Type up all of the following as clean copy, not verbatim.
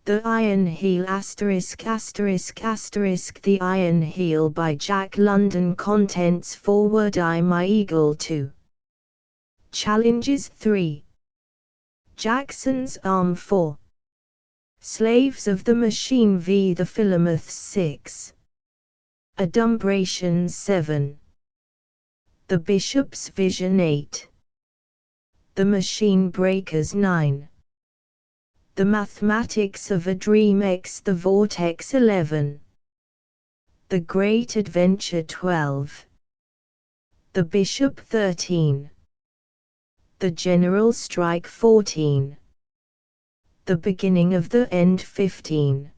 The Iron Heel *******. The Iron Heel by Jack London. Contents forward. I'm Eagle 2. Challenges 3. Jackson's Arm 4. Slaves of the Machine v. the Philomaths 6. Adumbrations 7. The Bishop's Vision 8. The Machine Breakers 9. The Mathematics of a Dream X. The Vortex 11. The Great Adventure 12. The Bishop 13. The General Strike 14. The Beginning of the End 15.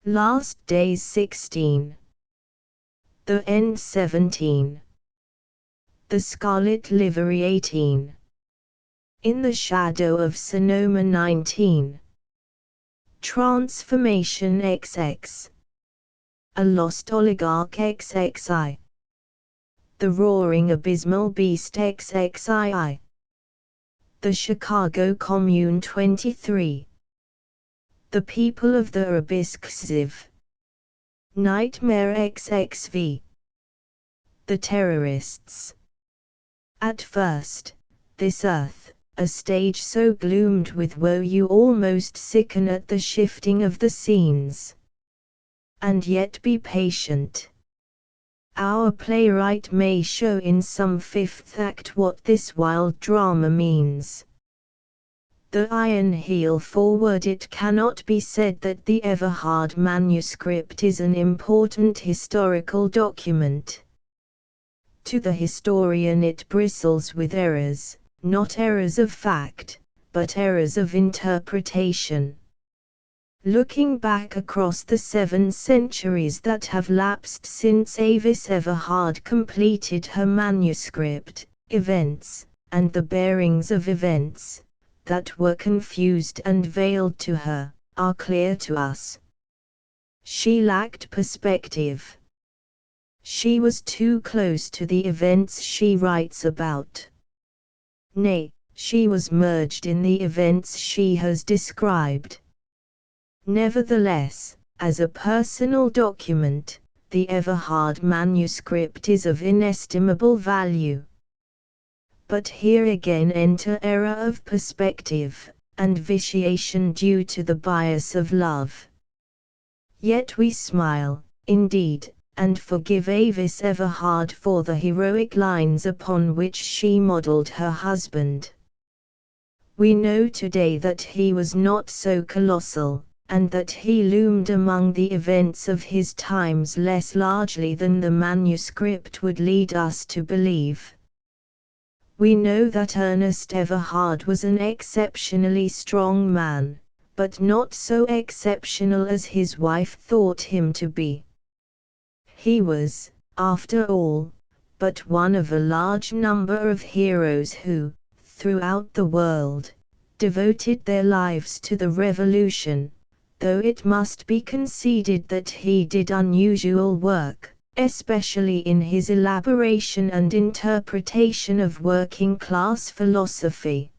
Last Days 16. The End 17. The Scarlet Livery 18. In the Shadow of Sonoma 19. Transformation XX. A Lost Oligarch XXI. The Roaring Abysmal Beast XXII. The Chicago Commune 23. The People of the Abyss XIV. Nightmare XXV. The Terrorists. At first, this earth, a stage so gloomed with woe you almost sicken at the shifting of the scenes. And yet be patient. Our playwright may show in some fifth act what this wild drama means. The Iron Heel forward. It cannot be said that the Everhard manuscript is an important historical document. To the historian it bristles with errors, not errors of fact, but errors of interpretation. Looking back across the 7 centuries that have lapsed since Avis Everhard completed her manuscript, events, and the bearings of events, that were confused and veiled to her, are clear to us. She lacked perspective. She was too close to the events she writes about. Nay, she was merged in the events she has described. Nevertheless, as a personal document, the Everhard manuscript is of inestimable value. But here again enter error of perspective, and vitiation due to the bias of love. Yet we smile, indeed, and forgive Avis Everhard for the heroic lines upon which she modelled her husband. We know today that he was not so colossal, and that he loomed among the events of his times less largely than the manuscript would lead us to believe. We know that Ernest Everhard was an exceptionally strong man, but not so exceptional as his wife thought him to be. He was, after all, but one of a large number of heroes who, throughout the world, devoted their lives to the revolution, though it must be conceded that he did unusual work, especially in his elaboration and interpretation of working-class philosophy.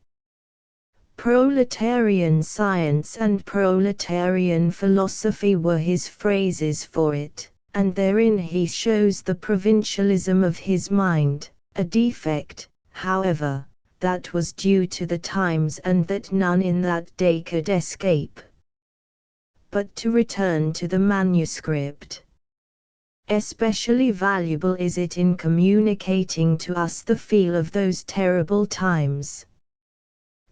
Proletarian science and proletarian philosophy were his phrases for it, and therein he shows the provincialism of his mind, a defect, however, that was due to the times and that none in that day could escape. But to return to the manuscript. Especially valuable is it in communicating to us the feel of those terrible times.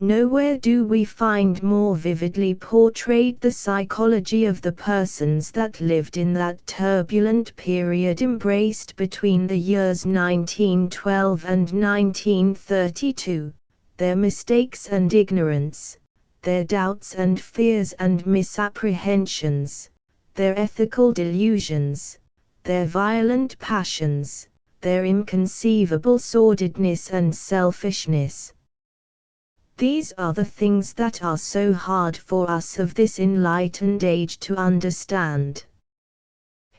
Nowhere do we find more vividly portrayed the psychology of the persons that lived in that turbulent period embraced between the years 1912 and 1932, their mistakes and ignorance, their doubts and fears and misapprehensions, their ethical delusions, their violent passions, their inconceivable sordidness and selfishness. These are the things that are so hard for us of this enlightened age to understand.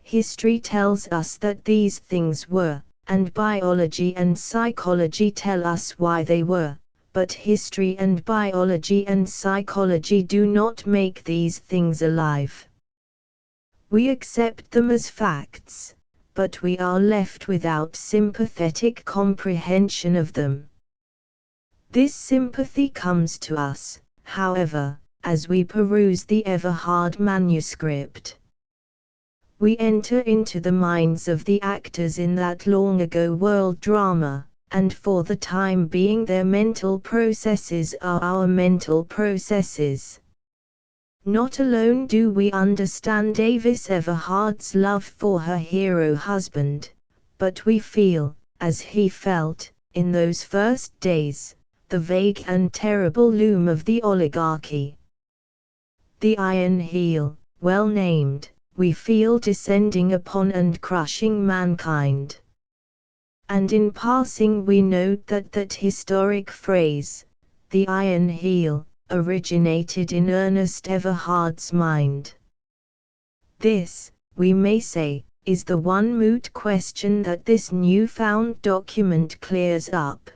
History tells us that these things were, and biology and psychology tell us why they were, but history and biology and psychology do not make these things alive. We accept them as facts, but we are left without sympathetic comprehension of them. This sympathy comes to us, however, as we peruse the Everhard manuscript. We enter into the minds of the actors in that long-ago world drama, and for the time being their mental processes are our mental processes. Not alone do we understand Avis Everhard's love for her hero husband, but we feel, as he felt, in those first days, the vague and terrible loom of the oligarchy. The Iron Heel, well named, we feel descending upon and crushing mankind. And in passing we note that historic phrase, the Iron Heel, originated in Ernest Everhard's mind. This, we may say, is the one moot question that this newfound document clears up.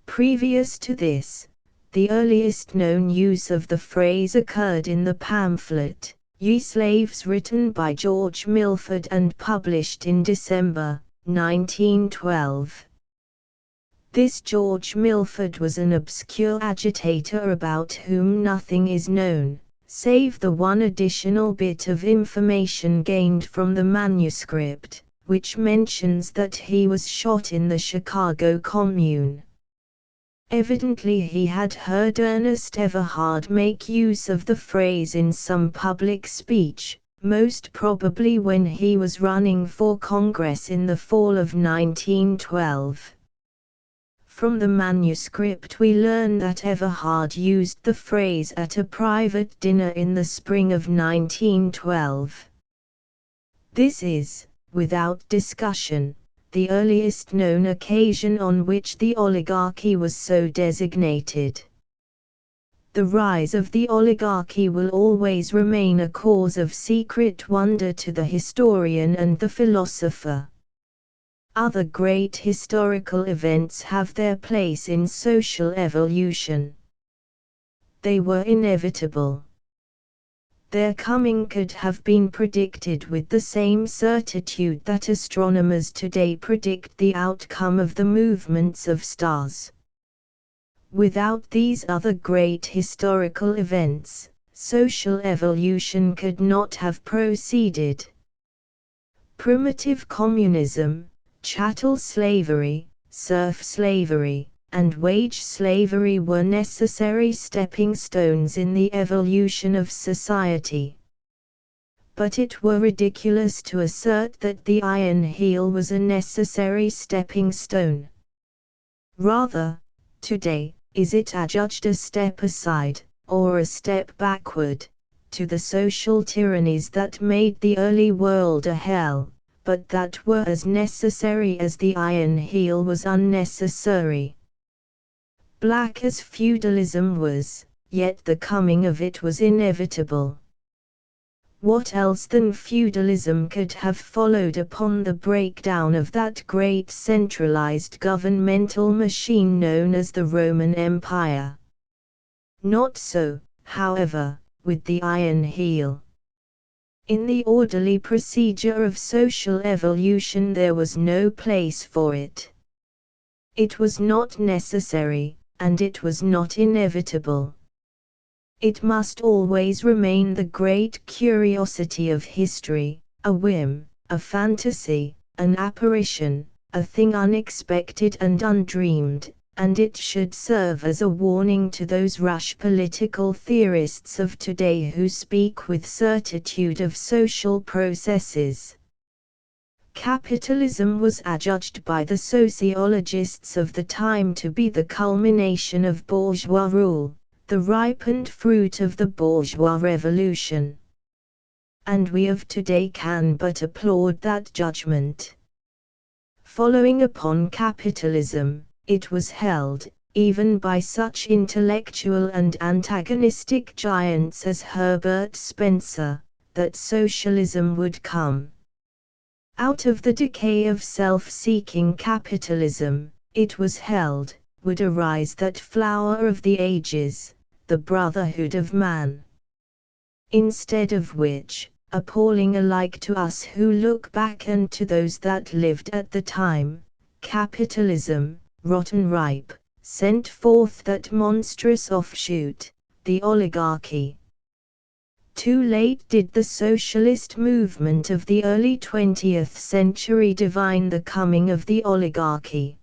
Previous to this, the earliest known use of the phrase occurred in the pamphlet, Ye Slaves, written by George Milford and published in December 1912. This George Milford was an obscure agitator about whom nothing is known, save the one additional bit of information gained from the manuscript, which mentions that he was shot in the Chicago Commune. Evidently he had heard Ernest Everhard make use of the phrase in some public speech, most probably when he was running for Congress in the fall of 1912. From the manuscript we learn that Everhard used the phrase at a private dinner in the spring of 1912. This is, without discussion, the earliest known occasion on which the oligarchy was so designated. The rise of the oligarchy will always remain a cause of secret wonder to the historian and the philosopher. Other great historical events have their place in social evolution. They were inevitable. Their coming could have been predicted with the same certitude that astronomers today predict the outcome of the movements of stars. Without these other great historical events, social evolution could not have proceeded. Primitive communism, chattel slavery, serf slavery, and wage slavery were necessary stepping stones in the evolution of society. But it were ridiculous to assert that the Iron Heel was a necessary stepping stone. Rather, today, is it adjudged a step aside, or a step backward, to the social tyrannies that made the early world a hell, but that were as necessary as the Iron Heel was unnecessary. Black as feudalism was, yet the coming of it was inevitable. What else than feudalism could have followed upon the breakdown of that great centralized governmental machine known as the Roman Empire? Not so, however, with the Iron Heel. In the orderly procedure of social evolution there was no place for it. It was not necessary, and it was not inevitable. It must always remain the great curiosity of history, a whim, a fantasy, an apparition, a thing unexpected and undreamed, and it should serve as a warning to those rash political theorists of today who speak with certitude of social processes. Capitalism was adjudged by the sociologists of the time to be the culmination of bourgeois rule, the ripened fruit of the bourgeois revolution. And we of today can but applaud that judgment. Following upon capitalism, it was held, even by such intellectual and antagonistic giants as Herbert Spencer, that socialism would come. Out of the decay of self-seeking capitalism, it was held, would arise that flower of the ages, the brotherhood of man. Instead of which, appalling alike to us who look back and to those that lived at the time, capitalism, rotten ripe, sent forth that monstrous offshoot, the oligarchy. Too late did the socialist movement of the early 20th century divine the coming of the oligarchy.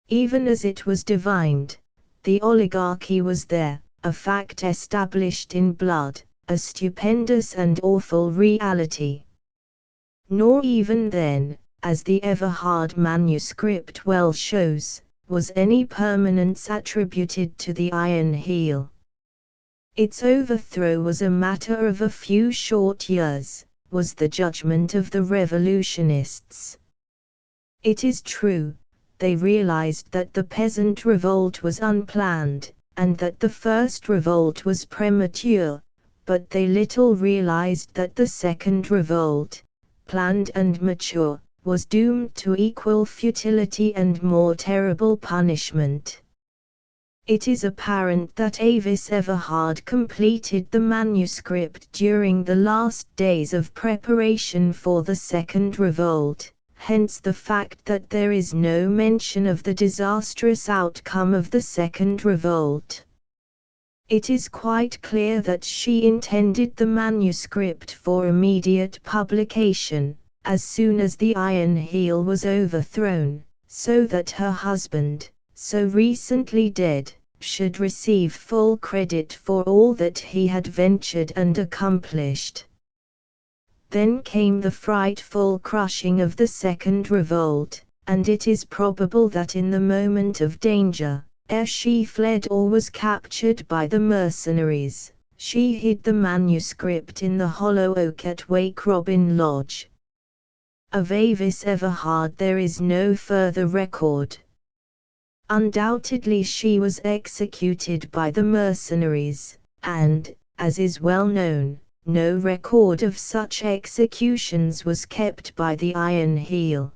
Even as it was divined, the oligarchy was there, a fact established in blood, a stupendous and awful reality. Nor even then, as the Everhard manuscript well shows, was any permanence attributed to the Iron Heel. Its overthrow was a matter of a few short years, was the judgment of the revolutionists. It is true, they realized that the peasant revolt was unplanned, and that the first revolt was premature, but they little realized that the second revolt, planned and mature, was doomed to equal futility and more terrible punishment. It is apparent that Avis Everhard completed the manuscript during the last days of preparation for the second revolt, hence the fact that there is no mention of the disastrous outcome of the second revolt. It is quite clear that she intended the manuscript for immediate publication, as soon as the Iron Heel was overthrown, so that her husband, so recently dead, should receive full credit for all that he had ventured and accomplished. Then came the frightful crushing of the second revolt, and it is probable that in the moment of danger, ere she fled or was captured by the mercenaries, she hid the manuscript in the hollow oak at Wake Robin Lodge. Of Avis Everhard there is no further record. Undoubtedly she was executed by the mercenaries, and, as is well known, no record of such executions was kept by the Iron Heel.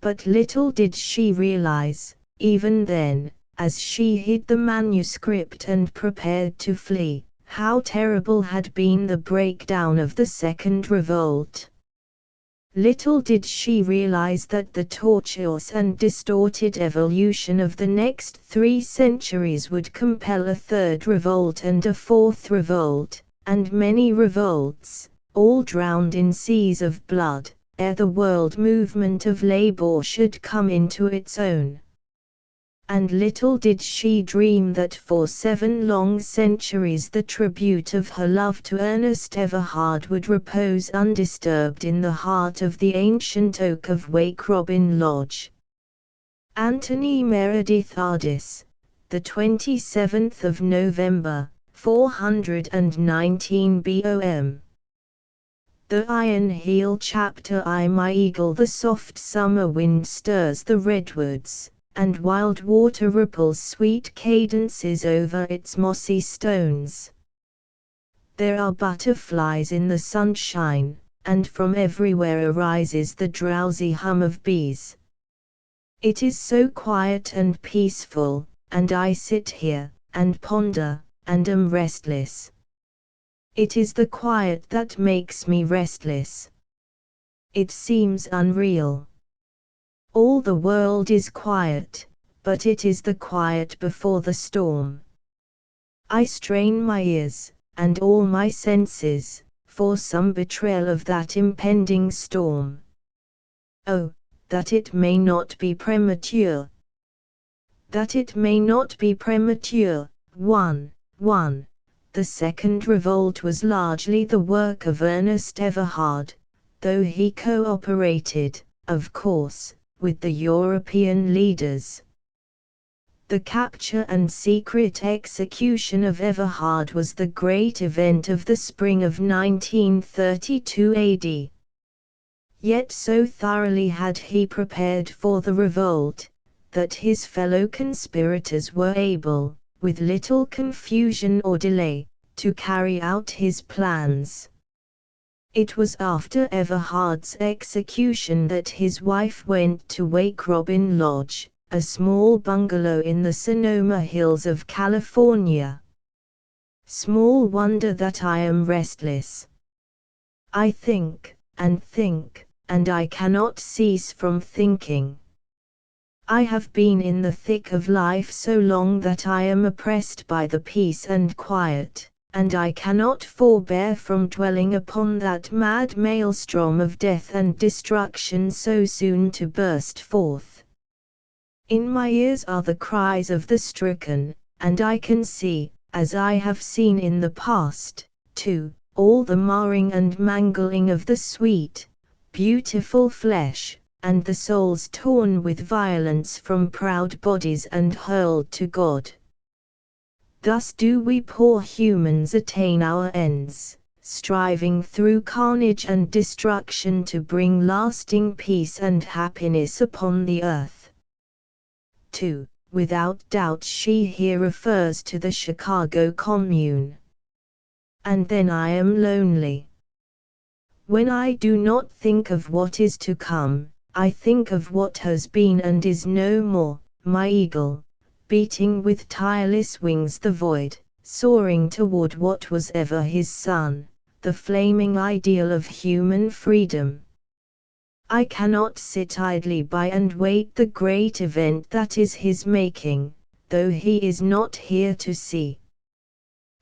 But little did she realize, even then, as she hid the manuscript and prepared to flee, how terrible had been the breakdown of the second revolt. Little did she realize that the tortuous and distorted evolution of the next 3 centuries would compel a third revolt and a fourth revolt, and many revolts, all drowned in seas of blood, ere the world movement of labor should come into its own. And little did she dream that for 7 long centuries the tribute of her love to Ernest Everhard would repose undisturbed in the heart of the ancient oak of Wake Robin Lodge. Anthony Meredith Ardis, the 27th of November, 419 BOM. The Iron Heel Chapter I My eagle. The soft summer wind stirs the redwoods, and wild water ripples sweet cadences over its mossy stones. There are butterflies in the sunshine, and from everywhere arises the drowsy hum of bees. It is so quiet and peaceful, and I sit here, and ponder, and am restless. It is the quiet that makes me restless. It seems unreal. All the world is quiet, but it is the quiet before the storm. I strain my ears, and all my senses, for some betrayal of that impending storm. Oh, that it may not be premature! That it may not be premature. 1. The second revolt was largely the work of Ernest Everhard, though he cooperated, of course, with the European leaders. The capture and secret execution of Everhard was the great event of the spring of 1932 AD. Yet so thoroughly had he prepared for the revolt, that his fellow conspirators were able, with little confusion or delay, to carry out his plans. It was after Everhard's execution that his wife went to Wake Robin Lodge, a small bungalow in the Sonoma Hills of California. Small wonder that I am restless. I think, and I cannot cease from thinking. I have been in the thick of life so long that I am oppressed by the peace and quiet, and I cannot forbear from dwelling upon that mad maelstrom of death and destruction so soon to burst forth. In my ears are the cries of the stricken, and I can see, as I have seen in the past, too, all the marring and mangling of the sweet, beautiful flesh, and the souls torn with violence from proud bodies and hurled to God. Thus do we poor humans attain our ends, striving through carnage and destruction to bring lasting peace and happiness upon the earth. 2. Without doubt she here refers to the Chicago Commune. And then I am lonely. When I do not think of what is to come, I think of what has been and is no more, my eagle, beating with tireless wings the void, soaring toward what was ever his sun, the flaming ideal of human freedom. I cannot sit idly by and wait the great event that is his making, though he is not here to see.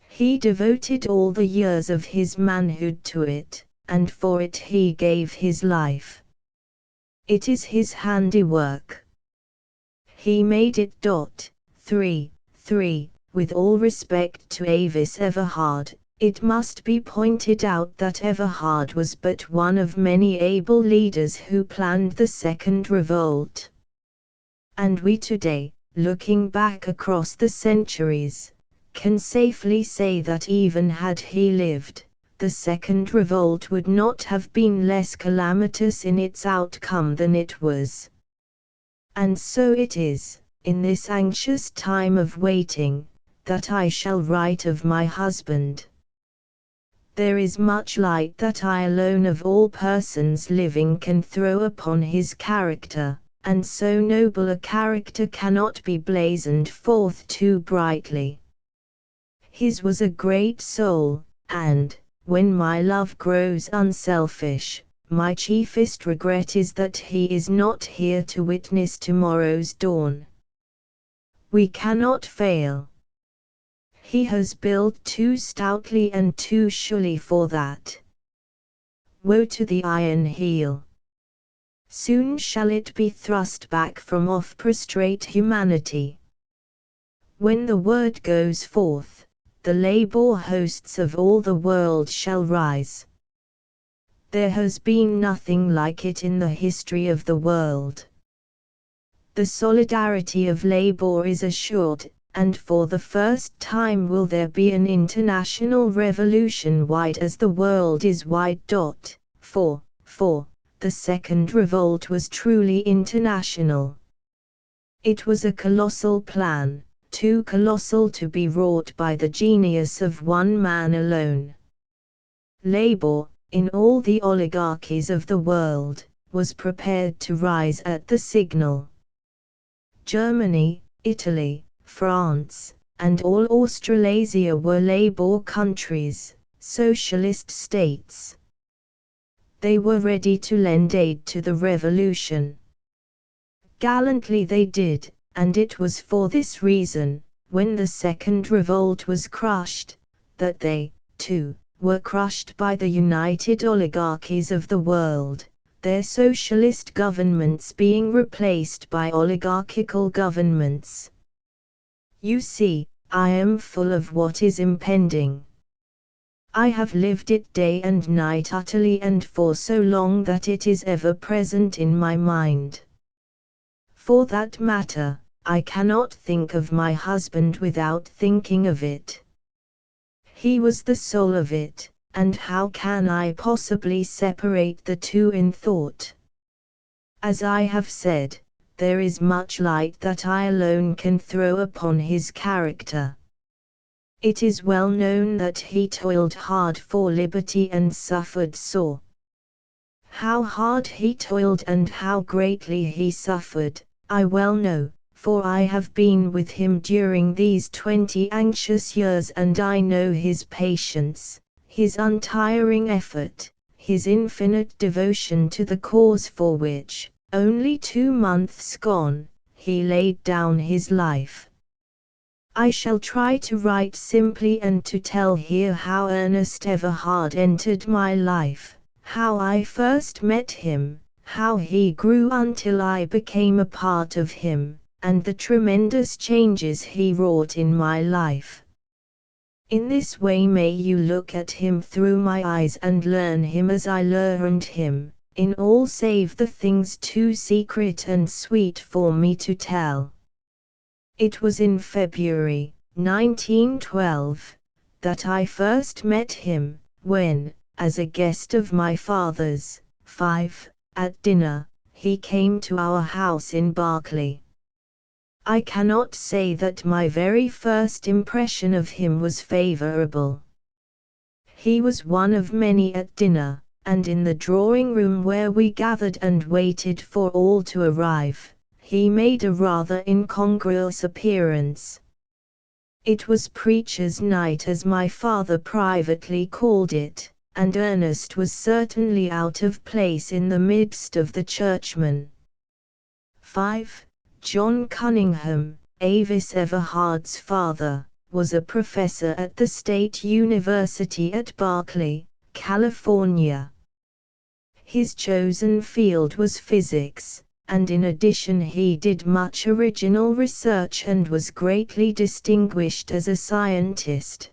He devoted all the years of his manhood to it, and for it he gave his life. It is his handiwork. He made it. 3. With all respect to Avis Everhard, it must be pointed out that Everhard was but one of many able leaders who planned the Second Revolt. And we today, looking back across the centuries, can safely say that even had he lived, the Second Revolt would not have been less calamitous in its outcome than it was. And so it is, in this anxious time of waiting, that I shall write of my husband. There is much light that I alone of all persons living can throw upon his character, and so noble a character cannot be blazoned forth too brightly. His was a great soul, and, when my love grows unselfish, my chiefest regret is that he is not here to witness tomorrow's dawn. We cannot fail. He has built too stoutly and too surely for that. Woe to the iron heel! Soon shall it be thrust back from off prostrate humanity. When the word goes forth, the labor hosts of all the world shall rise. There has been nothing like it in the history of the world. The solidarity of labor is assured, and for the first time will there be an international revolution wide as the world is wide. 4. The Second Revolt was truly international. It was a colossal plan, too colossal to be wrought by the genius of one man alone. Labor, in all the oligarchies of the world, was prepared to rise at the signal. Germany, Italy, France, and all Australasia were labor countries, socialist states. They were ready to lend aid to the revolution. Gallantly they did, and it was for this reason, when the Second Revolt was crushed, that they, too, were crushed by the united oligarchies of the world, their socialist governments being replaced by oligarchical governments. You see, I am full of what is impending. I have lived it day and night utterly and for so long that it is ever present in my mind. For that matter, I cannot think of my husband without thinking of it. He was the soul of it, and how can I possibly separate the two in thought? As I have said, there is much light that I alone can throw upon his character. It is well known that he toiled hard for liberty and suffered sore. How hard he toiled and how greatly he suffered, I well know, for I have been with him during these 20 anxious years and I know his patience, his untiring effort, his infinite devotion to the cause for which, only 2 months gone, he laid down his life. I shall try to write simply and to tell here how Ernest Everhard entered my life, how I first met him, how he grew until I became a part of him, and the tremendous changes he wrought in my life. In this way may you look at him through my eyes and learn him as I learned him, in all save the things too secret and sweet for me to tell. It was in February, 1912, that I first met him, when, as a guest of my father's, at dinner, he came to our house in Berkeley. I cannot say that my very first impression of him was favorable. He was one of many at dinner, and in the drawing room where we gathered and waited for all to arrive, he made a rather incongruous appearance. It was preacher's night as my father privately called it, and Ernest was certainly out of place in the midst of the churchmen. John Cunningham, Avis Everhard's father, was a professor at the State University at Berkeley, California. His chosen field was physics, and in addition he did much original research and was greatly distinguished as a scientist.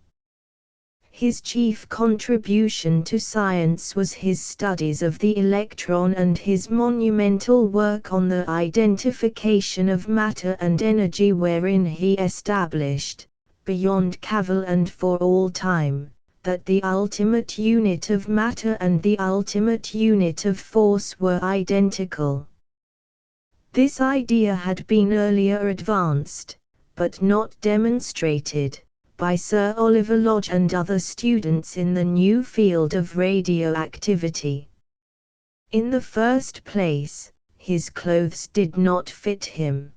His chief contribution to science was his studies of the electron and his monumental work on the identification of matter and energy, wherein he established, beyond cavil and for all time, that the ultimate unit of matter and the ultimate unit of force were identical. This idea had been earlier advanced, but not demonstrated, by Sir Oliver Lodge and other students in the new field of radioactivity. In the first place, his clothes did not fit him.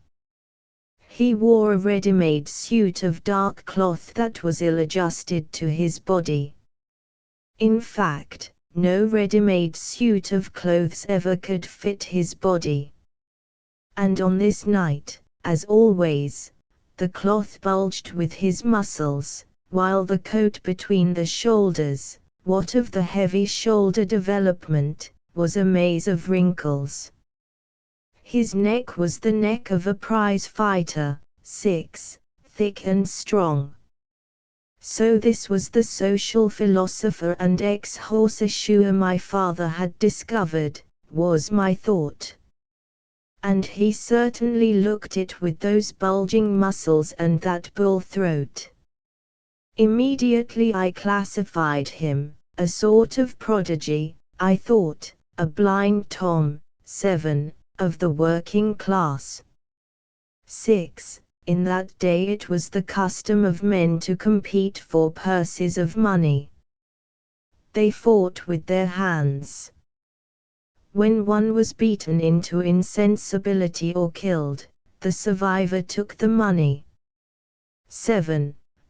He wore a ready-made suit of dark cloth that was ill-adjusted to his body. In fact, no ready-made suit of clothes ever could fit his body. And on this night, as always, the cloth bulged with his muscles, while the coat between the shoulders, what of the heavy shoulder development, was a maze of wrinkles. His neck was the neck of a prize fighter, thick and strong. So this was the social philosopher and ex-horseshoer my father had discovered, was my thought. And he certainly looked it with those bulging muscles and that bull throat. Immediately I classified him, a sort of prodigy, I thought, a blind Tom, of the working class. In that day it was the custom of men to compete for purses of money. They fought with their hands. When one was beaten into insensibility or killed, the survivor took the money.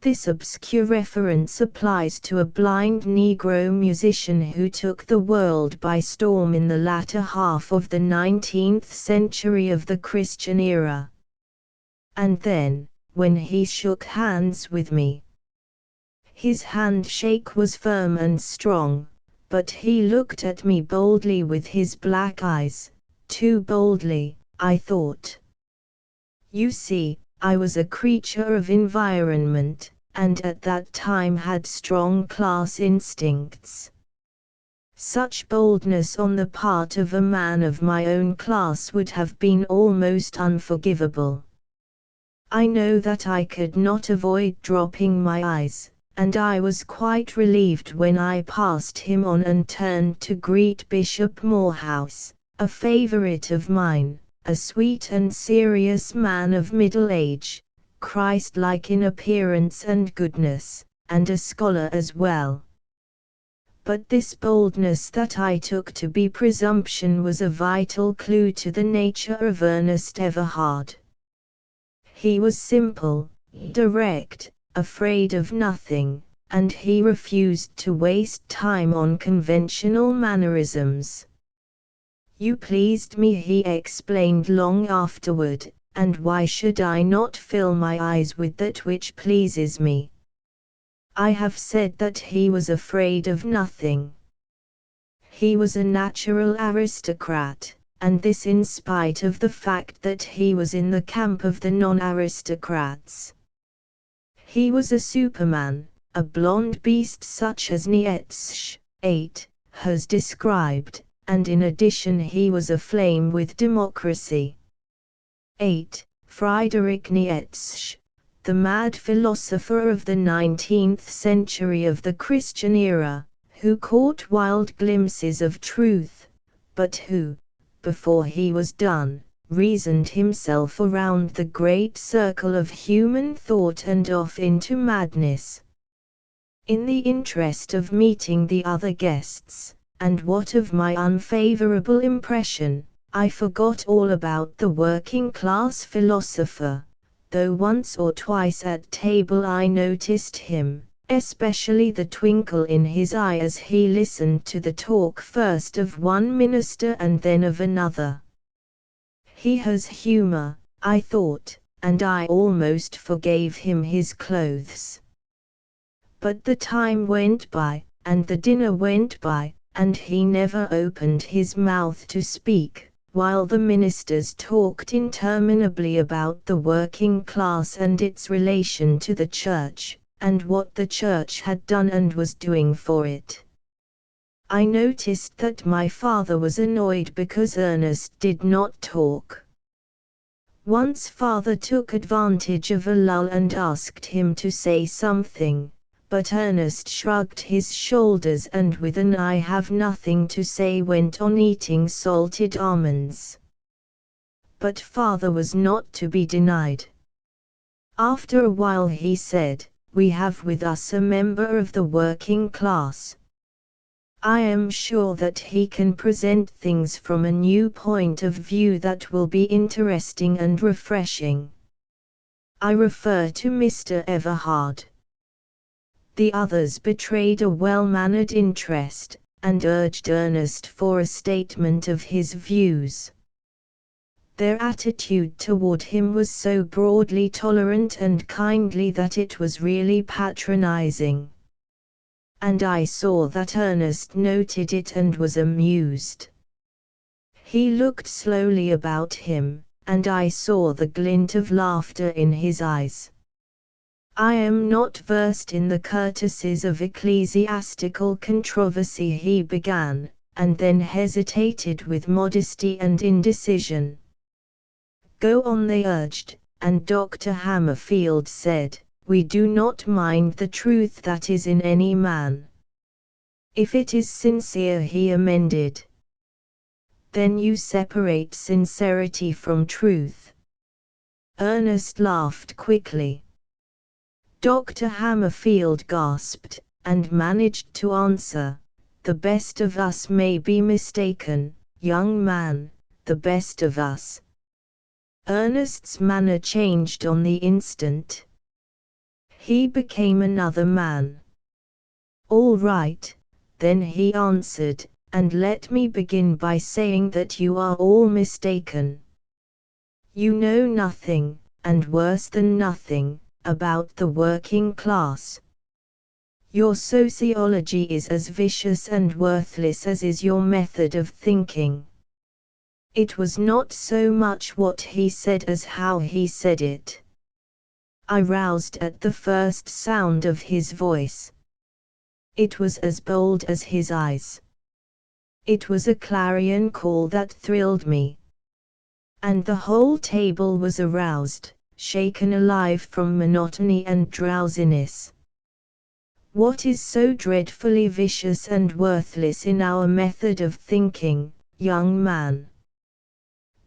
This obscure reference applies to a blind Negro musician who took the world by storm in the latter half of the 19th century of the Christian era. And then, when he shook hands with me, his handshake was firm and strong. But he looked at me boldly with his black eyes, too boldly, I thought. You see, I was a creature of environment, and at that time had strong class instincts. Such boldness on the part of a man of my own class would have been almost unforgivable. I know that I could not avoid dropping my eyes, and I was quite relieved when I passed him on and turned to greet Bishop Morehouse, a favorite of mine, a sweet and serious man of middle age, Christ-like in appearance and goodness, and a scholar as well. But this boldness that I took to be presumption was a vital clue to the nature of Ernest Everhard. He was simple, direct, afraid of nothing, and he refused to waste time on conventional mannerisms. "You pleased me," he explained long afterward, "and why should I not fill my eyes with that which pleases me?" I have said that he was afraid of nothing. He was a natural aristocrat, and this in spite of the fact that he was in the camp of the non-aristocrats. He was a superman, a blonde beast such as Nietzsche, 8, has described, and in addition he was aflame with democracy. 8. Friedrich Nietzsche, the mad philosopher of the 19th century of the Christian era, who caught wild glimpses of truth, but who, before he was done, reasoned himself around the great circle of human thought and off into madness. In the interest of meeting the other guests, and what of my unfavorable impression, I forgot all about the working-class philosopher, though once or twice at table I noticed him, especially the twinkle in his eye as he listened to the talk first of one minister and then of another. He has humor, I thought, and I almost forgave him his clothes. But the time went by, and the dinner went by, and he never opened his mouth to speak, while the ministers talked interminably about the working class and its relation to the church, and what the church had done and was doing for it. I noticed that my father was annoyed because Ernest did not talk. Once father took advantage of a lull and asked him to say something, but Ernest shrugged his shoulders and with an "I have nothing to say" went on eating salted almonds. But father was not to be denied. After a while he said, "We have with us a member of the working class. I am sure that he can present things from a new point of view that will be interesting and refreshing. I refer to Mr. Everhard." The others betrayed a well-mannered interest, and urged Ernest for a statement of his views. Their attitude toward him was so broadly tolerant and kindly that it was really patronizing. And I saw that Ernest noted it and was amused. He looked slowly about him, and I saw the glint of laughter in his eyes. "I am not versed in the courtesies of ecclesiastical controversy," he began, and then hesitated with modesty and indecision. "Go on," they urged, and Dr. Hammerfield said, "We do not mind the truth that is in any man. If it is sincere," he amended. "Then you separate sincerity from truth." Ernest laughed quickly. Dr. Hammerfield gasped, and managed to answer, "The best of us may be mistaken, young man, the best of us." Ernest's manner changed on the instant. He became another man. "All right, then," he answered, "and let me begin by saying that you are all mistaken. You know nothing, and worse than nothing, about the working class. Your sociology is as vicious and worthless as is your method of thinking." It was not so much what he said as how he said it. I roused at the first sound of his voice. It was as bold as his eyes. It was a clarion call that thrilled me. And the whole table was aroused, shaken alive from monotony and drowsiness. What is so dreadfully vicious and worthless in our method of thinking, young man?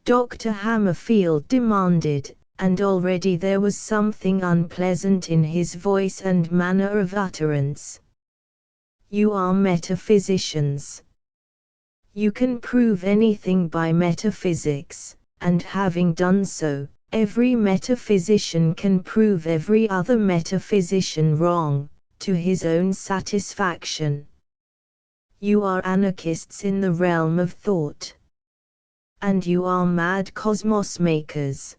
Dr. Hammerfield demanded, and already there was something unpleasant in his voice and manner of utterance. You are metaphysicians. You can prove anything by metaphysics, and having done so, Every metaphysician can prove every other metaphysician wrong, to his own satisfaction. You are anarchists in the realm of thought. And you are mad cosmos makers.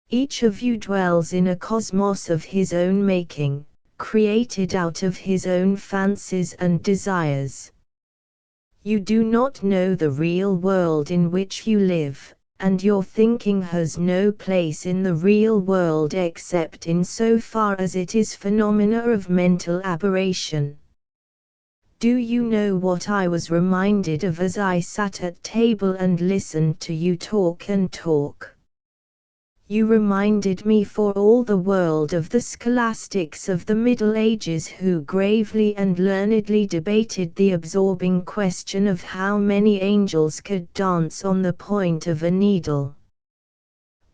Each of you dwells in a cosmos of his own making, created out of his own fancies and desires. You do not know the real world in which you live, and your thinking has no place in the real world except in so far as it is phenomena of mental aberration. Do you know what I was reminded of as I sat at table and listened to you talk and talk? You reminded me for all the world of the scholastics of the Middle Ages who gravely and learnedly debated the absorbing question of how many angels could dance on the point of a needle.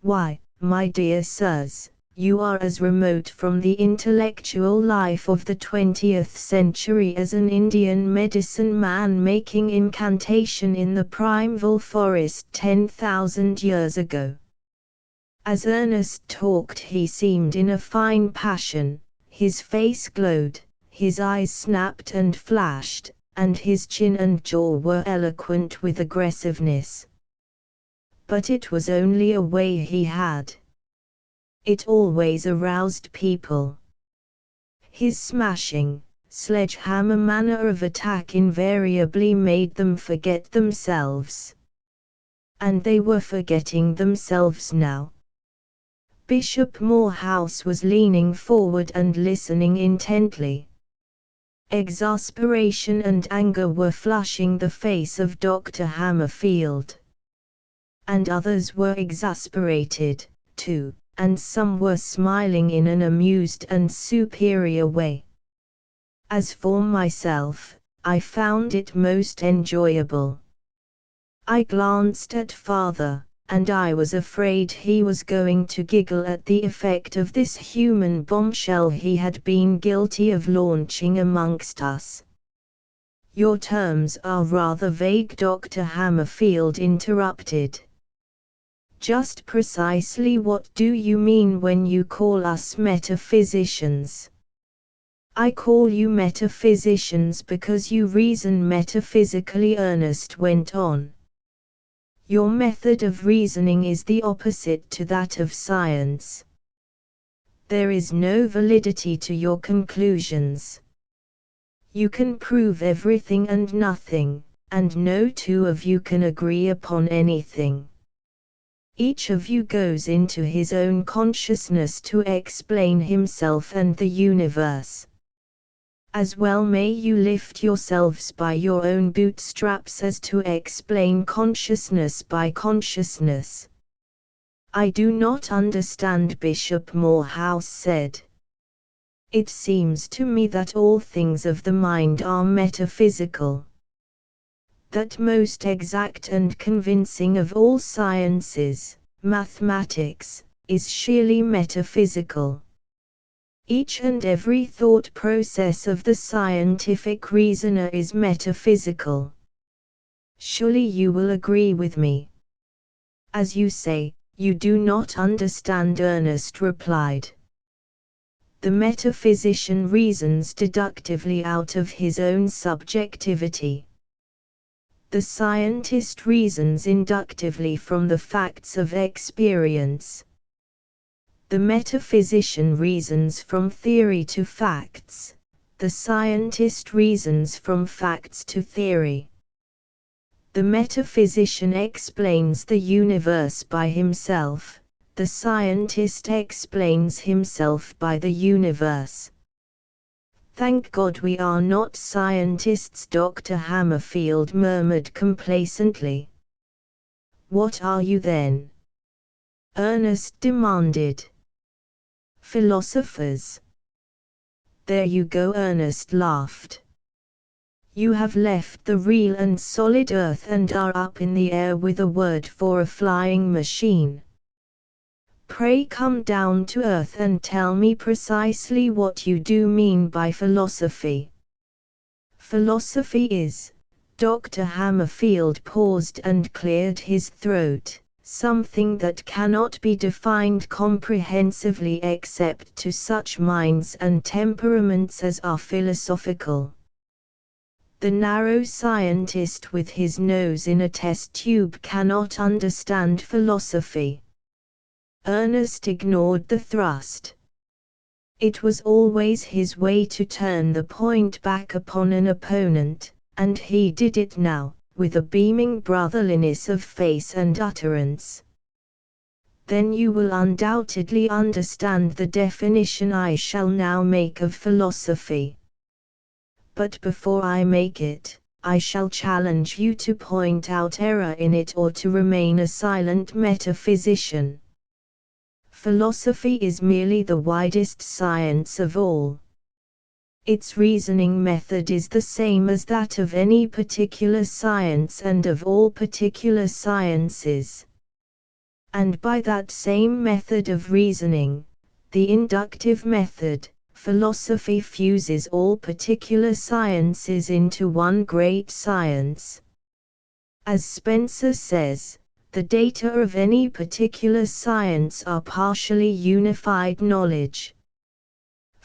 Why, my dear sirs, you are as remote from the intellectual life of the 20th century as an Indian medicine man making incantation in the primeval forest 10,000 years ago. As Ernest talked he seemed in a fine passion, his face glowed, his eyes snapped and flashed, and his chin and jaw were eloquent with aggressiveness. But it was only a way he had. It always aroused people. His smashing, sledgehammer manner of attack invariably made them forget themselves. And they were forgetting themselves now. Bishop Morehouse was leaning forward and listening intently. Exasperation and anger were flushing the face of Dr. Hammerfield. And others were exasperated, too, and some were smiling in an amused and superior way. As for myself, I found it most enjoyable. I glanced at father, and I was afraid he was going to giggle at the effect of this human bombshell he had been guilty of launching amongst us. Your terms are rather vague, Dr. Hammerfield interrupted. Just precisely what do you mean when you call us metaphysicians? I call you metaphysicians because you reason metaphysically, Ernest went on. Your method of reasoning is the opposite to that of science. There is no validity to your conclusions. You can prove everything and nothing, and no two of you can agree upon anything. Each of you goes into his own consciousness to explain himself and the universe. As well may you lift yourselves by your own bootstraps as to explain consciousness by consciousness. I do not understand, Bishop Morehouse said. It seems to me that all things of the mind are metaphysical. That most exact and convincing of all sciences, mathematics, is sheerly metaphysical. Each and every thought process of the scientific reasoner is metaphysical. Surely you will agree with me. As you say, you do not understand, Ernest replied. The metaphysician reasons deductively out of his own subjectivity. The scientist reasons inductively from the facts of experience. The metaphysician reasons from theory to facts, the scientist reasons from facts to theory. The metaphysician explains the universe by himself, the scientist explains himself by the universe. Thank God we are not scientists, Dr. Hammerfield murmured complacently. What are you then? Ernest demanded. Philosophers. There you go, Ernest laughed. You have left the real and solid earth and are up in the air with a word for a flying machine. Pray come down to earth and tell me precisely what you do mean by philosophy. Philosophy is, Dr. Hammerfield paused and cleared his throat, something that cannot be defined comprehensively except to such minds and temperaments as are philosophical. The narrow scientist with his nose in a test tube cannot understand philosophy. Ernest ignored the thrust. It was always his way to turn the point back upon an opponent, and he did it now, with a beaming brotherliness of face and utterance. Then you will undoubtedly understand the definition I shall now make of philosophy. But before I make it, I shall challenge you to point out error in it or to remain a silent metaphysician. Philosophy is merely the widest science of all. Its reasoning method is the same as that of any particular science and of all particular sciences. And by that same method of reasoning, the inductive method, philosophy fuses all particular sciences into one great science. As Spencer says, the data of any particular science are partially unified knowledge.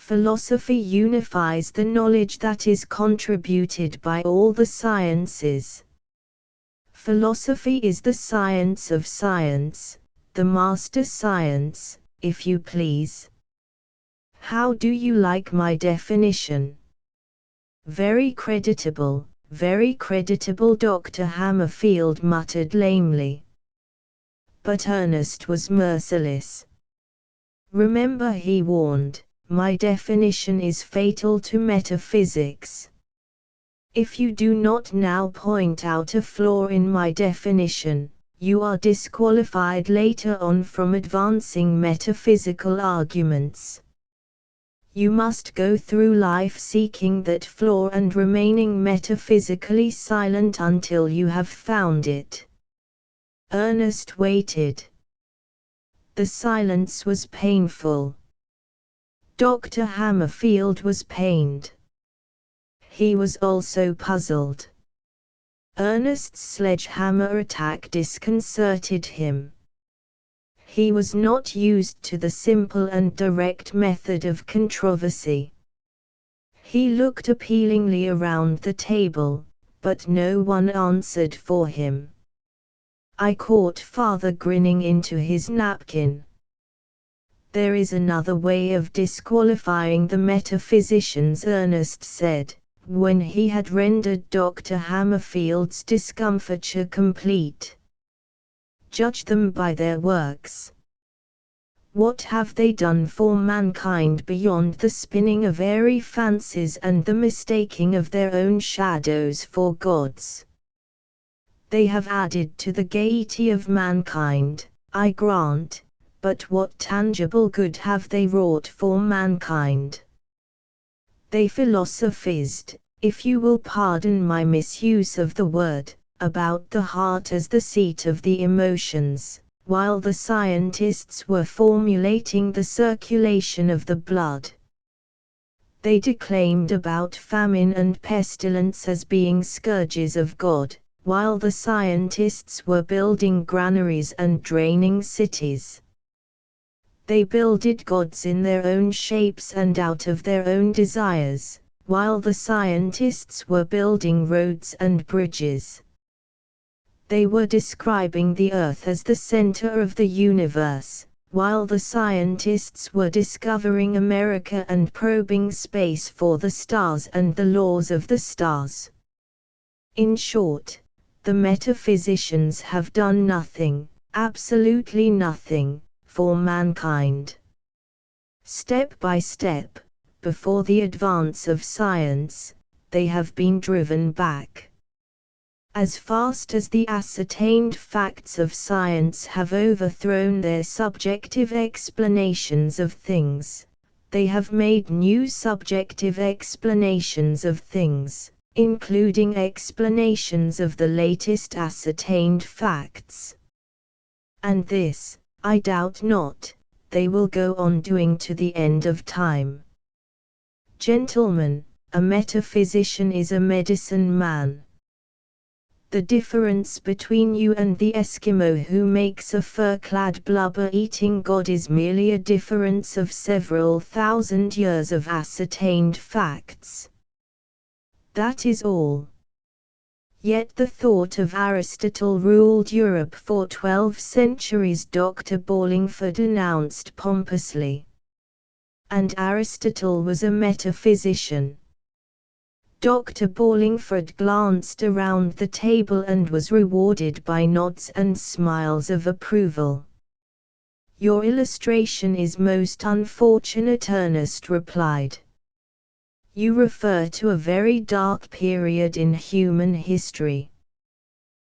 Philosophy unifies the knowledge that is contributed by all the sciences. Philosophy is the science of science, the master science, if you please. How do you like my definition? Very creditable, Dr. Hammerfield muttered lamely. But Ernest was merciless. Remember, he warned, my definition is fatal to metaphysics. If you do not now point out a flaw in my definition, you are disqualified later on from advancing metaphysical arguments. You must go through life seeking that flaw and remaining metaphysically silent until you have found it. Ernest waited. The silence was painful. Dr. Hammerfield was pained. He was also puzzled. Ernest's sledgehammer attack disconcerted him. He was not used to the simple and direct method of controversy. He looked appealingly around the table, but no one answered for him. I caught father grinning into his napkin. There is another way of disqualifying the metaphysicians, Ernest said, when he had rendered Dr. Hammerfield's discomfiture complete. Judge them by their works. What have they done for mankind beyond the spinning of airy fancies and the mistaking of their own shadows for gods? They have added to the gaiety of mankind, I grant, but what tangible good have they wrought for mankind? They philosophized, if you will pardon my misuse of the word, about the heart as the seat of the emotions, while the scientists were formulating the circulation of the blood. They declaimed about famine and pestilence as being scourges of God, while the scientists were building granaries and draining cities. They builded gods in their own shapes and out of their own desires, while the scientists were building roads and bridges. They were describing the earth as the center of the universe, while the scientists were discovering America and probing space for the stars and the laws of the stars. In short, the metaphysicians have done nothing, absolutely nothing, for mankind. Step by step, before the advance of science, they have been driven back. As fast as the ascertained facts of science have overthrown their subjective explanations of things, they have made new subjective explanations of things, including explanations of the latest ascertained facts. And this, I doubt not, they will go on doing to the end of time. Gentlemen, a metaphysician is a medicine man. The difference between you and the Eskimo who makes a fur-clad blubber-eating god is merely a difference of several thousand years of ascertained facts. That is all. Yet the thought of Aristotle ruled Europe for 12 centuries, Dr. Ballingford announced pompously. And Aristotle was a metaphysician. Dr. Ballingford glanced around the table and was rewarded by nods and smiles of approval. Your illustration is most unfortunate, Ernest replied. You refer to a very dark period in human history.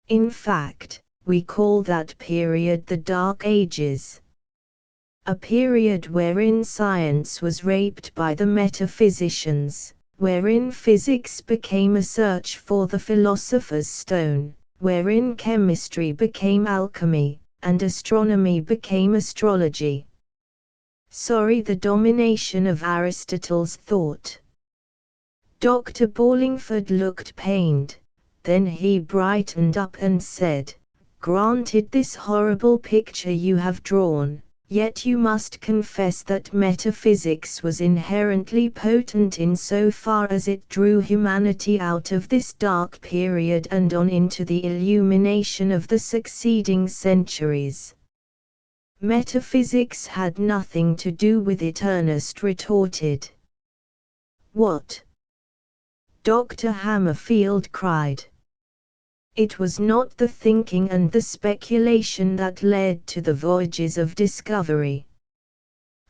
In fact, we call that period the Dark Ages. A period wherein science was raped by the metaphysicians, wherein physics became a search for the philosopher's stone, wherein chemistry became alchemy, and astronomy became astrology. Sorry, the domination of Aristotle's thought. Dr. Ballingford looked pained, then he brightened up and said, Granted this horrible picture you have drawn, yet you must confess that metaphysics was inherently potent in so far as it drew humanity out of this dark period and on into the illumination of the succeeding centuries. Metaphysics had nothing to do with it, Ernest retorted. What? Dr. Hammerfield cried. It was not the thinking and the speculation that led to the voyages of discovery.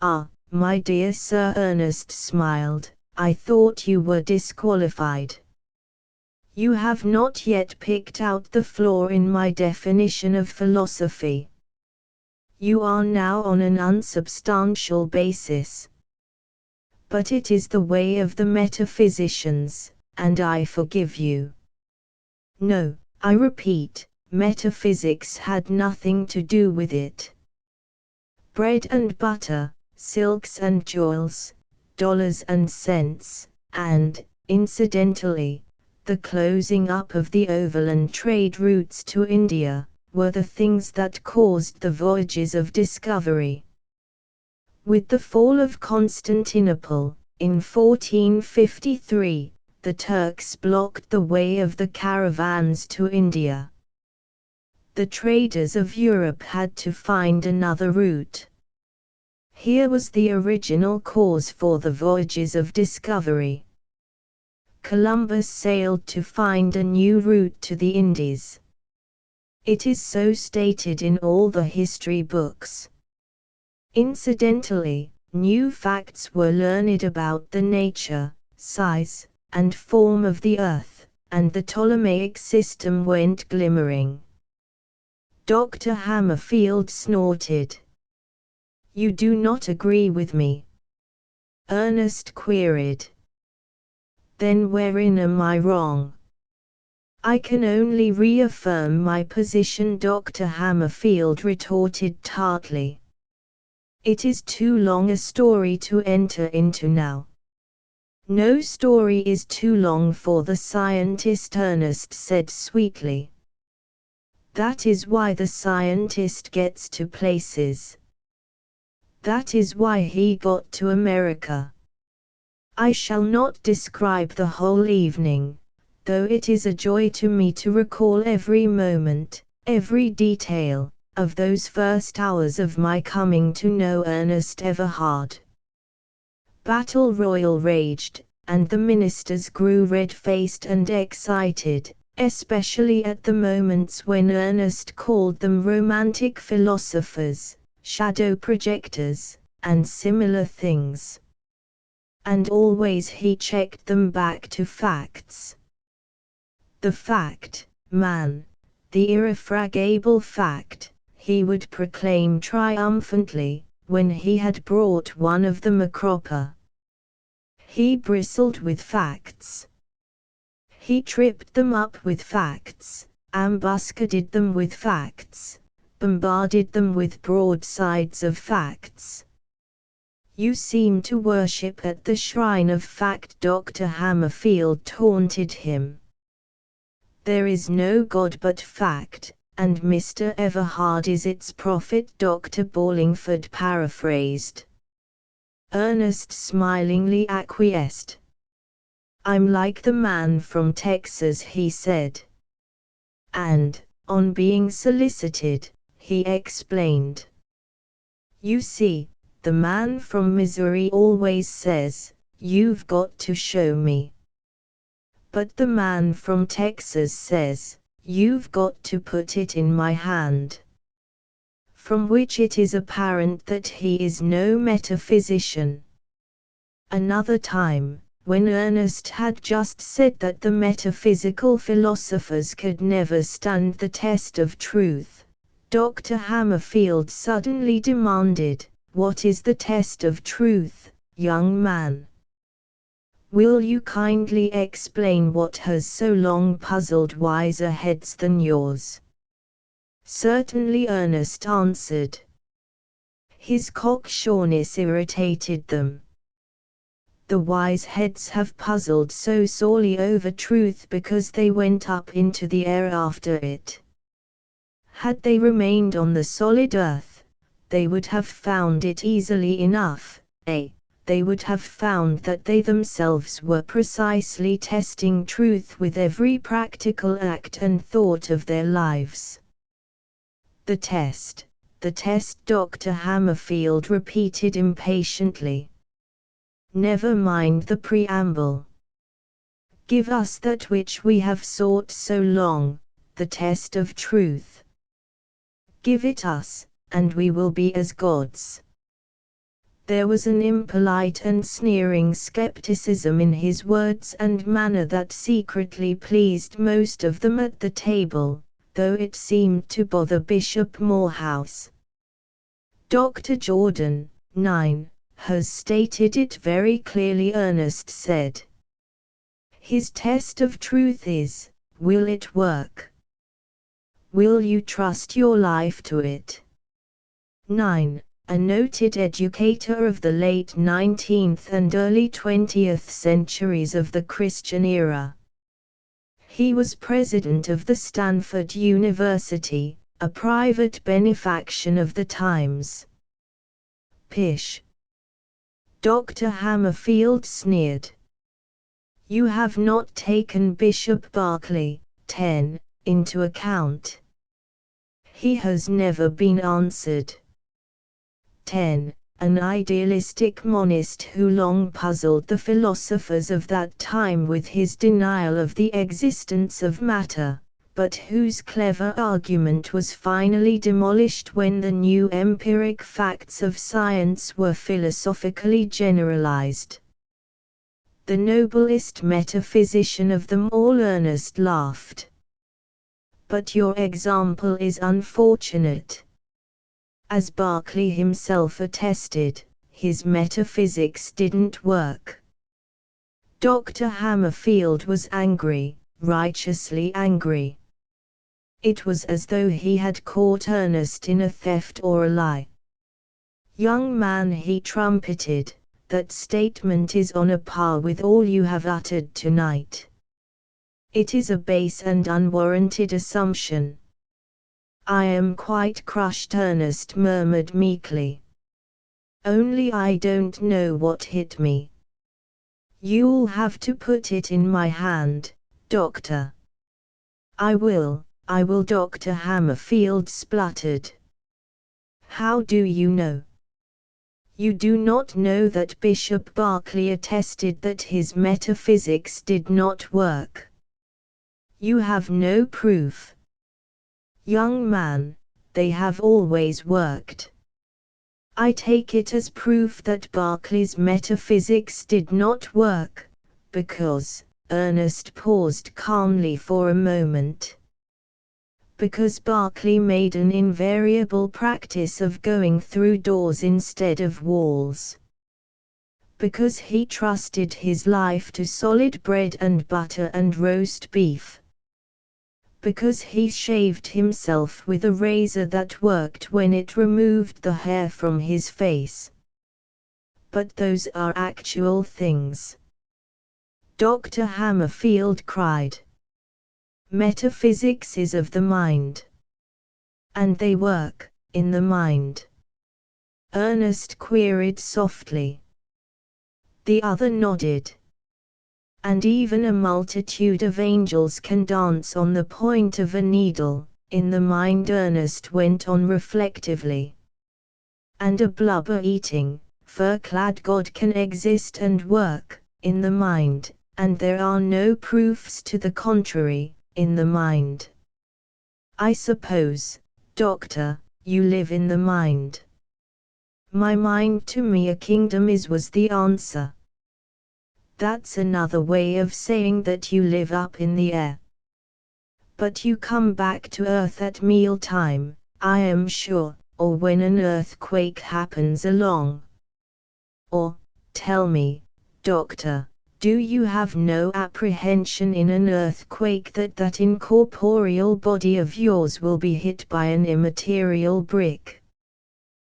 Ah, my dear Sir, Ernest smiled, I thought you were disqualified. You have not yet picked out the flaw in my definition of philosophy. You are now on an unsubstantial basis. But it is the way of the metaphysicians, and I forgive you. No, I repeat, metaphysics had nothing to do with it. Bread and butter, silks and jewels, dollars and cents, and, incidentally, the closing up of the overland trade routes to India, were the things that caused the voyages of discovery. With the fall of Constantinople, in 1453, the Turks blocked the way of the caravans to India. The traders of Europe had to find another route. Here was the original cause for the voyages of discovery. Columbus sailed to find a new route to the Indies. It is so stated in all the history books. Incidentally, new facts were learned about the nature, size, and form of the earth, and the Ptolemaic system went glimmering. Dr. Hammerfield snorted. You do not agree with me? Ernest queried. Then wherein am I wrong? I can only reaffirm my position, Dr. Hammerfield retorted tartly. It is too long a story to enter into now. No story is too long for the scientist, Ernest said sweetly. That is why the scientist gets to places. That is why he got to America. I shall not describe the whole evening, though it is a joy to me to recall every moment, every detail, of those first hours of my coming to know Ernest Everhard. Battle royal raged, and the ministers grew red-faced and excited, especially at the moments when Ernest called them romantic philosophers, shadow projectors, and similar things. And always he checked them back to facts. The fact, man, the irrefragable fact, he would proclaim triumphantly, when he had brought one of them a cropper. He bristled with facts. He tripped them up with facts, ambuscaded them with facts, bombarded them with broadsides of facts. You seem to worship at the shrine of fact, Dr. Hammerfield taunted him. There is no God but fact, and Mr. Everhard is its prophet, Dr. Ballingford paraphrased. Ernest smilingly acquiesced. I'm like the man from Texas, he said. And, on being solicited, he explained. You see, the man from Missouri always says, "You've got to show me." But the man from Texas says, "You've got to put it in my hand." From which it is apparent that he is no metaphysician. Another time, when Ernest had just said that the metaphysical philosophers could never stand the test of truth, Dr. Hammerfield suddenly demanded, "What is the test of truth, young man? Will you kindly explain what has so long puzzled wiser heads than yours?" Certainly, Ernest answered. His cocksureness irritated them. The wise heads have puzzled so sorely over truth because they went up into the air after it. Had they remained on the solid earth, they would have found it easily enough, they would have found that they themselves were precisely testing truth with every practical act and thought of their lives. The test, Dr. Hammerfield repeated impatiently. Never mind the preamble. Give us that which we have sought so long, the test of truth. Give it us, and we will be as gods. There was an impolite and sneering skepticism in his words and manner that secretly pleased most of them at the table, though it seemed to bother Bishop Morehouse. Dr. Jordan, 9, has stated it very clearly, Ernest said. His test of truth is, will it work? Will you trust your life to it? 9. A noted educator of the late 19th and early 20th centuries of the Christian era. He was president of the Stanford University, a private benefaction of the times. Pish! Dr. Hammerfield sneered. You have not taken Bishop Berkeley, 10, into account. He has never been answered. 10. An idealistic monist who long puzzled the philosophers of that time with his denial of the existence of matter, but whose clever argument was finally demolished when the new empiric facts of science were philosophically generalized. The noblest metaphysician of them all, Ernest laughed. But your example is unfortunate. As Berkeley himself attested, his metaphysics didn't work. Dr. Hammerfield was angry, righteously angry. It was as though he had caught Ernest in a theft or a lie. Young man, he trumpeted, that statement is on a par with all you have uttered tonight. It is a base and unwarranted assumption. I am quite crushed, Ernest murmured meekly. Only I don't know what hit me. You'll have to put it in my hand, Doctor. I will, Dr. Hammerfield spluttered. How do you know? You do not know that Bishop Berkeley attested that his metaphysics did not work. You have no proof. Young man, they have always worked. I take it as proof that Berkeley's metaphysics did not work, because, Ernest paused calmly for a moment. Because Berkeley made an invariable practice of going through doors instead of walls. Because he trusted his life to solid bread and butter and roast beef. Because he shaved himself with a razor that worked when it removed the hair from his face. But those are actual things. Dr. Hammerfield cried. Metaphysics is of the mind. And they work in the mind. Ernest queried softly. The other nodded. And even a multitude of angels can dance on the point of a needle, in the mind, Ernest went on reflectively. And a blubber-eating, fur-clad god can exist and work, in the mind, and there are no proofs to the contrary, in the mind. I suppose, Doctor, you live in the mind. My mind to me a kingdom is, was the answer. That's another way of saying that you live up in the air. But you come back to earth at mealtime, I am sure, or when an earthquake happens along. Or, tell me, Doctor, do you have no apprehension in an earthquake that that incorporeal body of yours will be hit by an immaterial brick?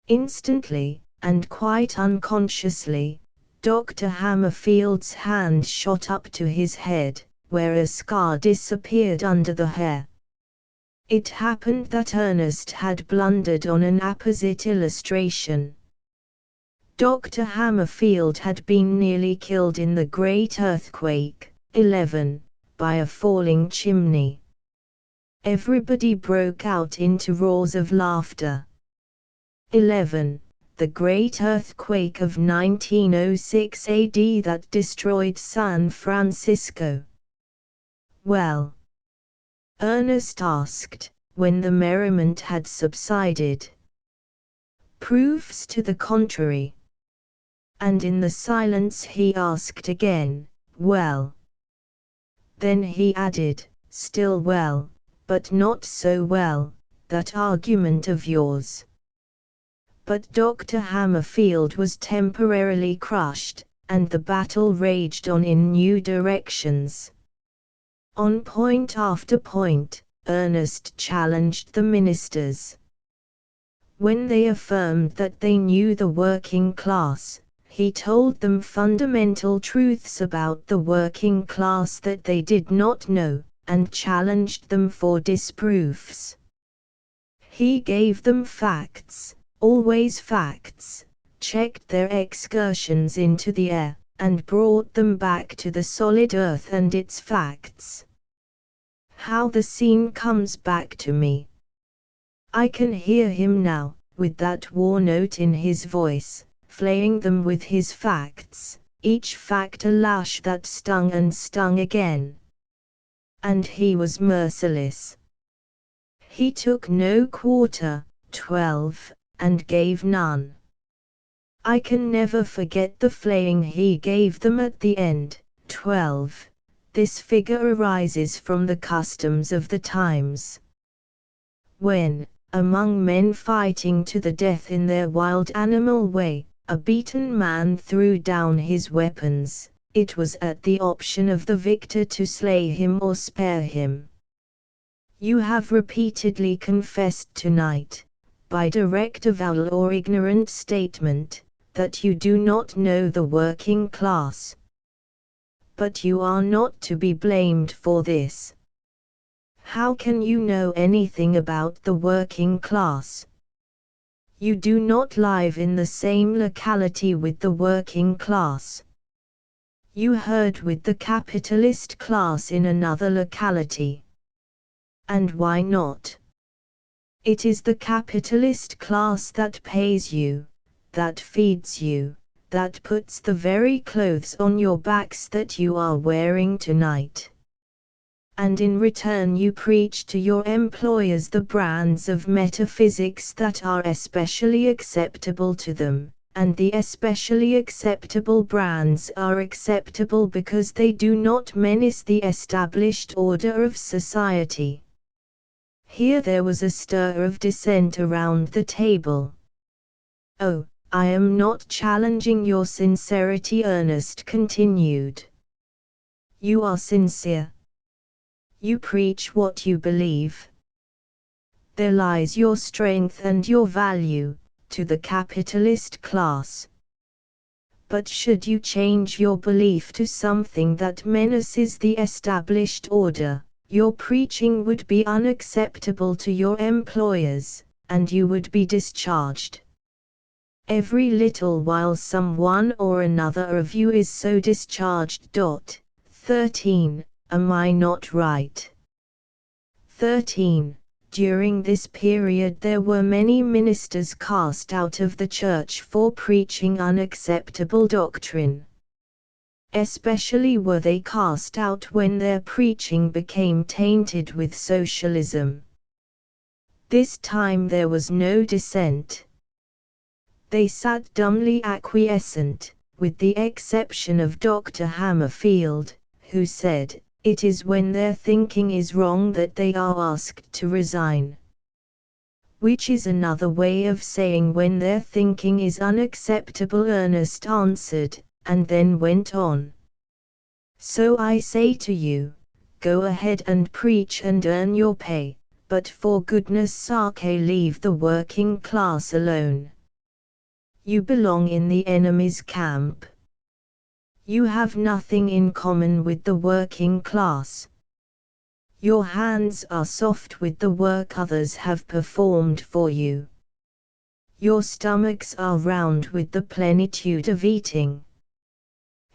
Instantly, and quite unconsciously, Dr. Hammerfield's hand shot up to his head, where a scar disappeared under the hair. It happened that Ernest had blundered on an apposite illustration. Dr. Hammerfield had been nearly killed in the great earthquake, 11, by a falling chimney. Everybody broke out into roars of laughter. 11. The great earthquake of 1906 AD that destroyed San Francisco. Well? Ernest asked, when the merriment had subsided. Proofs to the contrary. And in the silence he asked again, well? Then he added, still well, but not so well, that argument of yours. But Dr. Hammerfield was temporarily crushed, and the battle raged on in new directions. On point after point, Ernest challenged the ministers. When they affirmed that they knew the working class, he told them fundamental truths about the working class that they did not know, and challenged them for disproofs. He gave them facts, always facts, checked their excursions into the air, and brought them back to the solid earth and its facts. How the scene comes back to me. I can hear him now, with that war note in his voice, flaying them with his facts, each fact a lash that stung and stung again. And he was merciless. He took no quarter, 12, and gave none. I can never forget the flaying he gave them at the end, 12. This figure arises from the customs of the times. When, among men fighting to the death in their wild animal way, a beaten man threw down his weapons, it was at the option of the victor to slay him or spare him. You have repeatedly confessed tonight, by direct avowal or ignorant statement, that you do not know the working class. But you are not to be blamed for this. How can you know anything about the working class? You do not live in the same locality with the working class. You herd with the capitalist class in another locality. And why not? It is the capitalist class that pays you, that feeds you, that puts the very clothes on your backs that you are wearing tonight. And in return you preach to your employers the brands of metaphysics that are especially acceptable to them, and the especially acceptable brands are acceptable because they do not menace the established order of society. Here there was a stir of dissent around the table. Oh, I am not challenging your sincerity, Ernest continued. You are sincere. You preach what you believe. There lies your strength and your value, to the capitalist class. But should you change your belief to something that menaces the established order, your preaching would be unacceptable to your employers, and you would be discharged. Every little while someone or another of you is so discharged. 13. Am I not right? 13. During this period there were many ministers cast out of the church for preaching unacceptable doctrine. Especially were they cast out when their preaching became tainted with socialism. This time there was no dissent. They sat dumbly acquiescent, with the exception of Dr. Hammerfield, who said, "It is when their thinking is wrong that they are asked to resign." Which is another way of saying when their thinking is unacceptable. Ernest answered, and then went on. "So I say to you, go ahead and preach and earn your pay, but for goodness sake leave the working class alone. You belong in the enemy's camp. You have nothing in common with the working class. Your hands are soft with the work others have performed for you. Your stomachs are round with the plenitude of eating."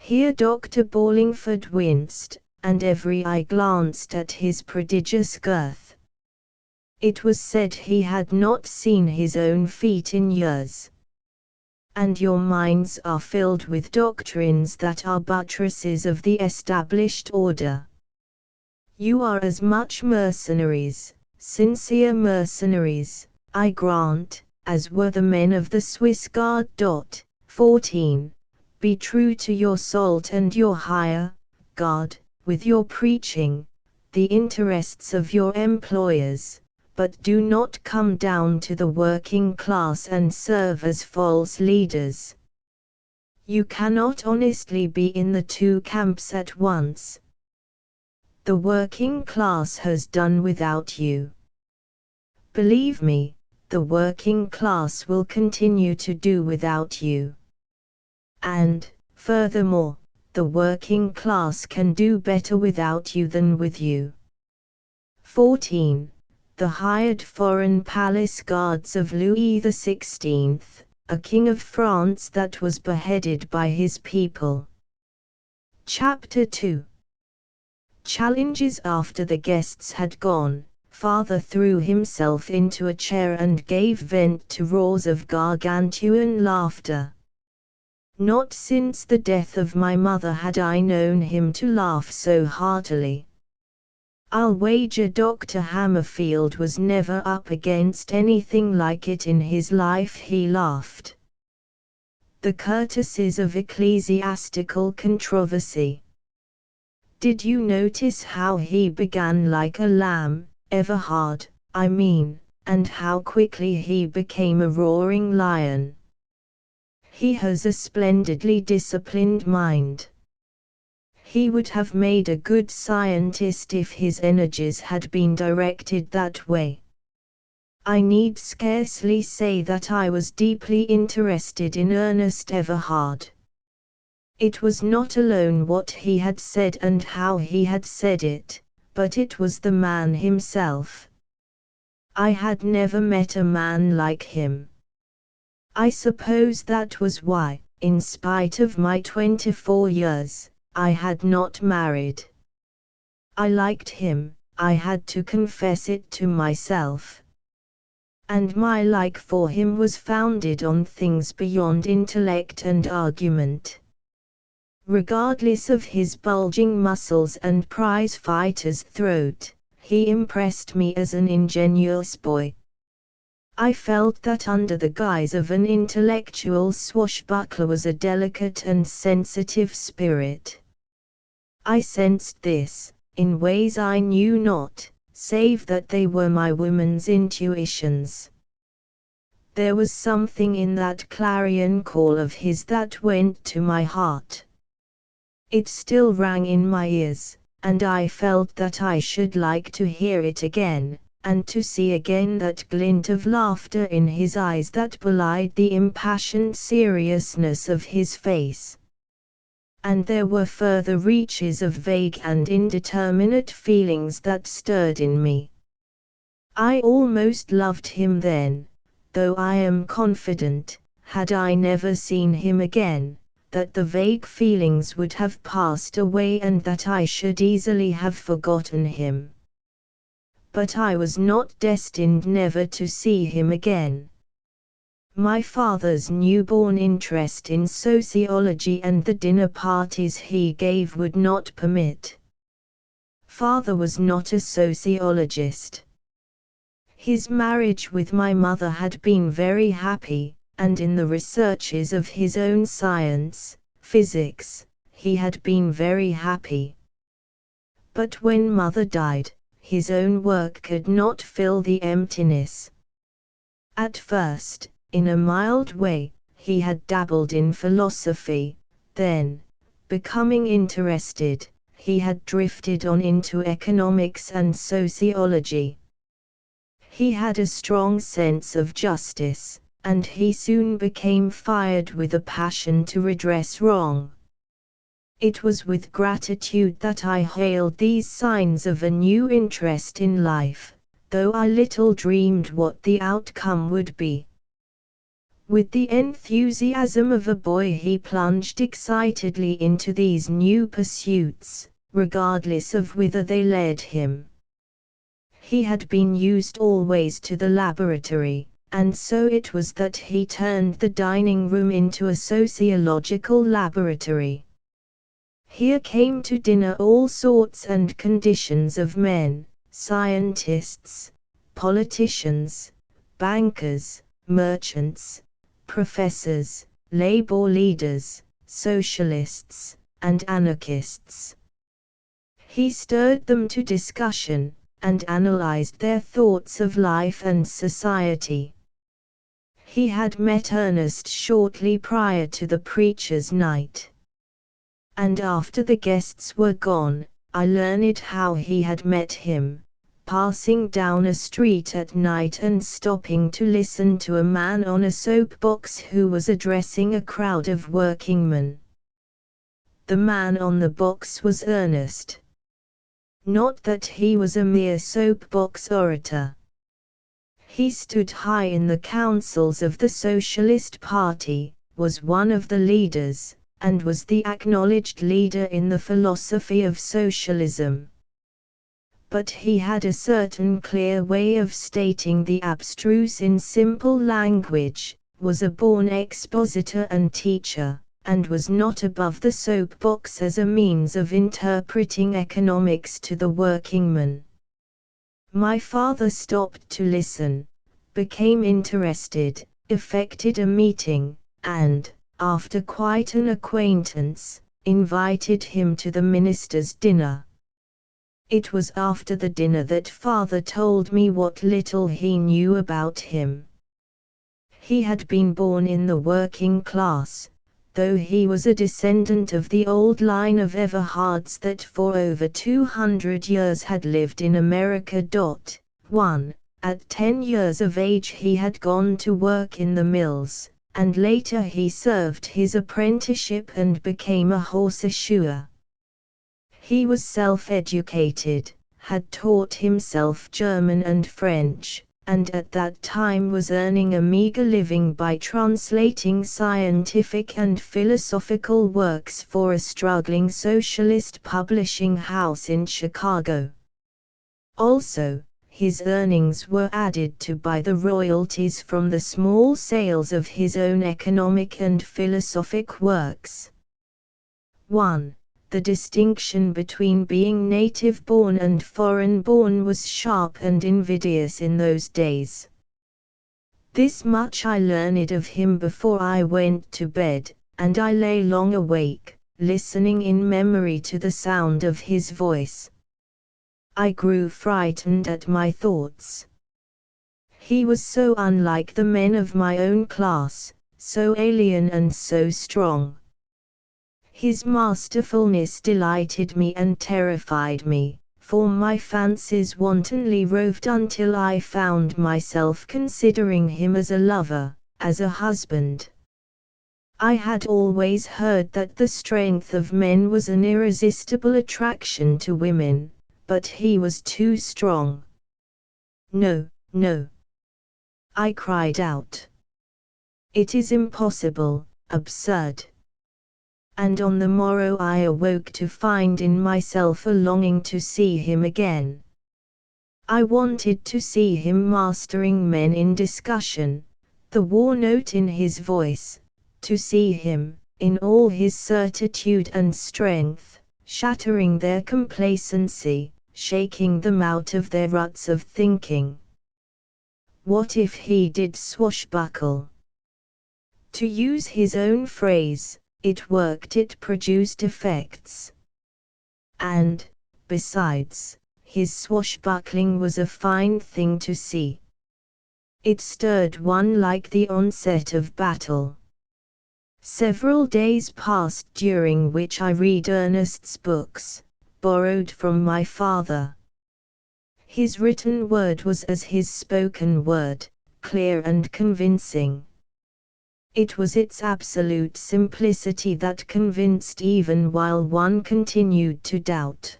Here Dr. Ballingford winced, and every eye glanced at his prodigious girth. It was said he had not seen his own feet in years. "And your minds are filled with doctrines that are buttresses of the established order. You are as much mercenaries, sincere mercenaries, I grant, as were the men of the Swiss Guard. 14. Be true to your salt and your hire, guard, with your preaching, the interests of your employers, but do not come down to the working class and serve as false leaders. You cannot honestly be in the two camps at once. The working class has done without you. Believe me, the working class will continue to do without you. And, furthermore, the working class can do better without you than with you." 14. The hired foreign palace guards of Louis XVI, a king of France that was beheaded by his people. Chapter 2. Challenges. After the guests had gone, father threw himself into a chair and gave vent to roars of gargantuan laughter. Not since the death of my mother had I known him to laugh so heartily. I'll wager Dr. Hammerfield was never up against anything like it in his life. He laughed. The courtesies of ecclesiastical controversy. Did you notice how he began like a lamb, Everhard, I mean, and how quickly he became a roaring lion? He has a splendidly disciplined mind. He would have made a good scientist if his energies had been directed that way. I need scarcely say that I was deeply interested in Ernest Everhard. It was not alone what he had said and how he had said it, but it was the man himself. I had never met a man like him. I suppose that was why, in spite of my 24 years, I had not married. I liked him, I had to confess it to myself. And my like for him was founded on things beyond intellect and argument. Regardless of his bulging muscles and prize-fighter's throat, he impressed me as an ingenuous boy. I felt that under the guise of an intellectual swashbuckler was a delicate and sensitive spirit. I sensed this, in ways I knew not, save that they were my woman's intuitions. There was something in that clarion call of his that went to my heart. It still rang in my ears, and I felt that I should like to hear it again, and to see again that glint of laughter in his eyes that belied the impassioned seriousness of his face. and there were further reaches of vague and indeterminate feelings that stirred in me. I almost loved him then, though I am confident, had I never seen him again, that the vague feelings would have passed away and that I should easily have forgotten him. But I was not destined never to see him again. My father's newborn interest in sociology and the dinner parties he gave would not permit. Father was not a sociologist. His marriage with my mother had been very happy, and in the researches of his own science, physics, he had been very happy. But when mother died, his own work could not fill the emptiness. At first, in a mild way, he had dabbled in philosophy, then, becoming interested, he had drifted on into economics and sociology. He had a strong sense of justice, and he soon became fired with a passion to redress wrong. It was with gratitude that I hailed these signs of a new interest in life, though I little dreamed what the outcome would be. With the enthusiasm of a boy he plunged excitedly into these new pursuits, regardless of whither they led him. He had been used always to the laboratory, and so it was that he turned the dining room into a sociological laboratory. Here came to dinner all sorts and conditions of men, scientists, politicians, bankers, merchants, professors, labor leaders, socialists, and anarchists. He stirred them to discussion, and analyzed their thoughts of life and society. He had met Ernest shortly prior to the preacher's night. And after the guests were gone, I learned how he had met him, passing down a street at night and stopping to listen to a man on a soapbox who was addressing a crowd of workingmen. The man on the box was Ernest. Not that he was a mere soapbox orator. He stood high in the councils of the Socialist Party, was one of the leaders, and was the acknowledged leader in the philosophy of socialism. But he had a certain clear way of stating the abstruse in simple language, was a born expositor and teacher, and was not above the soapbox as a means of interpreting economics to the workingman. My father stopped to listen, became interested, effected a meeting, and, after quite an acquaintance, invited him to the minister's dinner. It was after the dinner that father told me what little he knew about him. He had been born in the working class, though he was a descendant of the old line of Everhards that for over 200 years had lived in America. 1. At 10 years of age he had gone to work in the mills, and later he served his apprenticeship and became a horseshoer. He was self-educated, had taught himself German and French, and at that time was earning a meager living by translating scientific and philosophical works for a struggling socialist publishing house in Chicago. Also, his earnings were added to by the royalties from the small sales of his own economic and philosophic works. 1. The distinction between being native-born and foreign-born was sharp and invidious in those days. This much I learned of him before I went to bed, and I lay long awake, listening in memory to the sound of his voice. I grew frightened at my thoughts. He was so unlike the men of my own class, so alien and so strong. His masterfulness delighted me and terrified me, for my fancies wantonly roved until I found myself considering him as a lover, as a husband. I had always heard that the strength of men was an irresistible attraction to women, but he was too strong. No, no, I cried out. It is impossible, absurd. And on the morrow I awoke to find in myself a longing to see him again. I wanted to see him mastering men in discussion, the war note in his voice, to see him, in all his certitude and strength, shattering their complacency, shaking them out of their ruts of thinking. What if he did swashbuckle? To use his own phrase, it worked, it produced effects. And, besides, his swashbuckling was a fine thing to see. It stirred one like the onset of battle. Several days passed during which I read Ernest's books, borrowed from my father. His written word was as his spoken word, clear and convincing. It was its absolute simplicity that convinced even while one continued to doubt.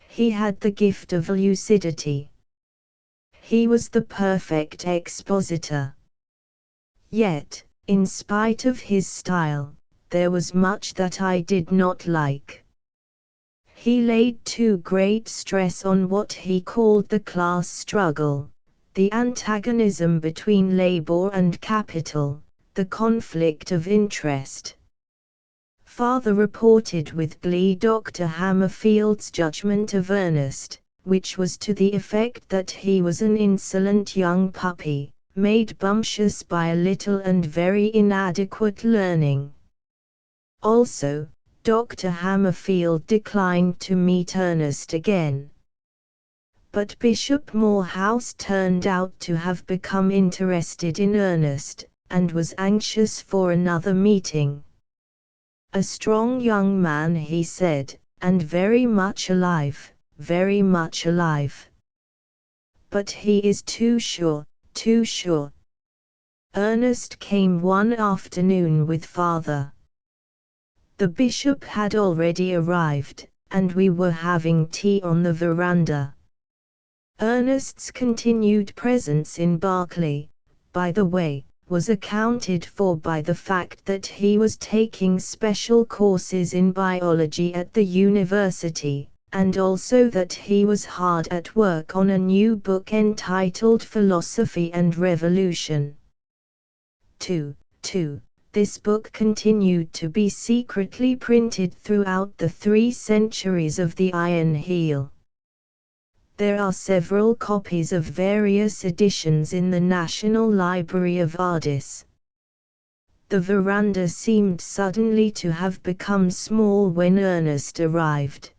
He had the gift of lucidity. He was the perfect expositor. Yet, in spite of his style, there was much that I did not like. He laid too great stress on what he called the class struggle, the antagonism between labor and capital, the conflict of interest. Father reported with glee Dr. Hammerfield's judgment of Ernest, which was to the effect that he was an insolent young puppy, made bumptious by a little and very inadequate learning. Also, Dr. Hammerfield declined to meet Ernest again. But Bishop Morehouse turned out to have become interested in Ernest, and was anxious for another meeting. A strong young man, he said, and very much alive, very much alive. But he is too sure, too sure. Ernest came one afternoon with father. The bishop had already arrived, and we were having tea on the veranda. Ernest's continued presence in Berkeley, by the way, was accounted for by the fact that he was taking special courses in biology at the university, and also that he was hard at work on a new book entitled Philosophy and Revolution. 2. This book continued to be secretly printed throughout the 3 centuries of the Iron Heel. There are several copies of various editions in the National Library of Ardis. The veranda seemed suddenly to have become small when Ernest arrived.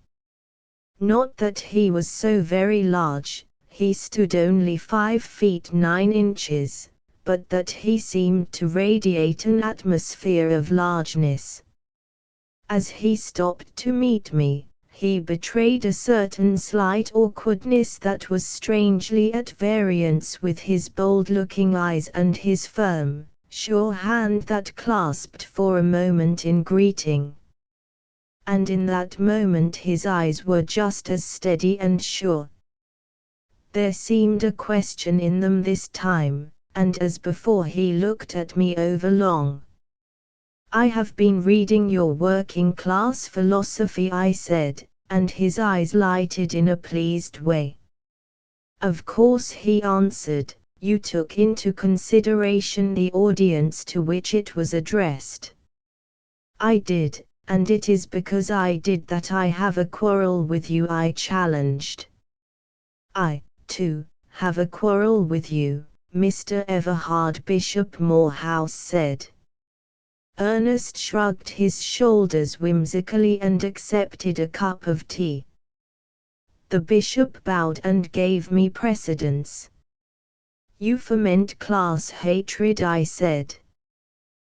Not that he was so very large, he stood only 5 feet 9 inches, but that he seemed to radiate an atmosphere of largeness. As he stopped to meet me, he betrayed a certain slight awkwardness that was strangely at variance with his bold-looking eyes and his firm, sure hand that clasped for a moment in greeting. And in that moment his eyes were just as steady and sure. There seemed a question in them this time, and as before he looked at me over long. "I have been reading your working-class philosophy," I said, and his eyes lighted in a pleased way. "Of course," he answered, "you took into consideration the audience to which it was addressed." "I did, and it is because I did that I have a quarrel with you," I challenged. "I, too, have a quarrel with you, Mr. Everhard," Bishop Morehouse said. Ernest shrugged his shoulders whimsically and accepted a cup of tea. The bishop bowed and gave me precedence. "You foment class hatred," I said.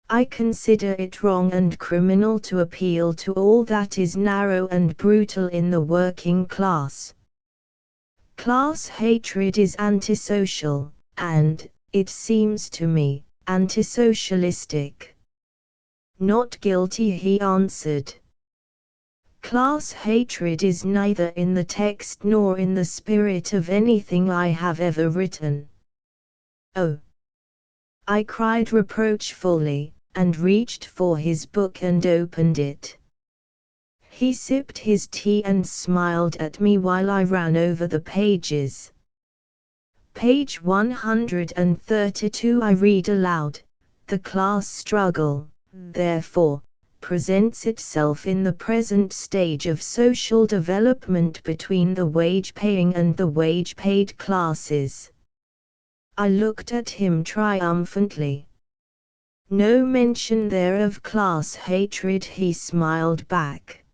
"I consider it wrong and criminal to appeal to all that is narrow and brutal in the working class. Class hatred is antisocial, and, it seems to me, antisocialistic. Not guilty, he answered. Class hatred is neither in the text nor in the spirit of anything I have ever written. Oh! I cried reproachfully, and reached for his book and opened it. He sipped his tea and smiled at me while I ran over the pages. Page 132 I read aloud. The class struggle, therefore, presents itself in the present stage of social development between the wage-paying and the wage-paid classes. I looked at him triumphantly. No mention there of class hatred, he smiled back.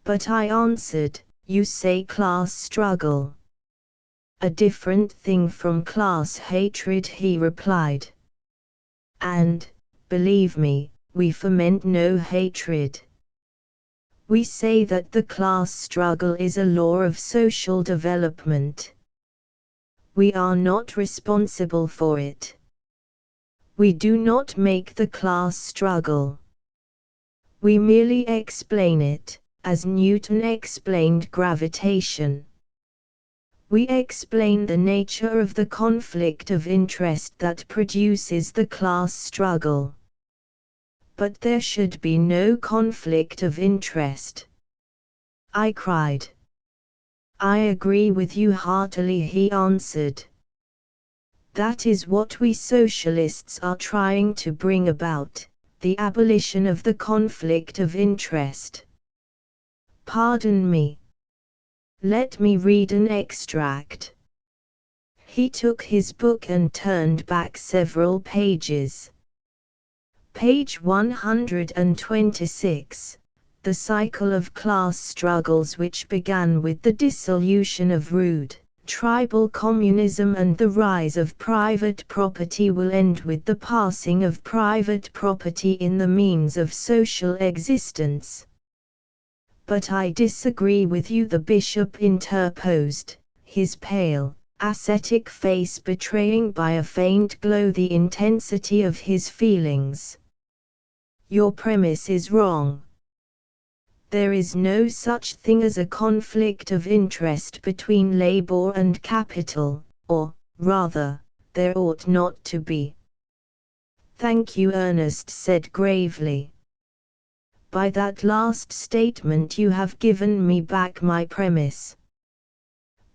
But I answered, you say class struggle. A different thing from class hatred, he replied. And, believe me, we foment no hatred. We say that the class struggle is a law of social development. We are not responsible for it. We do not make the class struggle. We merely explain it, as Newton explained gravitation. We explain the nature of the conflict of interest that produces the class struggle. But there should be no conflict of interest. I cried. I agree with you heartily, he answered. That is what we socialists are trying to bring about, the abolition of the conflict of interest. Pardon me. Let me read an extract. He took his book and turned back several pages. Page 126. The cycle of class struggles which began with the dissolution of rude, tribal communism and the rise of private property will end with the passing of private property in the means of social existence. But I disagree with you, the bishop interposed, his pale, ascetic face betraying by a faint glow the intensity of his feelings. Your premise is wrong. There is no such thing as a conflict of interest between labor and capital, or, rather, there ought not to be. Thank you, Ernest said gravely. By that last statement you have given me back my premise.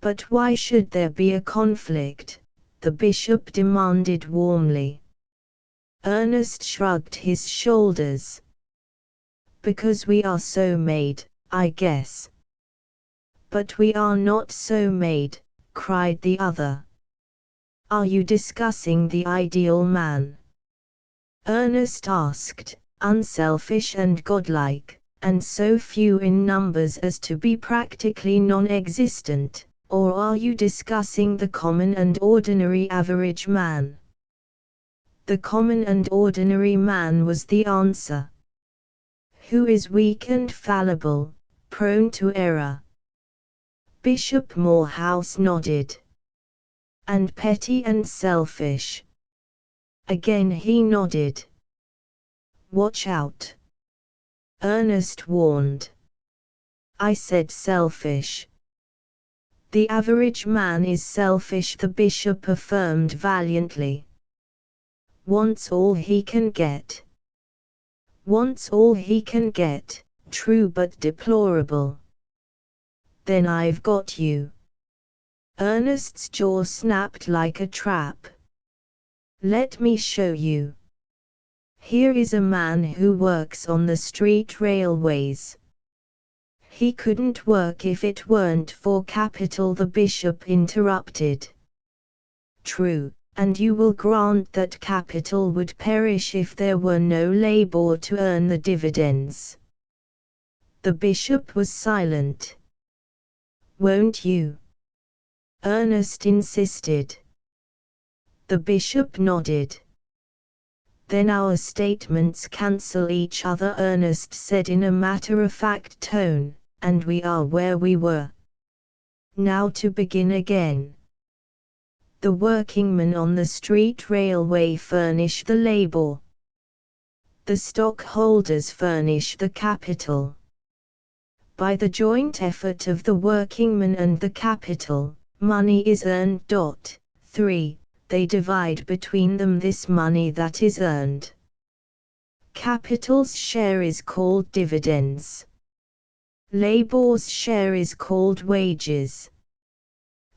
But why should there be a conflict? The bishop demanded warmly. Ernest shrugged his shoulders. Because we are so made, I guess. But we are not so made, cried the other. Are you discussing the ideal man? Ernest asked, unselfish and godlike, and so few in numbers as to be practically non-existent, or are you discussing the common and ordinary average man? The common and ordinary man was the answer. Who is weak and fallible, prone to error. Bishop Morehouse nodded. And petty and selfish. Again he nodded. Watch out. Ernest warned. I said selfish. The average man is selfish, the bishop affirmed valiantly. Wants all he can get. Wants all he can get, true but deplorable. Then I've got you. Ernest's jaw snapped like a trap. Let me show you. Here is a man who works on the street railways. He couldn't work if it weren't for capital, the bishop interrupted. True, and you will grant that capital would perish if there were no labor to earn the dividends. The bishop was silent. Won't you? Ernest insisted. The bishop nodded. Then our statements cancel each other, Ernest said in a matter-of-fact tone, and we are where we were. Now to begin again. The workingmen on the street railway furnish the labor. The stockholders furnish the capital. By the joint effort of the workingman and the capital, money is earned. 3. They divide between them this money that is earned. Capital's share is called dividends. Labor's share is called wages.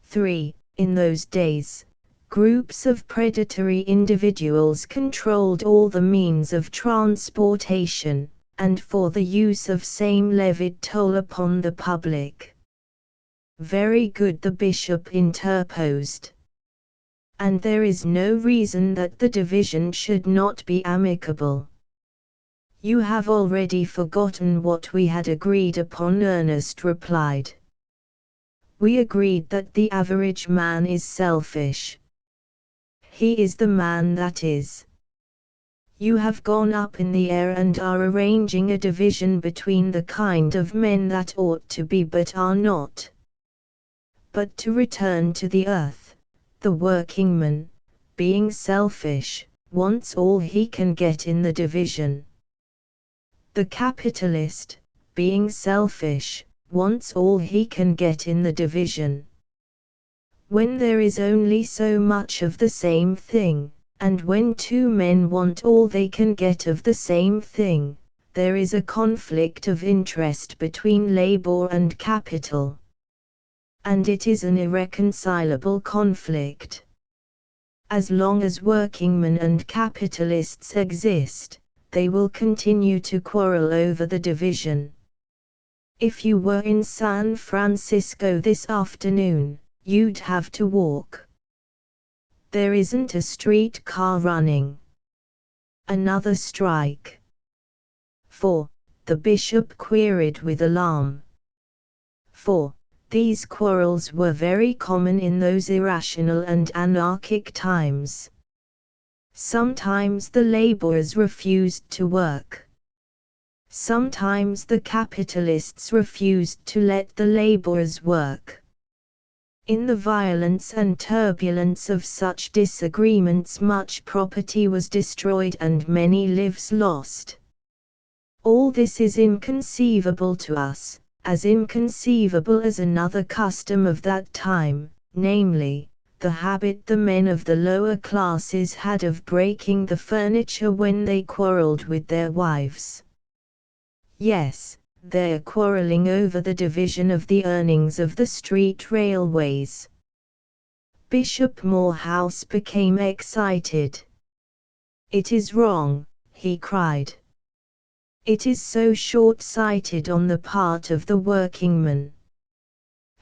3. In those days, groups of predatory individuals controlled all the means of transportation, and for the use of same levied toll upon the public. Very good, the bishop interposed. And there is no reason that the division should not be amicable. You have already forgotten what we had agreed upon, Ernest replied. We agreed that the average man is selfish. He is the man that is. You have gone up in the air and are arranging a division between the kind of men that ought to be but are not. But to return to the earth, the workingman, being selfish, wants all he can get in the division. The capitalist, being selfish, wants all he can get in the division. When there is only so much of the same thing, and when two men want all they can get of the same thing, there is a conflict of interest between labor and capital. And it is an irreconcilable conflict. As long as workingmen and capitalists exist, they will continue to quarrel over the division. If you were in San Francisco this afternoon, you'd have to walk. There isn't a streetcar running. Another strike. 4. The bishop queried with alarm. 4. These quarrels were very common in those irrational and anarchic times. Sometimes the laborers refused to work. Sometimes the capitalists refused to let the laborers work. In the violence and turbulence of such disagreements, much property was destroyed and many lives lost. All this is inconceivable to us, as inconceivable as another custom of that time, namely, the habit the men of the lower classes had of breaking the furniture when they quarreled with their wives. Yes, they're quarreling over the division of the earnings of the street railways. Bishop Morehouse became excited. It is wrong, he cried. It is so short-sighted on the part of the workingmen.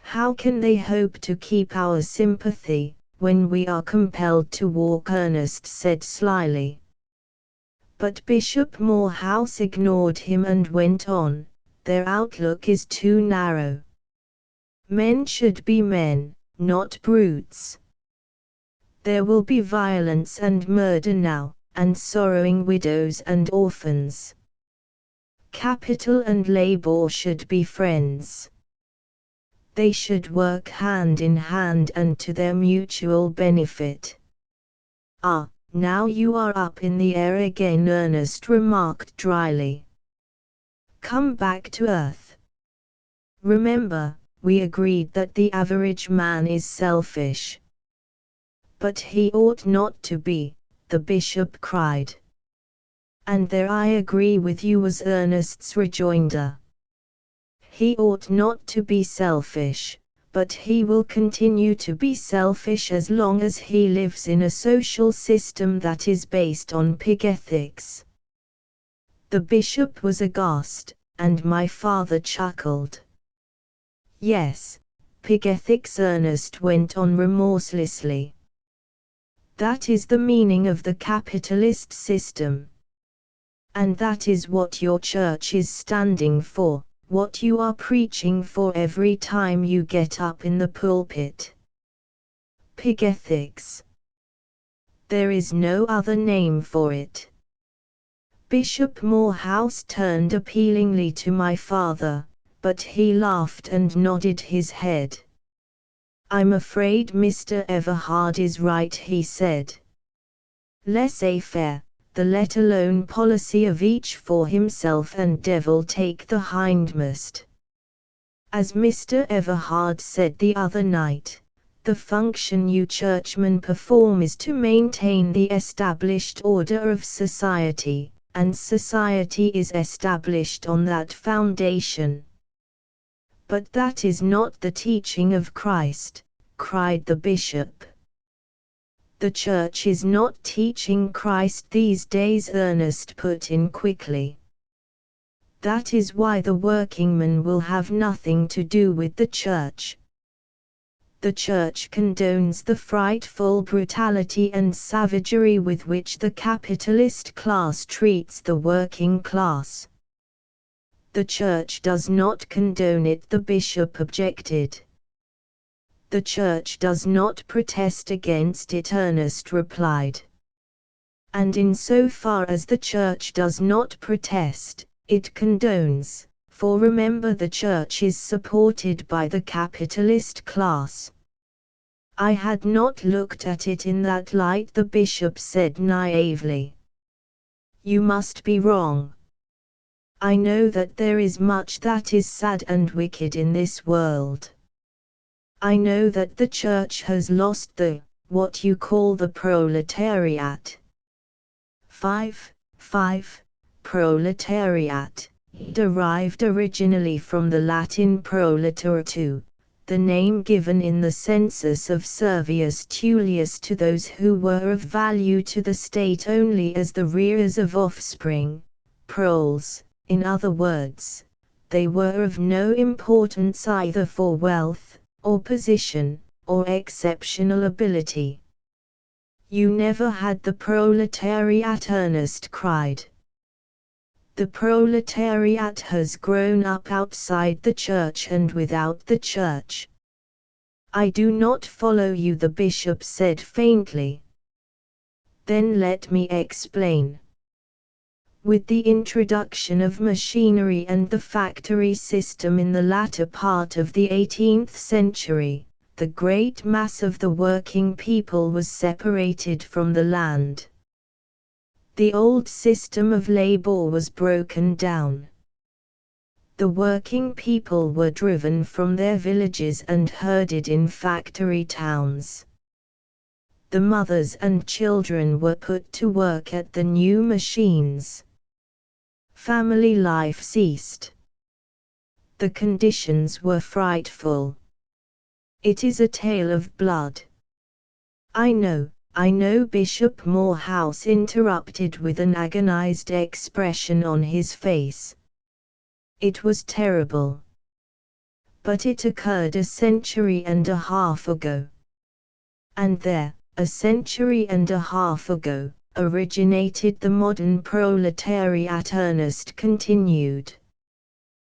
How can they hope to keep our sympathy, when we are compelled to walk? Ernest said slyly. But Bishop Morehouse ignored him and went on, their outlook is too narrow. Men should be men, not brutes. There will be violence and murder now, and sorrowing widows and orphans. Capital and labor should be friends. They should work hand in hand and to their mutual benefit. Ah, now you are up in the air again, Ernest remarked dryly. Come back to earth. Remember, we agreed that the average man is selfish. But he ought not to be, the bishop cried. And there I agree with you, was Ernest's rejoinder. He ought not to be selfish, but he will continue to be selfish as long as he lives in a social system that is based on pig ethics. The bishop was aghast, and my father chuckled. Yes, pig ethics, Ernest went on remorselessly. That is the meaning of the capitalist system. And that is what your church is standing for, what you are preaching for every time you get up in the pulpit. Pig ethics. There is no other name for it. Bishop Morehouse turned appealingly to my father, but he laughed and nodded his head. I'm afraid Mr. Everhard is right, he said. Laissez-faire, the let alone policy of each for himself and devil take the hindmost. As Mr. Everhard said the other night, the function you churchmen perform is to maintain the established order of society, and society is established on that foundation. But that is not the teaching of Christ, cried the bishop. The church is not teaching Christ these days, Ernest put in quickly. That is why the workingman will have nothing to do with the church. The church condones the frightful brutality and savagery with which the capitalist class treats the working class. The church does not condone it, the bishop objected. The church does not protest against it, Ernest replied. And in so far as the church does not protest, it condones, for remember the church is supported by the capitalist class. I had not looked at it in that light, the bishop said naively. You must be wrong. I know that there is much that is sad and wicked in this world. I know that the church has lost what you call the proletariat. 5. Proletariat, derived originally from the Latin proletariatu, the name given in the census of Servius Tullius to those who were of value to the state only as the rearers of offspring, proles, in other words, they were of no importance either for wealth, or position, or exceptional ability. You never had the proletariat, Ernest cried. The proletariat has grown up outside the church and without the church. I do not follow you, the bishop said faintly. Then let me explain. With the introduction of machinery and the factory system in the latter part of the 18th century, the great mass of the working people was separated from the land. The old system of labor was broken down. The working people were driven from their villages and herded in factory towns. The mothers and children were put to work at the new machines. Family life ceased. The conditions were frightful. It is a tale of blood. I know, Bishop Morehouse interrupted with an agonized expression on his face. It was terrible. But it occurred a century and a half ago. And there, a century and a half ago, originated the modern proletariat, Ernest continued.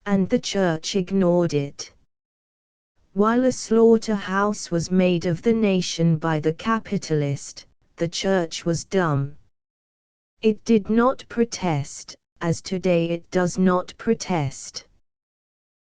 And the church ignored it. While a slaughterhouse was made of the nation by the capitalist, the church was dumb. It did not protest, as today it does not protest.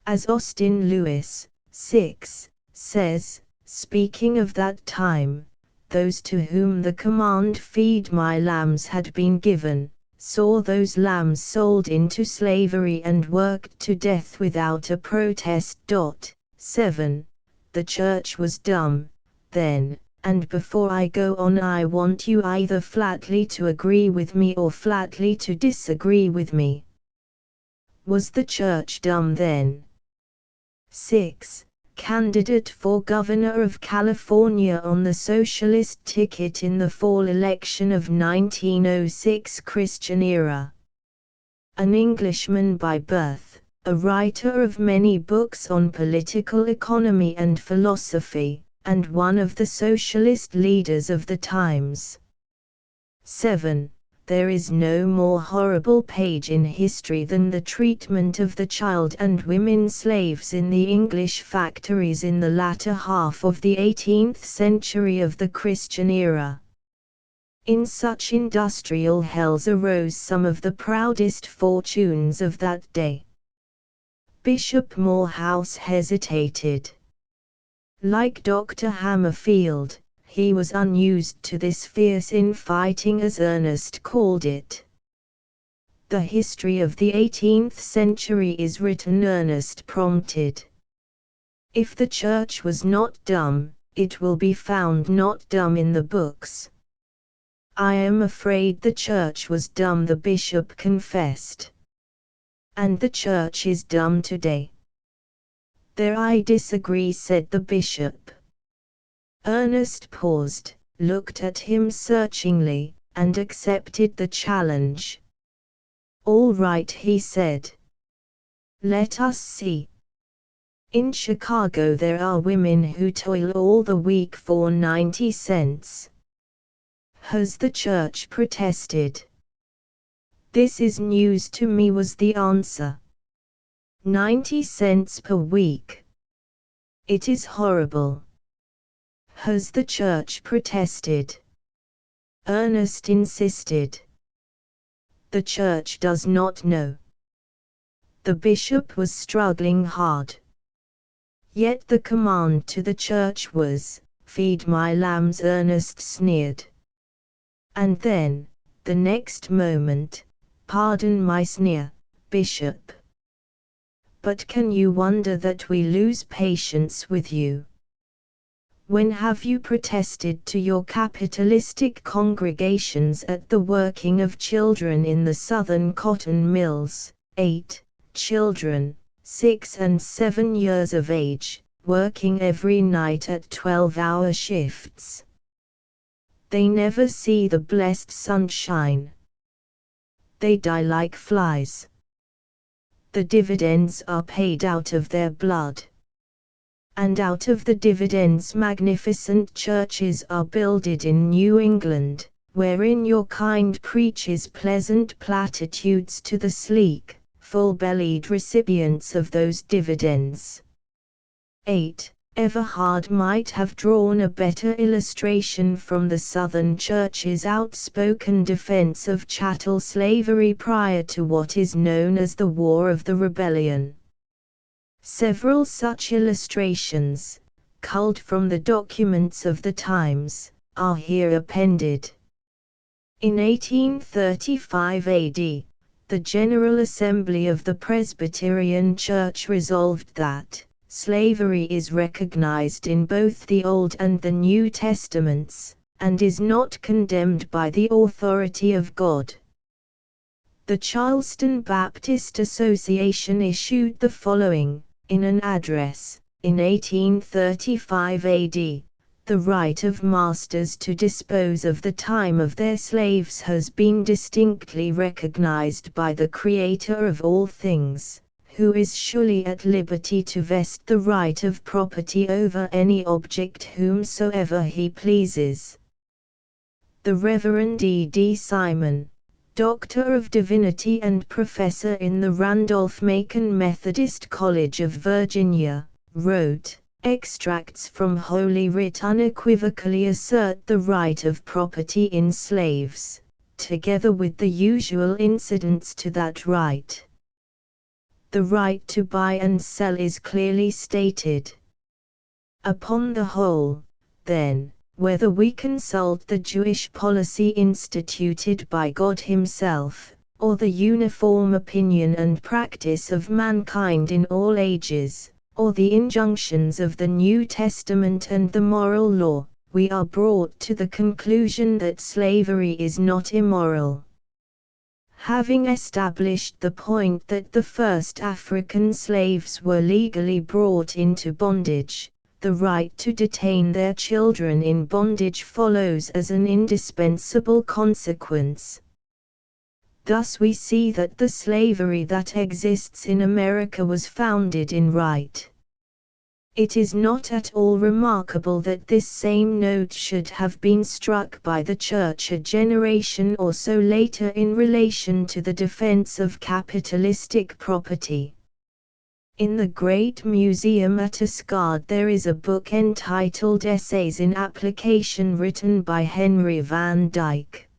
As Austin Lewis, 6, says, speaking of that time, those to whom the command "feed my lambs" had been given, saw those lambs sold into slavery and worked to death without a protest. 7. The church was dumb, then, and before I go on I want you either flatly to agree with me or flatly to disagree with me. Was the church dumb then? 6. Candidate for governor of California on the socialist ticket in the fall election of 1906, Christian era. An Englishman by birth, a writer of many books on political economy and philosophy, and one of the socialist leaders of the times. 7. There is no more horrible page in history than the treatment of the child and women slaves in the English factories in the latter half of the 18th century of the Christian era. In such industrial hells arose some of the proudest fortunes of that day. Bishop Morehouse hesitated. Like Dr. Hammerfield, he was unused to this fierce infighting, as Ernest called it. The history of the 18th century is written Ernest prompted. If the church was not dumb, it will be found not dumb in the books. I am afraid the church was dumb, the bishop confessed. And the church is dumb today. There I disagree, said the bishop. Ernest paused, looked at him searchingly, and accepted the challenge. All right, he said. Let us see. In Chicago there are women who toil all the week for 90 cents. Has the church protested? This is news to me, was the answer. 90 cents per week. It is horrible. Has the church protested? Ernest insisted. The church does not know. The bishop was struggling hard. Yet the command to the church was, "Feed my lambs," Ernest sneered. And then, the next moment, "Pardon my sneer, Bishop. But can you wonder that we lose patience with you? When have you protested to your capitalistic congregations at the working of children in the southern cotton mills, 8 children, 6 and 7 years of age, working every night at 12-hour shifts? They never see the blessed sunshine. They die like flies. The dividends are paid out of their blood. And out of the dividends magnificent churches are builded in New England, wherein your kind preaches pleasant platitudes to the sleek, full-bellied recipients of those dividends. 8. Everhard might have drawn a better illustration from the Southern Church's outspoken defense of chattel slavery prior to what is known as the War of the Rebellion. Several such illustrations, culled from the documents of the times, are here appended. In 1835 AD, the General Assembly of the Presbyterian Church resolved that slavery is recognized in both the Old and the New Testaments, and is not condemned by the authority of God. The Charleston Baptist Association issued the following, in an address, in 1835 AD, "The right of masters to dispose of the time of their slaves has been distinctly recognized by the Creator of all things, who is surely at liberty to vest the right of property over any object whomsoever he pleases." The Reverend E. D. Simon, Doctor of Divinity and Professor in the Randolph-Macon Methodist College of Virginia, wrote, "Extracts from Holy Writ unequivocally assert the right of property in slaves, together with the usual incidents to that right. The right to buy and sell is clearly stated. Upon the whole, then, whether we consult the Jewish policy instituted by God Himself, or the uniform opinion and practice of mankind in all ages, or the injunctions of the New Testament and the moral law, we are brought to the conclusion that slavery is not immoral. Having established the point that the first African slaves were legally brought into bondage, the right to detain their children in bondage follows as an indispensable consequence. Thus we see that the slavery that exists in America was founded in right. It is not at all remarkable that this same note should have been struck by the Church a generation or so later in relation to the defense of capitalistic property. In the Great Museum at Asgard there is a book entitled Essays in Application written by Henry Van Dyke.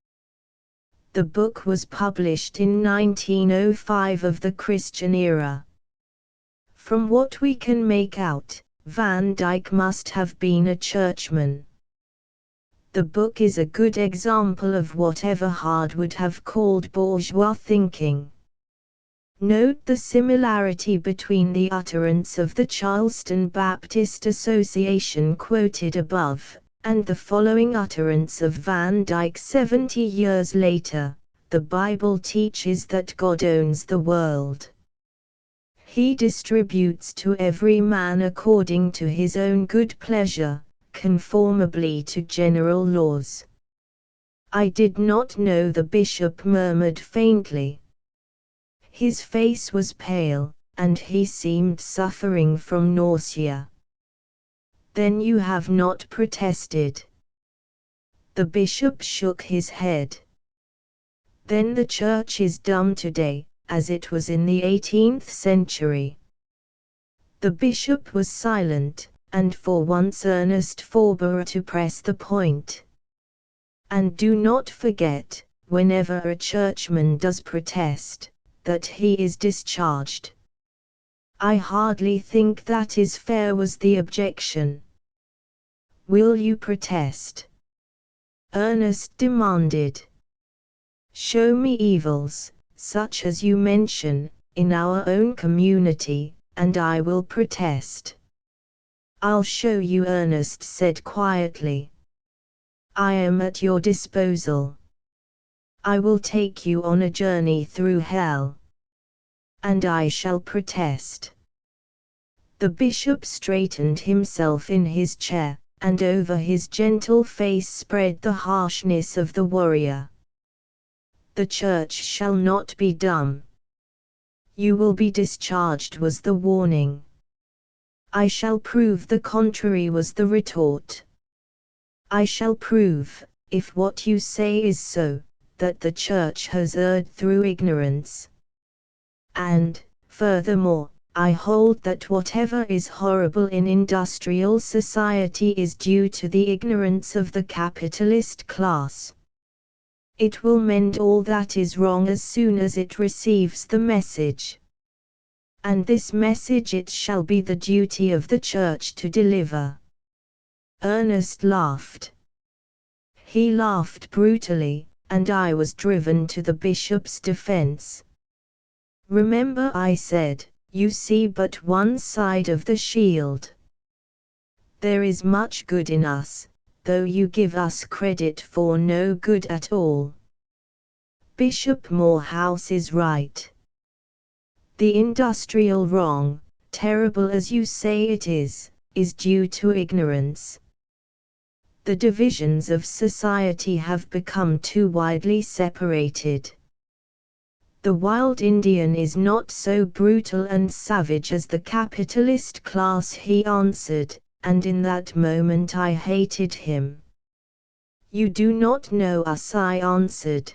The book was published in 1905 of the Christian era. From what we can make out, Van Dyke must have been a churchman. The book is a good example of what Everhard would have called bourgeois thinking. Note the similarity between the utterance of the Charleston Baptist Association quoted above, and the following utterance of Van Dyck 70 years later. The Bible teaches that God owns the world. He distributes to every man according to his own good pleasure, conformably to general laws. I did not know, the bishop murmured faintly. His face was pale, and he seemed suffering from nausea. Then you have not protested. The bishop shook his head. Then the church is dumb today, as it was in the 18th century. The bishop was silent, and for once Ernest forbore to press the point. And do not forget, whenever a churchman does protest, that he is discharged. I hardly think that is fair, was the objection. Will you protest? Ernest demanded. Show me evils, such as you mention, in our own community, and I will protest. I'll show you, Ernest said quietly. I am at your disposal. I will take you on a journey through hell. And I shall protest. The bishop straightened himself in his chair, and over his gentle face spread the harshness of the warrior. The church shall not be dumb. You will be discharged, was the warning. I shall prove the contrary, was the retort. I shall prove, if what you say is so, that the church has erred through ignorance. And, furthermore, I hold that whatever is horrible in industrial society is due to the ignorance of the capitalist class. It will mend all that is wrong as soon as it receives the message. And this message it shall be the duty of the church to deliver. Ernest laughed. He laughed brutally, and I was driven to the bishop's defense. Remember, I said, you see but one side of the shield. There is much good in us, though you give us credit for no good at all. Bishop Morehouse is right. The industrial wrong, terrible as you say it is due to ignorance. The divisions of society have become too widely separated. The wild Indian is not so brutal and savage as the capitalist class, he answered, and in that moment I hated him. You do not know us, I answered.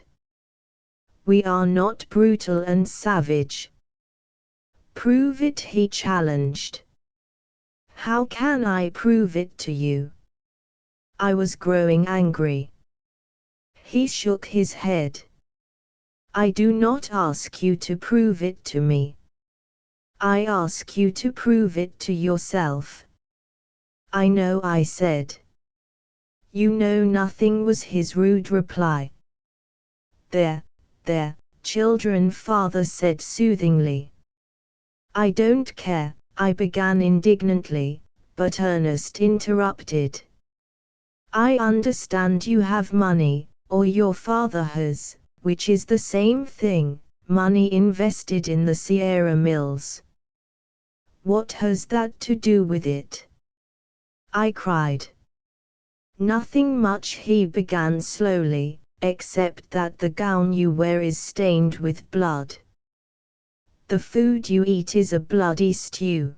We are not brutal and savage. Prove it, he challenged. How can I prove it to you? I was growing angry. He shook his head. I do not ask you to prove it to me. I ask you to prove it to yourself. I know, I said. You know nothing, was his rude reply. There, children, father said soothingly. I don't care, I began indignantly, but Ernest interrupted. I understand you have money, or your father has, which is the same thing, money invested in the Sierra Mills. What has that to do with it? I cried. Nothing much, he began slowly, except that the gown you wear is stained with blood. The food you eat is a bloody stew.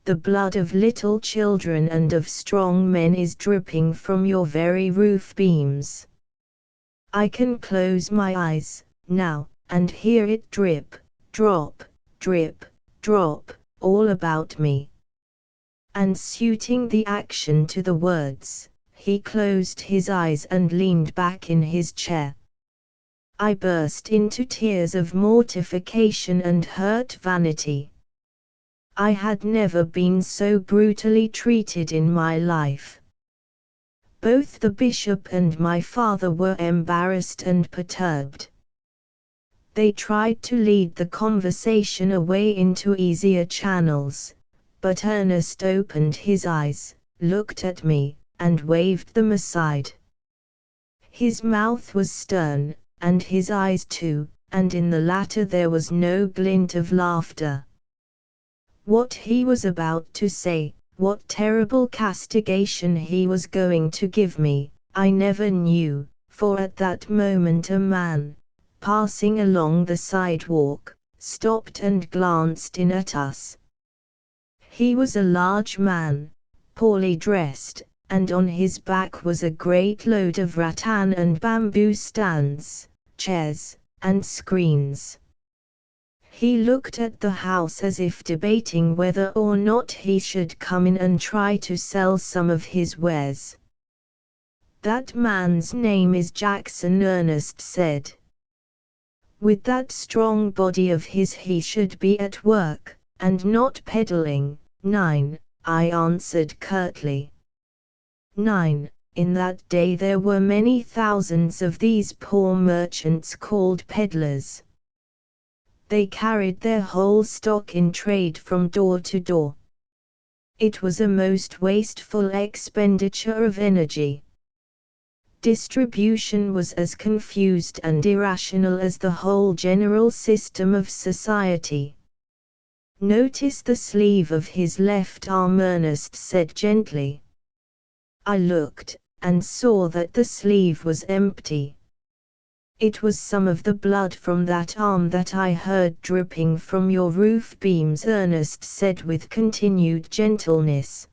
The blood of little children and of strong men is dripping from your very roof beams. I can close my eyes, now, and hear it drip, drop, drip, drop, all about me. And suiting the action to the words, he closed his eyes and leaned back in his chair. I burst into tears of mortification and hurt vanity. I had never been so brutally treated in my life. Both the bishop and my father were embarrassed and perturbed. They tried to lead the conversation away into easier channels, but Ernest opened his eyes, looked at me, and waved them aside. His mouth was stern, and his eyes too, and in the latter there was no glint of laughter. What he was about to say, what terrible castigation he was going to give me, I never knew, for at that moment a man, passing along the sidewalk, stopped and glanced in at us. He was a large man, poorly dressed, and on his back was a great load of rattan and bamboo stands, chairs, and screens. He looked at the house as if debating whether or not he should come in and try to sell some of his wares. "That man's name is Jackson," Ernest said. "With that strong body of his he should be at work, and not peddling." "9, I answered curtly. 9. In that day there were many thousands of these poor merchants called peddlers. They carried their whole stock in trade from door to door. It was a most wasteful expenditure of energy. Distribution was as confused and irrational as the whole general system of society. "Notice the sleeve of his left arm," Ernest said gently. I looked, and saw that the sleeve was empty. "It was some of the blood from that arm that I heard dripping from your roof beams," Ernest said with continued gentleness.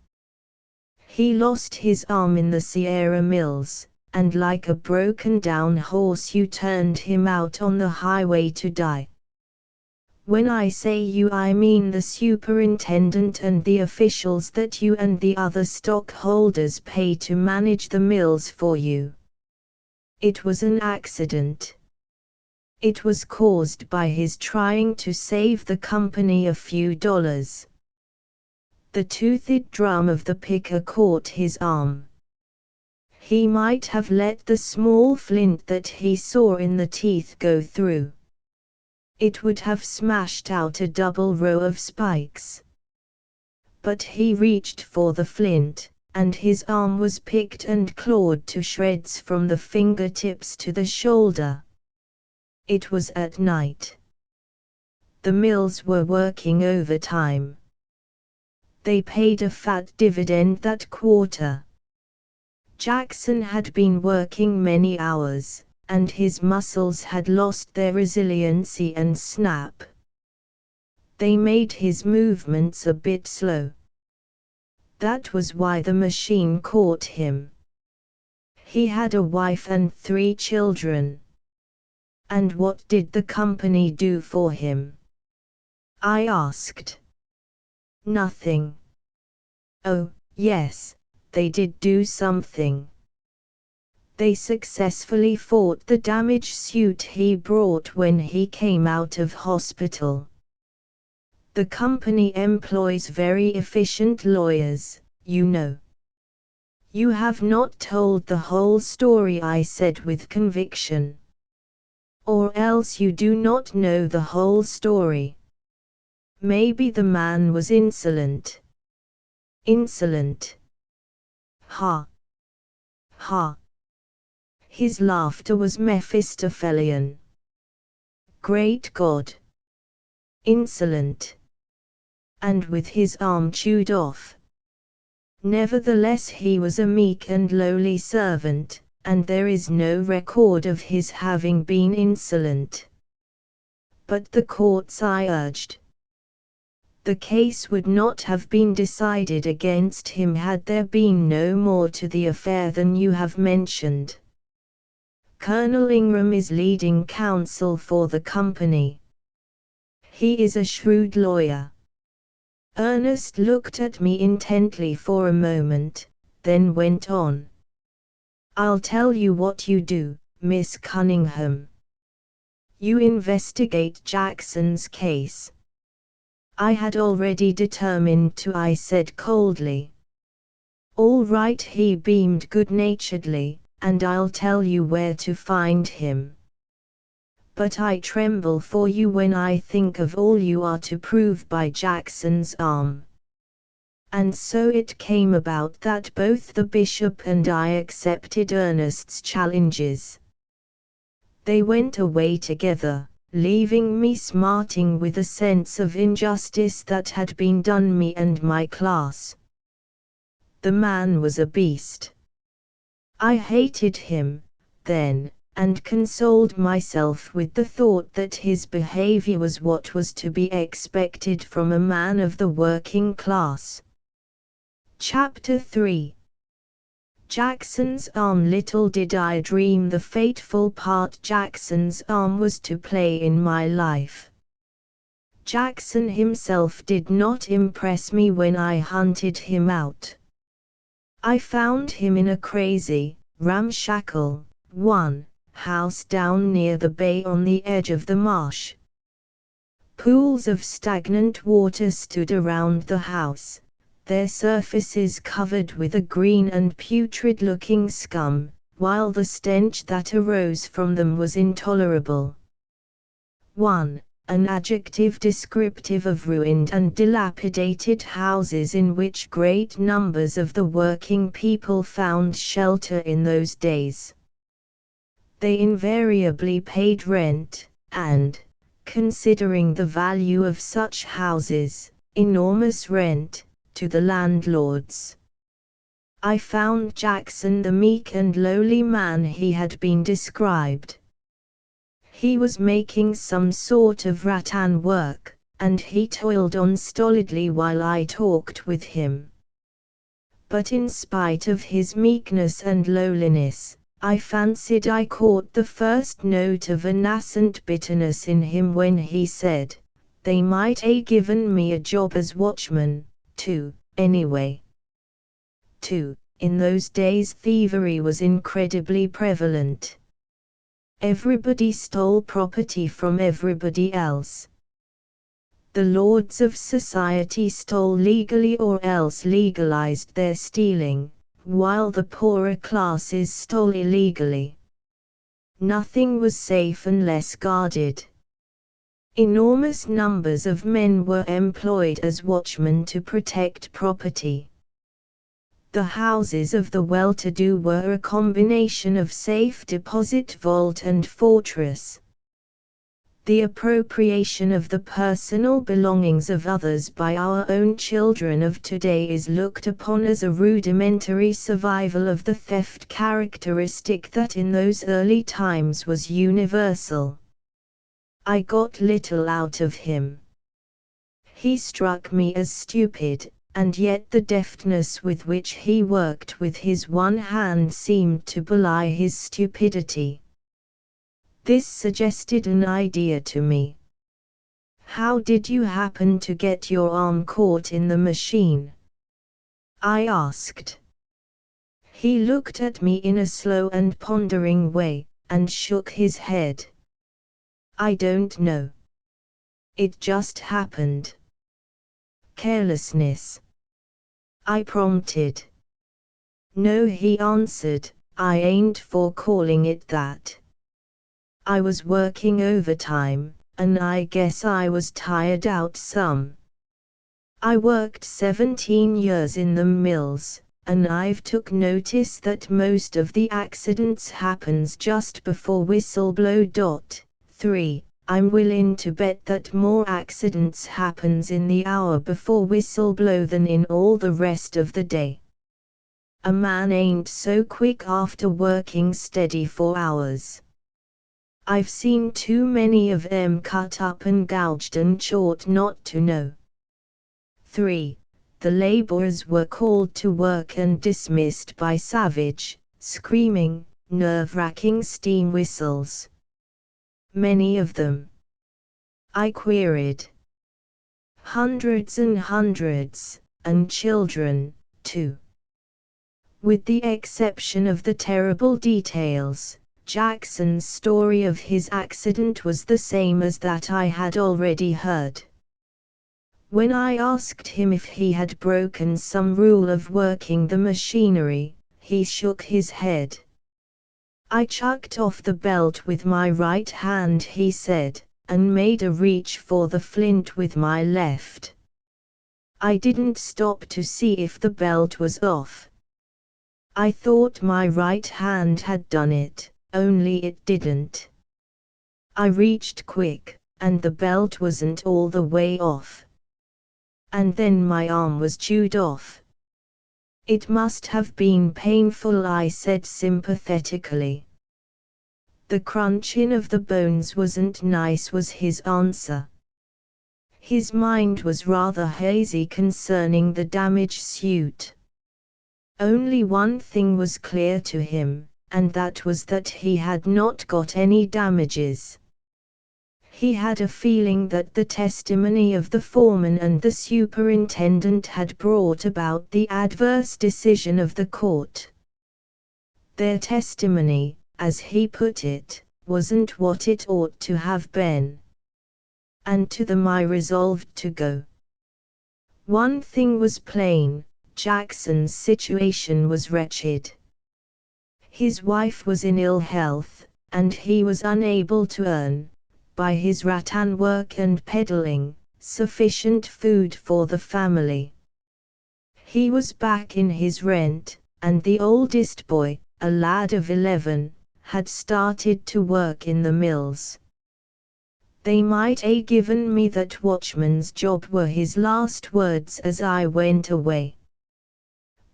"He lost his arm in the Sierra Mills, and like a broken-down horse you turned him out on the highway to die. When I say you, I mean the superintendent and the officials that you and the other stockholders pay to manage the mills for you. It was an accident. It was caused by his trying to save the company a few dollars. The toothed drum of the picker caught his arm. He might have let the small flint that he saw in the teeth go through. It would have smashed out a double row of spikes. But he reached for the flint, and his arm was picked and clawed to shreds from the fingertips to the shoulder. It was at night. The mills were working overtime. They paid a fat dividend that quarter. Jackson had been working many hours, and his muscles had lost their resiliency and snap. They made his movements a bit slow. That was why the machine caught him. He had a wife and 3 children. And what did the company do for him? I asked. Nothing. Oh, yes, they did do something. They successfully fought the damage suit he brought when he came out of hospital. The company employs very efficient lawyers, you know. You have not told the whole story, I said with conviction. Or else you do not know the whole story. Maybe the man was insolent. Insolent. Ha. Ha. His laughter was Mephistophelian. Great God. Insolent. And with his arm chewed off. Nevertheless he was a meek and lowly servant, and there is no record of his having been insolent. But the courts, I urged. The case would not have been decided against him had there been no more to the affair than you have mentioned. Colonel Ingram is leading counsel for the company. He is a shrewd lawyer. Ernest looked at me intently for a moment, then went on. I'll tell you what you do, Miss Cunningham. You investigate Jackson's case. I had already determined to, I said coldly. All right, he beamed good-naturedly, and I'll tell you where to find him. But I tremble for you when I think of all you are to prove by Jackson's arm. And so it came about that both the bishop and I accepted Ernest's challenges. They went away together, leaving me smarting with a sense of injustice that had been done me and my class. The man was a beast. I hated him, then, and consoled myself with the thought that his behavior was what was to be expected from a man of the working class. Chapter 3. Jackson's arm. Little did I dream the fateful part Jackson's arm was to play in my life. Jackson himself did not impress me when I hunted him out. I found him in a crazy, ramshackle, house down near the bay on the edge of the marsh. Pools of stagnant water stood around the house, their surfaces covered with a green and putrid-looking scum, while the stench that arose from them was intolerable. An adjective descriptive of ruined and dilapidated houses in which great numbers of the working people found shelter in those days. They invariably paid rent, and, considering the value of such houses, enormous rent, to the landlords. I found Jackson the meek and lowly man he had been described. He was making some sort of rattan work, and he toiled on stolidly while I talked with him. But in spite of his meekness and lowliness, I fancied I caught the first note of a nascent bitterness in him when he said, "They might a given me a job as watchman, too, anyway." In those days thievery was incredibly prevalent. Everybody stole property from everybody else. The lords of society stole legally or else legalized their stealing, while the poorer classes stole illegally. Nothing was safe unless guarded. Enormous numbers of men were employed as watchmen to protect property. The houses of the well-to-do were a combination of safe deposit vault and fortress. The appropriation of the personal belongings of others by our own children of today is looked upon as a rudimentary survival of the theft characteristic that in those early times was universal. I got little out of him. He struck me as stupid, and yet the deftness with which he worked with his one hand seemed to belie his stupidity. This suggested an idea to me. "How did you happen to get your arm caught in the machine?" I asked. He looked at me in a slow and pondering way, and shook his head. "I don't know. It just happened." "Carelessness?" I prompted. "No," he answered, "I ain't for calling it that. I was working overtime, and I guess I was tired out some. I worked 17 years in the mills, and I've took notice that most of the accidents happens just before whistle blow. 3. I'm willing to bet that more accidents happens in the hour before whistle blow than in all the rest of the day. A man ain't so quick after working steady for hours. I've seen too many of them cut up and gouged and chawed not to know." 3. The laborers were called to work and dismissed by savage, screaming, nerve-wracking steam whistles. "Many of them?" I queried. "Hundreds and hundreds, and children, too." With the exception of the terrible details, Jackson's story of his accident was the same as that I had already heard. When I asked him if he had broken some rule of working the machinery, he shook his head. I chucked off the belt with my right hand, he said, and made a reach for the flint with my left. I didn't stop to see if the belt was off. I thought my right hand had done it, only it didn't. I reached quick, and the belt wasn't all the way off. And then my arm was chewed off. It must have been painful, I said sympathetically. The crunching of the bones wasn't nice, was his answer. His mind was rather hazy concerning the damaged suit. Only one thing was clear to him, and that was that he had not got any damages. He had a feeling that the testimony of the foreman and the superintendent had brought about the adverse decision of the court. Their testimony, as he put it, wasn't what it ought to have been. And to them I resolved to go. One thing was plain, Jackson's situation was wretched. His wife was in ill health, and he was unable to earn, by his rattan work and peddling, sufficient food for the family. He was back in his rent, and the oldest boy, a lad of 11, had started to work in the mills. They might a given me that watchman's job, were his last words as I went away.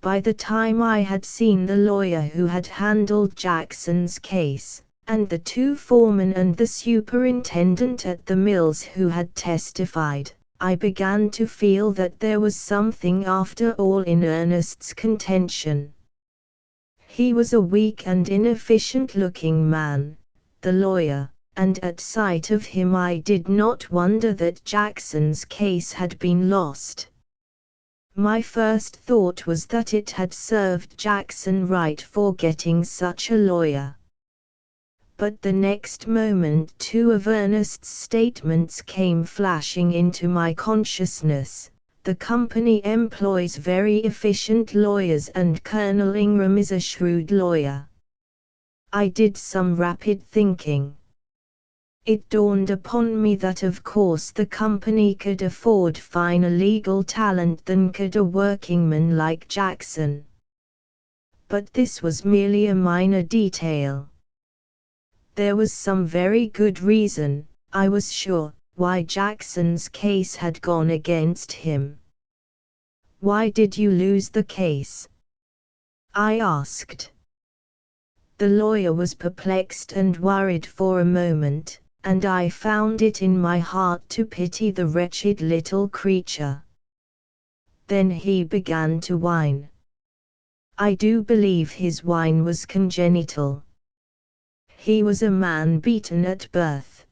By the time I had seen the lawyer who had handled Jackson's case, and the two foremen and the superintendent at the mills who had testified, I began to feel that there was something after all in Ernest's contention. He was a weak and inefficient-looking man, the lawyer, and at sight of him I did not wonder that Jackson's case had been lost. My first thought was that it had served Jackson right for getting such a lawyer. But the next moment two of Ernest's statements came flashing into my consciousness. The company employs very efficient lawyers and Colonel Ingram is a shrewd lawyer. I did some rapid thinking. It dawned upon me that of course the company could afford finer legal talent than could a workingman like Jackson. But this was merely a minor detail. There was some very good reason, I was sure, why Jackson's case had gone against him. "Why did you lose the case?" I asked. The lawyer was perplexed and worried for a moment, and I found it in my heart to pity the wretched little creature. Then he began to whine. I do believe his whine was congenital. He was a man beaten at birth.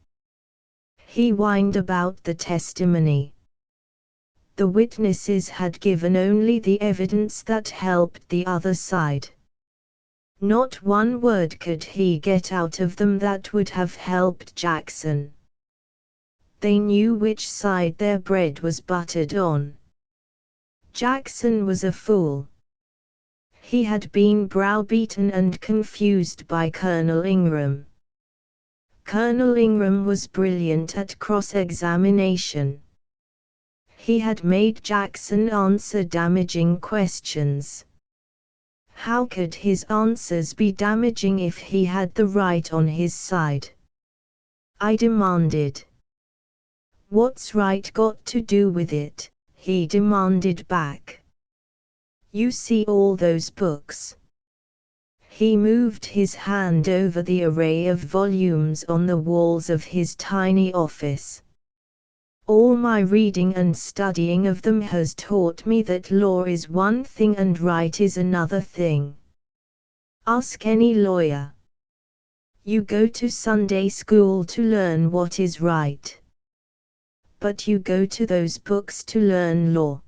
He whined about the testimony. The witnesses had given only the evidence that helped the other side. Not one word could he get out of them that would have helped Jackson. They knew which side their bread was buttered on. Jackson was a fool. He had been browbeaten and confused by Colonel Ingram. Colonel Ingram was brilliant at cross-examination. He had made Jackson answer damaging questions. How could his answers be damaging if he had the right on his side? I demanded. What's right got to do with it? He demanded back. You see all those books? He moved his hand over the array of volumes on the walls of his tiny office. All my reading and studying of them has taught me that law is one thing and right is another thing. Ask any lawyer. You go to Sunday school to learn what is right. But you go to those books to learn law.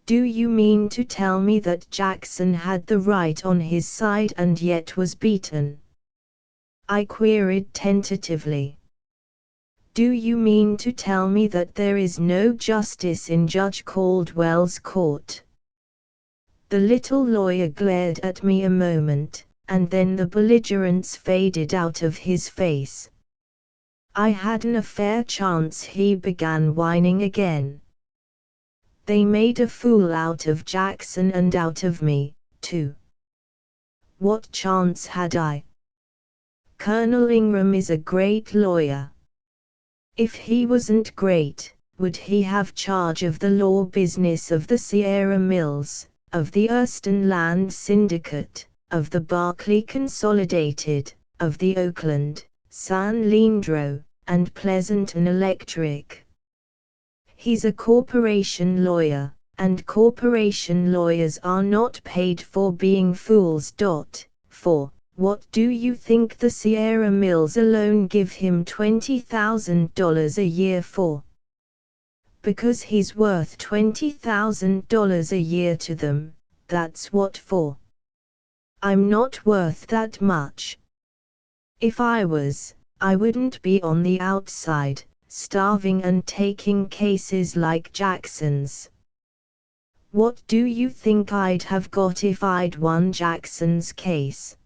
Do you mean to tell me that Jackson had the right on his side and yet was beaten? I queried tentatively. Do you mean to tell me that there is no justice in Judge Caldwell's court? The little lawyer glared at me a moment, and then the belligerence faded out of his face. I hadn't a fair chance, he began whining again. They made a fool out of Jackson and out of me, too. What chance had I? Colonel Ingram is a great lawyer. If he wasn't great, would he have charge of the law business of the Sierra Mills, of the Erston Land Syndicate, of the Barclay Consolidated, of the Oakland, San Leandro, and Pleasanton Electric? He's a corporation lawyer, and corporation lawyers are not paid for being fools. For what do you think the Sierra Mills alone give him $20,000 a year for? Because he's worth $20,000 a year to them, that's what for. I'm not worth that much. If I was, I wouldn't be on the outside, starving and taking cases like Jackson's. What do you think I'd have got if I'd won Jackson's case?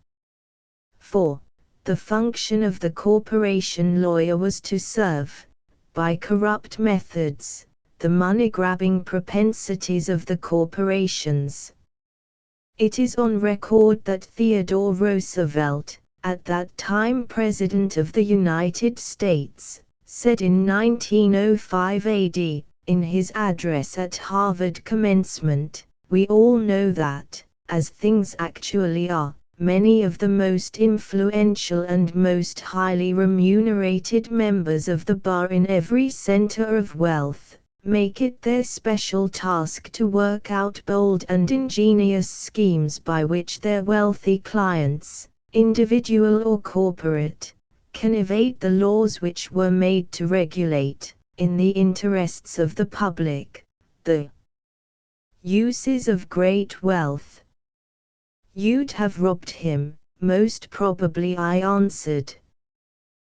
4. The function of the corporation lawyer was to serve, by corrupt methods, the money-grabbing propensities of the corporations. It is on record that Theodore Roosevelt, at that time President of the United States, said in 1905 AD, in his address at Harvard commencement, "We all know that, as things actually are, many of the most influential and most highly remunerated members of the bar in every center of wealth, make it their special task to work out bold and ingenious schemes by which their wealthy clients, individual or corporate, can evade the laws which were made to regulate, in the interests of the public, the uses of great wealth." "You'd have robbed him, most probably," I answered.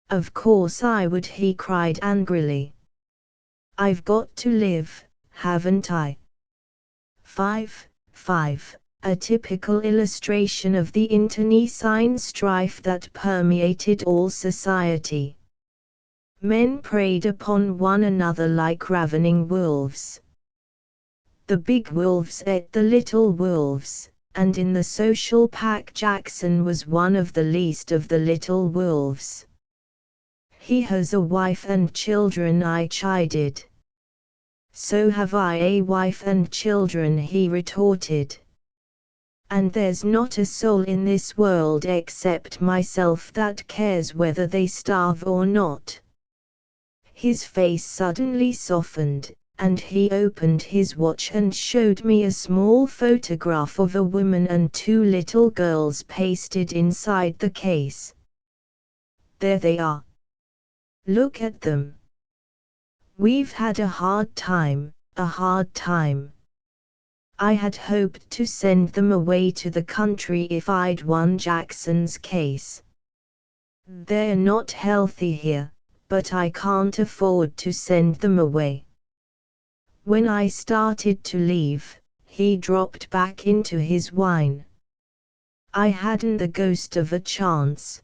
"Of course I would," he cried angrily. "I've got to live, haven't I?" 5. A typical illustration of the internecine strife that permeated all society. Men preyed upon one another like ravening wolves. The big wolves ate the little wolves, and in the social pack Jackson was one of the least of the little wolves. "He has a wife and children," I chided. "So have I a wife and children," he retorted. "And there's not a soul in this world except myself that cares whether they starve or not." His face suddenly softened, and he opened his watch and showed me a small photograph of a woman and two little girls pasted inside the case. "There they are. Look at them. We've had a hard time, a hard time. I had hoped to send them away to the country if I'd won Jackson's case. They're not healthy here, but I can't afford to send them away." When I started to leave, he dropped back into his whine. I hadn't the ghost of a chance.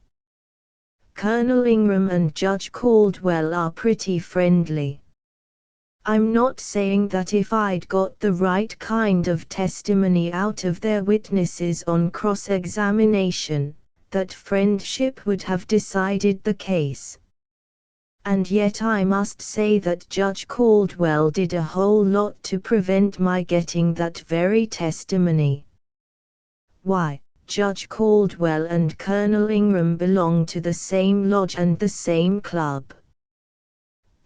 Colonel Ingram and Judge Caldwell are pretty friendly. I'm not saying that if I'd got the right kind of testimony out of their witnesses on cross-examination, that friendship would have decided the case. And yet I must say that Judge Caldwell did a whole lot to prevent my getting that very testimony. Why, Judge Caldwell and Colonel Ingram belong to the same lodge and the same club.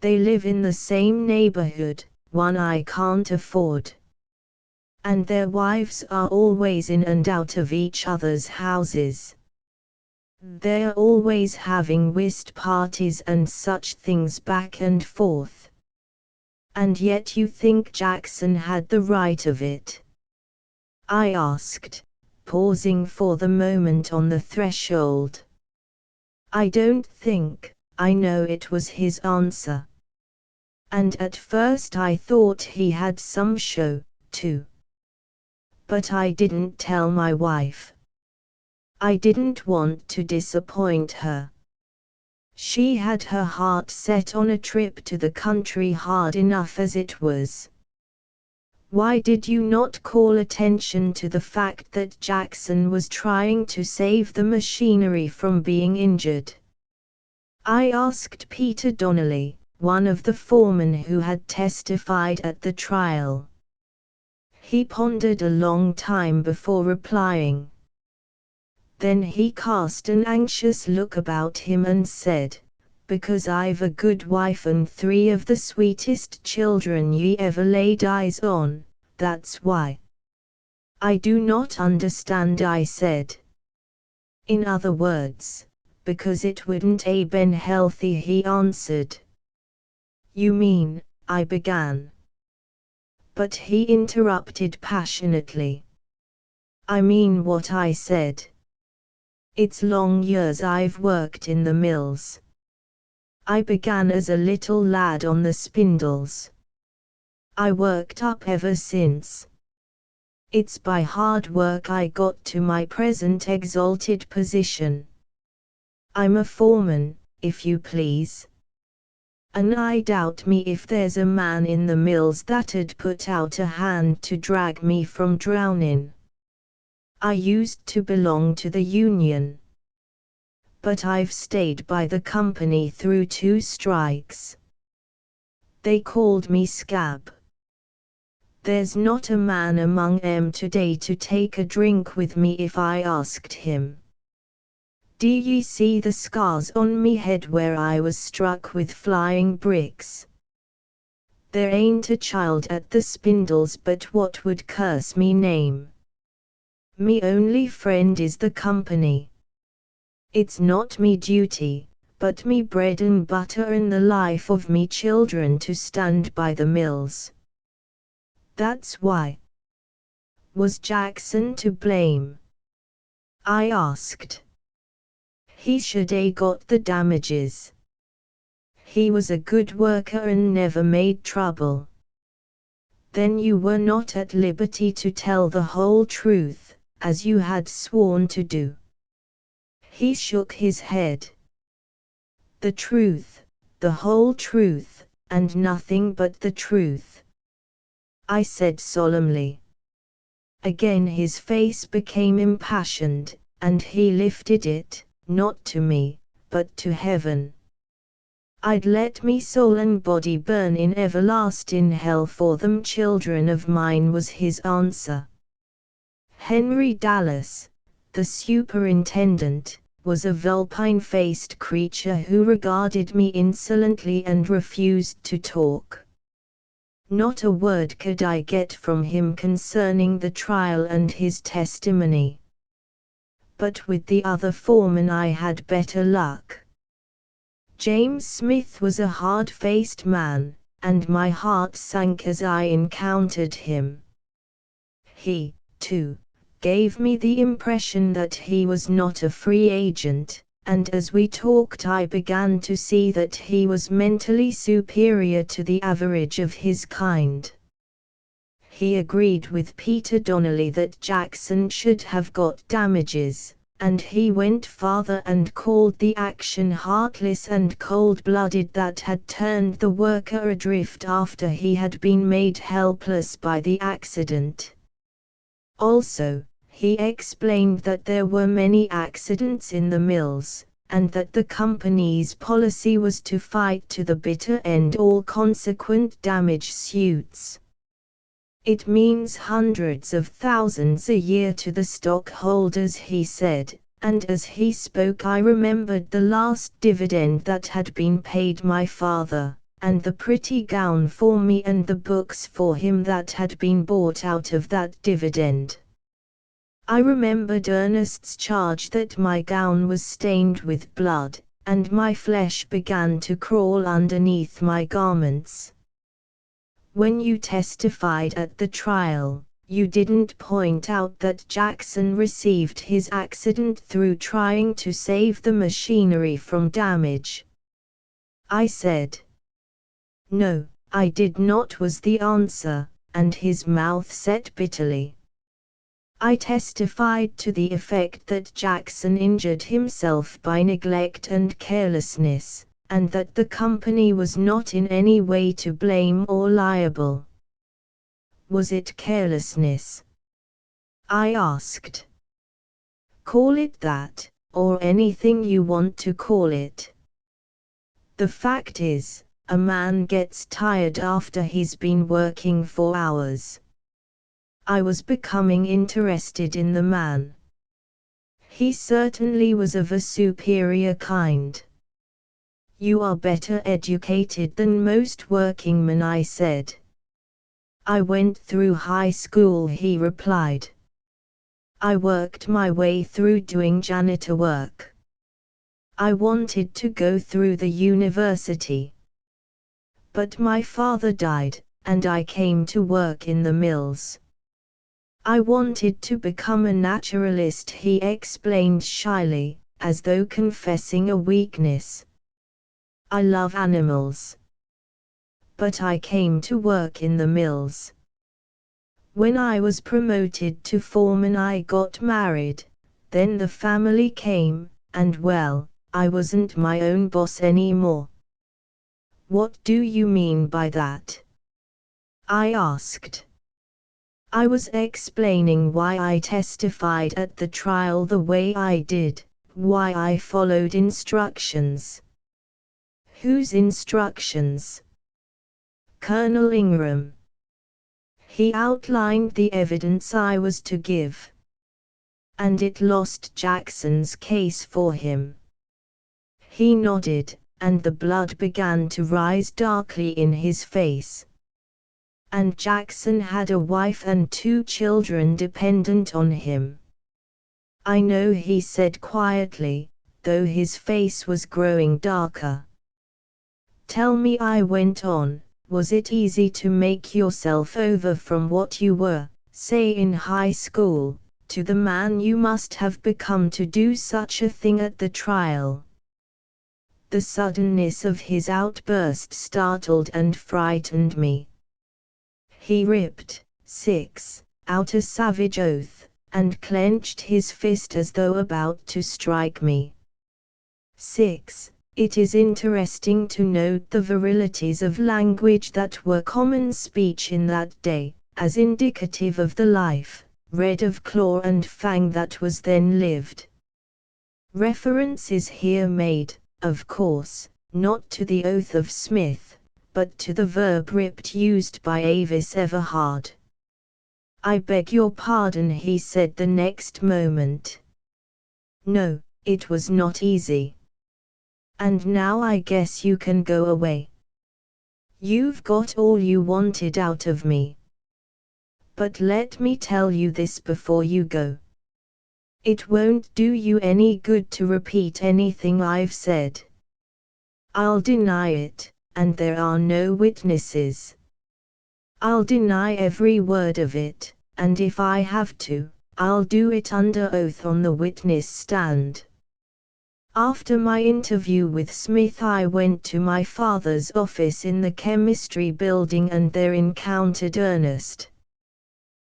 They live in the same neighborhood, one I can't afford. And their wives are always in and out of each other's houses. They're always having whist parties and such things back and forth. And yet you think Jackson had the right of it?" I asked, pausing for the moment on the threshold. "I don't think," I know it was his answer. And at first I thought he had some show, too. But I didn't tell my wife. I didn't want to disappoint her. She had her heart set on a trip to the country hard enough as it was. Why did you not call attention to the fact that Jackson was trying to save the machinery from being injured? I asked Peter Donnelly, one of the foremen who had testified at the trial. He pondered a long time before replying. Then he cast an anxious look about him and said, "Because I've a good wife and 3 of the sweetest children ye ever laid eyes on, that's why." "I do not understand," I said. "In other words, because it wouldn't a been healthy," he answered. "You mean," I began. But he interrupted passionately. "I mean what I said. It's long years I've worked in the mills. I began as a little lad on the spindles. I worked up ever since. It's by hard work I got to my present exalted position. I'm a foreman, if you please. And I doubt me if there's a man in the mills that'd put out a hand to drag me from drownin'. I used to belong to the union. But I've stayed by the company through 2 strikes. They called me scab. There's not a man among 'em today to take a drink with me if I asked him. Do ye see the scars on me head where I was struck with flying bricks? There ain't a child at the spindles but what would curse me name. Me only friend is the company. It's not me duty, but me bread and butter and the life of me children to stand by the mills. That's why." "Was Jackson to blame?" I asked. "He should a got the damages. He was a good worker and never made trouble." "Then you were not at liberty to tell the whole truth, as you had sworn to do." He shook his head. "The truth, the whole truth, and nothing but the truth," I said solemnly. Again his face became impassioned, and he lifted it, not to me, but to heaven. "I'd let me soul and body burn in everlasting hell for them children of mine," was his answer. Henry Dallas, the superintendent, was a vulpine-faced creature who regarded me insolently and refused to talk. Not a word could I get from him concerning the trial and his testimony. But with the other foreman I had better luck. James Smith was a hard-faced man, and my heart sank as I encountered him. He, too, gave me the impression that he was not a free agent, and as we talked I began to see that he was mentally superior to the average of his kind. He agreed with Peter Donnelly that Jackson should have got damages, and he went farther and called the action heartless and cold-blooded that had turned the worker adrift after he had been made helpless by the accident. Also, he explained that there were many accidents in the mills, and that the company's policy was to fight to the bitter end all consequent damage suits. "It means hundreds of thousands a year to the stockholders," he said, and as he spoke I remembered the last dividend that had been paid my father, and the pretty gown for me and the books for him that had been bought out of that dividend. I remembered Ernest's charge that my gown was stained with blood, and my flesh began to crawl underneath my garments. "When you testified at the trial, you didn't point out that Jackson received his accident through trying to save the machinery from damage," I said. No, I did not was the answer, and his mouth set bitterly. I testified to the effect that Jackson injured himself by neglect and carelessness, and that the company was not in any way to blame or liable. Was it carelessness? I asked. Call it that, or anything you want to call it. The fact is, a man gets tired after he's been working for hours. I was becoming interested in the man. He certainly was of a superior kind. You are better educated than most workingmen, I said. I went through high school, he replied. I worked my way through doing janitor work. I wanted to go through the university. But my father died, and I came to work in the mills. I wanted to become a naturalist, he explained shyly, as though confessing a weakness. I love animals. But I came to work in the mills. When I was promoted to foreman, I got married, then the family came, and well, I wasn't my own boss anymore. What do you mean by that? I asked. I was explaining why I testified at the trial the way I did, why I followed instructions. Whose instructions? Colonel Ingram. He outlined the evidence I was to give. And it lost Jackson's case for him. He nodded, and the blood began to rise darkly in his face. And Jackson had a wife and 2 children dependent on him. I know, he said quietly, though his face was growing darker. Tell me, I went on, was it easy to make yourself over from what you were, say in high school, to the man you must have become to do such a thing at the trial? The suddenness of his outburst startled and frightened me. He ripped out a savage oath, and clenched his fist as though about to strike me. It is interesting to note the virilities of language that were common speech in that day, as indicative of the life, red of claw and fang, that was then lived. Reference is here made, of course, not to the oath of Smith, but to the verb ripped used by Avis Everhard. I beg your pardon, he said the next moment. No, it was not easy. And now I guess you can go away. You've got all you wanted out of me. But let me tell you this before you go. It won't do you any good to repeat anything I've said. I'll deny it, and there are no witnesses. I'll deny every word of it, and if I have to, I'll do it under oath on the witness stand. After my interview with Smith, I went to my father's office in the chemistry building and there encountered Ernest.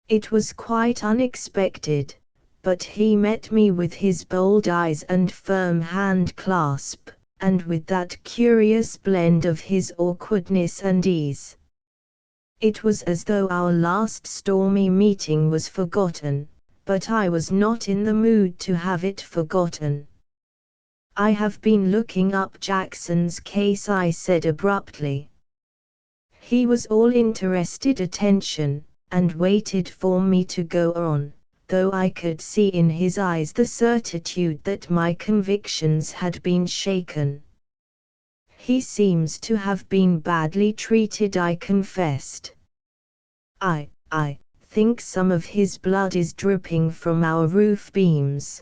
It was quite unexpected, but he met me with his bold eyes and firm hand clasp, and with that curious blend of his awkwardness and ease. It was as though our last stormy meeting was forgotten, but I was not in the mood to have it forgotten. I have been looking up Jackson's case, I said abruptly. He was all interested attention, and waited for me to go on, though I could see in his eyes the certitude that my convictions had been shaken. He seems to have been badly treated, I confessed. I think some of his blood is dripping from our roof beams.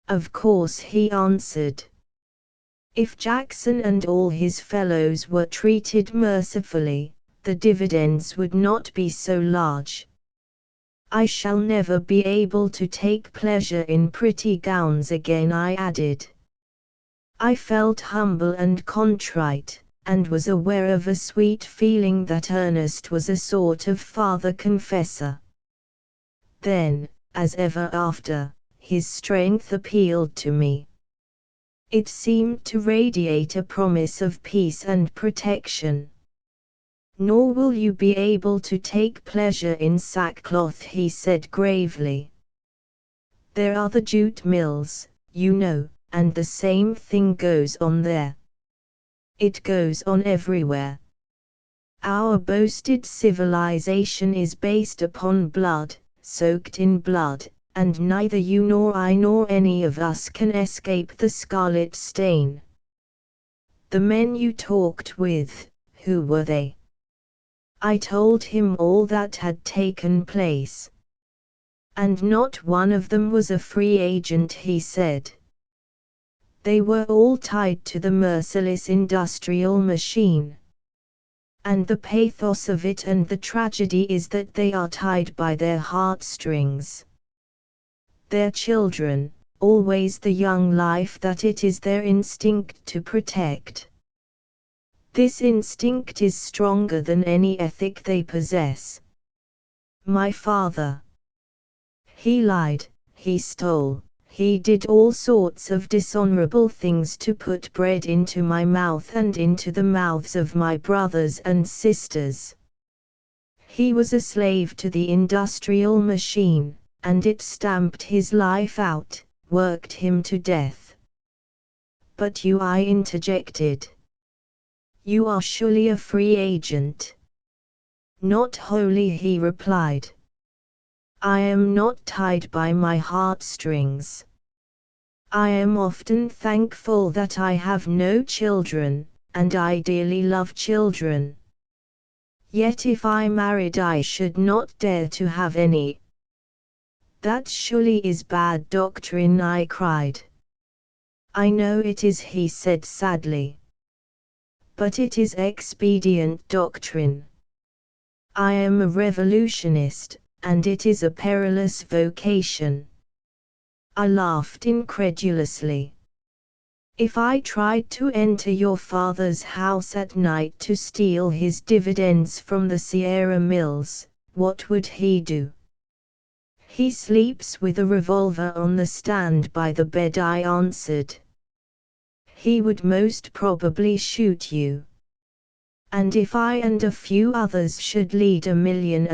Of course, he answered. If Jackson and all his fellows were treated mercifully, the dividends would not be so large. I shall never be able to take pleasure in pretty gowns again, I added. I felt humble and contrite, and was aware of a sweet feeling that Ernest was a sort of father-confessor. Then, as ever after, his strength appealed to me. It seemed to radiate a promise of peace and protection. "Nor will you be able to take pleasure in sackcloth," he said gravely. "There are the jute mills, you know, and the same thing goes on there. It goes on everywhere. Our boasted civilization is based upon blood, soaked in blood, and neither you nor I nor any of us can escape the scarlet stain." "The men you talked with, who were they?" I told him all that had taken place. "And not one of them was a free agent," he said. "They were all tied to the merciless industrial machine. And the pathos of it and the tragedy is that they are tied by their heartstrings. Their children, always the young life that it is their instinct to protect. This instinct is stronger than any ethic they possess. My father. He lied, he stole, he did all sorts of dishonorable things to put bread into my mouth and into the mouths of my brothers and sisters. He was a slave to the industrial machine, and it stamped his life out, worked him to death." "But you," I interjected. "You are surely a free agent." "Not wholly," he replied. "I am not tied by my heartstrings. I am often thankful that I have no children, and I dearly love children. Yet if I married I should not dare to have any." "That surely is bad doctrine," I cried. "I know it is," he said sadly. "But it is expedient doctrine. I am a revolutionist, and it is a perilous vocation." I laughed incredulously. "If I tried to enter your father's house at night to steal his dividends from the Sierra Mills, what would he do?" "He sleeps with a revolver on the stand by the bed," I answered. "He would most probably shoot you. And if I and a few others should lead 1.5 million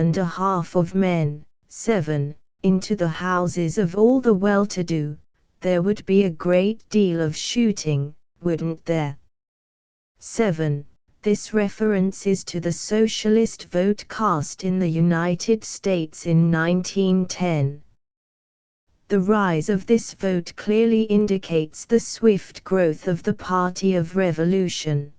of men, 7, into the houses of all the well-to-do, there would be a great deal of shooting, wouldn't there?" 7. This reference is to the socialist vote cast in the United States in 1910. The rise of this vote clearly indicates the swift growth of the Party of Revolution.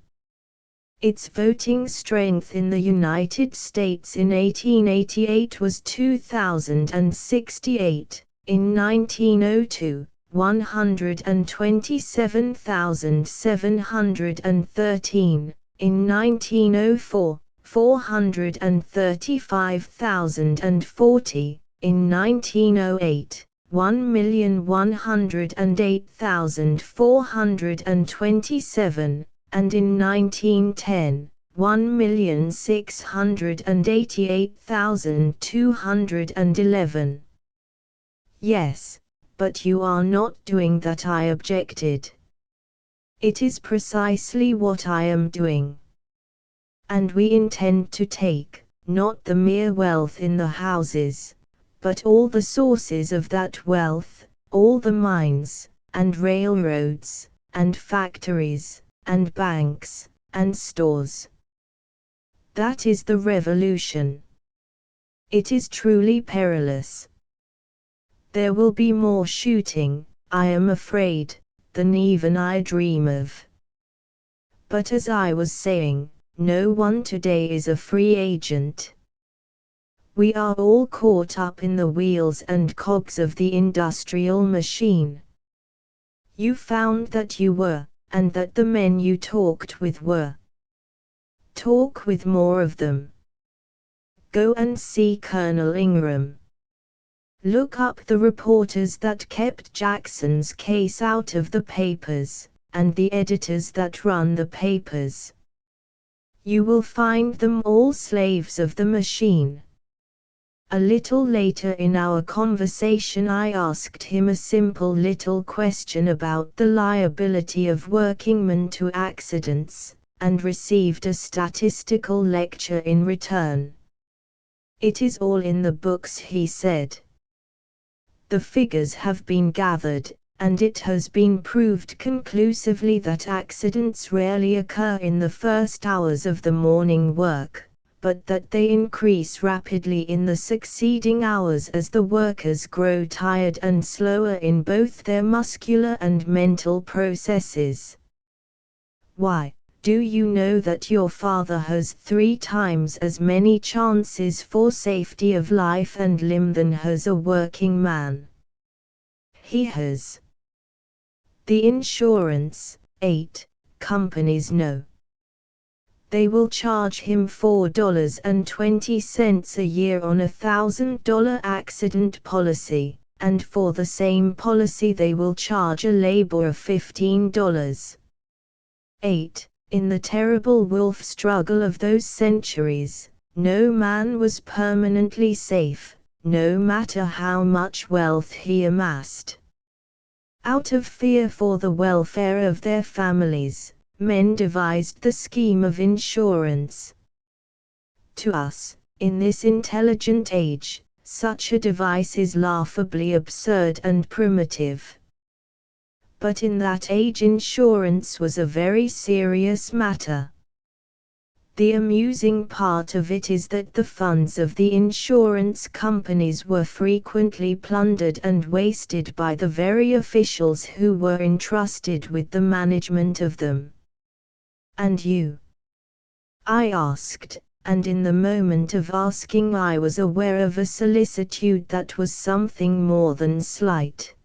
Its voting strength in the United States in 1888 was 2,068, in 1902, 127,713, in 1904, 435,040, in 1908, 1,108,427, and in 1910, 1,688,211. "Yes, but you are not doing that," I objected. "It is precisely what I am doing. And we intend to take, not the mere wealth in the houses, but all the sources of that wealth, all the mines, and railroads, and factories, and banks, and stores. That is the revolution. It is truly perilous. There will be more shooting, I am afraid, than even I dream of. But as I was saying, no one today is a free agent. We are all caught up in the wheels and cogs of the industrial machine. You found that you were, and that the men you talked with were. Talk with more of them. Go and see Colonel Ingram. Look up the reporters that kept Jackson's case out of the papers, and the editors that run the papers. You will find them all slaves of the machine. A little later in our conversation I asked him a simple little question about the liability of workingmen to accidents, and received a statistical lecture in return. It is all in the books, he said. The figures have been gathered, and it has been proved conclusively that accidents rarely occur in the first hours of the morning work, but that they increase rapidly in the succeeding hours as the workers grow tired and slower in both their muscular and mental processes. Why, do you know that your father has 3 times as many chances for safety of life and limb than has a working man? He has. The insurance, 8 companies know. They will charge him $4.20 a year on a $1,000 accident policy, and for the same policy they will charge a laborer $15. 8. In the terrible wolf struggle of those centuries, no man was permanently safe, no matter how much wealth he amassed. Out of fear for the welfare of their families, men devised the scheme of insurance. To us, in this intelligent age, such a device is laughably absurd and primitive. But in that age insurance was a very serious matter. The amusing part of it is that the funds of the insurance companies were frequently plundered and wasted by the very officials who were entrusted with the management of them. And you? I asked, and in the moment of asking I was aware of a solicitude that was something more than slight.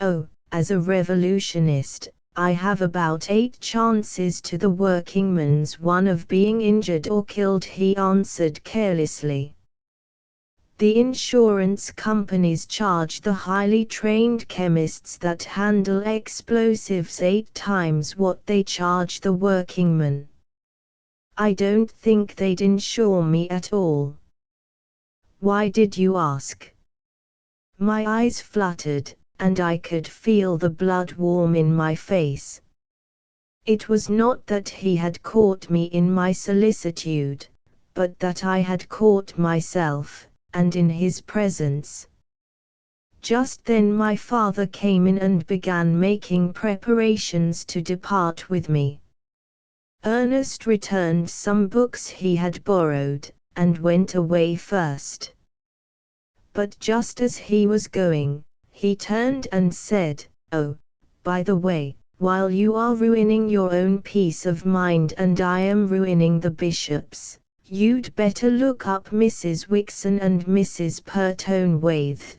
Oh, as a revolutionist, I have about 8 chances to the workingman's 1 of being injured or killed, he answered carelessly. The insurance companies charge the highly trained chemists that handle explosives 8 times what they charge the workingman. I don't think they'd insure me at all. Why did you ask? My eyes fluttered, and I could feel the blood warm in my face. It was not that he had caught me in my solicitude, but that I had caught myself, and in his presence. Just then my father came in and began making preparations to depart with me. Ernest returned some books he had borrowed, and went away first. But just as he was going, he turned and said, "Oh, by the way, while you are ruining your own peace of mind and I am ruining the bishop's, you'd better look up Mrs. Wixon and Mrs. Purtone Waithe.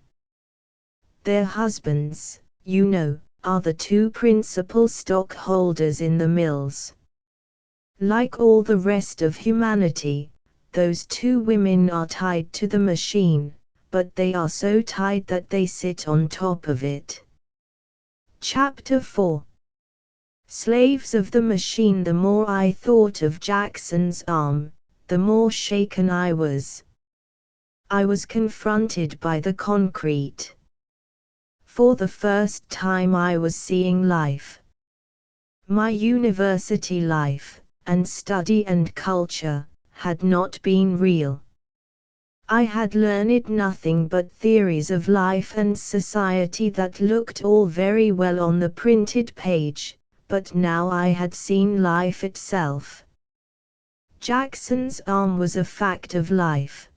Their husbands, you know, are the 2 principal stockholders in the mills. Like all the rest of humanity, those 2 women are tied to the machine, but they are so tied that they sit on top of it." Chapter 4. Slaves of the machine. The more I thought of Jackson's arm, the more shaken I was. I was confronted by the concrete. For the first time I was seeing life. My university life, and study and culture, had not been real. I had learned nothing but theories of life and society that looked all very well on the printed page, but now I had seen life itself. Jackson's arm was a fact of life.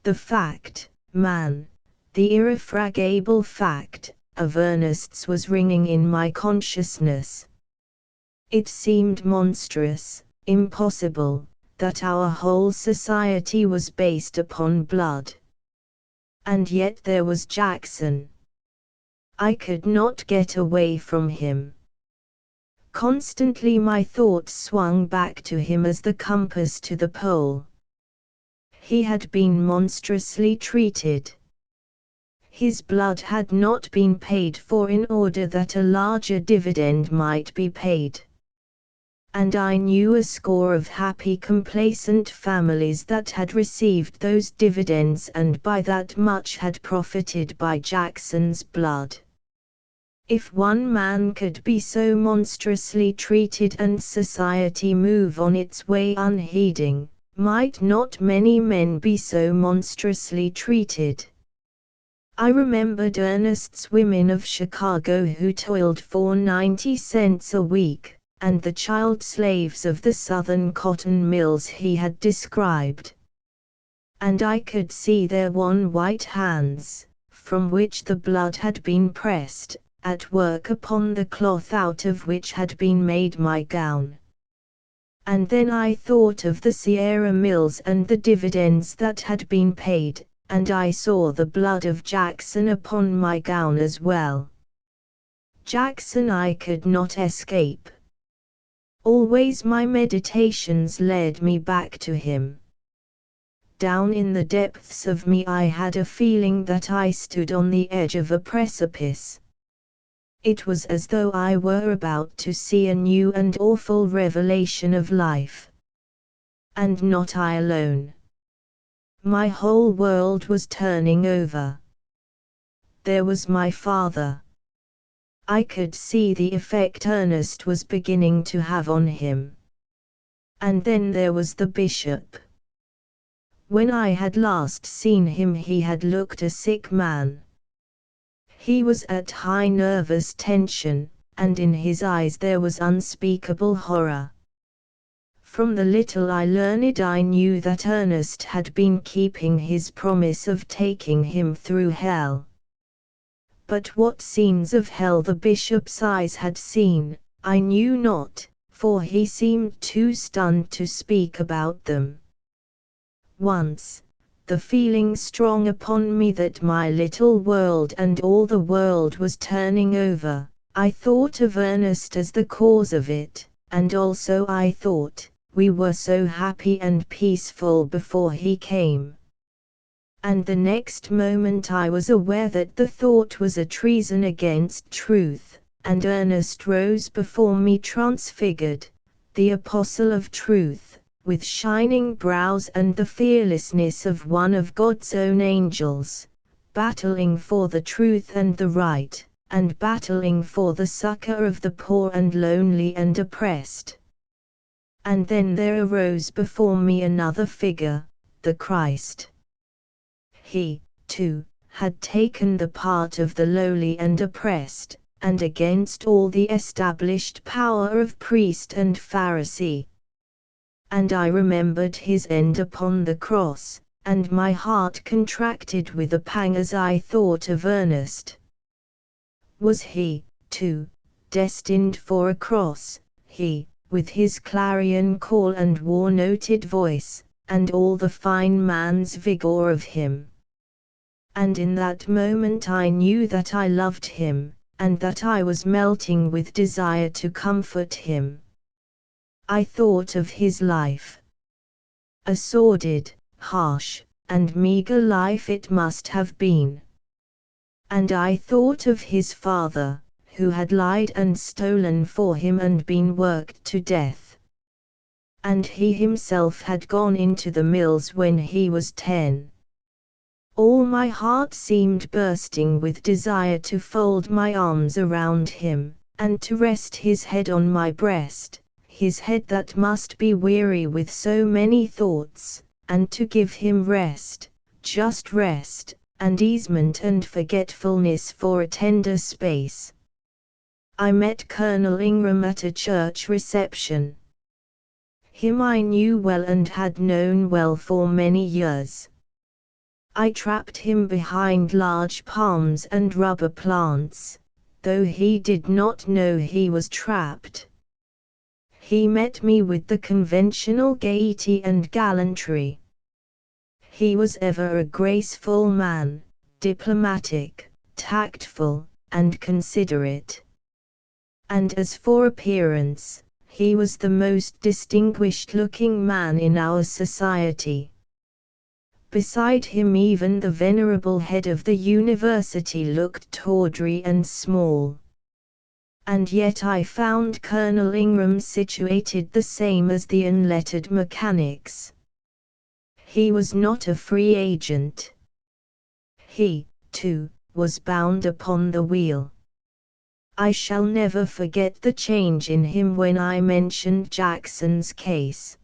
The fact, man, the irrefragable fact, of Ernest's was ringing in my consciousness. It seemed monstrous, impossible, that our whole society was based upon blood. And yet there was Jackson. I could not get away from him. Constantly my thoughts swung back to him as the compass to the pole. He had been monstrously treated. His blood had not been paid for in order that a larger dividend might be paid. And I knew a score of happy complacent families that had received those dividends and by that much had profited by Jackson's blood. If one man could be so monstrously treated and society move on its way unheeding, might not many men be so monstrously treated? I remembered Ernest's women of Chicago who toiled for 90 cents a week, and the child slaves of the southern cotton mills he had described. And I could see their wan white hands, from which the blood had been pressed, at work upon the cloth out of which had been made my gown. And then I thought of the Sierra Mills and the dividends that had been paid, and I saw the blood of Jackson upon my gown as well. Jackson I could not escape. Always my meditations led me back to him. Down in the depths of me I had a feeling that I stood on the edge of a precipice. It was as though I were about to see a new and awful revelation of life. And not I alone. My whole world was turning over. There was my father. I could see the effect Ernest was beginning to have on him. And then there was the bishop. When I had last seen him he had looked a sick man. He was at high nervous tension, and in his eyes there was unspeakable horror. From the little I learned I knew that Ernest had been keeping his promise of taking him through hell. But what scenes of hell the bishop's eyes had seen, I knew not, for he seemed too stunned to speak about them. Once, the feeling strong upon me that my little world and all the world was turning over, I thought of Ernest as the cause of it, and also I thought, we were so happy and peaceful before he came. And the next moment I was aware that the thought was a treason against truth, and Ernest rose before me transfigured, the apostle of truth, with shining brows and the fearlessness of one of God's own angels, battling for the truth and the right, and battling for the succor of the poor and lonely and oppressed. And then there arose before me another figure, the Christ. He, too, had taken the part of the lowly and oppressed, and against all the established power of priest and Pharisee. And I remembered his end upon the cross, and my heart contracted with a pang as I thought of Ernest. Was he, too, destined for a cross, he, with his clarion call and war-noted voice, and all the fine man's vigor of him? And in that moment I knew that I loved him, and that I was melting with desire to comfort him. I thought of his life. A sordid, harsh, and meager life it must have been. And I thought of his father, who had lied and stolen for him and been worked to death. And he himself had gone into the mills when he was 10. All my heart seemed bursting with desire to fold my arms around him, and to rest his head on my breast, his head that must be weary with so many thoughts, and to give him rest, just rest, and easement and forgetfulness for a tender space. I met Colonel Ingram at a church reception. Him I knew well and had known well for many years. I trapped him behind large palms and rubber plants, though he did not know he was trapped. He met me with the conventional gaiety and gallantry. He was ever a graceful man, diplomatic, tactful, and considerate. And as for appearance, he was the most distinguished-looking man in our society. Beside him even the venerable head of the university looked tawdry and small. And yet I found Colonel Ingram situated the same as the unlettered mechanics. He was not a free agent. He, too, was bound upon the wheel. I shall never forget the change in him when I mentioned Jackson's case.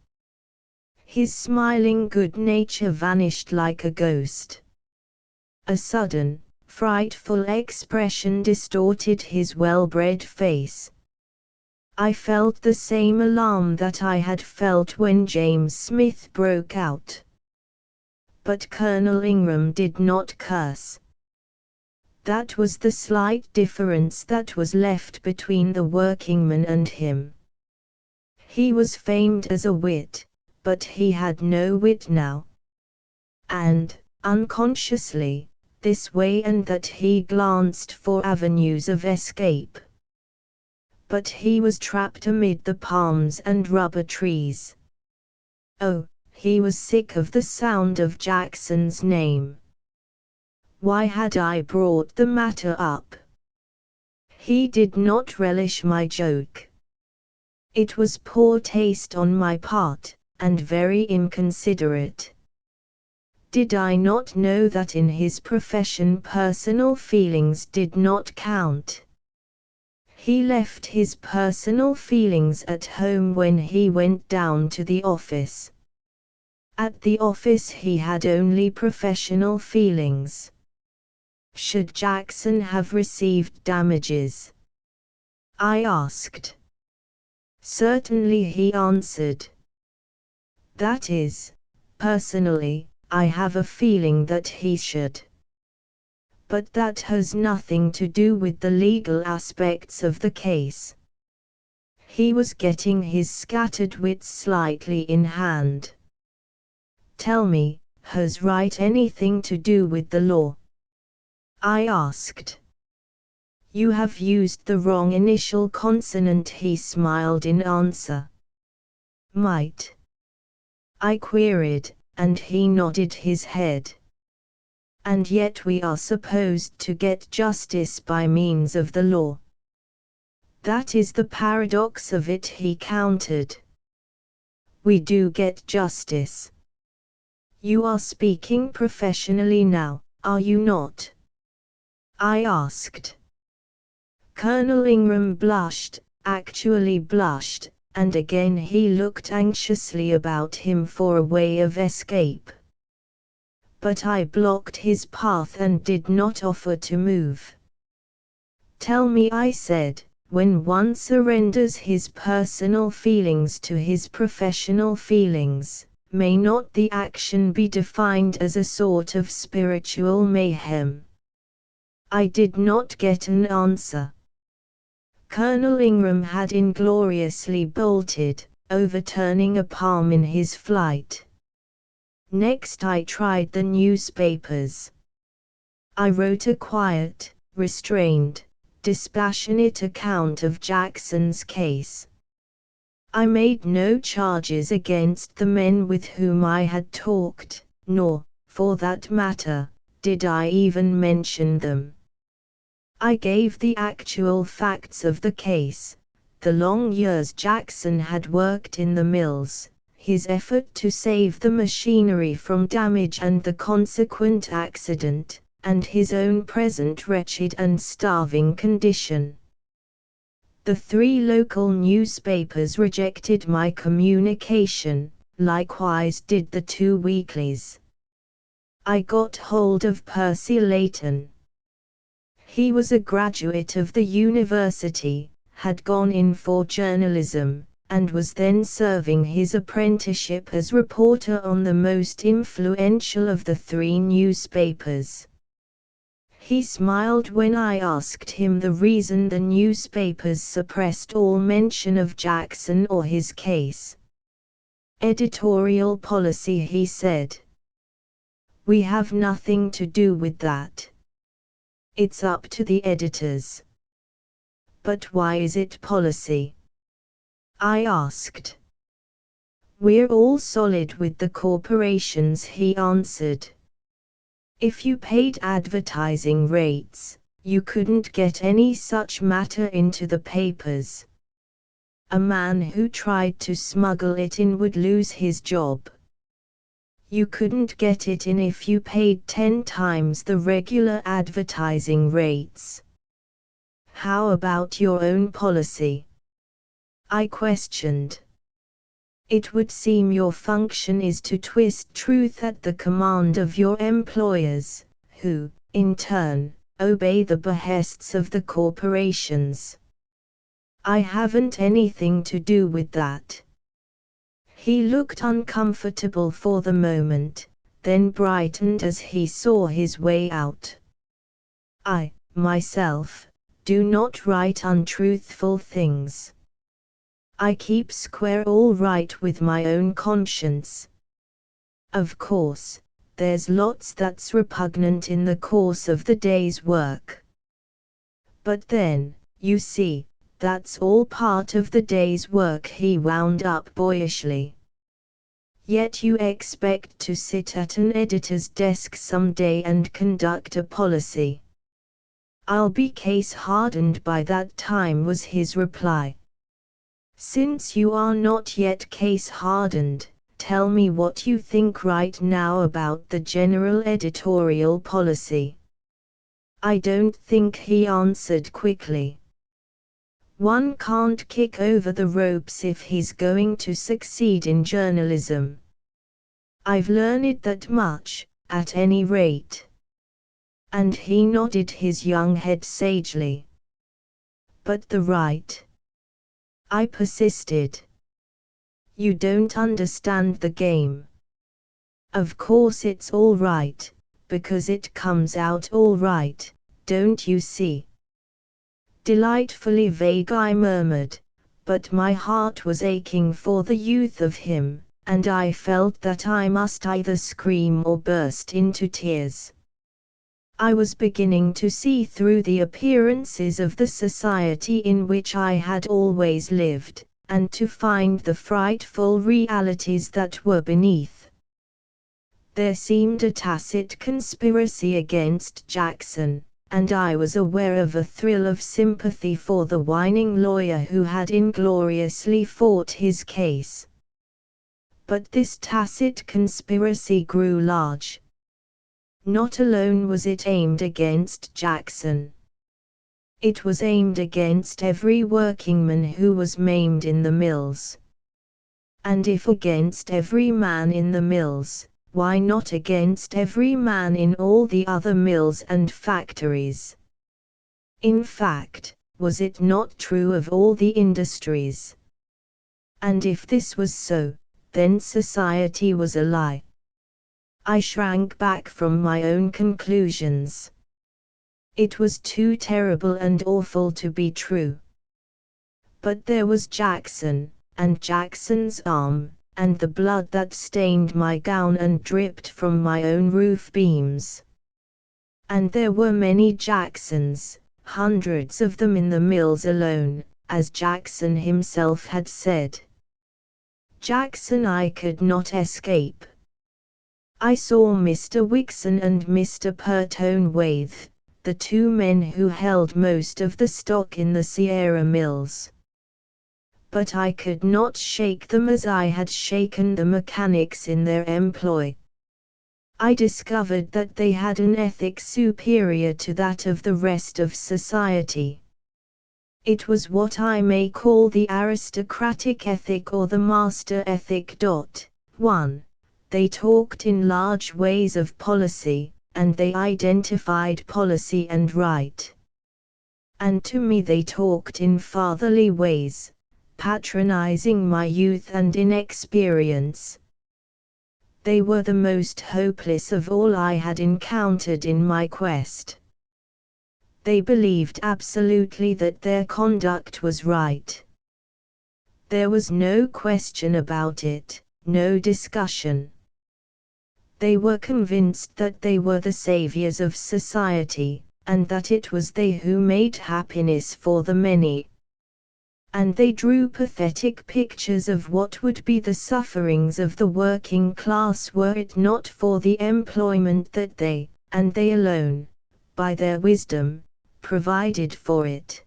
His smiling good nature vanished like a ghost. A sudden, frightful expression distorted his well-bred face. I felt the same alarm that I had felt when James Smith broke out. But Colonel Ingram did not curse. That was the slight difference that was left between the workingman and him. He was famed as a wit, but he had no wit now. And, unconsciously, this way and that he glanced for avenues of escape. But he was trapped amid the palms and rubber trees. Oh, he was sick of the sound of Jackson's name. Why had I brought the matter up? He did not relish my joke. It was poor taste on my part, and very inconsiderate. Did I not know that in his profession personal feelings did not count? He left his personal feelings at home when he went down to the office. At the office he had only professional feelings. Should Jackson have received damages? I asked. Certainly, he answered. That is, personally, I have a feeling that he should. But that has nothing to do with the legal aspects of the case. He was getting his scattered wits slightly in hand. Tell me, has right anything to do with the law? I asked. You have used the wrong initial consonant, he smiled in answer. Might? I queried, and he nodded his head. And yet we are supposed to get justice by means of the law. That is the paradox of it, he countered. We do get justice. You are speaking professionally now, are you not? I asked. Colonel Ingram blushed, actually blushed, and again he looked anxiously about him for a way of escape. But I blocked his path and did not offer to move. Tell me, I said, when one surrenders his personal feelings to his professional feelings, may not the action be defined as a sort of spiritual mayhem? I did not get an answer. Colonel Ingram had ingloriously bolted, overturning a palm in his flight. Next I tried the newspapers. I wrote a quiet, restrained, dispassionate account of Jackson's case. I made no charges against the men with whom I had talked, nor, for that matter, did I even mention them. I gave the actual facts of the case, the long years Jackson had worked in the mills, his effort to save the machinery from damage and the consequent accident, and his own present wretched and starving condition. The 3 local newspapers rejected my communication, likewise did the 2 weeklies. I got hold of Percy Layton. He was a graduate of the university, had gone in for journalism, and was then serving his apprenticeship as reporter on the most influential of the 3 newspapers. He smiled when I asked him the reason the newspapers suppressed all mention of Jackson or his case. Editorial policy, he said. We have nothing to do with that. It's up to the editors. But why is it policy? I asked. We're all solid with the corporations, he answered. If you paid advertising rates, you couldn't get any such matter into the papers. A man who tried to smuggle it in would lose his job. You couldn't get it in if you paid 10 times the regular advertising rates. How about your own policy? I questioned. It would seem your function is to twist truth at the command of your employers, who, in turn, obey the behests of the corporations. I haven't anything to do with that. He looked uncomfortable for the moment, then brightened as he saw his way out. I, myself, do not write untruthful things. I keep square all right with my own conscience. Of course, there's lots that's repugnant in the course of the day's work. But then, you see, that's all part of the day's work, he wound up boyishly. Yet you expect to sit at an editor's desk someday and conduct a policy. I'll be case-hardened by that time, was his reply. Since you are not yet case-hardened, tell me what you think right now about the general editorial policy. I don't think, he answered quickly. One can't kick over the ropes if he's going to succeed in journalism. I've learned that much, at any rate. And he nodded his young head sagely. But the right? I persisted. You don't understand the game. Of course it's all right, because it comes out all right, don't you see? Delightfully vague, I murmured, but my heart was aching for the youth of him, and I felt that I must either scream or burst into tears. I was beginning to see through the appearances of the society in which I had always lived, and to find the frightful realities that were beneath. There seemed a tacit conspiracy against Jackson, and I was aware of a thrill of sympathy for the whining lawyer who had ingloriously fought his case. But this tacit conspiracy grew large. Not alone was it aimed against Jackson. It was aimed against every workingman who was maimed in the mills. And if against every man in the mills, why not against every man in all the other mills and factories? In fact, was it not true of all the industries? And if this was so, then society was a lie. I shrank back from my own conclusions. It was too terrible and awful to be true. But there was Jackson, and Jackson's arm, and the blood that stained my gown and dripped from my own roof beams. And there were many Jacksons, hundreds of them in the mills alone, as Jackson himself had said. Jackson I could not escape. I saw Mr. Wixon and Mr. Purtone Waithe, the two men who held most of the stock in the Sierra Mills. But I could not shake them as I had shaken the mechanics in their employ. I discovered that they had an ethic superior to that of the rest of society. It was what I may call the aristocratic ethic or the master ethic. 1. They talked in large ways of policy, and they identified policy and right. And to me they talked in fatherly ways, patronizing my youth and inexperience. They were the most hopeless of all I had encountered in my quest. They believed absolutely that their conduct was right. There was no question about it, no discussion. They were convinced that they were the saviors of society, and that it was they who made happiness for the many. and they drew pathetic pictures of what would be the sufferings of the working class were it not for the employment that they, and they alone, by their wisdom, provided for it.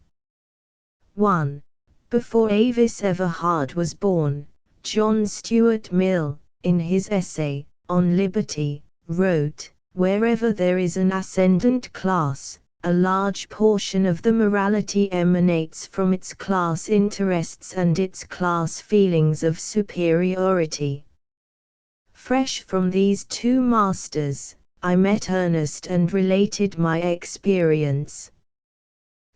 1. Before Avis Everhard was born, John Stuart Mill, in his essay, On Liberty, wrote, "Wherever there is an ascendant class, a large portion of the morality emanates from its class interests and its class feelings of superiority." Fresh from these two masters, I met Ernest and related my experience.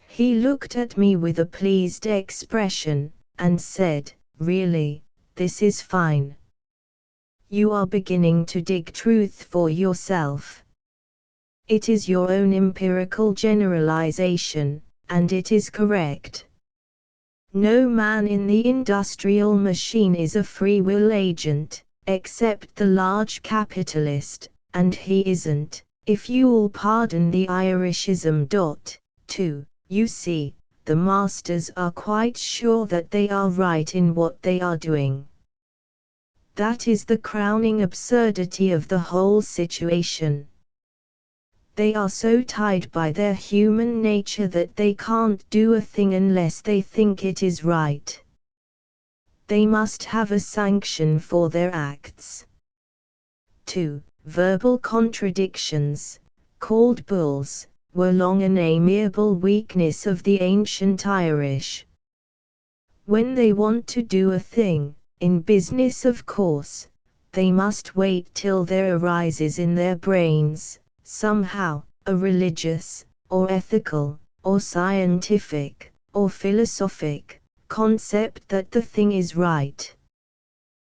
He looked at me with a pleased expression, and said, "Really, this is fine. You are beginning to dig truth for yourself. It is your own empirical generalization, and it is correct. No man in the industrial machine is a free will agent, except the large capitalist, and he isn't, if you'll pardon the Irishism. 2. You see, the masters are quite sure that they are right in what they are doing. That is the crowning absurdity of the whole situation. They are so tied by their human nature that they can't do a thing unless they think it is right. They must have a sanction for their acts. 2. Verbal contradictions, called bulls, were long an amiable weakness of the ancient Irish. When they want to do a thing, in business of course, they must wait till there arises in their brains, somehow, a religious, or ethical, or scientific, or philosophic, concept that the thing is right.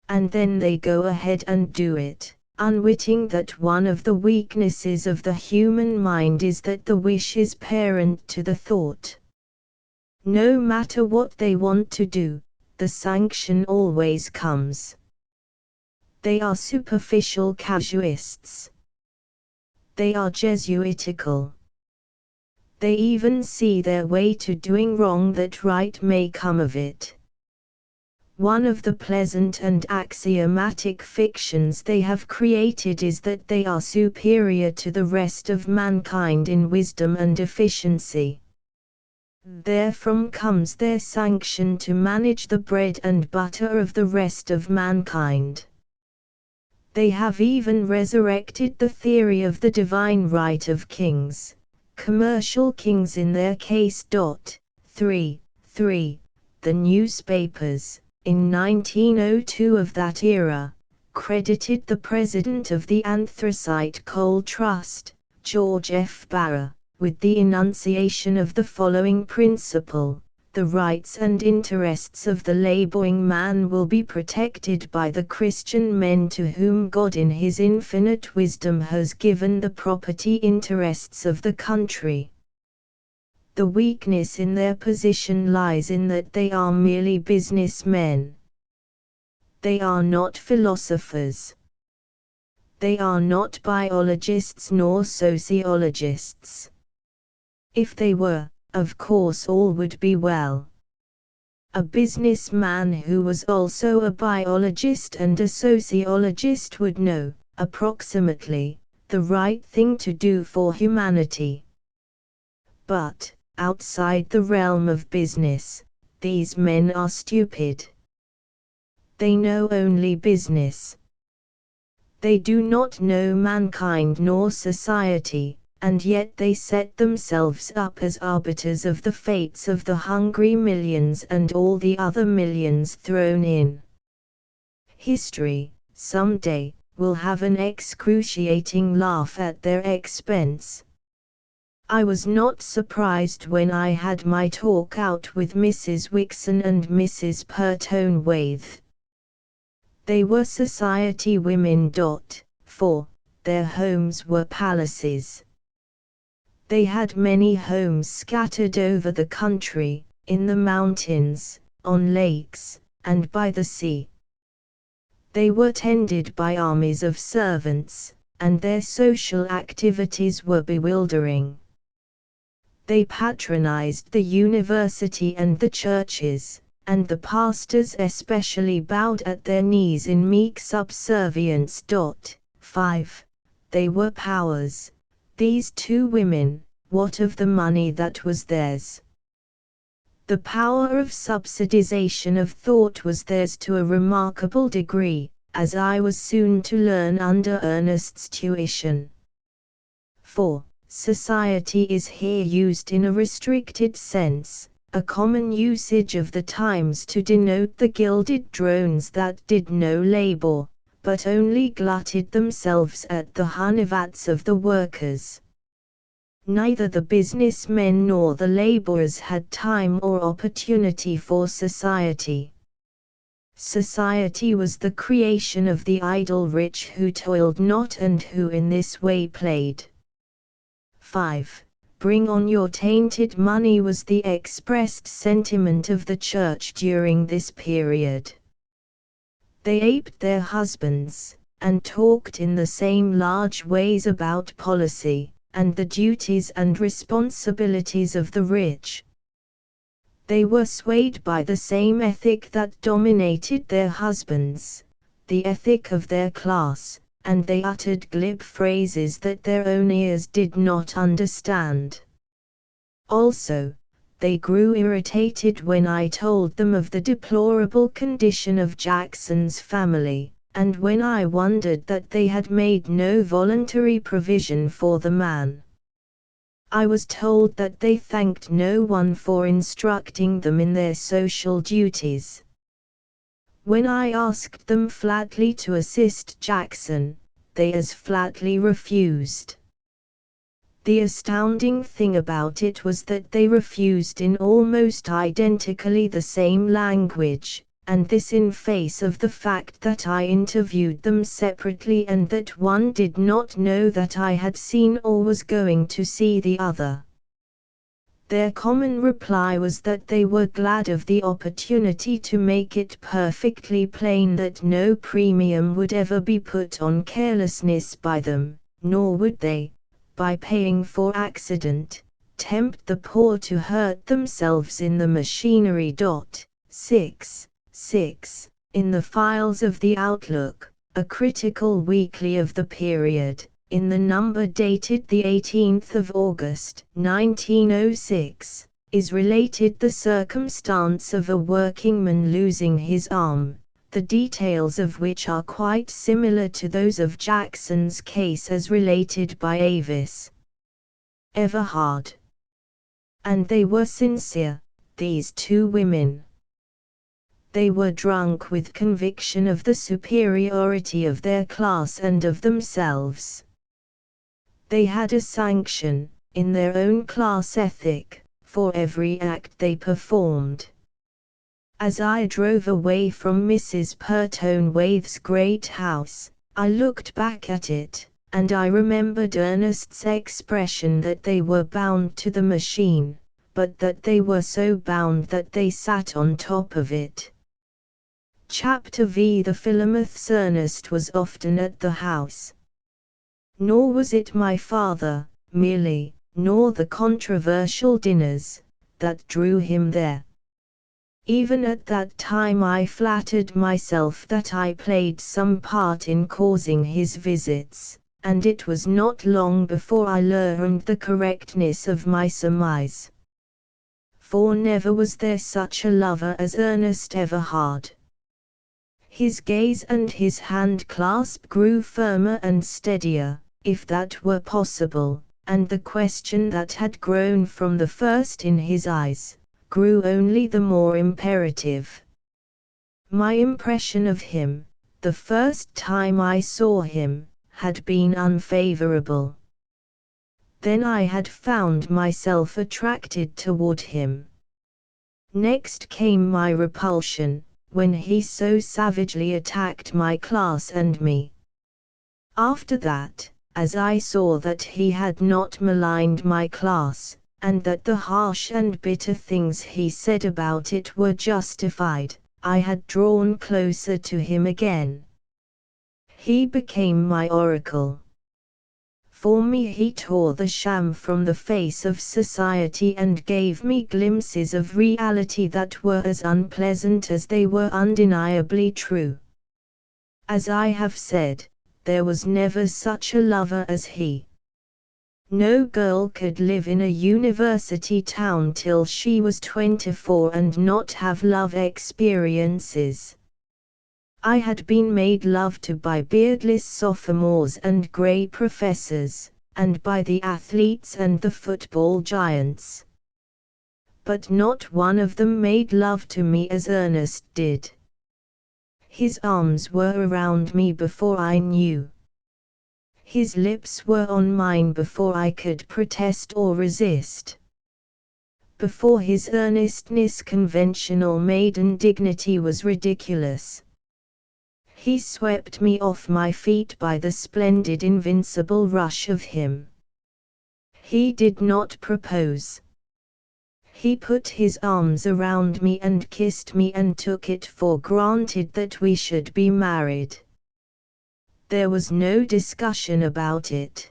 And then they go ahead and do it, unwitting that one of the weaknesses of the human mind is that the wish is parent to the thought. No matter what they want to do, the sanction always comes. They are superficial casuists. They are Jesuitical. They even see their way to doing wrong that right may come of it. One of the pleasant and axiomatic fictions they have created is that they are superior to the rest of mankind in wisdom and efficiency. Therefrom comes their sanction to manage the bread and butter of the rest of mankind. They have even resurrected the theory of the divine right of kings, commercial kings in their case. 3. The newspapers, in 1902 of that era, credited the president of the Anthracite Coal Trust, George F. Barra, with the enunciation of the following principle: the rights and interests of the laboring man will be protected by the Christian men to whom God in his infinite wisdom has given the property interests of the country. The weakness in their position lies in that they are merely businessmen. They are not philosophers. They are not biologists nor sociologists. If they were, of course all would be well. A businessman who was also a biologist and a sociologist would know, approximately, the right thing to do for humanity. But, outside the realm of business, these men are stupid. They know only business. They do not know mankind nor society, and yet they set themselves up as arbiters of the fates of the hungry millions and all the other millions thrown in. History, some day, will have an excruciating laugh at their expense. I was not surprised when I had my talk out with Mrs. Wixon and Mrs. Pertone Waithe. They were society women. 4. Their homes were palaces. They had many homes scattered over the country, in the mountains, on lakes, and by the sea. They were tended by armies of servants, and their social activities were bewildering. They patronized the university and the churches, and the pastors especially bowed at their knees in meek subservience. 5. They were powers, these two women. What of the money that was theirs? The power of subsidization of thought was theirs to a remarkable degree, as I was soon to learn under Ernest's tuition. 4. Society is here used in a restricted sense, a common usage of the times to denote the gilded drones that did no labor, but only glutted themselves at the honeyvats of the workers. Neither the businessmen nor the laborers had time or opportunity for society. Society was the creation of the idle rich who toiled not and who in this way played. 5. Bring on your tainted money was the expressed sentiment of the church during this period. They aped their husbands, and talked in the same large ways about policy, and the duties and responsibilities of the rich. They were swayed by the same ethic that dominated their husbands, the ethic of their class, and they uttered glib phrases that their own ears did not understand. Also, they grew irritated when I told them of the deplorable condition of Jackson's family, and when I wondered that they had made no voluntary provision for the man. I was told that they thanked no one for instructing them in their social duties. When I asked them flatly to assist Jackson, they as flatly refused. The astounding thing about it was that they refused in almost identically the same language, and this in face of the fact that I interviewed them separately and that one did not know that I had seen or was going to see the other. Their common reply was that they were glad of the opportunity to make it perfectly plain that no premium would ever be put on carelessness by them, nor would they, by paying for accident, tempt the poor to hurt themselves in the machinery. 6. In the files of the Outlook, a critical weekly of the period, in the number dated the 18th of August, 1906, is related the circumstance of a workingman losing his arm, the details of which are quite similar to those of Jackson's case as related by Avis Everhard. And they were sincere, these two women. They were drunk with conviction of the superiority of their class and of themselves. They had a sanction, in their own class ethic, for every act they performed. As I drove away from Mrs. Pertone-Waith's great house, I looked back at it, and I remembered Ernest's expression that they were bound to the machine, but that they were so bound that they sat on top of it. Chapter V. The Philomath's Ernest was often at the house. Nor was it my father, merely, nor the controversial dinners, that drew him there. Even at that time I flattered myself that I played some part in causing his visits, and it was not long before I learned the correctness of my surmise. For never was there such a lover as Ernest Everhard. His gaze and his hand clasp grew firmer and steadier, if that were possible, and the question that had grown from the first in his eyes, grew only the more imperative. My impression of him, the first time I saw him, had been unfavorable. Then I had found myself attracted toward him. Next came my repulsion, when he so savagely attacked my class and me. After that, as I saw that he had not maligned my class, and that the harsh and bitter things he said about it were justified, I had drawn closer to him again. He became my oracle. for me he tore the sham from the face of society and gave me glimpses of reality that were as unpleasant as they were undeniably true. As I have said, there was never such a lover as he. No girl could live in a university town till she was 24 and not have love experiences. I had been made love to by beardless sophomores and grey professors, and by the athletes and the football giants. But not one of them made love to me as Ernest did. His arms were around me before I knew. His lips were on mine before I could protest or resist. Before his earnestness, conventional maiden dignity was ridiculous. He swept me off my feet by the splendid invincible rush of him. He did not propose. He put his arms around me and kissed me and took it for granted that we should be married. There was no discussion about it.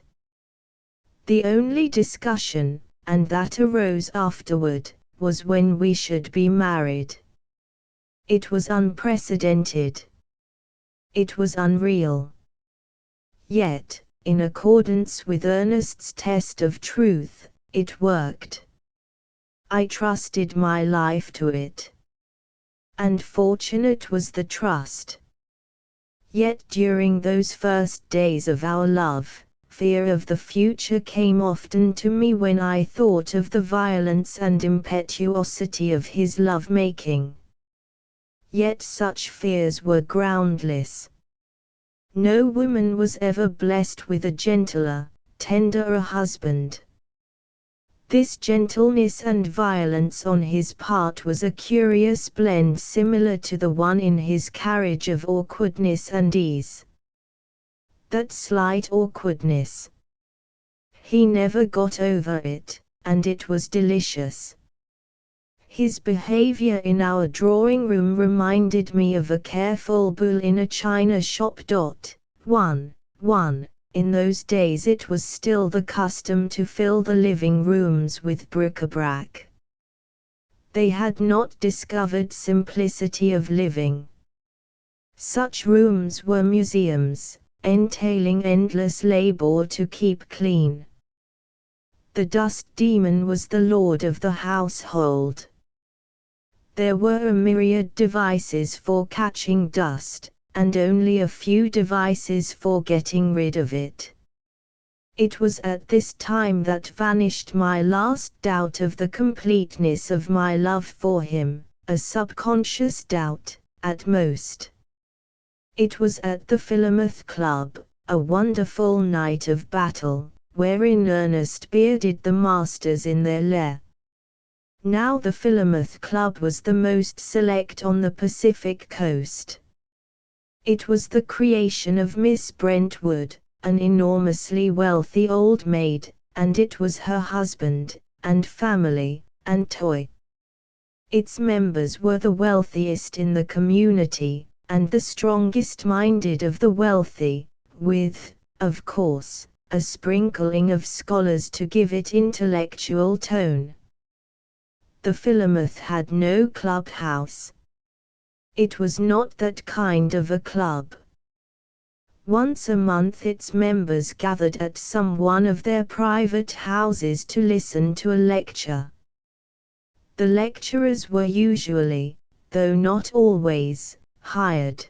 The only discussion, and that arose afterward, was when we should be married. It was unprecedented. It was unreal. Yet, in accordance with Ernest's test of truth, it worked. I trusted my life to it. And fortunate was the trust. Yet during those first days of our love, fear of the future came often to me when I thought of the violence and impetuosity of his love-making. Yet such fears were groundless. No woman was ever blessed with a gentler, tenderer husband. This gentleness and violence on his part was a curious blend similar to the one in his carriage of awkwardness and ease. That slight awkwardness. He never got over it, and it was delicious. His behavior in our drawing room reminded me of a careful bull in a china shop. 1. In those days it was still the custom to fill the living rooms with bric-a-brac. They had not discovered simplicity of living. Such rooms were museums, entailing endless labor to keep clean. The dust demon was the lord of the household. There were a myriad devices for catching dust, and only a few devices for getting rid of it. It was at this time that vanished my last doubt of the completeness of my love for him, a subconscious doubt, at most. It was at the Philomath Club, a wonderful night of battle, wherein Ernest bearded the masters in their lair. Now the Philomath Club was the most select on the Pacific coast. It was the creation of Miss Brentwood, an enormously wealthy old maid, and it was her husband, and family, and toy. Its members were the wealthiest in the community, and the strongest-minded of the wealthy, with, of course, a sprinkling of scholars to give it intellectual tone. The Philomath had no clubhouse. It was not that kind of a club. Once a month its members gathered at some one of their private houses to listen to a lecture. The lecturers were usually, though not always, hired.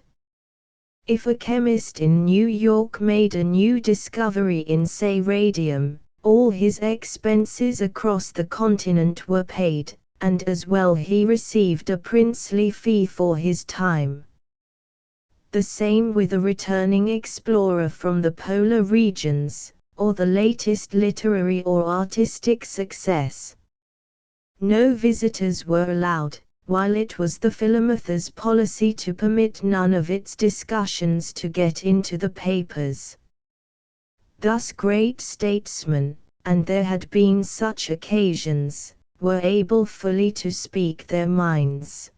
If a chemist in New York made a new discovery in, say, radium, all his expenses across the continent were paid, and as well he received a princely fee for his time. The same with a returning explorer from the polar regions, or the latest literary or artistic success. No visitors were allowed, while it was the Philomath's policy to permit none of its discussions to get into the papers. Thus great statesmen, and there had been such occasions, were able fully to speak their minds.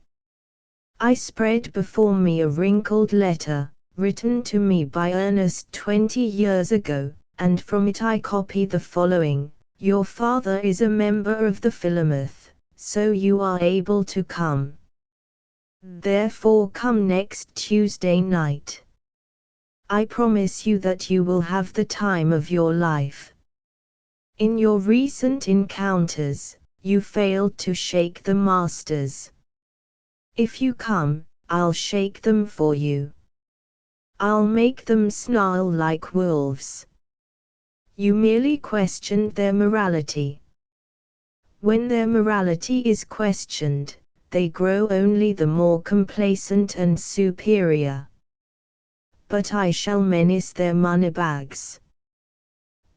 I spread before me a wrinkled letter, written to me by Ernest 20 years ago, and from it I copy the following. Your father is a member of the Philomath, so you are able to come. Therefore come next Tuesday night. I promise you that you will have the time of your life. In your recent encounters, you failed to shake the masters. If you come, I'll shake them for you. I'll make them snarl like wolves. You merely questioned their morality. When their morality is questioned, they grow only the more complacent and superior. But I shall menace their moneybags.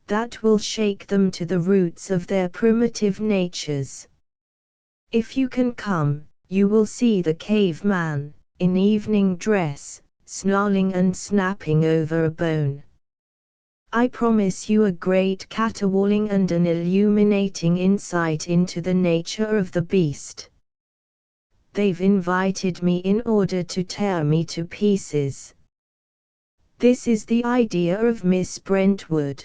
That will shake them to the roots of their primitive natures. If you can come, you will see the caveman, in evening dress, snarling and snapping over a bone. I promise you a great caterwauling and an illuminating insight into the nature of the beast. They've invited me in order to tear me to pieces. This is the idea of Miss Brentwood.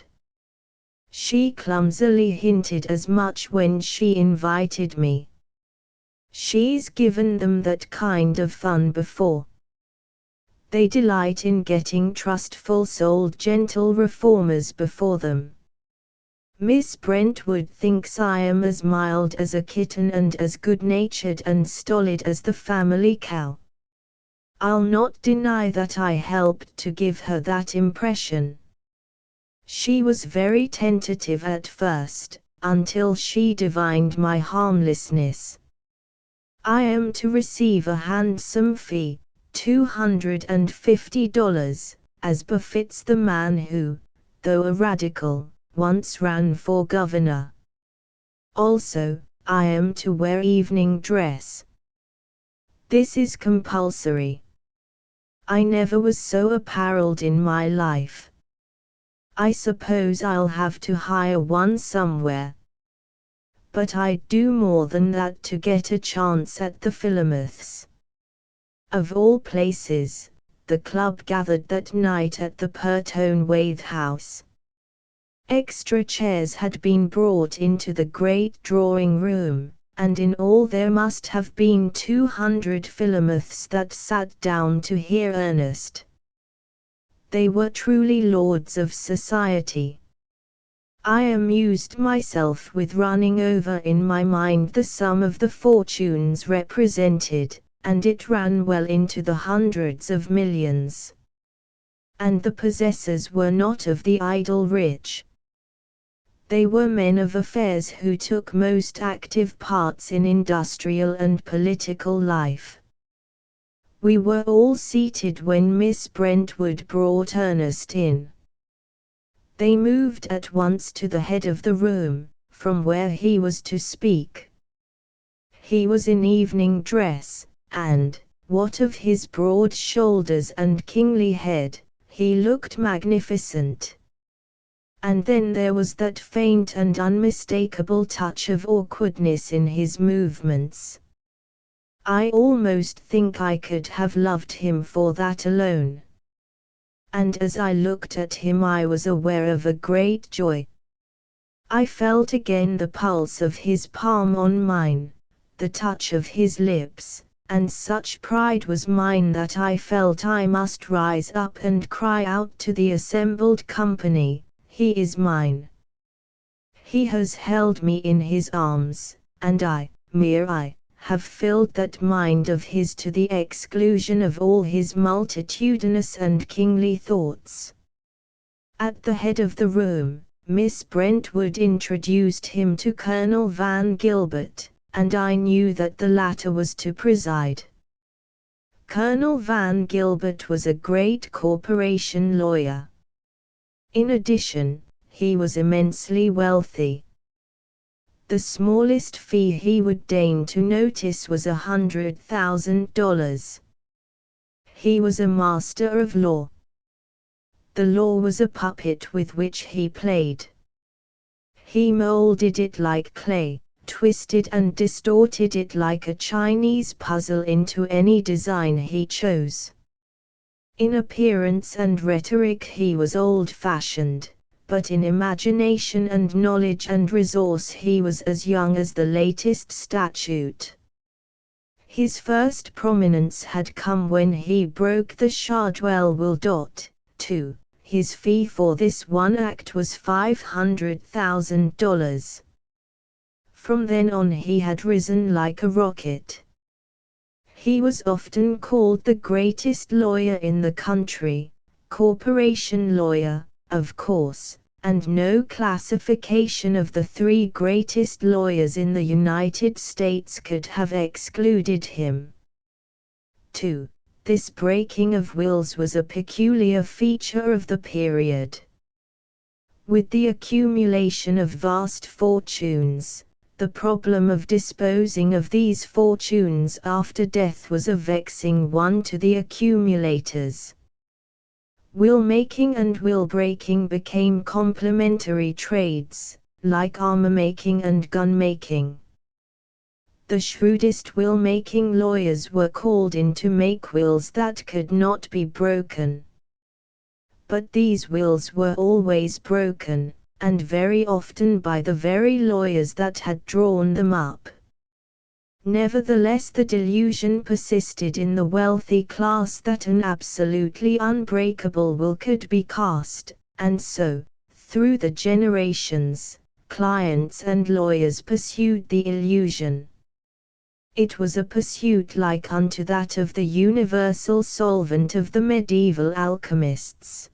She clumsily hinted as much when she invited me. She's given them that kind of fun before. They delight in getting trustful-souled gentle reformers before them. Miss Brentwood thinks I am as mild as a kitten and as good-natured and stolid as the family cow. I'll not deny that I helped to give her that impression. She was very tentative at first, until she divined my harmlessness. I am to receive a handsome fee, $250, as befits the man who, though a radical, once ran for governor. Also, I am to wear evening dress. This is compulsory. I never was so apparelled in my life. I suppose I'll have to hire one somewhere. But I'd do more than that to get a chance at the Philomaths. Of all places, the club gathered that night at the Purtone Waithe house. Extra chairs had been brought into the great drawing room, and in all there must have been 200 Philomaths that sat down to hear Ernest. They were truly lords of society. I amused myself with running over in my mind the sum of the fortunes represented, and it ran well into the hundreds of millions. And the possessors were not of the idle rich. They were men of affairs who took most active parts in industrial and political life. We were all seated when Miss Brentwood brought Ernest in. They moved at once to the head of the room, from where he was to speak. He was in evening dress, and, what of his broad shoulders and kingly head, he looked magnificent. And then there was that faint and unmistakable touch of awkwardness in his movements. I almost think I could have loved him for that alone. And as I looked at him I was aware of a great joy. I felt again the pulse of his palm on mine, the touch of his lips, and such pride was mine that I felt I must rise up and cry out to the assembled company, "He is mine. He has held me in his arms, and I, mere I, have filled that mind of his to the exclusion of all his multitudinous and kingly thoughts." At the head of the room, Miss Brentwood introduced him to Colonel Van Gilbert, and I knew that the latter was to preside. Colonel Van Gilbert was a great corporation lawyer. In addition, he was immensely wealthy. The smallest fee he would deign to notice was $100,000. He was a master of law. The law was a puppet with which he played. He molded it like clay, twisted and distorted it like a Chinese puzzle into any design he chose. In appearance and rhetoric he was old-fashioned, but in imagination and knowledge and resource he was as young as the latest statute. His first prominence had come when he broke the Shardwell will. His fee for this one act was $500,000. From then on he had risen like a rocket. He was often called the greatest lawyer in the country, corporation lawyer, of course, and no classification of the three greatest lawyers in the United States could have excluded him. 2. This breaking of wills was a peculiar feature of the period. With the accumulation of vast fortunes, the problem of disposing of these fortunes after death was a vexing one to the accumulators. Will-making and will-breaking became complementary trades, like armor-making and gun-making. The shrewdest will-making lawyers were called in to make wills that could not be broken. But these wills were always broken, and very often by the very lawyers that had drawn them up. Nevertheless, the delusion persisted in the wealthy class that an absolutely unbreakable will could be cast, and so, through the generations, clients and lawyers pursued the illusion. It was a pursuit like unto that of the universal solvent of the medieval alchemists.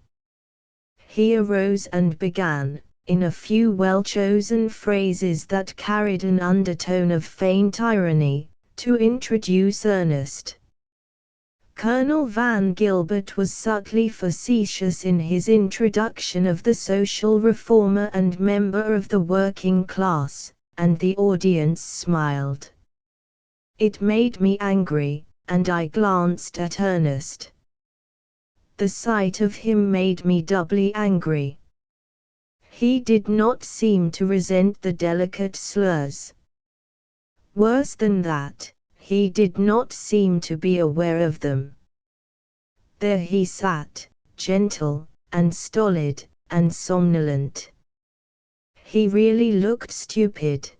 He arose and began, in a few well-chosen phrases that carried an undertone of faint irony, to introduce Ernest. Colonel Van Gilbert was subtly facetious in his introduction of the social reformer and member of the working class, and the audience smiled. It made me angry, and I glanced at Ernest. The sight of him made me doubly angry. He did not seem to resent the delicate slurs. Worse than that, he did not seem to be aware of them. There he sat, gentle, and stolid, and somnolent. He really looked stupid.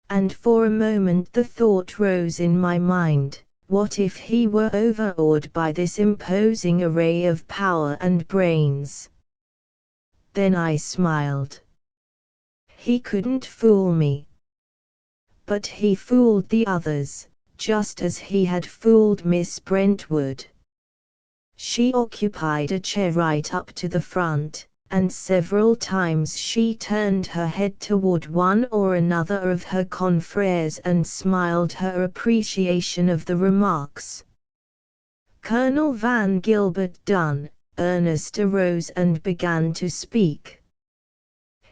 And for a moment the thought rose in my mind, what if he were overawed by this imposing array of power and brains? Then I smiled. He couldn't fool me. But he fooled the others, just as he had fooled Miss Brentwood. She occupied a chair right up to the front, and several times she turned her head toward one or another of her confreres and smiled her appreciation of the remarks. Colonel Van Gilbert done, Ernest arose and began to speak.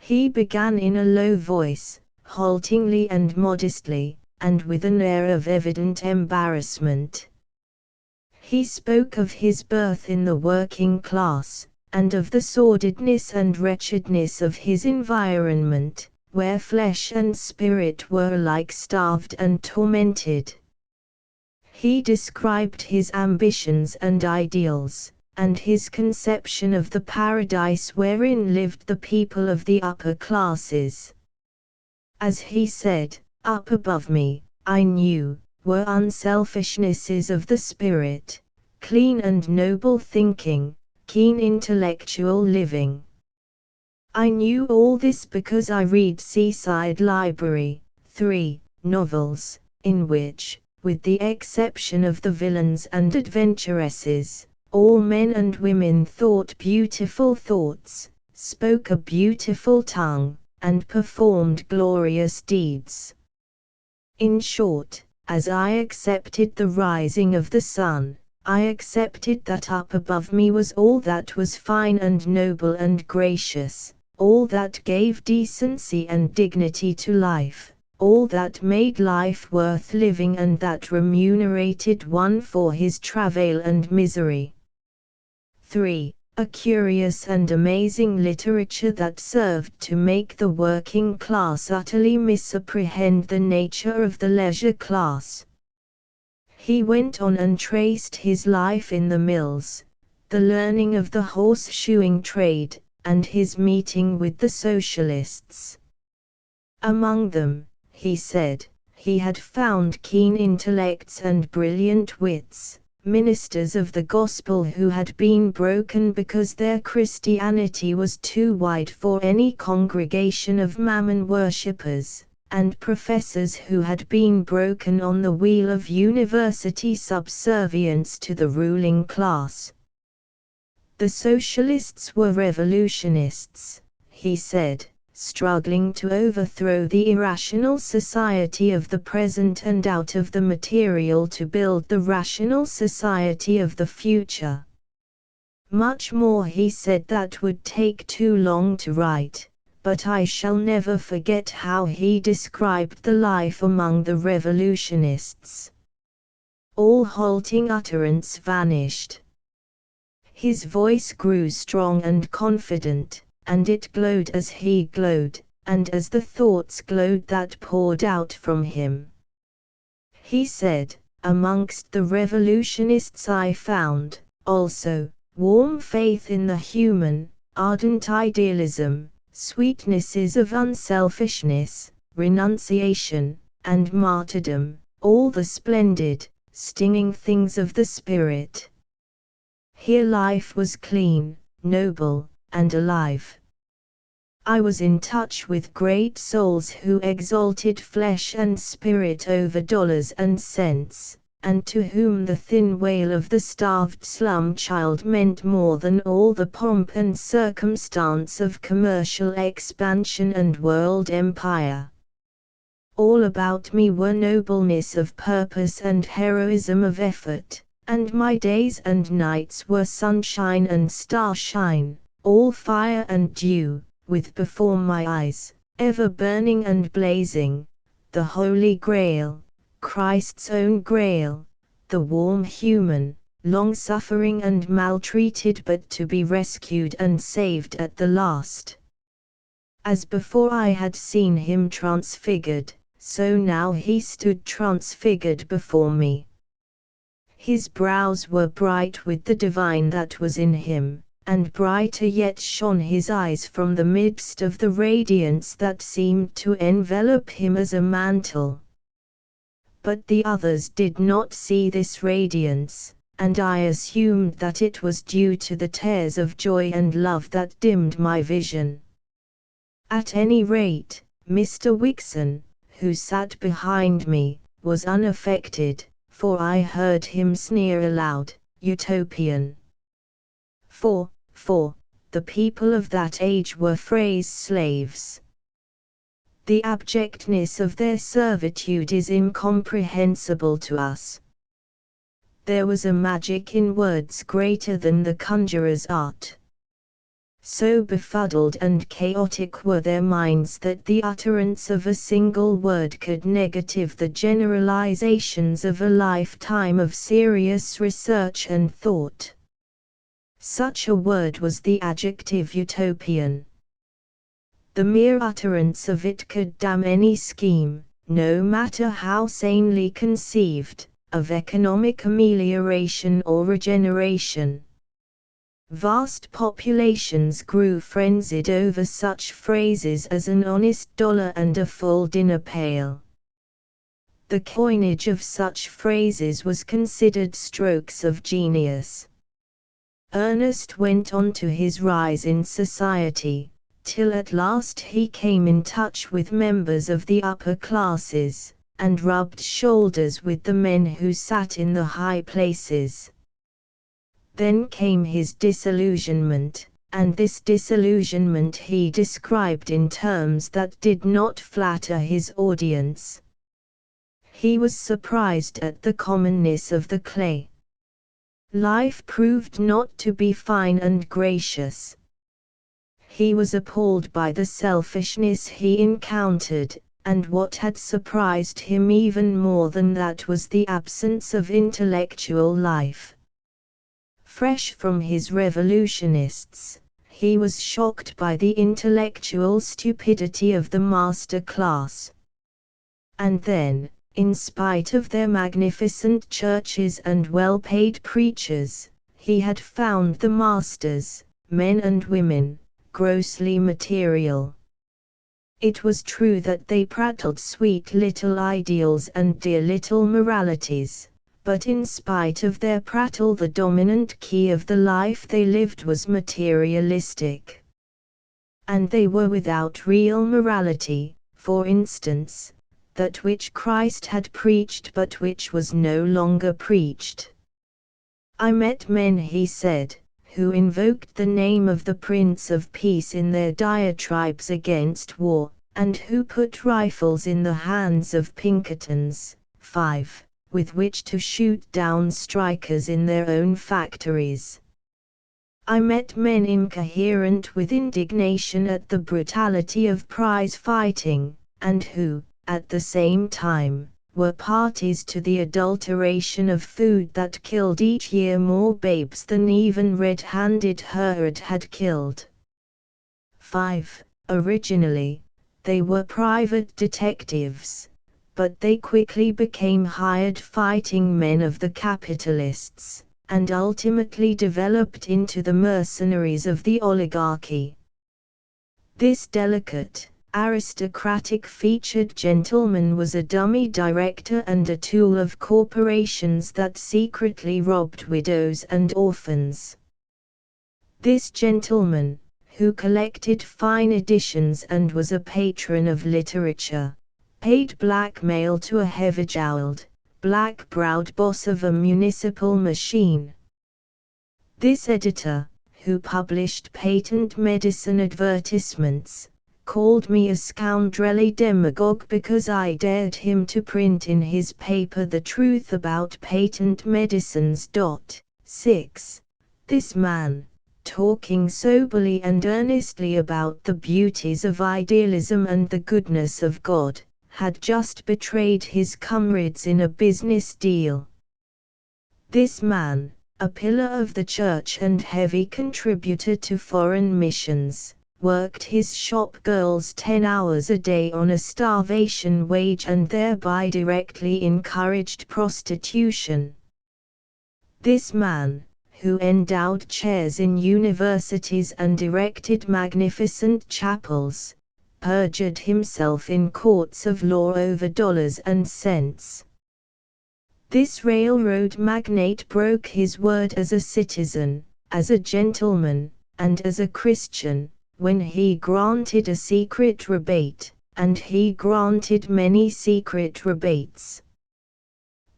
He began in a low voice, haltingly and modestly, and with an air of evident embarrassment. He spoke of his birth in the working class, and of the sordidness and wretchedness of his environment, where flesh and spirit were alike starved and tormented. He described his ambitions and ideals, and his conception of the paradise wherein lived the people of the upper classes. As he said, up above me, I knew, were unselfishnesses of the spirit, clean and noble thinking, keen intellectual living. I knew all this because I read Seaside Library, 3 novels, in which, with the exception of the villains and adventuresses, all men and women thought beautiful thoughts, spoke a beautiful tongue, and performed glorious deeds. In short, as I accepted the rising of the sun, I accepted that up above me was all that was fine and noble and gracious, all that gave decency and dignity to life, all that made life worth living and that remunerated one for his travail and misery. 3. A curious and amazing literature that served to make the working class utterly misapprehend the nature of the leisure class. He went on and traced his life in the mills, the learning of the horseshoeing trade, and his meeting with the socialists. Among them, he said, he had found keen intellects and brilliant wits, ministers of the gospel who had been broken because their Christianity was too wide for any congregation of mammon worshippers, and professors who had been broken on the wheel of university subservience to the ruling class. The socialists were revolutionists, he said, struggling to overthrow the irrational society of the present and out of the material to build the rational society of the future. Much more he said that would take too long to write, but I shall never forget how he described the life among the revolutionists. All halting utterance vanished. His voice grew strong and confident, and it glowed as he glowed, and as the thoughts glowed that poured out from him. He said, amongst the revolutionists I found, also, warm faith in the human, ardent idealism, sweetnesses of unselfishness, renunciation, and martyrdom, all the splendid, stinging things of the spirit. Here life was clean, noble, and alive. I was in touch with great souls who exalted flesh and spirit over dollars and cents, and to whom the thin wail of the starved slum child meant more than all the pomp and circumstance of commercial expansion and world empire. All about me were nobleness of purpose and heroism of effort, and my days and nights were sunshine and starshine, all fire and dew, with before my eyes, ever burning and blazing, the Holy Grail, Christ's own Grail, the warm human, long-suffering and maltreated but to be rescued and saved at the last. As before I had seen him transfigured, so now he stood transfigured before me. His brows were bright with the divine that was in him, and brighter yet shone his eyes from the midst of the radiance that seemed to envelop him as a mantle. But the others did not see this radiance, and I assumed that it was due to the tears of joy and love that dimmed my vision. At any rate, Mr. Wixon, who sat behind me, was unaffected, for I heard him sneer aloud, "Utopian." For the people of that age were phrase slaves. The abjectness of their servitude is incomprehensible to us. There was a magic in words greater than the conjurer's art. So befuddled and chaotic were their minds that the utterance of a single word could negative the generalizations of a lifetime of serious research and thought. Such a word was the adjective utopian. The mere utterance of it could damn any scheme, no matter how sanely conceived, of economic amelioration or regeneration. Vast populations grew frenzied over such phrases as an honest dollar and a full dinner pail. The coinage of such phrases was considered strokes of genius. Ernest went on to his rise in society, till at last he came in touch with members of the upper classes, and rubbed shoulders with the men who sat in the high places. Then came his disillusionment, and this disillusionment he described in terms that did not flatter his audience. He was surprised at the commonness of the clay. Life proved not to be fine and gracious. He was appalled by the selfishness he encountered, and what had surprised him even more than that was the absence of intellectual life. Fresh from his revolutionists, he was shocked by the intellectual stupidity of the master class. And then, in spite of their magnificent churches and well-paid preachers, he had found the masters, men and women, grossly material. It was true that they prattled sweet little ideals and dear little moralities, but in spite of their prattle the dominant key of the life they lived was materialistic. And they were without real morality, for instance, that which Christ had preached but which was no longer preached. I met men, he said, who invoked the name of the Prince of Peace in their diatribes against war, and who put rifles in the hands of Pinkertons, 5, with which to shoot down strikers in their own factories. I met men incoherent with indignation at the brutality of prize fighting, and who, at the same time, were parties to the adulteration of food that killed each year more babes than even red-handed Herod had killed. 5. Originally, they were private detectives, but they quickly became hired fighting men of the capitalists, and ultimately developed into the mercenaries of the oligarchy. This delicate, aristocratic-featured gentleman was a dummy director and a tool of corporations that secretly robbed widows and orphans. This gentleman, who collected fine editions and was a patron of literature, paid blackmail to a heavy-jowled, black-browed boss of a municipal machine. This editor, who published patent medicine advertisements, called me a scoundrelly demagogue because I dared him to print in his paper the truth about patent medicines. 6. This man, talking soberly and earnestly about the beauties of idealism and the goodness of God, had just betrayed his comrades in a business deal. This man, a pillar of the church and heavy contributor to foreign missions, worked his shop girls 10 hours a day on a starvation wage and thereby directly encouraged prostitution. This man, who endowed chairs in universities and erected magnificent chapels, perjured himself in courts of law over dollars and cents. This railroad magnate broke his word as a citizen, as a gentleman, and as a Christian, when he granted a secret rebate, and he granted many secret rebates.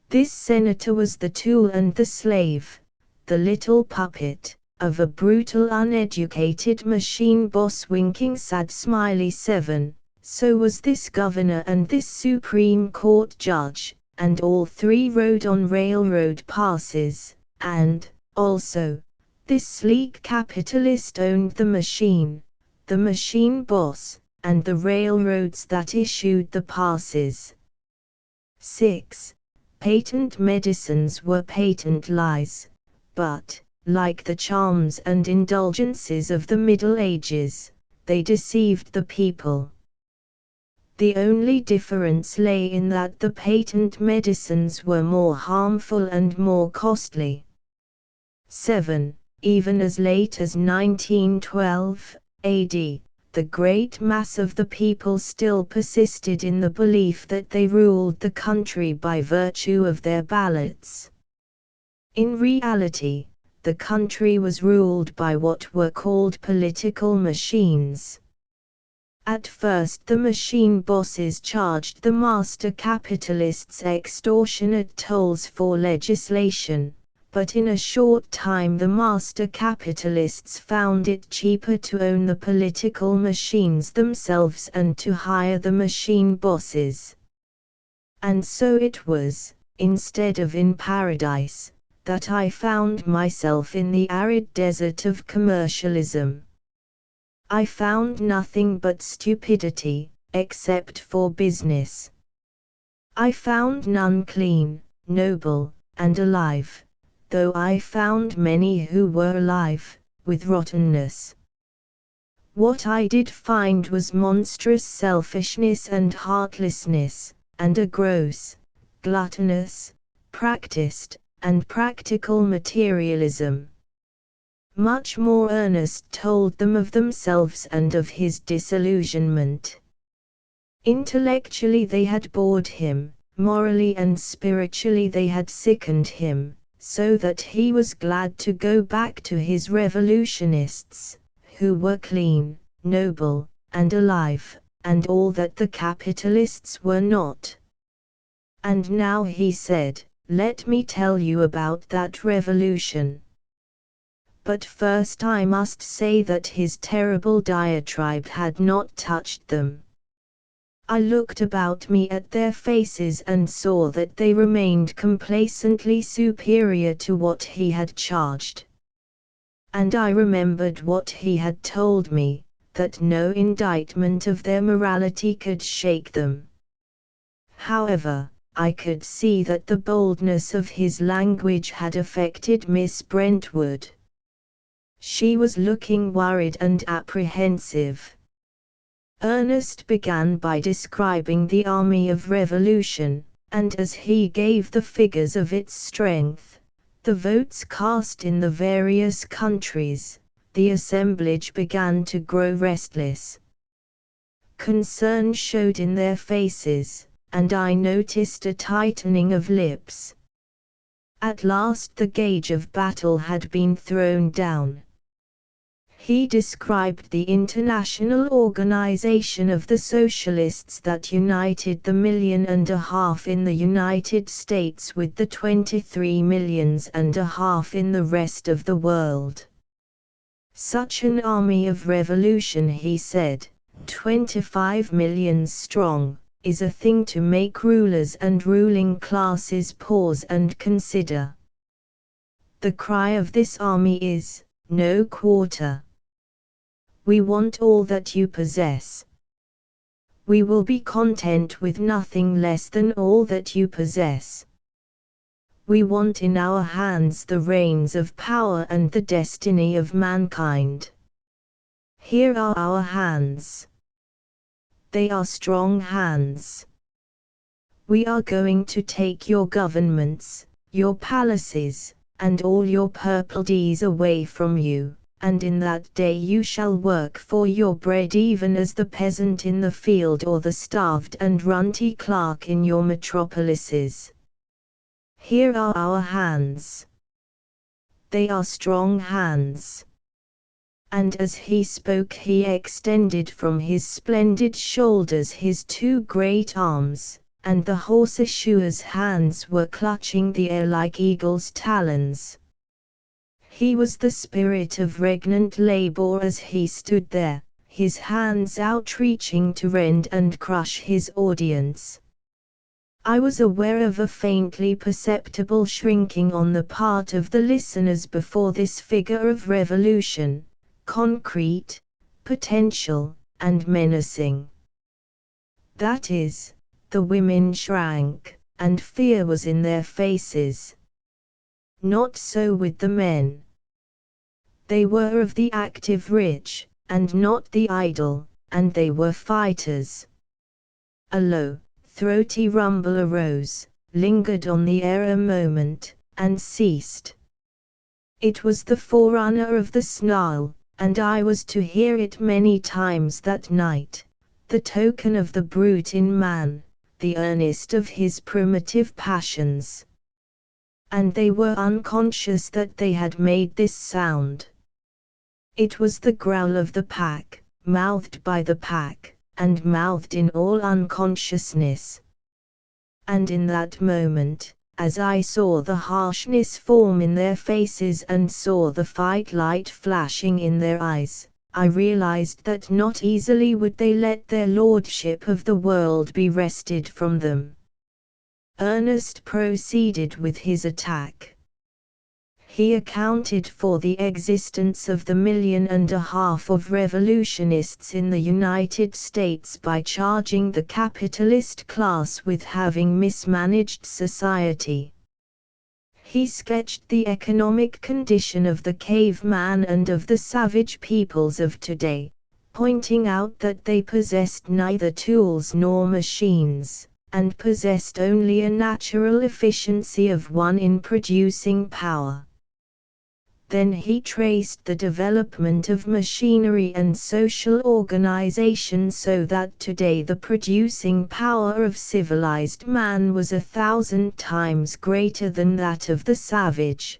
This senator was the tool and the slave, the little puppet, of a brutal uneducated machine boss winking sad smiley 7, so was this governor and this Supreme Court judge, and all three rode on railroad passes, and, also, this sleek capitalist owned the machine boss, and the railroads that issued the passes. 6. Patent medicines were patent lies, but, like the charms and indulgences of the Middle Ages, they deceived the people. The only difference lay in that the patent medicines were more harmful and more costly. 7. Even as late as 1912 AD, the great mass of the people still persisted in the belief that they ruled the country by virtue of their ballots. In reality, the country was ruled by what were called political machines. At first the machine bosses charged the master capitalists extortionate tolls for legislation, but in a short time the master capitalists found it cheaper to own the political machines themselves and to hire the machine bosses. And so it was, instead of in paradise, that I found myself in the arid desert of commercialism. I found nothing but stupidity, except for business. I found none clean, noble, and alive, though I found many who were alive, with rottenness. What I did find was monstrous selfishness and heartlessness, and a gross, gluttonous, practiced, and practical materialism. much more Ernest told them of themselves and of his disillusionment. Intellectually they had bored him, morally and spiritually they had sickened him, so that he was glad to go back to his revolutionists, who were clean, noble, and alive, and all that the capitalists were not. And now he said, "Let me tell you about that revolution." But first I must say that his terrible diatribe had not touched them. I looked about me at their faces and saw that they remained complacently superior to what he had charged. And I remembered what he had told me, that no indictment of their morality could shake them. However, I could see that the boldness of his language had affected Miss Brentwood. She was looking worried and apprehensive. Ernest began by describing the army of revolution, and as he gave the figures of its strength, the votes cast in the various countries, the assemblage began to grow restless. Concern showed in their faces, and I noticed a tightening of lips. At last the gauge of battle had been thrown down. He described the international organization of the socialists that united the 1.5 million in the United States with the 23.5 million in the rest of the world. Such an army of revolution, he said, 25 million strong, is a thing to make rulers and ruling classes pause and consider. The cry of this army is, "No quarter." We want all that you possess. We will be content with nothing less than all that you possess. We want in our hands the reins of power and the destiny of mankind. Here are our hands. They are strong hands. We are going to take your governments, your palaces, and all your purpledees away from you. And in that day you shall work for your bread even as the peasant in the field or the starved and runty clerk in your metropolises. Here are our hands. They are strong hands. And as he spoke he extended from his splendid shoulders his two great arms, and the horseshoer's hands were clutching the air like eagle's talons. He was the spirit of regnant labor as he stood there, his hands outreaching to rend and crush his audience. I was aware of a faintly perceptible shrinking on the part of the listeners before this figure of revolution, concrete, potential, and menacing. That is, the women shrank, and fear was in their faces. Not so with the men. They were of the active rich, and not the idle, and they were fighters. A low, throaty rumble arose, lingered on the air a moment, and ceased. It was the forerunner of the snarl, and I was to hear it many times that night, the token of the brute in man, the earnest of his primitive passions. And they were unconscious that they had made this sound. It was the growl of the pack, mouthed by the pack, and mouthed in all unconsciousness. And in that moment, as I saw the harshness form in their faces and saw the fight light flashing in their eyes, I realized that not easily would they let their lordship of the world be wrested from them. Ernest proceeded with his attack. He accounted for the existence of the 1.5 million of revolutionists in the United States by charging the capitalist class with having mismanaged society. He sketched the economic condition of the caveman and of the savage peoples of today, pointing out that they possessed neither tools nor machines, and possessed only a natural efficiency of one in producing power. Then he traced the development of machinery and social organization so that today the producing power of civilized man was 1,000 times greater than that of the savage.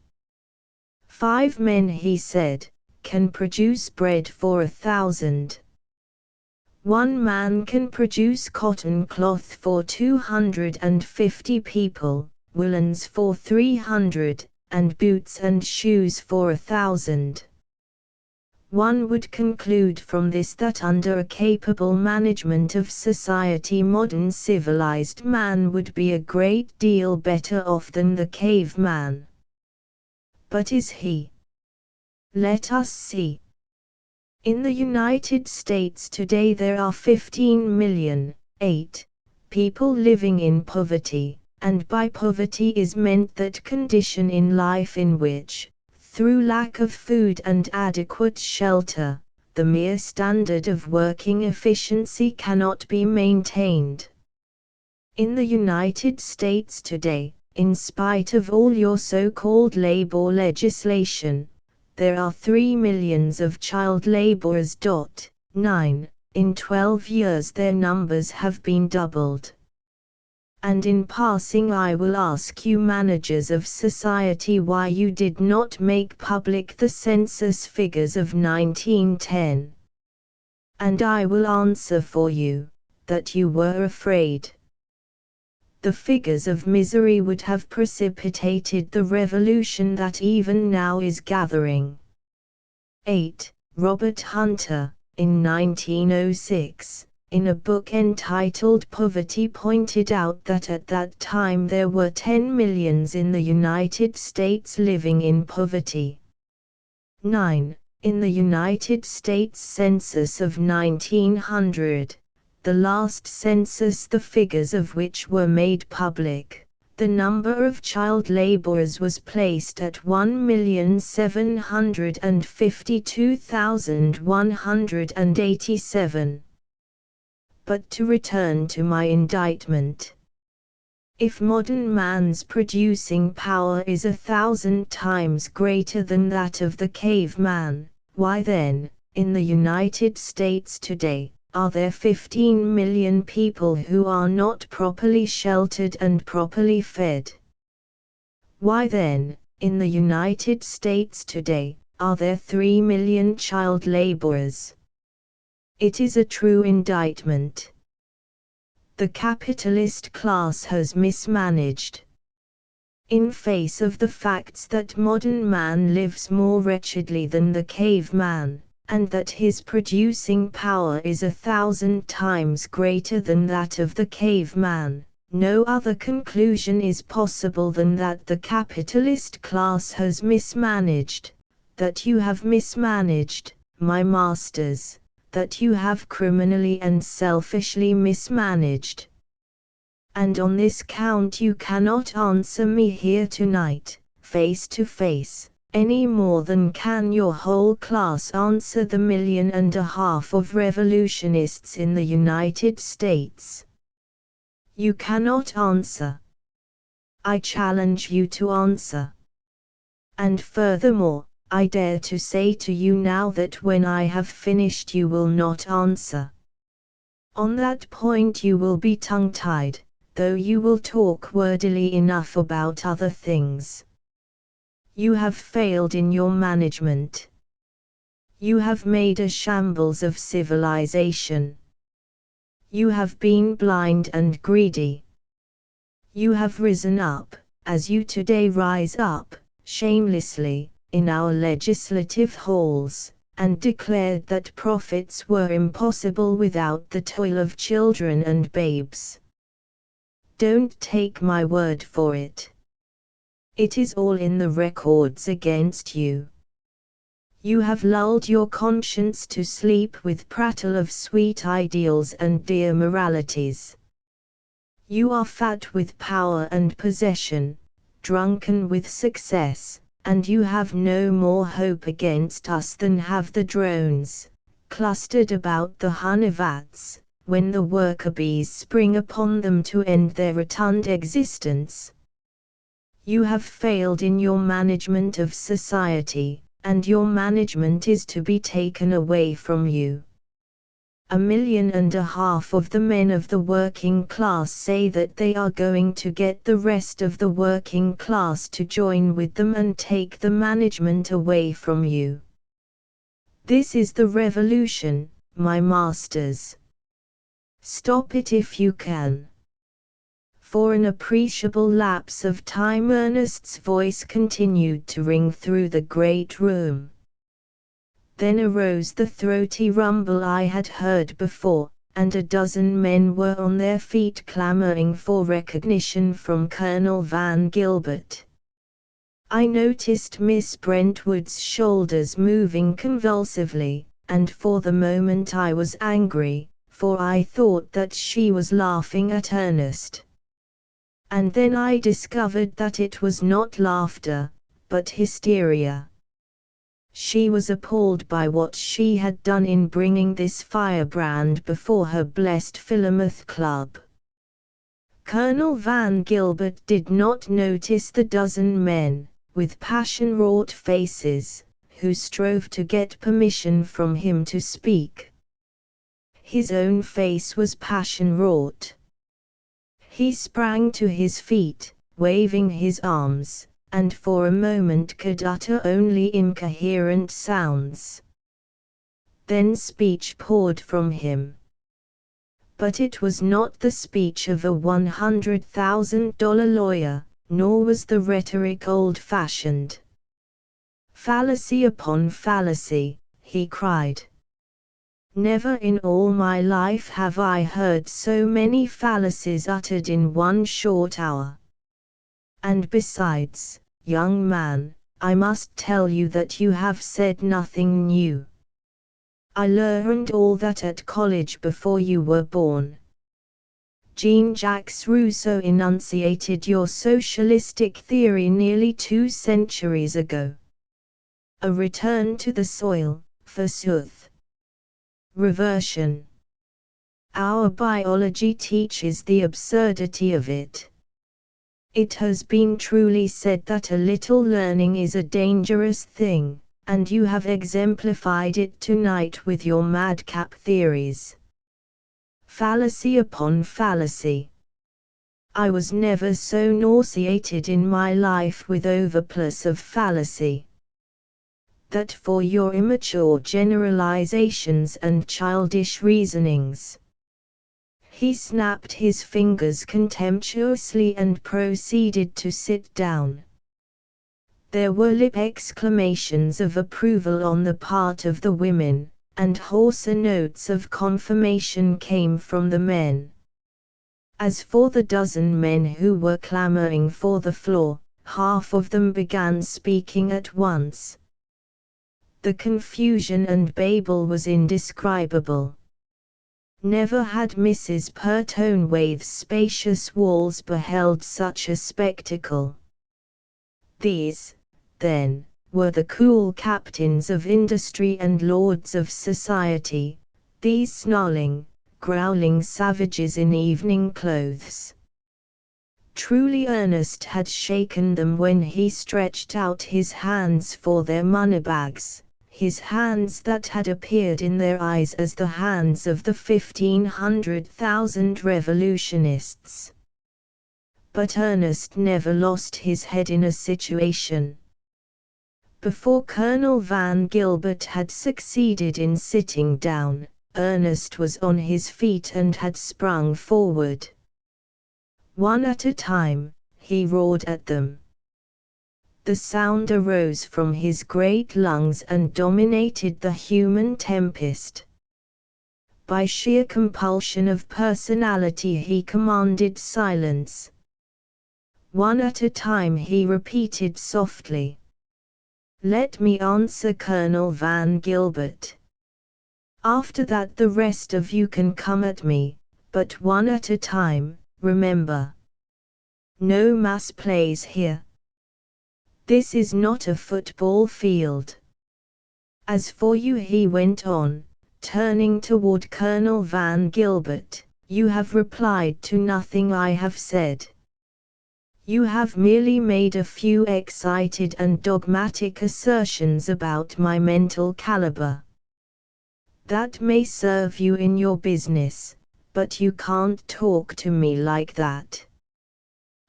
5 men, he said, can produce bread for 1,000. 1 man can produce cotton cloth for 250 people, woolens for 300, and boots and shoes for 1,000. One would conclude from this that under a capable management of society modern civilized man would be a great deal better off than the caveman. But is he? Let us see. In the United States today there are 15,000,008 people living in poverty, and by poverty is meant that condition in life in which, through lack of food and adequate shelter, the mere standard of working efficiency cannot be maintained. In the United States today, in spite of all your so-called labor legislation, there are 3 millions of child laborers. 9. In 12 years their numbers have been doubled. And in passing I will ask you managers of society why you did not make public the census figures of 1910. And I will answer for you, that you were afraid. The figures of misery would have precipitated the revolution that even now is gathering. 8. Robert Hunter, in 1906, in a book entitled Poverty, pointed out that at that time there were 10 millions in the United States living in poverty. 9. In the United States Census of 1900, the last census the figures of which were made public, the number of child laborers was placed at 1,752,187. But to return to my indictment. If modern man's producing power is 1,000 times greater than that of the caveman, why then, in the United States today, are there 15 million people who are not properly sheltered and properly fed? Why then, in the United States today, are there 3 million child laborers? It is a true indictment. The capitalist class has mismanaged. In face of the facts that modern man lives more wretchedly than the caveman, and that his producing power is 1,000 times greater than that of the caveman, no other conclusion is possible than that the capitalist class has mismanaged, that you have mismanaged, my masters, that you have criminally and selfishly mismanaged. And on this count you cannot answer me here tonight, face to face, any more than can your whole class answer the 1.5 million of revolutionists in the United States. You cannot answer. I challenge you to answer. And furthermore, I dare to say to you now that when I have finished you will not answer. On that point you will be tongue-tied, though you will talk wordily enough about other things. You have failed in your management. You have made a shambles of civilization. You have been blind and greedy. You have risen up, as you today rise up, shamelessly, in our legislative halls, and declared that profits were impossible without the toil of children and babes. Don't take my word for it. It is all in the records against you. You have lulled your conscience to sleep with prattle of sweet ideals and dear moralities. You are fat with power and possession, drunken with success, and you have no more hope against us than have the drones, clustered about the honey vats, when the worker bees spring upon them to end their rotund existence. You have failed in your management of society, and your management is to be taken away from you. 1.5 million of the men of the working class say that they are going to get the rest of the working class to join with them and take the management away from you. This is the revolution, my masters. Stop it if you can. For an appreciable lapse of time Ernest's voice continued to ring through the great room. Then arose the throaty rumble I had heard before, and a dozen men were on their feet clamoring for recognition from Colonel Van Gilbert. I noticed Miss Brentwood's shoulders moving convulsively, and for the moment I was angry, for I thought that she was laughing at Ernest. And then I discovered that it was not laughter, but hysteria. She was appalled by what she had done in bringing this firebrand before her blessed Philomath Club. Colonel Van Gilbert did not notice the dozen men, with passion-wrought faces, who strove to get permission from him to speak. His own face was passion-wrought. He sprang to his feet, waving his arms, and for a moment could utter only incoherent sounds. Then speech poured from him. But it was not the speech of a $100,000 lawyer, nor was the rhetoric old-fashioned. "Fallacy upon fallacy," he cried. "Never in all my life have I heard so many fallacies uttered in one short hour. And besides, young man, I must tell you that you have said nothing new. I learned all that at college before you were born. Jean-Jacques Rousseau enunciated your socialistic theory nearly 2 centuries ago. A return to the soil, forsooth. Reversion. Our biology teaches the absurdity of it. It has been truly said that a little learning is a dangerous thing, and you have exemplified it tonight with your madcap theories. Fallacy upon fallacy. I was never so nauseated in my life with overplus of fallacy. That for your immature generalizations and childish reasonings." He snapped his fingers contemptuously and proceeded to sit down. There were lip exclamations of approval on the part of the women, and hoarser notes of confirmation came from the men. As for the dozen men who were clamoring for the floor, half of them began speaking at once. The confusion and babel was indescribable. Never had Mrs. Pertonwaith's spacious walls beheld such a spectacle. These, then, were the cool captains of industry and lords of society, these snarling, growling savages in evening clothes. Truly Ernest had shaken them when he stretched out his hands for their moneybags, his hands that had appeared in their eyes as the hands of the 1,500,000 revolutionists. But Ernest never lost his head in a situation. Before Colonel Van Gilbert had succeeded in sitting down, Ernest was on his feet and had sprung forward. One at a time, he roared at them. The sound arose from his great lungs and dominated the human tempest. By sheer compulsion of personality he commanded silence. One at a time he repeated softly, "Let me answer Colonel Van Gilbert. After that the rest of you can come at me, but one at a time, remember. No mass plays here. This is not a football field. As for you," he went on, turning toward Colonel Van Gilbert, "you have replied to nothing I have said. You have merely made a few excited and dogmatic assertions about my mental caliber. That may serve you in your business, but you can't talk to me like that.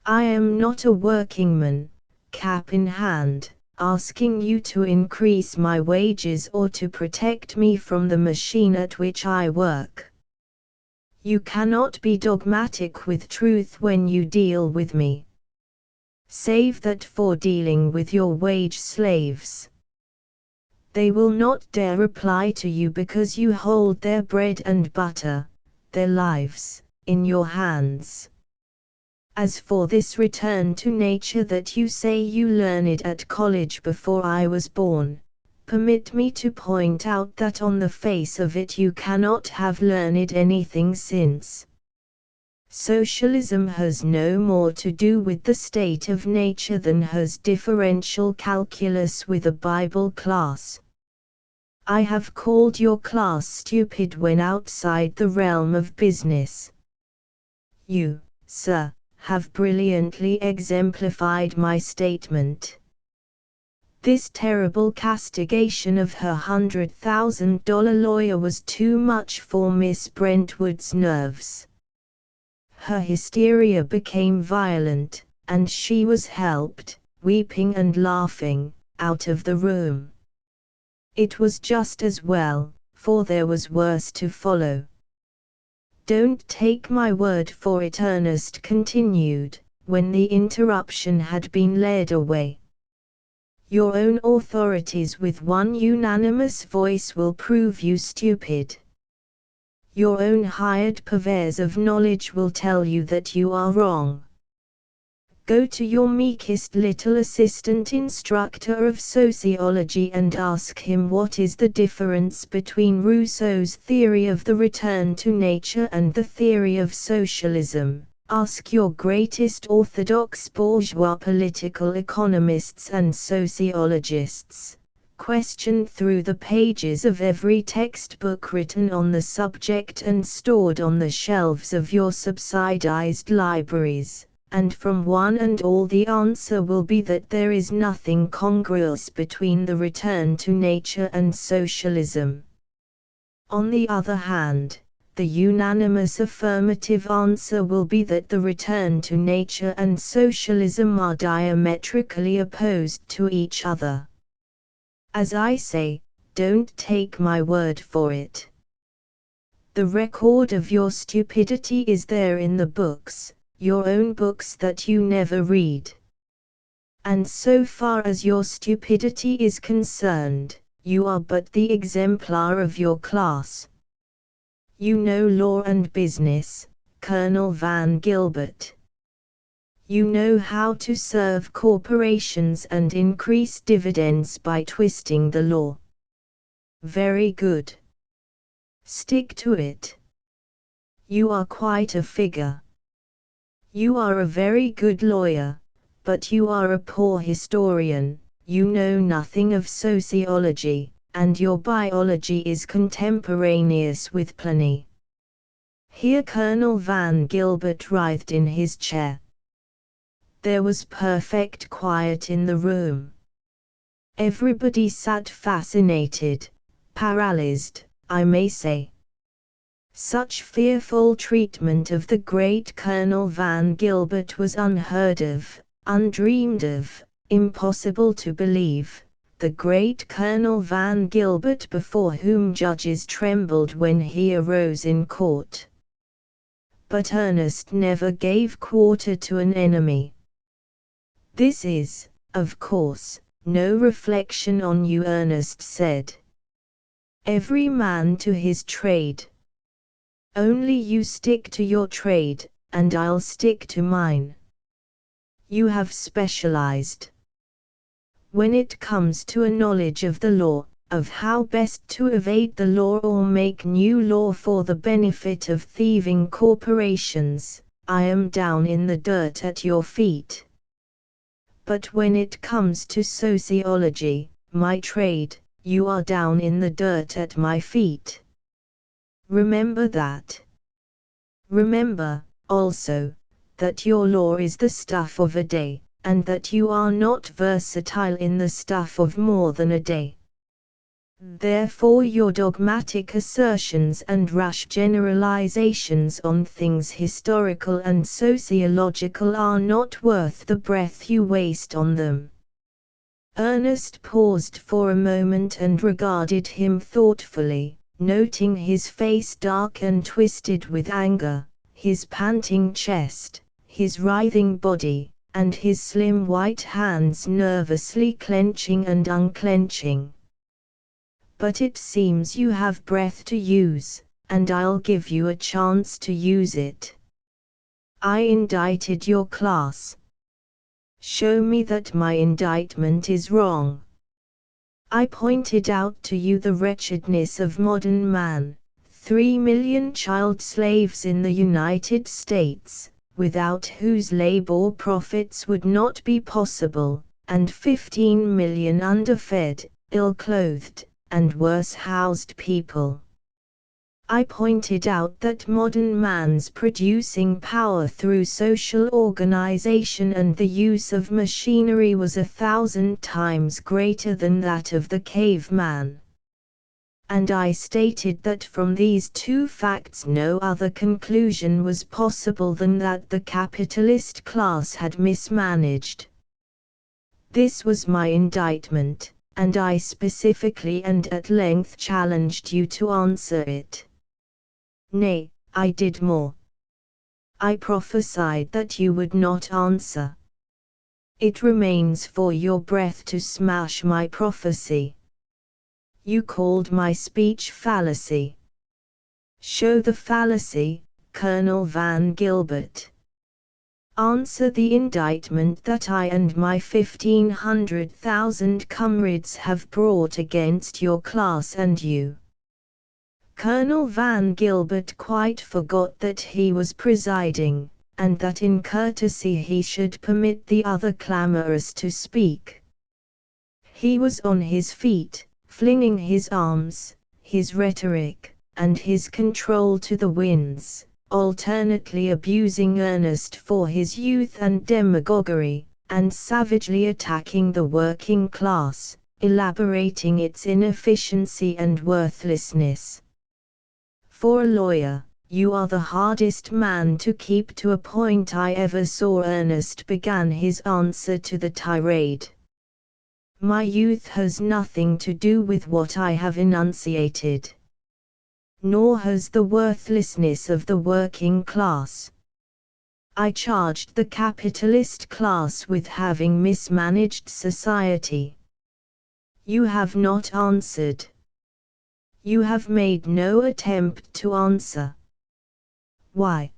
I am not a workingman, cap in hand, asking you to increase my wages or to protect me from the machine at which I work. You cannot be dogmatic with truth when you deal with me. Save that for dealing with your wage slaves. They will not dare reply to you because you hold their bread and butter, their lives, in your hands. As for this return to nature that you say you learned at college before I was born, permit me to point out that on the face of it you cannot have learned anything since. Socialism has no more to do with the state of nature than has differential calculus with a Bible class. I have called your class stupid when outside the realm of business. You, sir, have brilliantly exemplified my statement. This terrible castigation of her $100,000 lawyer was too much for Miss Brentwood's nerves. Her hysteria became violent, and she was helped, weeping and laughing, out of the room. It was just as well, for there was worse to follow. Don't take my word for it, Ernest continued, when the interruption had been led away. Your own authorities with one unanimous voice will prove you stupid. Your own hired purveyors of knowledge will tell you that you are wrong. Go to your meekest little assistant instructor of sociology and ask him what is the difference between Rousseau's theory of the return to nature and the theory of socialism. Ask your greatest orthodox bourgeois political economists and sociologists. Question through the pages of every textbook written on the subject and stored on the shelves of your subsidized libraries, and from one and all the answer will be that there is nothing congruous between the return to nature and socialism. On the other hand, the unanimous affirmative answer will be that the return to nature and socialism are diametrically opposed to each other. As I say, don't take my word for it. The record of your stupidity is there in the books, your own books that you never read. And so far as your stupidity is concerned, you are but the exemplar of your class. You know law and business, Colonel Van Gilbert. You know how to serve corporations and increase dividends by twisting the law. Very good. Stick to it. You are quite a figure. You are a very good lawyer, but you are a poor historian, you know nothing of sociology, and your biology is contemporaneous with Pliny. Here Colonel Van Gilbert writhed in his chair. There was perfect quiet in the room. Everybody sat fascinated, paralyzed, I may say. Such fearful treatment of the great Colonel Van Gilbert was unheard of, undreamed of, impossible to believe, the great Colonel Van Gilbert before whom judges trembled when he arose in court. But Ernest never gave quarter to an enemy. This is, of course, no reflection on you, Ernest said. Every man to his trade. Only you stick to your trade, and I'll stick to mine. You have specialized. When it comes to a knowledge of the law, of how best to evade the law or make new law for the benefit of thieving corporations, I am down in the dirt at your feet. But when it comes to sociology, my trade, you are down in the dirt at my feet. Remember that. Remember, also, that your law is the stuff of a day, and that you are not versatile in the stuff of more than a day. Therefore your dogmatic assertions and rash generalizations on things historical and sociological are not worth the breath you waste on them. Ernest paused for a moment and regarded him thoughtfully, noting his face dark and twisted with anger, his panting chest, his writhing body, and his slim white hands nervously clenching and unclenching. But it seems you have breath to use, and I'll give you a chance to use it. I indicted your class. Show me that my indictment is wrong. I pointed out to you the wretchedness of modern man, 3 million child slaves in the United States, without whose labor profits would not be possible, and 15 million underfed, ill-clothed, and worse-housed people. I pointed out that modern man's producing power through social organization and the use of machinery was 1,000 times greater than that of the caveman. And I stated that from these two facts no other conclusion was possible than that the capitalist class had mismanaged. This was my indictment, and I specifically and at length challenged you to answer it. Nay, I did more. I prophesied that you would not answer. It remains for your breath to smash my prophecy. You called my speech fallacy. Show the fallacy, Colonel Van Gilbert. Answer the indictment that I and my 1,500,000 comrades have brought against your class and you. Colonel Van Gilbert quite forgot that he was presiding, and that in courtesy he should permit the other clamorous to speak. He was on his feet, flinging his arms, his rhetoric, and his control to the winds, alternately abusing Ernest for his youth and demagoguery, and savagely attacking the working class, elaborating its inefficiency and worthlessness. For a lawyer, you are the hardest man to keep to a point I ever saw. Ernest began his answer to the tirade. My youth has nothing to do with what I have enunciated. Nor has the worthlessness of the working class. I charged the capitalist class with having mismanaged society. You have not answered. You have made no attempt to answer. Why?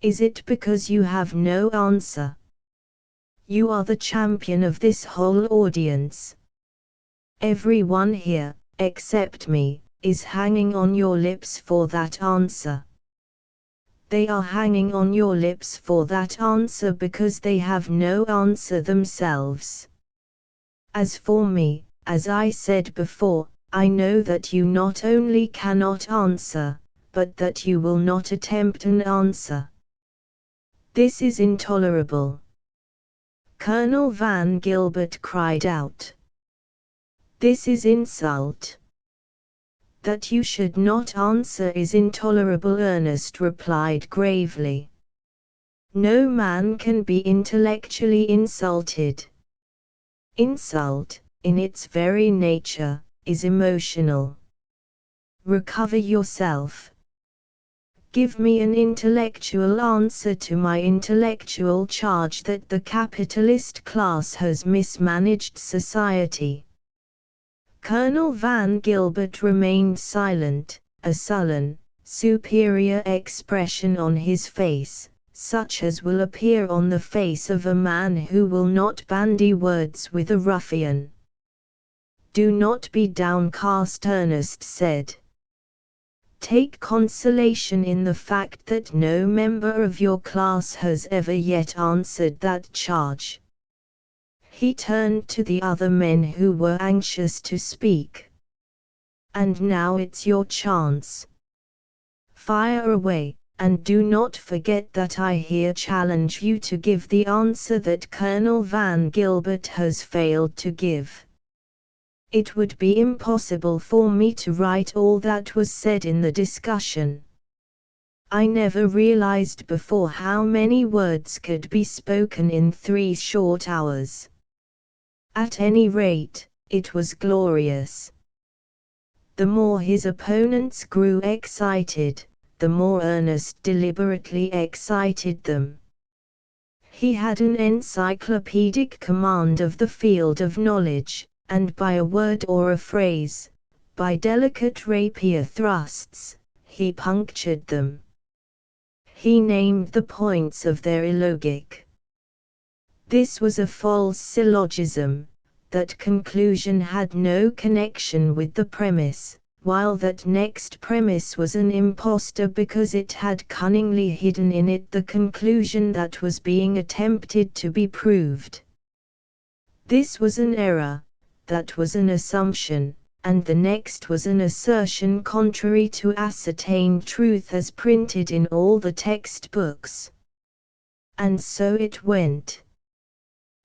Is it because you have no answer? You are the champion of this whole audience. Everyone here, except me, is hanging on your lips for that answer. They are hanging on your lips for that answer because they have no answer themselves. As for me, as I said before, I know that you not only cannot answer, but that you will not attempt an answer. This is intolerable. Colonel Van Gilbert cried out. This is insult. That you should not answer is intolerable, Ernest replied gravely. No man can be intellectually insulted. Insult, in its very nature, is emotional. Recover yourself. Give me an intellectual answer to my intellectual charge that the capitalist class has mismanaged society. Colonel Van Gilbert remained silent, a sullen, superior expression on his face, such as will appear on the face of a man who will not bandy words with a ruffian. Do not be downcast, Ernest said. Take consolation in the fact that no member of your class has ever yet answered that charge. He turned to the other men who were anxious to speak. And now it's your chance. Fire away, and do not forget that I here challenge you to give the answer that Colonel Van Gilbert has failed to give. It would be impossible for me to write all that was said in the discussion. I never realized before how many words could be spoken in 3 short hours. At any rate, it was glorious. The more his opponents grew excited, the more Ernest deliberately excited them. He had an encyclopedic command of the field of knowledge, and by a word or a phrase, by delicate rapier thrusts, he punctured them. He named the points of their illogic. This was a false syllogism. That conclusion had no connection with the premise, while that next premise was an impostor because it had cunningly hidden in it the conclusion that was being attempted to be proved. This was an error, that was an assumption, and the next was an assertion contrary to ascertained truth as printed in all the textbooks. And so it went.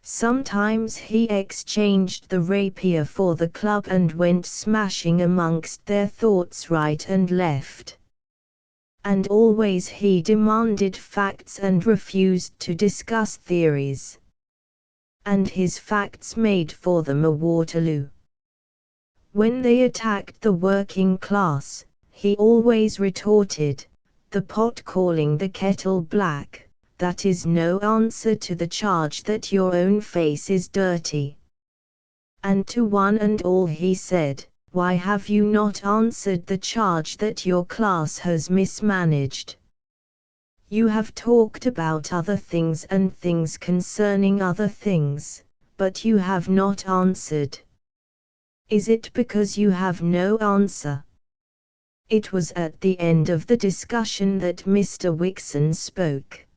Sometimes he exchanged the rapier for the club and went smashing amongst their thoughts right and left. And always he demanded facts and refused to discuss theories. And his facts made for them a Waterloo. When they attacked the working class, he always retorted, "The pot calling the kettle black. That is no answer to the charge that your own face is dirty." And to one and all he said, "Why have you not answered the charge that your class has mismanaged? You have talked about other things and things concerning other things, but you have not answered. Is it because you have no answer?" It was at the end of the discussion that Mr. Wixon spoke.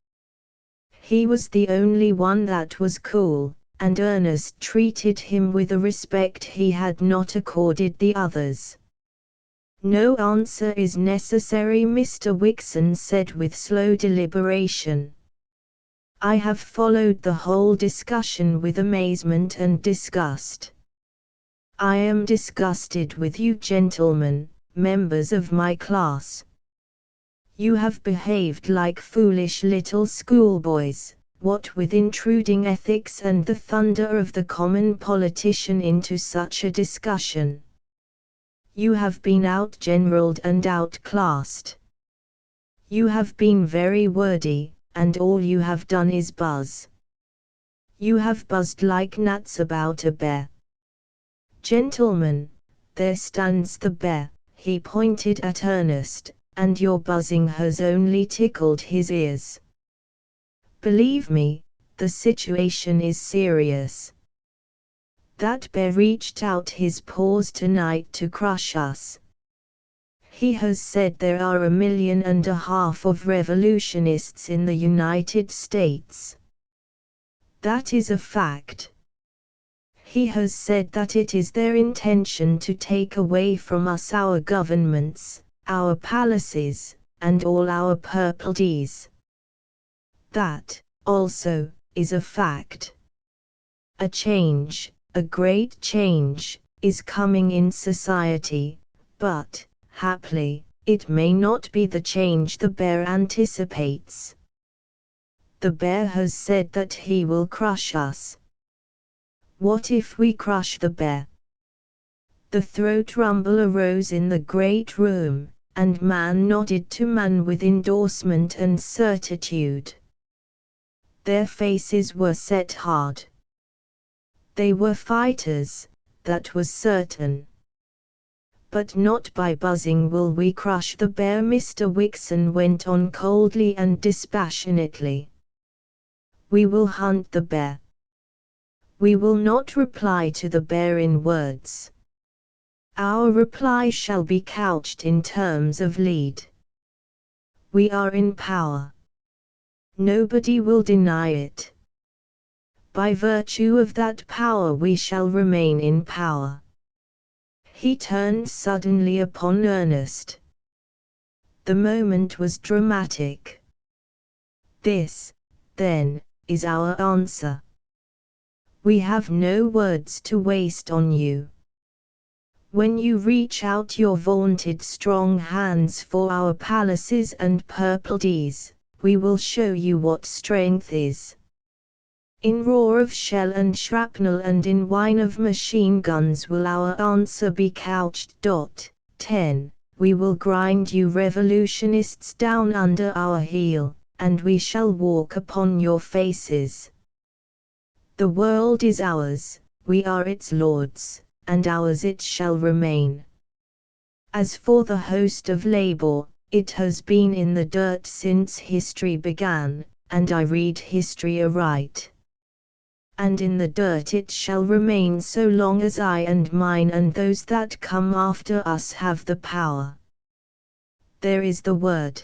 He was the only one that was cool, and Ernest treated him with a respect he had not accorded the others. "No answer is necessary," Mr. Wixon said with slow deliberation. "I have followed the whole discussion with amazement and disgust. I am disgusted with you gentlemen, members of my class. You have behaved like foolish little schoolboys, what with intruding ethics and the thunder of the common politician into such a discussion. You have been outgeneraled and outclassed. You have been very wordy, and all you have done is buzz. You have buzzed like gnats about a bear. Gentlemen, there stands the bear," he pointed at Ernest, "and your buzzing has only tickled his ears. Believe me, the situation is serious. That bear reached out his paws tonight to crush us. He has said there are 1.5 million of revolutionists in the United States. That is a fact. He has said that it is their intention to take away from us our governments, our palaces, and all our properties. That, also, is a fact. A change, a great change, is coming in society, but, haply, it may not be the change the bear anticipates. The bear has said that he will crush us. What if we crush the bear?" The throat rumble arose in the great room, and man nodded to man with endorsement and certitude. Their faces were set hard. They were fighters, that was certain. "But not by buzzing will we crush the bear," Mr. Wixon went on coldly and dispassionately. "We will hunt the bear. We will not reply to the bear in words. Our reply shall be couched in terms of lead. We are in power. Nobody will deny it. By virtue of that power we shall remain in power." He turned suddenly upon Ernest. The moment was dramatic. This, then, is our answer. We have no words to waste on you. When you reach out your vaunted strong hands for our palaces and purple D's, we will show you what strength is. In roar of shell and shrapnel and in whine of machine guns will our answer be couched. 10. We will grind you revolutionists down under our heel, and we shall walk upon your faces. The world is ours, we are its lords, and ours it shall remain. As for the host of labor, it has been in the dirt since history began, and I read history aright. And in the dirt it shall remain so long as I and mine and those that come after us have the power. There is the word.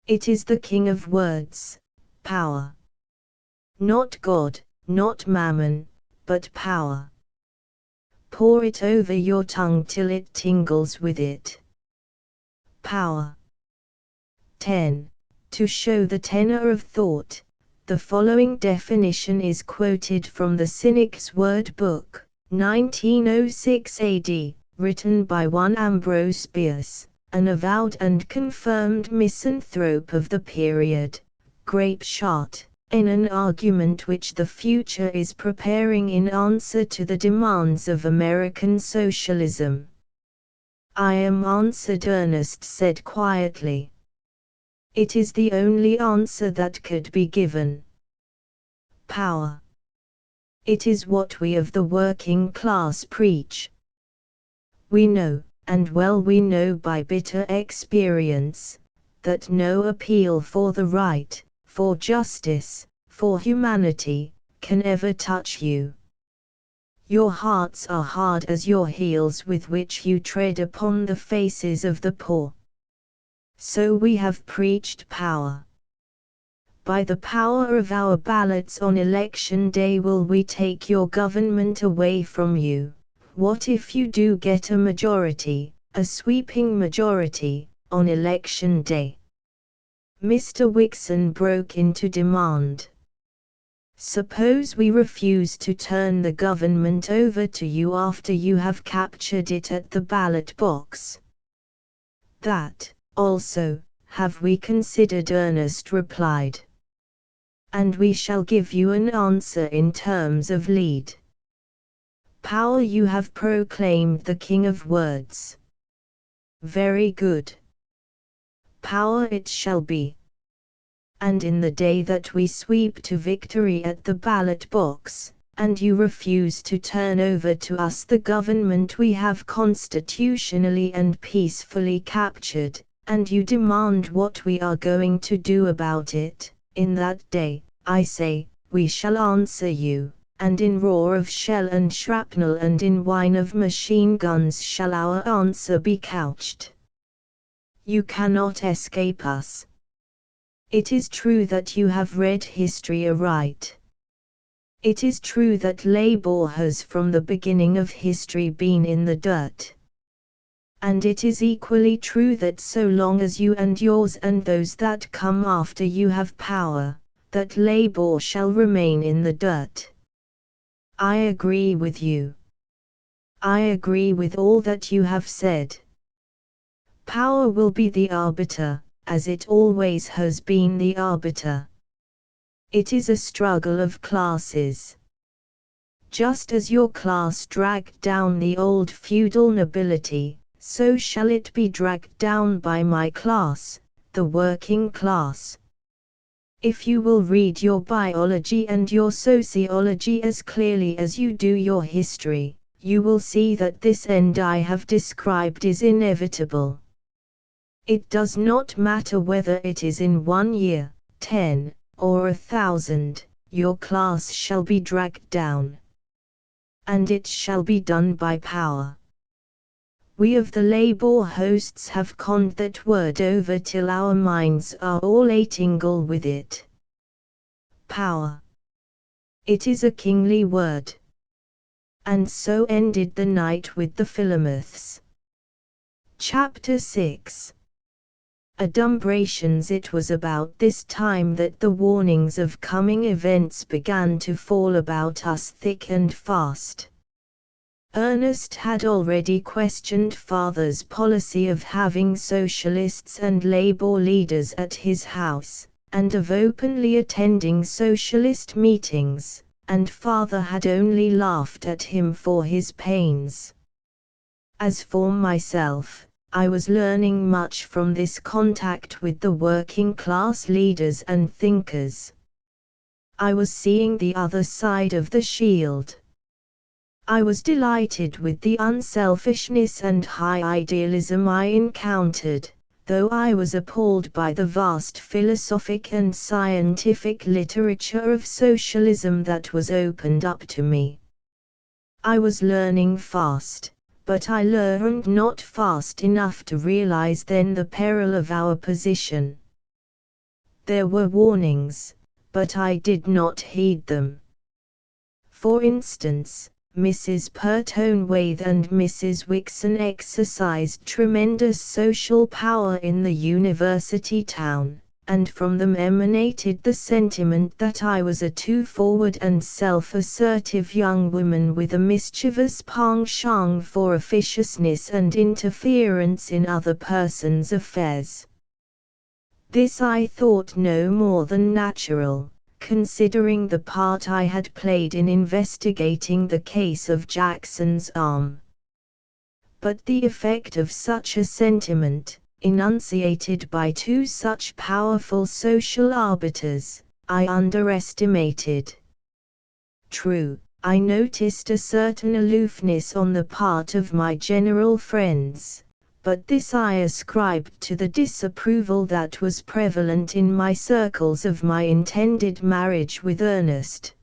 It is the king of words, power. Not God, not mammon, but power. Pour it over your tongue till it tingles with it. Power. 10. To show the tenor of thought, the following definition is quoted from the Cynic's Word Book, 1906 AD, written by one Ambrose Bierce, an avowed and confirmed misanthrope of the period, grape shot, in an argument which the future is preparing in answer to the demands of American socialism. I am answered, Ernest said quietly. It is the only answer that could be given. Power. It is what we of the working class preach. We know, and well we know by bitter experience, that no appeal for the right, for justice, for humanity, can ever touch you. Your hearts are hard as your heels with which you tread upon the faces of the poor. So we have preached power. By the power of our ballots on election day will we take your government away from you. What if you do get a majority, a sweeping majority, on election day? Mr. Wixon broke into demand. Suppose we refuse to turn the government over to you after you have captured it at the ballot box? That, also, have we considered, Ernest replied. And we shall give you an answer in terms of lead. Power you have proclaimed the king of words. Very good. Power it shall be. And in the day that we sweep to victory at the ballot box, and you refuse to turn over to us the government we have constitutionally and peacefully captured, and you demand what we are going to do about it, in that day, I say, we shall answer you, and in roar of shell and shrapnel and in whine of machine guns shall our answer be couched. You cannot escape us. It is true that you have read history aright. It is true that labor has from the beginning of history been in the dirt. And it is equally true that so long as you and yours and those that come after you have power, that labor shall remain in the dirt. I agree with you. I agree with all that you have said. Power will be the arbiter, as it always has been the arbiter. It is a struggle of classes. Just as your class dragged down the old feudal nobility, so shall it be dragged down by my class, the working class. If you will read your biology and your sociology as clearly as you do your history, you will see that this end I have described is inevitable. It does not matter whether it is in 1 year, 10, or 1,000, your class shall be dragged down. And it shall be done by power. We of the labor hosts have conned that word over till our minds are all a-tingle with it. Power. It is a kingly word. And so ended the night with the Philomaths. Chapter 6. Adumbrations. It was about this time that the warnings of coming events began to fall about us thick and fast. Ernest had already questioned Father's policy of having socialists and labor leaders at his house, and of openly attending socialist meetings, and Father had only laughed at him for his pains. As for myself, I was learning much from this contact with the working class leaders and thinkers. I was seeing the other side of the shield. I was delighted with the unselfishness and high idealism I encountered, though I was appalled by the vast philosophic and scientific literature of socialism that was opened up to me. I was learning fast, but I learned not fast enough to realize then the peril of our position. There were warnings, but I did not heed them. For instance, Mrs. Pertonwaithe and Mrs. Wixon exercised tremendous social power in the university town, and from them emanated the sentiment that I was a too forward and self-assertive young woman with a mischievous penchant for officiousness and interference in other persons' affairs. This I thought no more than natural, considering the part I had played in investigating the case of Jackson's arm. But the effect of such a sentiment, enunciated by two such powerful social arbiters, I underestimated. True, I noticed a certain aloofness on the part of my general friends, but this I ascribed to the disapproval that was prevalent in my circles of my intended marriage with Ernest.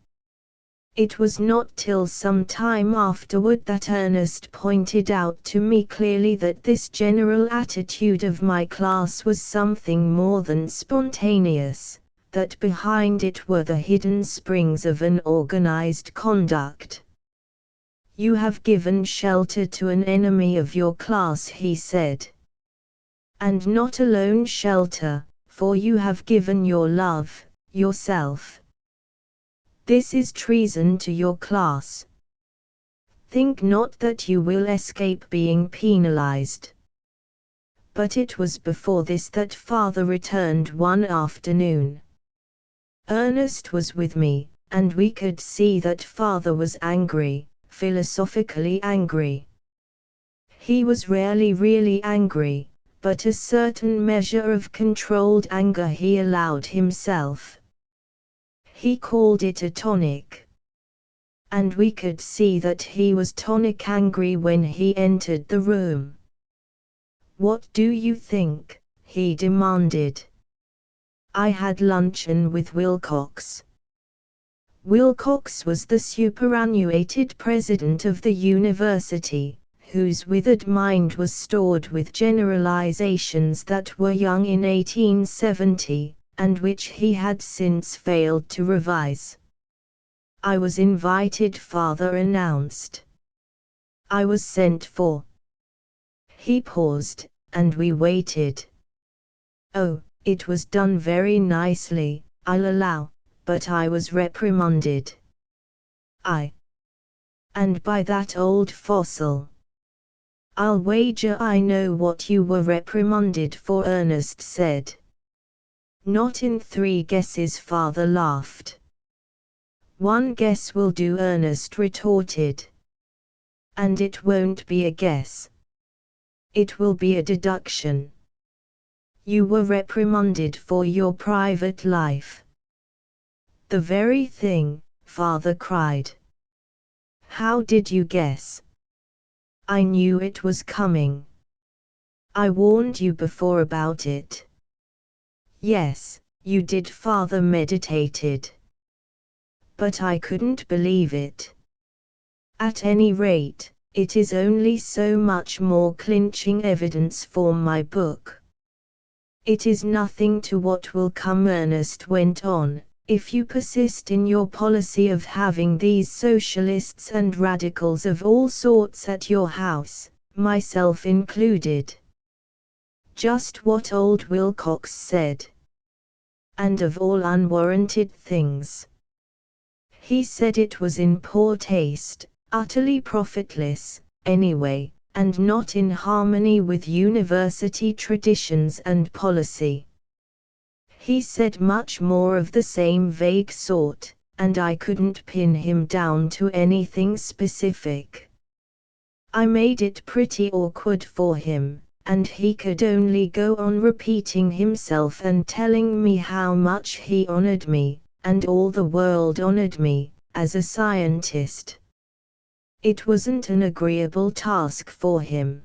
It was not till some time afterward that Ernest pointed out to me clearly that this general attitude of my class was something more than spontaneous, that behind it were the hidden springs of an organized conduct. "You have given shelter to an enemy of your class," he said. "And not alone shelter, for you have given your love, yourself. This is treason to your class. Think not that you will escape being penalized." But it was before this that Father returned one afternoon. Ernest was with me, and we could see that Father was angry, philosophically angry. He was rarely really angry, but a certain measure of controlled anger he allowed himself. He called it a tonic. And we could see that he was tonic angry when he entered the room. "What do you think?" he demanded. "I had luncheon with Wilcox." Wilcox was the superannuated president of the university, whose withered mind was stored with generalizations that were young in 1870, and which he had since failed to revise. "I was invited," Father announced. "I was sent for." He paused, and we waited. "Oh, it was done very nicely, I'll allow, but I was reprimanded." "And by that old fossil." "I'll wager I know what you were reprimanded for," Ernest said. "Not in 3 guesses," Father laughed. "1 guess will do," Ernest retorted. "And it won't be a guess. It will be a deduction. You were reprimanded for your private life." "The very thing," Father cried. "How did you guess?" "I knew it was coming. I warned you before about it." "Yes, you did," Father meditated. "But I couldn't believe it. At any rate, it is only so much more clinching evidence for my book." "It is nothing to what will come," Ernest went on, "if you persist in your policy of having these socialists and radicals of all sorts at your house, myself included. Just what old Wilcox said. And of all unwarranted things. He said it was in poor taste, utterly profitless, anyway, and not in harmony with university traditions and policy. He said much more of the same vague sort, and I couldn't pin him down to anything specific. I made it pretty awkward for him, and he could only go on repeating himself and telling me how much he honored me, and all the world honored me, as a scientist. It wasn't an agreeable task for him.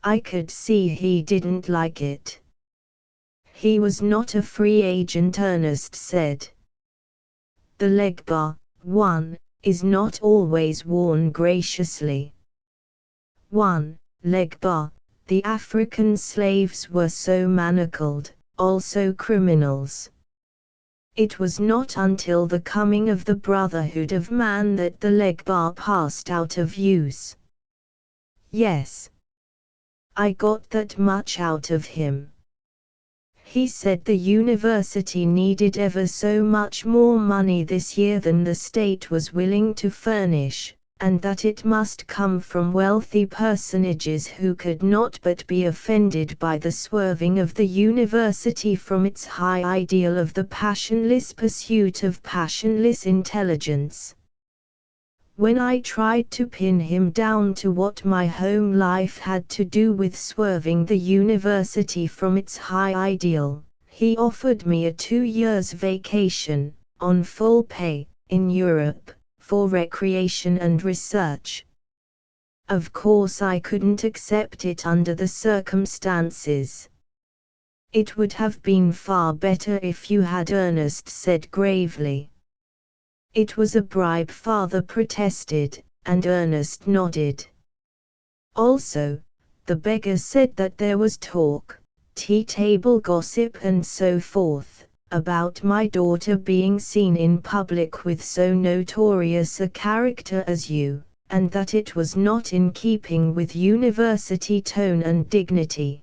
I could see he didn't like it. He was not a free agent, Ernest said. The leg bar, 1, is not always worn graciously. 1. Leg bar. The African slaves were so manacled, also criminals. It was not until the coming of the Brotherhood of Man that the leg bar passed out of use. Yes. I got that much out of him. He said the university needed ever so much more money this year than the state was willing to furnish, and that it must come from wealthy personages who could not but be offended by the swerving of the university from its high ideal of the passionless pursuit of passionless intelligence. When I tried to pin him down to what my home life had to do with swerving the university from its high ideal, he offered me a 2-year vacation, on full pay, in Europe, for recreation and research. Of course I couldn't accept it under the circumstances. It would have been far better if you had, Ernest said gravely. It was a bribe, father protested, and Ernest nodded. Also, the beggar said that there was talk, tea-table gossip and so forth, about my daughter being seen in public with so notorious a character as you, and that it was not in keeping with university tone and dignity.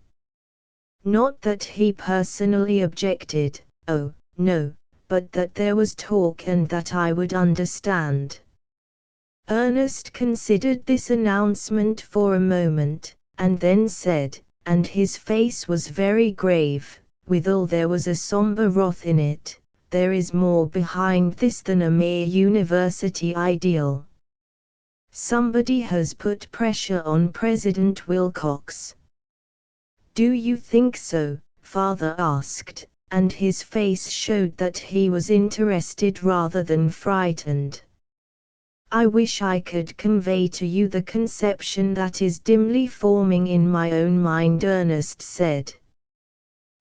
Not that he personally objected, oh, no, but that there was talk and that I would understand. Ernest considered this announcement for a moment, and then said, and his face was very grave, withal there was a somber wrath in it, there is more behind this than a mere university ideal. Somebody has put pressure on President Wilcox. Do you think so? Father asked, and his face showed that he was interested rather than frightened. I wish I could convey to you the conception that is dimly forming in my own mind, Ernest said.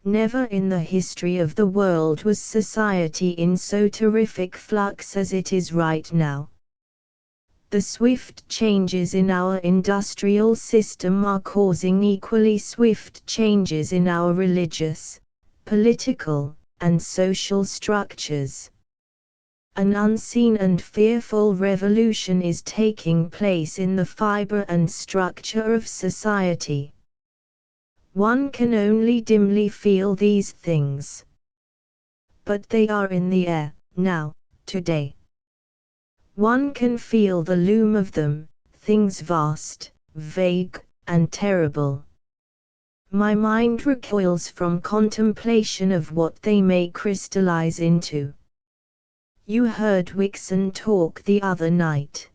Never in the history of the world was society in so terrific flux as it is right now. The swift changes in our industrial system are causing equally swift changes in our religious, political, and social structures. An unseen and fearful revolution is taking place in the fiber and structure of society. One can only dimly feel these things. But they are in the air, now, today. One can feel the loom of them, things vast, vague, and terrible. My mind recoils from contemplation of what they may crystallize into. You heard Wixon talk the other night.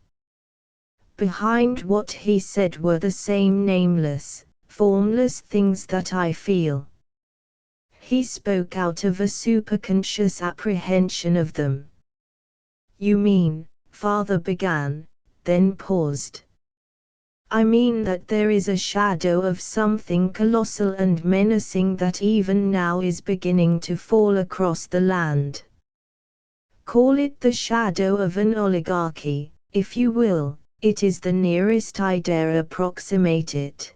Behind what he said were the same nameless, formless things that I feel. He spoke out of a superconscious apprehension of them. You mean, Father began, then paused. I mean that there is a shadow of something colossal and menacing that even now is beginning to fall across the land. Call it the shadow of an oligarchy, if you will, it is the nearest I dare approximate it.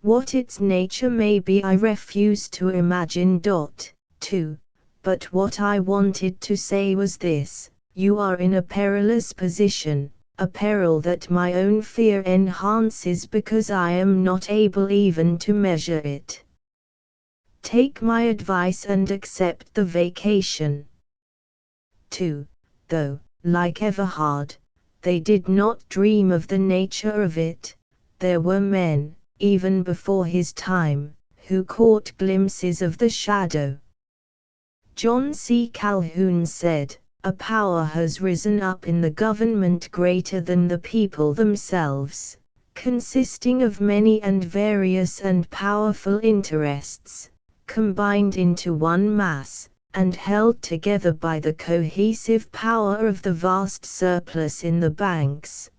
What its nature may be I refuse to imagine. But what I wanted to say was this: you are in a perilous position, a peril that my own fear enhances because I am not able even to measure it. Take my advice and accept the vacation. 2. Though, like Everhard, they did not dream of the nature of it, there were men, even before his time, who caught glimpses of the shadow. John C. Calhoun said, "A power has risen up in the government greater than the people themselves, consisting of many and various and powerful interests, combined into one mass, and held together by the cohesive power of the vast surplus in the banks."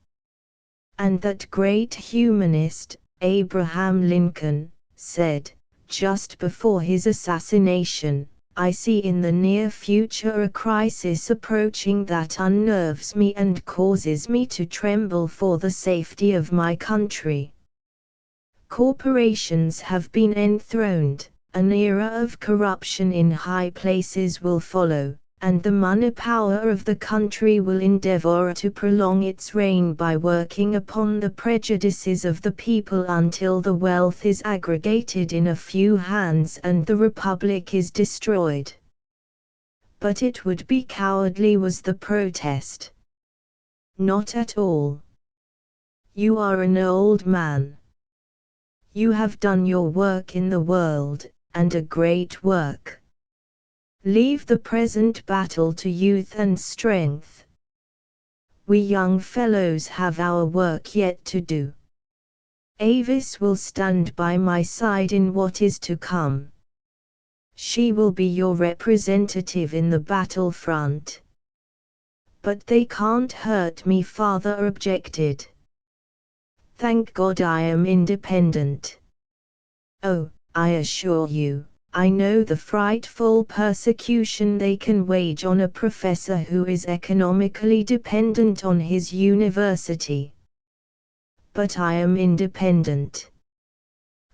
And that great humanist, Abraham Lincoln, said, just before his assassination, "I see in the near future a crisis approaching that unnerves me and causes me to tremble for the safety of my country." Corporations have been enthroned, an era of corruption in high places will follow, and the money power of the country will endeavor to prolong its reign by working upon the prejudices of the people until the wealth is aggregated in a few hands and the republic is destroyed. But it would be cowardly, was the protest. Not at all. You are an old man. You have done your work in the world, and a great work. Leave the present battle to youth and strength. We young fellows have our work yet to do. Avis will stand by my side in what is to come. She will be your representative in the battlefront. But they can't hurt me, father objected. Thank God I am independent. Oh, I assure you, I know the frightful persecution they can wage on a professor who is economically dependent on his university. But I am independent.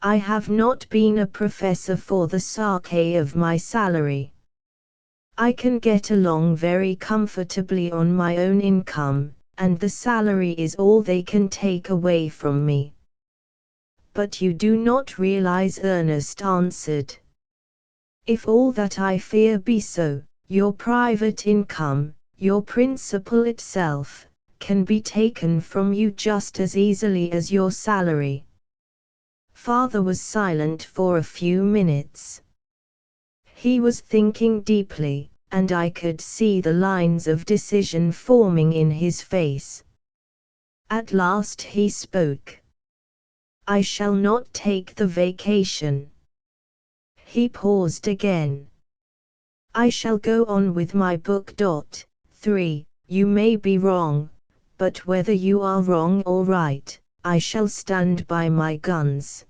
I have not been a professor for the sake of my salary. I can get along very comfortably on my own income, and the salary is all they can take away from me. But you do not realize, Ernest answered. If all that I fear be so, your private income, your principal itself, can be taken from you just as easily as your salary. Father was silent for a few minutes. He was thinking deeply, and I could see the lines of decision forming in his face. At last he spoke. I shall not take the vacation. He paused again. I shall go on with my book. 3. You may be wrong, but whether you are wrong or right, I shall stand by my guns.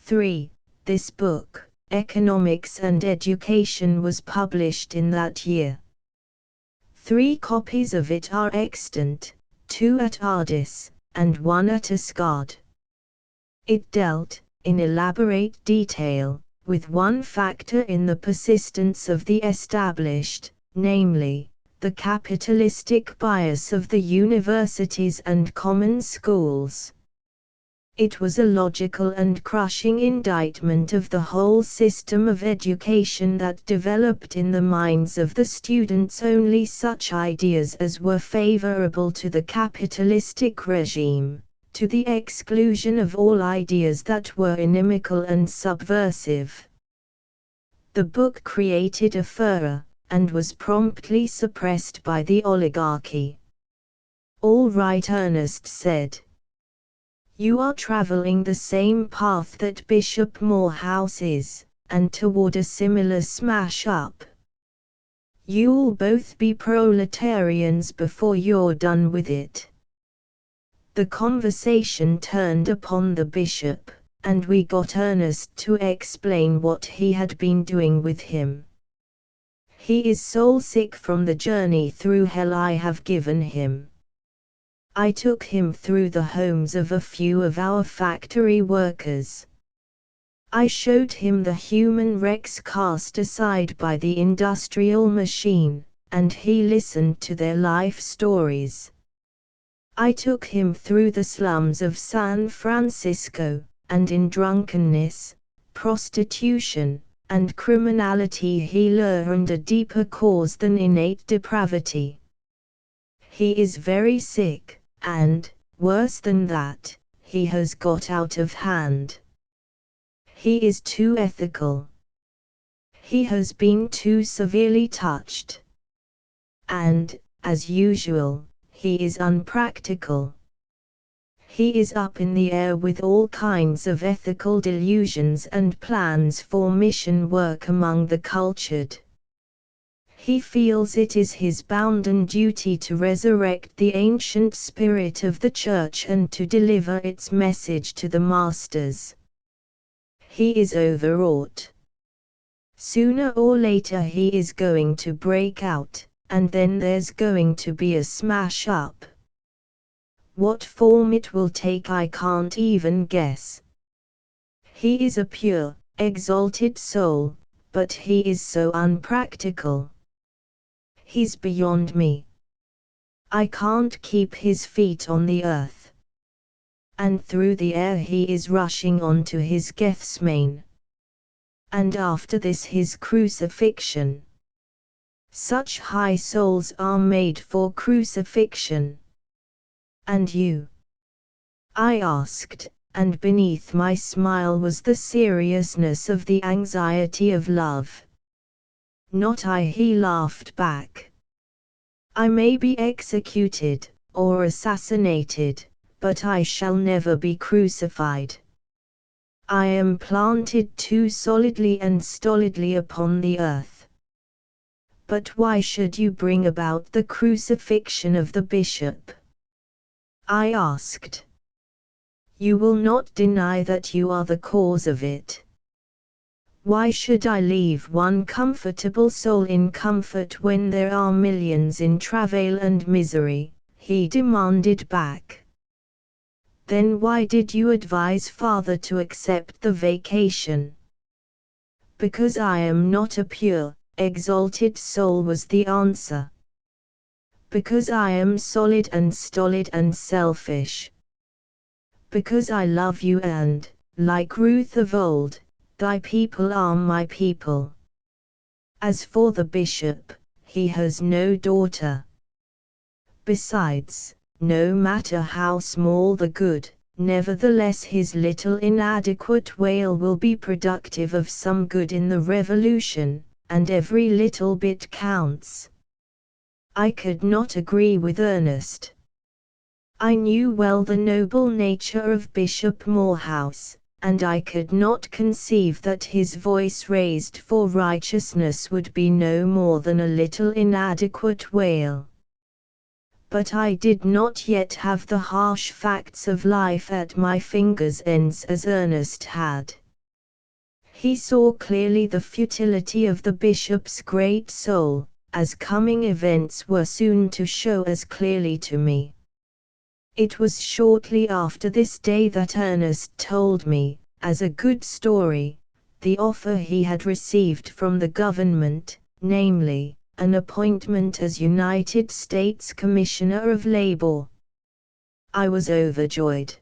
3. This book, Economics and Education, was published in that year. 3 copies of it are extant, 2 at Ardis, and 1 at Asgard. It dealt, in elaborate detail, with one factor in the persistence of the established, namely, the capitalistic bias of the universities and common schools. It was a logical and crushing indictment of the whole system of education that developed in the minds of the students only such ideas as were favorable to the capitalistic regime, to the exclusion of all ideas that were inimical and subversive. The book created a furor, and was promptly suppressed by the oligarchy. All right, Ernest said. You are traveling the same path that Bishop Morehouse is, and toward a similar smash-up. You'll both be proletarians before you're done with it. The conversation turned upon the bishop, and we got Ernest to explain what he had been doing with him. He is soul-sick from the journey through hell I have given him. I took him through the homes of a few of our factory workers. I showed him the human wrecks cast aside by the industrial machine, and he listened to their life stories. I took him through the slums of San Francisco, and in drunkenness, prostitution, and criminality he learned a deeper cause than innate depravity. He is very sick, and, worse than that, he has got out of hand. He is too ethical. He has been too severely touched. And, as usual, he is unpractical. He is up in the air with all kinds of ethical delusions and plans for mission work among the cultured. He feels it is his bounden duty to resurrect the ancient spirit of the Church and to deliver its message to the masters. He is overwrought. Sooner or later he is going to break out, and then there's going to be a smash-up. What form it will take I can't even guess. He is a pure, exalted soul, but he is so unpractical. He's beyond me. I can't keep his feet on the earth. And through the air he is rushing on to his Gethsemane. And after this his crucifixion. Such high souls are made for crucifixion. And you? I asked, and beneath my smile was the seriousness of the anxiety of love. Not I, he laughed back. I may be executed, or assassinated, but I shall never be crucified. I am planted too solidly and stolidly upon the earth. But why should you bring about the crucifixion of the bishop? I asked. You will not deny that you are the cause of it. Why should I leave one comfortable soul in comfort when there are millions in travail and misery? He demanded back. Then why did you advise Father to accept the vacation? Because I am not a pure, exalted soul, was the answer. Because I am solid and stolid and selfish. Because I love you and, like Ruth of old, thy people are my people. As for the bishop, he has no daughter. Besides, no matter how small the good, nevertheless his little inadequate wail will be productive of some good in the revolution, and every little bit counts. I could not agree with Ernest. I knew well the noble nature of Bishop Morehouse, and I could not conceive that his voice raised for righteousness would be no more than a little inadequate wail. But I did not yet have the harsh facts of life at my fingers' ends as Ernest had. He saw clearly the futility of the bishop's great soul, as coming events were soon to show as clearly to me. It was shortly after this day that Ernest told me, as a good story, the offer he had received from the government, namely, an appointment as United States Commissioner of Labor. I was overjoyed.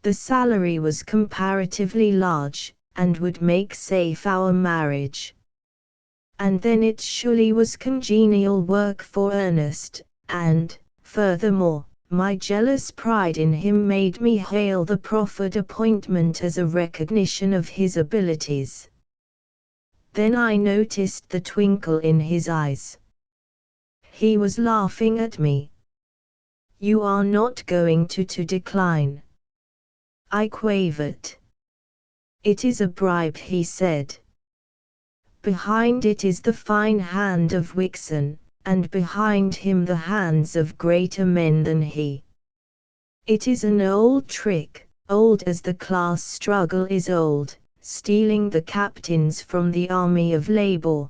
The salary was comparatively large, and would make safe our marriage. And then it surely was congenial work for Ernest, and, furthermore, my jealous pride in him made me hail the proffered appointment as a recognition of his abilities. Then I noticed the twinkle in his eyes. He was laughing at me. You are not going to decline. I quavered. It is a bribe, he said. Behind it is the fine hand of Wixon, and behind him the hands of greater men than he. It is an old trick, old as the class struggle is old, stealing the captains from the army of labor.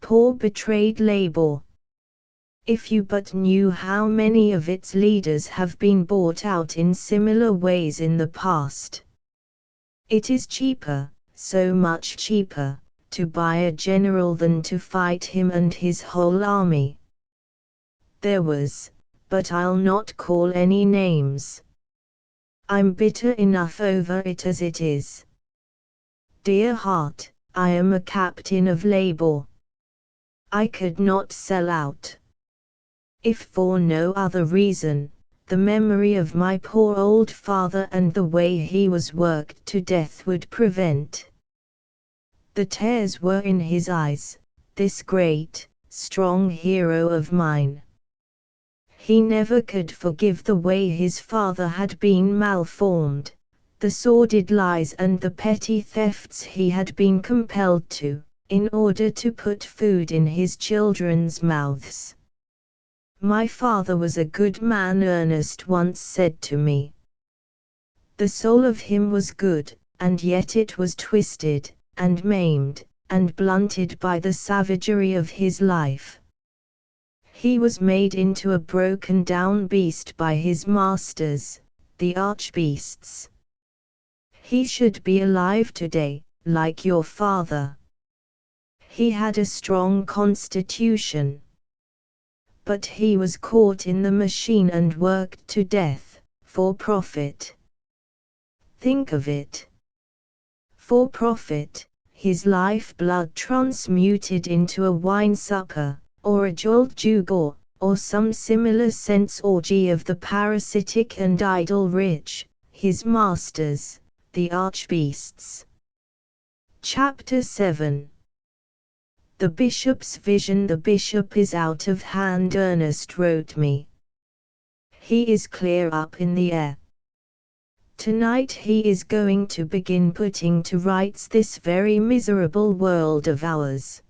Poor betrayed labor. If you but knew how many of its leaders have been bought out in similar ways in the past. It is cheaper, so much cheaper, to buy a general than to fight him and his whole army. There was, but I'll not call any names. I'm bitter enough over it as it is. Dear heart, I am a captain of labor. I could not sell out. If for no other reason, the memory of my poor old father and the way he was worked to death would prevent. The tears were in his eyes, this great, strong hero of mine. He never could forgive the way his father had been malformed, the sordid lies and the petty thefts he had been compelled to, in order to put food in his children's mouths. My father was a good man, Ernest once said to me. The soul of him was good, and yet it was twisted, and maimed, and blunted by the savagery of his life. He was made into a broken-down beast by his masters, the archbeasts. He should be alive today, like your father. He had a strong constitution. But he was caught in the machine and worked to death, for profit. Think of it. For profit, his life-blood transmuted into a wine-supper, or a jolt-jugar, or some similar sense orgy of the parasitic and idle rich, his masters, the archbeasts. Chapter 7. The bishop's vision. The bishop is out of hand, Ernest wrote me. He is clear up in the air. Tonight he is going to begin putting to rights this very miserable world of ours.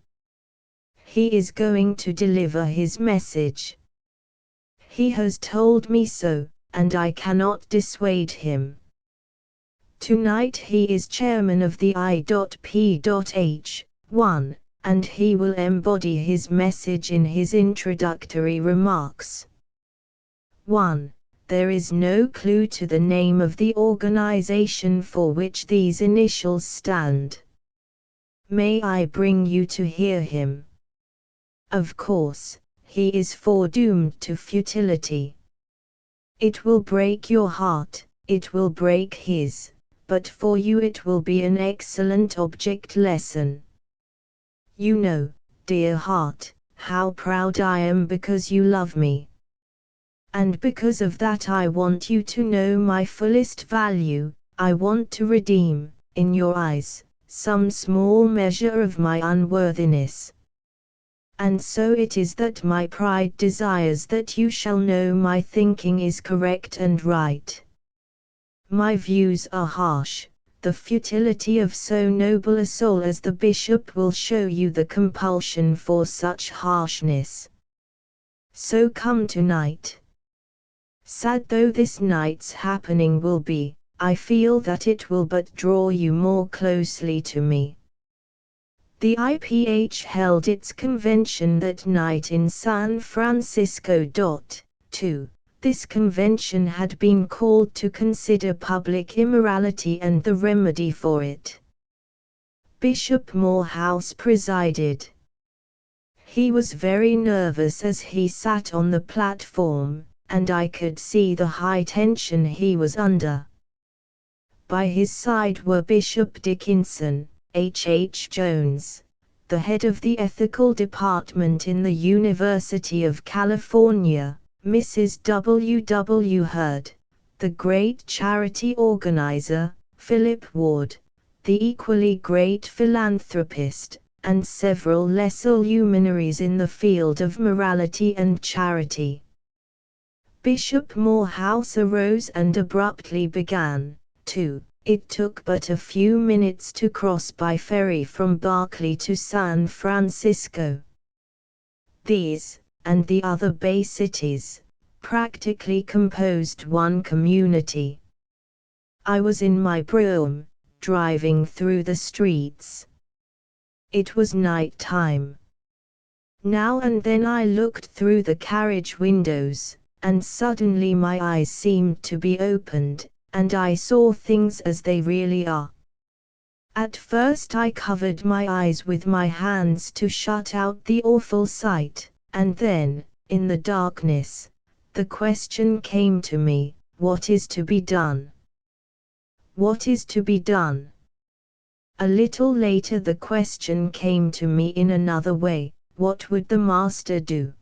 He is going to deliver his message. He has told me so, and I cannot dissuade him. Tonight he is chairman of the I.P.H. 1. And he will embody his message in his introductory remarks. 1. There is no clue to the name of the organization for which these initials stand. May I bring you to hear him? Of course, he is foredoomed to futility. It will break your heart, it will break his, but for you it will be an excellent object lesson. You know, dear heart, how proud I am because you love me. And because of that I want you to know my fullest value. I want to redeem, in your eyes, some small measure of my unworthiness. And so it is that my pride desires that you shall know my thinking is correct and right. My views are harsh. The futility of so noble a soul as the bishop will show you the compulsion for such harshness. So come tonight. Sad though this night's happening will be, I feel that it will but draw you more closely to me. The IPH held its convention that night in San Francisco. 2. This convention had been called to consider public immorality and the remedy for it. Bishop Morehouse presided. He was very nervous as he sat on the platform, and I could see the high tension he was under. By his side were Bishop Dickinson, H. Jones, the head of the ethical department in the University of California, Mrs. W. Hurd, the great charity organizer, Philip Ward, the equally great philanthropist, and several lesser luminaries in the field of morality and charity. Bishop Morehouse arose and abruptly began, It took but a few minutes to cross by ferry from Berkeley to San Francisco. These, and the other Bay cities, practically composed one community. I was in my brougham, driving through the streets. It was night time. Now and then I looked through the carriage windows, and suddenly my eyes seemed to be opened, and I saw things as they really are. At first I covered my eyes with my hands to shut out the awful sight, and then, in the darkness, the question came to me, what is to be done? What is to be done? A little later the question came to me in another way, what would the Master do?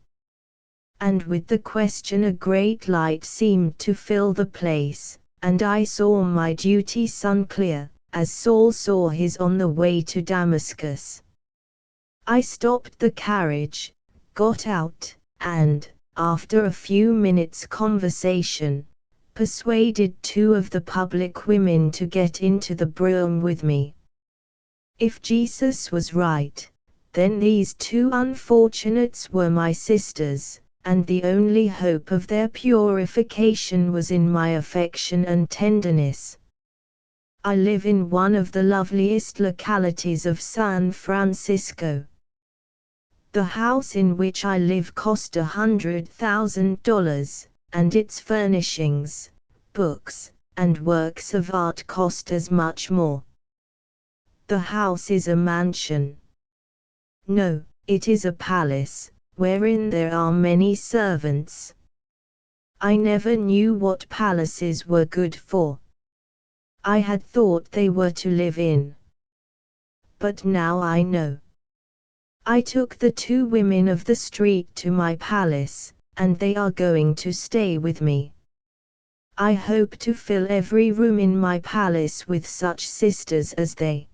And with the question a great light seemed to fill the place, and I saw my duty sun clear, as Saul saw his on the way to Damascus. I stopped the carriage, got out, and, after a few minutes' conversation, persuaded 2 of the public women to get into the brougham with me. If Jesus was right, then these 2 unfortunates were my sisters, and the only hope of their purification was in my affection and tenderness. I live in one of the loveliest localities of San Francisco. The house in which I live cost $100,000, and its furnishings, books, and works of art cost as much more. The house is a mansion. No, it is a palace, wherein there are many servants. I never knew what palaces were good for. I had thought they were to live in. But now I know. I took the 2 women of the street to my palace, and they are going to stay with me. I hope to fill every room in my palace with such sisters as they.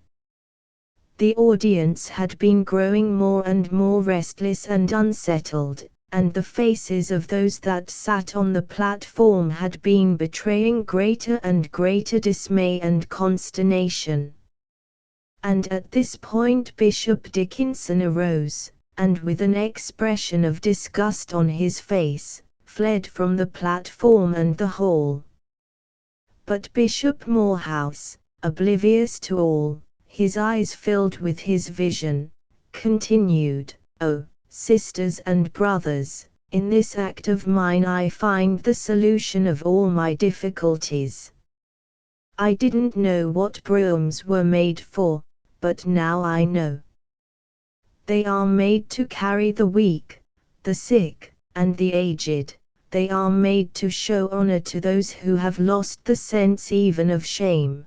The audience had been growing more and more restless and unsettled, and the faces of those that sat on the platform had been betraying greater and greater dismay and consternation. And at this point Bishop Dickinson arose, and with an expression of disgust on his face, fled from the platform and the hall. But Bishop Morehouse, oblivious to all, his eyes filled with his vision, continued, "Oh, sisters and brothers, in this act of mine I find the solution of all my difficulties. I didn't know what broughams were made for, but now I know. They are made to carry the weak, the sick, and the aged. They are made to show honor to those who have lost the sense even of shame.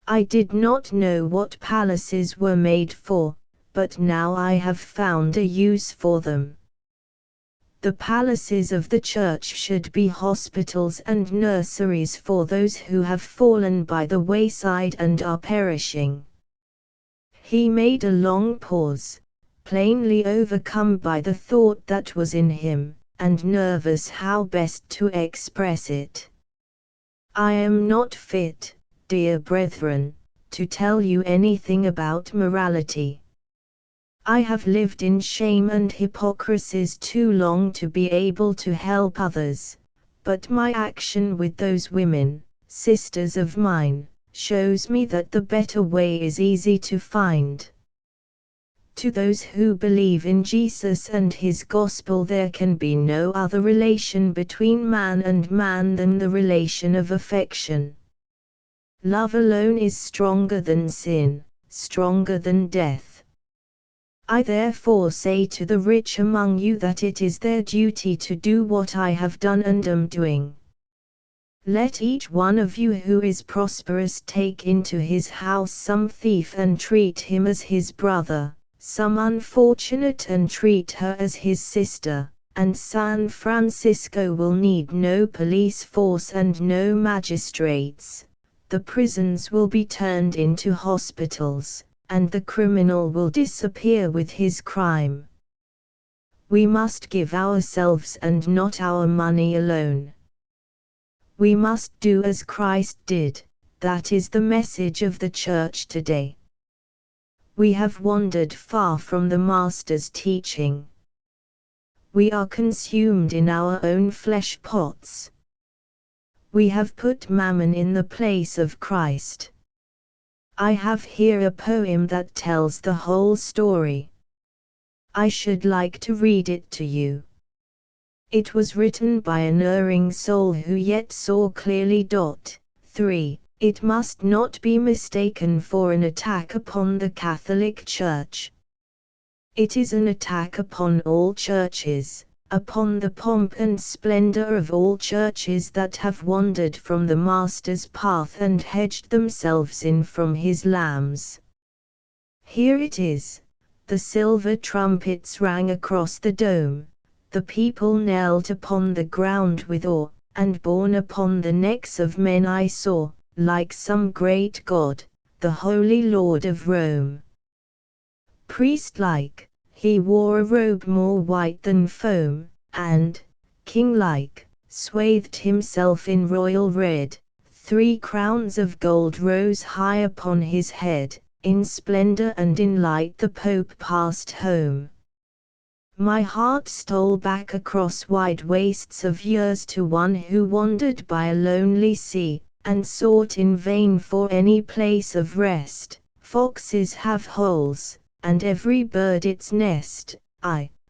I did not know what palaces were made for, but now I have found a use for them. The palaces of the church should be hospitals and nurseries for those who have fallen by the wayside and are perishing." He made a long pause, plainly overcome by the thought that was in him, and nervous how best to express it. "I am not fit, dear brethren, to tell you anything about morality. I have lived in shame and hypocrisies too long to be able to help others, but my action with those women, sisters of mine, shows me that the better way is easy to find. To those who believe in Jesus and His gospel there can be no other relation between man and man than the relation of affection. Love alone is stronger than sin, stronger than death. I therefore say to the rich among you that it is their duty to do what I have done and am doing. Let each one of you who is prosperous take into his house some thief and treat him as his brother, some unfortunate and treat her as his sister, and San Francisco will need no police force and no magistrates. The prisons will be turned into hospitals, and the criminal will disappear with his crime. We must give ourselves and not our money alone. We must do as Christ did. That is the message of the church today. We have wandered far from the Master's teaching. We are consumed in our own flesh pots. We have put mammon in the place of Christ. I have here a poem that tells the whole story. I should like to read it to you. It was written by an erring soul who yet saw clearly. 3. It must not be mistaken for an attack upon the Catholic Church. It is an attack upon all churches, upon the pomp and splendor of all churches that have wandered from the Master's path and hedged themselves in from his lambs. Here it is. The silver trumpets rang across the dome, the people knelt upon the ground with awe, and borne upon the necks of men I saw, like some great god, the Holy Lord of Rome. Priest-like, he wore a robe more white than foam, and, king-like, swathed himself in royal red. 3 crowns of gold rose high upon his head. In splendor and in light the Pope passed home. My heart stole back across wide wastes of years to one who wandered by a lonely sea, and sought in vain for any place of rest. Foxes have holes, and every bird its nest.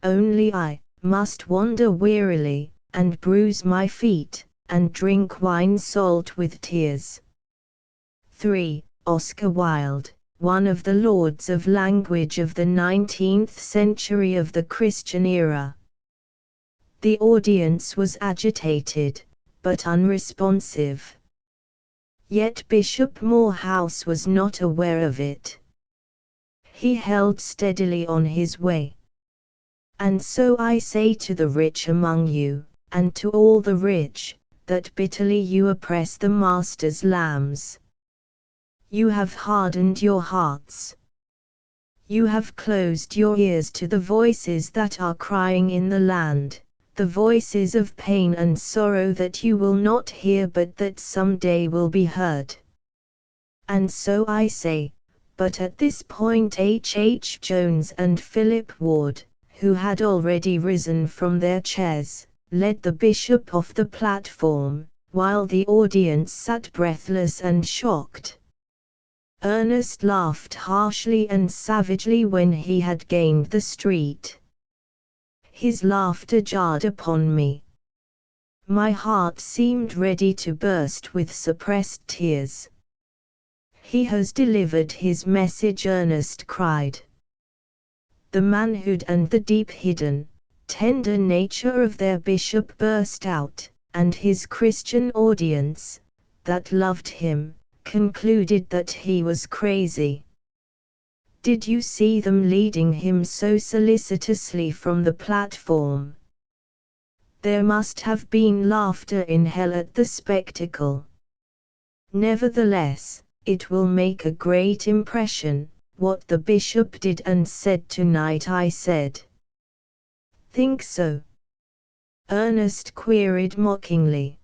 Only I, must wander wearily, and bruise my feet, and drink wine salt with tears. 3. Oscar Wilde, one of the lords of language of the 19th century of the Christian era. The audience was agitated, but unresponsive. Yet Bishop Morehouse was not aware of it. He held steadily on his way. And so I say to the rich among you, and to all the rich, that bitterly you oppress the Master's lambs. You have hardened your hearts. You have closed your ears to the voices that are crying in the land, the voices of pain and sorrow that you will not hear but that some day will be heard. And so I say, but at this point H. Jones and Philip Ward, who had already risen from their chairs, led the bishop off the platform, while the audience sat breathless and shocked. Ernest laughed harshly and savagely when he had gained the street. His laughter jarred upon me. My heart seemed ready to burst with suppressed tears. He has delivered his message, Ernest cried. The manhood and the deep-hidden, tender nature of their bishop burst out, and his Christian audience, that loved him, concluded that he was crazy. Did you see them leading him so solicitously from the platform? There must have been laughter in hell at the spectacle. Nevertheless, it will make a great impression, what the bishop did and said tonight, I said. Think so? Ernest queried mockingly.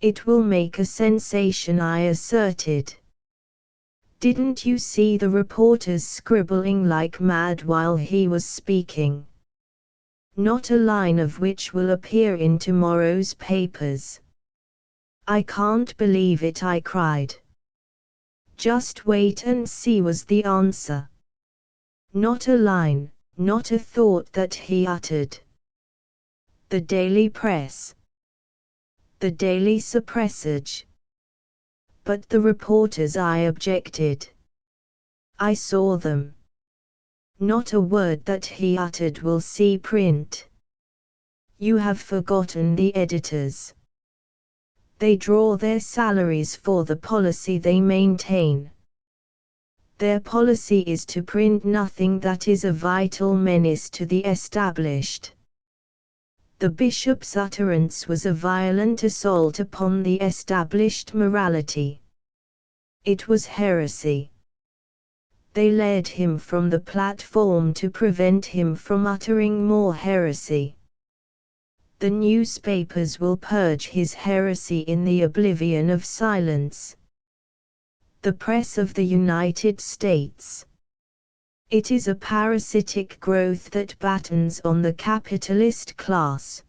It will make a sensation, I asserted. Didn't you see the reporters scribbling like mad while he was speaking? Not a line of which will appear in tomorrow's papers. I can't believe it, I cried. Just wait and see, was the answer. Not a line, not a thought that he uttered. The daily press. The daily suppressage. But the reporters, I objected. I saw them. Not a word that he uttered will see print. You have forgotten the editors. They draw their salaries for the policy they maintain. Their policy is to print nothing that is a vital menace to the established. The bishop's utterance was a violent assault upon the established morality. It was heresy. They led him from the platform to prevent him from uttering more heresy. The newspapers will purge his heresy in the oblivion of silence. The press of the United States. It is a parasitic growth that battens on the capitalist class.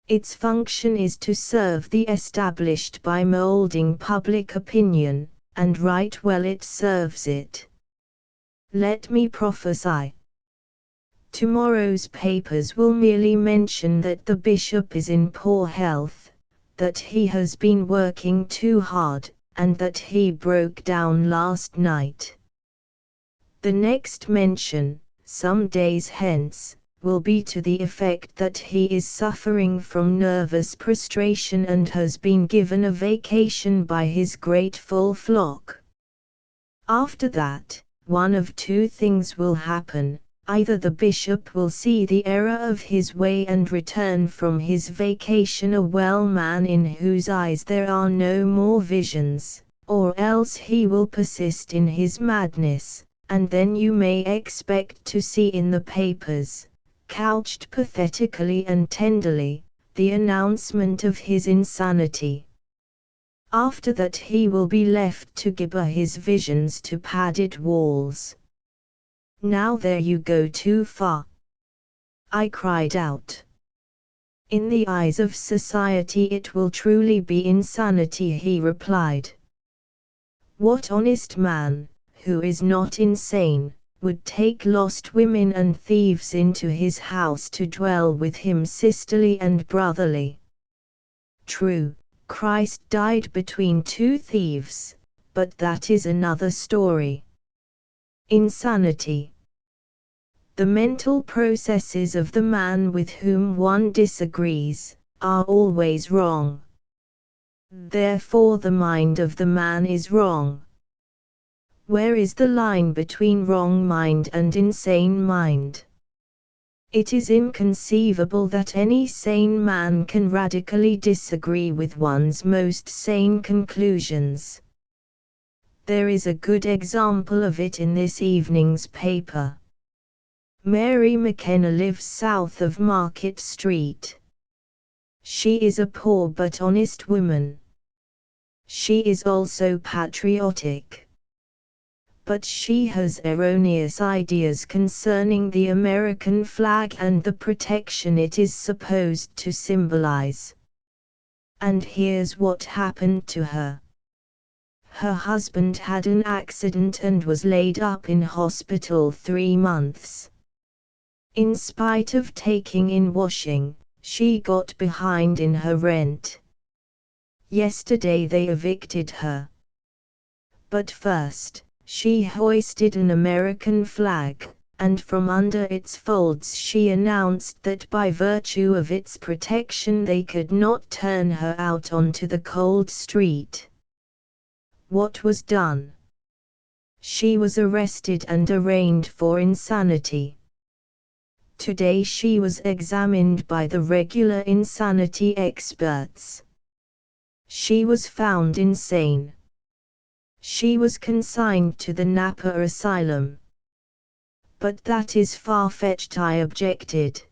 Its function is to serve the established by molding public opinion, and right well it serves it. Let me prophesy. Tomorrow's papers will merely mention that the bishop is in poor health, that he has been working too hard, and that he broke down last night. The next mention, some days hence, will be to the effect that he is suffering from nervous prostration and has been given a vacation by his grateful flock. After that, one of two things will happen. Either the bishop will see the error of his way and return from his vacation a well man in whose eyes there are no more visions, or else he will persist in his madness, and then you may expect to see in the papers, couched pathetically and tenderly, the announcement of his insanity. After that he will be left to gibber his visions to padded walls. Now there you go too far, I cried out. In the eyes of society it will truly be insanity, he replied. What honest man, who is not insane, would take lost women and thieves into his house to dwell with him sisterly and brotherly? True, Christ died between two thieves, but that is another story. Insanity. The mental processes of the man with whom one disagrees are always wrong. Therefore the mind of the man is wrong. Where is the line between wrong mind and insane mind? It is inconceivable that any sane man can radically disagree with one's most sane conclusions. There is a good example of it in this evening's paper. Mary McKenna lives south of Market Street. She is a poor but honest woman. She is also patriotic. But she has erroneous ideas concerning the American flag and the protection it is supposed to symbolize. And here's what happened to her. Her husband had an accident and was laid up in hospital 3 months. In spite of taking in washing, she got behind in her rent. Yesterday they evicted her. But first, she hoisted an American flag, and from under its folds she announced that by virtue of its protection they could not turn her out onto the cold street. What was done? She was arrested and arraigned for insanity. Today she was examined by the regular insanity experts. She was found insane. She was consigned to the Napa Asylum. But that is far-fetched, I objected.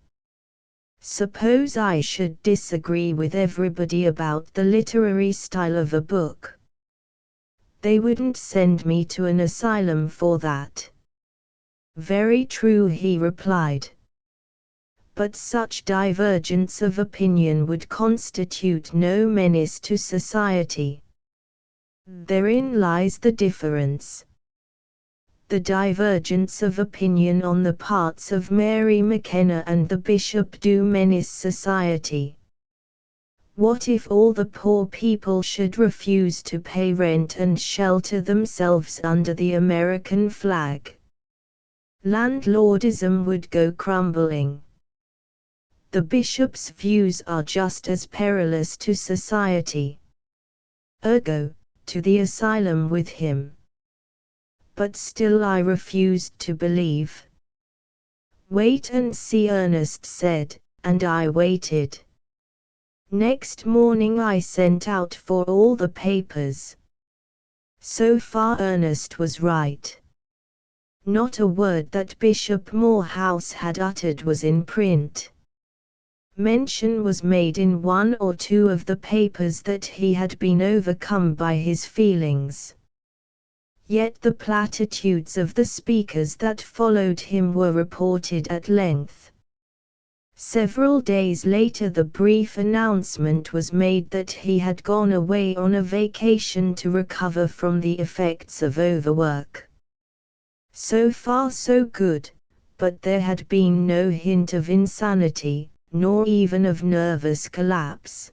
Suppose I should disagree with everybody about the literary style of a book. They wouldn't send me to an asylum for that. Very true, he replied. But such divergence of opinion would constitute no menace to society. Therein lies the difference. The divergence of opinion on the parts of Mary McKenna and the bishop do menace society. What if all the poor people should refuse to pay rent and shelter themselves under the American flag? Landlordism would go crumbling. The bishop's views are just as perilous to society. Ergo, to the asylum with him. But still I refused to believe. Wait and see, Ernest said, and I waited. Next morning I sent out for all the papers. So far Ernest was right. Not a word that Bishop Morehouse had uttered was in print. Mention was made in 1 or 2 of the papers that he had been overcome by his feelings. Yet the platitudes of the speakers that followed him were reported at length. Several days later the brief announcement was made that he had gone away on a vacation to recover from the effects of overwork. So far so good, but there had been no hint of insanity, nor even of nervous collapse.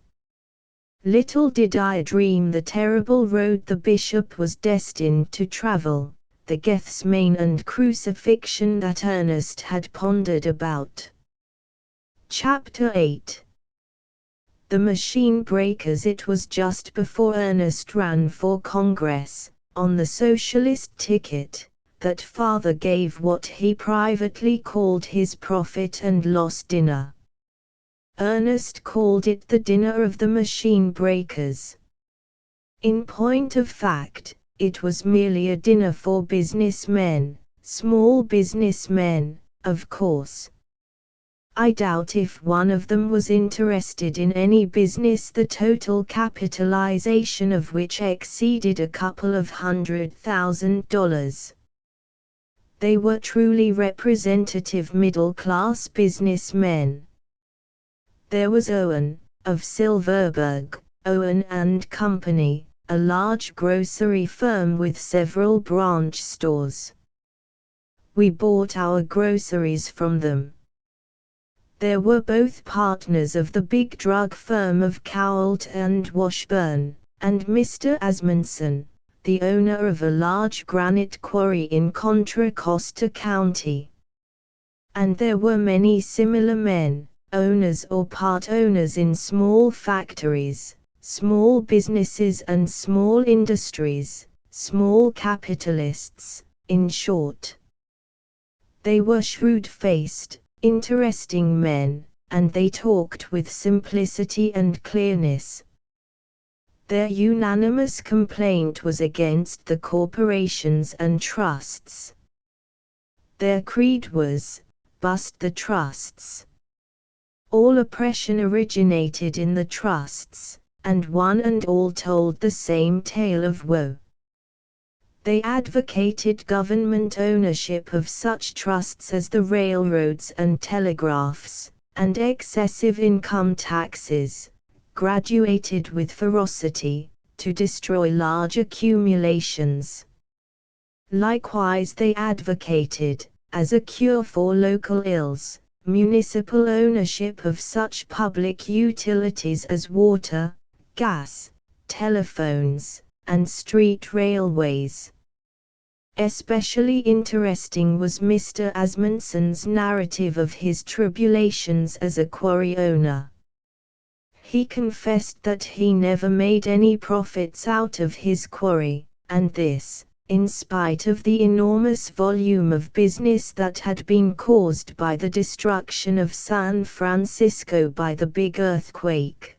Little did I dream the terrible road the bishop was destined to travel, the Gethsemane and crucifixion that Ernest had pondered about. Chapter 8. The Machine Breakers. It was just before Ernest ran for Congress, on the socialist ticket, that father gave what he privately called his profit and loss dinner. Ernest called it the dinner of the machine breakers. In point of fact, it was merely a dinner for businessmen, small businessmen, of course. I doubt if one of them was interested in any business the total capitalization of which exceeded a couple of $100,000. They were truly representative middle-class businessmen. There was Owen, of Silverberg, Owen and Company, a large grocery firm with several branch stores. We bought our groceries from them. There were both partners of the big drug firm of Cowalt and Washburn, and Mr. Asmundsen, the owner of a large granite quarry in Contra Costa County. And there were many similar men, owners or part owners in small factories, small businesses and small industries, small capitalists, in short. They were shrewd-faced, interesting men, and they talked with simplicity and clearness. Their unanimous complaint was against the corporations and trusts. Their creed was, "Bust the trusts." All oppression originated in the trusts, and one and all told the same tale of woe. They advocated government ownership of such trusts as the railroads and telegraphs, and excessive income taxes, graduated with ferocity, to destroy large accumulations. Likewise they advocated, as a cure for local ills, municipal ownership of such public utilities as water, gas, telephones, and street railways. Especially interesting was Mr. Asmundsen's narrative of his tribulations as a quarry owner. He confessed that he never made any profits out of his quarry, and this, in spite of the enormous volume of business that had been caused by the destruction of San Francisco by the big earthquake.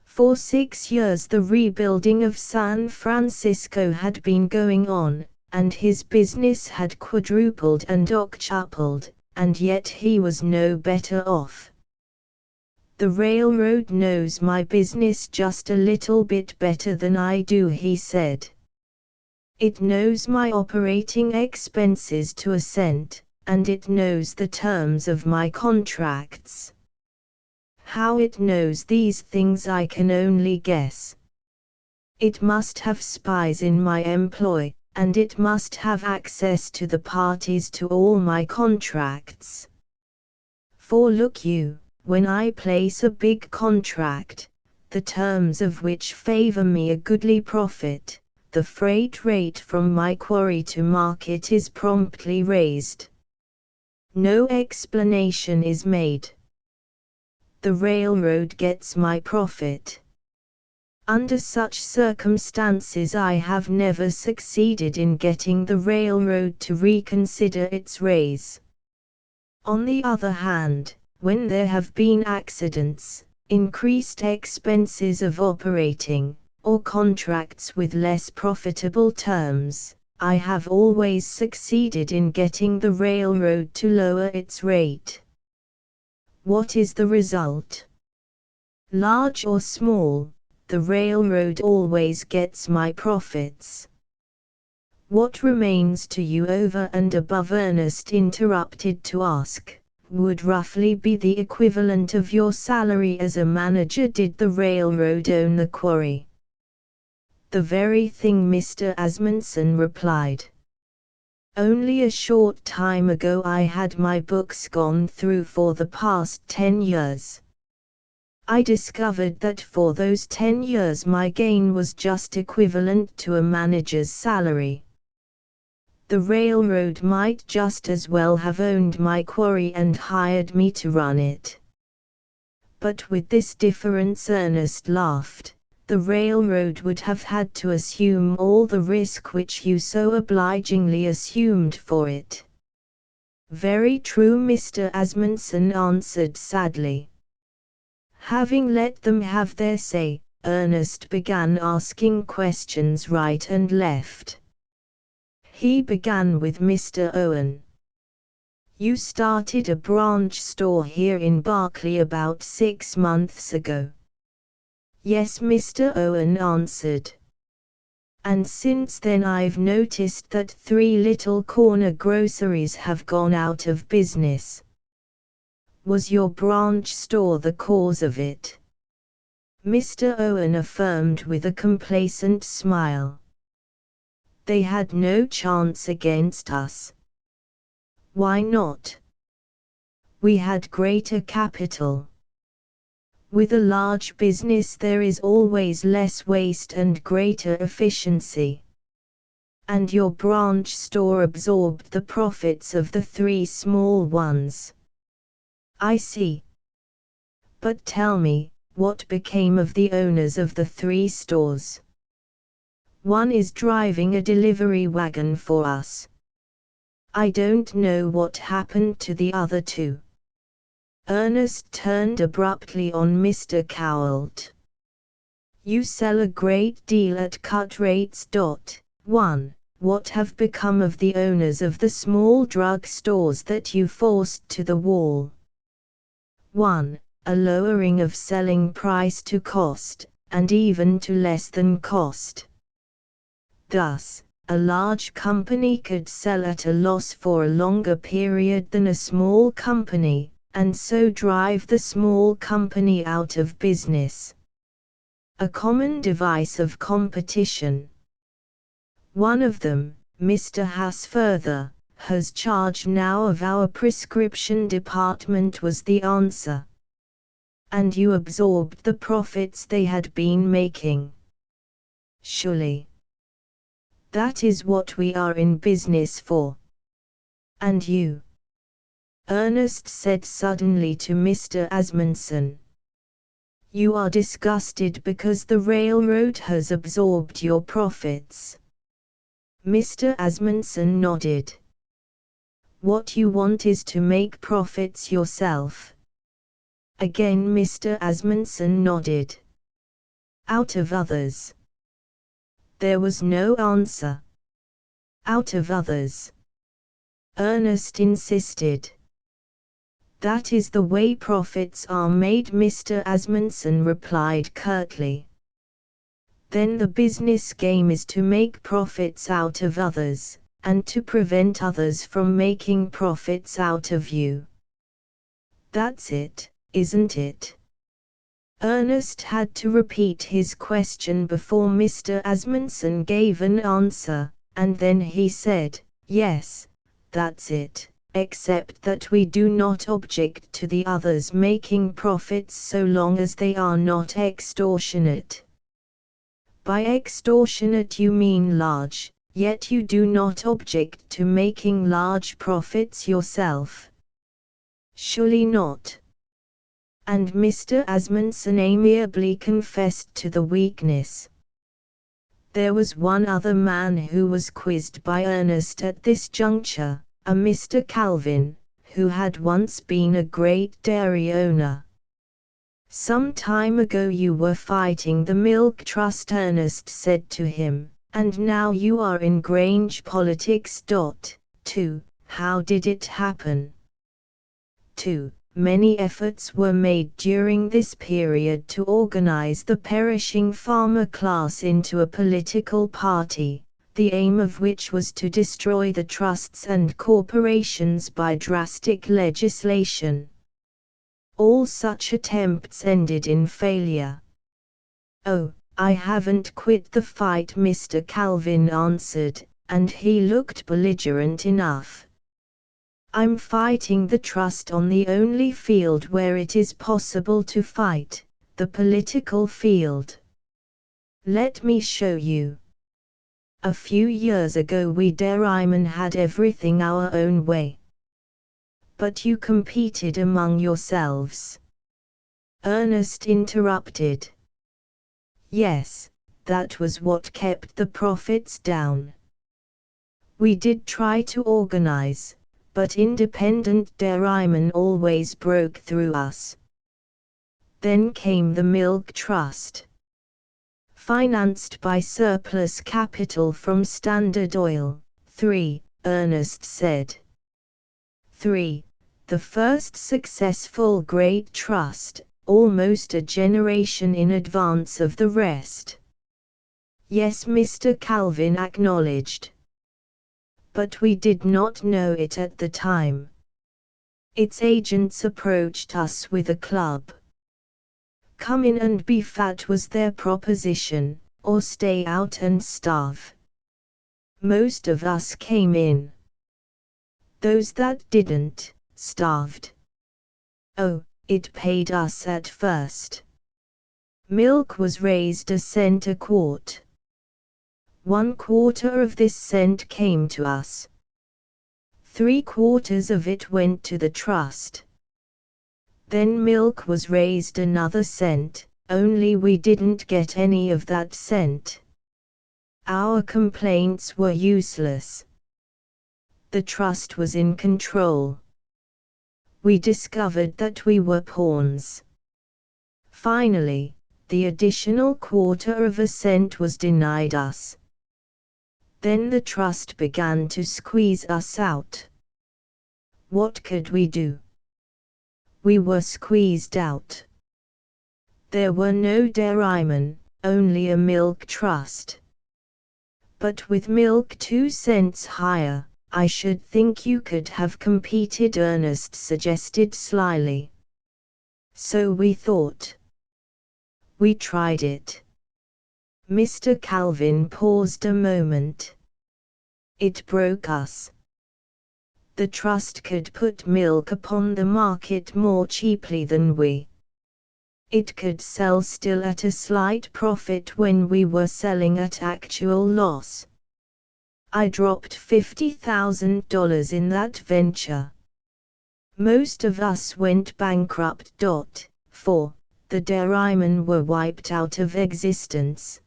For 6 years the rebuilding of San Francisco had been going on, and his business had quadrupled and octupled, and yet he was no better off. "The railroad knows my business just a little bit better than I do," he said. "It knows my operating expenses to a cent, and it knows the terms of my contracts. How it knows these things I can only guess. It must have spies in my employ, and it must have access to the parties to all my contracts. For look you, when I place a big contract, the terms of which favor me a goodly profit, the freight rate from my quarry to market is promptly raised. No explanation is made. The railroad gets my profit. Under such circumstances I have never succeeded in getting the railroad to reconsider its raise. On the other hand, when there have been accidents, increased expenses of operating, or contracts with less profitable terms, I have always succeeded in getting the railroad to lower its rate. What is the result? Large or small, the railroad always gets my profits. What remains to you over and above?" Ernest interrupted to ask, "would roughly be the equivalent of your salary as a manager did the railroad own the quarry." "The very thing," Mr. Asmundsen replied. "Only a short time ago I had my books gone through for the past 10 years. I discovered that for those 10 years my gain was just equivalent to a manager's salary. The railroad might just as well have owned my quarry and hired me to run it. But with this difference, Ernest laughed. The railroad would have had to assume all the risk which you so obligingly assumed for it. Very true, Mr. Asmundsen answered sadly. Having let them have their say, Ernest began asking questions right and left. He began with Mr. Owen. You started a branch store here in Berkeley about 6 months ago. Yes, Mr. Owen answered. And since then I've noticed that 3 little corner groceries have gone out of business. Was your branch store the cause of it? Mr. Owen affirmed with a complacent smile. They had no chance against us. Why not? We had greater capital. With a large business there is always less waste and greater efficiency. And your branch store absorbed the profits of the 3 small ones. I see. But tell me, what became of the owners of the 3 stores? One is driving a delivery wagon for us. I don't know what happened to the other 2. Ernest turned abruptly on Mr. Cowalt. You sell a great deal at cut rates. 1. What have become of the owners of the small drug stores that you forced to the wall? 1. A lowering of selling price to cost, and even to less than cost. Thus, a large company could sell at a loss for a longer period than a small company, and so drive the small company out of business. A common device of competition. One of them, Mr. Haas further, has charge now of our prescription department, was the answer. And you absorbed the profits they had been making. Surely. That is what we are in business for. And you? Ernest said suddenly to Mr. Asmundsen. You are disgusted because the railroad has absorbed your profits. Mr. Asmundsen nodded. What you want is to make profits yourself. Again Mr. Asmundsen nodded. Out of others. There was no answer. Out of others. Ernest insisted. That is the way profits are made, Mr. Asmundsen replied curtly. Then the business game is to make profits out of others, and to prevent others from making profits out of you. That's it, isn't it? Ernest had to repeat his question before Mr. Asmundsen gave an answer, and then he said, yes, that's it. Except that we do not object to the others making profits so long as they are not extortionate. By extortionate you mean large, yet you do not object to making large profits yourself. Surely not. And Mr. Asmundsen amiably confessed to the weakness. There was one other man who was quizzed by Ernest at this juncture, a Mr. Calvin, who had once been a great dairy owner. Some time ago you were fighting the milk trust, Ernest said to him, and now you are in Grange politics. 2. How did it happen? 2. Many efforts were made during this period to organize the perishing farmer class into a political party, the aim of which was to destroy the trusts and corporations by drastic legislation. All such attempts ended in failure. Oh, I haven't quit the fight, Mr. Calvin answered, and he looked belligerent enough. I'm fighting the trust on the only field where it is possible to fight, the political field. Let me show you. A few years ago we dairymen had everything our own way. But you competed among yourselves. Ernest interrupted. Yes, that was what kept the profits down. We did try to organize, but independent dairymen always broke through us. Then came the Milk Trust. Financed by surplus capital from Standard Oil. 3. Ernest said. 3. The first successful great trust, almost a generation in advance of the rest. Yes, Mr. Calvin acknowledged. But we did not know it at the time. Its agents approached us with a club. Come in and be fat was their proposition, or stay out and starve. Most of us came in. Those that didn't, starved. Oh, it paid us at first. Milk was raised a cent a quart. 1/4 of this cent came to us. 3/4 of it went to the trust. Then milk was raised another cent, only we didn't get any of that cent. Our complaints were useless. The trust was in control. We discovered that we were pawns. Finally, the additional 1/4 of a cent was denied us. Then the trust began to squeeze us out. What could we do? We were squeezed out. There were no dairymen, only a milk trust. But with milk 2 cents higher, I should think you could have competed, Ernest suggested slyly. So we thought. We tried it. Mr. Calvin paused a moment. It broke us. The trust could put milk upon the market more cheaply than we. It could sell still at a slight profit when we were selling at actual loss. I dropped $50,000 in that venture. Most of us went bankrupt. 4. The dairymen were wiped out of existence.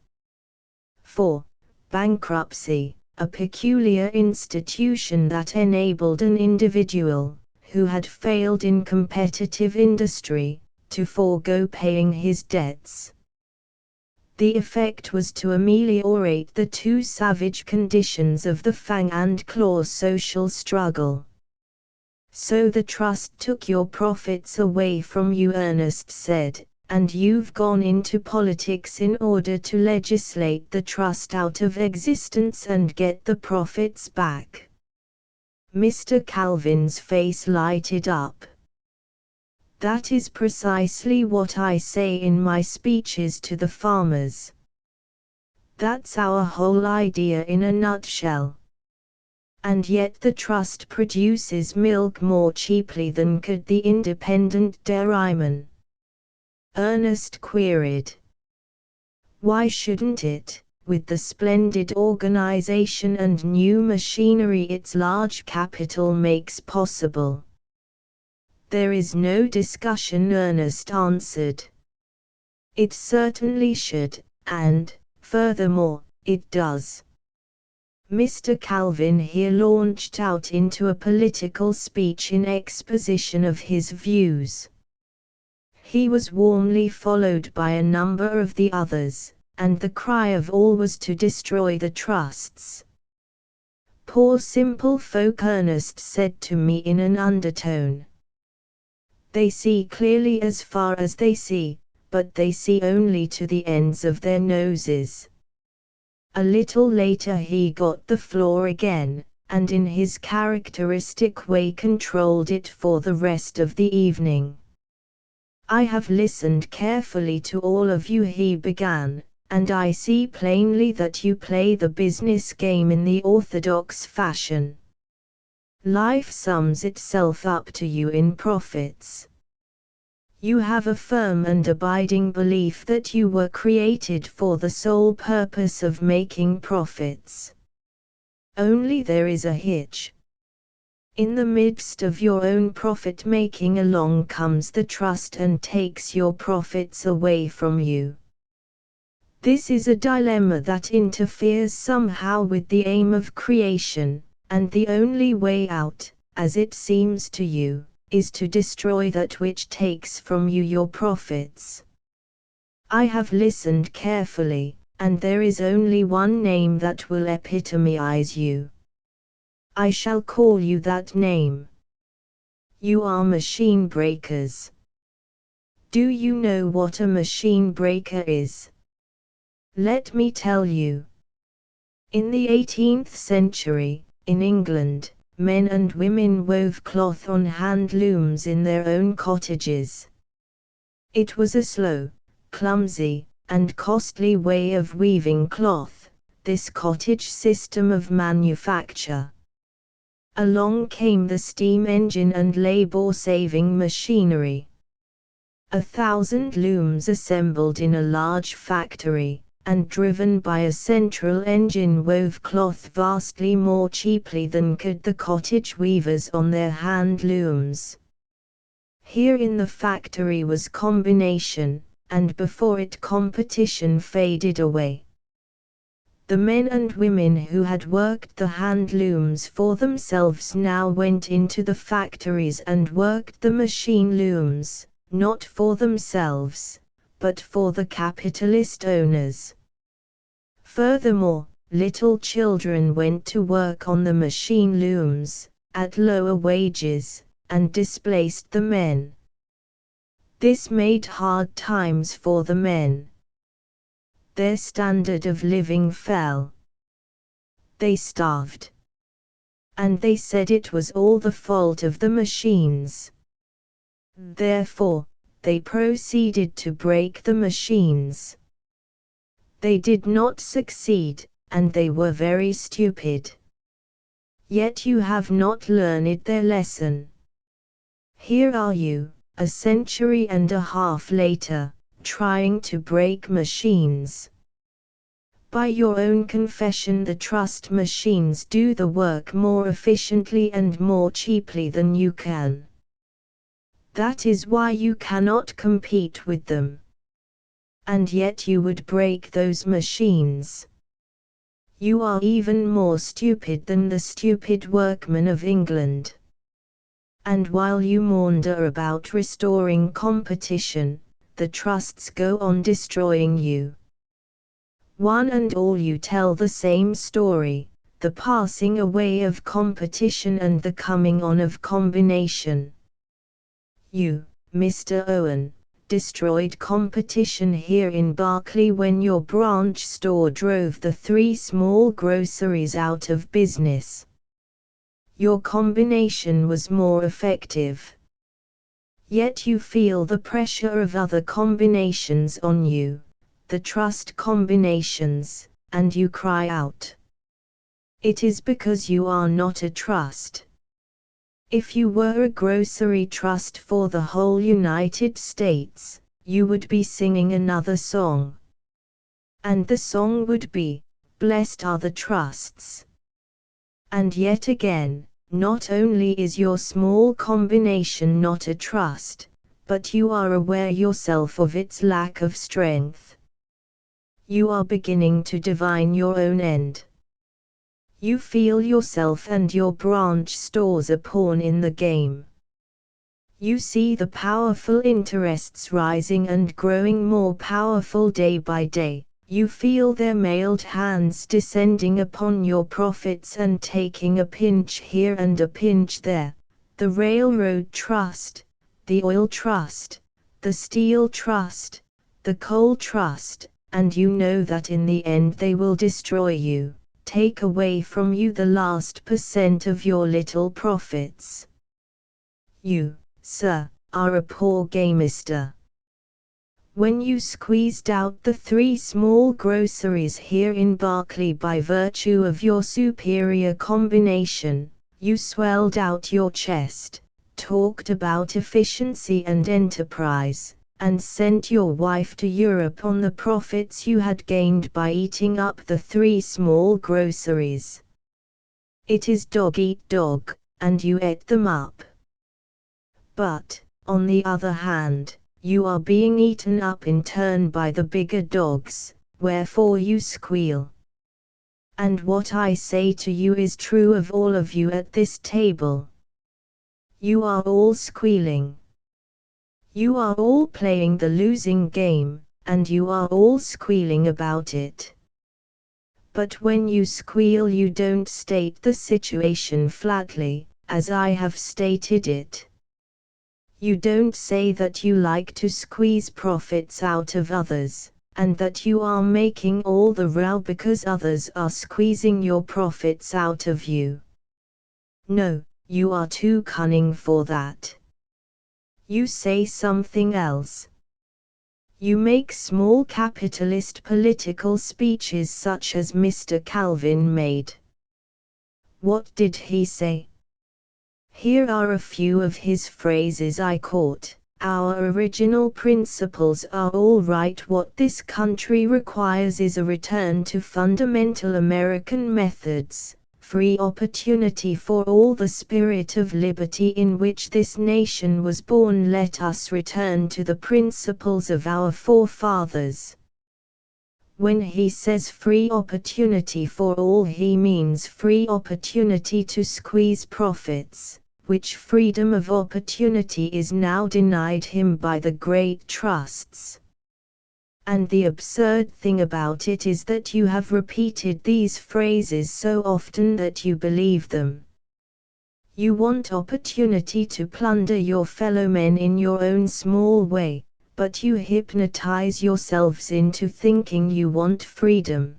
4. Bankruptcy, a peculiar institution that enabled an individual, who had failed in competitive industry, to forego paying his debts. The effect was to ameliorate the two savage conditions of the fang and claw social struggle. So the trust took your profits away from you, Ernest said, and you've gone into politics in order to legislate the trust out of existence and get the profits back. Mr. Calvin's face lighted up. That is precisely what I say in my speeches to the farmers. That's our whole idea in a nutshell. And yet the trust produces milk more cheaply than could the independent dairyman. Ernest queried. Why shouldn't it, with the splendid organization and new machinery its large capital makes possible? There is no discussion, Ernest answered. It certainly should, and, furthermore, it does. Mr. Calvin here launched out into a political speech in exposition of his views. He was warmly followed by a number of the others, and the cry of all was to destroy the trusts. Poor simple folk, Ernest said to me in an undertone. They see clearly as far as they see, but they see only to the ends of their noses. A little later he got the floor again, and in his characteristic way controlled it for the rest of the evening. I have listened carefully to all of you, he began, and I see plainly that you play the business game in the orthodox fashion. Life sums itself up to you in profits. You have a firm and abiding belief that you were created for the sole purpose of making profits. Only there is a hitch. In the midst of your own profit-making along comes the trust and takes your profits away from you. This is a dilemma that interferes somehow with the aim of creation, and the only way out, as it seems to you, is to destroy that which takes from you your profits. I have listened carefully, and there is only one name that will epitomize you. I shall call you that name. You are machine breakers. Do you know what a machine breaker is? Let me tell you. In the 18th century, in England, men and women wove cloth on hand looms in their own cottages. It was a slow, clumsy, and costly way of weaving cloth, this cottage system of manufacture. Along came the steam engine and labor-saving machinery. 1,000 looms assembled in a large factory, and driven by a central engine wove cloth vastly more cheaply than could the cottage weavers on their hand looms. Here in the factory was combination, and before it competition faded away. The men and women who had worked the hand looms for themselves now went into the factories and worked the machine looms, not for themselves, but for the capitalist owners. Furthermore, little children went to work on the machine looms, at lower wages, and displaced the men. This made hard times for the men. Their standard of living fell. They starved. And they said it was all the fault of the machines. Therefore, they proceeded to break the machines. They did not succeed, and they were very stupid. Yet you have not learned their lesson. Here are you, a century and a half later, trying to break machines. By your own confession, the trust machines do the work more efficiently and more cheaply than you can. That is why you cannot compete with them. And yet you would break those machines. You are even more stupid than the stupid workmen of England. And while you maunder about restoring competition, the trusts go on destroying you. One and all you tell the same story, the passing away of competition and the coming on of combination. You, Mr. Owen, destroyed competition here in Berkeley when your branch store drove the 3 small groceries out of business. Your combination was more effective. Yet you feel the pressure of other combinations on you, the trust combinations, and you cry out. It is because you are not a trust. If you were a grocery trust for the whole United States, you would be singing another song. And the song would be, "Blessed are the trusts." And yet again, not only is your small combination not a trust, but you are aware yourself of its lack of strength. You are beginning to divine your own end. You feel yourself and your branch stores a pawn in the game. You see the powerful interests rising and growing more powerful day by day. You feel their mailed hands descending upon your profits and taking a pinch here and a pinch there. The railroad trust, the oil trust, the steel trust, the coal trust, and you know that in the end they will destroy you. Take away from you the last % of your little profits. You, sir, are a poor gamester. When you squeezed out the 3 small groceries here in Berkeley by virtue of your superior combination, you swelled out your chest, talked about efficiency and enterprise, and sent your wife to Europe on the profits you had gained by eating up the 3 small groceries. It is dog eat dog, and you ate them up. But, on the other hand, you are being eaten up in turn by the bigger dogs, wherefore you squeal. And what I say to you is true of all of you at this table. You are all squealing. You are all playing the losing game, and you are all squealing about it. But when you squeal, you don't state the situation flatly, as I have stated it. You don't say that you like to squeeze profits out of others, and that you are making all the row because others are squeezing your profits out of you. No, you are too cunning for that. You say something else. You make small capitalist political speeches such as Mr. Calvin made. What did he say? Here are a few of his phrases I caught. Our original principles are all right. What this country requires is a return to fundamental American methods, free opportunity for all, the spirit of liberty in which this nation was born. Let us return to the principles of our forefathers. When he says free opportunity for all, he means free opportunity to squeeze profits, which freedom of opportunity is now denied him by the great trusts. And the absurd thing about it is that you have repeated these phrases so often that you believe them. You want opportunity to plunder your fellow men in your own small way, but you hypnotize yourselves into thinking you want freedom.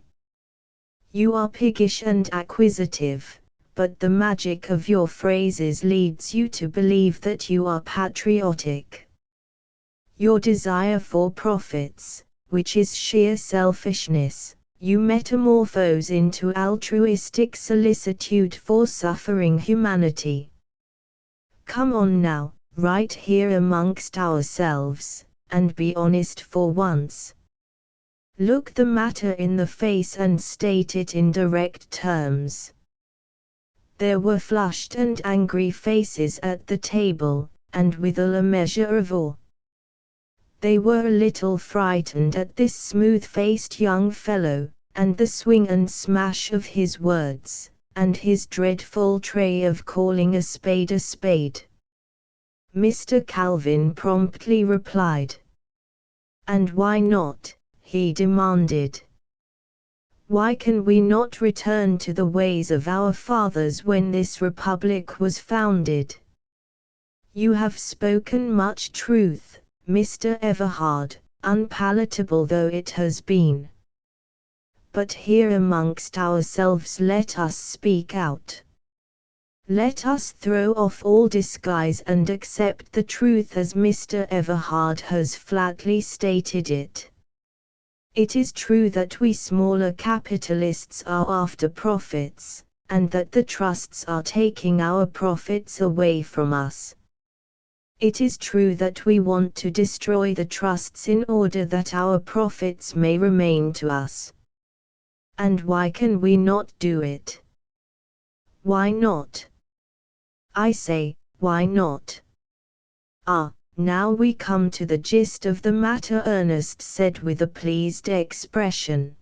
You are piggish and acquisitive, but the magic of your phrases leads you to believe that you are patriotic. Your desire for profits, which is sheer selfishness, you metamorphose into altruistic solicitude for suffering humanity. Come on now, right here amongst ourselves, and be honest for once. Look the matter in the face and state it in direct terms. There were flushed and angry faces at the table, and withal a measure of awe. They were a little frightened at this smooth-faced young fellow, and the swing and smash of his words, and his dreadful tray of calling a spade a spade. Mr. Calvin promptly replied. And why not? He demanded. Why can we not return to the ways of our fathers when this republic was founded? You have spoken much truth, Mr. Everhard, unpalatable though it has been. But here amongst ourselves let us speak out. Let us throw off all disguise and accept the truth as Mr. Everhard has flatly stated it. It is true that we smaller capitalists are after profits, and that the trusts are taking our profits away from us. It is true that we want to destroy the trusts in order that our profits may remain to us. And why can we not do it? Why not? I say, why not? Now we come to the gist of the matter, Ernest said with a pleased expression.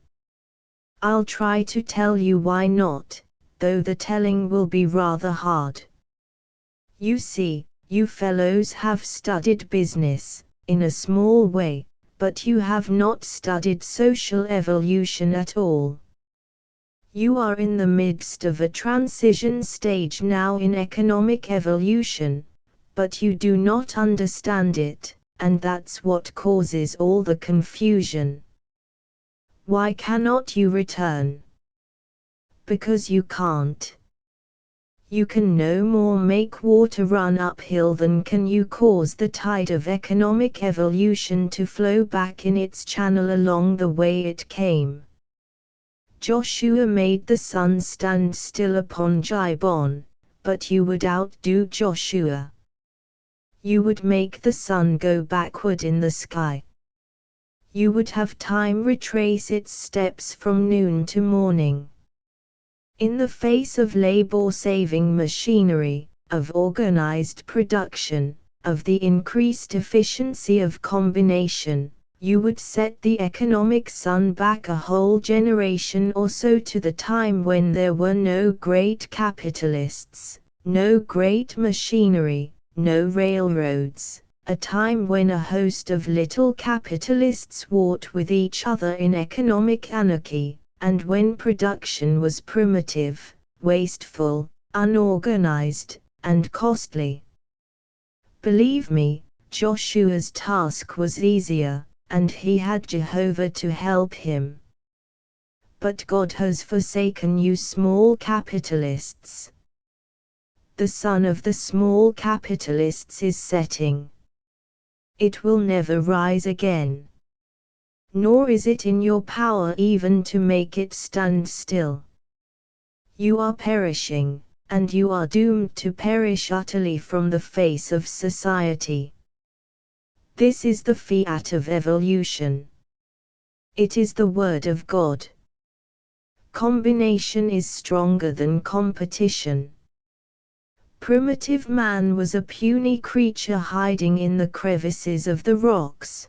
I'll try to tell you why not, though the telling will be rather hard. You see, you fellows have studied business, in a small way, but you have not studied social evolution at all. You are in the midst of a transition stage now in economic evolution, but you do not understand it, and that's what causes all the confusion. Why cannot you return? Because you can't. You can no more make water run uphill than can you cause the tide of economic evolution to flow back in its channel along the way it came. Joshua made the sun stand still upon Gibeon, but you would outdo Joshua. You would make the sun go backward in the sky. You would have time retrace its steps from noon to morning. In the face of labor-saving machinery, of organized production, of the increased efficiency of combination, you would set the economic sun back a whole generation or so to the time when there were no great capitalists, no great machinery, no railroads, a time when a host of little capitalists warred with each other in economic anarchy, and when production was primitive, wasteful, unorganized, and costly. Believe me, Joshua's task was easier, and he had Jehovah to help him. But God has forsaken you small capitalists. The sun of the small capitalists is setting. It will never rise again. Nor is it in your power even to make it stand still. You are perishing, and you are doomed to perish utterly from the face of society. This is the fiat of evolution. It is the word of God. Combination is stronger than competition. Primitive man was a puny creature hiding in the crevices of the rocks.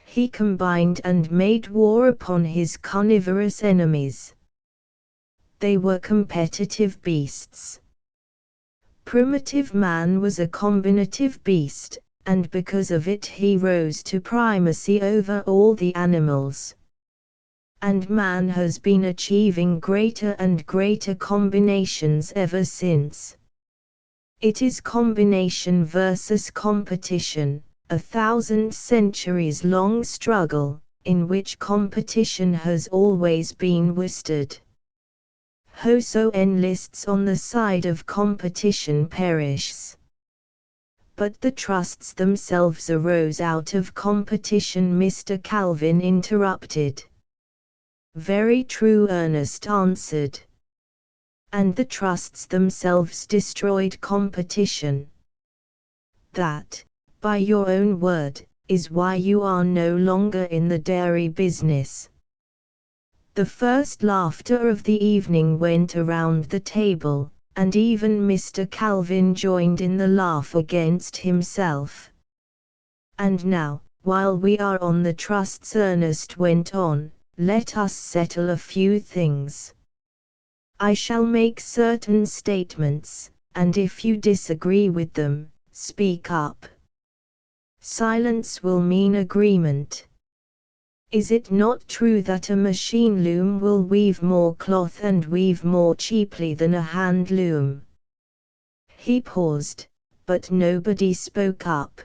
He combined and made war upon his carnivorous enemies. They were competitive beasts. Primitive man was a combinative beast, and because of it he rose to primacy over all the animals. And man has been achieving greater and greater combinations ever since. It is combination versus competition, a 1,000 centuries long struggle, in which competition has always been worsted. Whoso enlists on the side of competition perishes. But the trusts themselves arose out of competition. Mr. Calvin interrupted. Very true, Ernest answered. And the trusts themselves destroyed competition. That, by your own word, is why you are no longer in the dairy business. The first laughter of the evening went around the table, and even Mr. Calvin joined in the laugh against himself. And now, while we are on the trusts, Ernest went on, let us settle a few things. I shall make certain statements, and if you disagree with them, speak up. Silence will mean agreement. Is it not true that a machine loom will weave more cloth and weave more cheaply than a hand loom? He paused, but nobody spoke up.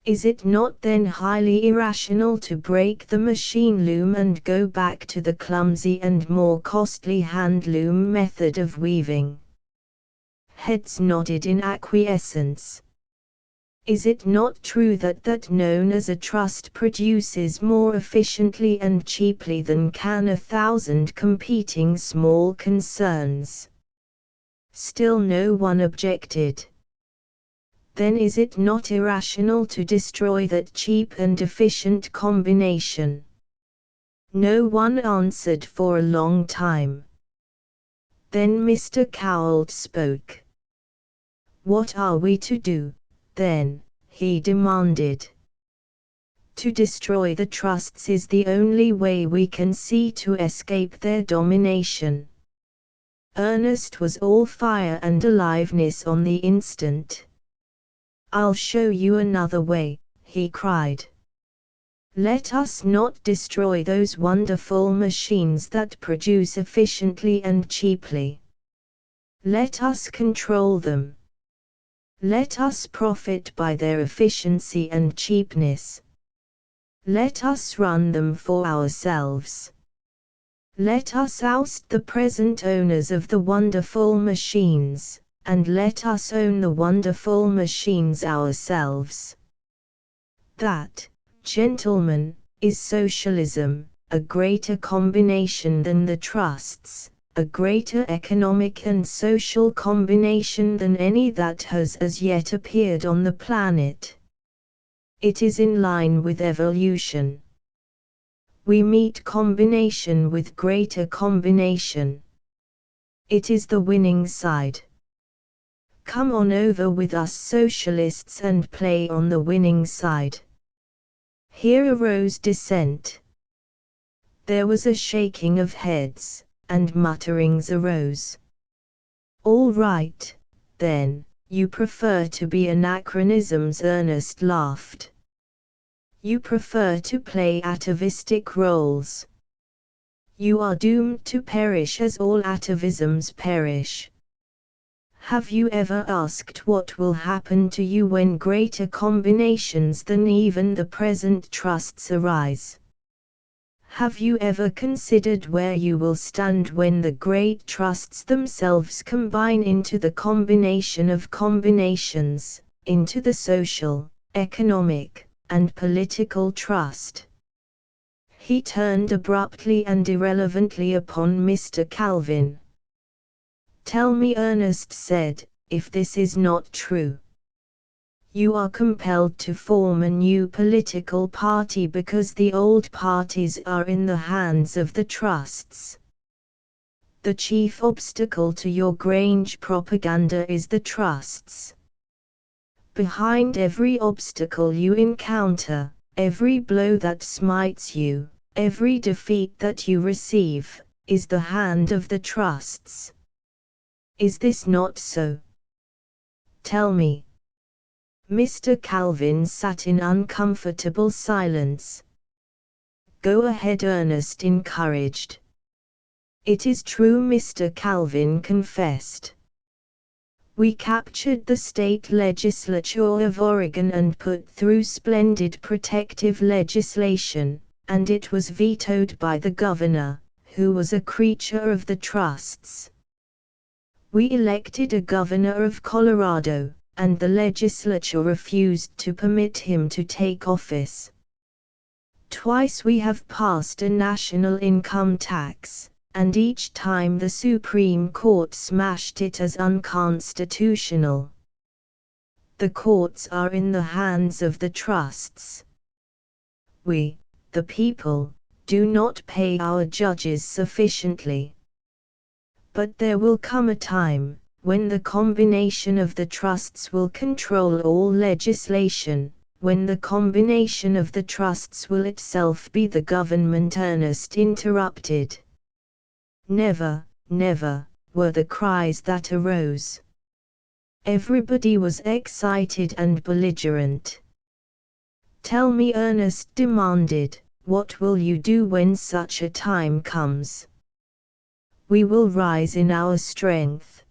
Is it not then highly irrational to break the machine loom and go back to the clumsy and more costly hand loom method of weaving? Heads nodded in acquiescence. Is it not true that that known as a trust produces more efficiently and cheaply than can 1,000 competing small concerns? Still no one objected. Then is it not irrational to destroy that cheap and efficient combination? No one answered for a long time. Then Mr. Cowell spoke. What are we to do, then? He demanded. To destroy the trusts is the only way we can see to escape their domination. Ernest was all fire and aliveness on the instant. I'll show you another way, he cried. Let us not destroy those wonderful machines that produce efficiently and cheaply. Let us control them. Let us profit by their efficiency and cheapness. Let us run them for ourselves. Let us oust the present owners of the wonderful machines, and let us own the wonderful machines ourselves. That, gentlemen, is socialism, a greater combination than the trusts, a greater economic and social combination than any that has as yet appeared on the planet. It is in line with evolution. We meet combination with greater combination. It is the winning side. Come on over with us socialists and play on the winning side. Here arose dissent. There was a shaking of heads, and mutterings arose. All right, then, you prefer to be anachronisms, Ernest laughed. You prefer to play atavistic roles. You are doomed to perish as all atavisms perish. Have you ever asked what will happen to you when greater combinations than even the present trusts arise? Have you ever considered where you will stand when the great trusts themselves combine into the combination of combinations, into the social, economic, and political trust? He turned abruptly and irrelevantly upon Mr. Calvin. Tell me, Ernest said, if this is not true. You are compelled to form a new political party because the old parties are in the hands of the trusts. The chief obstacle to your Grange propaganda is the trusts. Behind every obstacle you encounter, every blow that smites you, every defeat that you receive, is the hand of the trusts. Is this not so? Tell me. Mr. Calvin sat in uncomfortable silence. Go ahead, Ernest encouraged. It is true, Mr. Calvin confessed. We captured the state legislature of Oregon and put through splendid protective legislation, and it was vetoed by the governor, who was a creature of the trusts. We elected a governor of Colorado, and the legislature refused to permit him to take office. Twice we have passed a national income tax, and each time the Supreme Court smashed it as unconstitutional. The courts are in the hands of the trusts. We, the people, do not pay our judges sufficiently. But there will come a time, when the combination of the trusts will control all legislation, when the combination of the trusts will itself be the government. Ernest interrupted. Never, never, were the cries that arose. Everybody was excited and belligerent. Tell me, Ernest demanded, what will you do when such a time comes? We will rise in our strength.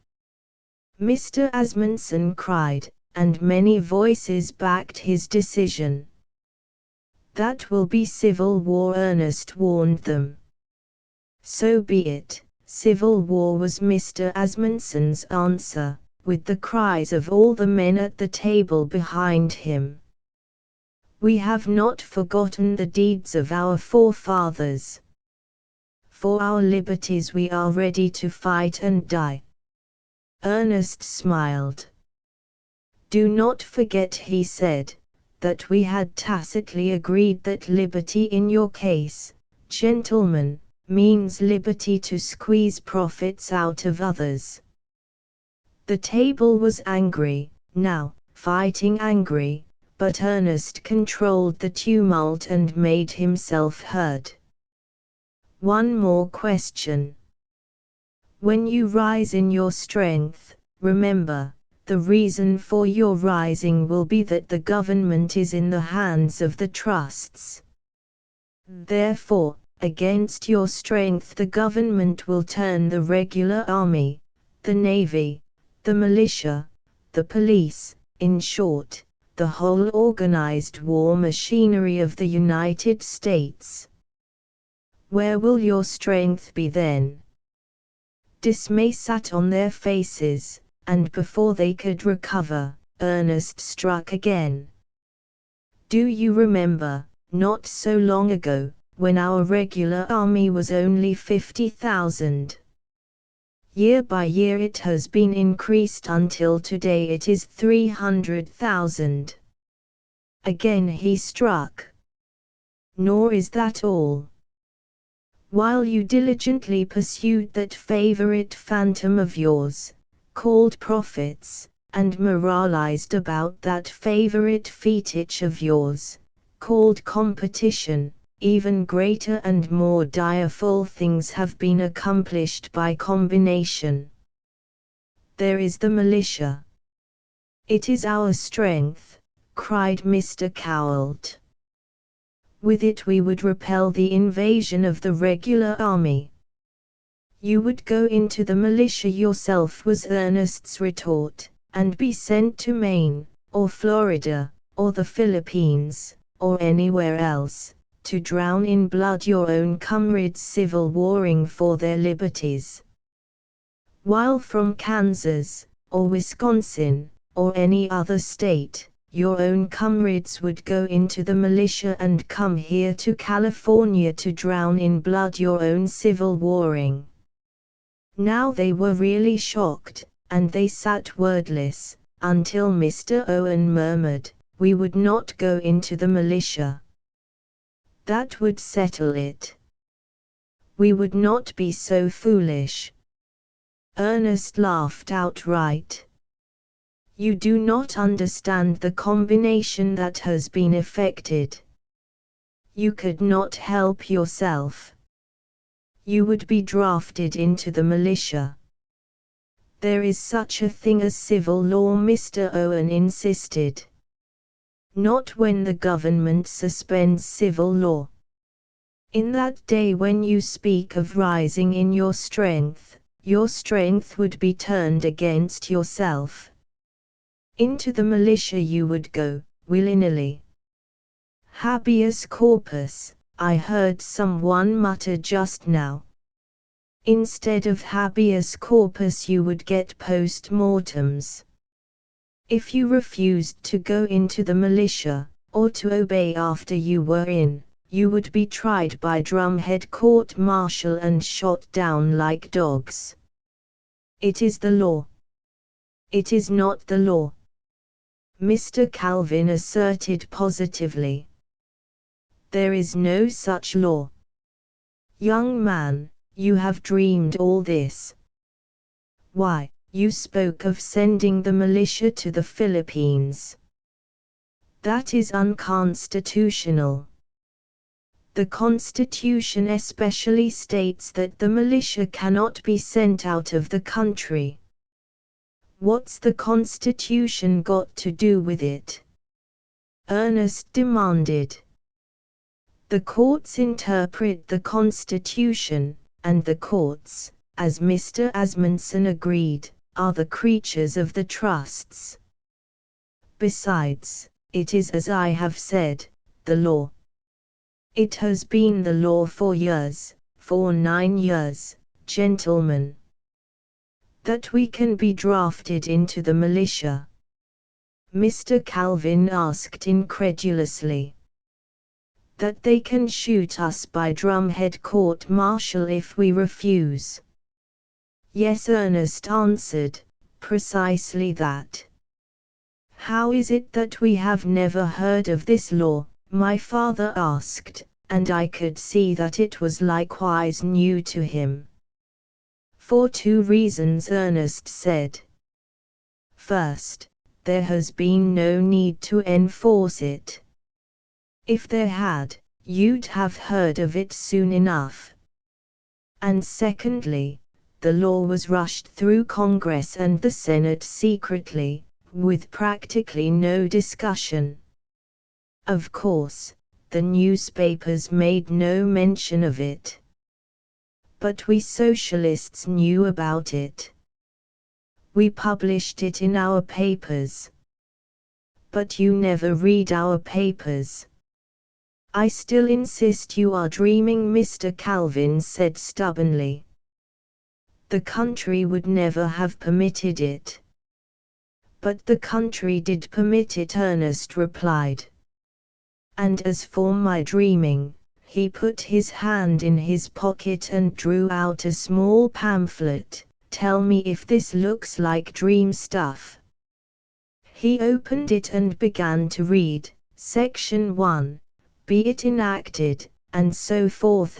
Mr. Asmundsen cried, and many voices backed his decision. That will be civil war, Ernest warned them. So be it, civil war was Mr. Asmundsen's answer, with the cries of all the men at the table behind him. We have not forgotten the deeds of our forefathers. For our liberties we are ready to fight and die. Ernest smiled. Do not forget, he said, that we had tacitly agreed that liberty in your case, gentlemen, means liberty to squeeze profits out of others. The table was angry, now, fighting angry, but Ernest controlled the tumult and made himself heard. One more question. When you rise in your strength, remember, the reason for your rising will be that the government is in the hands of the trusts. Therefore, against your strength the government will turn the regular army, the navy, the militia, the police, in short, the whole organized war machinery of the United States. Where will your strength be then? Dismay sat on their faces, and before they could recover, Ernest struck again. Do you remember, not so long ago, when our regular army was only 50,000? Year by year it has been increased until today it is 300,000. Again he struck. Nor is that all. While you diligently pursued that favorite phantom of yours, called profits, and moralized about that favorite fetish of yours, called competition, even greater and more direful things have been accomplished by combination. There is the militia. It is our strength, cried Mr. Cowalt. With it we would repel the invasion of the regular army. You would go into the militia yourself, was Ernest's retort, and be sent to Maine, or Florida, or the Philippines, or anywhere else, to drown in blood your own comrades civil warring for their liberties. While from Kansas, or Wisconsin, or any other state, your own comrades would go into the militia and come here to California to drown in blood your own civil warring. Now they were really shocked, and they sat wordless, until Mr. Owen murmured, "We would not go into the militia. That would settle it. We would not be so foolish." Ernest laughed outright. "You do not understand the combination that has been effected. You could not help yourself. You would be drafted into the militia. There is such a thing as civil law," Mr. Owen insisted. "Not when the government suspends civil law. In that day when you speak of rising in your strength would be turned against yourself. Into the militia you would go, willy-nilly." "Habeas corpus," I heard someone mutter just now. "Instead of habeas corpus you would get post-mortems. If you refused to go into the militia, or to obey after you were in, you would be tried by drumhead court-martial and shot down like dogs. It is the law." "It is not the law," Mr. Calvin asserted positively. "There is no such law." "Young man, you have dreamed all this. Why, you spoke of sending the militia to the Philippines. That is unconstitutional. The Constitution especially states that the militia cannot be sent out of the country. What's the Constitution got to do with it?" Ernest demanded. "The courts interpret the Constitution, and the courts, as Mr. Asmundsen agreed, are the creatures of the trusts. Besides, it is as I have said, the law. It has been the law for years, for 9 years, gentlemen, that we can be drafted into the militia." Mr. Calvin asked incredulously. "That they can shoot us by drumhead court-martial if we refuse?" "Yes," Ernest answered, "precisely that." "How is it that we have never heard of this law?" my father asked, and I could see that it was likewise new to him. "For 2 reasons," Ernest said. "First, there has been no need to enforce it. If there had, you'd have heard of it soon enough. And secondly, the law was rushed through Congress and the Senate secretly, with practically no discussion. Of course, the newspapers made no mention of it. But we socialists knew about it. We published it in our papers." "But you never read our papers." "I still insist you are dreaming," Mr. Calvin said stubbornly. "The country would never have permitted it." "But the country did permit it," Ernest replied. "And as for my dreaming," he put his hand in his pocket and drew out a small pamphlet, tell me if this looks like dream stuff." He opened it and began to read, Section 1, "Be it enacted, and so forth,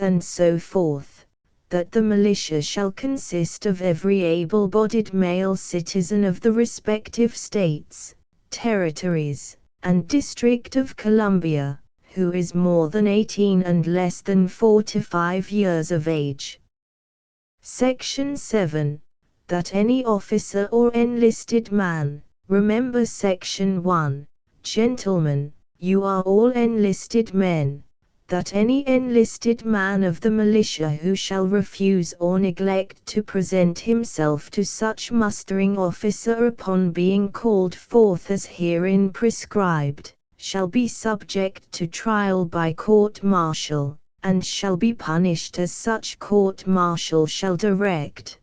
that the militia shall consist of every able-bodied male citizen of the respective states, territories, and District of Columbia, who is more than 18 and less than 45 years of age." Section 7, that any officer or enlisted man, remember Section 1, "Gentlemen, you are all enlisted men," that any enlisted man of the militia who shall refuse or neglect to present himself to such mustering officer upon being called forth as herein prescribed, shall be subject to trial by court-martial, and shall be punished as such court-martial shall direct.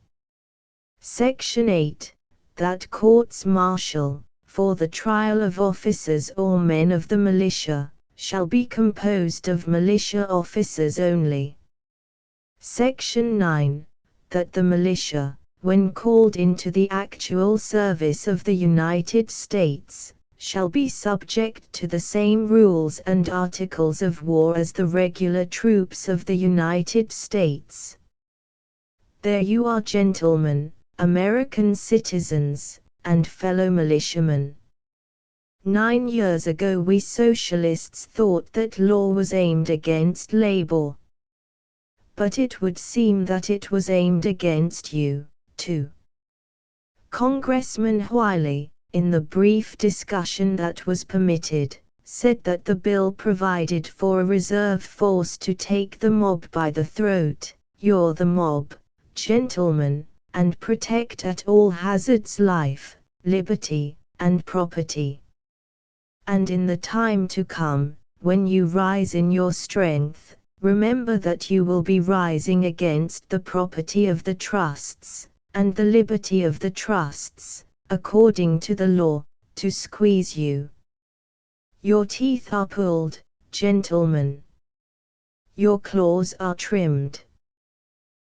Section 8, that courts-martial, for the trial of officers or men of the militia, shall be composed of militia officers only. Section 9, that the militia, when called into the actual service of the United States, shall be subject to the same rules and articles of war as the regular troops of the United States. There you are, gentlemen, American citizens, and fellow militiamen. 9 years ago we socialists thought that law was aimed against labor. But it would seem that it was aimed against you, too. Congressman Wiley, in the brief discussion that was permitted, said that the bill provided for a reserve force to take the mob by the throat, "You're the mob, gentlemen," and protect at all hazards life, liberty, and property. And in the time to come, when you rise in your strength, remember that you will be rising against the property of the trusts, and the liberty of the trusts, according to the law, to squeeze you. Your teeth are pulled, gentlemen. Your claws are trimmed.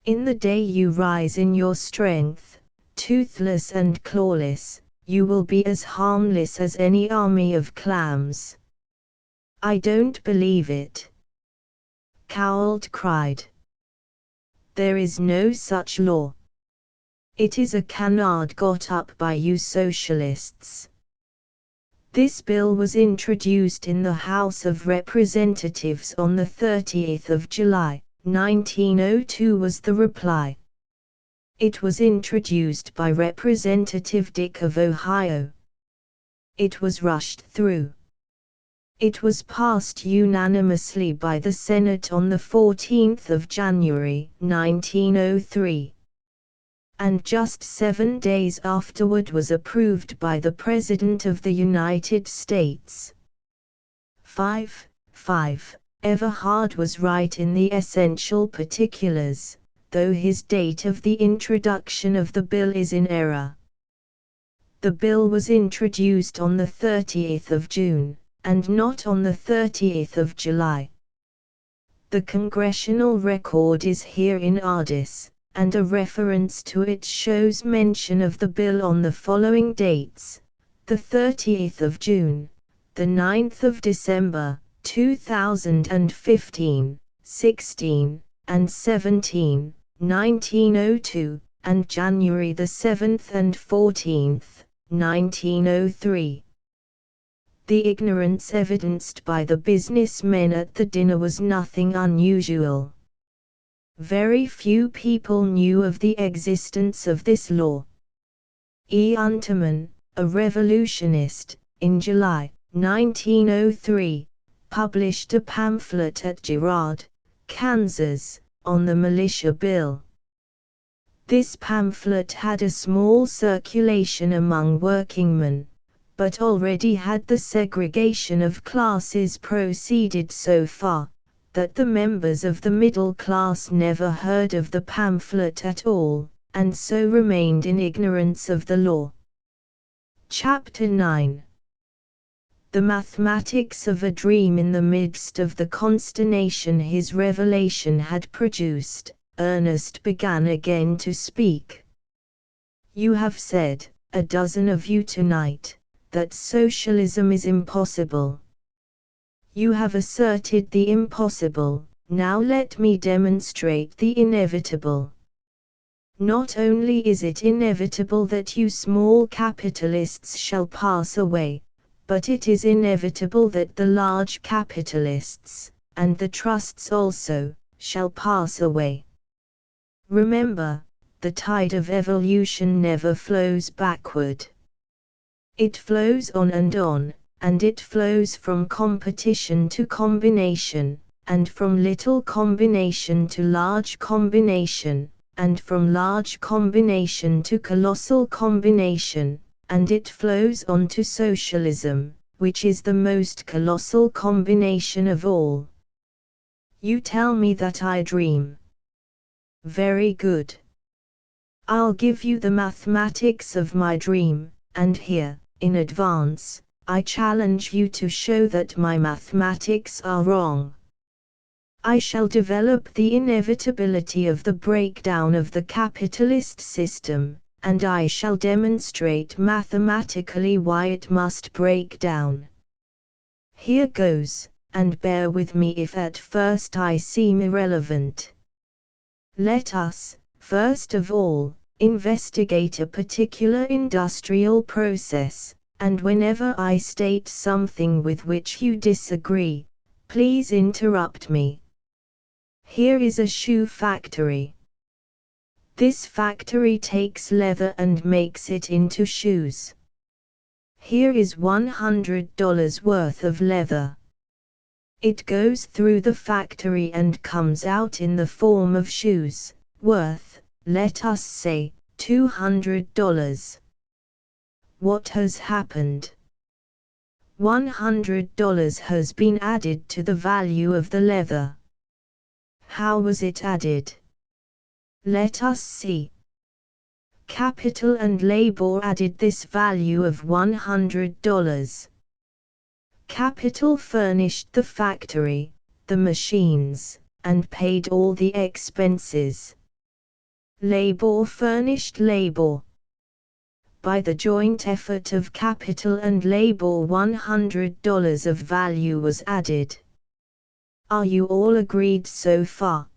In the day you rise in your strength, toothless and clawless, you will be as harmless as any army of clams. I don't believe it. Cowled cried. There is no such law. It is a canard got up by you socialists. This bill was introduced in the House of Representatives on the 30th of July, 1902 was the reply. It was introduced by Representative Dick of Ohio. It was rushed through. It was passed unanimously by the Senate on the 14th of January, 1903. And just 7 days afterward was approved by the President of the United States. 5. Everhard was right in the essential particulars, though his date of the introduction of the bill is in error. The bill was introduced on the 30th of June, and not on the 30th of July. The congressional record is here in Ardis, and a reference to it shows mention of the bill on the following dates: the 30th of June, the 9th of December, 2015, 16, and 17, 1902, and January the 7th and 14th, 1903. The ignorance evidenced by the businessmen at the dinner was nothing unusual. Very few people knew of the existence of this law. E. Unterman, a revolutionist, in July 1903, published a pamphlet at Girard, Kansas, on the militia bill. This pamphlet had a small circulation among workingmen, but already had the segregation of classes proceeded so far, that the members of the middle class never heard of the pamphlet at all, and so remained in ignorance of the law. Chapter 9. The mathematics of a dream. In the midst of the consternation his revelation had produced, Ernest began again to speak. You have said, a dozen of you tonight, that socialism is impossible. You have asserted the impossible, now let me demonstrate the inevitable. Not only is it inevitable that you small capitalists shall pass away, but it is inevitable that the large capitalists, and the trusts also, shall pass away. Remember, the tide of evolution never flows backward. It flows on, and it flows from competition to combination, and from little combination to large combination, and from large combination to colossal combination, and it flows on to socialism, which is the most colossal combination of all. You tell me that I dream. Very good. I'll give you the mathematics of my dream, and here, in advance, I challenge you to show that my mathematics are wrong. I shall develop the inevitability of the breakdown of the capitalist system, and I shall demonstrate mathematically why it must break down. Here goes, and bear with me if at first I seem irrelevant. Let us, first of all, investigate a particular industrial process, and whenever I state something with which you disagree, please interrupt me. Here is a shoe factory. This factory takes leather and makes it into shoes. Here is $100 worth of leather. It goes through the factory and comes out in the form of shoes, worth, let us say, $200. What has happened? $100 has been added to the value of the leather. How was it added? Let us see. Capital and labor added this value of $100. Capital furnished the factory, the machines, and paid all the expenses. Labor furnished labor. By the joint effort of capital and labor $100 of value was added. Are you all agreed so far?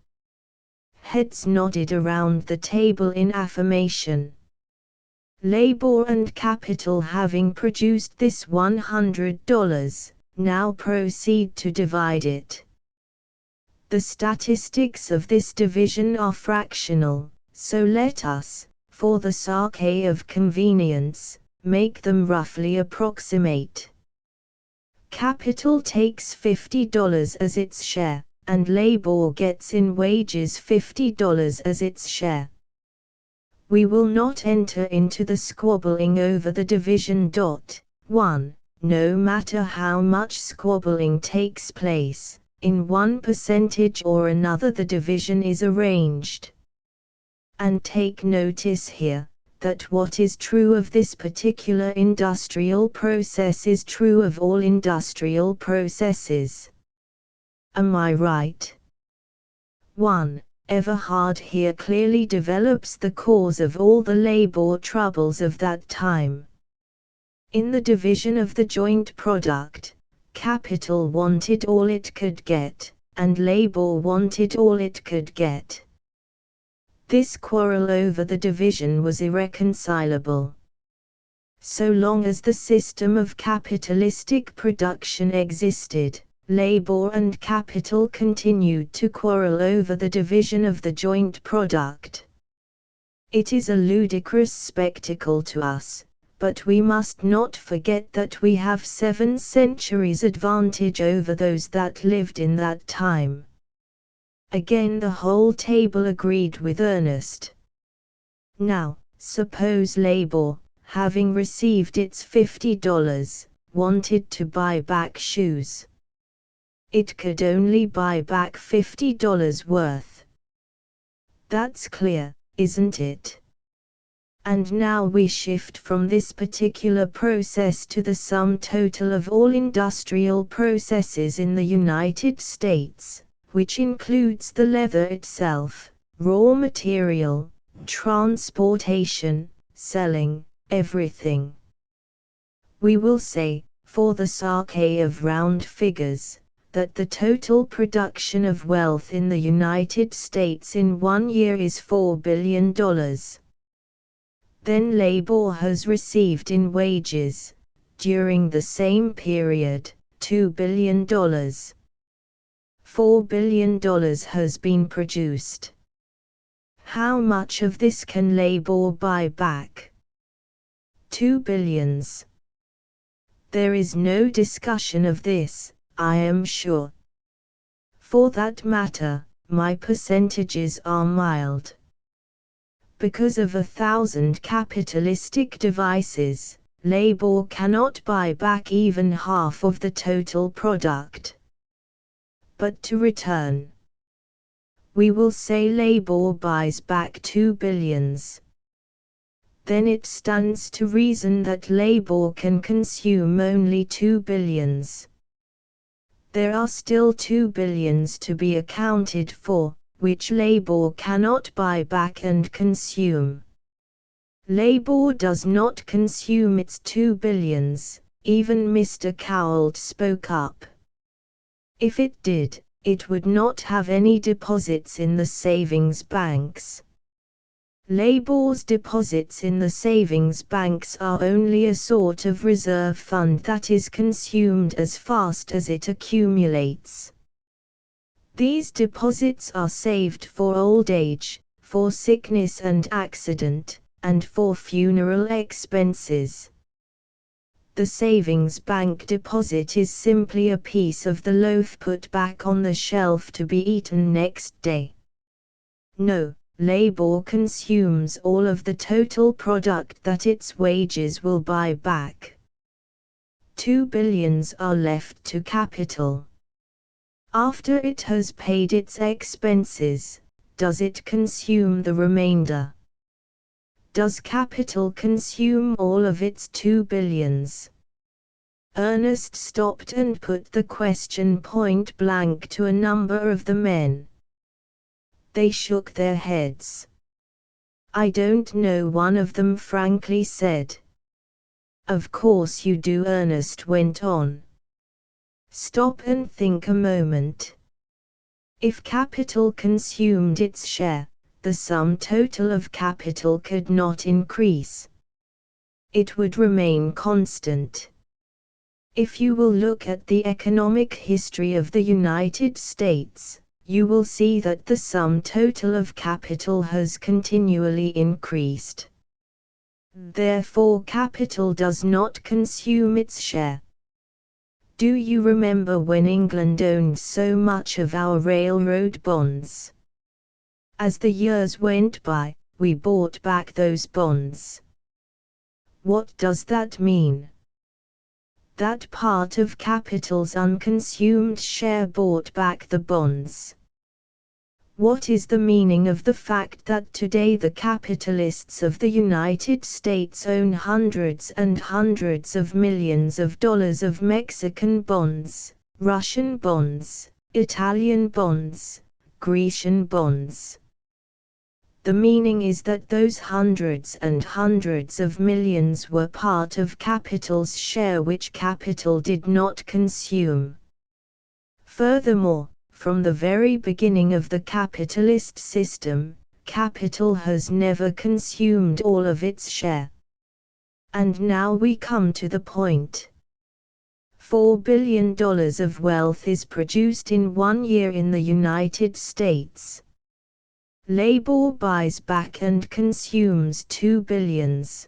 Heads nodded around the table in affirmation. Labor and capital having produced this $100, now proceed to divide it. The statistics of this division are fractional, so let us, for the sake of convenience, make them roughly approximate. Capital takes $50 as its share, and labor gets in wages $50 as its share. We will not enter into the squabbling over the division. 1. No matter how much squabbling takes place, in one percentage or another the division is arranged. And take notice here, that what is true of this particular industrial process is true of all industrial processes. Am I right? 1. Everhard here clearly develops the cause of all the labor troubles of that time. In the division of the joint product, capital wanted all it could get, and labor wanted all it could get. This quarrel over the division was irreconcilable. So long as the system of capitalistic production existed, labor and capital continued to quarrel over the division of the joint product. It is a ludicrous spectacle to us, but we must not forget that we have 7 centuries advantage over those that lived in that time. Again the whole table agreed with Ernest. Now, suppose labor, having received its $50, wanted to buy back shoes. It could only buy back $50 worth. That's clear, isn't it? And now we shift from this particular process to the sum total of all industrial processes in the United States, which includes the leather itself, raw material, transportation, selling, everything. We will say, for the sake of round figures, that the total production of wealth in the United States in 1 year is $4 billion. Then labor has received in wages, during the same period, $2 billion. $4 billion has been produced. How much of this can labor buy back? 2 billions. There is no discussion of this, I am sure. For that matter, my percentages are mild. Because of 1,000 capitalistic devices, labor cannot buy back even half of the total product. But to return, we will say labor buys back 2 billions. Then it stands to reason that labor can consume only 2 billions. There are still 2 billions to be accounted for, which labor cannot buy back and consume. Labor does not consume its 2 billions, even Mr. Cowald spoke up. If it did, it would not have any deposits in the savings banks. Labor's deposits in the savings banks are only a sort of reserve fund that is consumed as fast as it accumulates. These deposits are saved for old age, for sickness and accident, and for funeral expenses. The savings bank deposit is simply a piece of the loaf put back on the shelf to be eaten next day. No. Labor consumes all of the total product that its wages will buy back. 2 billions are left to capital. After it has paid its expenses, does it consume the remainder? Does capital consume all of its 2 billions? Ernest stopped and put the question point blank to a number of the men. They shook their heads. I don't know, one of them frankly said. Of course you do, Ernest went on. Stop and think a moment. If capital consumed its share, the sum total of capital could not increase. It would remain constant. If you will look at the economic history of the United States, you will see that the sum total of capital has continually increased. Therefore, capital does not consume its share. Do you remember when England owned so much of our railroad bonds? As the years went by, we bought back those bonds. What does that mean? That part of capital's unconsumed share bought back the bonds. What is the meaning of the fact that today the capitalists of the United States own hundreds and hundreds of millions of dollars of Mexican bonds, Russian bonds, Italian bonds, Grecian bonds? The meaning is that those hundreds and hundreds of millions were part of capital's share which capital did not consume. Furthermore, from the very beginning of the capitalist system, capital has never consumed all of its share. And now we come to the point. $4 billion of wealth is produced in 1 year in the United States. Labor buys back and consumes 2 billions.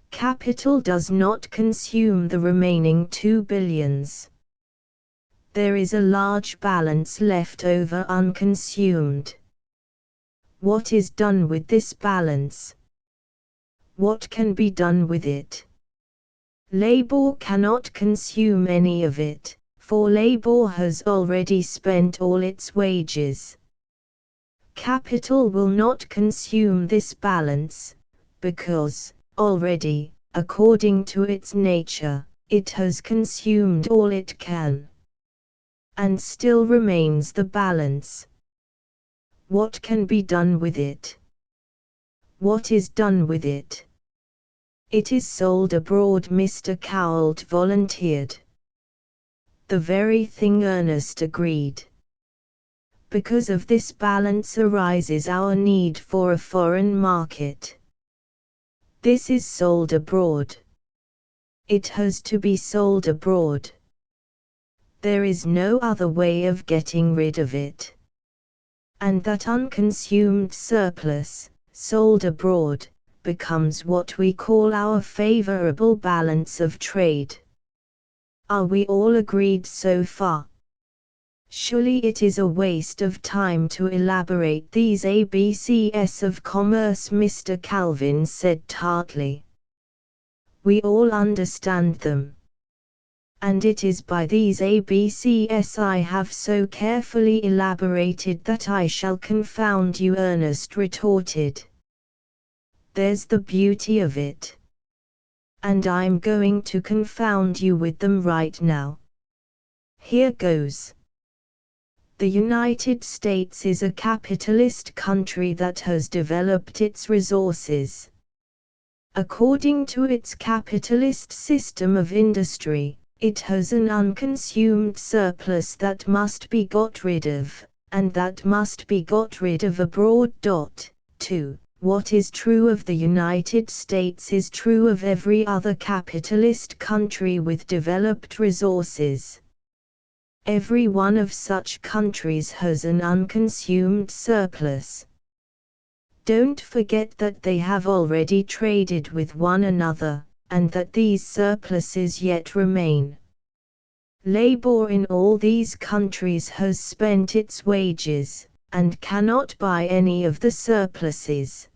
Capital does not consume the remaining 2 billions. There is a large balance left over unconsumed. What is done with this balance? What can be done with it? Labor cannot consume any of it, for labor has already spent all its wages. Capital will not consume this balance, because, already, according to its nature, it has consumed all it can. And still remains the balance. What can be done with it? What is done with it? It is sold abroad, Mr. Cowalt volunteered. The very thing, Ernest agreed. Because of this balance arises our need for a foreign market. This is sold abroad. It has to be sold abroad. There is no other way of getting rid of it. And that unconsumed surplus, sold abroad, becomes what we call our favorable balance of trade. Are we all agreed so far? Surely it is a waste of time to elaborate these ABCs of commerce, Mr. Calvin said tartly. We all understand them. And it is by these ABCs I have so carefully elaborated that I shall confound you, Ernest retorted. There's the beauty of it. And I'm going to confound you with them right now. Here goes. The United States is a capitalist country that has developed its resources. According to its capitalist system of industry, it has an unconsumed surplus that must be got rid of, and that must be got rid of abroad. 2. What is true of the United States is true of every other capitalist country with developed resources. Every one of such countries has an unconsumed surplus. Don't forget that they have already traded with one another, and that these surpluses yet remain. Labor in all these countries has spent its wages, and cannot buy any of the surpluses.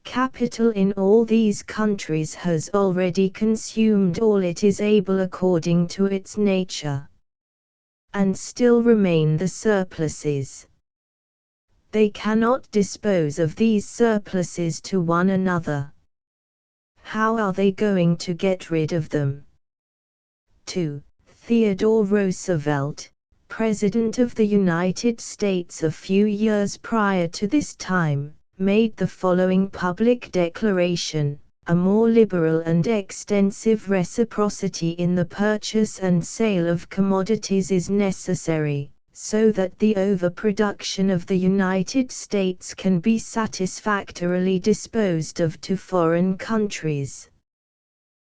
Capital in all these countries has already consumed all it is able according to its nature. And still remain the surpluses. They cannot dispose of these surpluses to one another. How are they going to get rid of them? 2. Theodore Roosevelt, President of the United States a few years prior to this time, made the following public declaration: a more liberal and extensive reciprocity in the purchase and sale of commodities is necessary, so that the overproduction of the United States can be satisfactorily disposed of to foreign countries.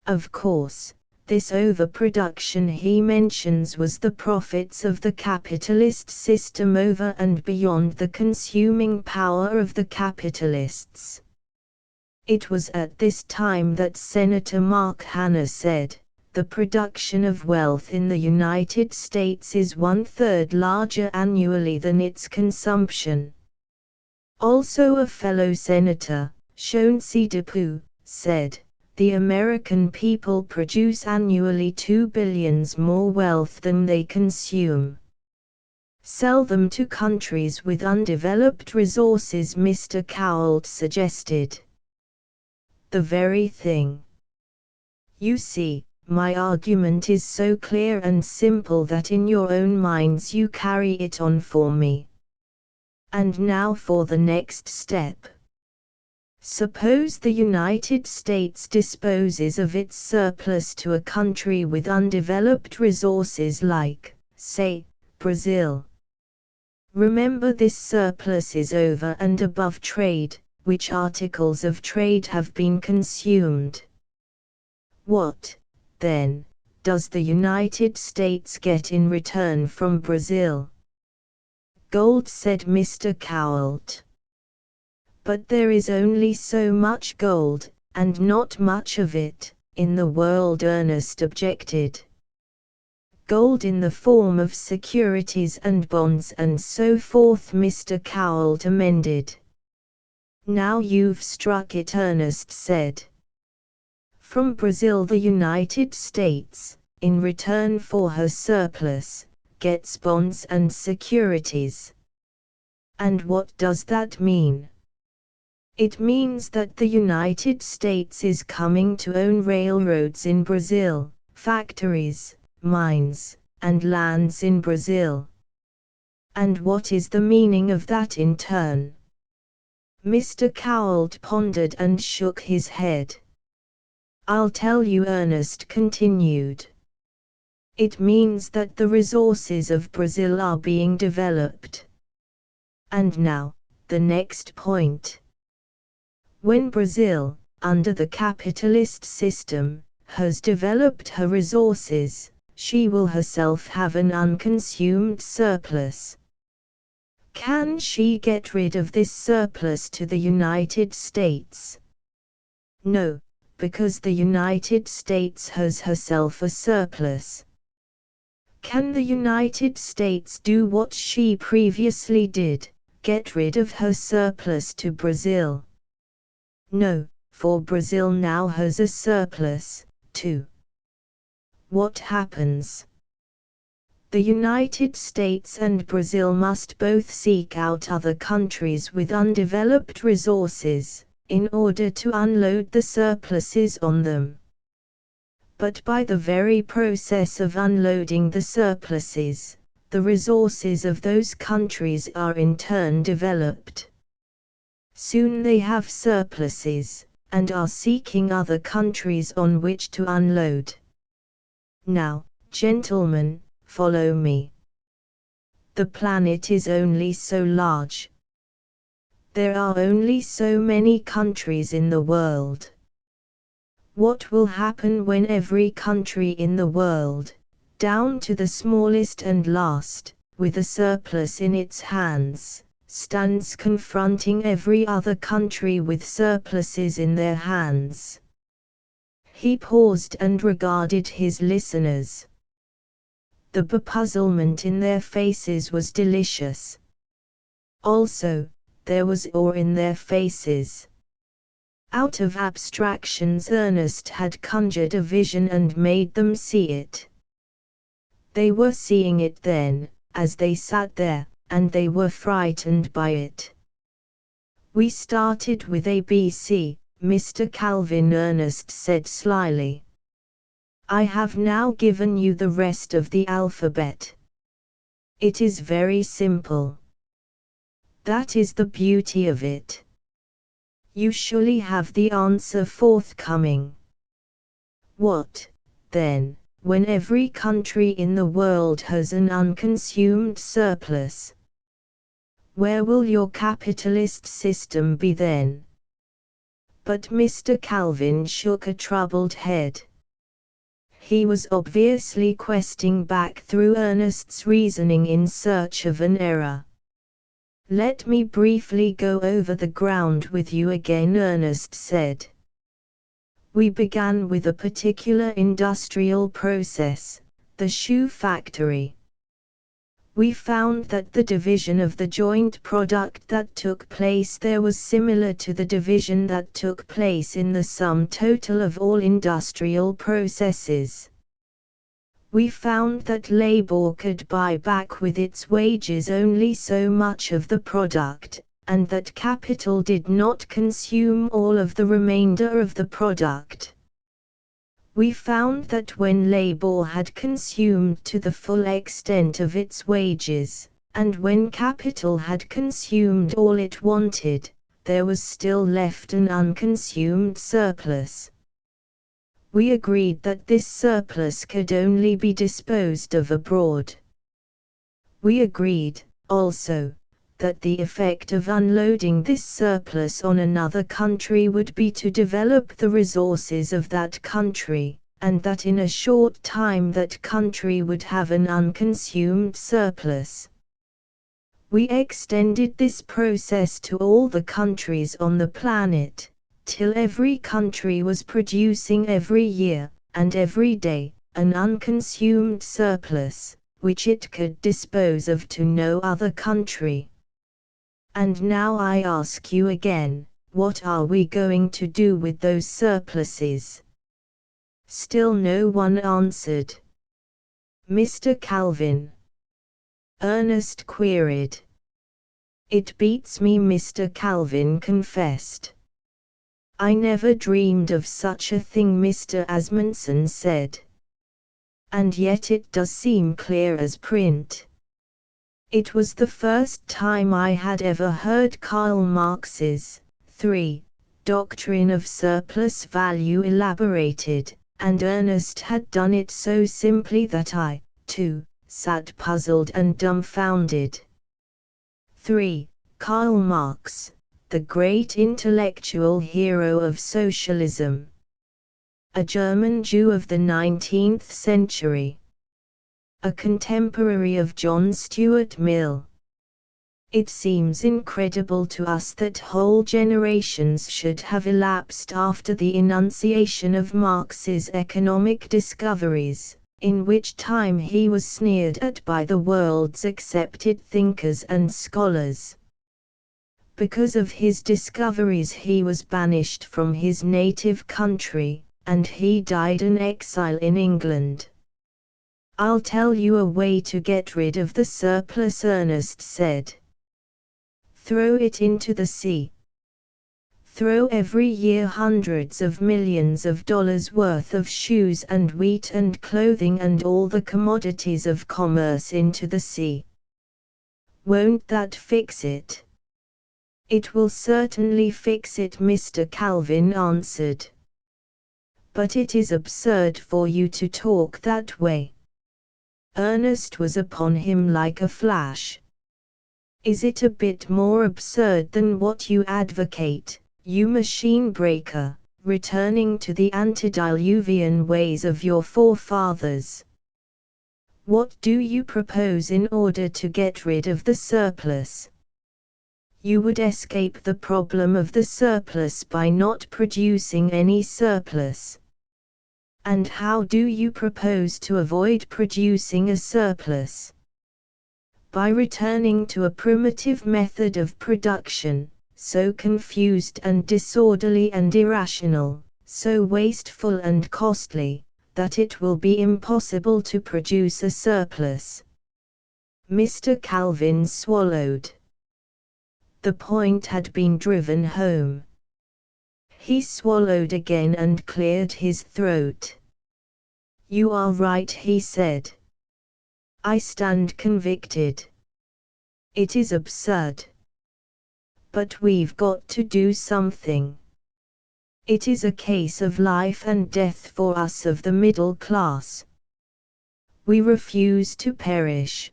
Of course, this overproduction he mentions was the profits of the capitalist system over and beyond the consuming power of the capitalists. It was at this time that Senator Mark Hanna said, "The production of wealth in the United States is 1/3 larger annually than its consumption." Also a fellow senator, Chauncey Depew, said, "The American people produce annually 2 billions more wealth than they consume. Sell them to countries with undeveloped resources," Mr. Cowalt suggested. The very thing. You see, my argument is so clear and simple that in your own minds you carry it on for me. And now for the next step. Suppose the United States disposes of its surplus to a country with undeveloped resources like, say, Brazil. Remember, this surplus is over and above trade, which articles of trade have been consumed. What, then, does the United States get in return from Brazil? Gold, said Mr. Cowalt. But there is only so much gold, and not much of it, in the world, Ernest objected. Gold in the form of securities and bonds and so forth, Mr. Cowalt amended. Now you've struck it, Ernest said. From Brazil the United States, in return for her surplus, gets bonds and securities. And what does that mean? It means that the United States is coming to own railroads in Brazil, factories, mines, and lands in Brazil. And what is the meaning of that in turn? Mr. Cowled pondered and shook his head. I'll tell you, Ernest continued. It means that the resources of Brazil are being developed. And now, the next point. When Brazil, under the capitalist system, has developed her resources, she will herself have an unconsumed surplus. Can she get rid of this surplus to the United States? No, because the United States has herself a surplus. Can the United States do what she previously did, get rid of her surplus to Brazil? No, for Brazil now has a surplus, too. What happens? The United States and Brazil must both seek out other countries with undeveloped resources, in order to unload the surpluses on them. But by the very process of unloading the surpluses, the resources of those countries are in turn developed. Soon they have surpluses, and are seeking other countries on which to unload. Now, gentlemen, follow me. The planet is only so large. There are only so many countries in the world. What will happen when every country in the world, down to the smallest and last, with a surplus in its hands, stands confronting every other country with surpluses in their hands? He paused and regarded his listeners. The bepuzzlement in their faces was delicious. Also, there was awe in their faces. Out of abstractions Ernest had conjured a vision and made them see it. They were seeing it then, as they sat there, and they were frightened by it. We started with ABC, Mr. Calvin, Ernest said slyly. I have now given you the rest of the alphabet. It is very simple. That is the beauty of it. You surely have the answer forthcoming. What, then, when every country in the world has an unconsumed surplus? Where will your capitalist system be then? But Mr. Calvin shook a troubled head. He was obviously questing back through Ernest's reasoning in search of an error. Let me briefly go over the ground with you again, Ernest said. We began with a particular industrial process, the shoe factory. We found that the division of the joint product that took place there was similar to the division that took place in the sum total of all industrial processes. We found that labor could buy back with its wages only so much of the product, and that capital did not consume all of the remainder of the product. We found that when labor had consumed to the full extent of its wages, and when capital had consumed all it wanted, there was still left an unconsumed surplus. We agreed that this surplus could only be disposed of abroad. We agreed, also, that the effect of unloading this surplus on another country would be to develop the resources of that country, and that in a short time that country would have an unconsumed surplus. We extended this process to all the countries on the planet, till every country was producing every year, and every day, an unconsumed surplus, which it could dispose of to no other country. And now I ask you again, what are we going to do with those surpluses? Still no one answered. Mr. Calvin? Ernest queried. It beats me, Mr. Calvin confessed. I never dreamed of such a thing, Mr. Asmundsen said. And yet it does seem clear as print. It was the first time I had ever heard Karl Marx's 3. Doctrine of surplus value elaborated, and Ernest had done it so simply that I, too, sat puzzled and dumbfounded. 3. Karl Marx, the great intellectual hero of socialism. A German Jew of the 19th century. A contemporary of John Stuart Mill. It seems incredible to us that whole generations should have elapsed after the enunciation of Marx's economic discoveries, in which time he was sneered at by the world's accepted thinkers and scholars. Because of his discoveries he was banished from his native country, and he died an exile in England. "I'll tell you a way to get rid of the surplus," Ernest said. "Throw it into the sea. Throw every year hundreds of millions of dollars worth of shoes and wheat and clothing and all the commodities of commerce into the sea. Won't that fix it?" "It will certainly fix it," Mr. Calvin answered. "But it is absurd for you to talk that way." Ernest was upon him like a flash. "Is it a bit more absurd than what you advocate, you machine breaker, returning to the antediluvian ways of your forefathers? What do you propose in order to get rid of the surplus?" "You would escape the problem of the surplus by not producing any surplus." "And how do you propose to avoid producing a surplus?" "By returning to a primitive method of production, so confused and disorderly and irrational, so wasteful and costly, that it will be impossible to produce a surplus." Mr. Calvin swallowed. The point had been driven home. He swallowed again and cleared his throat. "You are right," he said. "I stand convicted. It is absurd. But we've got to do something. It is a case of life and death for us of the middle class. We refuse to perish.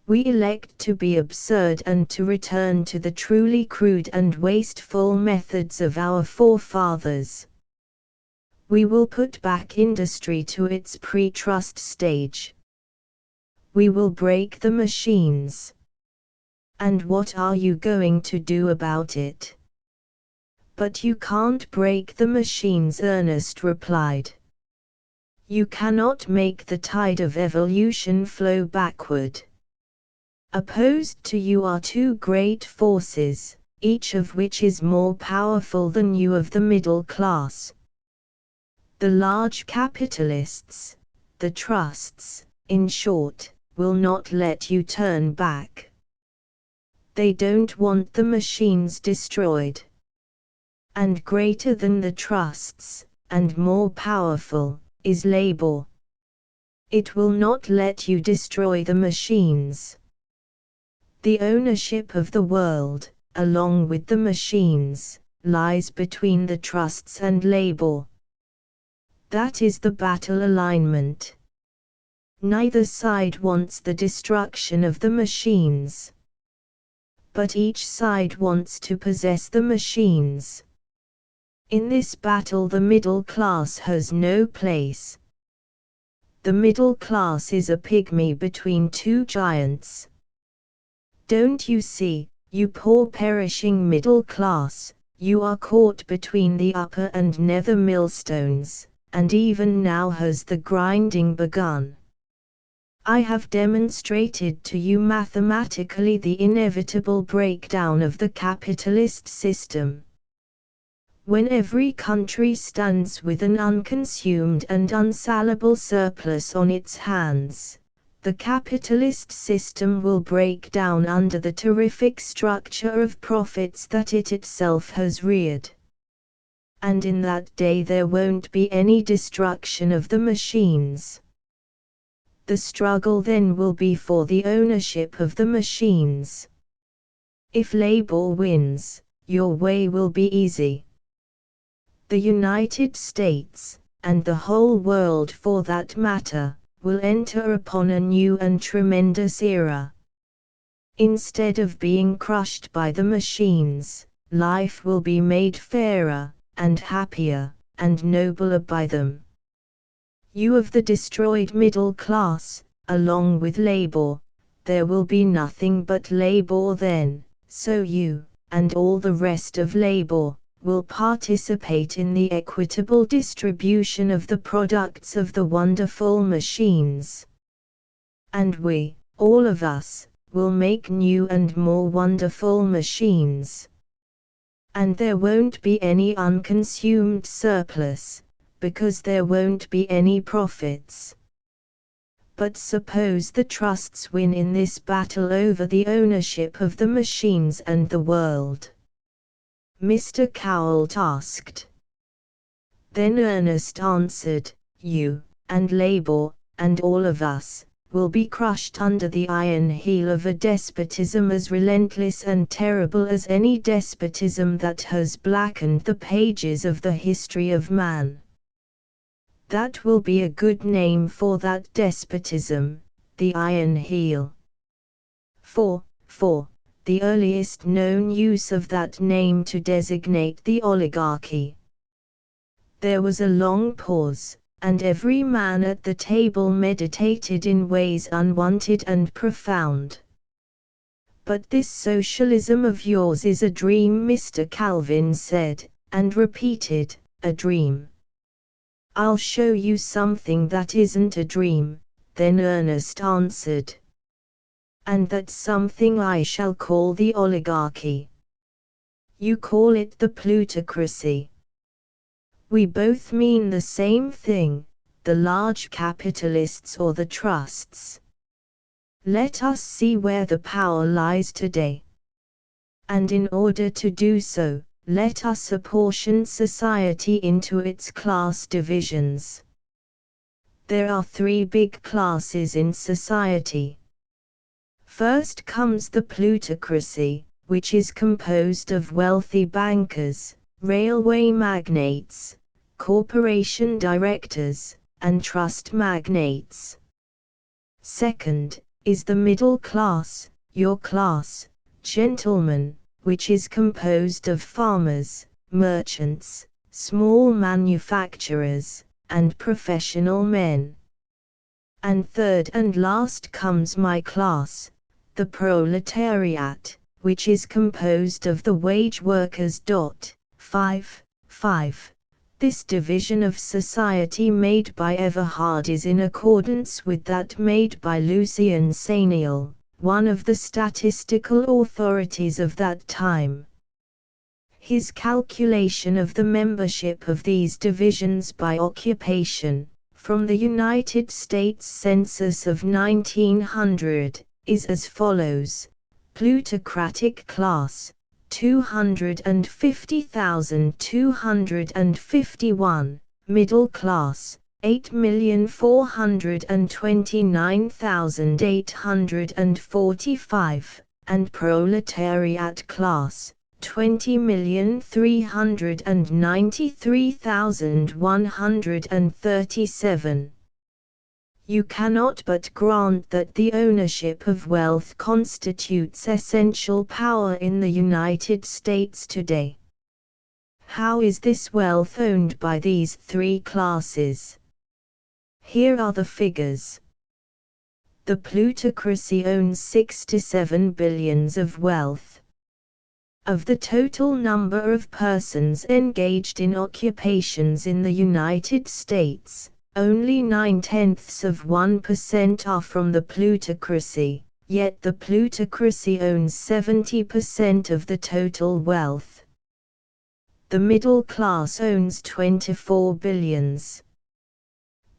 We elect to be absurd and to return to the truly crude and wasteful methods of our forefathers. We will put back industry to its pre-trust stage. We will break the machines." "And what are you going to do about it?" "But you can't break the machines," Ernest replied. "You cannot make the tide of evolution flow backward. Opposed to you are two great forces, each of which is more powerful than you of the middle class. The large capitalists, the trusts, in short, will not let you turn back. They don't want the machines destroyed. And greater than the trusts, and more powerful, is labor. It will not let you destroy the machines. The ownership of the world, along with the machines, lies between the trusts and labor. That is the battle alignment. Neither side wants the destruction of the machines. But each side wants to possess the machines. In this battle the middle class has no place. The middle class is a pygmy between two giants. Don't you see, you poor perishing middle class, you are caught between the upper and nether millstones, and even now has the grinding begun. I have demonstrated to you mathematically the inevitable breakdown of the capitalist system. When every country stands with an unconsumed and unsalable surplus on its hands, the capitalist system will break down under the terrific structure of profits that it itself has reared. And in that day there won't be any destruction of the machines. The struggle then will be for the ownership of the machines. If labor wins, your way will be easy. The United States, and the whole world for that matter, will enter upon a new and tremendous era. Instead of being crushed by the machines, life will be made fairer, and happier, and nobler by them. You of the destroyed middle class, along with labor, there will be nothing but labor then, so you, and all the rest of labor, will participate in the equitable distribution of the products of the wonderful machines. And we, all of us, will make new and more wonderful machines. And there won't be any unconsumed surplus, because there won't be any profits. But suppose the trusts win in this battle over the ownership of the machines and the world? Mr. Cowell asked. Then Ernest answered, you, and labor, and all of us, will be crushed under the iron heel of a despotism as relentless and terrible as any despotism that has blackened the pages of the history of man. That will be a good name for that despotism, the Iron Heel. For the earliest known use of that name to designate the oligarchy. There was a long pause, and every man at the table meditated in ways unwonted and profound. But this socialism of yours is a dream, Mr. Calvin said, and repeated, a dream. I'll show you something that isn't a dream, then Ernest answered. And that something I shall call the oligarchy. You call it the plutocracy. We both mean the same thing, the large capitalists or the trusts. Let us see where the power lies today. And in order to do so, let us apportion society into its class divisions. There are three big classes in society. First comes the plutocracy, which is composed of wealthy bankers, railway magnates, corporation directors, and trust magnates. Second is the middle class, your class, gentlemen, which is composed of farmers, merchants, small manufacturers, and professional men. And third and last comes my class, the proletariat, which is composed of the wage workers. 5. This division of society made by Everhard is in accordance with that made by Lucien Saniel, one of the statistical authorities of that time. His calculation of the membership of these divisions by occupation, from the United States Census of 1900, is as follows: plutocratic class, 250,251, middle class, 8,429,845, and proletariat class, 20,393,137. You cannot but grant that the ownership of wealth constitutes essential power in the United States today. How is this wealth owned by these three classes? Here are the figures. The plutocracy owns 6 to 7 billions of wealth. Of the total number of persons engaged in occupations in the United States, only 0.9% are from the plutocracy, yet the plutocracy owns 70% of the total wealth. The middle class owns 24 billions.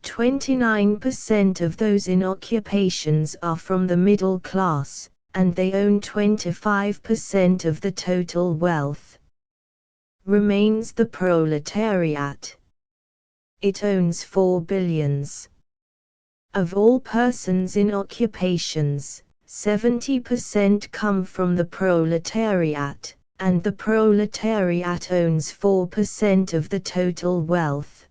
29% of those in occupations are from the middle class, and they own 25% of the total wealth. Remains the proletariat. It owns 4 billions. Of all persons in occupations, 70% come from the proletariat, and the proletariat owns 4% of the total wealth.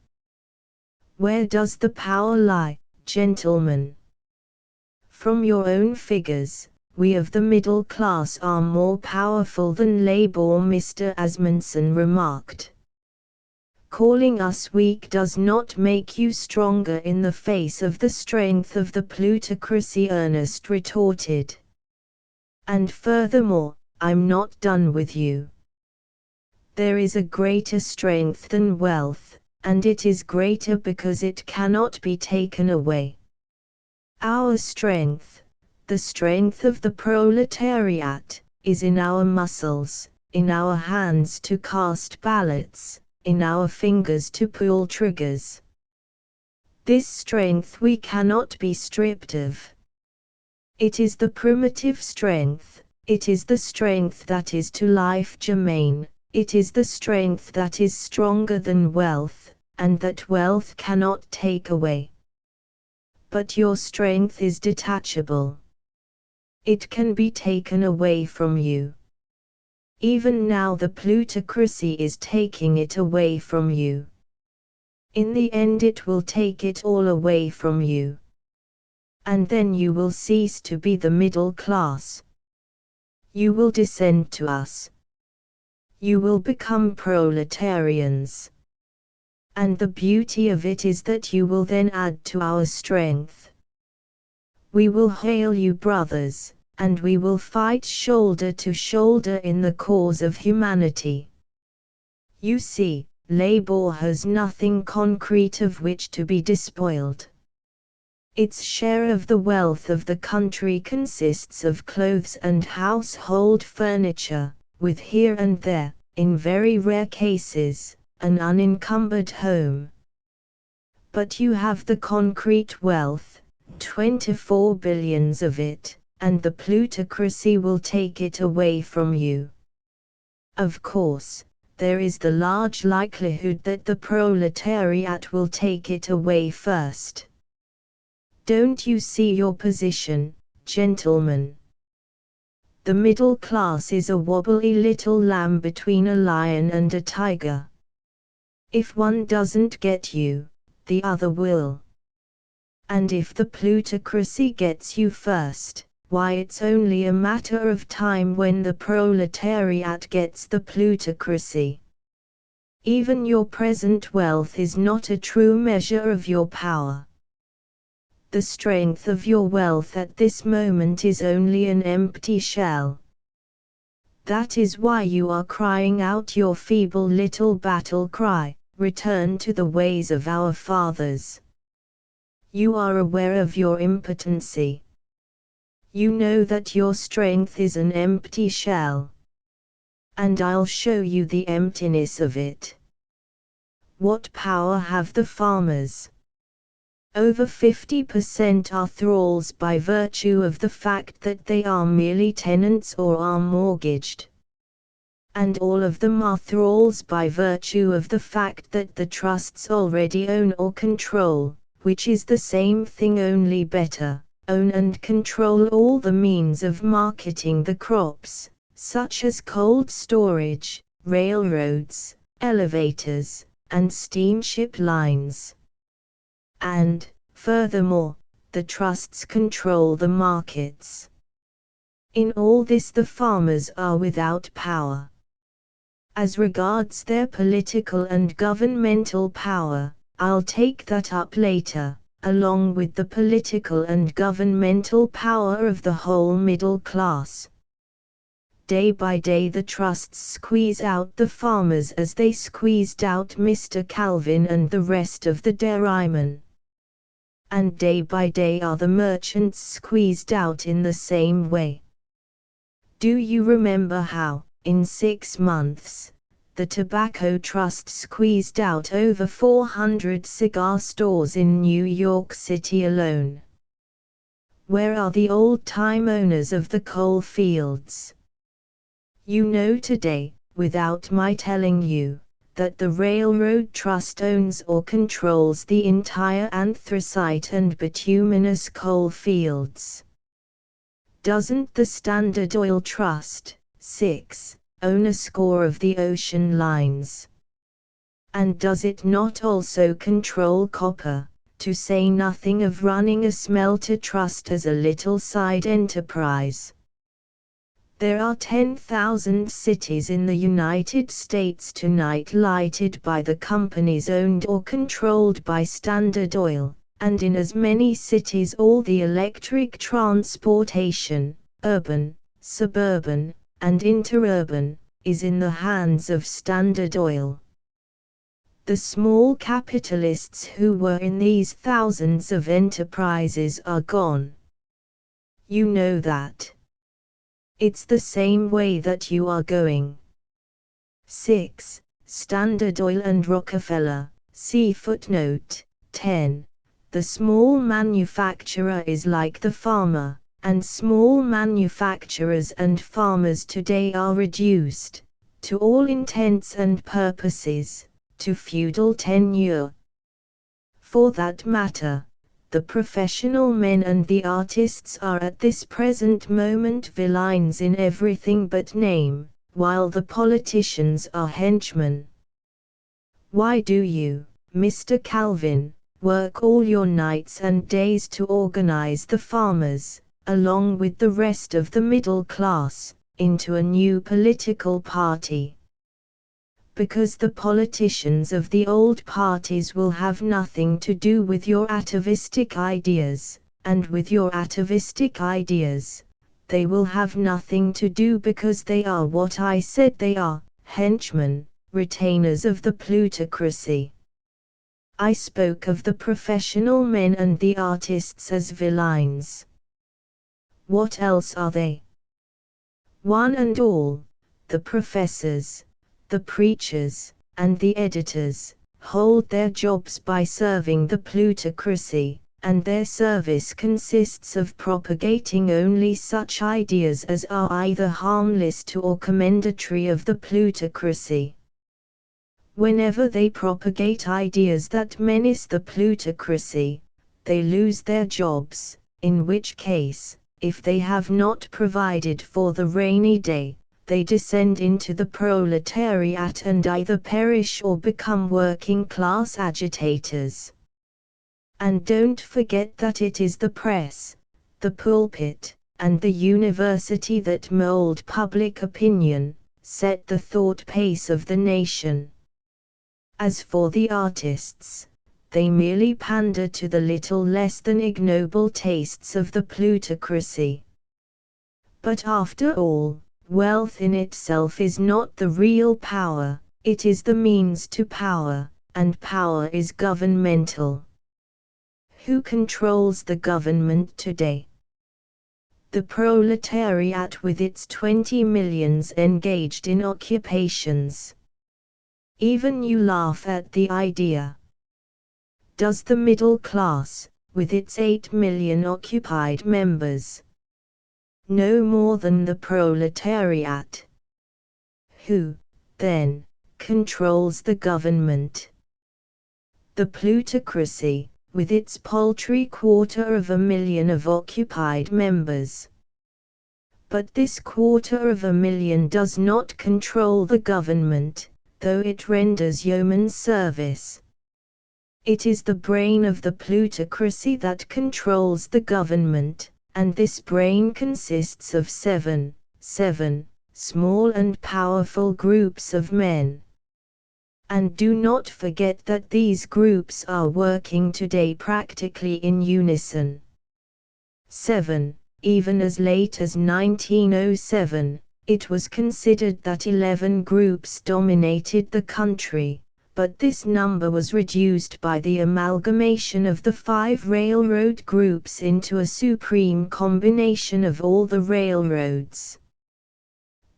Where does the power lie, gentlemen? From your own figures, we of the middle class are more powerful than Labour, Mr. Asmundsen remarked. Calling us weak does not make you stronger in the face of the strength of the plutocracy, Ernest retorted. And furthermore, I'm not done with you. There is a greater strength than wealth, and it is greater because it cannot be taken away. Our strength, the strength of the proletariat, is in our muscles, in our hands to cast ballots, in our fingers to pull triggers. This strength we cannot be stripped of. It is the primitive strength, it is the strength that is to life germane, it is the strength that is stronger than wealth, and that wealth cannot take away. But your strength is detachable. It can be taken away from you. Even now the plutocracy is taking it away from you. In the end it will take it all away from you. And then you will cease to be the middle class. You will descend to us. You will become proletarians. And the beauty of it is that you will then add to our strength. We will hail you brothers, and we will fight shoulder to shoulder in the cause of humanity. You see, Labour has nothing concrete of which to be despoiled. Its share of the wealth of the country consists of clothes and household furniture, with here and there, in very rare cases, an unencumbered home. But you have the concrete wealth, 24 billions of it, and the plutocracy will take it away from you. Of course, there is the large likelihood that the proletariat will take it away first. Don't you see your position, gentlemen? The middle class is a wobbly little lamb between a lion and a tiger. If one doesn't get you, the other will. And if the plutocracy gets you first, why it's only a matter of time when the proletariat gets the plutocracy. Even your present wealth is not a true measure of your power. The strength of your wealth at this moment is only an empty shell. That is why you are crying out your feeble little battle cry, return to the ways of our fathers. You are aware of your impotency. You know that your strength is an empty shell. And I'll show you the emptiness of it. What power have the farmers? Over 50% are thralls by virtue of the fact that they are merely tenants or are mortgaged. And all of them are thralls by virtue of the fact that the trusts already own or control, which is the same thing only better, own and control all the means of marketing the crops, such as cold storage, railroads, elevators, and steamship lines. And, furthermore, the trusts control the markets. In all this the farmers are without power. As regards their political and governmental power, I'll take that up later, along with the political and governmental power of the whole middle class. Day by day the trusts squeeze out the farmers as they squeezed out Mr. Calvin and the rest of the dairymen. And day by day are the merchants squeezed out in the same way. Do you remember how, in 6 months, the tobacco trust squeezed out over 400 cigar stores in New York City alone? Where are the old-time owners of the coal fields? You know today, without my telling you, that the railroad trust owns or controls the entire anthracite and bituminous coal fields? Doesn't the Standard Oil Trust, 6, own a score of the ocean lines? And does it not also control copper, to say nothing of running a smelter trust as a little side enterprise? There are 10,000 cities in the United States tonight lighted by the companies owned or controlled by Standard Oil, and in as many cities all the electric transportation, urban, suburban, and interurban, is in the hands of Standard Oil. The small capitalists who were in these thousands of enterprises are gone. You know that. It's the same way that you are going. 6. Standard Oil and Rockefeller, see footnote 10. The small manufacturer is like the farmer, and small manufacturers and farmers today are reduced, to all intents and purposes, to feudal tenure. For that matter, the professional men and the artists are at this present moment villains in everything but name, while the politicians are henchmen. Why do you, Mr. Calvin, work all your nights and days to organize the farmers, along with the rest of the middle class, into a new political party? Because the politicians of the old parties will have nothing to do with your atavistic ideas, and with your atavistic ideas, they will have nothing to do because they are what I said they are, henchmen, retainers of the plutocracy. I spoke of the professional men and the artists as villains. What else are they? One and all, the professors, the preachers, and the editors, hold their jobs by serving the plutocracy, and their service consists of propagating only such ideas as are either harmless to or commendatory of the plutocracy. Whenever they propagate ideas that menace the plutocracy, they lose their jobs, in which case, if they have not provided for the rainy day, they descend into the proletariat and either perish or become working-class agitators. And don't forget that it is the press, the pulpit, and the university that mold public opinion, set the thought pace of the nation. As for the artists, they merely pander to the little less than ignoble tastes of the plutocracy. But after all, wealth in itself is not the real power, it is the means to power, and power is governmental. Who controls the government today? The proletariat with its 20 millions engaged in occupations. Even you laugh at the idea. Does the middle class, with its 8 million occupied members, no more than the proletariat? Who, then, controls the government? The plutocracy, with its paltry 250,000 of occupied members. But this 250,000 does not control the government, though it renders yeoman service. It is the brain of the plutocracy that controls the government, and this brain consists of seven small and powerful groups of men. And do not forget that these groups are working today practically in unison. 7. Even as late as 1907, it was considered that 11 groups dominated the country, but this number was reduced by the amalgamation of the 5 railroad groups into a supreme combination of all the railroads.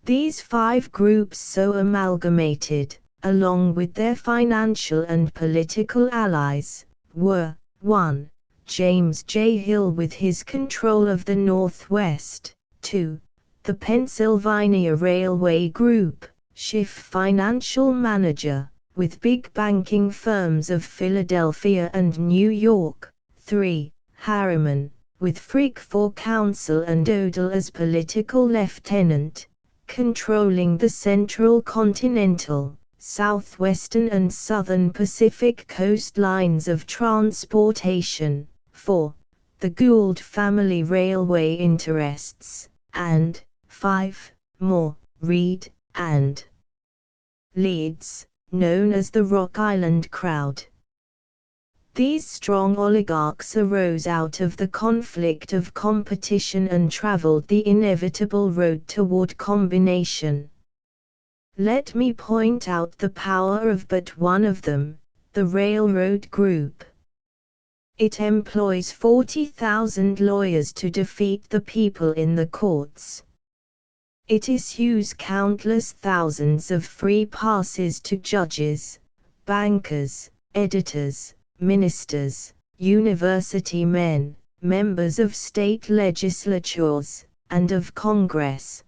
These 5 groups so amalgamated, along with their financial and political allies, were 1. James J. Hill with his control of the Northwest, 2. The Pennsylvania Railway Group, Schiff financial manager, with big banking firms of Philadelphia and New York. 3. Harriman, with Frick for counsel and Odell as political lieutenant, controlling the central continental, southwestern and southern Pacific coastlines of transportation. 4. The Gould family railway interests, and 5. More, Reed, and Leeds, known as the Rock Island crowd. These strong oligarchs arose out of the conflict of competition and traveled the inevitable road toward combination. Let me point out the power of but one of them, the railroad group. It employs 40,000 lawyers to defeat the people in the courts. It issues countless thousands of free passes to judges, bankers, editors, ministers, university men, members of state legislatures, and of Congress.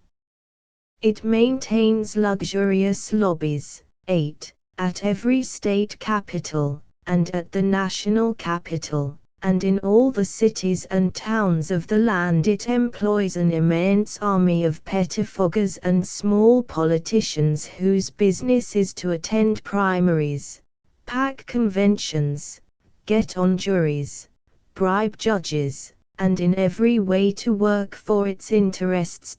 It maintains luxurious lobbies, 8, at every state capital, and at the national capital, and in all the cities and towns of the land. It employs an immense army of pettifoggers and small politicians whose business is to attend primaries, pack conventions, get on juries, bribe judges, and in every way to work for its interests.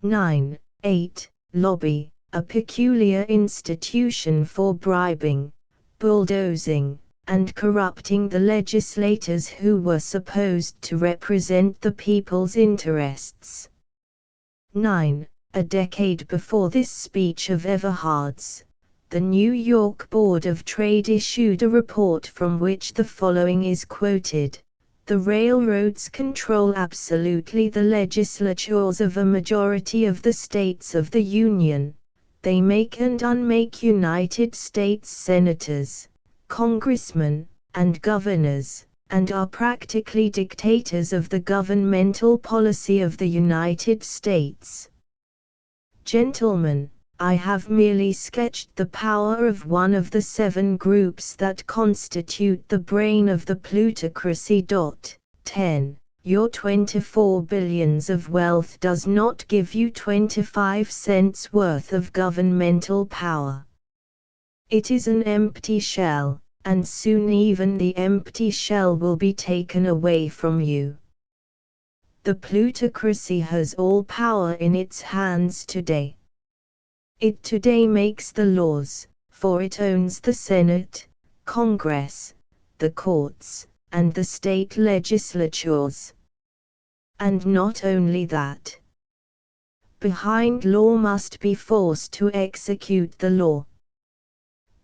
9. 8. Lobby, a peculiar institution for bribing, bulldozing, and corrupting the legislators who were supposed to represent the people's interests. 9. A decade before this speech of Everhard's, the New York Board of Trade issued a report from which the following is quoted: "The railroads control absolutely the legislatures of a majority of the states of the Union. They make and unmake United States senators, congressmen, and governors, and are practically dictators of the governmental policy of the United States. Gentlemen, I have merely sketched the power of one of the 7 groups that constitute the brain of the plutocracy. 10. Your 24 billions of wealth does not give you 25 cents worth of governmental power. It is an empty shell, and soon even the empty shell will be taken away from you. The plutocracy has all power in its hands today. It today makes the laws, for it owns the Senate, Congress, the courts, and the state legislatures. And not only that. Behind law must be force to execute the law.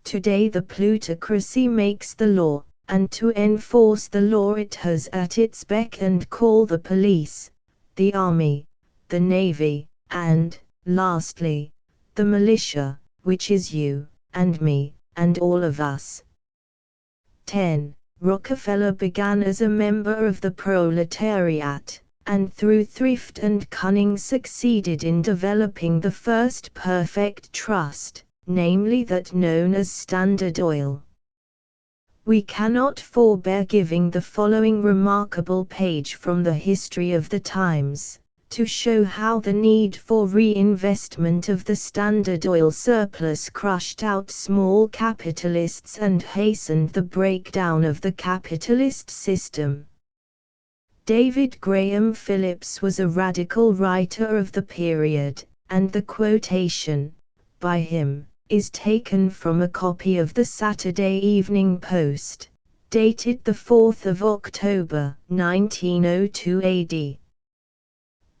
Today the plutocracy makes the law, and to enforce the law it has at its beck and call the police, the army, the navy, and, lastly, the militia, which is you, and me, and all of us. 10. Rockefeller began as a member of the proletariat, and through thrift and cunning succeeded in developing the first perfect trust, namely that known as Standard Oil. We cannot forbear giving the following remarkable page from the History of the Times, to show how the need for reinvestment of the Standard Oil surplus crushed out small capitalists and hastened the breakdown of the capitalist system. David Graham Phillips was a radical writer of the period, and the quotation, by him, is taken from a copy of the Saturday Evening Post, dated the 4th of October, 1902 AD.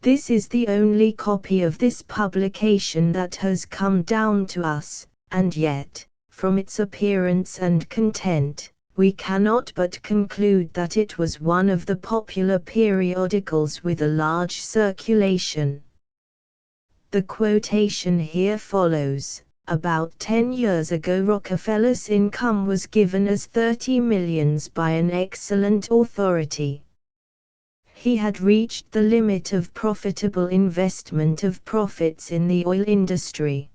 This is the only copy of this publication that has come down to us, and yet, from its appearance and content, we cannot but conclude that it was one of the popular periodicals with a large circulation. The quotation here follows. About 10 years ago Rockefeller's income was given as 30 millions by an excellent authority. He had reached the limit of profitable investment of profits in the oil industry.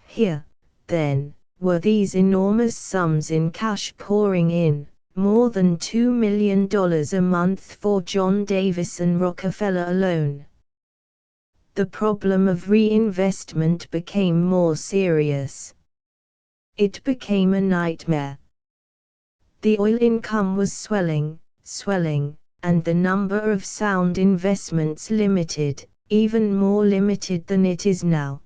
Here, then, were these enormous sums in cash pouring in, more than $2 million a month for John Davison Rockefeller alone. The problem of reinvestment became more serious. It became a nightmare. The oil income was swelling, and the number of sound investments limited, even more limited than it is now.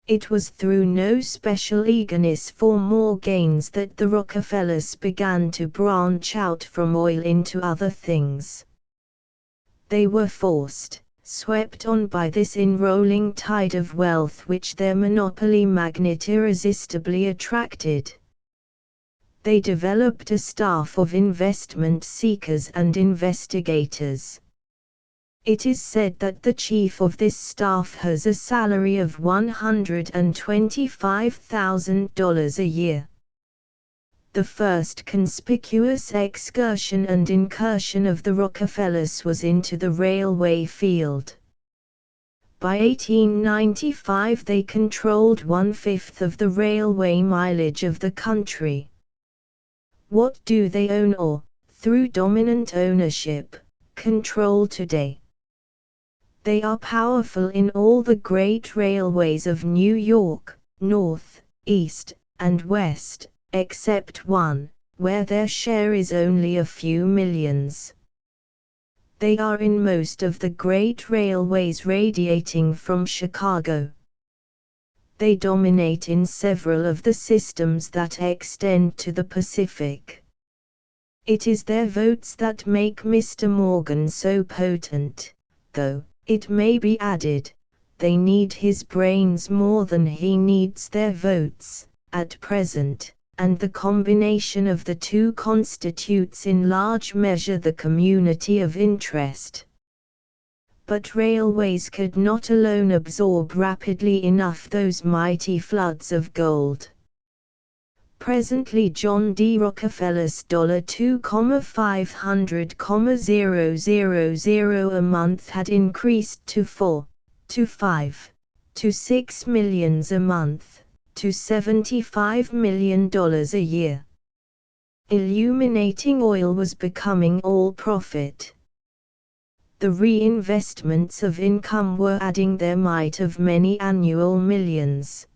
It was through no special eagerness for more gains that the Rockefellers began to branch out from oil into other things. They were forced, swept on by this enrolling tide of wealth which their monopoly magnate irresistibly attracted. They developed a staff of investment seekers and investigators. It is said that the chief of this staff has a salary of $125,000 a year. The first conspicuous excursion and incursion of the Rockefellers was into the railway field. By 1895 they controlled 1/5 of the railway mileage of the country. What do they own or, through dominant ownership, control today? They are powerful in all the great railways of New York, North, East, and West, except one, where their share is only a few millions. They are in most of the great railways radiating from Chicago. They dominate in several of the systems that extend to the Pacific. It is their votes that make Mr. Morgan so potent, though, it may be added, they need his brains more than he needs their votes, at present, and the combination of the two constitutes in large measure the community of interest. But railways could not alone absorb rapidly enough those mighty floods of gold. Presently John D. Rockefeller's $2,500,000 a month had increased to 4, to 5, to 6 millions a month, to $75 million a year. Illuminating oil was becoming all profit. The reinvestments of income were adding their mite of many annual millions.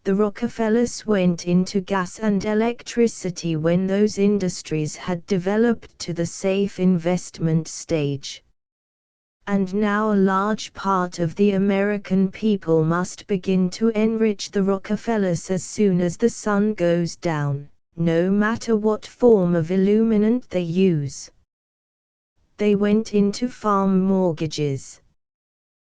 The Rockefellers went into gas and electricity when those industries had developed to the safe investment stage. And now a large part of the American people must begin to enrich the Rockefellers as soon as the sun goes down, no matter what form of illuminant they use. They went into farm mortgages.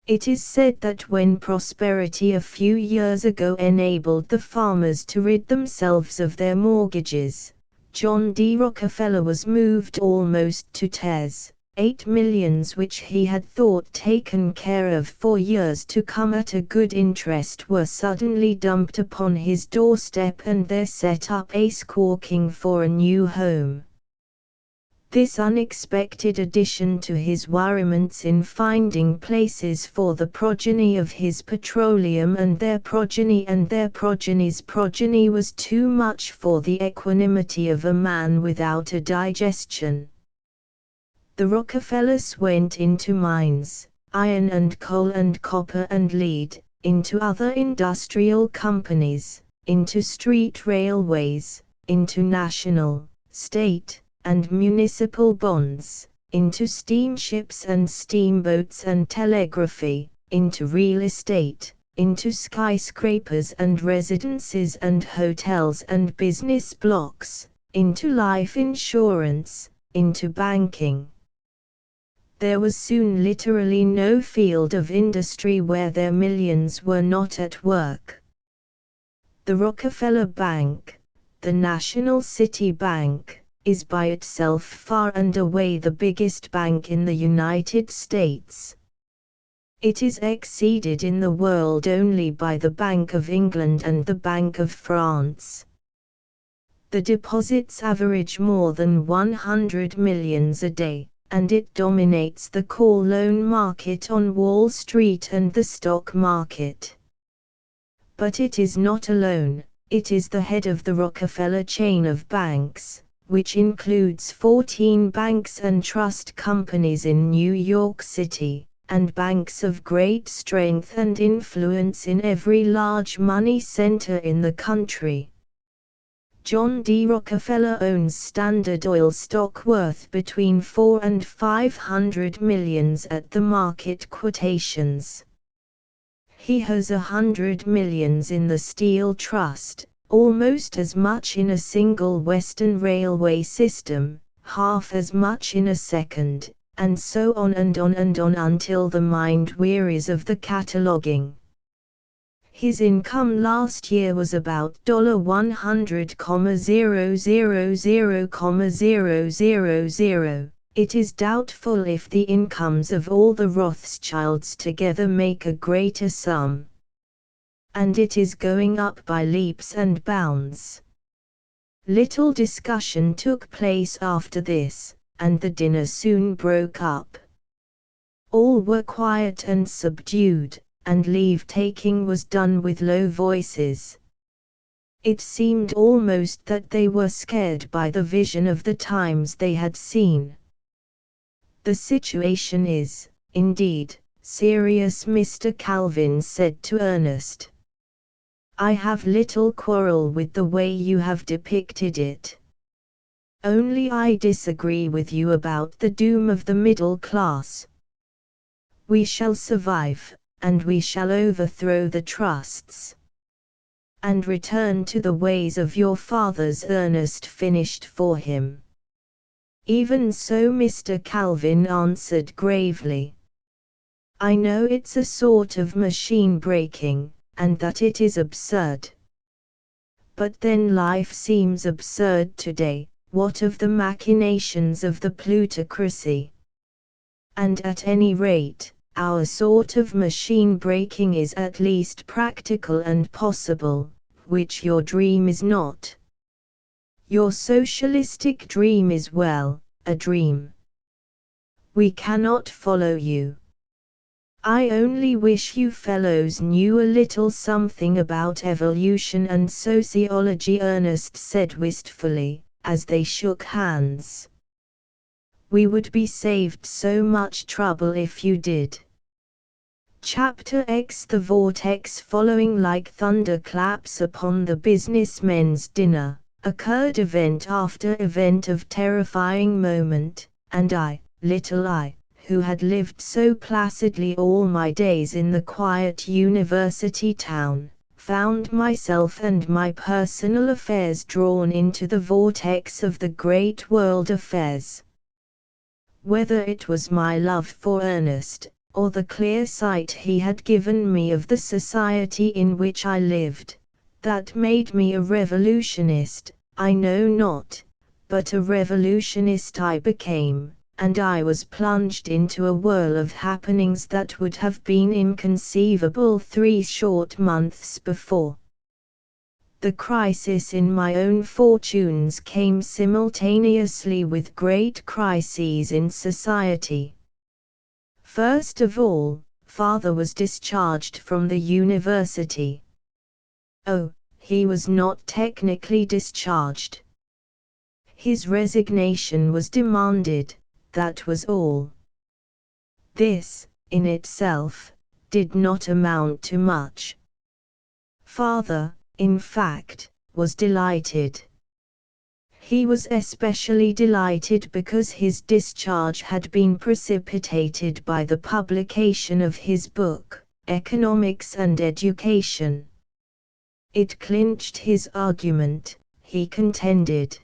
It is said that when prosperity a few years ago enabled the farmers to rid themselves of their mortgages, John D. Rockefeller was moved almost to tears. 8 millions which he had thought taken care of for years to come at a good interest were suddenly dumped upon his doorstep, and there set up a squawking for a new home. This unexpected addition to his worriments in finding places for the progeny of his petroleum and their progeny's progeny was too much for the equanimity of a man without a digestion. The Rockefellers went into mines, iron and coal and copper and lead, into other industrial companies, into street railways, into national, state, and municipal bonds, into steamships and steamboats and telegraphy, into real estate, into skyscrapers and residences and hotels and business blocks, into life insurance, into banking. There was soon literally no field of industry where their millions were not at work. The Rockefeller Bank, the National City Bank, is by itself far and away the biggest bank in the United States. It is exceeded in the world only by the Bank of England and the Bank of France. The deposits average more than 100 millions a day, and it dominates the call loan market on Wall Street and the stock market. But it is not alone. It is the head of the Rockefeller chain of banks, which includes 14 banks and trust companies in New York City, and banks of great strength and influence in every large money center in the country. John D. Rockefeller owns Standard Oil stock worth between $400 and $500 million at the market quotations. He has $100 million in the Steel Trust, almost as much in a single Western railway system, half as much in a second, and so on and on and on until the mind wearies of the cataloging. His income last year was about $100,000,000. It is doubtful if the incomes of all the Rothschilds together make a greater sum. And it is going up by leaps and bounds. Little discussion took place after this, and the dinner soon broke up. All were quiet and subdued, and leave-taking was done with low voices. It seemed almost that they were scared by the vision of the times they had seen. "The situation is, indeed, serious," Mr. Calvin said to Ernest. "I have little quarrel with the way you have depicted it. Only I disagree with you about the doom of the middle class. We shall survive, and we shall overthrow the trusts, and return to the ways of your fathers." Ernest finished for him. "Even so," Mr. Calvin answered gravely. "I know it's a sort of machine breaking, and that it is absurd. But then life seems absurd today. What of the machinations of the plutocracy? And at any rate, our sort of machine breaking is at least practical and possible, which your dream is not. Your socialistic dream is, well, a dream. We cannot follow you. I only wish you fellows knew a little something about evolution and sociology," Ernest said wistfully, as they shook hands. "We would be saved so much trouble if you did." Chapter X. The vortex following like thunderclaps upon the businessmen's dinner, occurred event after event of terrifying moment, and little I, who had lived so placidly all my days in the quiet university town, found myself and my personal affairs drawn into the vortex of the great world affairs. Whether it was my love for Ernest, or the clear sight he had given me of the society in which I lived, that made me a revolutionist, I know not, but a revolutionist I became, and I was plunged into a whirl of happenings that would have been inconceivable 3 short months before. The crisis in my own fortunes came simultaneously with great crises in society. First of all, father was discharged from the university. Oh, he was not technically discharged. His resignation was demanded, that was all. This, in itself, did not amount to much. Father, in fact, was delighted. He was especially delighted because his discharge had been precipitated by the publication of his book, Economics and Education. It clinched his argument, he contended.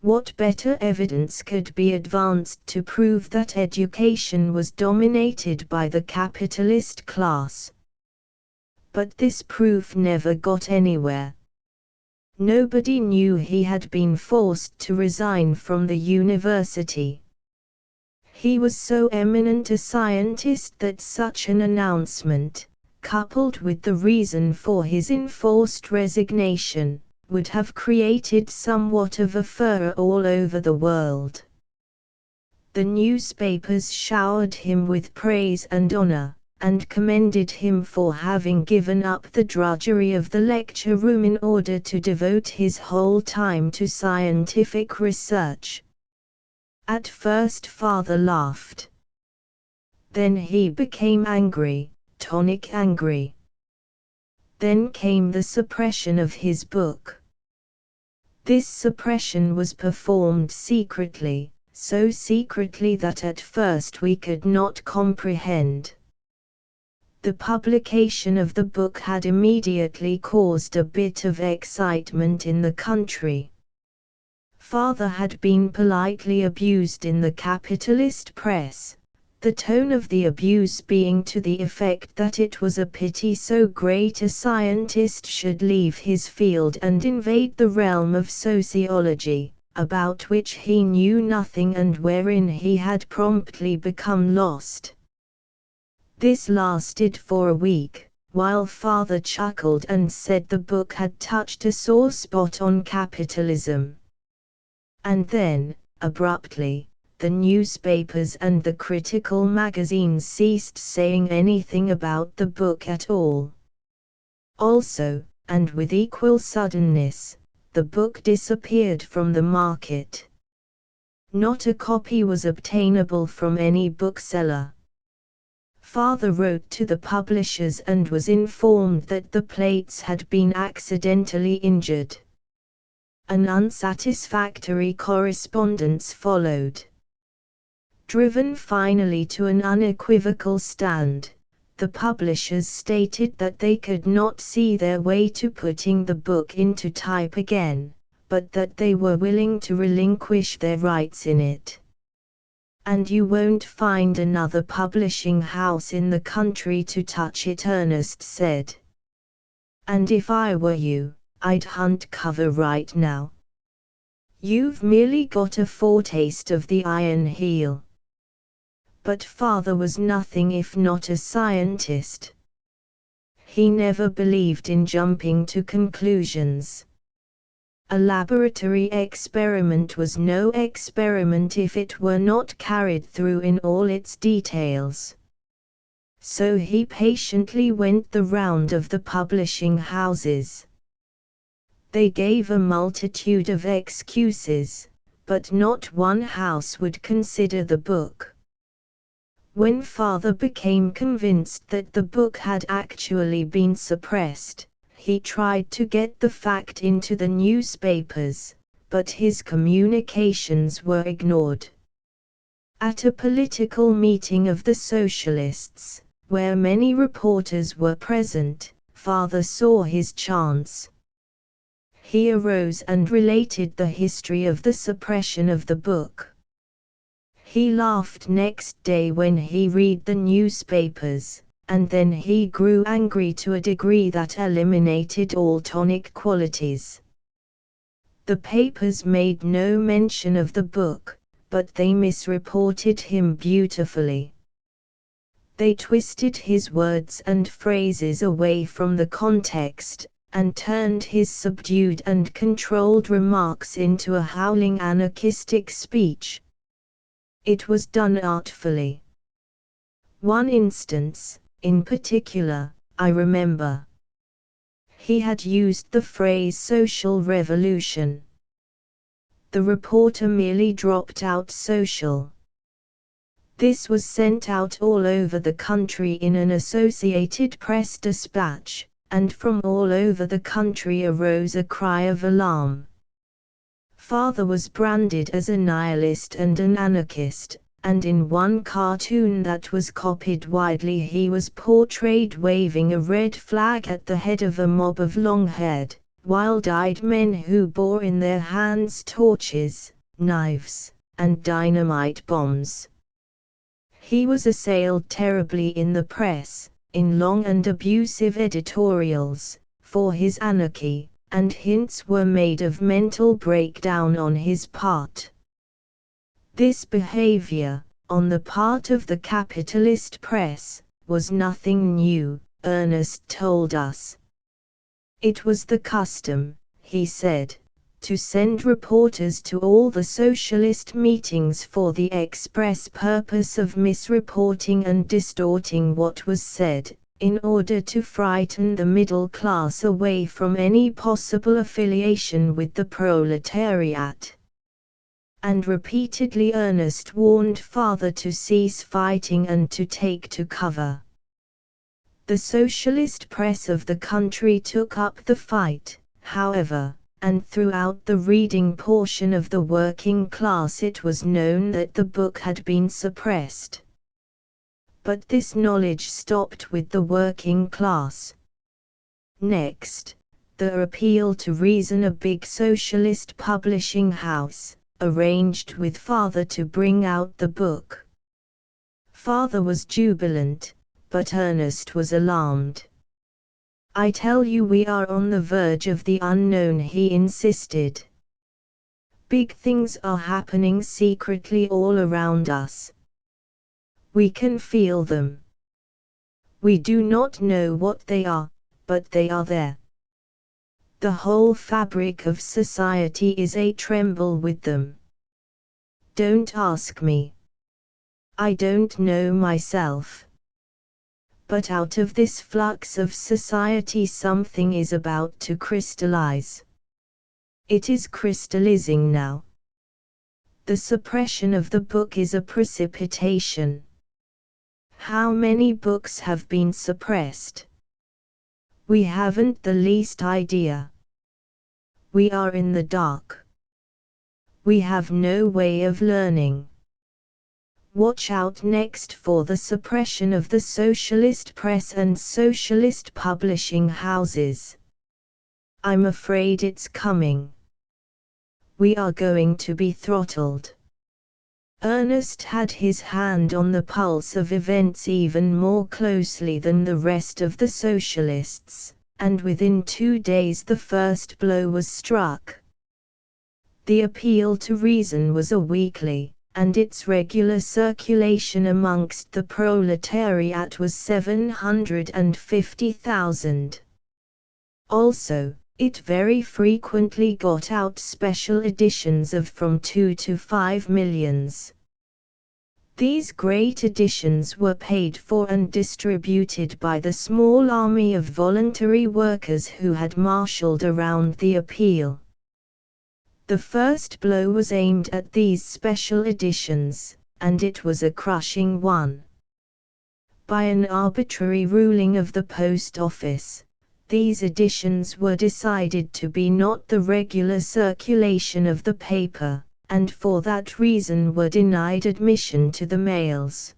What better evidence could be advanced to prove that education was dominated by the capitalist class? But this proof never got anywhere. Nobody knew he had been forced to resign from the university. He was so eminent a scientist that such an announcement, coupled with the reason for his enforced resignation, would have created somewhat of a furor all over the world. The newspapers showered him with praise and honor, and commended him for having given up the drudgery of the lecture room in order to devote his whole time to scientific research. At first father laughed. Then he became angry, tonic angry. Then came the suppression of his book. This suppression was performed secretly, so secretly that at first we could not comprehend. The publication of the book had immediately caused a bit of excitement in the country. Father had been politely abused in the capitalist press, the tone of the abuse being to the effect that it was a pity so great a scientist should leave his field and invade the realm of sociology, about which he knew nothing and wherein he had promptly become lost. This lasted for a week, while father chuckled and said the book had touched a sore spot on capitalism. And then, abruptly, the newspapers and the critical magazines ceased saying anything about the book at all. Also, and with equal suddenness, the book disappeared from the market. Not a copy was obtainable from any bookseller. Father wrote to the publishers and was informed that the plates had been accidentally injured. An unsatisfactory correspondence followed. Driven finally to an unequivocal stand, the publishers stated that they could not see their way to putting the book into type again, but that they were willing to relinquish their rights in it. And you won't find another publishing house in the country to touch it, Ernest said. And if I were you, I'd hunt cover right now. You've merely got a foretaste of the iron heel. But father was nothing if not a scientist. He never believed in jumping to conclusions. A laboratory experiment was no experiment if it were not carried through in all its details. So he patiently went the round of the publishing houses. They gave a multitude of excuses, but not one house would consider the book. When father became convinced that the book had actually been suppressed, he tried to get the fact into the newspapers, but his communications were ignored. At a political meeting of the Socialists, where many reporters were present, father saw his chance. He arose and related the history of the suppression of the book. He laughed next day when he read the newspapers, and then he grew angry to a degree that eliminated all tonic qualities. The papers made no mention of the book, but they misreported him beautifully. They twisted his words and phrases away from the context, and turned his subdued and controlled remarks into a howling anarchistic speech. It was done artfully. One instance, in particular, I remember. He had used the phrase social revolution. The reporter merely dropped out social. This was sent out all over the country in an Associated Press dispatch, and from all over the country arose a cry of alarm. Father was branded as a nihilist and an anarchist, and in one cartoon that was copied widely he was portrayed waving a red flag at the head of a mob of long-haired, wild-eyed men who bore in their hands torches, knives, and dynamite bombs. He was assailed terribly in the press, in long and abusive editorials, for his anarchy, and hints were made of mental breakdown on his part. This behavior, on the part of the capitalist press, was nothing new, Ernest told us. It was the custom, he said. to send reporters to all the socialist meetings for the express purpose of misreporting and distorting what was said, in order to frighten the middle class away from any possible affiliation with the proletariat. And repeatedly Ernest warned father to cease fighting and to take to cover. The socialist press of the country took up the fight, however, and throughout the reading portion of the working class it was known that the book had been suppressed. But this knowledge stopped with the working class. Next, the appeal to reason. A big socialist publishing house arranged with father to bring out the book. Father was jubilant, but Ernest was alarmed. "I tell you we are on the verge of the unknown," he insisted. "Big things are happening secretly all around us. We can feel them. We do not know what they are, but they are there. The whole fabric of society is a-tremble with them. Don't ask me. I don't know myself. But out of this flux of society something is about to crystallize. It is crystallizing now. The suppression of the book is a precipitation. How many books have been suppressed? We haven't the least idea. We are in the dark. We have no way of learning. Watch out next for the suppression of the socialist press and socialist publishing houses. I'm afraid it's coming. We are going to be throttled." Ernest had his hand on the pulse of events even more closely than the rest of the socialists, and within 2 days the first blow was struck. The appeal to reason was a weekly, and its regular circulation amongst the proletariat was 750,000. Also, it very frequently got out special editions of from 2 to 5 millions. These great editions were paid for and distributed by the small army of voluntary workers who had marshaled around the appeal. The first blow was aimed at these special editions, and it was a crushing one. By an arbitrary ruling of the post office, these editions were decided to be not the regular circulation of the paper, and for that reason were denied admission to the mails.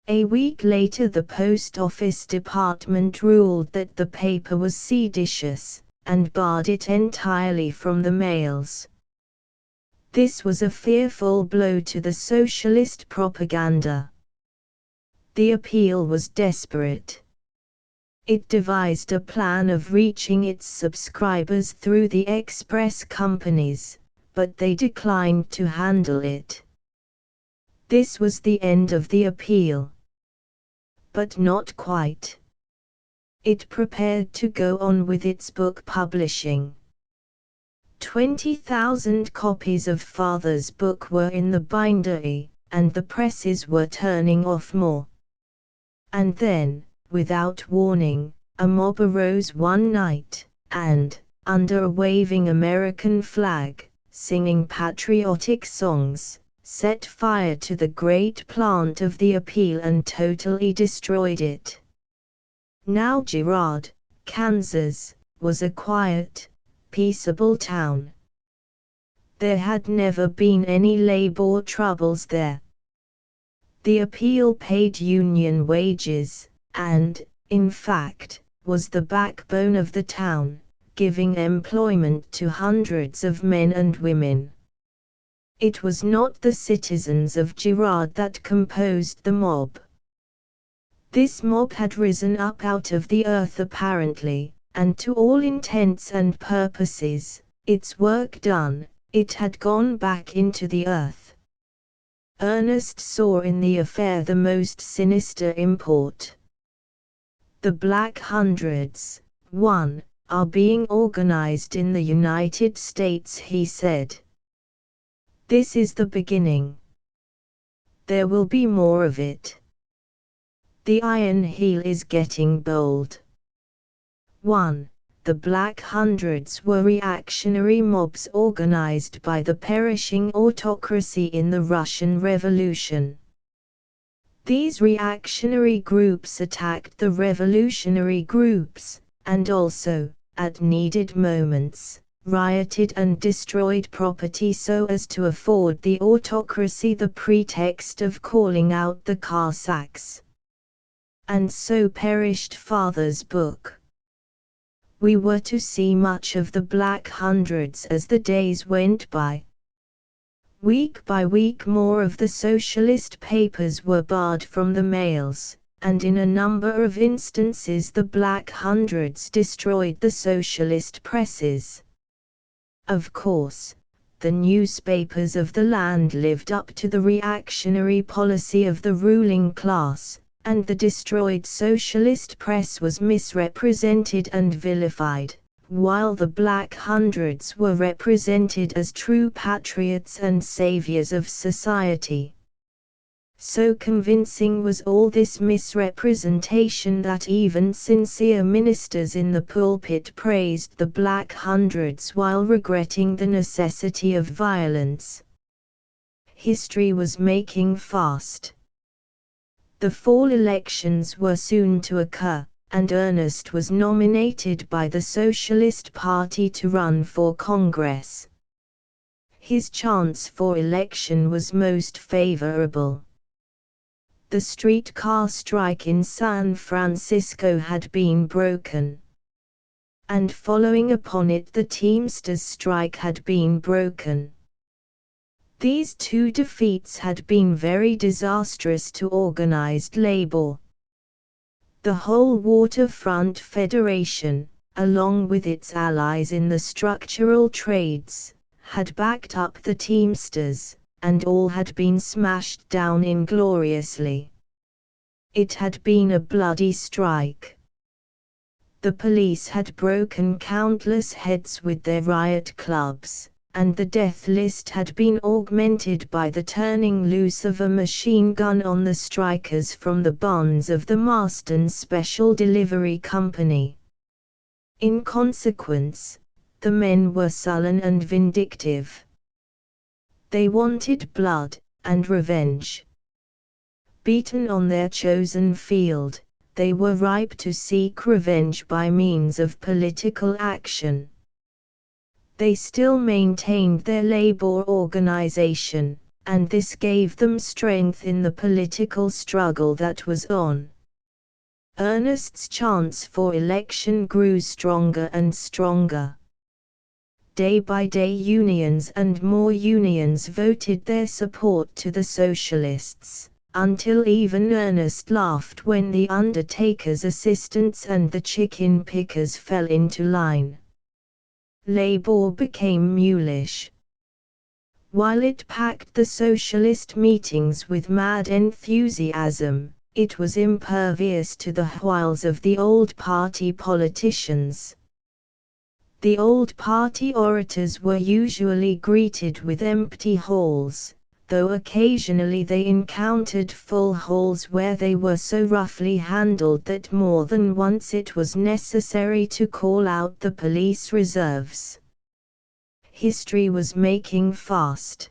A week later the post office department ruled that the paper was seditious, and barred it entirely from the mails. This was a fearful blow to the socialist propaganda. The appeal was desperate. It devised a plan of reaching its subscribers through the express companies, but they declined to handle it. This was the end of the appeal. But not quite. It prepared to go on with its book publishing. 20,000 copies of Father's book were in the bindery, and the presses were turning off more. And then, without warning, a mob arose one night, and, under a waving American flag, singing patriotic songs, set fire to the great plant of the appeal and totally destroyed it. Now Girard, Kansas, was a quiet, peaceable town. There had never been any labor troubles there. The appeal paid union wages, and, in fact, was the backbone of the town, giving employment to hundreds of men and women. It was not the citizens of Girard that composed the mob. This mob had risen up out of the earth apparently, and to all intents and purposes, its work done, it had gone back into the earth. Ernest saw in the affair the most sinister import. The Black Hundreds, 1, are being organized in the United States, he said. This is the beginning. There will be more of it. The Iron Heel is getting bold. 1. The Black Hundreds were reactionary mobs organized by the perishing autocracy in the Russian Revolution. These reactionary groups attacked the revolutionary groups, and also, at needed moments, rioted and destroyed property so as to afford the autocracy the pretext of calling out the Cossacks. And so perished Father's book. We were to see much of the Black Hundreds as the days went by. Week by week more of the socialist papers were barred from the mails, and in a number of instances the Black Hundreds destroyed the socialist presses. Of course, the newspapers of the land lived up to the reactionary policy of the ruling class, and the destroyed socialist press was misrepresented and vilified, while the Black Hundreds were represented as true patriots and saviors of society. So convincing was all this misrepresentation that even sincere ministers in the pulpit praised the Black Hundreds while regretting the necessity of violence. History was making fast. The fall elections were soon to occur, and Ernest was nominated by the Socialist Party to run for Congress. His chance for election was most favorable. The streetcar strike in San Francisco had been broken. And following upon it the Teamsters' strike had been broken. These two defeats had been very disastrous to organized labor. The whole Waterfront Federation, along with its allies in the structural trades, had backed up the Teamsters, and all had been smashed down ingloriously. It had been a bloody strike. The police had broken countless heads with their riot clubs, and the death list had been augmented by the turning loose of a machine gun on the strikers from the bonds of the Marston Special Delivery Company. In consequence, the men were sullen and vindictive. They wanted blood and revenge. Beaten on their chosen field, they were ripe to seek revenge by means of political action. They still maintained their labor organization, and this gave them strength in the political struggle that was on. Ernest's chance for election grew stronger and stronger. Day by day unions and more unions voted their support to the socialists, until even Ernest laughed when the undertaker's assistants and the chicken pickers fell into line. Labor became mulish. While it packed the socialist meetings with mad enthusiasm, it was impervious to the wiles of the old party politicians. The old party orators were usually greeted with empty halls, though occasionally they encountered full halls where they were so roughly handled that more than once it was necessary to call out the police reserves. History was making fast.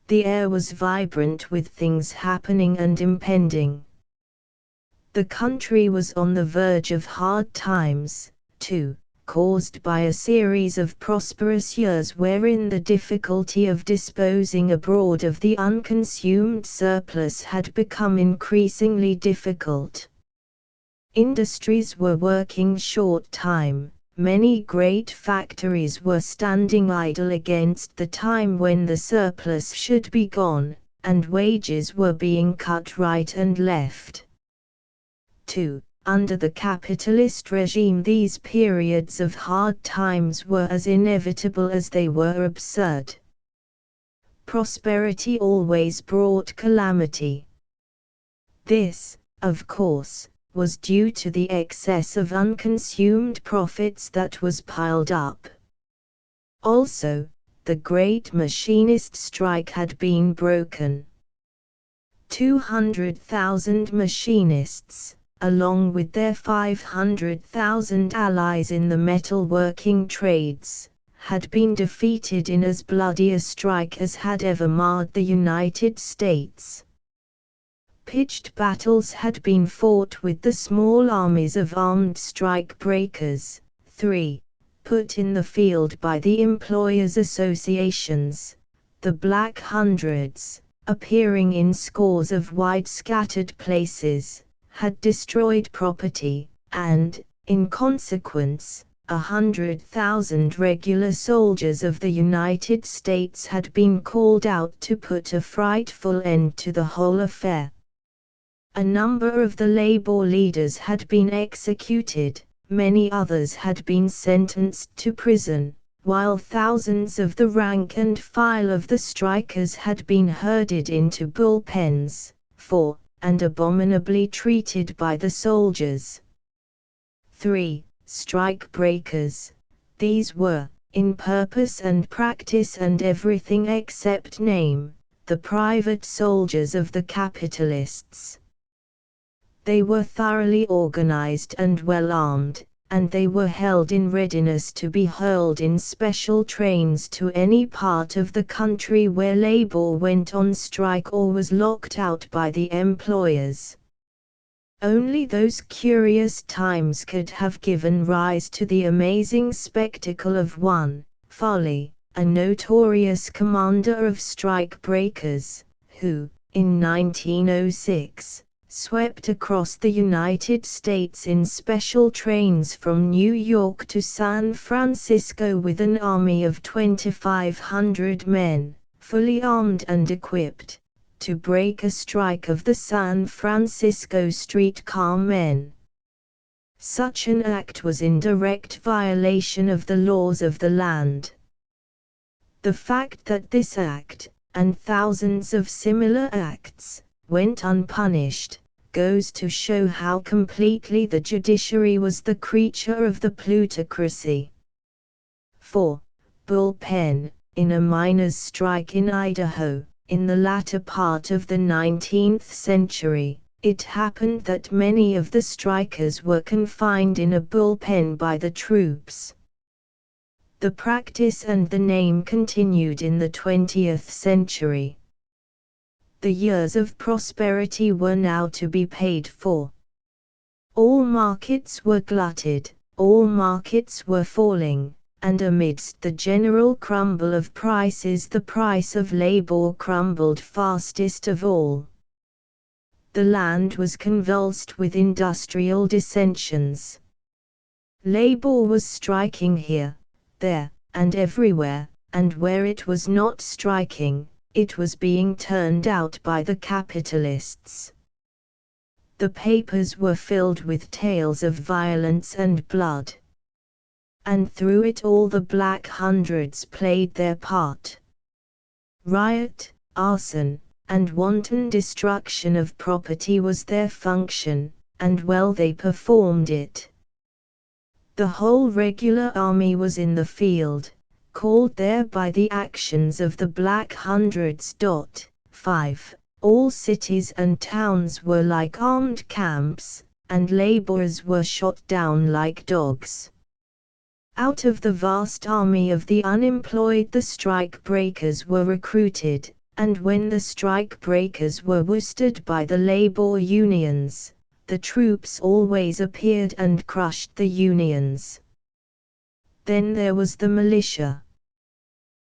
The air was vibrant with things happening and impending. The country was on the verge of hard times, too, caused by a series of prosperous years wherein the difficulty of disposing abroad of the unconsumed surplus had become increasingly difficult. Industries were working short time, many great factories were standing idle against the time when the surplus should be gone, and wages were being cut right and left. 2. Under the capitalist regime these periods of hard times were as inevitable as they were absurd. Prosperity always brought calamity. This, of course, was due to the excess of unconsumed profits that was piled up. Also, the great machinist strike had been broken. 200,000 machinists, along with their 500,000 allies in the metal-working trades, had been defeated in as bloody a strike as had ever marred the United States. Pitched battles had been fought with the small armies of armed strike breakers, put in the field by the employers' associations, the Black Hundreds, appearing in scores of wide-scattered places, had destroyed property, and, in consequence, 100,000 regular soldiers of the United States had been called out to put a frightful end to the whole affair. A number of the labor leaders had been executed, many others had been sentenced to prison, while thousands of the rank and file of the strikers had been herded into bullpens, and abominably treated by the soldiers. 3. Strike breakers. These were, in purpose and practice and everything except name, the private soldiers of the capitalists. They were thoroughly organized and well armed, and they were held in readiness to be hurled in special trains to any part of the country where labor went on strike or was locked out by the employers. Only those curious times could have given rise to the amazing spectacle of one, Foley, a notorious commander of strike breakers, who, in 1906, swept across the United States in special trains from New York to San Francisco with an army of 2,500 men, fully armed and equipped, to break a strike of the San Francisco streetcar men. Such an act was in direct violation of the laws of the land. The fact that this act, and thousands of similar acts, went unpunished, goes to show how completely the judiciary was the creature of the plutocracy. 4. Bullpen. In a miners' strike in Idaho, in the latter part of the 19th century, it happened that many of the strikers were confined in a bullpen by the troops. The practice and the name continued in the 20th century. The years of prosperity were now to be paid for. All markets were glutted, all markets were falling, and amidst the general crumble of prices the price of labor crumbled fastest of all. The land was convulsed with industrial dissensions. Labor was striking here, there, and everywhere, and where it was not striking, it was being turned out by the capitalists. The papers were filled with tales of violence and blood. And through it all the Black Hundreds played their part. Riot, arson, and wanton destruction of property was their function, and well they performed it. The whole regular army was in the field, called there by the actions of the Black Hundreds. 5. All cities and towns were like armed camps, and laborers were shot down like dogs. Out of the vast army of the unemployed the strike breakers were recruited, and when the strike breakers were worsted by the labor unions, the troops always appeared and crushed the unions. Then there was the militia.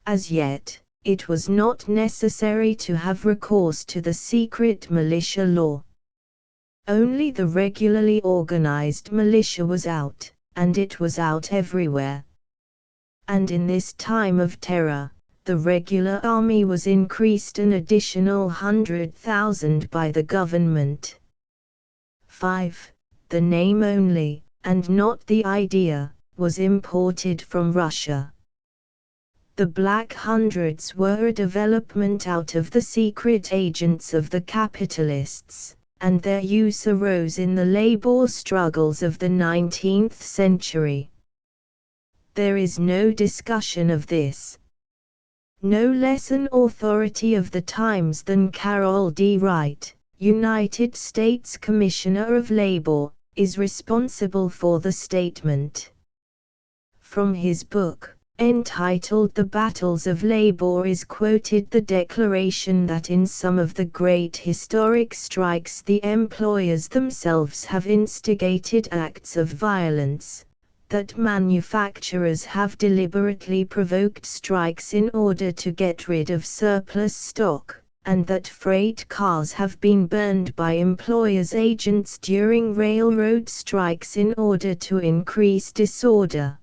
As yet, it was not necessary to have recourse to the secret militia law. Only the regularly organized militia was out, and it was out everywhere. And in this time of terror, the regular army was increased an additional 100,000 by the government. 5. The name only, and not the idea, was imported from Russia. The Black Hundreds were a development out of the secret agents of the capitalists, and their use arose in the labor struggles of the 19th century. There is no discussion of this. No less an authority of the times than Carroll D. Wright, United States Commissioner of Labor, is responsible for the statement. From his book, entitled The Battles of Labor, is quoted the declaration that in some of the great historic strikes the employers themselves have instigated acts of violence, that manufacturers have deliberately provoked strikes in order to get rid of surplus stock, and that freight cars have been burned by employers' agents during railroad strikes in order to increase disorder.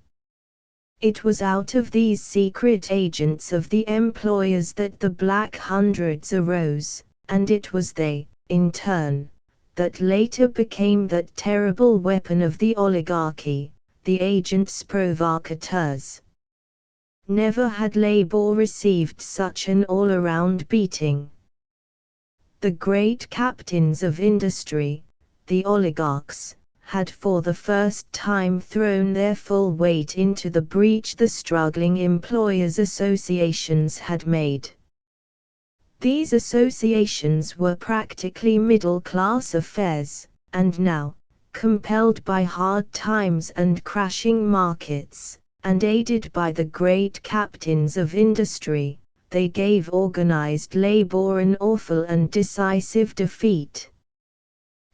It was out of these secret agents of the employers that the Black Hundreds arose, and it was they, in turn, that later became that terrible weapon of the oligarchy, the agents provocateurs. Never had labor received such an all-around beating. The great captains of industry, the oligarchs, had for the first time thrown their full weight into the breach the struggling employers' associations had made. These associations were practically middle-class affairs, and now, compelled by hard times and crashing markets, and aided by the great captains of industry, they gave organized labor an awful and decisive defeat.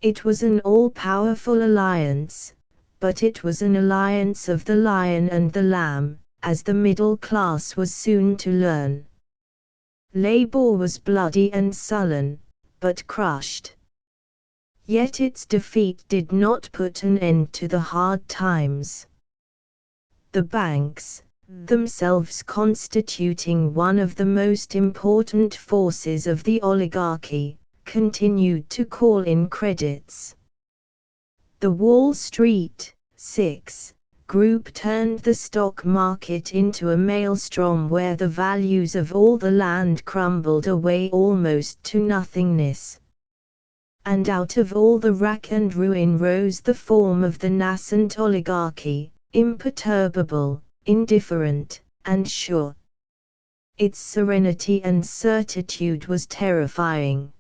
It was an all-powerful alliance, but it was an alliance of the lion and the lamb, as the middle class was soon to learn. Labor was bloody and sullen, but crushed. Yet its defeat did not put an end to the hard times. The banks, themselves constituting one of the most important forces of the oligarchy, continued to call in credits. The Wall Street Group turned the stock market into a maelstrom where the values of all the land crumbled away almost to nothingness. And out of all the rack and ruin rose the form of the nascent oligarchy, imperturbable, indifferent, and sure. Its serenity and certitude was terrifying.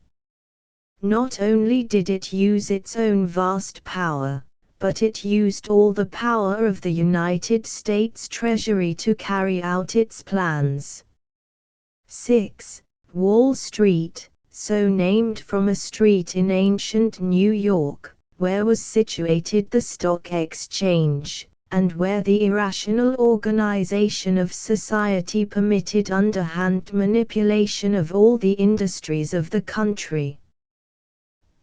Not only did it use its own vast power, but it used all the power of the United States Treasury to carry out its plans. 6. Wall Street, so named from a street in ancient New York, where was situated the stock exchange, and where the irrational organization of society permitted underhand manipulation of all the industries of the country.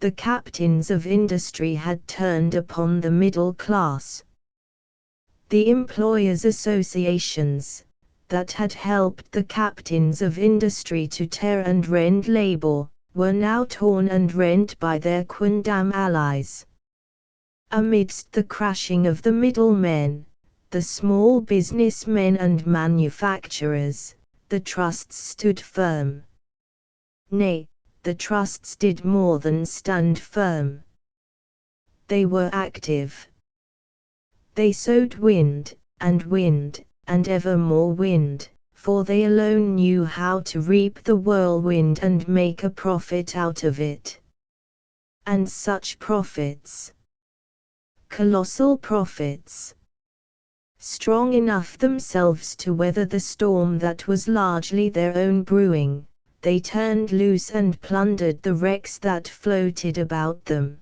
The captains of industry had turned upon the middle class. The employers' associations, that had helped the captains of industry to tear and rend labor, were now torn and rent by their quondam allies. Amidst the crashing of the middlemen, the small businessmen and manufacturers, the trusts stood firm. Nay, the trusts did more than stand firm. They were active. They sowed wind, and ever more wind, for they alone knew how to reap the whirlwind and make a profit out of it. And such profits! Colossal profits! Strong enough themselves to weather the storm that was largely their own brewing, they turned loose and plundered the wrecks that floated about them.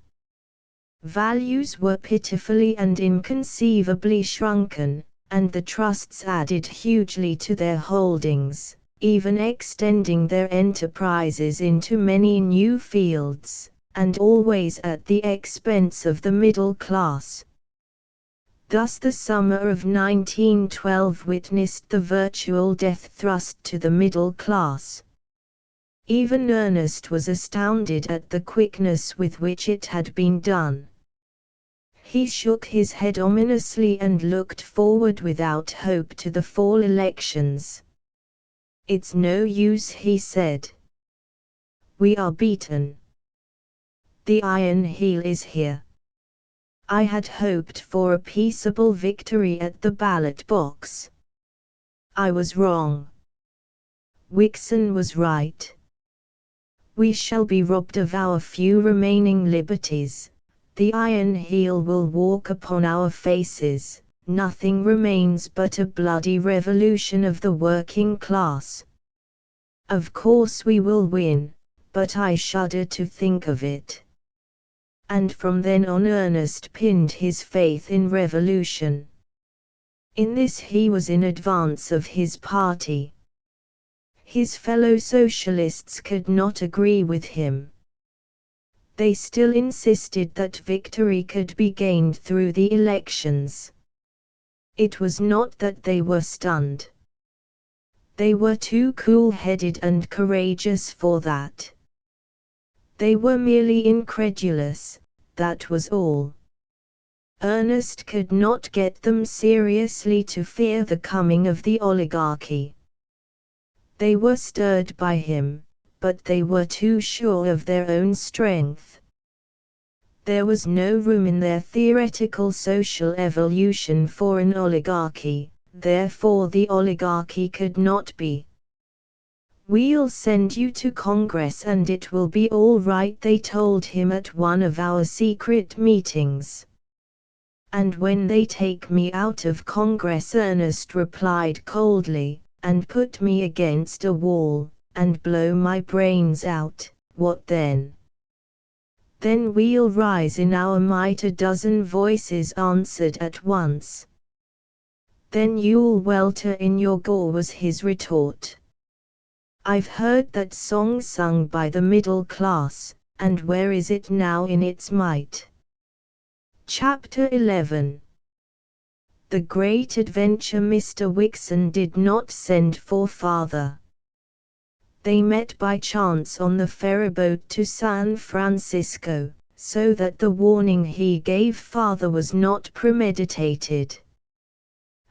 Values were pitifully and inconceivably shrunken, and the trusts added hugely to their holdings, even extending their enterprises into many new fields, and always at the expense of the middle class. Thus the summer of 1912 witnessed the virtual death thrust to the middle class. Even Ernest was astounded at the quickness with which it had been done. He shook his head ominously and looked forward without hope to the fall elections. "It's no use," he said. "We are beaten." The Iron Heel is here. I had hoped for a peaceable victory at the ballot box. I was wrong. Wixon was right. We shall be robbed of our few remaining liberties. The Iron Heel will walk upon our faces. Nothing remains but a bloody revolution of the working class. Of course we will win, but I shudder to think of it. And from then on Ernest pinned his faith in revolution. In this he was in advance of his party. His fellow socialists could not agree with him. They still insisted that victory could be gained through the elections. It was not that they were stunned. They were too cool-headed and courageous for that. They were merely incredulous, that was all. Ernest could not get them seriously to fear the coming of the oligarchy. They were stirred by him, but they were too sure of their own strength. There was no room in their theoretical social evolution for an oligarchy, therefore the oligarchy could not be. "We'll send you to Congress and it will be all right," they told him at one of our secret meetings. "And when they take me out of Congress," Ernest replied coldly, "and put me against a wall, and blow my brains out, what then?" "Then we'll rise in our might," a dozen voices answered at once. "Then you'll welter in your gore," was his retort. "I've heard that song sung by the middle class, and where is it now in its might?" Chapter 11. The Great Adventure. Mr. Wixon did not send for father. They met by chance on the ferryboat to San Francisco, so that the warning he gave father was not premeditated.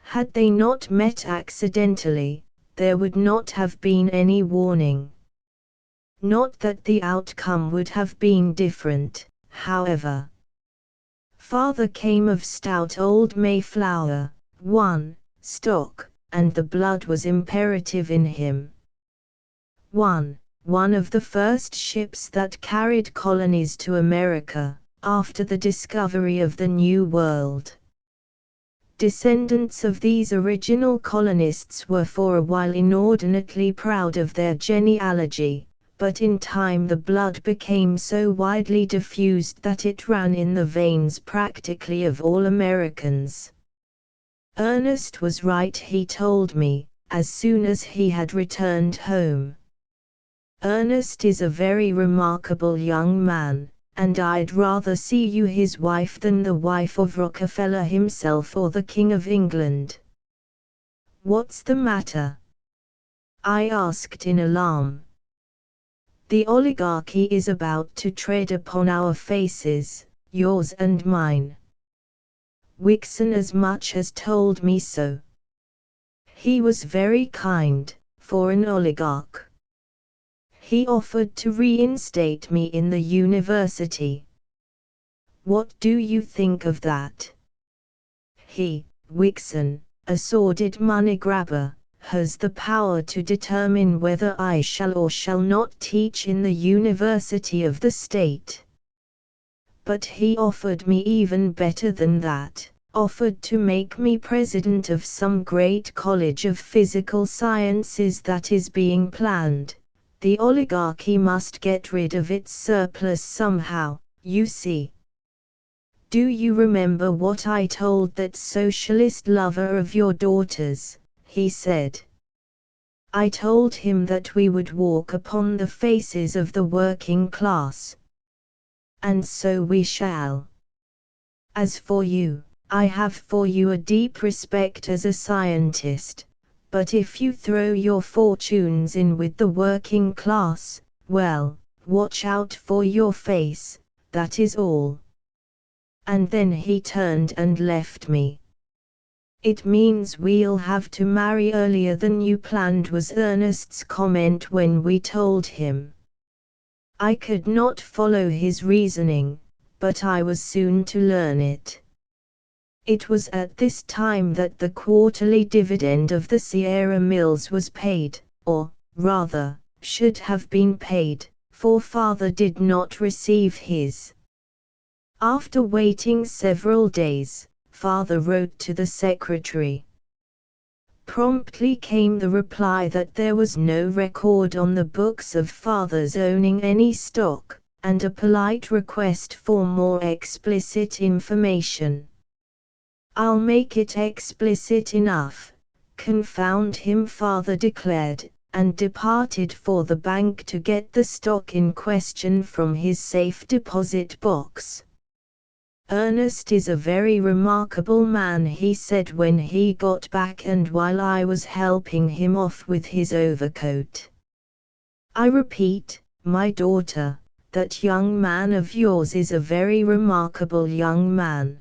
Had they not met accidentally, there would not have been any warning. Not that the outcome would have been different, however. Father came of stout old Mayflower, stock, and the blood was imperative in him. One of the first ships that carried colonies to America, after the discovery of the New World. Descendants of these original colonists were for a while inordinately proud of their genealogy, but in time the blood became so widely diffused that it ran in the veins practically of all Americans. Ernest was right, he told me, as soon as he had returned home. Ernest is a very remarkable young man, and I'd rather see you his wife than the wife of Rockefeller himself or the King of England. What's the matter? I asked in alarm. The oligarchy is about to tread upon our faces, yours and mine. Wixon as much as told me so. He was very kind, for an oligarch. He offered to reinstate me in the university. What do you think of that? He, Wixon, a sordid money grabber, has the power to determine whether I shall or shall not teach in the university of the state. But he offered me even better than that, offered to make me president of some great college of physical sciences that is being planned. The oligarchy must get rid of its surplus somehow, you see. Do you remember what I told that socialist lover of your daughter's? He said. I told him that we would walk upon the faces of the working class. And so we shall. As for you, I have for you a deep respect as a scientist, but if you throw your fortunes in with the working class, well, watch out for your face, that is all. And then he turned and left me. It means we'll have to marry earlier than you planned, was Ernest's comment when we told him. I could not follow his reasoning, but I was soon to learn it. It was at this time that the quarterly dividend of the Sierra Mills was paid, or, rather, should have been paid, for father did not receive his. After waiting several days, father wrote to the secretary. Promptly came the reply that there was no record on the books of father's owning any stock, and a polite request for more explicit information. "I'll make it explicit enough, confound him," father declared, and departed for the bank to get the stock in question from his safe deposit box. "Ernest is a very remarkable man," he said when he got back and while I was helping him off with his overcoat. "I repeat, my daughter, that young man of yours is a very remarkable young man."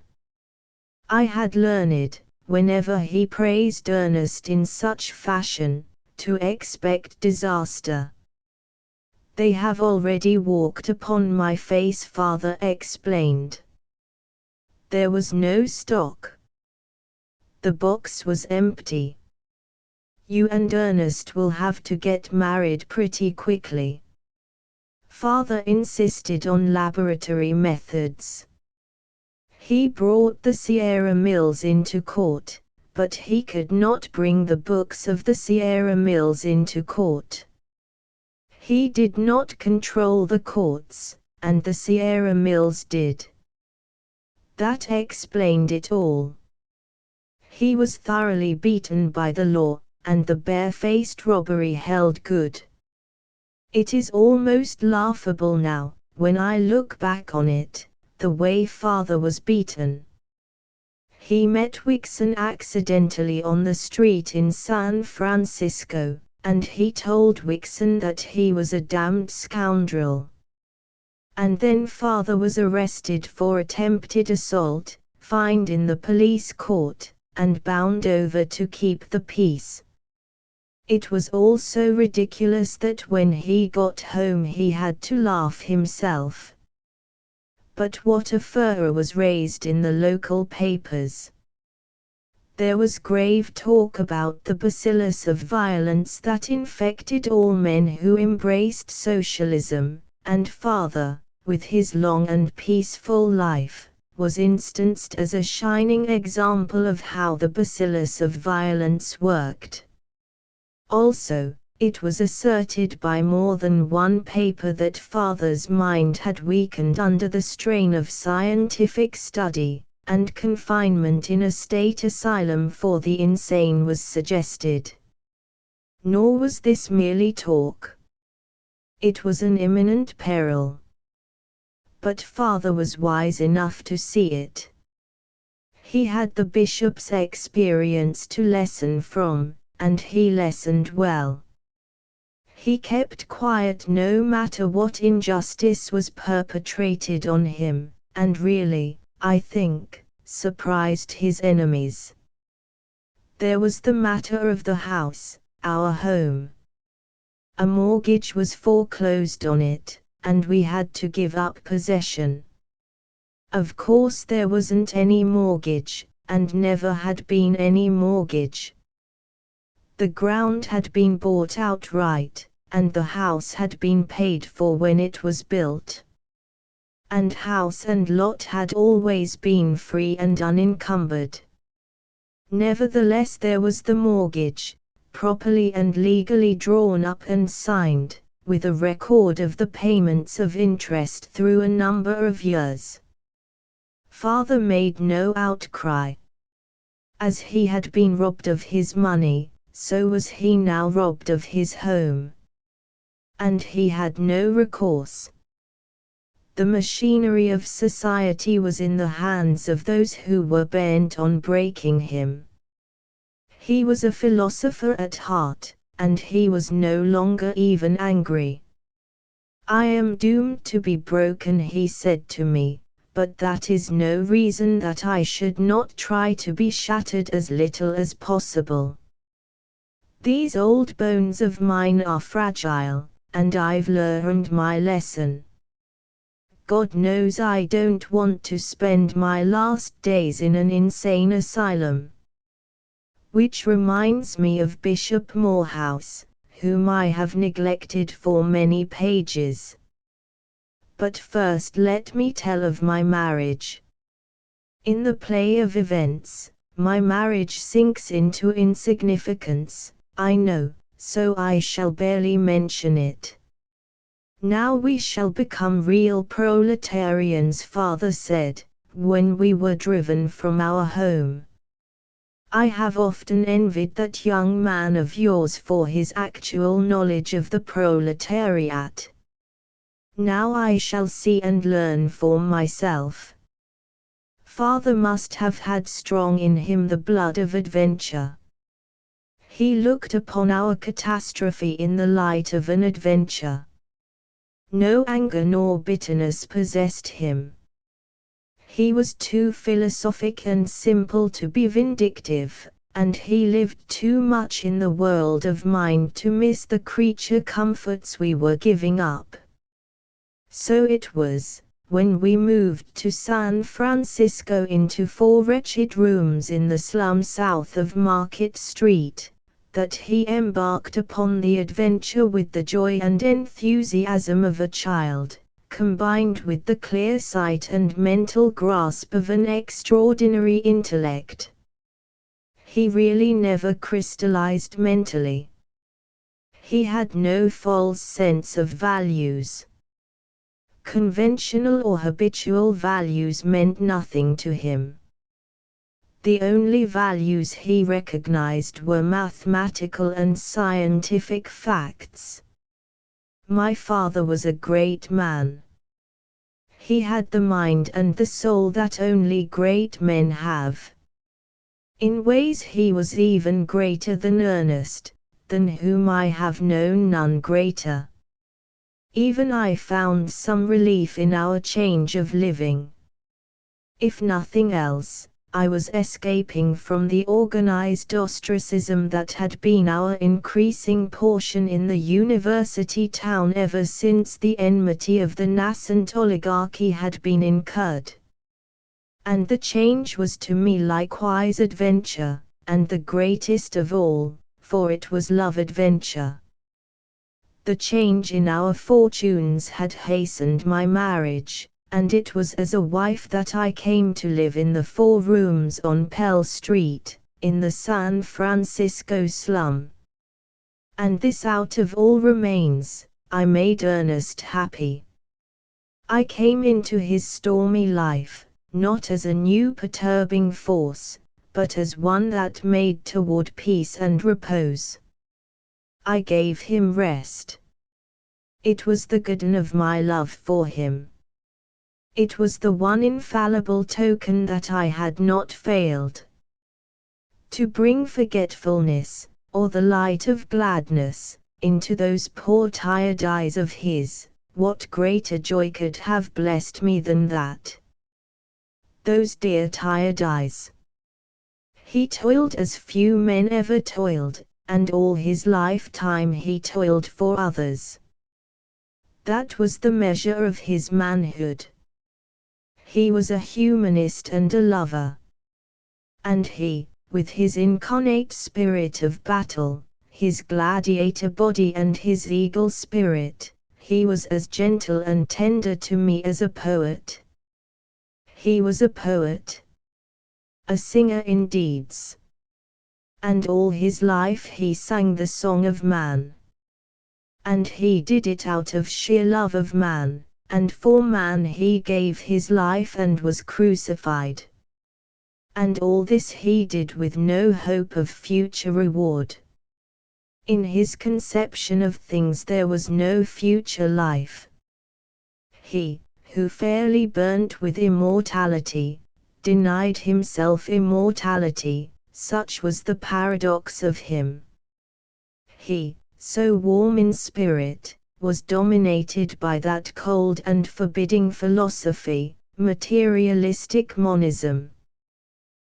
I had learned, whenever he praised Ernest in such fashion, to expect disaster. "They have already walked upon my face," father explained. There was no stock. The box was empty. "You and Ernest will have to get married pretty quickly." Father insisted on laboratory methods. He brought the Sierra Mills into court, but he could not bring the books of the Sierra Mills into court. He did not control the courts, and the Sierra Mills did. That explained it all. He was thoroughly beaten by the law, and the barefaced robbery held good. It is almost laughable now, when I look back on it, the way father was beaten. He met Wixon accidentally on the street in San Francisco, and he told Wixon that he was a damned scoundrel. And then father was arrested for attempted assault, fined in the police court, and bound over to keep the peace. It was all so ridiculous that when he got home he had to laugh himself. But what a furor was raised in the local papers. There was grave talk about the bacillus of violence that infected all men who embraced socialism, and father, with his long and peaceful life, was instanced as a shining example of how the bacillus of violence worked. Also, it was asserted by more than one paper that father's mind had weakened under the strain of scientific study, and confinement in a state asylum for the insane was suggested. Nor was this merely talk. It was an imminent peril. But father was wise enough to see it. He had the bishop's experience to lesson from, and he lessoned well. He kept quiet no matter what injustice was perpetrated on him, and really, I think, surprised his enemies. There was the matter of the house, our home. A mortgage was foreclosed on it, and we had to give up possession. Of course there wasn't any mortgage, and never had been any mortgage. The ground had been bought outright, and the house had been paid for when it was built. And house and lot had always been free and unencumbered. Nevertheless there was the mortgage, properly and legally drawn up and signed, with a record of the payments of interest through a number of years. Father made no outcry. As he had been robbed of his money, so was he now robbed of his home. And he had no recourse. The machinery of society was in the hands of those who were bent on breaking him. He was a philosopher at heart, and he was no longer even angry. "I am doomed to be broken," he said to me, "but that is no reason that I should not try to be shattered as little as possible. These old bones of mine are fragile, and I've learned my lesson. God knows I don't want to spend my last days in an insane asylum. Which reminds me of Bishop Morehouse, whom I have neglected for many pages. But first let me tell of my marriage. In the play of events, my marriage sinks into insignificance, I know, so I shall barely mention it. Now we shall become real proletarians, father said, when we were driven from our home. I have often envied that young man of yours for his actual knowledge of the proletariat. Now I shall see and learn for myself. Father must have had strong in him the blood of adventure. He looked upon our catastrophe in the light of an adventure. No anger nor bitterness possessed him. He was too philosophic and simple to be vindictive, and he lived too much in the world of mind to miss the creature comforts we were giving up. So it was, when we moved to San Francisco into 4 wretched rooms in the slum south of Market Street, that he embarked upon the adventure with the joy and enthusiasm of a child, combined with the clear sight and mental grasp of an extraordinary intellect. He really never crystallized mentally. He had no false sense of values. Conventional or habitual values meant nothing to him. The only values he recognized were mathematical and scientific facts. My father was a great man. He had the mind and the soul that only great men have. In ways he was even greater than Ernest, than whom I have known none greater. Even I found some relief in our change of living. If nothing else, I was escaping from the organized ostracism that had been our increasing portion in the university town ever since the enmity of the nascent oligarchy had been incurred. And the change was to me likewise adventure, and the greatest of all, for it was love adventure. The change in our fortunes had hastened my marriage, and it was as a wife that I came to live in the 4 rooms on Pell Street, in the San Francisco slum. And this out of all remains, I made Ernest happy. I came into his stormy life, not as a new perturbing force, but as one that made toward peace and repose. I gave him rest. It was the guerdon of my love for him. It was the one infallible token that I had not failed to bring forgetfulness, or the light of gladness, into those poor tired eyes of his. What greater joy could have blessed me than that? Those dear tired eyes. He toiled as few men ever toiled, and all his lifetime he toiled for others. That was the measure of his manhood. He was a humanist and a lover. And he, with his incarnate spirit of battle, his gladiator body and his eagle spirit, he was as gentle and tender to me as a poet. He was a poet. A singer in deeds. And all his life he sang the song of man. And he did it out of sheer love of man. And for man he gave his life and was crucified. And all this he did with no hope of future reward. In his conception of things there was no future life. He, who fairly burnt with immortality, denied himself immortality, such was the paradox of him. He, so warm in spirit, was dominated by that cold and forbidding philosophy, materialistic monism.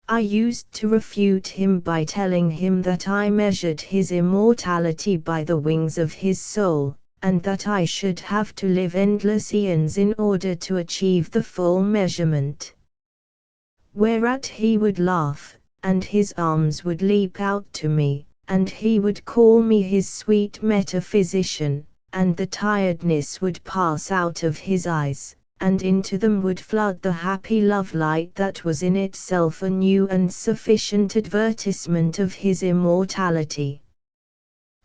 I used to refute him by telling him that I measured his immortality by the wings of his soul, and that I should have to live endless eons in order to achieve the full measurement. Whereat he would laugh, and his arms would leap out to me, and he would call me his sweet metaphysician, and the tiredness would pass out of his eyes, and into them would flood the happy love light that was in itself a new and sufficient advertisement of his immortality.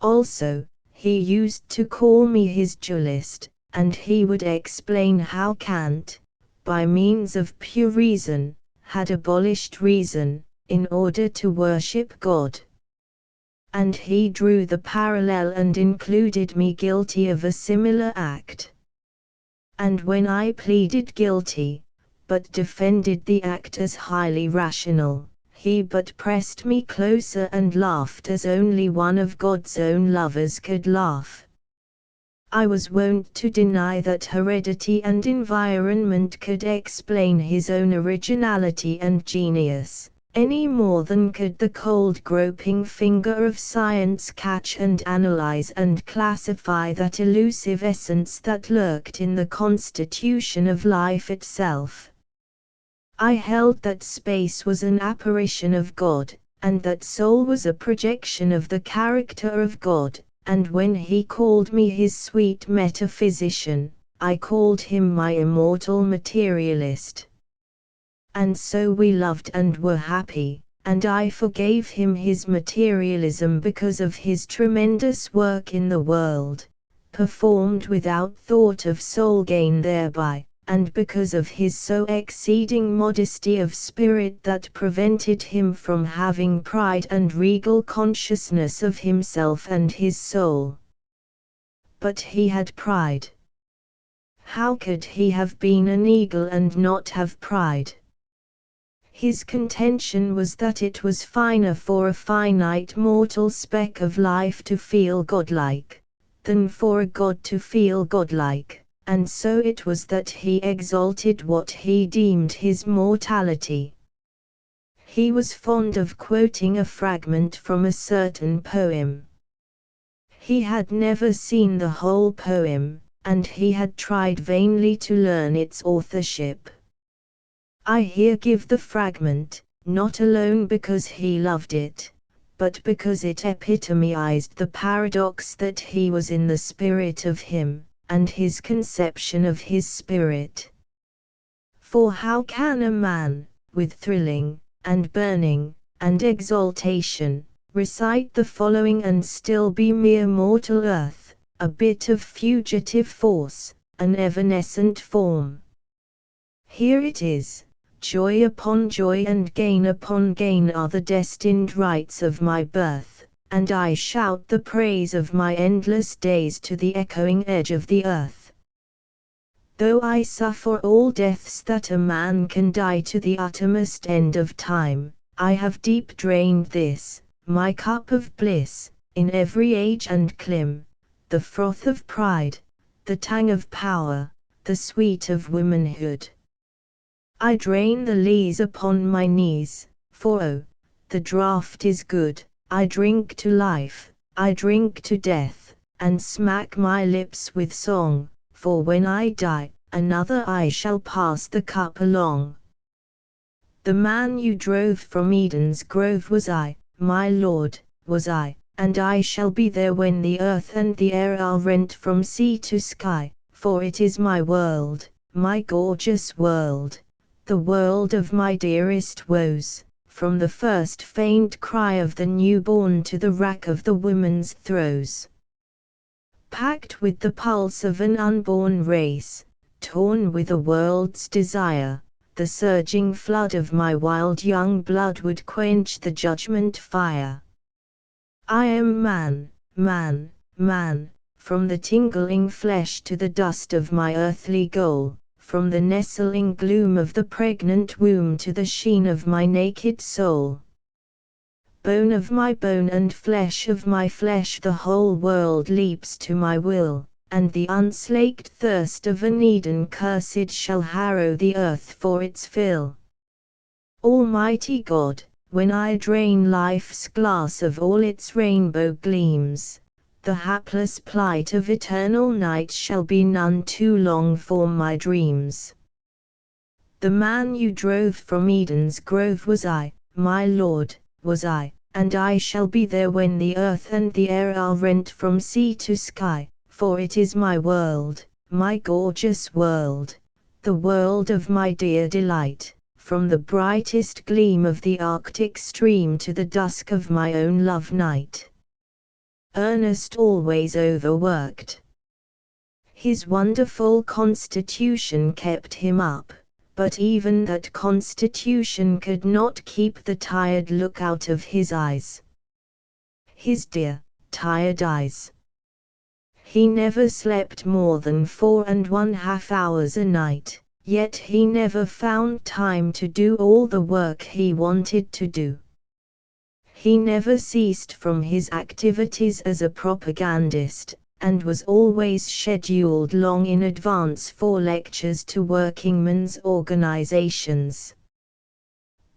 Also, he used to call me his dualist, and he would explain how Kant, by means of pure reason, had abolished reason, in order to worship God. And he drew the parallel and included me guilty of a similar act. And when I pleaded guilty, but defended the act as highly rational, he but pressed me closer and laughed as only one of God's own lovers could laugh. I was wont to deny that heredity and environment could explain his own originality and genius, any more than could the cold groping finger of science catch and analyze and classify that elusive essence that lurked in the constitution of life itself. I held that space was an apparition of God, and that soul was a projection of the character of God, and when he called me his sweet metaphysician, I called him my immortal materialist. And so we loved and were happy, and I forgave him his materialism because of his tremendous work in the world, performed without thought of soul gain thereby, and because of his so exceeding modesty of spirit that prevented him from having pride and regal consciousness of himself and his soul. But he had pride. How could he have been an eagle and not have pride? His contention was that it was finer for a finite mortal speck of life to feel godlike, than for a god to feel godlike, and so it was that he exalted what he deemed his mortality. He was fond of quoting a fragment from a certain poem. He had never seen the whole poem, and he had tried vainly to learn its authorship. I here give the fragment, not alone because he loved it, but because it epitomized the paradox that he was in the spirit of him, and his conception of his spirit. For how can a man, with thrilling, and burning, and exaltation, recite the following and still be mere mortal earth, a bit of fugitive force, an evanescent form? Here it is. Joy upon joy and gain upon gain are the destined rights of my birth, and I shout the praise of my endless days to the echoing edge of the earth. Though I suffer all deaths that a man can die to the uttermost end of time, I have deep drained this, my cup of bliss, in every age and clime, the froth of pride, the tang of power, the sweet of womanhood. I drain the lees upon my knees, for oh, the draught is good. I drink to life, I drink to death, and smack my lips with song, for when I die, another I shall pass the cup along. The man you drove from Eden's grove was I, my lord, was I, and I shall be there when the earth and the air are rent from sea to sky, for it is my world, my gorgeous world. The world of my dearest woes, from the first faint cry of the newborn to the rack of the woman's throes. Packed with the pulse of an unborn race, torn with a world's desire, the surging flood of my wild young blood would quench the judgment fire. I am man, man, man, from the tingling flesh to the dust of my earthly goal. From the nestling gloom of the pregnant womb to the sheen of my naked soul. Bone of my bone and flesh of my flesh, the whole world leaps to my will, and the unslaked thirst of an Eden cursed shall harrow the earth for its fill. Almighty God, when I drain life's glass of all its rainbow gleams, the hapless plight of eternal night shall be none too long for my dreams. The man you drove from Eden's grove was I, my Lord, was I, and I shall be there when the earth and the air are rent from sea to sky, for it is my world, my gorgeous world, the world of my dear delight, from the brightest gleam of the Arctic stream to the dusk of my own love night. Ernest always overworked. His wonderful constitution kept him up, but even that constitution could not keep the tired look out of his eyes. His dear, tired eyes. He never slept more than 4½ hours a night, yet he never found time to do all the work he wanted to do. He never ceased from his activities as a propagandist, and was always scheduled long in advance for lectures to workingmen's organizations.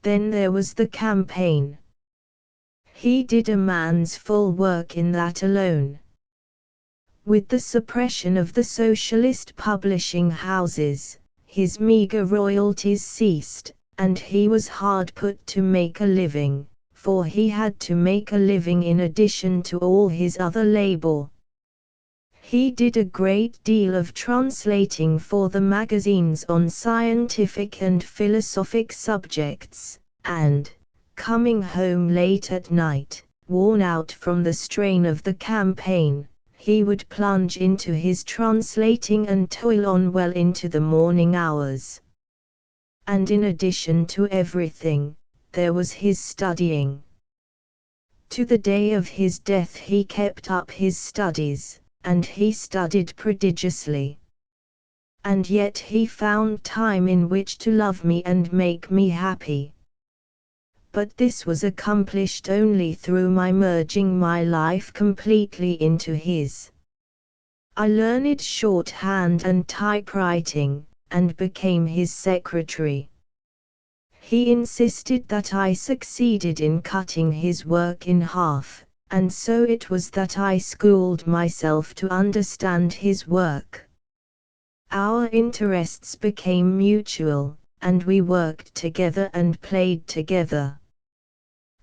Then there was the campaign. He did a man's full work in that alone. With the suppression of the socialist publishing houses, his meager royalties ceased, and he was hard put to make a living, for he had to make a living in addition to all his other labor. He did a great deal of translating for the magazines on scientific and philosophic subjects, and, coming home late at night, worn out from the strain of the campaign, he would plunge into his translating and toil on well into the morning hours. And in addition to everything, there was his studying. To the day of his death he kept up his studies, and he studied prodigiously. And yet he found time in which to love me and make me happy. But this was accomplished only through my merging my life completely into his. I learned shorthand and typewriting, and became his secretary. He insisted that I succeeded in cutting his work in half, and so it was that I schooled myself to understand his work. Our interests became mutual, and we worked together and played together.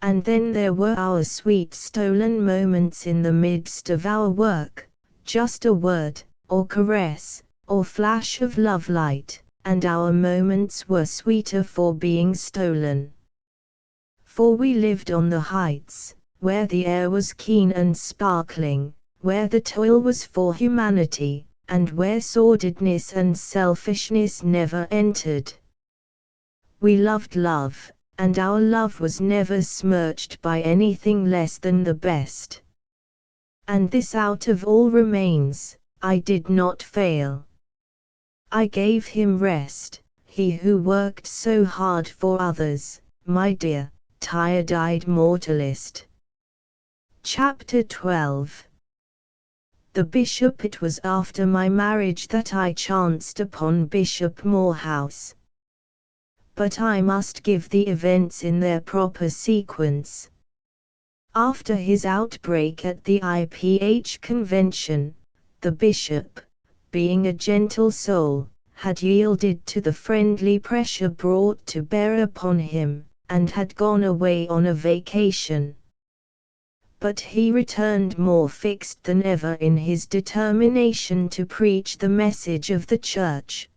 And then there were our sweet stolen moments in the midst of our work, just a word, or caress, or flash of love light, and our moments were sweeter for being stolen. For we lived on the heights, where the air was keen and sparkling, where the toil was for humanity, and where sordidness and selfishness never entered. We loved love, and our love was never smirched by anything less than the best. And this out of all remains, I did not fail. I gave him rest, he who worked so hard for others, my dear, tired-eyed mortalist. Chapter 12. The Bishop. It was after my marriage that I chanced upon Bishop Morehouse. But I must give the events in their proper sequence. After his outbreak at the IPH convention, the bishop, being a gentle soul, had yielded to the friendly pressure brought to bear upon him, and had gone away on a vacation. But he returned more fixed than ever in his determination to preach the message of the Church.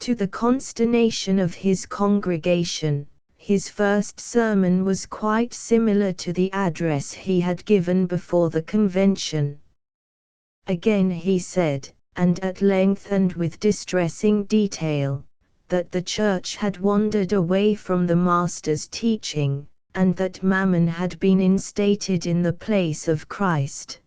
To the consternation of his congregation, his first sermon was quite similar to the address he had given before the convention. Again he said, and at length and with distressing detail, that the Church had wandered away from the Master's teaching, and that Mammon had been instated in the place of Christ.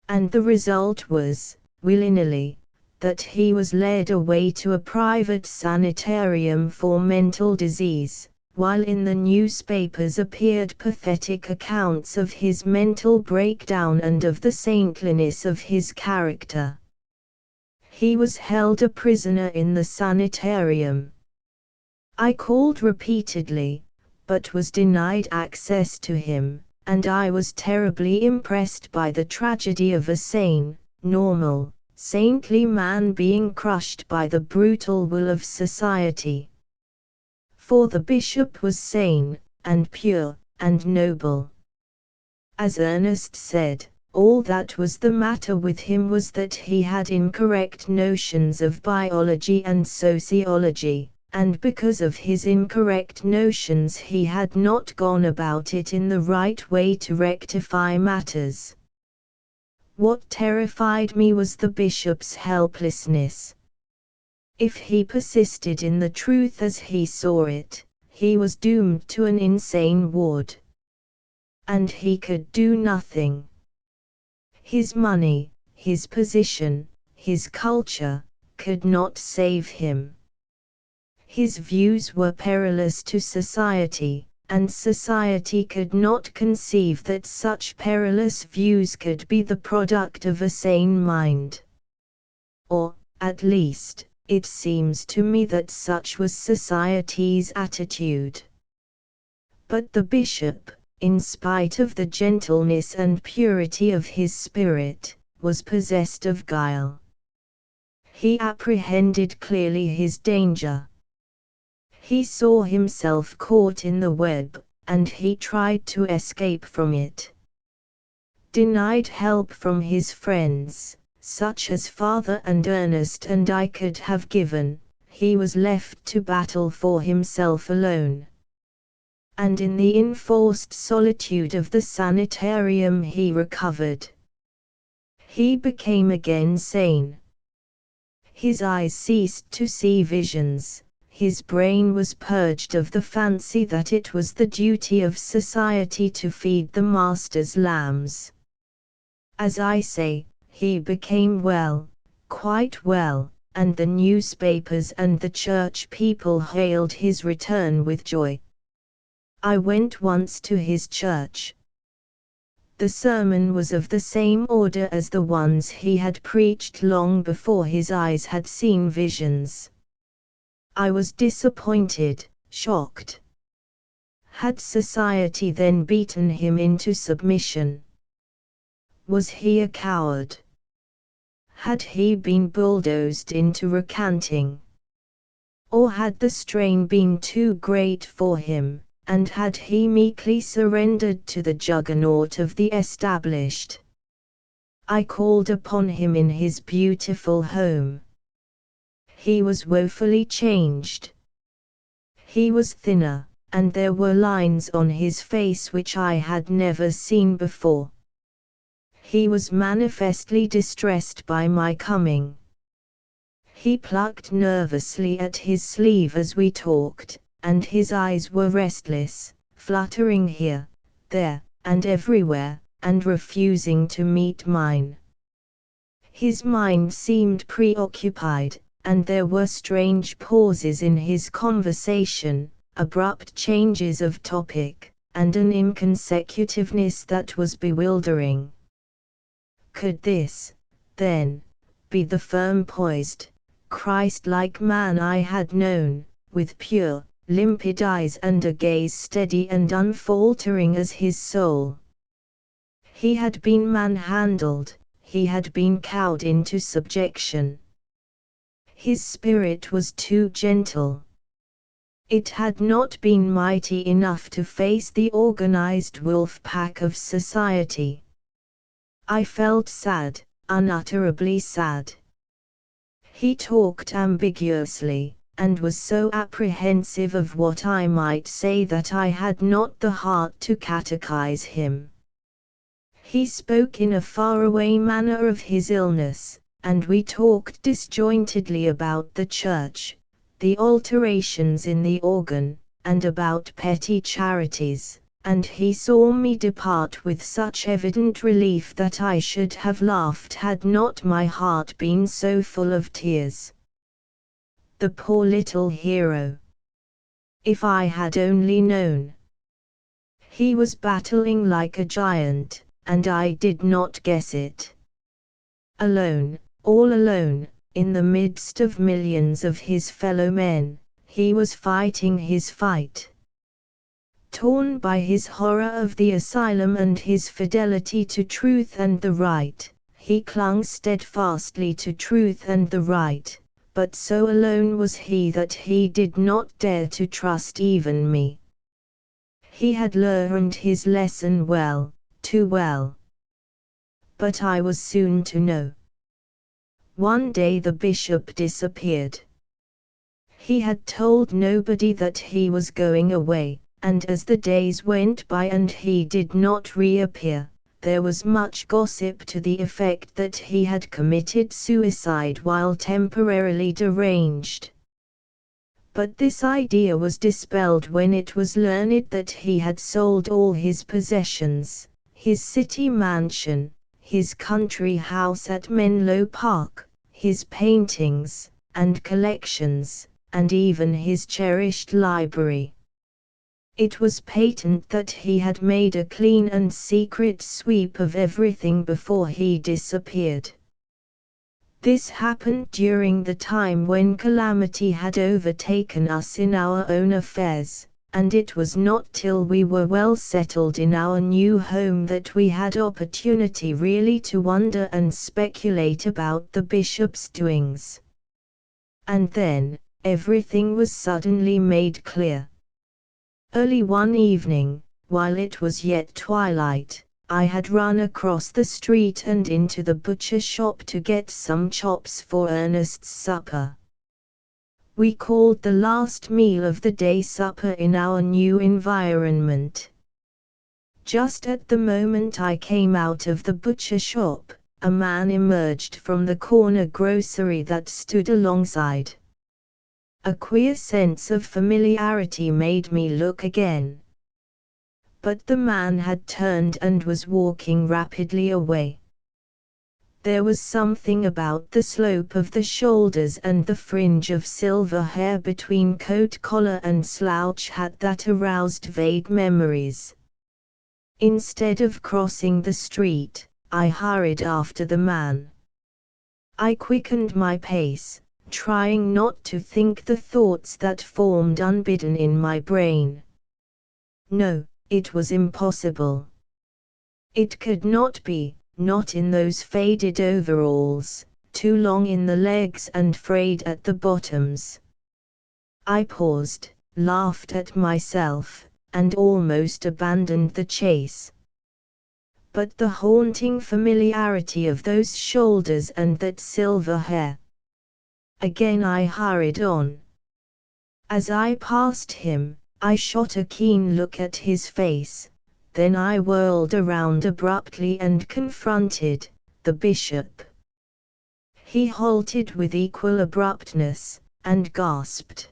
And the result was, willy-nilly, that he was led away to a private sanitarium for mental disease, while in the newspapers appeared pathetic accounts of his mental breakdown and of the saintliness of his character. He was held a prisoner in the sanitarium. I called repeatedly, but was denied access to him, and I was terribly impressed by the tragedy of a sane, normal, saintly man being crushed by the brutal will of society. For the bishop was sane, and pure, and noble. As Ernest said, all that was the matter with him was that he had incorrect notions of biology and sociology, and because of his incorrect notions he had not gone about it in the right way to rectify matters. What terrified me was the bishop's helplessness. If he persisted in the truth as he saw it, he was doomed to an insane ward. And he could do nothing. His money, his position, his culture, could not save him. His views were perilous to society, and society could not conceive that such perilous views could be the product of a sane mind. Or, at least, it seems to me that such was society's attitude. But the bishop, in spite of the gentleness and purity of his spirit, was possessed of guile. He apprehended clearly his danger. He saw himself caught in the web, and he tried to escape from it. Denied help from his friends, such as Father and Ernest and I could have given, he was left to battle for himself alone. And in the enforced solitude of the sanitarium he recovered. He became again sane. His eyes ceased to see visions. His brain was purged of the fancy that it was the duty of society to feed the master's lambs. As I say, he became well, quite well, and the newspapers and the church people hailed his return with joy. I went once to his church. The sermon was of the same order as the ones he had preached long before his eyes had seen visions. I was disappointed, shocked. Had society then beaten him into submission? Was he a coward? Had he been bulldozed into recanting? Or had the strain been too great for him, and had he meekly surrendered to the juggernaut of the established? I called upon him in his beautiful home. He was woefully changed. He was thinner, and there were lines on his face which I had never seen before. He was manifestly distressed by my coming. He plucked nervously at his sleeve as we talked, and his eyes were restless, fluttering here, there, and everywhere, and refusing to meet mine. His mind seemed preoccupied, and there were strange pauses in his conversation, abrupt changes of topic, and an inconsecutiveness that was bewildering. Could this, then, be the firm-poised, Christ-like man I had known, with pure, limpid eyes and a gaze steady and unfaltering as his soul? He had been manhandled, he had been cowed into subjection. His spirit was too gentle. It had not been mighty enough to face the organized wolf pack of society. I felt sad, unutterably sad. He talked ambiguously, and was so apprehensive of what I might say that I had not the heart to catechize him. He spoke in a faraway manner of his illness, and we talked disjointedly about the church, the alterations in the organ, and about petty charities, and he saw me depart with such evident relief that I should have laughed had not my heart been so full of tears. The poor little hero! If I had only known! He was battling like a giant, and I did not guess it. Alone, all alone, in the midst of millions of his fellow men, he was fighting his fight. Torn by his horror of the asylum and his fidelity to truth and the right, he clung steadfastly to truth and the right, but so alone was he that he did not dare to trust even me. He had learned his lesson well, too well. But I was soon to know. One day the bishop disappeared. He had told nobody that he was going away, and as the days went by and he did not reappear, there was much gossip to the effect that he had committed suicide while temporarily deranged. But this idea was dispelled when it was learned that he had sold all his possessions, his city mansion, his country house at Menlo Park, his paintings and collections, and even his cherished library. It was patent that he had made a clean and secret sweep of everything before he disappeared. This happened during the time when calamity had overtaken us in our own affairs, and it was not till we were well settled in our new home that we had opportunity really to wonder and speculate about the bishop's doings. And then, everything was suddenly made clear. Early one evening, while it was yet twilight, I had run across the street and into the butcher shop to get some chops for Ernest's supper. We called the last meal of the day supper in our new environment. Just at the moment I came out of the butcher shop, a man emerged from the corner grocery that stood alongside. A queer sense of familiarity made me look again. But the man had turned and was walking rapidly away. There was something about the slope of the shoulders and the fringe of silver hair between coat collar and slouch hat that aroused vague memories. Instead of crossing the street, I hurried after the man. I quickened my pace, trying not to think the thoughts that formed unbidden in my brain. No, it was impossible. It could not be, not in those faded overalls, too long in the legs and frayed at the bottoms. I paused, laughed at myself, and almost abandoned the chase. But the haunting familiarity of those shoulders and that silver hair. Again I hurried on. As I passed him, I shot a keen look at his face, then I whirled around abruptly and confronted the bishop. He halted with equal abruptness, and gasped.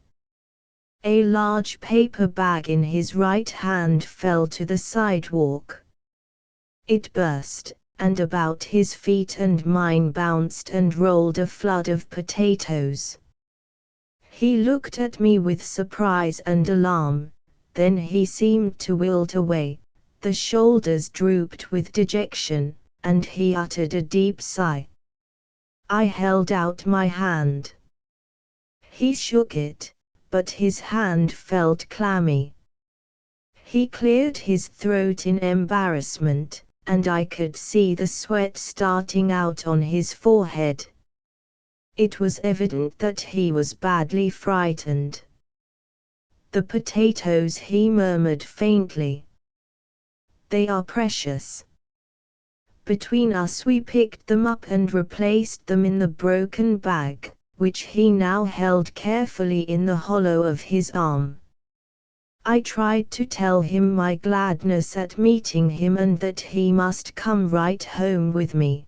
A large paper bag in his right hand fell to the sidewalk. It burst, and about his feet and mine bounced and rolled a flood of potatoes. He looked at me with surprise and alarm, then he seemed to wilt away, the shoulders drooped with dejection, and he uttered a deep sigh. I held out my hand. He shook it, but his hand felt clammy. He cleared his throat in embarrassment, and I could see the sweat starting out on his forehead. It was evident that he was badly frightened. "The potatoes," he murmured faintly. "They are precious." Between us we picked them up and replaced them in the broken bag, which he now held carefully in the hollow of his arm. I tried to tell him my gladness at meeting him and that he must come right home with me.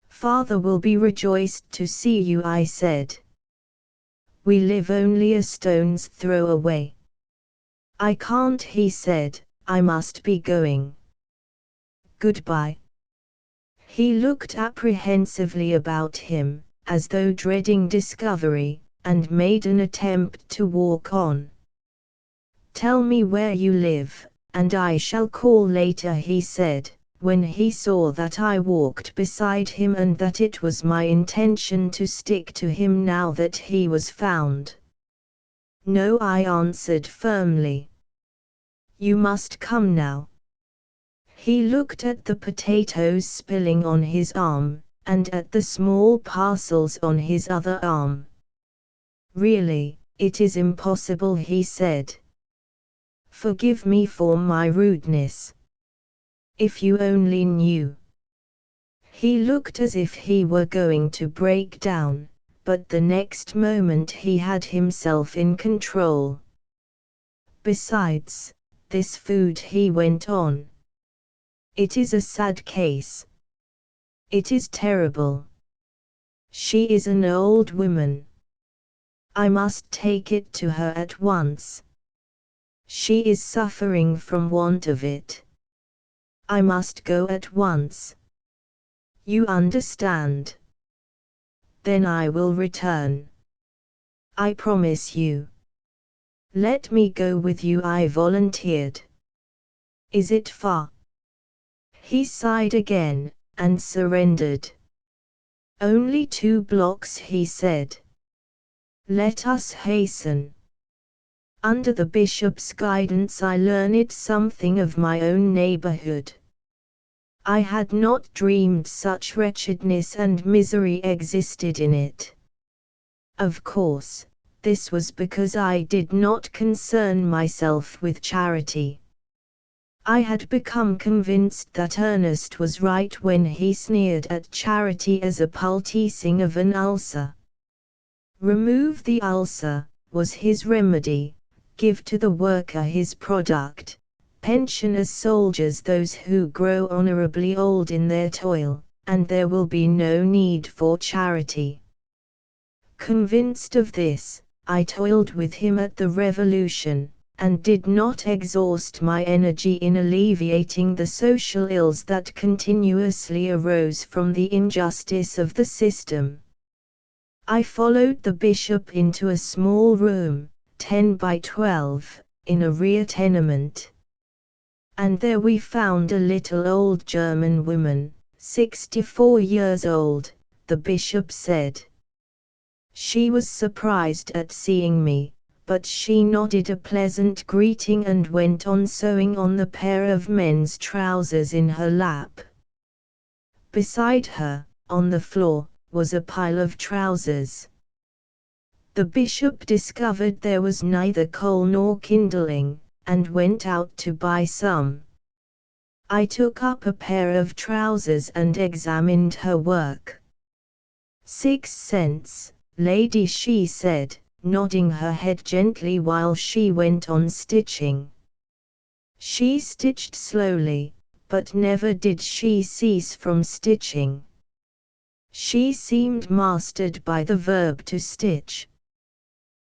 "Father will be rejoiced to see you," I said. "We live only a stone's throw away." "I can't," he said, "I must be going. Goodbye." He looked apprehensively about him, as though dreading discovery, and made an attempt to walk on. "Tell me where you live, and I shall call later," he said, when he saw that I walked beside him and that it was my intention to stick to him now that he was found. "No," I answered firmly. You must come now. He looked at the potatoes spilling on his arm, and at the small parcels on his other arm. Really, it is impossible, he said. Forgive me for my rudeness. If you only knew. He looked as if he were going to break down, but the next moment he had himself in control. Besides, this food, he went on. It is a sad case. It is terrible. She is an old woman. I must take it to her at once. She is suffering from want of it. I must go at once. You understand? Then I will return. I promise you. Let me go with you, I volunteered. Is it far? He sighed again, and surrendered. Only 2 blocks, he said. Let us hasten. Under the bishop's guidance I learned something of my own neighborhood. I had not dreamed such wretchedness and misery existed in it. Of course, this was because I did not concern myself with charity. I had become convinced that Ernest was right when he sneered at charity as a poulticing of an ulcer. Remove the ulcer, was his remedy, give to the worker his product, pension as soldiers those who grow honorably old in their toil, and there will be no need for charity. Convinced of this, I toiled with him at the revolution, and did not exhaust my energy in alleviating the social ills that continuously arose from the injustice of the system. I followed the bishop into a small room, 10 by 12, in a rear tenement. And there we found a little old German woman, 64 years old, the bishop said. She was surprised at seeing me, but she nodded a pleasant greeting and went on sewing on the pair of men's trousers in her lap. Beside her, on the floor, was a pile of trousers. The bishop discovered there was neither coal nor kindling, and went out to buy some. I took up a pair of trousers and examined her work. 6 cents, lady, she said, nodding her head gently while she went on stitching. She stitched slowly, but never did she cease from stitching. She seemed mastered by the verb to stitch.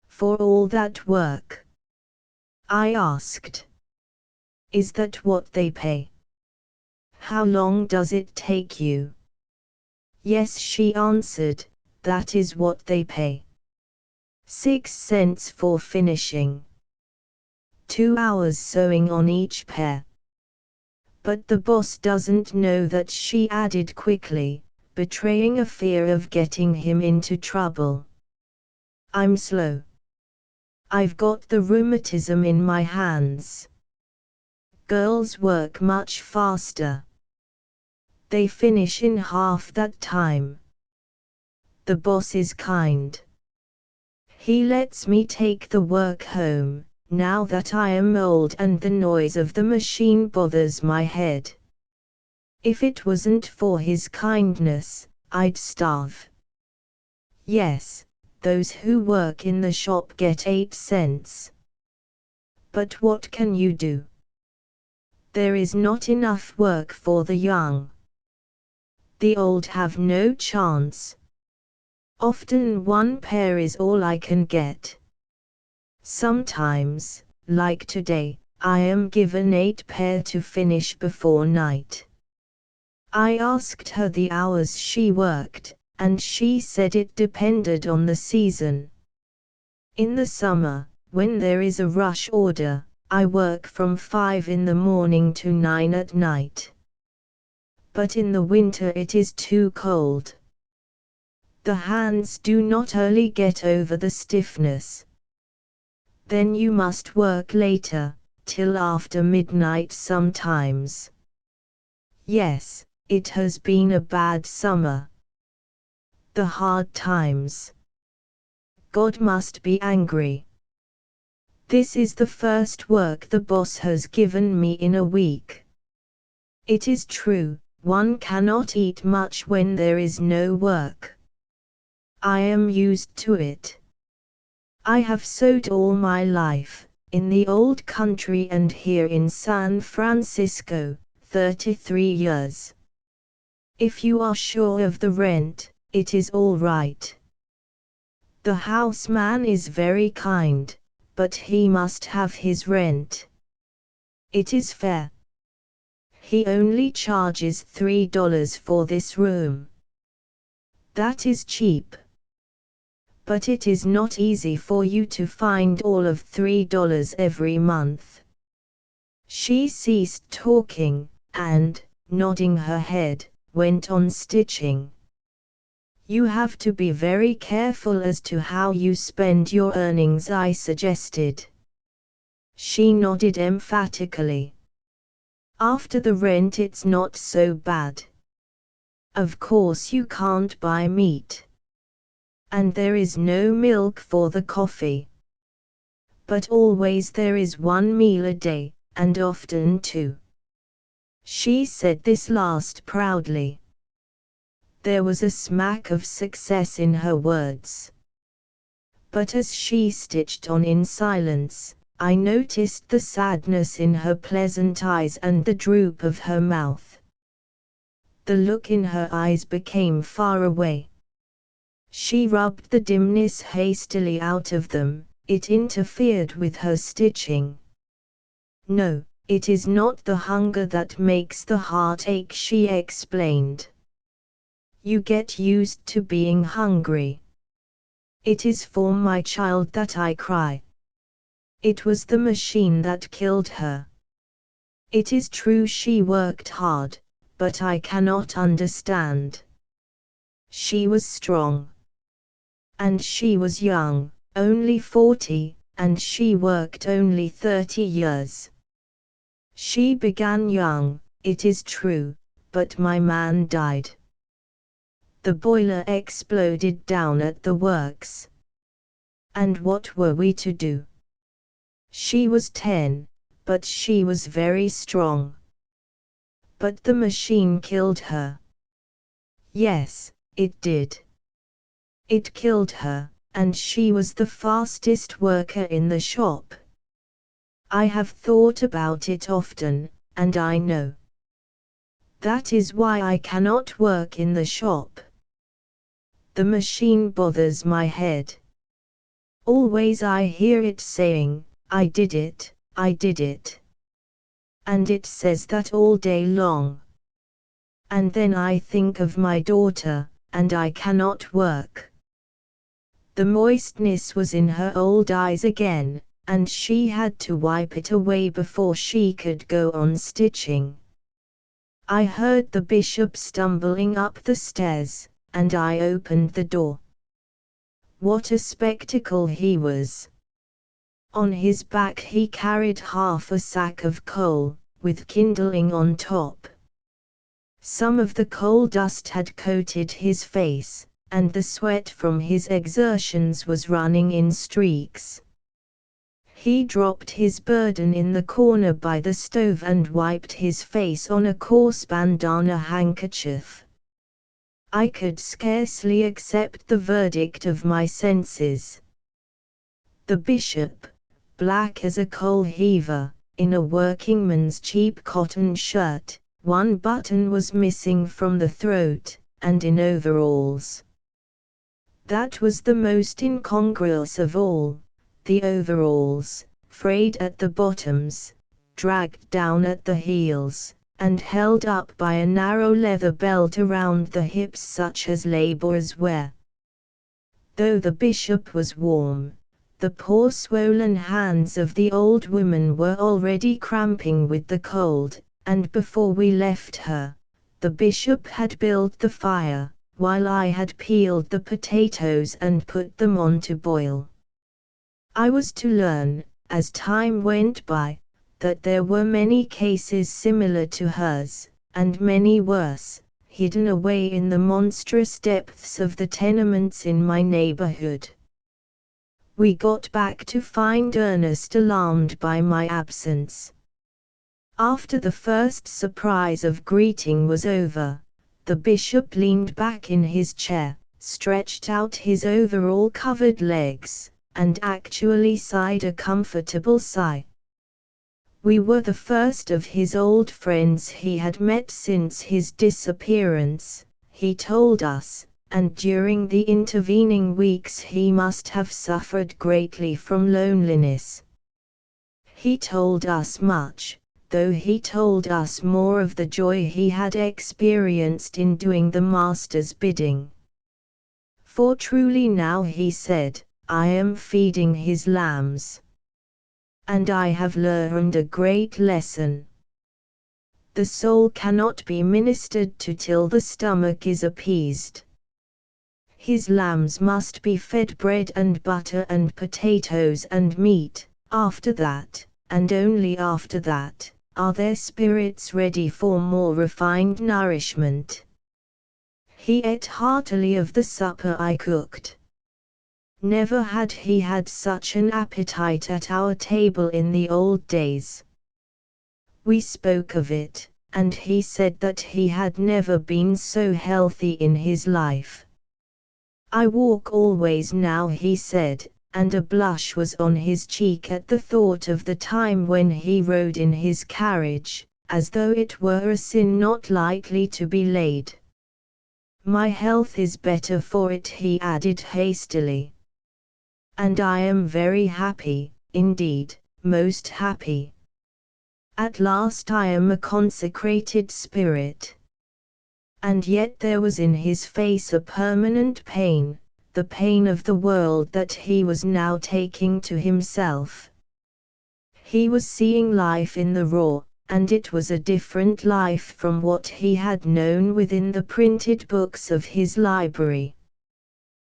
For all that work? I asked. Is that what they pay? How long does it take you? Yes, she answered, that is what they pay. 6 cents for finishing. 2 hours sewing on each pair. But the boss doesn't know that, she added quickly, betraying a fear of getting him into trouble. I'm slow. I've got the rheumatism in my hands. Girls work much faster. They finish in half that time. The boss is kind. He lets me take the work home, now that I am old and the noise of the machine bothers my head. If it wasn't for his kindness, I'd starve. Yes, those who work in the shop get 8 cents. But what can you do? There is not enough work for the young. The old have no chance. Often 1 pair is all I can get. Sometimes, like today, I am given 8 pair to finish before night. I asked her the hours she worked, and she said it depended on the season. In the summer, when there is a rush order, I work from 5 in the morning to 9 at night. But in the winter it is too cold. The hands do not early get over the stiffness. Then you must work later, till after midnight sometimes. Yes, it has been a bad summer. The hard times. God must be angry. This is the first work the boss has given me in a week. It is true, one cannot eat much when there is no work. I am used to it. I have sewed all my life, in the old country and here in San Francisco, 33 years. If you are sure of the rent, it is all right. The houseman is very kind, but he must have his rent. It is fair. He only charges $3 for this room. That is cheap. But it is not easy for you to find all of $3 every month. She ceased talking, and, nodding her head, went on stitching. You have to be very careful as to how you spend your earnings, I suggested. She nodded emphatically. After the rent it's not so bad. Of course you can't buy meat. And there is no milk for the coffee. But always there is one meal a day, and often two. She said this last proudly. There was a smack of success in her words. But as she stitched on in silence, I noticed the sadness in her pleasant eyes and the droop of her mouth. The look in her eyes became far away. She rubbed the dimness hastily out of them, it interfered with her stitching. No, it is not the hunger that makes the heart ache, she explained. You get used to being hungry. It is for my child that I cry. It was the machine that killed her. It is true she worked hard, but I cannot understand. She was strong. And she was young, only 40, and she worked only 30 years. She began young, it is true, but my man died. The boiler exploded down at the works. And what were we to do? She was 10, but she was very strong. But the machine killed her. Yes, it did. It killed her, and she was the fastest worker in the shop. I have thought about it often, and I know. That is why I cannot work in the shop. The machine bothers my head. Always I hear it saying, I did it, I did it. And it says that all day long. And then I think of my daughter, and I cannot work. The moistness was in her old eyes again, and she had to wipe it away before she could go on stitching. I heard the bishop stumbling up the stairs, and I opened the door. What a spectacle he was! On his back he carried half a sack of coal, with kindling on top. Some of the coal dust had coated his face, and the sweat from his exertions was running in streaks. He dropped his burden in the corner by the stove and wiped his face on a coarse bandana handkerchief. I could scarcely accept the verdict of my senses. The bishop, black as a coal heaver, in a workingman's cheap cotton shirt, one button was missing from the throat, and in overalls. That was the most incongruous of all, the overalls, frayed at the bottoms, dragged down at the heels, and held up by a narrow leather belt around the hips such as laborers wear. Though the bishop was warm, the poor swollen hands of the old woman were already cramping with the cold, and before we left her, the bishop had built the fire, while I had peeled the potatoes and put them on to boil. I was to learn, as time went by, that there were many cases similar to hers, and many worse, hidden away in the monstrous depths of the tenements in my neighborhood. We got back to find Ernest alarmed by my absence. After the first surprise of greeting was over, the bishop leaned back in his chair, stretched out his overall-covered legs, and actually sighed a comfortable sigh. We were the first of his old friends he had met since his disappearance, he told us, and during the intervening weeks he must have suffered greatly from loneliness. He told us much, though he told us more of the joy he had experienced in doing the Master's bidding. For truly now, he said, I am feeding his lambs. And I have learned a great lesson. The soul cannot be ministered to till the stomach is appeased. His lambs must be fed bread and butter and potatoes and meat. After that, and only after that, are their spirits ready for more refined nourishment. He ate heartily of the supper I cooked. Never had he had such an appetite at our table in the old days. We spoke of it, and he said that he had never been so healthy in his life. I walk always now, he said, and a blush was on his cheek at the thought of the time when he rode in his carriage, as though it were a sin not lightly to be laid. My health is better for it, he added hastily. And I am very happy, indeed, most happy. At last I am a consecrated spirit. And yet there was in his face a permanent pain, the pain of the world that he was now taking to himself. He was seeing life in the raw, and it was a different life from what he had known within the printed books of his library.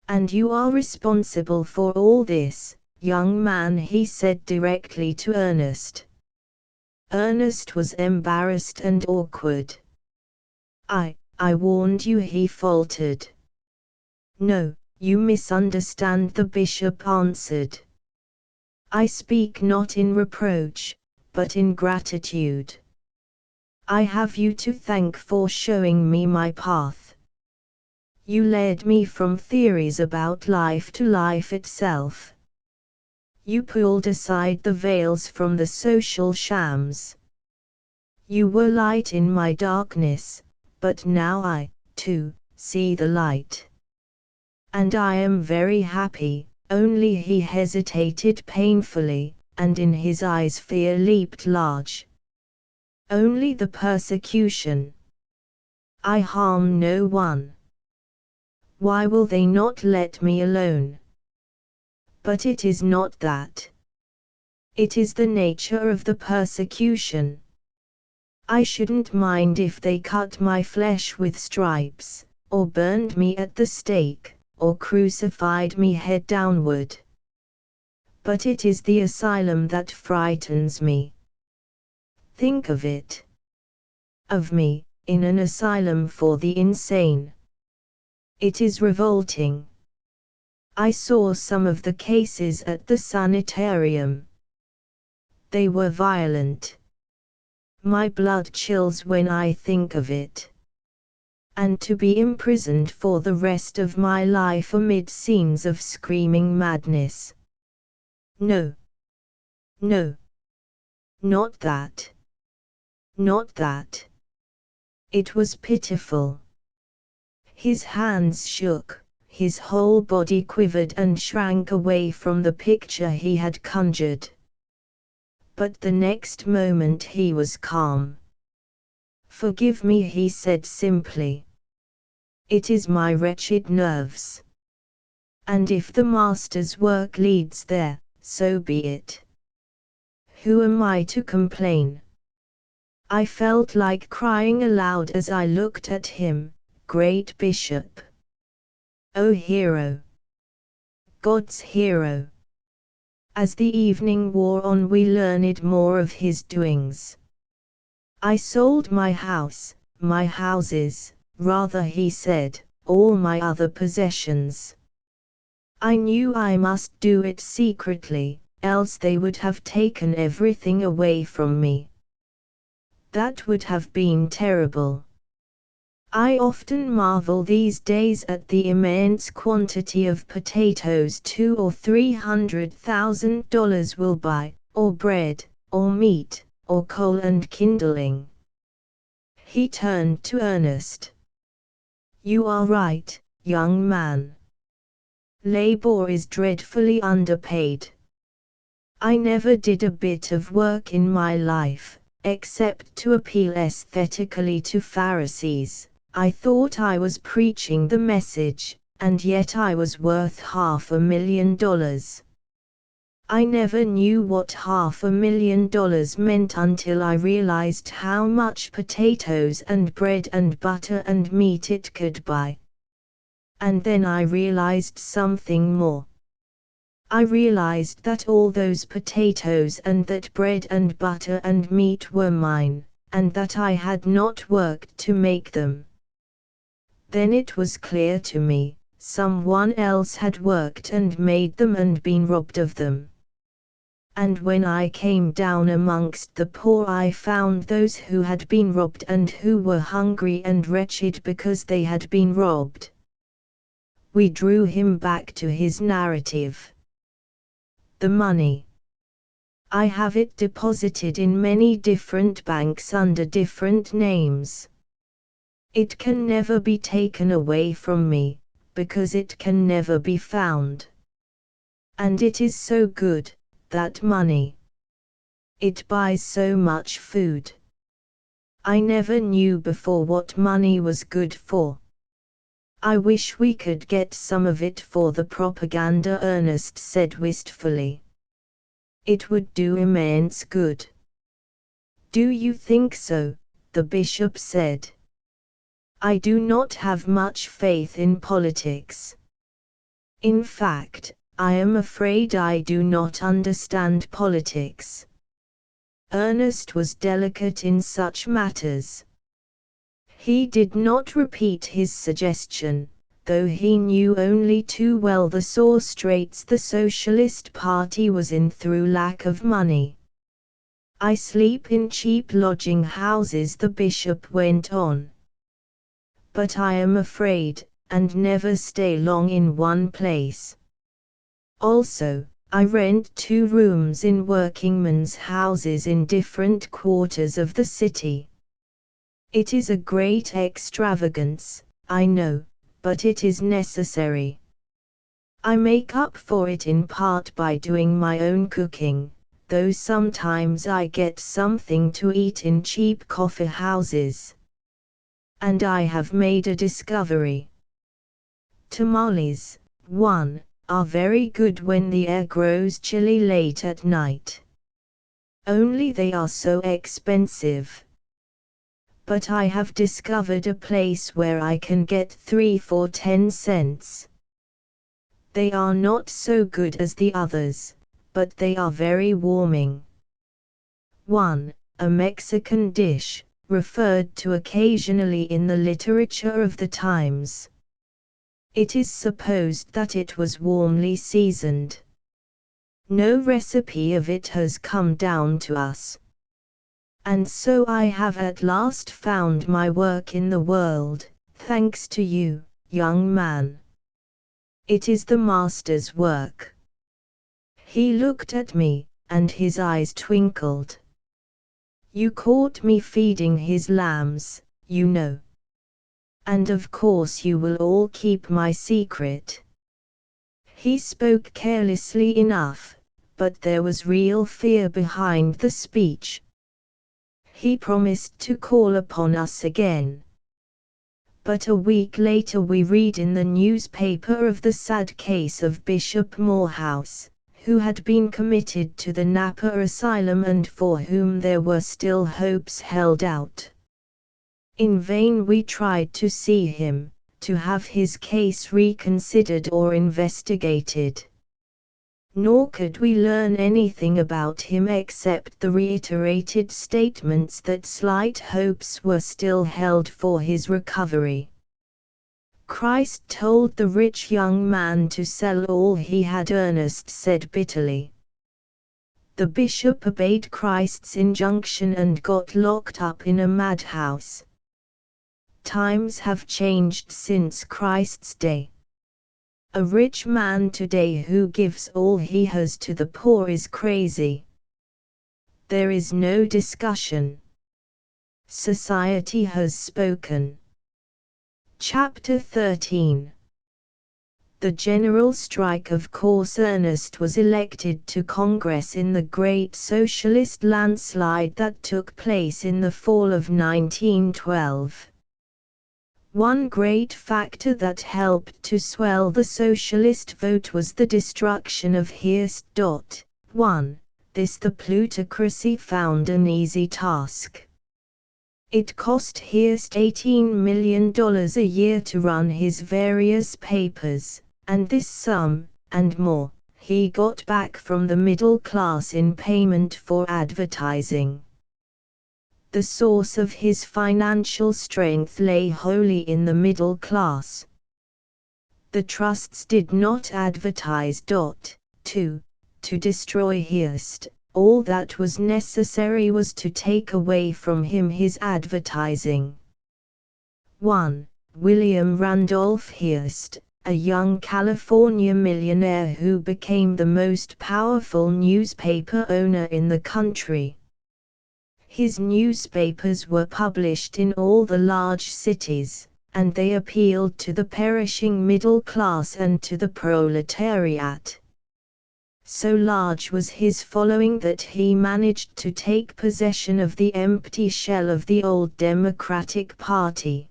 And you are responsible for all this, young man, he said directly to Ernest. Ernest was embarrassed and awkward. I warned you, he faltered. No, you misunderstand, the bishop answered. I speak not in reproach, but in gratitude. I have you to thank for showing me my path. You led me from theories about life to life itself. You pulled aside the veils from the social shams. You were light in my darkness, but now I, too, see the light. And I am very happy. Only he hesitated painfully, and in his eyes fear leaped large. Only the persecution. I harm no one. Why will they not let me alone? But it is not that. It is the nature of the persecution. I shouldn't mind if they cut my flesh with stripes, or burned me at the stake, or crucified me head downward. But it is the asylum that frightens me. Think of it. Of me, in an asylum for the insane. It is revolting. I saw some of the cases at the sanitarium. They were violent. My blood chills when I think of it. And to be imprisoned for the rest of my life amid scenes of screaming madness. No. No. Not that. Not that. It was pitiful. His hands shook, his whole body quivered and shrank away from the picture he had conjured. But the next moment he was calm. Forgive me, he said simply. It is my wretched nerves. And if the Master's work leads there, so be it. Who am I to complain? I felt like crying aloud as I looked at him, great bishop. O hero! God's hero! As the evening wore on, we learned more of his doings. I sold my house, my houses, rather he said, all my other possessions. I knew I must do it secretly, else they would have taken everything away from me. That would have been terrible. I often marvel these days at the immense quantity of potatoes $200,000 or $300,000 will buy, or bread, or meat, or coal and kindling. He turned to Ernest. You are right, young man. Labor is dreadfully underpaid. I never did a bit of work in my life, except to appeal aesthetically to Pharisees. I thought I was preaching the message, and yet I was worth $500,000. I never knew what $500,000 meant until I realized how much potatoes and bread and butter and meat it could buy. And then I realized something more. I realized that all those potatoes and that bread and butter and meat were mine, and that I had not worked to make them. Then it was clear to me, someone else had worked and made them and been robbed of them. And when I came down amongst the poor, I found those who had been robbed and who were hungry and wretched because they had been robbed. We drew him back to his narrative. The money. I have it deposited in many different banks under different names. It can never be taken away from me, because it can never be found. And it is so good, that money. It buys so much food. I never knew before what money was good for. I wish we could get some of it for the propaganda, Ernest said wistfully. It would do immense good. Do you think so? The bishop said. I do not have much faith in politics. In fact, I am afraid I do not understand politics. Ernest was delicate in such matters. He did not repeat his suggestion, though he knew only too well the sore straits the Socialist Party was in through lack of money. I sleep in cheap lodging houses, the bishop went on. But I am afraid, and never stay long in one place. Also, I rent 2 rooms in workingmen's houses in different quarters of the city. It is a great extravagance, I know, but it is necessary. I make up for it in part by doing my own cooking, though sometimes I get something to eat in cheap coffee houses. And I have made a discovery. Tamales, 1, are very good when the air grows chilly late at night. Only they are so expensive. But I have discovered a place where I can get 3 for 10 cents. They are not so good as the others, but they are very warming. 1. A Mexican dish, referred to occasionally in the literature of the times. It is supposed that it was warmly seasoned. No recipe of it has come down to us. And so I have at last found my work in the world, thanks to you, young man. It is the Master's work. He looked at me, and his eyes twinkled. You caught me feeding his lambs, you know. And of course you will all keep my secret. He spoke carelessly enough, but there was real fear behind the speech. He promised to call upon us again. But a week later we read in the newspaper of the sad case of Bishop Morehouse, who had been committed to the Napa Asylum and for whom there were still hopes held out. In vain we tried to see him, to have his case reconsidered or investigated. Nor could we learn anything about him except the reiterated statements that slight hopes were still held for his recovery. Christ told the rich young man to sell all he had. Ernest said bitterly. The bishop obeyed Christ's injunction and got locked up in a madhouse. Times have changed since Christ's day. A rich man today who gives all he has to the poor is crazy. There is no discussion. Society has spoken. Chapter 13. The general strike. Of course, Ernest was elected to Congress in the great socialist landslide that took place in the fall of 1912. One great factor that helped to swell the socialist vote was the destruction of Hearst. 1. This the plutocracy found an easy task. It cost Hearst $18 million a year to run his various papers, and this sum, and more, he got back from the middle class in payment for advertising. The source of his financial strength lay wholly in the middle class. The trusts did not advertise. 2. To destroy Hearst, all that was necessary was to take away from him his advertising. 1. William Randolph Hearst, a young California millionaire who became the most powerful newspaper owner in the country. His newspapers were published in all the large cities, and they appealed to the perishing middle class and to the proletariat. So large was his following that he managed to take possession of the empty shell of the old Democratic Party.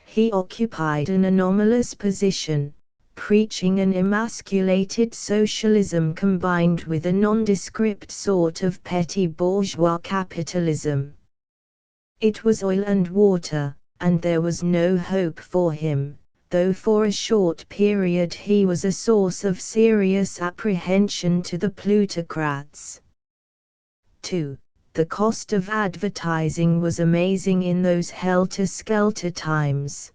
He occupied an anomalous position, preaching an emasculated socialism combined with a nondescript sort of petty bourgeois capitalism. It was oil and water, and there was no hope for him, though for a short period he was a source of serious apprehension to the plutocrats. 2. The cost of advertising was amazing in those helter-skelter times.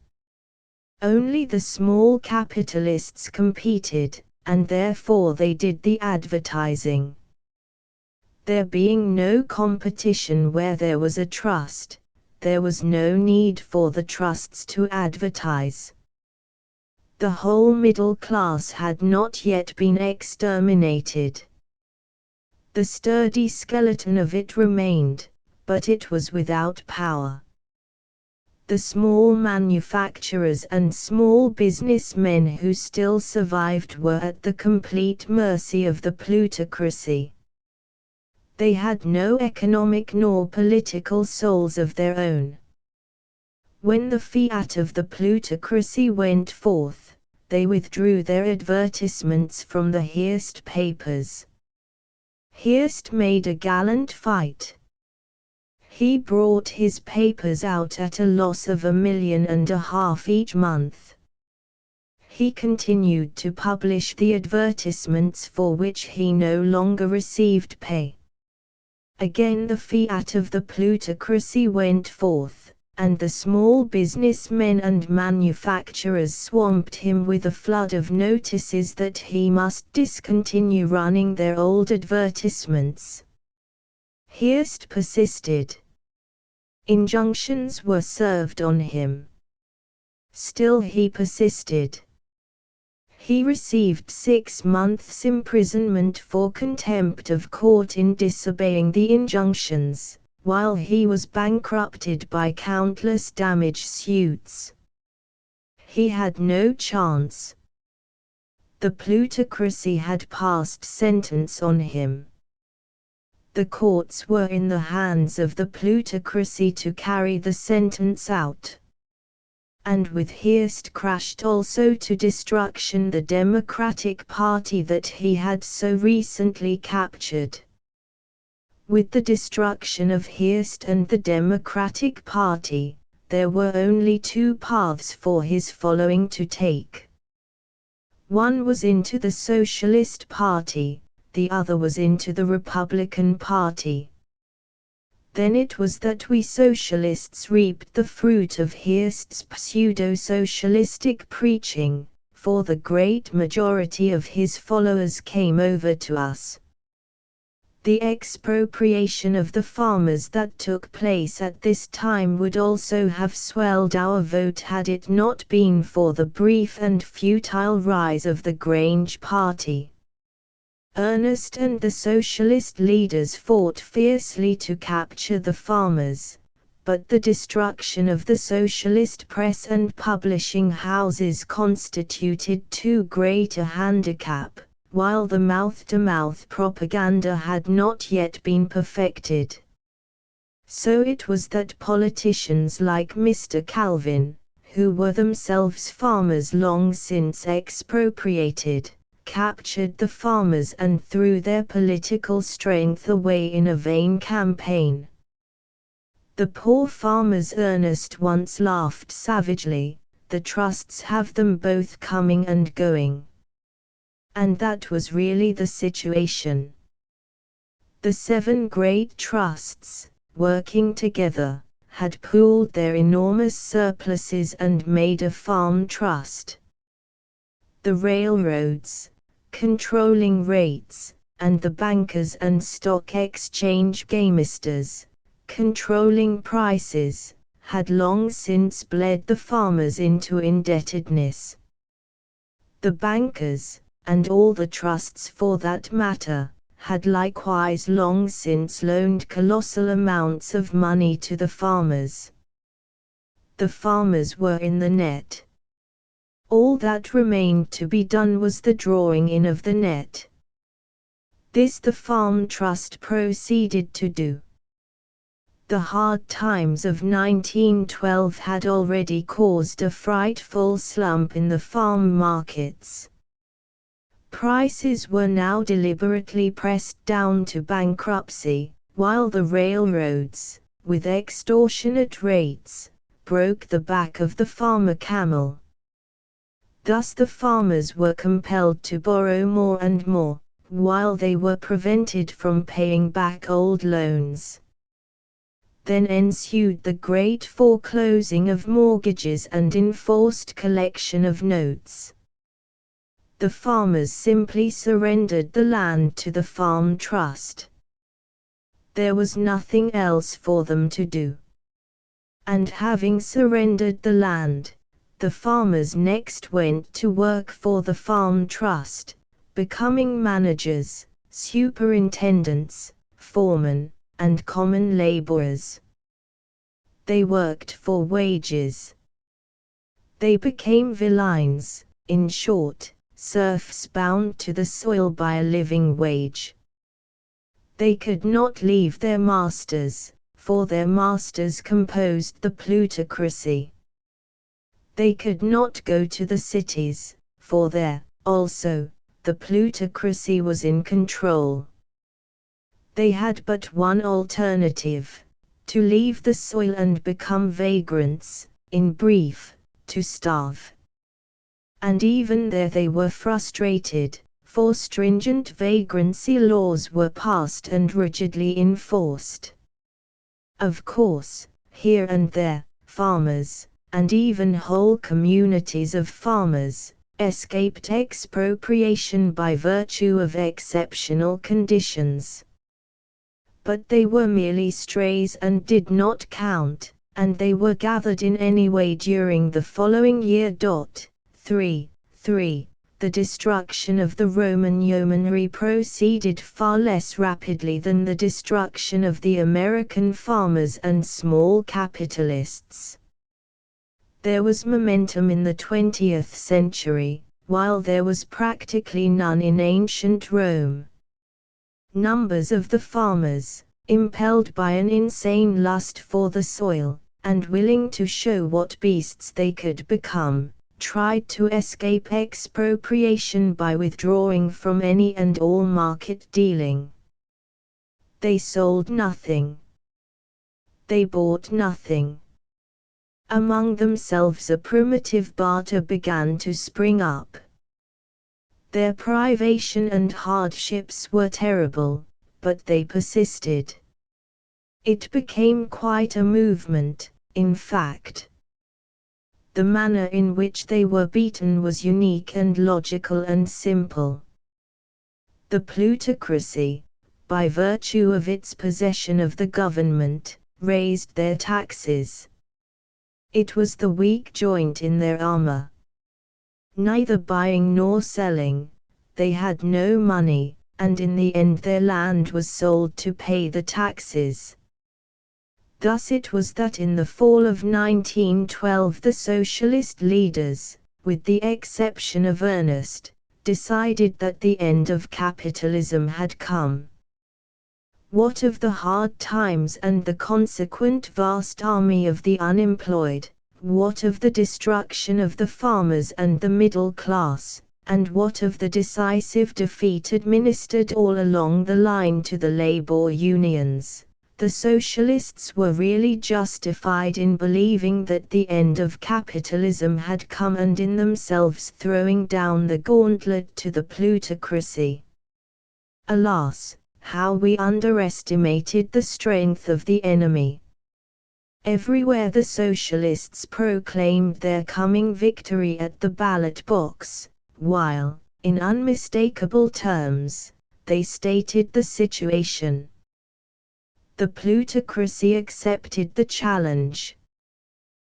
Only the small capitalists competed, and therefore they did the advertising. There being no competition where there was a trust, there was no need for the trusts to advertise. The whole middle class had not yet been exterminated. The sturdy skeleton of it remained, but it was without power. The small manufacturers and small businessmen who still survived were at the complete mercy of the plutocracy. They had no economic nor political souls of their own. When the fiat of the plutocracy went forth, they withdrew their advertisements from the Hearst papers. Hearst made a gallant fight. He brought his papers out at a loss of $1.5 million each month. He continued to publish the advertisements for which he no longer received pay. Again the fiat of the plutocracy went forth, and the small businessmen and manufacturers swamped him with a flood of notices that he must discontinue running their old advertisements. Hearst persisted. Injunctions were served on him. Still he persisted. He received 6 months' imprisonment for contempt of court in disobeying the injunctions, while he was bankrupted by countless damage suits. He had no chance. The plutocracy had passed sentence on him. The courts were in the hands of the plutocracy to carry the sentence out. And with Hearst crashed also to destruction the Democratic Party that he had so recently captured. With the destruction of Hearst and the Democratic Party, there were only 2 paths for his following to take. One was into the Socialist Party, the other was into the Republican Party. Then it was that we socialists reaped the fruit of Hirst's pseudo-socialistic preaching, for the great majority of his followers came over to us. The expropriation of the farmers that took place at this time would also have swelled our vote had it not been for the brief and futile rise of the Grange Party. Ernest and the socialist leaders fought fiercely to capture the farmers, but the destruction of the socialist press and publishing houses constituted too great a handicap, while the mouth-to-mouth propaganda had not yet been perfected. So it was that politicians like Mr. Calvin, who were themselves farmers long since expropriated, captured the farmers and threw their political strength away in a vain campaign. The poor farmers Ernest once laughed savagely, the trusts have them both coming and going. And that was really the situation. The 7 great trusts, working together, had pooled their enormous surpluses and made a farm trust. The railroads, controlling rates, and the bankers and stock exchange gamesters, controlling prices, had long since bled the farmers into indebtedness. The bankers, and all the trusts for that matter, had likewise long since loaned colossal amounts of money to the farmers. The farmers were in the net. All that remained to be done was the drawing in of the net. This the Farm Trust proceeded to do. The hard times of 1912 had already caused a frightful slump in the farm markets. Prices were now deliberately pressed down to bankruptcy, while the railroads, with extortionate rates, broke the back of the farmer camel. Thus the farmers were compelled to borrow more and more, while they were prevented from paying back old loans. Then ensued the great foreclosing of mortgages and enforced collection of notes. The farmers simply surrendered the land to the Farm Trust. There was nothing else for them to do. And having surrendered the land, the farmers next went to work for the Farm Trust, becoming managers, superintendents, foremen, and common laborers. They worked for wages. They became villeins, in short, serfs bound to the soil by a living wage. They could not leave their masters, for their masters composed the plutocracy. They could not go to the cities, for there, also, the plutocracy was in control. They had but one alternative: to leave the soil and become vagrants, in brief, to starve. And even there they were frustrated, for stringent vagrancy laws were passed and rigidly enforced. Of course, here and there, farmers, and even whole communities of farmers, escaped expropriation by virtue of exceptional conditions. But they were merely strays and did not count, and they were gathered in any way during the following year. 3. The destruction of the Roman yeomanry proceeded far less rapidly than the destruction of the American farmers and small capitalists. There was momentum in the 20th century, while there was practically none in ancient Rome. Numbers of the farmers, impelled by an insane lust for the soil, and willing to show what beasts they could become, tried to escape expropriation by withdrawing from any and all market dealing. They sold nothing. They bought nothing. Among themselves a primitive barter began to spring up. Their privation and hardships were terrible, but they persisted. It became quite a movement, in fact. The manner in which they were beaten was unique and logical and simple. The plutocracy, by virtue of its possession of the government, raised their taxes. It was the weak joint in their armor. Neither buying nor selling, they had no money, and in the end their land was sold to pay the taxes. Thus it was that in the fall of 1912 the socialist leaders, with the exception of Ernest, decided that the end of capitalism had come. What of the hard times and the consequent vast army of the unemployed? What of the destruction of the farmers and the middle class? And what of the decisive defeat administered all along the line to the labor unions? The socialists were really justified in believing that the end of capitalism had come and in themselves throwing down the gauntlet to the plutocracy. Alas, how we underestimated the strength of the enemy. Everywhere the socialists proclaimed their coming victory at the ballot box, while, in unmistakable terms, they stated the situation. The plutocracy accepted the challenge.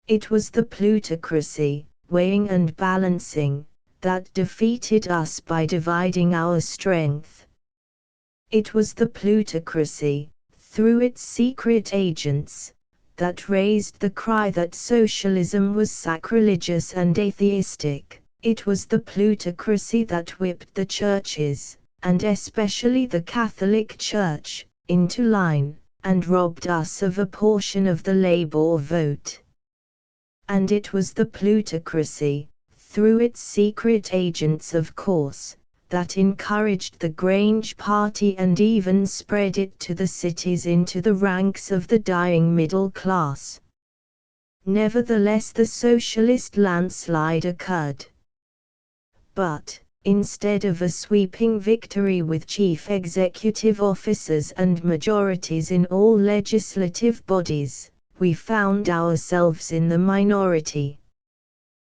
It was the plutocracy, weighing and balancing, that defeated us by dividing our strength. It was the plutocracy, through its secret agents, that raised the cry that socialism was sacrilegious and atheistic. It was the plutocracy that whipped the churches, and especially the Catholic Church, into line, and robbed us of a portion of the labor vote. And it was the plutocracy, through its secret agents of course, that encouraged the Grange Party and even spread it to the cities into the ranks of the dying middle class. Nevertheless the socialist landslide occurred. But, instead of a sweeping victory with chief executive officers and majorities in all legislative bodies, we found ourselves in the minority.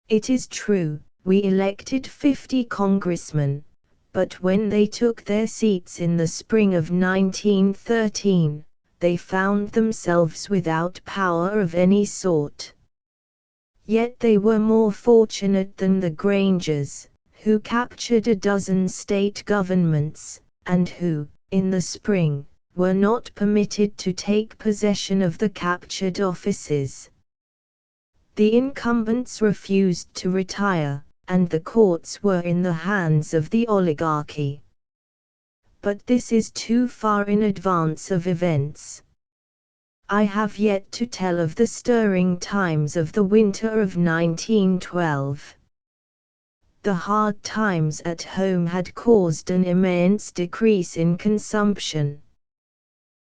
It is true, we elected 50 congressmen, but when they took their seats in the spring of 1913, they found themselves without power of any sort. Yet they were more fortunate than the Grangers, who captured a dozen state governments, and who, in the spring, were not permitted to take possession of the captured offices. The incumbents refused to retire, and the courts were in the hands of the oligarchy. But this is too far in advance of events. I have yet to tell of the stirring times of the winter of 1912. The hard times at home had caused an immense decrease in consumption.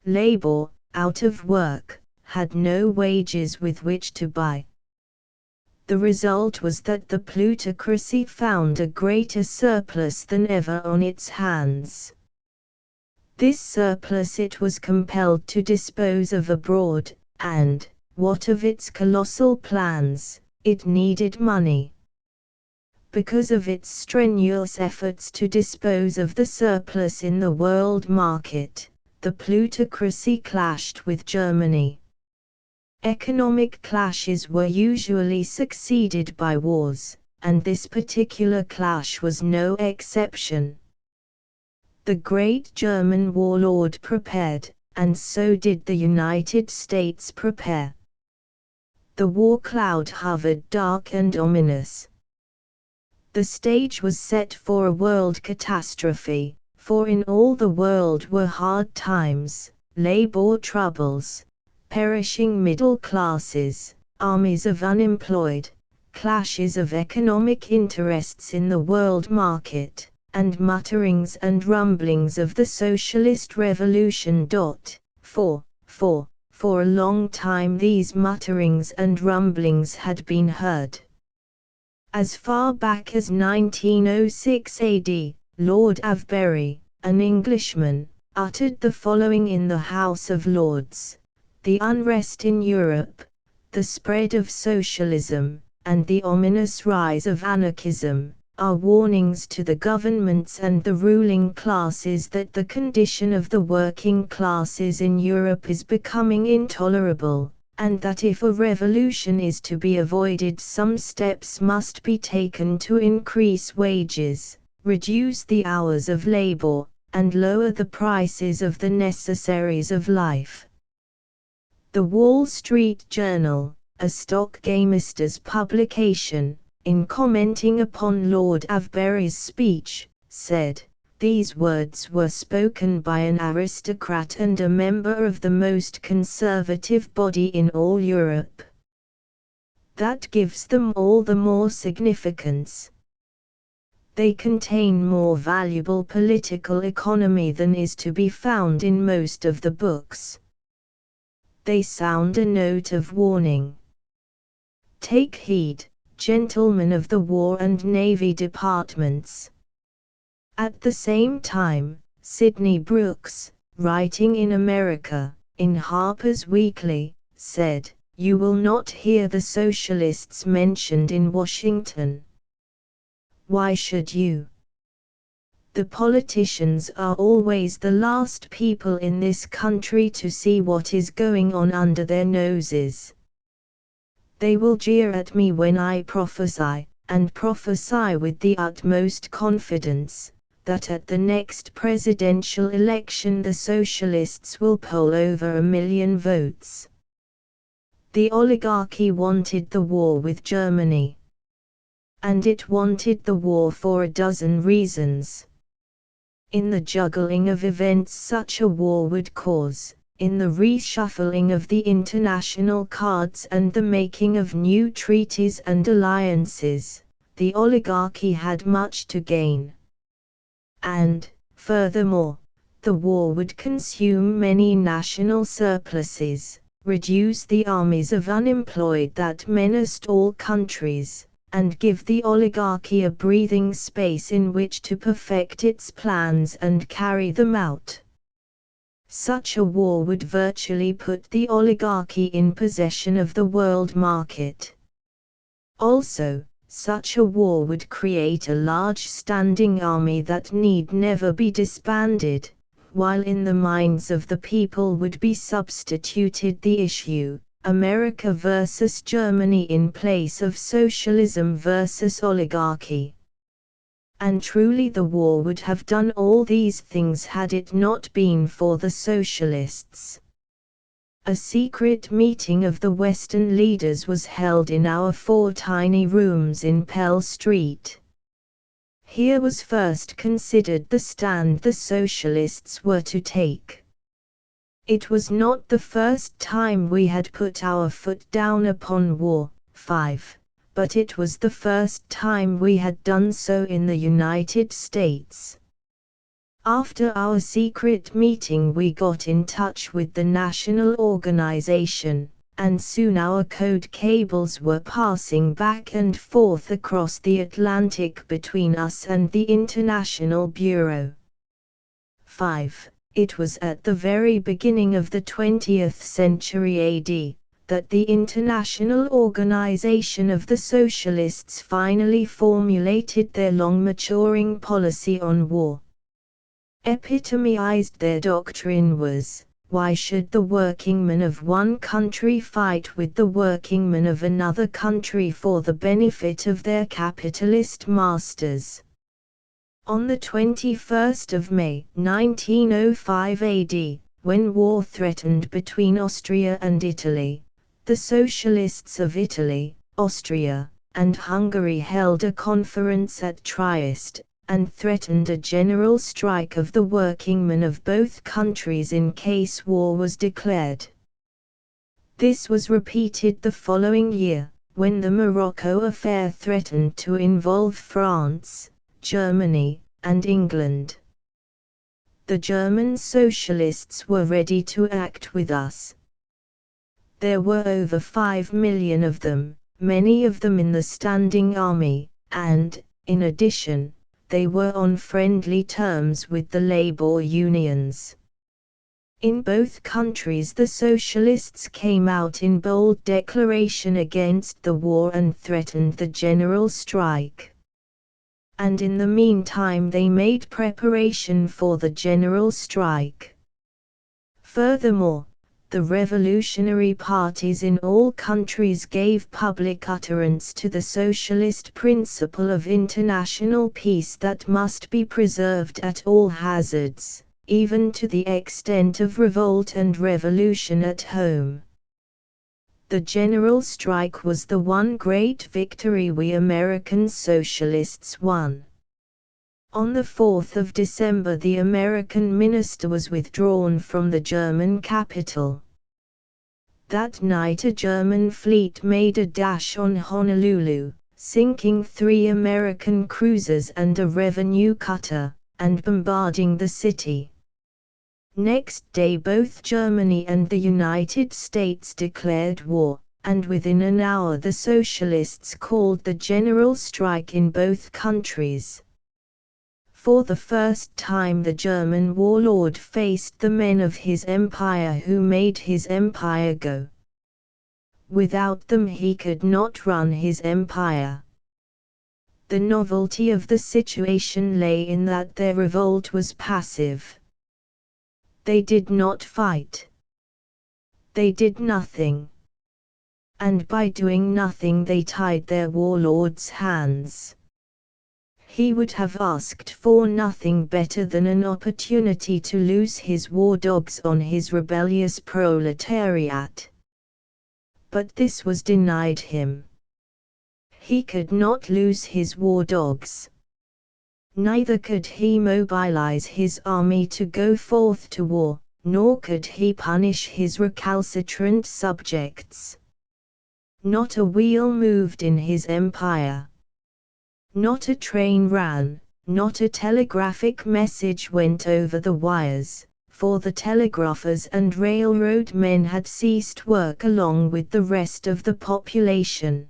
Labor, out of work, had no wages with which to buy. The result was that the plutocracy found a greater surplus than ever on its hands. This surplus it was compelled to dispose of abroad, and, what of its colossal plans, it needed money. Because of its strenuous efforts to dispose of the surplus in the world market, the plutocracy clashed with Germany. Economic clashes were usually succeeded by wars, and this particular clash was no exception. The great German warlord prepared, and so did the United States prepare. The war cloud hovered dark and ominous. The stage was set for a world catastrophe, for in all the world were hard times, labor troubles, perishing middle classes, armies of unemployed, clashes of economic interests in the world market, and mutterings and rumblings of the socialist revolution. For a long time these mutterings and rumblings had been heard. As far back as 1906 AD, Lord Avebury, an Englishman, uttered the following in the House of Lords: "The unrest in Europe, the spread of socialism, and the ominous rise of anarchism, are warnings to the governments and the ruling classes that the condition of the working classes in Europe is becoming intolerable, and that if a revolution is to be avoided, some steps must be taken to increase wages, reduce the hours of labor, and lower the prices of the necessaries of life." The Wall Street Journal, a stock gamesters publication, in commenting upon Lord Avebury's speech, said, "These words were spoken by an aristocrat and a member of the most conservative body in all Europe. That gives them all the more significance. They contain more valuable political economy than is to be found in most of the books. They sound a note of warning. Take heed, gentlemen of the War and Navy Departments." At the same time, Sidney Brooks, writing in America, in Harper's Weekly, said, "You will not hear the socialists mentioned in Washington. Why should you? The politicians are always the last people in this country to see what is going on under their noses. They will jeer at me when I prophesy, and prophesy with the utmost confidence, that at the next presidential election the socialists will poll over 1 million votes." The oligarchy wanted the war with Germany. And it wanted the war for a dozen reasons. In the juggling of events such a war would cause, in the reshuffling of the international cards and the making of new treaties and alliances, the oligarchy had much to gain. And, furthermore, the war would consume many national surpluses, reduce the armies of unemployed that menaced all countries, and give the oligarchy a breathing space in which to perfect its plans and carry them out. Such a war would virtually put the oligarchy in possession of the world market. Also, such a war would create a large standing army that need never be disbanded, while in the minds of the people would be substituted the issue, America versus Germany in place of socialism versus oligarchy. And truly the war would have done all these things had it not been for the socialists. A secret meeting of the Western leaders was held in our 4 tiny rooms in Pell Street. Here was first considered the stand the socialists were to take. It was not the first time we had put our foot down upon war, 5, but it was the first time we had done so in the United States. After our secret meeting we got in touch with the national organization, and soon our code cables were passing back and forth across the Atlantic between us and the International Bureau. 5. It was at the very beginning of the 20th century AD, that the International Organization of the Socialists finally formulated their long-maturing policy on war. Epitomized their doctrine was, why should the workingmen of one country fight with the workingmen of another country for the benefit of their capitalist masters? On the 21st of May 1905 AD, when war threatened between Austria and Italy, the socialists of Italy, Austria, and Hungary held a conference at Trieste, and threatened a general strike of the workingmen of both countries in case war was declared. This was repeated the following year, when the Morocco affair threatened to involve France, Germany, and England. The German socialists were ready to act with us. There were over 5 million of them, many of them in the standing army, and, in addition, they were on friendly terms with the labor unions. In both countries the socialists came out in bold declaration against the war and threatened the general strike. And in the meantime they made preparation for the general strike. Furthermore, the revolutionary parties in all countries gave public utterance to the socialist principle of international peace that must be preserved at all hazards, even to the extent of revolt and revolution at home. The general strike was the one great victory we American socialists won. On the 4th of December the American minister was withdrawn from the German capital. That night a German fleet made a dash on Honolulu, sinking 3 American cruisers and a revenue cutter, and bombarding the city. Next day both Germany and the United States declared war, and within an hour the socialists called the general strike in both countries. For the first time the German warlord faced the men of his empire who made his empire go. Without them he could not run his empire. The novelty of the situation lay in that their revolt was passive. They did not fight. They did nothing. And by doing nothing they tied their warlord's hands. He would have asked for nothing better than an opportunity to loose his war dogs on his rebellious proletariat. But this was denied him. He could not lose his war dogs. Neither could he mobilize his army to go forth to war, nor could he punish his recalcitrant subjects. Not a wheel moved in his empire. Not a train ran, not a telegraphic message went over the wires, for the telegraphers and railroad men had ceased work along with the rest of the population.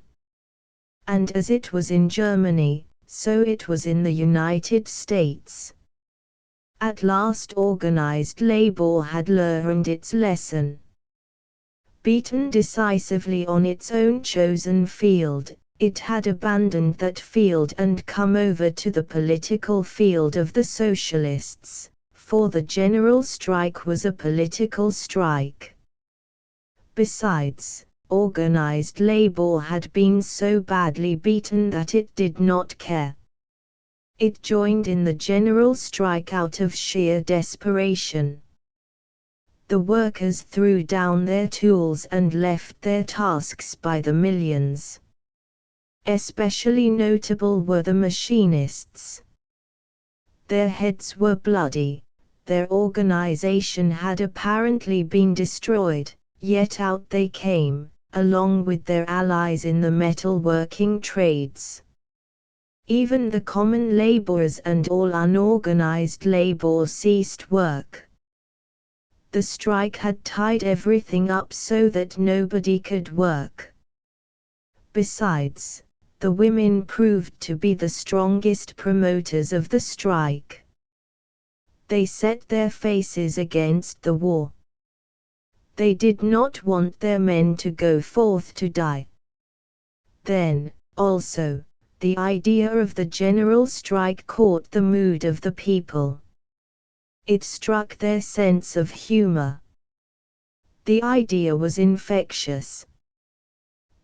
And as it was in Germany, so it was in the United States. At last organized labor had learned its lesson. Beaten decisively on its own chosen field, it had abandoned that field and come over to the political field of the socialists, for the general strike was a political strike. Besides, organized labor had been so badly beaten that it did not care. It joined in the general strike out of sheer desperation. The workers threw down their tools and left their tasks by the millions. Especially notable were the machinists. Their heads were bloody, their organization had apparently been destroyed, yet out they came, along with their allies in the metal-working trades. Even the common laborers and all unorganized labor ceased work. The strike had tied everything up so that nobody could work. Besides, the women proved to be the strongest promoters of the strike. They set their faces against the war. They did not want their men to go forth to die. Then, also, the idea of the general strike caught the mood of the people. It struck their sense of humor. The idea was infectious.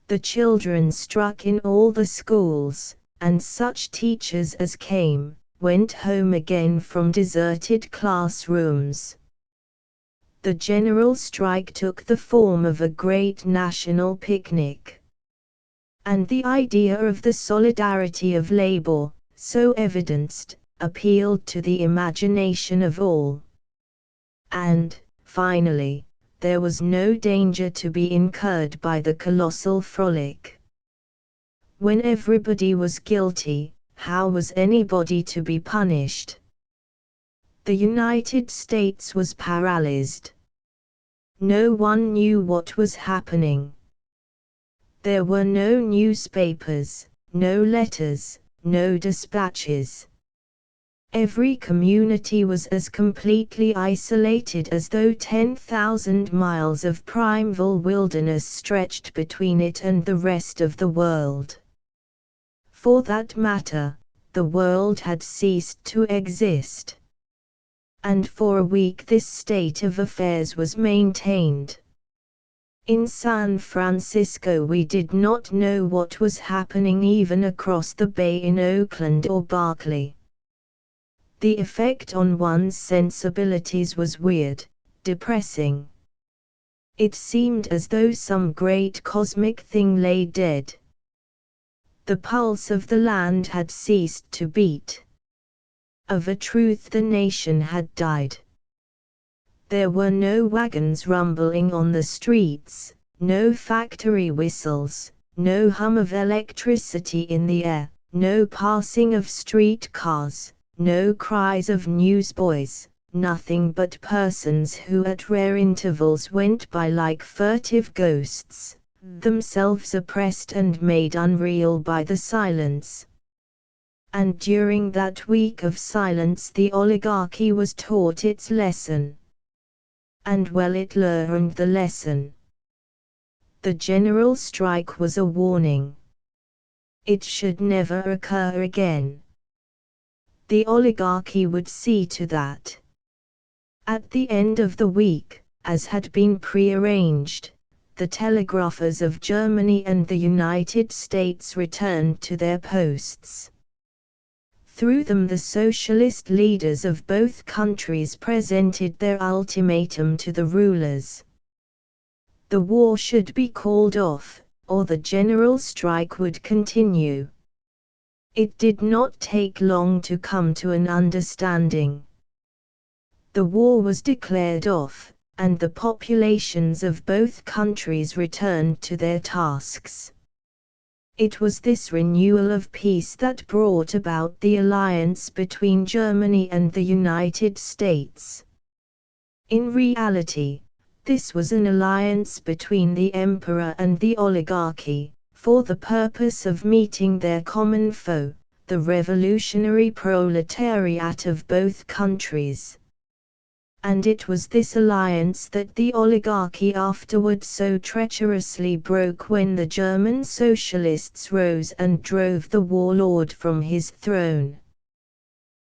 The children struck in all the schools, and such teachers as came, went home again from deserted classrooms. The general strike took the form of a great national picnic. And the idea of the solidarity of labor, so evidenced, appealed to the imagination of all. And, finally, there was no danger to be incurred by the colossal frolic. When everybody was guilty, how was anybody to be punished? The United States was paralyzed. No one knew what was happening. There were no newspapers, no letters, no dispatches. Every community was as completely isolated as though 10,000 miles of primeval wilderness stretched between it and the rest of the world. For that matter, the world had ceased to exist. And for a week this state of affairs was maintained. In San Francisco we did not know what was happening even across the bay in Oakland or Berkeley. The effect on one's sensibilities was weird, depressing. It seemed as though some great cosmic thing lay dead. The pulse of the land had ceased to beat. Of a truth the nation had died. There were no wagons rumbling on the streets, no factory whistles, no hum of electricity in the air, no passing of street cars, no cries of newsboys, nothing but persons who at rare intervals went by like furtive ghosts, themselves oppressed and made unreal by the silence. And during that week of silence the oligarchy was taught its lesson. And well it learned the lesson. The general strike was a warning. It should never occur again. The oligarchy would see to that. At the end of the week, as had been prearranged, the telegraphers of Germany and the United States returned to their posts. Through them the socialist leaders of both countries presented their ultimatum to the rulers. The war should be called off, or the general strike would continue. It did not take long to come to an understanding. The war was declared off, and the populations of both countries returned to their tasks. It was this renewal of peace that brought about the alliance between Germany and the United States. In reality, this was an alliance between the emperor and the oligarchy, for the purpose of meeting their common foe, the revolutionary proletariat of both countries. And it was this alliance that the oligarchy afterward so treacherously broke when the German socialists rose and drove the warlord from his throne.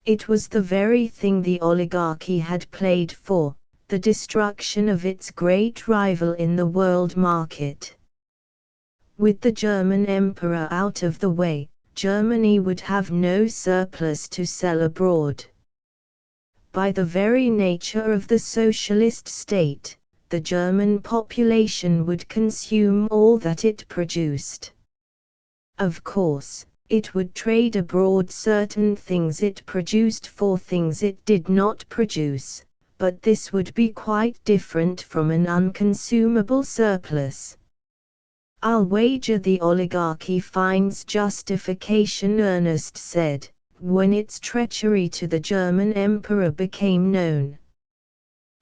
It was the very thing the oligarchy had played for, the destruction of its great rival in the world market. With the German emperor out of the way, Germany would have no surplus to sell abroad. By the very nature of the socialist state, the German population would consume all that it produced. Of course, it would trade abroad certain things it produced for things it did not produce, but this would be quite different from an unconsumable surplus. I'll wager the oligarchy finds justification, Ernest said, when its treachery to the German emperor became known.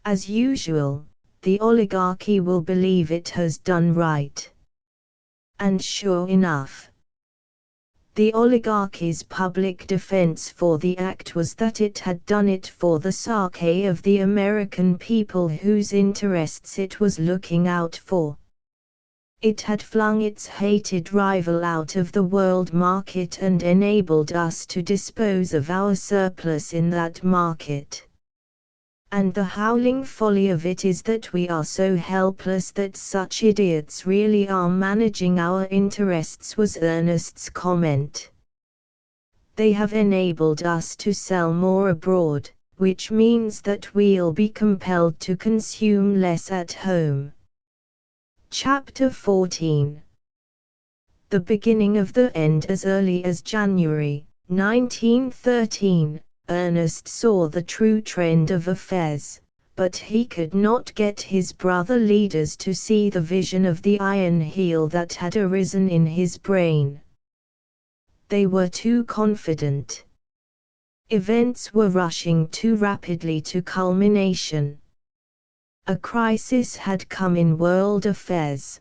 As usual, the oligarchy will believe it has done right. And sure enough, the oligarchy's public defense for the act was that it had done it for the sake of the American people whose interests it was looking out for. It had flung its hated rival out of the world market and enabled us to dispose of our surplus in that market. And the howling folly of it is that we are so helpless that such idiots really are managing our interests, was Ernest's comment. They have enabled us to sell more abroad, which means that we'll be compelled to consume less at home. Chapter 14. The beginning of the end. As early as January 1913, Ernest saw the true trend of affairs, but he could not get his brother leaders to see the vision of the iron heel that had arisen in his brain. They were too confident. Events were rushing too rapidly to culmination. A crisis had come in world affairs.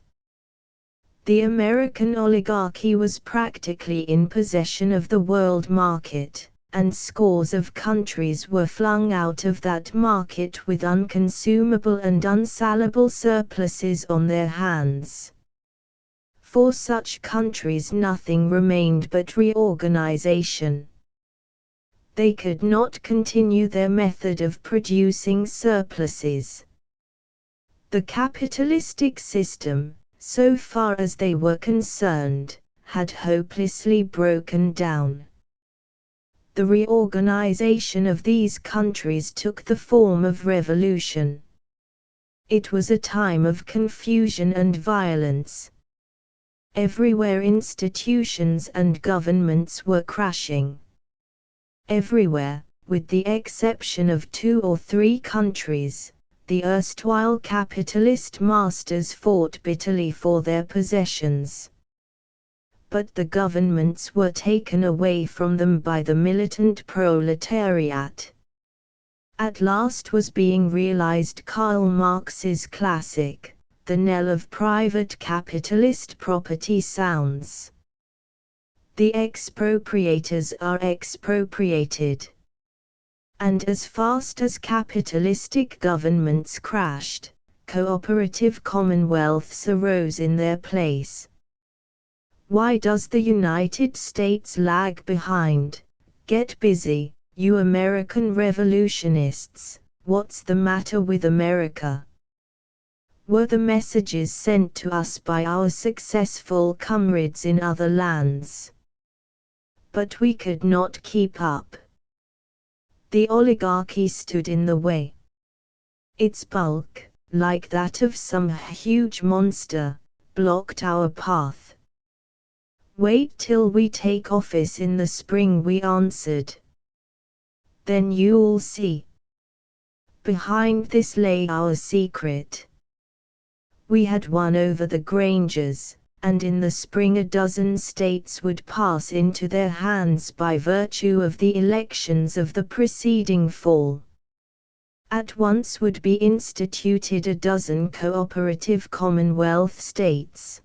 The American oligarchy was practically in possession of the world market, and scores of countries were flung out of that market with unconsumable and unsellable surpluses on their hands. For such countries nothing remained but reorganization. They could not continue their method of producing surpluses. The capitalistic system, so far as they were concerned, had hopelessly broken down. The reorganization of these countries took the form of revolution. It was a time of confusion and violence. Everywhere institutions and governments were crashing. Everywhere, with the exception of 2 or 3 countries, the erstwhile capitalist masters fought bitterly for their possessions. But the governments were taken away from them by the militant proletariat. At last was being realized Karl Marx's classic, "The knell of private capitalist property sounds. The expropriators are expropriated." And as fast as capitalistic governments crashed, cooperative commonwealths arose in their place. Why does the United States lag behind? Get busy, you American revolutionists, what's the matter with America? Were the messages sent to us by our successful comrades in other lands? But we could not keep up. The oligarchy stood in the way. Its bulk, like that of some huge monster, blocked our path. "Wait till we take office in the spring," we answered. "Then you'll see." Behind this lay our secret. We had won over the Grangers, and in the spring a dozen states would pass into their hands by virtue of the elections of the preceding fall. At once would be instituted a dozen cooperative Commonwealth states.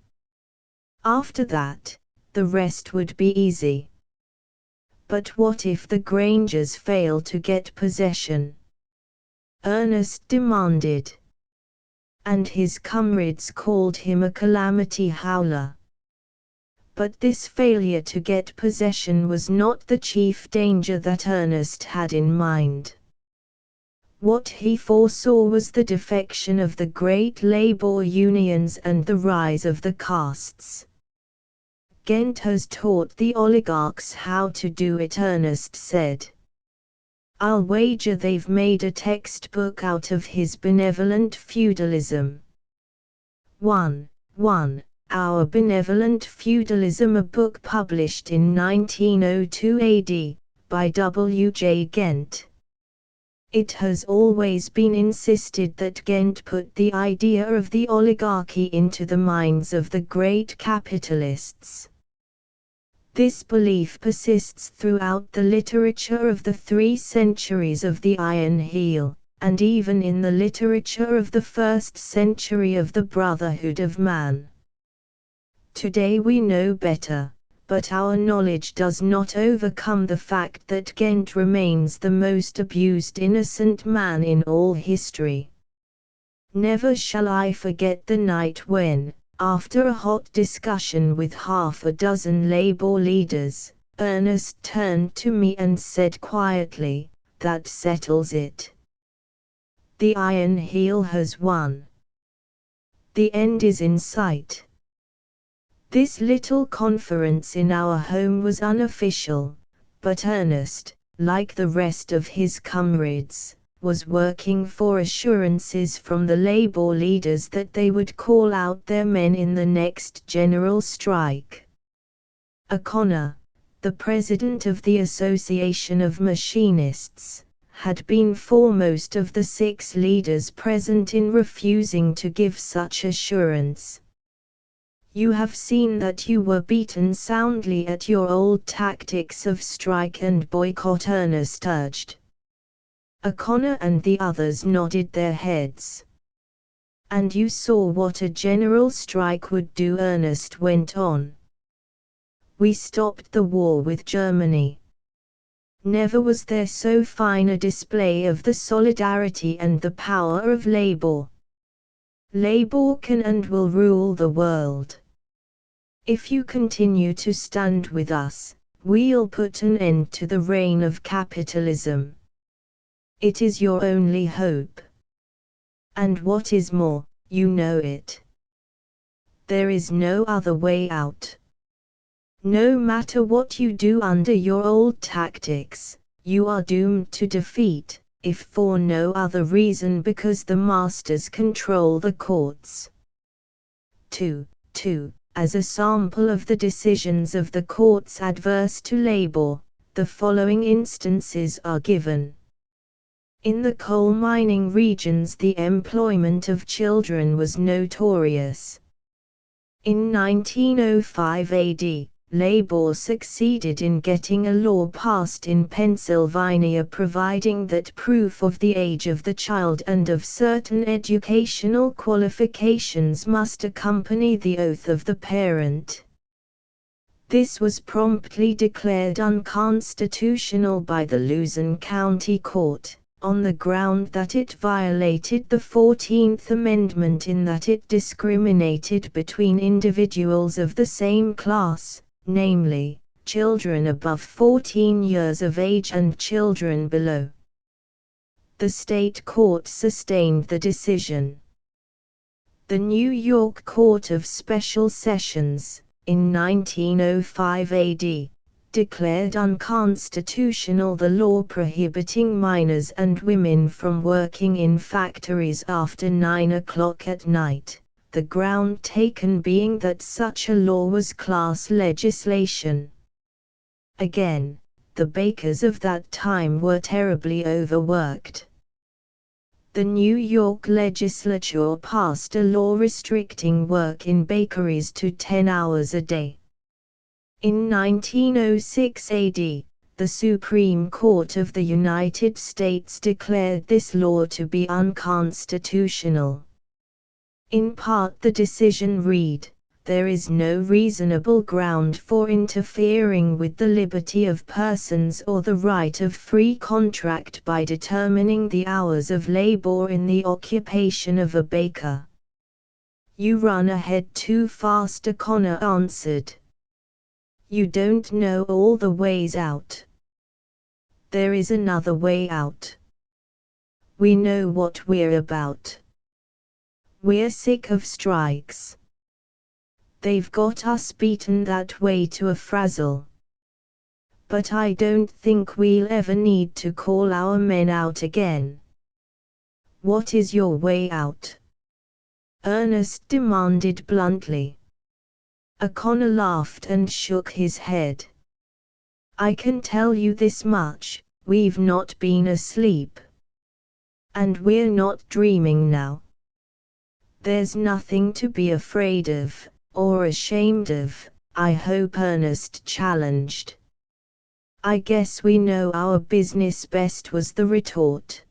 After that, the rest would be easy. But what if the Grangers fail to get possession? Ernest demanded. And his comrades called him a calamity howler. But this failure to get possession was not the chief danger that Ernest had in mind. What he foresaw was the defection of the great labor unions and the rise of the castes. "Ghent has taught the oligarchs how to do it," Ernest said. "I'll wager they've made a textbook out of his benevolent feudalism." 1. Our Benevolent Feudalism, a book published in 1902 AD, by W. J. Ghent. It has always been insisted that Ghent put the idea of the oligarchy into the minds of the great capitalists. This belief persists throughout the literature of the 3 centuries of the Iron Heel, and even in the literature of the 1st century of the Brotherhood of Man. Today we know better, but our knowledge does not overcome the fact that Ghent remains the most abused innocent man in all history. Never shall I forget the night when, after a hot discussion with half a dozen labor leaders, Ernest turned to me and said quietly, "That settles it. The Iron Heel has won. The end is in sight." This little conference in our home was unofficial, but Ernest, like the rest of his comrades, was working for assurances from the labor leaders that they would call out their men in the next general strike. O'Connor, the president of the Association of Machinists, had been foremost of the 6 leaders present in refusing to give such assurance. "You have seen that you were beaten soundly at your old tactics of strike and boycott," Ernest urged. O'Connor and the others nodded their heads. And you saw what a general strike would do, Ernest went on. We stopped the war with Germany. Never was there so fine a display of the solidarity and the power of labor. Labor can and will rule the world. If you continue to stand with us, we'll put an end to the reign of capitalism. It is your only hope. And what is more, you know it. There is no other way out. No matter what you do under your old tactics, you are doomed to defeat, if for no other reason because the masters control the courts. 2. As a sample of the decisions of the courts adverse to labor, the following instances are given. In the coal mining regions, the employment of children was notorious. In 1905 AD, Labor succeeded in getting a law passed in Pennsylvania providing that proof of the age of the child and of certain educational qualifications must accompany the oath of the parent. This was promptly declared unconstitutional by the Luzerne County Court, on the ground that it violated the 14th Amendment in that it discriminated between individuals of the same class, namely, children above 14 years of age and children below. The state court sustained the decision. The New York Court of Special Sessions, in 1905 AD, declared unconstitutional the law prohibiting minors and women from working in factories after 9 o'clock at night, the ground taken being that such a law was class legislation. Again, the bakers of that time were terribly overworked. The New York legislature passed a law restricting work in bakeries to 10 hours a day. In 1906 AD, the Supreme Court of the United States declared this law to be unconstitutional. In part the decision read, "There is no reasonable ground for interfering with the liberty of persons or the right of free contract by determining the hours of labor in the occupation of a baker." "You run ahead too fast," O'Connor answered. "You don't know all the ways out." "There is another way out. We know what we're about. We're sick of strikes. They've got us beaten that way to a frazzle. But I don't think we'll ever need to call our men out again." "What is your way out?" Ernest demanded bluntly. O'Connor laughed and shook his head. "I can tell you this much, we've not been asleep. And we're not dreaming now. There's nothing to be afraid of, or ashamed of, I hope," Ernest challenged. "I guess we know our business best," was the retort.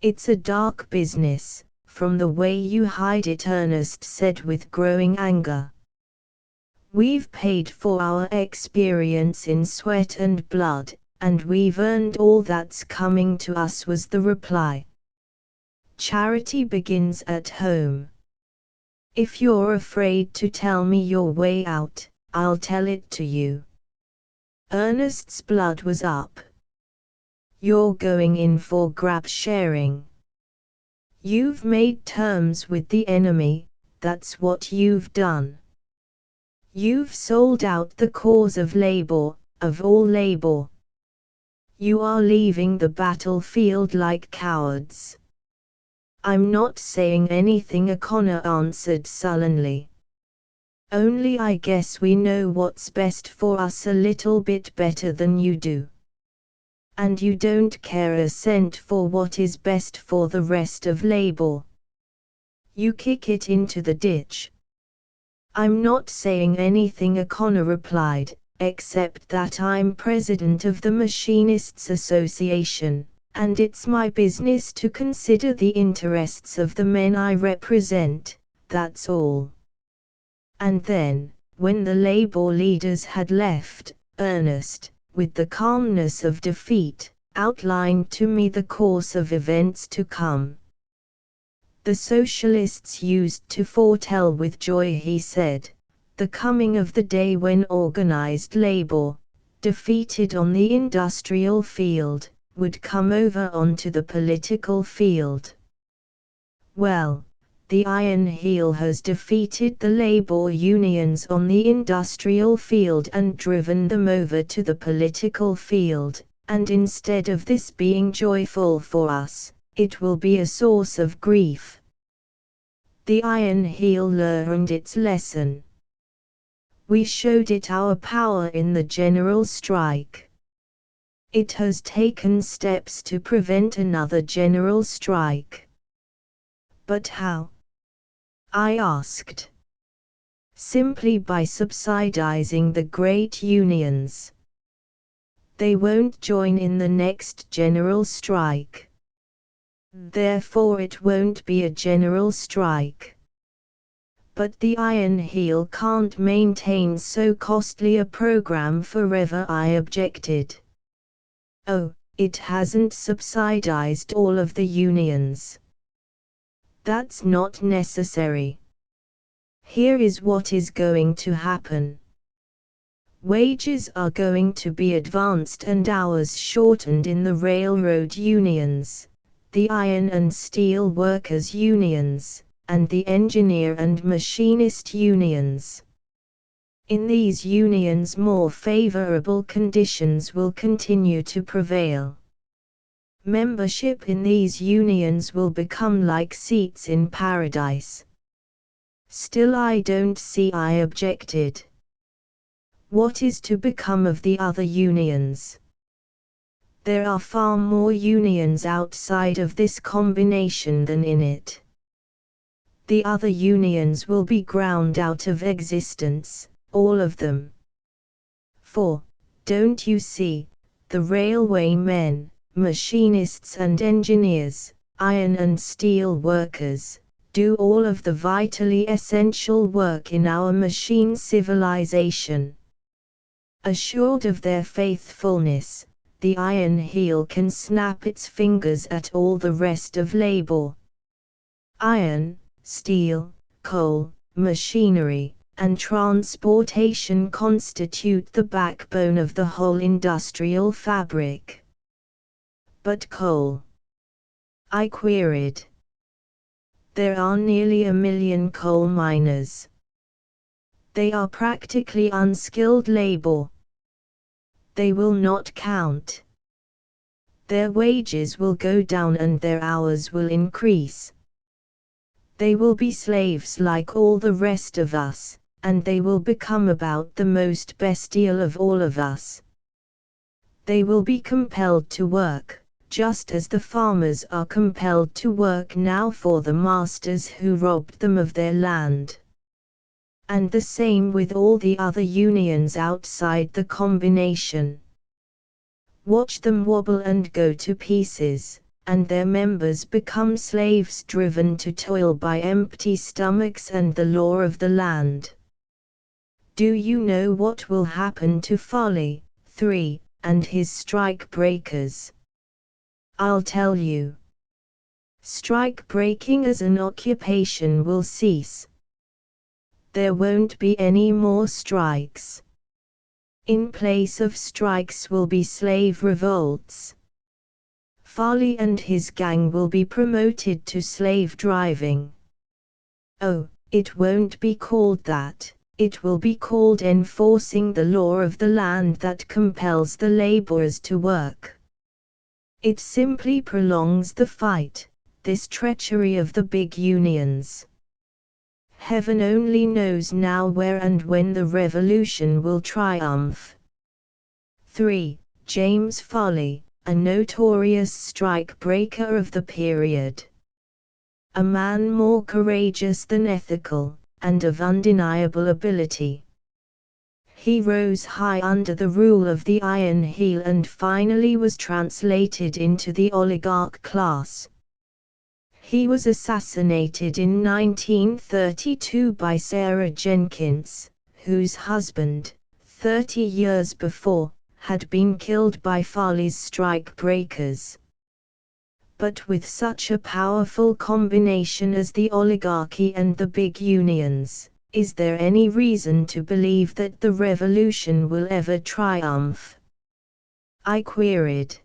"It's a dark business, from the way you hide it," Ernest said with growing anger. "We've paid for our experience in sweat and blood, and we've earned all that's coming to us," was the reply. "Charity begins at home. If you're afraid to tell me your way out, I'll tell it to you." Ernest's blood was up. "You're going in for grab sharing. You've made terms with the enemy, that's what you've done. You've sold out the cause of labor, of all labor. You are leaving the battlefield like cowards." "I'm not saying anything," O'Connor answered sullenly. "Only I guess we know what's best for us a little bit better than you do. And you don't care a cent for what is best for the rest of labor. You kick it into the ditch." "I'm not saying anything," O'Connor replied, "except that I'm president of the Machinists Association, and it's my business to consider the interests of the men I represent, that's all." And then, when the labor leaders had left, Ernest, with the calmness of defeat, outlined to me the course of events to come. The socialists used to foretell with joy, he said, the coming of the day when organized labor, defeated on the industrial field, would come over onto the political field. Well, the Iron Heel has defeated the labor unions on the industrial field and driven them over to the political field, and instead of this being joyful for us, it will be a source of grief. The Iron Heel learned its lesson. We showed it our power in the general strike. It has taken steps to prevent another general strike. But how? I asked. Simply by subsidizing the great unions. They won't join in the next general strike. Therefore it won't be a general strike. But the Iron Heel can't maintain so costly a program forever, I objected. Oh, it hasn't subsidized all of the unions. That's not necessary. Here is what is going to happen. Wages are going to be advanced and hours shortened in the railroad unions, the iron and steel workers unions, and the engineer and machinist unions. In these unions more favorable conditions will continue to prevail. Membership in these unions will become like seats in paradise. Still, I don't see, I objected. What is to become of the other unions? There are far more unions outside of this combination than in it. The other unions will be ground out of existence, all of them. For, don't you see, the railway men, machinists and engineers, iron and steel workers, do all of the vitally essential work in our machine civilization. Assured of their faithfulness, the Iron Heel can snap its fingers at all the rest of labor. Iron, steel, coal, machinery, and transportation constitute the backbone of the whole industrial fabric. But coal? I queried. There are nearly 1 million coal miners. They are practically unskilled labor. They will not count. Their wages will go down and their hours will increase. They will be slaves like all the rest of us, and they will become about the most bestial of all of us. They will be compelled to work, just as the farmers are compelled to work now for the masters who robbed them of their land. And the same with all the other unions outside the combination. Watch them wobble and go to pieces, and their members become slaves driven to toil by empty stomachs and the law of the land. Do you know what will happen to Folly, 3, and his strike breakers? I'll tell you. Strike breaking as an occupation will cease. There won't be any more strikes. In place of strikes will be slave revolts. Farley and his gang will be promoted to slave driving. Oh, it won't be called that, it will be called enforcing the law of the land that compels the laborers to work. It simply prolongs the fight, this treachery of the big unions. Heaven only knows now where and when the revolution will triumph. 3. James Foley, a notorious strike-breaker of the period. A man more courageous than ethical, and of undeniable ability. He rose high under the rule of the Iron Heel and finally was translated into the oligarch class. He was assassinated in 1932 by Sarah Jenkins, whose husband, 30 years before, had been killed by Farley's strikebreakers. But with such a powerful combination as the oligarchy and the big unions, is there any reason to believe that the revolution will ever triumph? I queried.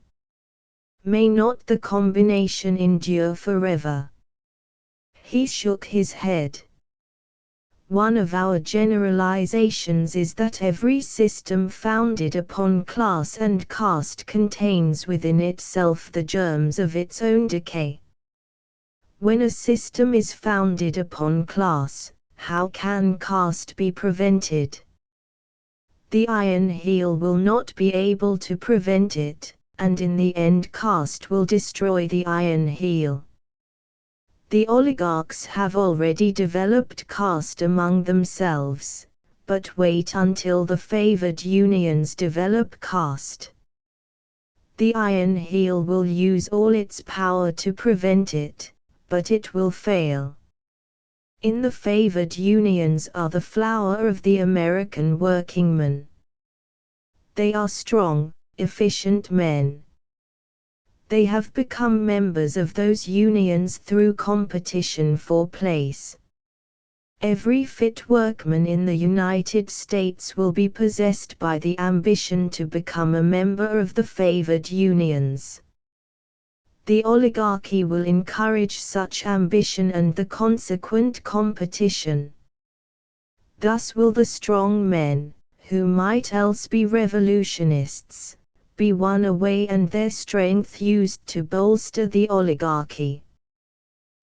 May not the combination endure forever? He shook his head. One of our generalizations is that every system founded upon class and caste contains within itself the germs of its own decay. When a system is founded upon class, how can caste be prevented? The Iron Heel will not be able to prevent it, and in the end caste will destroy the Iron Heel. The oligarchs have already developed caste among themselves, but wait until the favored unions develop caste. The Iron Heel will use all its power to prevent it, but it will fail. In the favored unions are the flower of the American workingman. They are strong, efficient men. They have become members of those unions through competition for place. Every fit workman in the United States will be possessed by the ambition to become a member of the favored unions. The oligarchy will encourage such ambition and the consequent competition. Thus will the strong men, who might else be revolutionists, be won away and their strength used to bolster the oligarchy.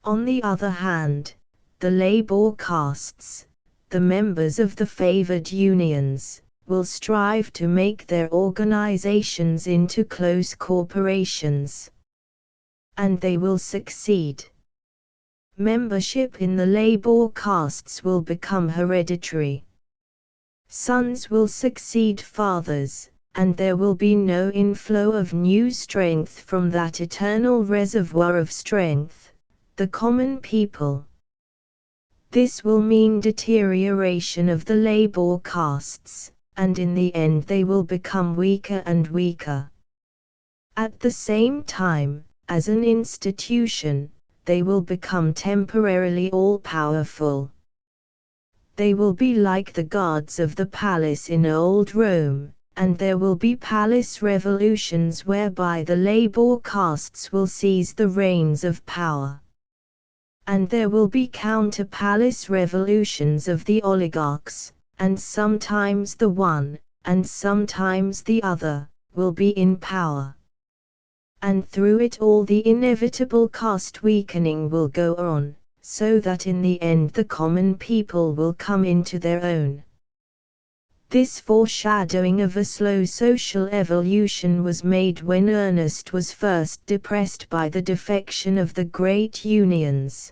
On the other hand, the labor castes, the members of the favored unions, will strive to make their organizations into close corporations. And they will succeed. Membership in the labor castes will become hereditary. Sons will succeed fathers, and there will be no inflow of new strength from that eternal reservoir of strength, the common people. This will mean deterioration of the labor castes, and in the end they will become weaker and weaker. At the same time, as an institution, they will become temporarily all-powerful. They will be like the guards of the palace in old Rome, and there will be palace revolutions whereby the labor castes will seize the reins of power. And there will be counter-palace revolutions of the oligarchs, and sometimes the one, and sometimes the other, will be in power. And through it all the inevitable caste weakening will go on, so that in the end the common people will come into their own. This foreshadowing of a slow social evolution was made when Ernest was first depressed by the defection of the great unions.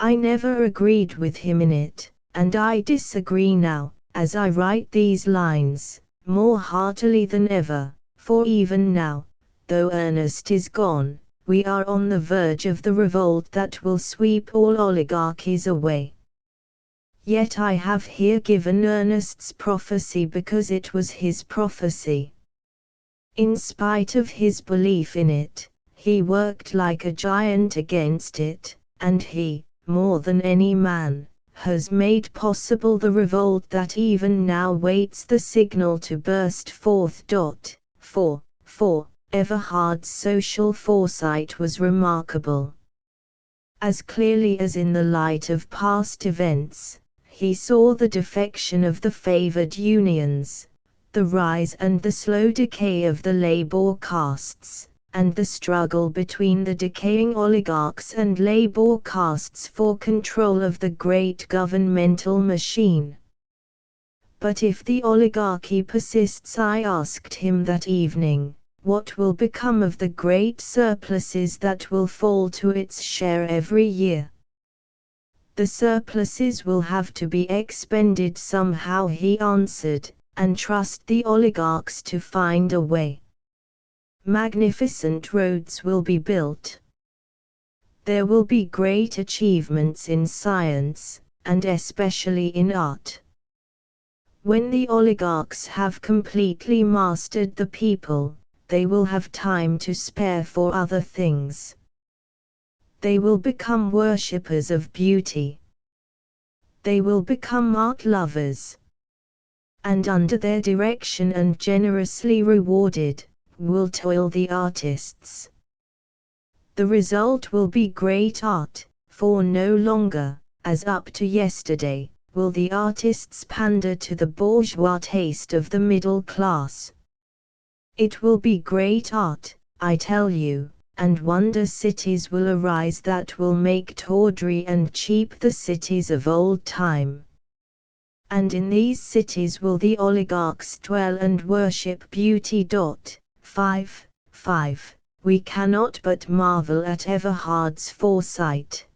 I never agreed with him in it, and I disagree now, as I write these lines, more heartily than ever, for even now, though Ernest is gone, we are on the verge of the revolt that will sweep all oligarchies away. Yet I have here given Ernest's prophecy because it was his prophecy. In spite of his belief in it, he worked like a giant against it, and he, more than any man, has made possible the revolt that even now waits the signal to burst forth. For Everhard's social foresight was remarkable. As clearly as in the light of past events, he saw the defection of the favored unions, the rise and the slow decay of the labor castes, and the struggle between the decaying oligarchs and labor castes for control of the great governmental machine. But if the oligarchy persists, I asked him that evening, what will become of the great surpluses that will fall to its share every year? The surpluses will have to be expended somehow, he answered, and trust the oligarchs to find a way. Magnificent roads will be built. There will be great achievements in science, and especially in art. When the oligarchs have completely mastered the people, they will have time to spare for other things. They will become worshippers of beauty. They will become art lovers. And under their direction and generously rewarded, will toil the artists. The result will be great art, for no longer, as up to yesterday, will the artists pander to the bourgeois taste of the middle class. It will be great art, I tell you, and wonder cities will arise that will make tawdry and cheap the cities of old time. And in these cities will the oligarchs dwell and worship beauty. 5. We cannot but marvel at Everhard's foresight.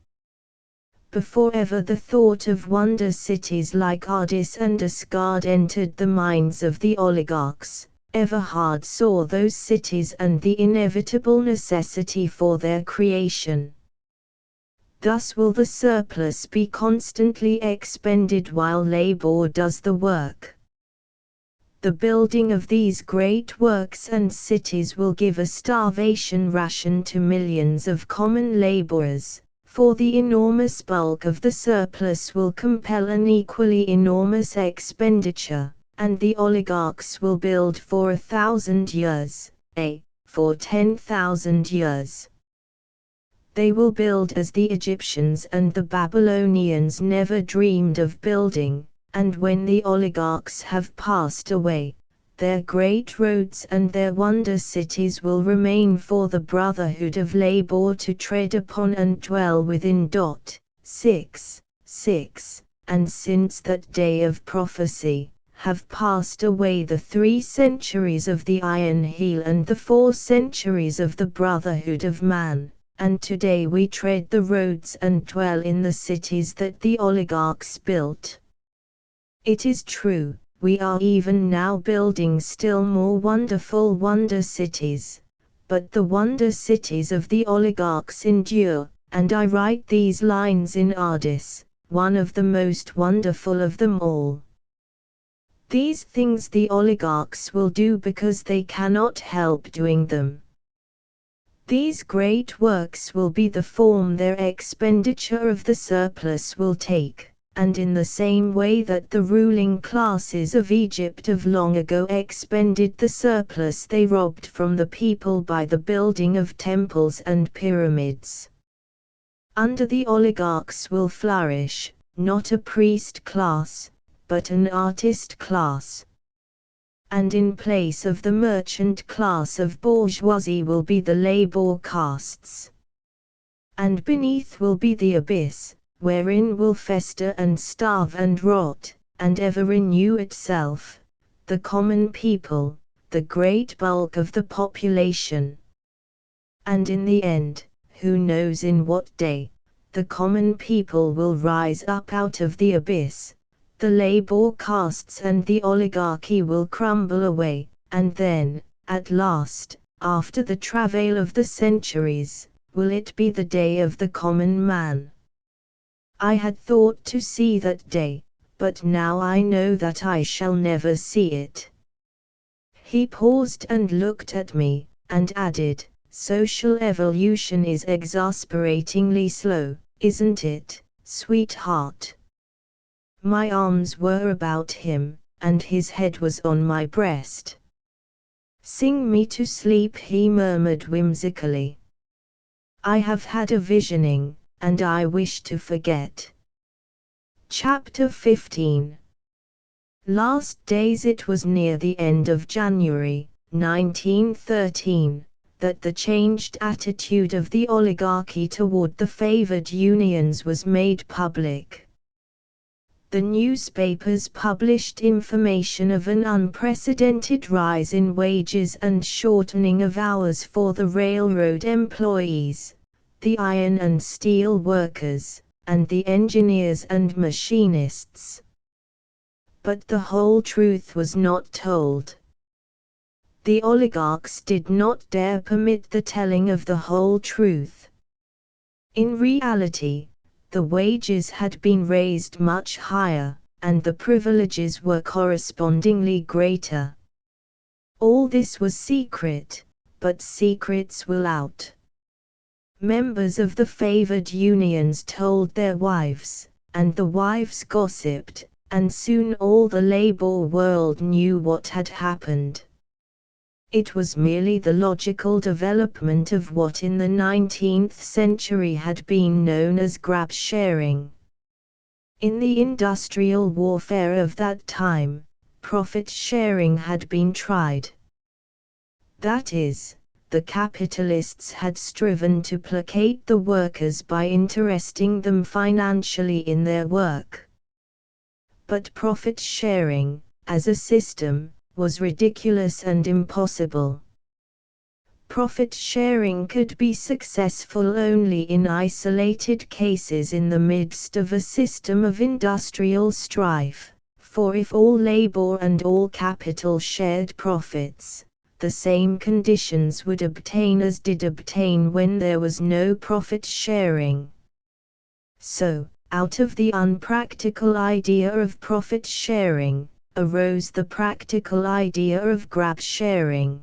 Before ever the thought of wonder cities like Ardis and Asgard entered the minds of the oligarchs, Everhard saw those cities and the inevitable necessity for their creation. Thus will the surplus be constantly expended while labor does the work. The building of these great works and cities will give a starvation ration to millions of common laborers, for the enormous bulk of the surplus will compel an equally enormous expenditure, and the oligarchs will build for 1,000 years, for 10,000 years. They will build as the Egyptians and the Babylonians never dreamed of building, and when the oligarchs have passed away, their great roads and their wonder cities will remain for the brotherhood of labor to tread upon and dwell within. 6. And since that day of prophecy, have passed away the 3 centuries of the Iron Heel and the 4 centuries of the brotherhood of man, and today we tread the roads and dwell in the cities that the oligarchs built. It is true, we are even now building still more wonderful wonder cities, but the wonder cities of the oligarchs endure, and I write these lines in Ardis, one of the most wonderful of them all. These things the oligarchs will do because they cannot help doing them. These great works will be the form their expenditure of the surplus will take, and in the same way that the ruling classes of Egypt of long ago expended the surplus they robbed from the people by the building of temples and pyramids. Under the oligarchs will flourish, not a priest class, but an artist class. And in place of the merchant class of bourgeoisie will be the labor castes. And beneath will be the abyss, wherein will fester and starve and rot, and ever renew itself, the common people, the great bulk of the population. And in the end, who knows in what day, the common people will rise up out of the abyss, the labor castes and the oligarchy will crumble away, and then, at last, after the travail of the centuries, will it be the day of the common man. I had thought to see that day, but now I know that I shall never see it. He paused and looked at me, and added, social evolution is exasperatingly slow, isn't it, sweetheart? My arms were about him, and his head was on my breast. Sing me to sleep, he murmured whimsically. I have had a visioning, and I wish to forget. Chapter 15. Last days it was near the end of January, 1913, that the changed attitude of the oligarchy toward the favored unions was made public. The newspapers published information of an unprecedented rise in wages and shortening of hours for the railroad employees, the iron and steel workers, and the engineers and machinists. But the whole truth was not told. The oligarchs did not dare permit the telling of the whole truth. In reality, the wages had been raised much higher, and the privileges were correspondingly greater. All this was secret, but secrets will out. Members of the favored unions told their wives, and the wives gossiped, and soon all the labor world knew what had happened. It was merely the logical development of what in the 19th century had been known as grab sharing. In the industrial warfare of that time, profit sharing had been tried. That is, the capitalists had striven to placate the workers by interesting them financially in their work. But profit sharing, as a system, was ridiculous and impossible. Profit sharing could be successful only in isolated cases in the midst of a system of industrial strife, for if all labor and all capital shared profits, the same conditions would obtain as did obtain when there was no profit sharing. So, out of the unpractical idea of profit sharing, arose the practical idea of grab sharing.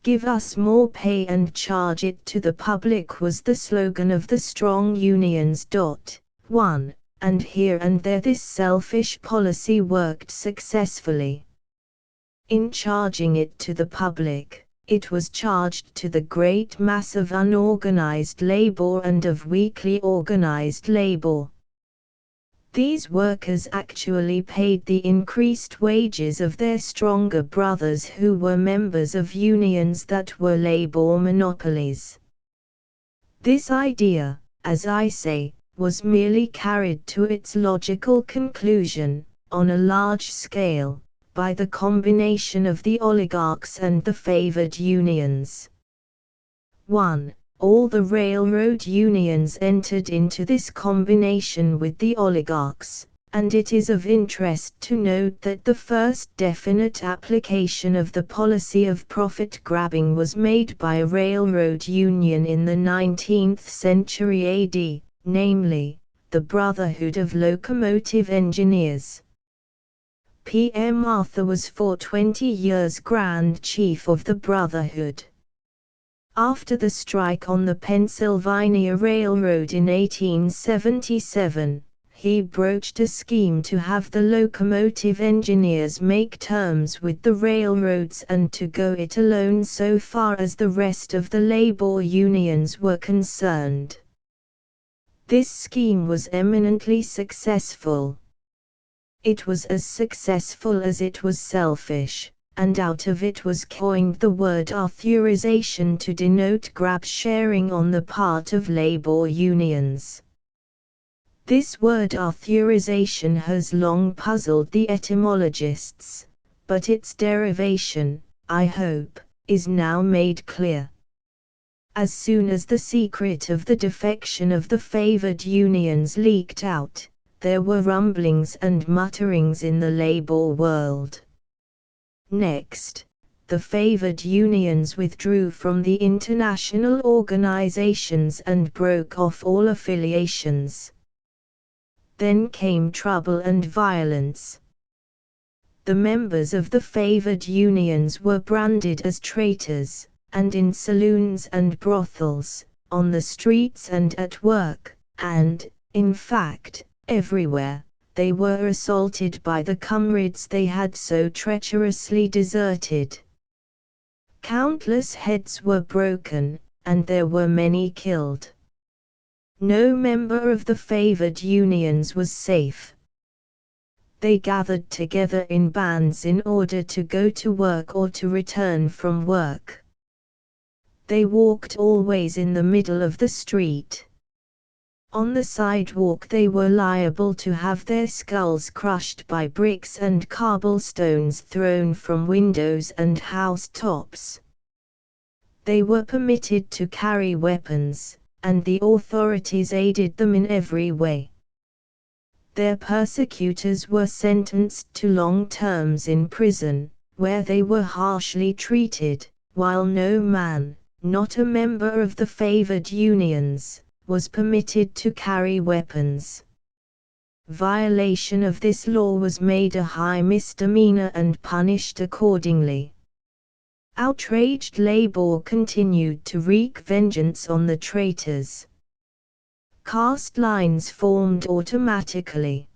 Give us more pay and charge it to the public was the slogan of the strong unions. 1. And here and there this selfish policy worked successfully. In charging it to the public, it was charged to the great mass of unorganized labor and of weakly organized labor. These workers actually paid the increased wages of their stronger brothers who were members of unions that were labor monopolies. This idea, as I say, was merely carried to its logical conclusion, on a large scale, by the combination of the oligarchs and the favored unions. 1. All the railroad unions entered into this combination with the oligarchs, and it is of interest to note that the first definite application of the policy of profit grabbing was made by a railroad union in the 19th century AD, namely, the Brotherhood of Locomotive Engineers. P.M. Arthur was for 20 years Grand Chief of the Brotherhood. After the strike on the Pennsylvania Railroad in 1877, he broached a scheme to have the locomotive engineers make terms with the railroads and to go it alone so far as the rest of the labor unions were concerned. This scheme was eminently successful. It was as successful as it was selfish, and out of it was coined the word authorization to denote grab sharing on the part of labor unions. This word authorization has long puzzled the etymologists, but its derivation, I hope, is now made clear. As soon as the secret of the defection of the favored unions leaked out, there were rumblings and mutterings in the labor world. Next, the favored unions withdrew from the international organizations and broke off all affiliations. Then came trouble and violence. The members of the favored unions were branded as traitors, and in saloons and brothels, on the streets and at work, and, in fact, everywhere, they were assaulted by the comrades they had so treacherously deserted. Countless heads were broken, and there were many killed. No member of the favored unions was safe. They gathered together in bands in order to go to work or to return from work. They walked always in the middle of the street. On the sidewalk they were liable to have their skulls crushed by bricks and cobblestones thrown from windows and house tops. They were permitted to carry weapons, and the authorities aided them in every way. Their persecutors were sentenced to long terms in prison, where they were harshly treated, while no man, not a member of the favored unions, was permitted to carry weapons. Violation of this law was made a high misdemeanor and punished accordingly. Outraged labor continued to wreak vengeance on the traitors. Caste lines formed automatically.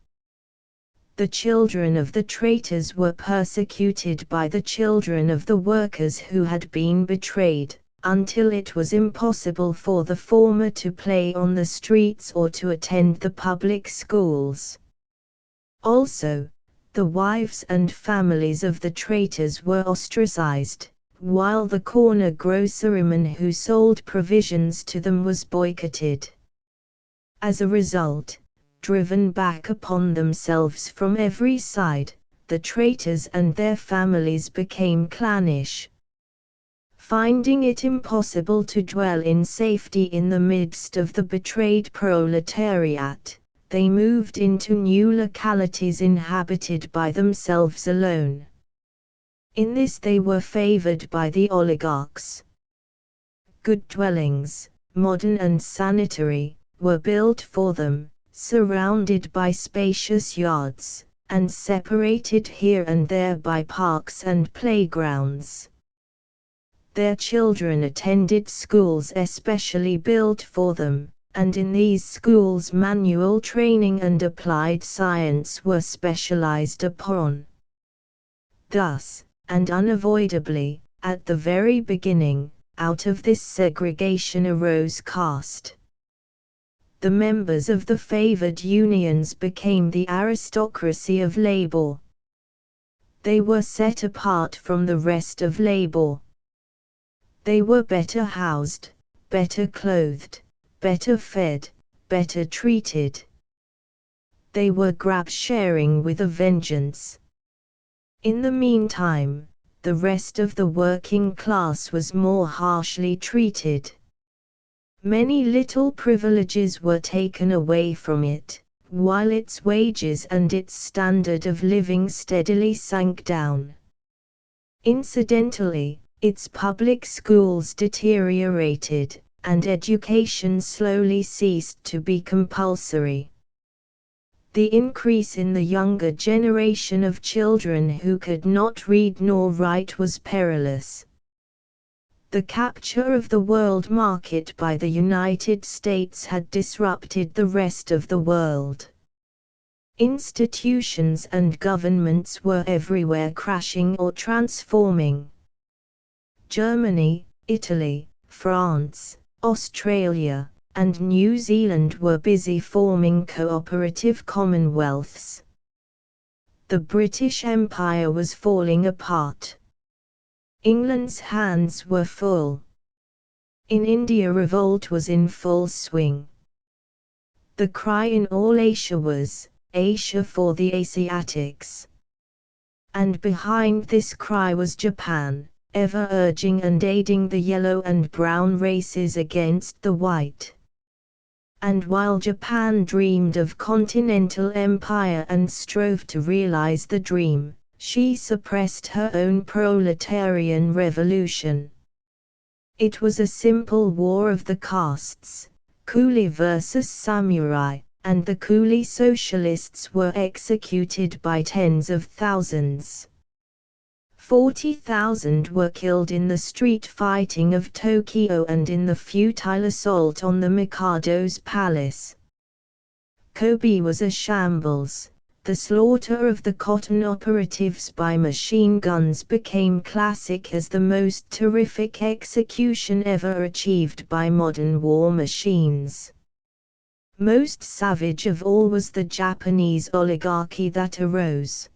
The children of the traitors were persecuted by the children of the workers who had been betrayed, until it was impossible for the former to play on the streets or to attend the public schools. Also, the wives and families of the traitors were ostracized, while the corner groceryman who sold provisions to them was boycotted. As a result, driven back upon themselves from every side, the traitors and their families became clannish. Finding it impossible to dwell in safety in the midst of the betrayed proletariat, they moved into new localities inhabited by themselves alone. In this they were favored by the oligarchs. Good dwellings, modern and sanitary, were built for them, surrounded by spacious yards, and separated here and there by parks and playgrounds. Their children attended schools especially built for them, and in these schools manual training and applied science were specialized upon. Thus, and unavoidably, at the very beginning, out of this segregation arose caste. The members of the favored unions became the aristocracy of labor. They were set apart from the rest of labor. They were better housed, better clothed, better fed, better treated. They were grab-sharing with a vengeance. In the meantime, the rest of the working class was more harshly treated. Many little privileges were taken away from it, while its wages and its standard of living steadily sank down. Incidentally, its public schools deteriorated, and education slowly ceased to be compulsory. The increase in the younger generation of children who could not read nor write was perilous. The capture of the world market by the United States had disrupted the rest of the world. Institutions and governments were everywhere crashing or transforming. Germany, Italy, France, Australia, and New Zealand were busy forming cooperative commonwealths. The British Empire was falling apart. England's hands were full. In India revolt was in full swing. The cry in all Asia was, Asia for the Asiatics. And behind this cry was Japan, ever urging and aiding the yellow and brown races against the white. And while Japan dreamed of continental empire and strove to realize the dream, she suppressed her own proletarian revolution. It was a simple war of the castes, coolie versus samurai, and the coolie socialists were executed by tens of thousands. 40,000 were killed in the street fighting of Tokyo and in the futile assault on the Mikado's palace. Kobe was a shambles. The slaughter of the cotton operatives by machine guns became classic as the most terrific execution ever achieved by modern war machines. Most savage of all was the Japanese oligarchy that arose.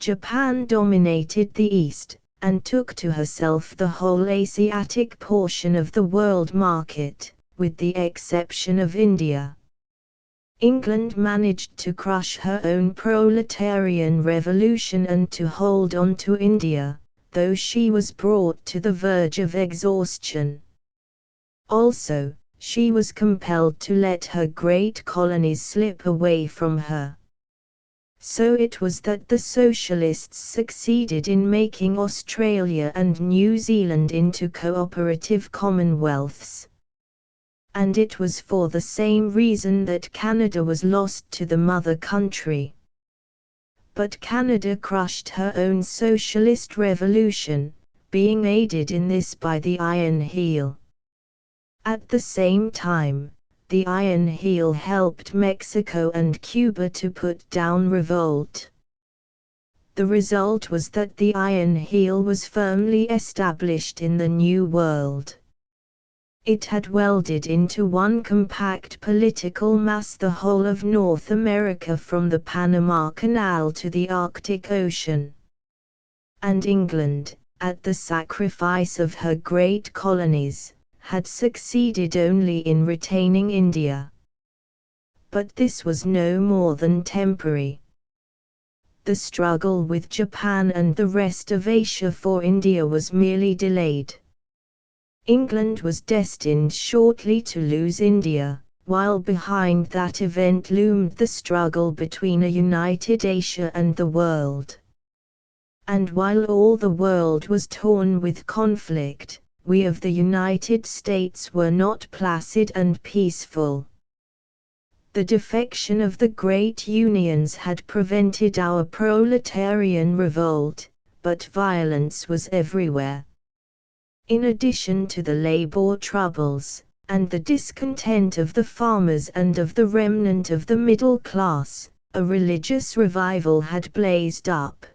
Japan dominated the East, and took to herself the whole Asiatic portion of the world market, with the exception of India. England managed to crush her own proletarian revolution and to hold on to India, though she was brought to the verge of exhaustion. Also, she was compelled to let her great colonies slip away from her. So it was that the socialists succeeded in making Australia and New Zealand into cooperative commonwealths. And it was for the same reason that Canada was lost to the mother country. But Canada crushed her own socialist revolution, being aided in this by the Iron Heel. At the same time, the Iron Heel helped Mexico and Cuba to put down revolt. The result was that the Iron Heel was firmly established in the New World. It had welded into one compact political mass the whole of North America from the Panama Canal to the Arctic Ocean. And England, at the sacrifice of her great colonies, had succeeded only in retaining India. But this was no more than temporary. The struggle with Japan and the rest of Asia for India was merely delayed. England was destined shortly to lose India, while behind that event loomed the struggle between a united Asia and the world. And while all the world was torn with conflict, we of the United States were not placid and peaceful. The defection of the great unions had prevented our proletarian revolt, but violence was everywhere. In addition to the labor troubles, and the discontent of the farmers and of the remnant of the middle class, a religious revival had blazed up.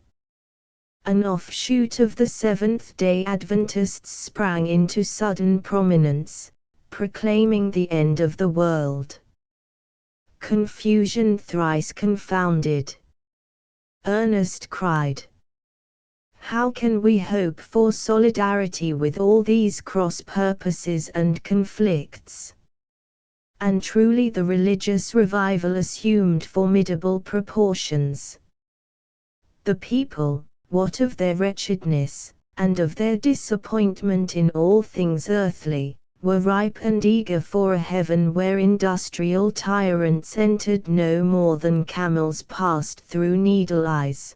An offshoot of the Seventh-day Adventists sprang into sudden prominence, proclaiming the end of the world. Confusion thrice confounded. Ernest cried, "How can we hope for solidarity with all these cross-purposes and conflicts?" And truly the religious revival assumed formidable proportions. The people, what of their wretchedness, and of their disappointment in all things earthly, were ripe and eager for a heaven where industrial tyrants entered no more than camels passed through needle eyes.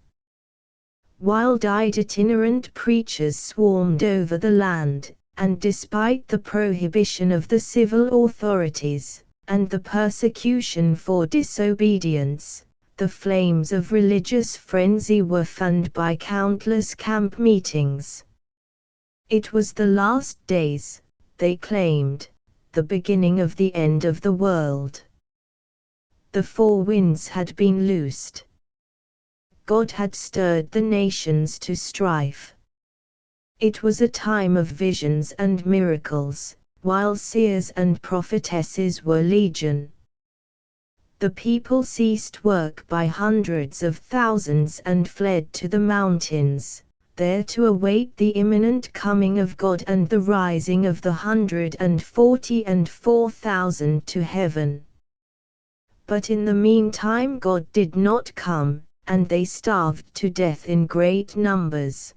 Wild-eyed itinerant preachers swarmed over the land, and despite the prohibition of the civil authorities, and the persecution for disobedience, the flames of religious frenzy were fanned by countless camp meetings. It was the last days, they claimed, the beginning of the end of the world. The four winds had been loosed. God had stirred the nations to strife. It was a time of visions and miracles, while seers and prophetesses were legion. The people ceased work by hundreds of thousands and fled to the mountains, there to await the imminent coming of God and the rising of the 144,000 to heaven. But in the meantime God did not come, and they starved to death in great numbers.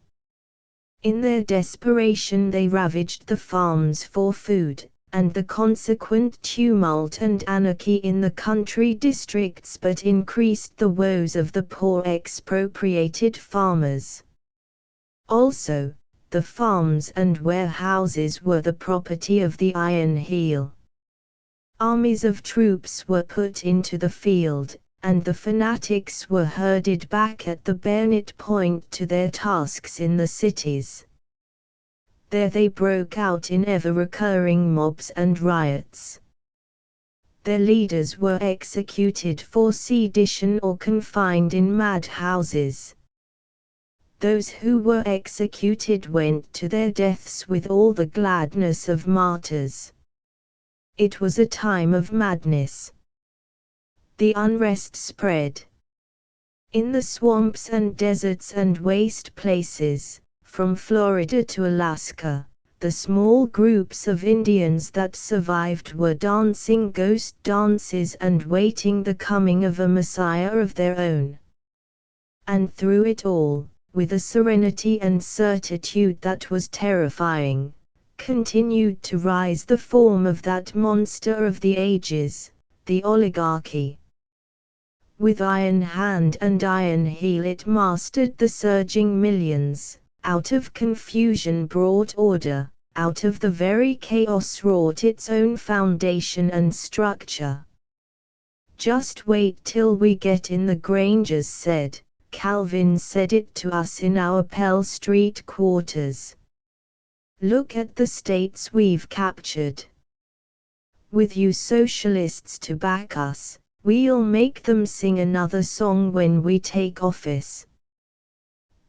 In their desperation they ravaged the farms for food, and the consequent tumult and anarchy in the country districts but increased the woes of the poor expropriated farmers. Also, the farms and warehouses were the property of the Iron Heel. Armies of troops were put into the field, and the fanatics were herded back at the bayonet point to their tasks in the cities. There they broke out in ever-recurring mobs and riots. Their leaders were executed for sedition or confined in madhouses. Those who were executed went to their deaths with all the gladness of martyrs. It was a time of madness. The unrest spread. In the swamps and deserts and waste places, from Florida to Alaska, the small groups of Indians that survived were dancing ghost dances and waiting the coming of a Messiah of their own. And through it all, with a serenity and certitude that was terrifying, continued to rise the form of that monster of the ages, the oligarchy. With iron hand and iron heel it mastered the surging millions, out of confusion brought order, out of the very chaos wrought its own foundation and structure. "Just wait till we get in," the Grangers said. Calvin said it to us in our Pell Street quarters. "Look at the states we've captured. With you socialists to back us, we'll make them sing another song when we take office."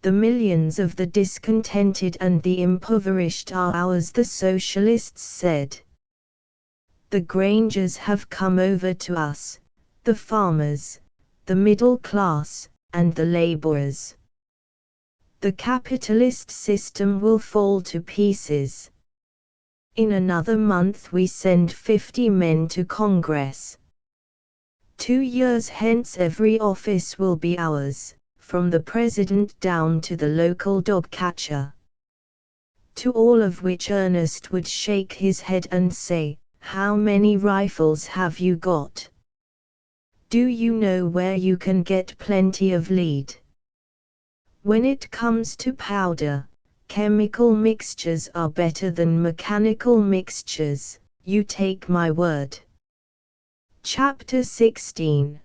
The millions of the discontented and the impoverished are ours, the socialists said. The Grangers have come over to us, the farmers, the middle class, and the laborers. The capitalist system will fall to pieces. In another month we send 50 men to Congress. 2 years hence every office will be ours, from the president down to the local dog catcher. To all of which Ernest would shake his head and say, "How many rifles have you got? Do you know where you can get plenty of lead?" When it comes to powder, chemical mixtures are better than mechanical mixtures, you take my word. Chapter 16.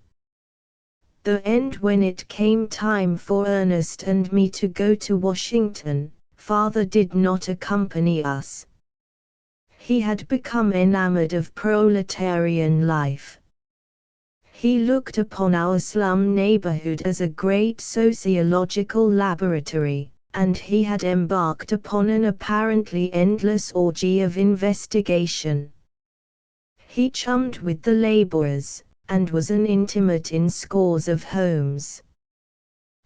The end. When it came time for Ernest and me to go to Washington, Father did not accompany us. He had become enamored of proletarian life. He looked upon our slum neighborhood as a great sociological laboratory, and he had embarked upon an apparently endless orgy of investigation. He chummed with the laborers, and was an intimate in scores of homes.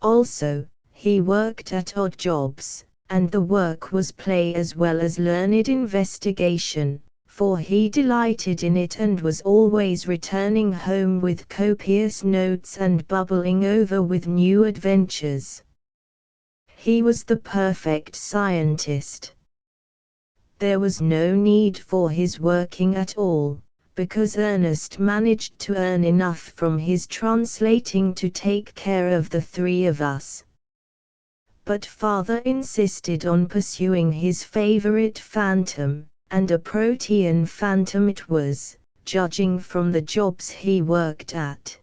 Also, he worked at odd jobs, and the work was play as well as learned investigation, for he delighted in it and was always returning home with copious notes and bubbling over with new adventures. He was the perfect scientist. There was no need for his working at all, because Ernest managed to earn enough from his translating to take care of the 3 of us. But Father insisted on pursuing his favorite phantom, and a protean phantom it was, judging from the jobs he worked at.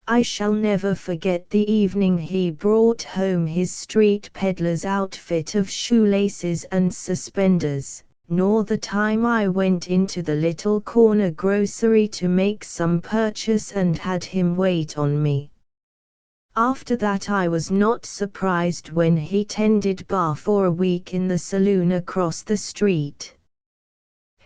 I shall never forget the evening he brought home his street peddler's outfit of shoelaces and suspenders, nor the time I went into the little corner grocery to make some purchase and had him wait on me. After that I was not surprised when he tended bar for a week in the saloon across the street.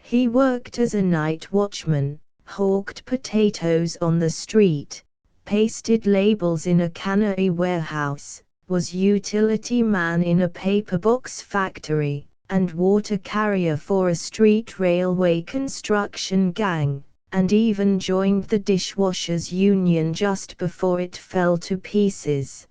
He worked as a night watchman, hawked potatoes on the street, pasted labels in a cannery warehouse, was utility man in a paper box factory, and water carrier for a street railway construction gang, and even joined the dishwashers' union just before it fell to pieces.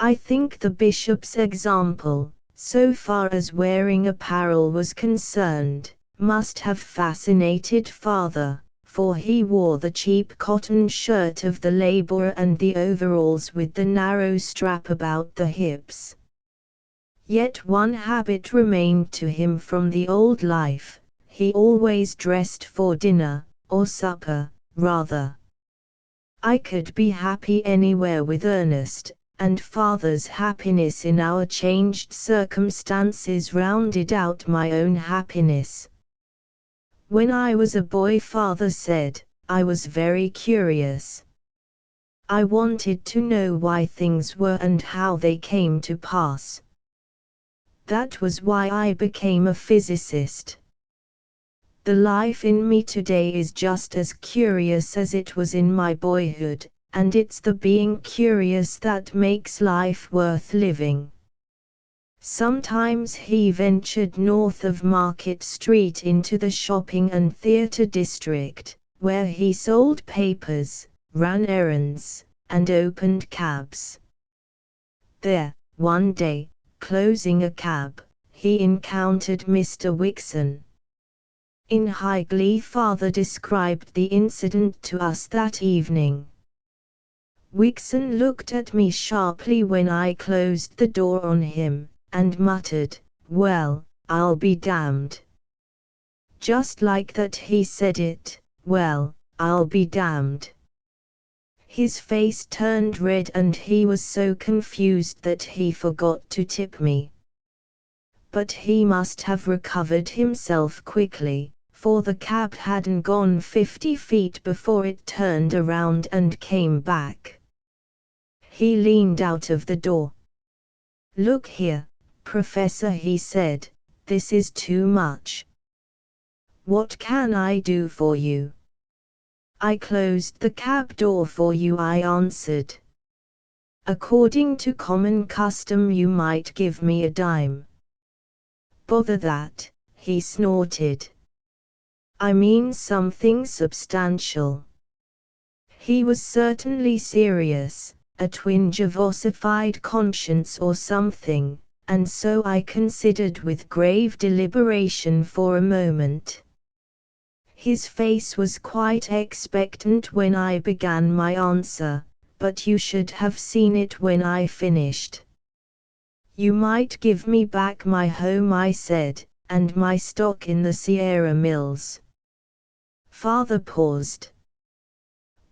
I think the bishop's example, so far as wearing apparel was concerned, must have fascinated Father, for he wore the cheap cotton shirt of the laborer and the overalls with the narrow strap about the hips. Yet one habit remained to him from the old life: he always dressed for dinner, or supper, rather. I could be happy anywhere with Ernest, and Father's happiness in our changed circumstances rounded out my own happiness. When I was a boy, Father said, I was very curious. I wanted to know why things were and how they came to pass. That was why I became a physicist. The life in me today is just as curious as it was in my boyhood, and it's the being curious that makes life worth living. Sometimes he ventured north of Market Street into the shopping and theatre district, where he sold papers, ran errands, and opened cabs. There, one day, closing a cab, he encountered Mr. Wixon. In high glee, father described the incident to us that evening. Wixon looked at me sharply when I closed the door on him, and muttered, "Well, I'll be damned." Just like that he said it, "Well, I'll be damned." His face turned red and he was so confused that he forgot to tip me. But he must have recovered himself quickly, for the cab hadn't gone 50 feet before it turned around and came back. He leaned out of the door. "Look here, Professor," he said, "this is too much. What can I do for you?" "I closed the cab door for you," I answered. "According to common custom you might give me a dime." "Bother that," he snorted. "I mean something substantial." He was certainly serious, a twinge of ossified conscience or something, and so I considered with grave deliberation for a moment. His face was quite expectant when I began my answer, but you should have seen it when I finished. "You might give me back my home," I said, "and my stock in the Sierra Mills." Father paused.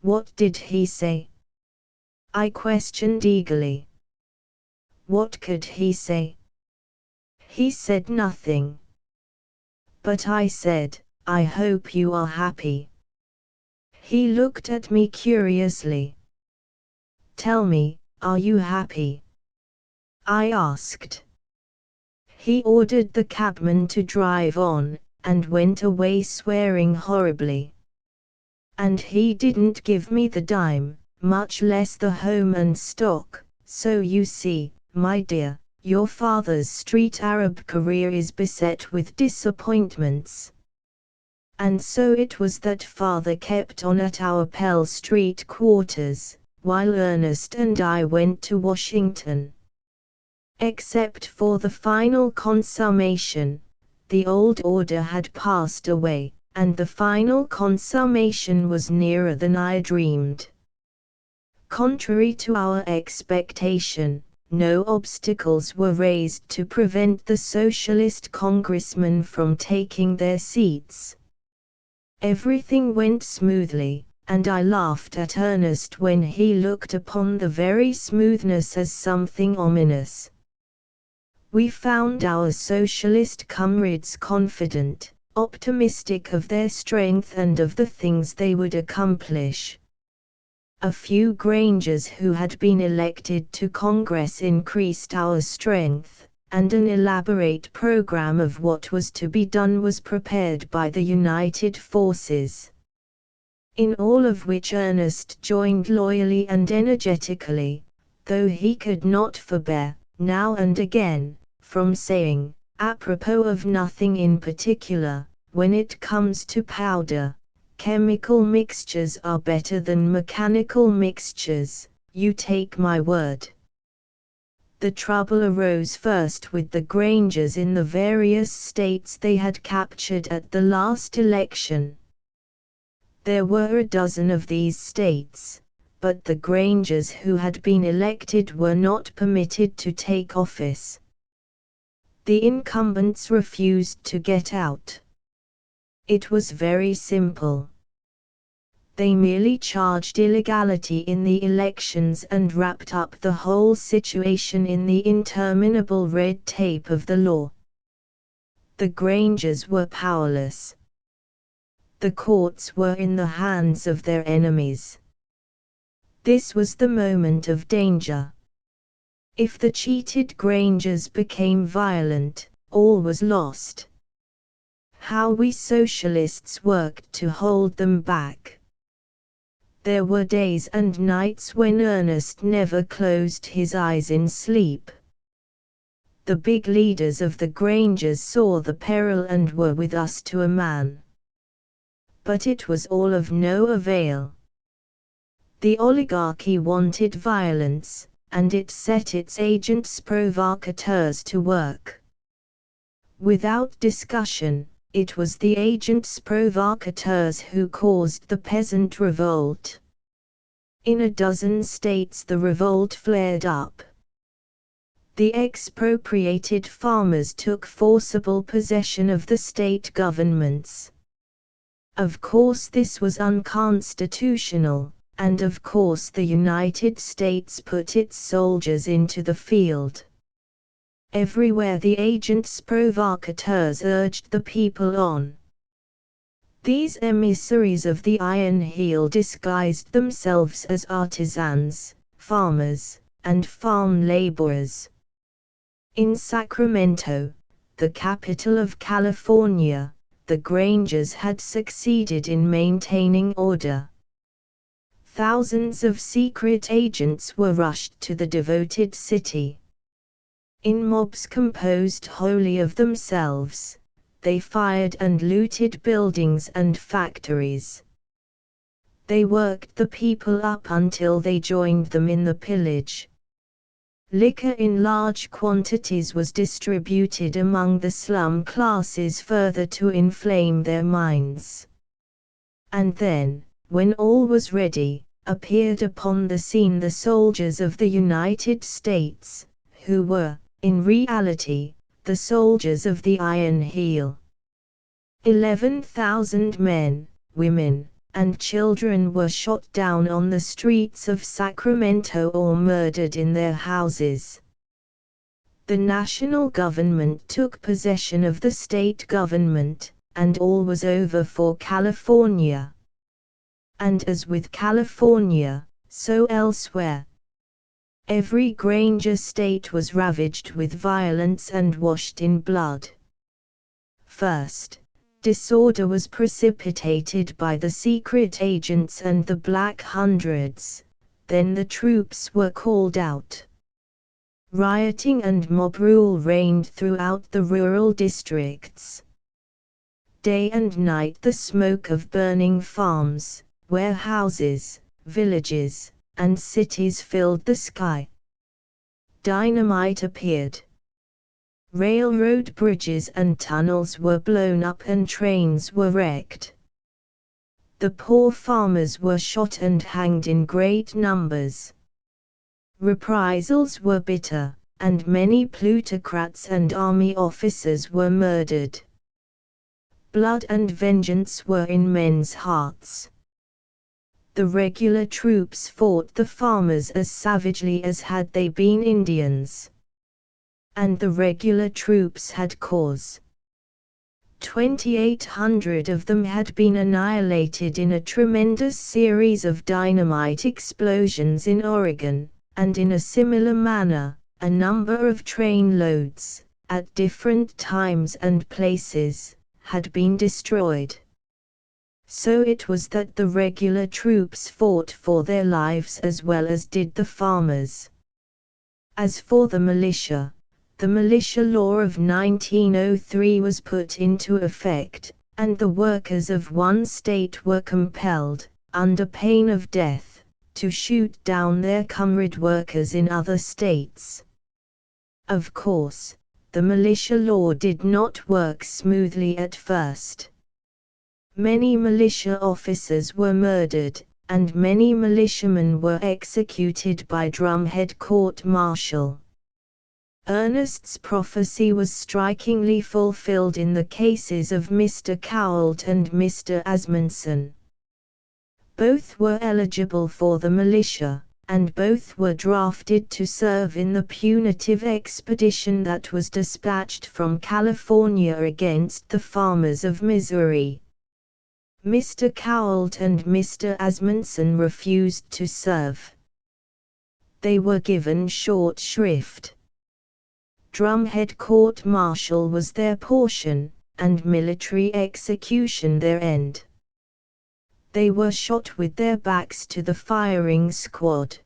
"What did he say?" I questioned eagerly. "What could he say?" "He said nothing." But I said, "I hope you are happy." He looked at me curiously. "Tell me, are you happy?" I asked. He ordered the cabman to drive on, and went away swearing horribly. And he didn't give me the dime, much less the home and stock, so you see, my dear, your father's street Arab career is beset with disappointments. And so it was that father kept on at our Pell Street quarters, while Ernest and I went to Washington. Except for the final consummation, the old order had passed away, and the final consummation was nearer than I dreamed. Contrary to our expectation, no obstacles were raised to prevent the socialist congressmen from taking their seats. Everything went smoothly, and I laughed at Ernest when he looked upon the very smoothness as something ominous. We found our socialist comrades confident, optimistic of their strength and of the things they would accomplish. A few Grangers who had been elected to Congress increased our strength, and an elaborate program of what was to be done was prepared by the united forces. In all of which Ernest joined loyally and energetically, though he could not forbear, now and again, from saying, apropos of nothing in particular, "When it comes to powder, chemical mixtures are better than mechanical mixtures, you take my word." The trouble arose first with the Grangers in the various states they had captured at the last election. There were a dozen of these states, but the Grangers who had been elected were not permitted to take office. The incumbents refused to get out. It was very simple. They merely charged illegality in the elections and wrapped up the whole situation in the interminable red tape of the law. The Grangers were powerless. The courts were in the hands of their enemies. This was the moment of danger. If the cheated Grangers became violent, all was lost. How we socialists worked to hold them back. There were days and nights when Ernest never closed his eyes in sleep. The big leaders of the Grangers saw the peril and were with us to a man. But it was all of no avail. The oligarchy wanted violence, and it set its agents provocateurs to work. Without discussion, it was the agents provocateurs who caused the peasant revolt. In a dozen states the revolt flared up. The expropriated farmers took forcible possession of the state governments. Of course this was unconstitutional, and of course the United States put its soldiers into the field. Everywhere the agents provocateurs urged the people on. These emissaries of the Iron Heel disguised themselves as artisans, farmers, and farm laborers. In Sacramento, the capital of California, the Grangers had succeeded in maintaining order. Thousands of secret agents were rushed to the devoted city. In mobs composed wholly of themselves, they fired and looted buildings and factories. They worked the people up until they joined them in the pillage. Liquor in large quantities was distributed among the slum classes further to inflame their minds. And then, when all was ready, appeared upon the scene the soldiers of the United States, who were, in reality, the soldiers of the Iron Heel. 11,000 men, women, and children were shot down on the streets of Sacramento or murdered in their houses. The national government took possession of the state government, and all was over for California. And as with California, so elsewhere. Every Granger state was ravaged with violence and washed in blood. First, disorder was precipitated by the secret agents and the Black Hundreds, then the troops were called out. Rioting and mob rule reigned throughout the rural districts. Day and night the smoke of burning farms, warehouses, villages, and cities filled the sky. Dynamite appeared. Railroad bridges and tunnels were blown up and trains were wrecked. The poor farmers were shot and hanged in great numbers. Reprisals were bitter, and many plutocrats and army officers were murdered. Blood and vengeance were in men's hearts. The regular troops fought the farmers as savagely as had they been Indians. And the regular troops had cause. 2,800 of them had been annihilated in a tremendous series of dynamite explosions in Oregon, and in a similar manner, a number of train loads, at different times and places, had been destroyed. So it was that the regular troops fought for their lives as well as did the farmers. As for the militia law of 1903 was put into effect, and the workers of one state were compelled, under pain of death, to shoot down their comrade workers in other states. Of course, the militia law did not work smoothly at first. Many militia officers were murdered, and many militiamen were executed by drumhead court-martial. Ernest's prophecy was strikingly fulfilled in the cases of Mr. Cowalt and Mr. Asmundsen. Both were eligible for the militia, and both were drafted to serve in the punitive expedition that was dispatched from California against the farmers of Missouri. Mr. Cowalt and Mr. Asmundsen refused to serve. They were given short shrift. Drumhead court-martial was their portion, and military execution their end. They were shot with their backs to the firing squad.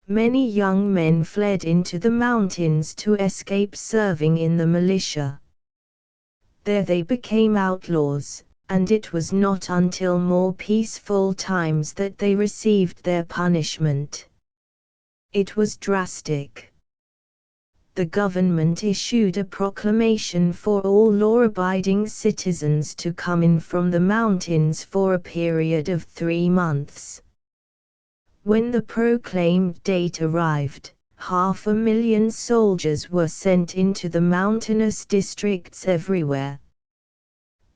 Many young men fled into the mountains to escape serving in the militia. There they became outlaws, and it was not until more peaceful times that they received their punishment. It was drastic. the government issued a proclamation for all law-abiding citizens to come in from the mountains for a period of 3 months. When the proclaimed date arrived, 500,000 soldiers were sent into the mountainous districts everywhere.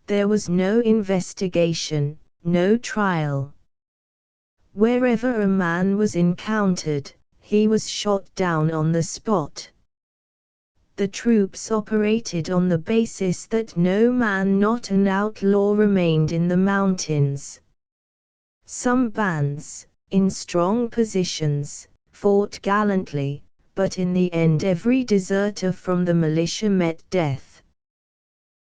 There was no investigation, no trial. Wherever a man was encountered, he was shot down on the spot. The troops operated on the basis that no man not an outlaw remained in the mountains. Some bands, in strong positions, fought gallantly, but in the end every deserter from the militia met death.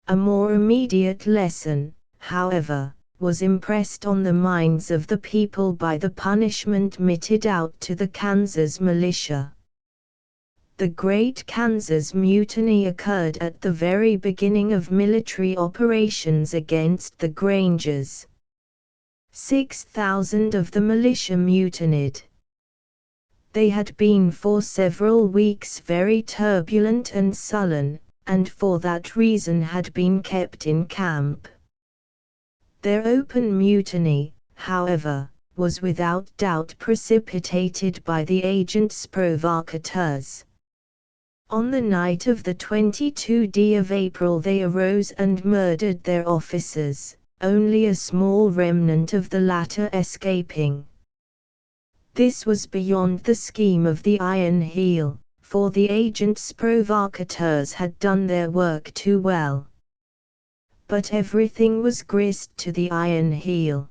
A more immediate lesson, however, was impressed on the minds of the people by the punishment meted out to the Kansas militia. The Great Kansas Mutiny occurred at the very beginning of military operations against the Grangers. 6,000 of the militia mutinied. They had been for several weeks very turbulent and sullen, and for that reason had been kept in camp. Their open mutiny, however, was without doubt precipitated by the agents provocateurs. On the night of the 22d of April they arose and murdered their officers, only a small remnant of the latter escaping. This was beyond the scheme of the Iron Heel, for the agents provocateurs had done their work too well. But everything was grist to the Iron Heel.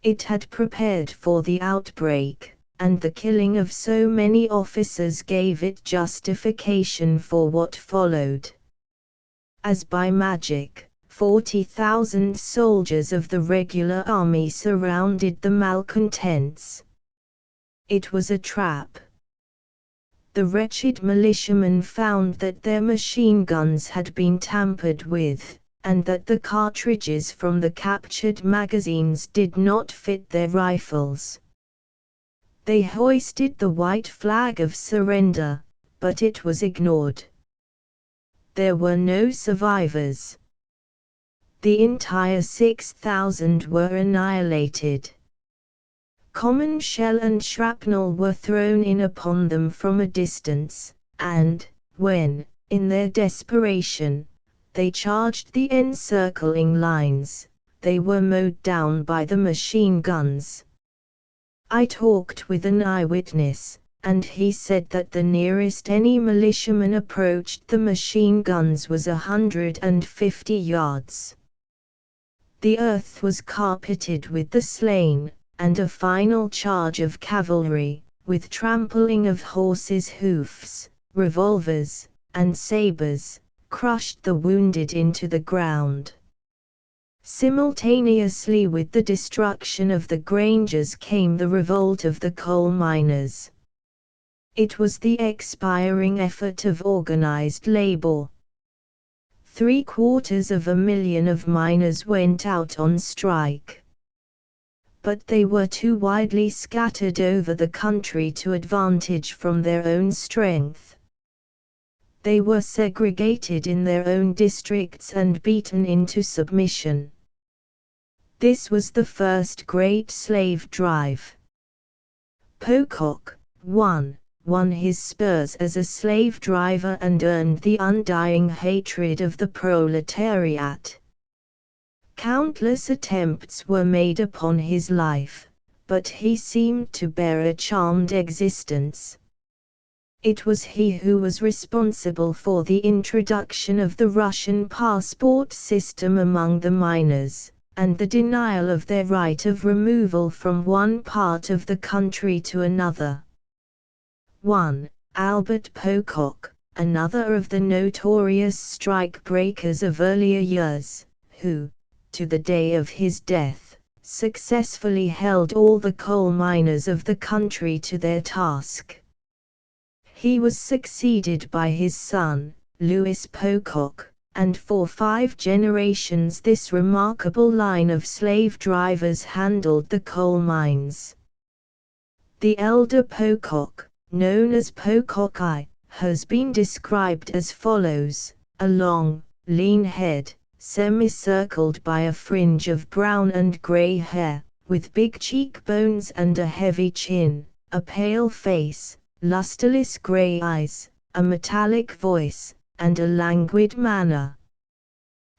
It had prepared for the outbreak, and the killing of so many officers gave it justification for what followed. As by magic, 40,000 soldiers of the regular army surrounded the malcontents. It was a trap. The wretched militiamen found that their machine guns had been tampered with, and that the cartridges from the captured magazines did not fit their rifles. They hoisted the white flag of surrender, but it was ignored. There were no survivors. The entire 6,000 were annihilated. Common shell and shrapnel were thrown in upon them from a distance, and, when, in their desperation, they charged the encircling lines, they were mowed down by the machine guns. I talked with an eyewitness, and he said that the nearest any militiaman approached the machine guns was 150 yards. The earth was carpeted with the slain, and a final charge of cavalry, with trampling of horses' hoofs, revolvers, and sabers, crushed the wounded into the ground. Simultaneously with the destruction of the Grangers came the revolt of the coal miners. It was the expiring effort of organized labor. 750,000 of miners went out on strike. But they were too widely scattered over the country to advantage from their own strength. They were segregated in their own districts and beaten into submission. This was the first great slave drive. Pocock, won his spurs as a slave driver and earned the undying hatred of the proletariat. Countless attempts were made upon his life, but he seemed to bear a charmed existence. It was he who was responsible for the introduction of the Russian passport system among the miners, and the denial of their right of removal from one part of the country to another. 1. Albert Pocock, another of the notorious strike-breakers of earlier years, who, to the day of his death, successfully held all the coal miners of the country to their task. He was succeeded by his son, Louis Pocock, and for 5 generations this remarkable line of slave drivers handled the coal mines. The elder Pocock, known as Pocock I, has been described as follows: a long, lean head, semicircled by a fringe of brown and grey hair, with big cheekbones and a heavy chin, a pale face, lusterless grey eyes, a metallic voice, and a languid manner.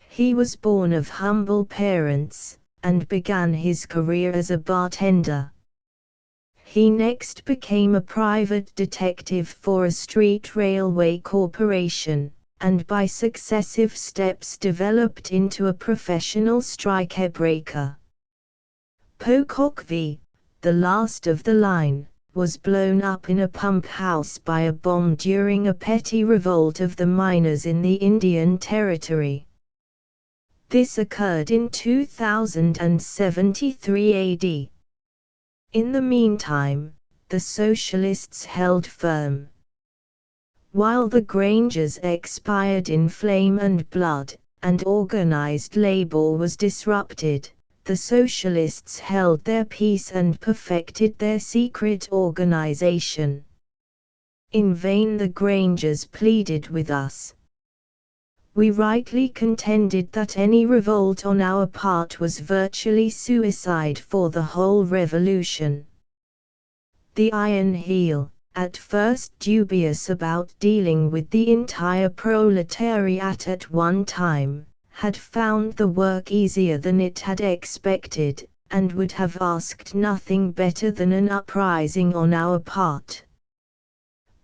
He was born of humble parents, and began his career as a bartender. He next became a private detective for a street railway corporation, and by successive steps developed into a professional strikebreaker. Pocock v. The last of the line, was blown up in a pump house by a bomb during a petty revolt of the miners in the Indian Territory. This occurred in 2073 AD. In the meantime, the Socialists held firm. While the Grangers expired in flame and blood, and organized labor was disrupted, the Socialists held their peace and perfected their secret organization. In vain the Grangers pleaded with us. We rightly contended that any revolt on our part was virtually suicide for the whole revolution. The Iron Heel, at first dubious about dealing with the entire proletariat at one time, had found the work easier than it had expected, and would have asked nothing better than an uprising on our part.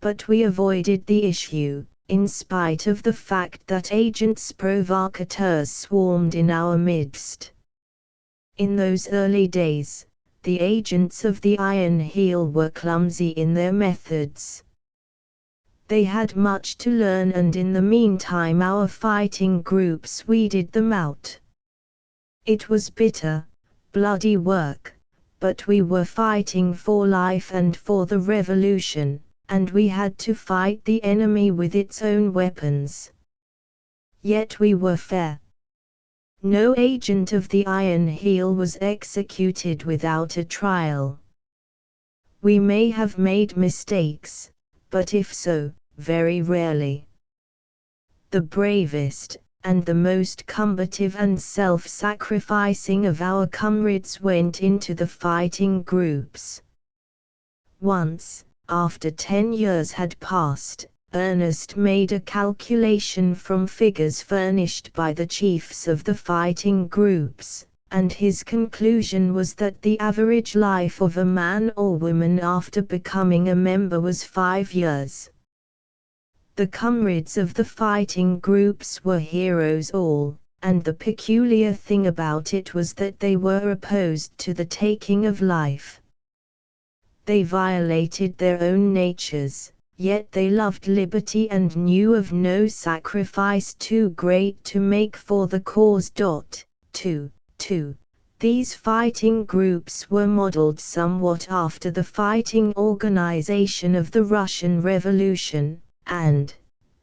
But we avoided the issue, in spite of the fact that agents provocateurs swarmed in our midst. In those early days, the agents of the Iron Heel were clumsy in their methods. They had much to learn, and in the meantime our fighting groups weeded them out. It was bitter, bloody work, but we were fighting for life and for the revolution, and we had to fight the enemy with its own weapons. Yet we were fair. No agent of the Iron Heel was executed without a trial. We may have made mistakes, but if so, very rarely. The bravest, and the most combative and self-sacrificing of our comrades went into the fighting groups. Once, after 10 years had passed, Ernest made a calculation from figures furnished by the chiefs of the fighting groups, and his conclusion was that the average life of a man or woman after becoming a member was 5 years. The comrades of the fighting groups were heroes all, and the peculiar thing about it was that they were opposed to the taking of life. They violated their own natures, yet they loved liberty and knew of no sacrifice too great to make for the cause. 2. These fighting groups were modeled somewhat after the fighting organization of the Russian Revolution, and,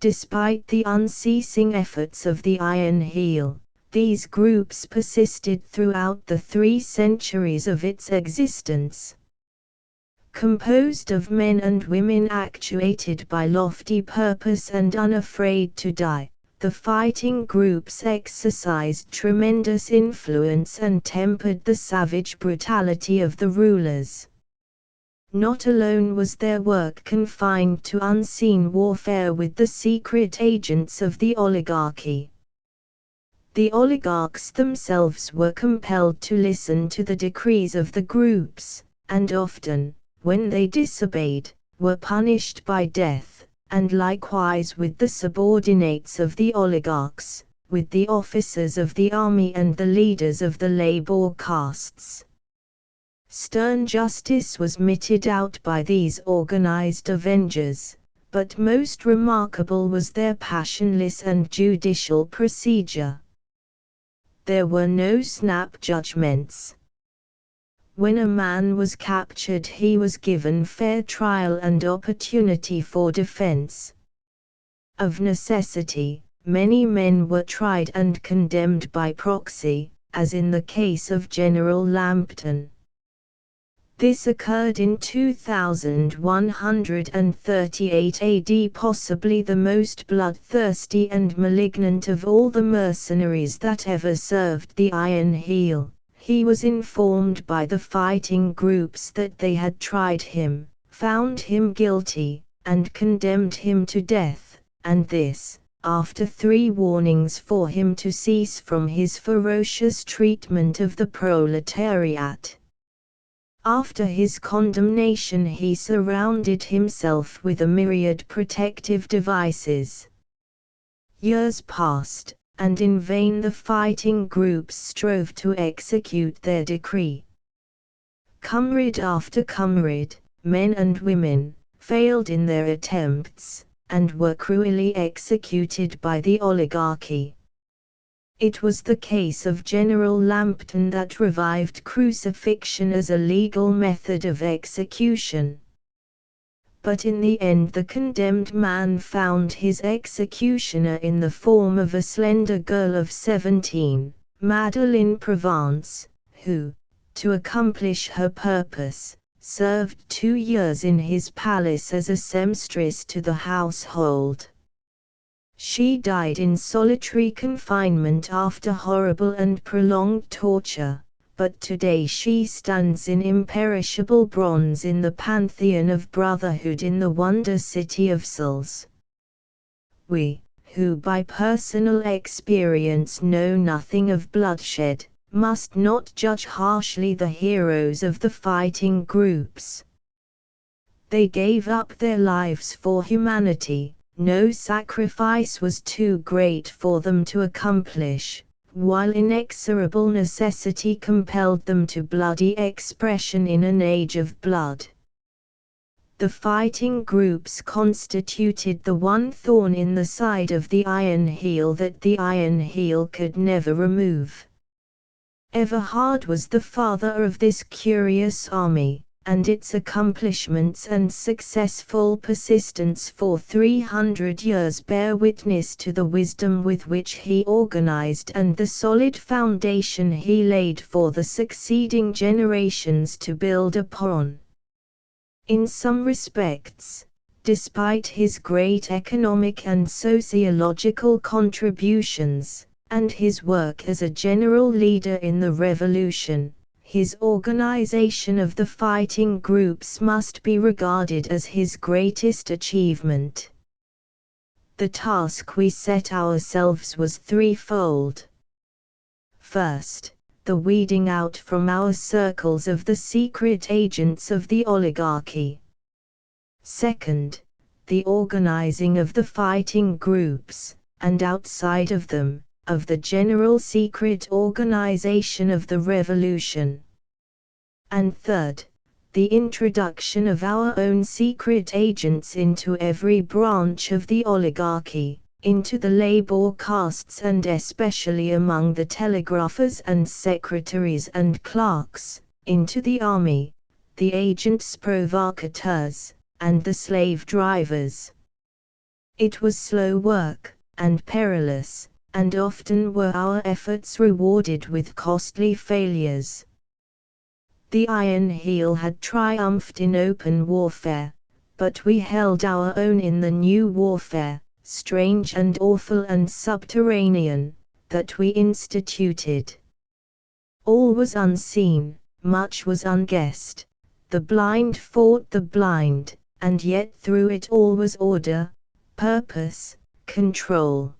despite the unceasing efforts of the Iron Heel, these groups persisted throughout the 3 centuries of its existence. Composed of men and women actuated by lofty purpose and unafraid to die, the fighting groups exercised tremendous influence and tempered the savage brutality of the rulers. Not alone was their work confined to unseen warfare with the secret agents of the oligarchy. The oligarchs themselves were compelled to listen to the decrees of the groups, and often, when they disobeyed, were punished by death, and likewise with the subordinates of the oligarchs, with the officers of the army and the leaders of the labor castes. Stern justice was meted out by these organized avengers, but most remarkable was their passionless and judicial procedure. There were no snap judgments. When a man was captured, he was given fair trial and opportunity for defense. Of necessity, many men were tried and condemned by proxy, as in the case of General Lambton. This occurred in 2138 AD, possibly the most bloodthirsty and malignant of all the mercenaries that ever served the Iron Heel. He was informed by the fighting groups that they had tried him, found him guilty, and condemned him to death, and this, after 3 warnings for him to cease from his ferocious treatment of the proletariat. After his condemnation, he surrounded himself with a myriad protective devices. Years passed, and in vain the fighting groups strove to execute their decree. Comrade after comrade, men and women, failed in their attempts, and were cruelly executed by the oligarchy. It was the case of General Lambton that revived crucifixion as a legal method of execution. But in the end the condemned man found his executioner in the form of a slender girl of 17, Madeleine Provence, who, to accomplish her purpose, served 2 years in his palace as a seamstress to the household. She died in solitary confinement after horrible and prolonged torture, but today she stands in imperishable bronze in the pantheon of brotherhood in the wonder city of Sils. We, who by personal experience know nothing of bloodshed, must not judge harshly the heroes of the fighting groups. They gave up their lives for humanity. No sacrifice was too great for them to accomplish, while inexorable necessity compelled them to bloody expression in an age of blood. The fighting groups constituted the one thorn in the side of the Iron Heel that the Iron Heel could never remove. Everhard was the father of this curious army, and its accomplishments and successful persistence for 300 years bear witness to the wisdom with which he organized and the solid foundation he laid for the succeeding generations to build upon. In some respects, despite his great economic and sociological contributions, and his work as a general leader in the revolution, his organization of the fighting groups must be regarded as his greatest achievement. The task we set ourselves was threefold. First, the weeding out from our circles of the secret agents of the oligarchy. Second, the organizing of the fighting groups, and outside of them, of the general secret organization of the revolution. And third, the introduction of our own secret agents into every branch of the oligarchy, into the labor castes and especially among the telegraphers and secretaries and clerks, into the army, the agents provocateurs, and the slave drivers. It was slow work, and perilous, and often were our efforts rewarded with costly failures. The Iron Heel had triumphed in open warfare, but we held our own in the new warfare, strange and awful and subterranean, that we instituted. All was unseen, much was unguessed, the blind fought the blind, and yet through it all was order, purpose, control.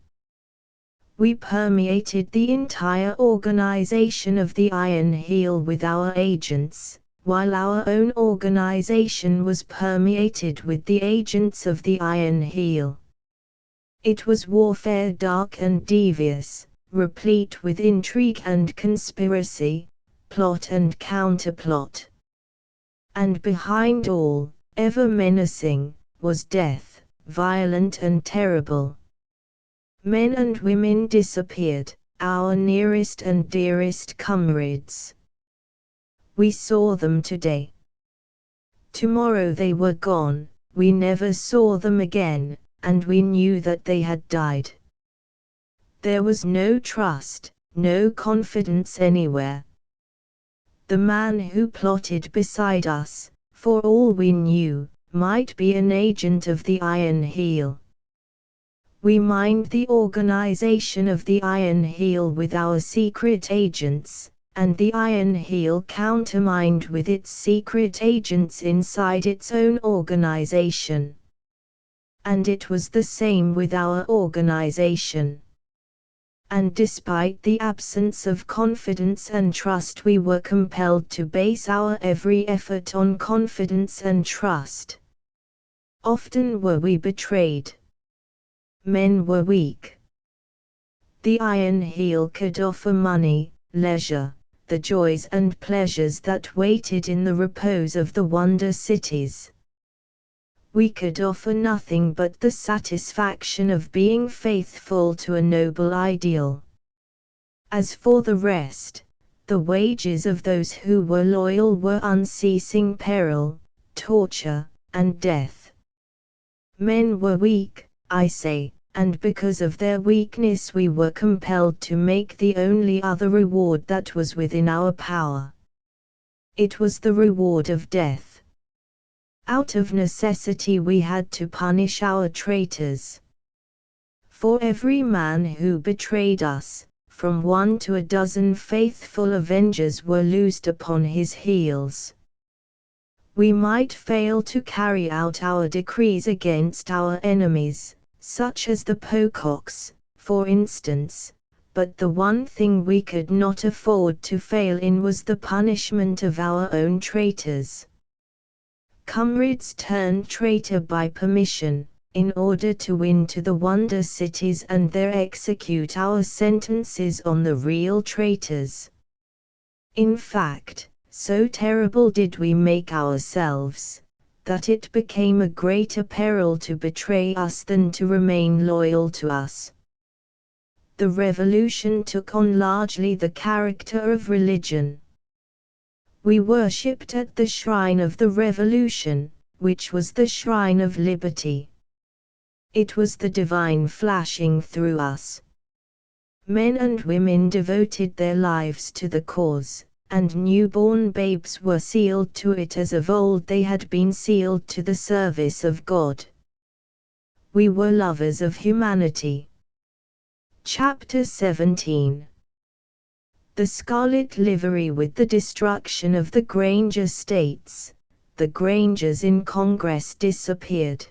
We permeated the entire organization of the Iron Heel with our agents, while our own organization was permeated with the agents of the Iron Heel. It was warfare dark and devious, replete with intrigue and conspiracy, plot and counterplot. And behind all, ever menacing, was death, violent and terrible. Men and women disappeared, our nearest and dearest comrades. We saw them today. Tomorrow they were gone, we never saw them again, and we knew that they had died. There was no trust, no confidence anywhere. The man who plotted beside us, for all we knew, might be an agent of the Iron Heel. We mined the organization of the Iron Heel with our secret agents, and the Iron Heel countermined with its secret agents inside its own organization. And it was the same with our organization. And despite the absence of confidence and trust, we were compelled to base our every effort on confidence and trust. Often were we betrayed. Men were weak. The Iron Heel could offer money, leisure, the joys and pleasures that waited in the repose of the wonder cities. We could offer nothing but the satisfaction of being faithful to a noble ideal. As for the rest, the wages of those who were loyal were unceasing peril, torture, and death. Men were weak, I say, and because of their weakness we were compelled to make the only other reward that was within our power. It was the reward of death. Out of necessity we had to punish our traitors. For every man who betrayed us, from 1 to a dozen faithful avengers were loosed upon his heels. We might fail to carry out our decrees against our enemies, such as the Pococks, for instance, but the one thing we could not afford to fail in was the punishment of our own traitors. Comrades turned traitor by permission, in order to win to the wonder cities and there execute our sentences on the real traitors. In fact, so terrible did we make ourselves, that it became a greater peril to betray us than to remain loyal to us. The revolution took on largely the character of religion. We worshipped at the shrine of the revolution, which was the shrine of liberty. It was the divine flashing through us. Men and women devoted their lives to the cause, and newborn babes were sealed to it as of old they had been sealed to the service of God. We were lovers of humanity. Chapter 17. The scarlet livery with the destruction of the Granger states, the Grangers in Congress disappeared.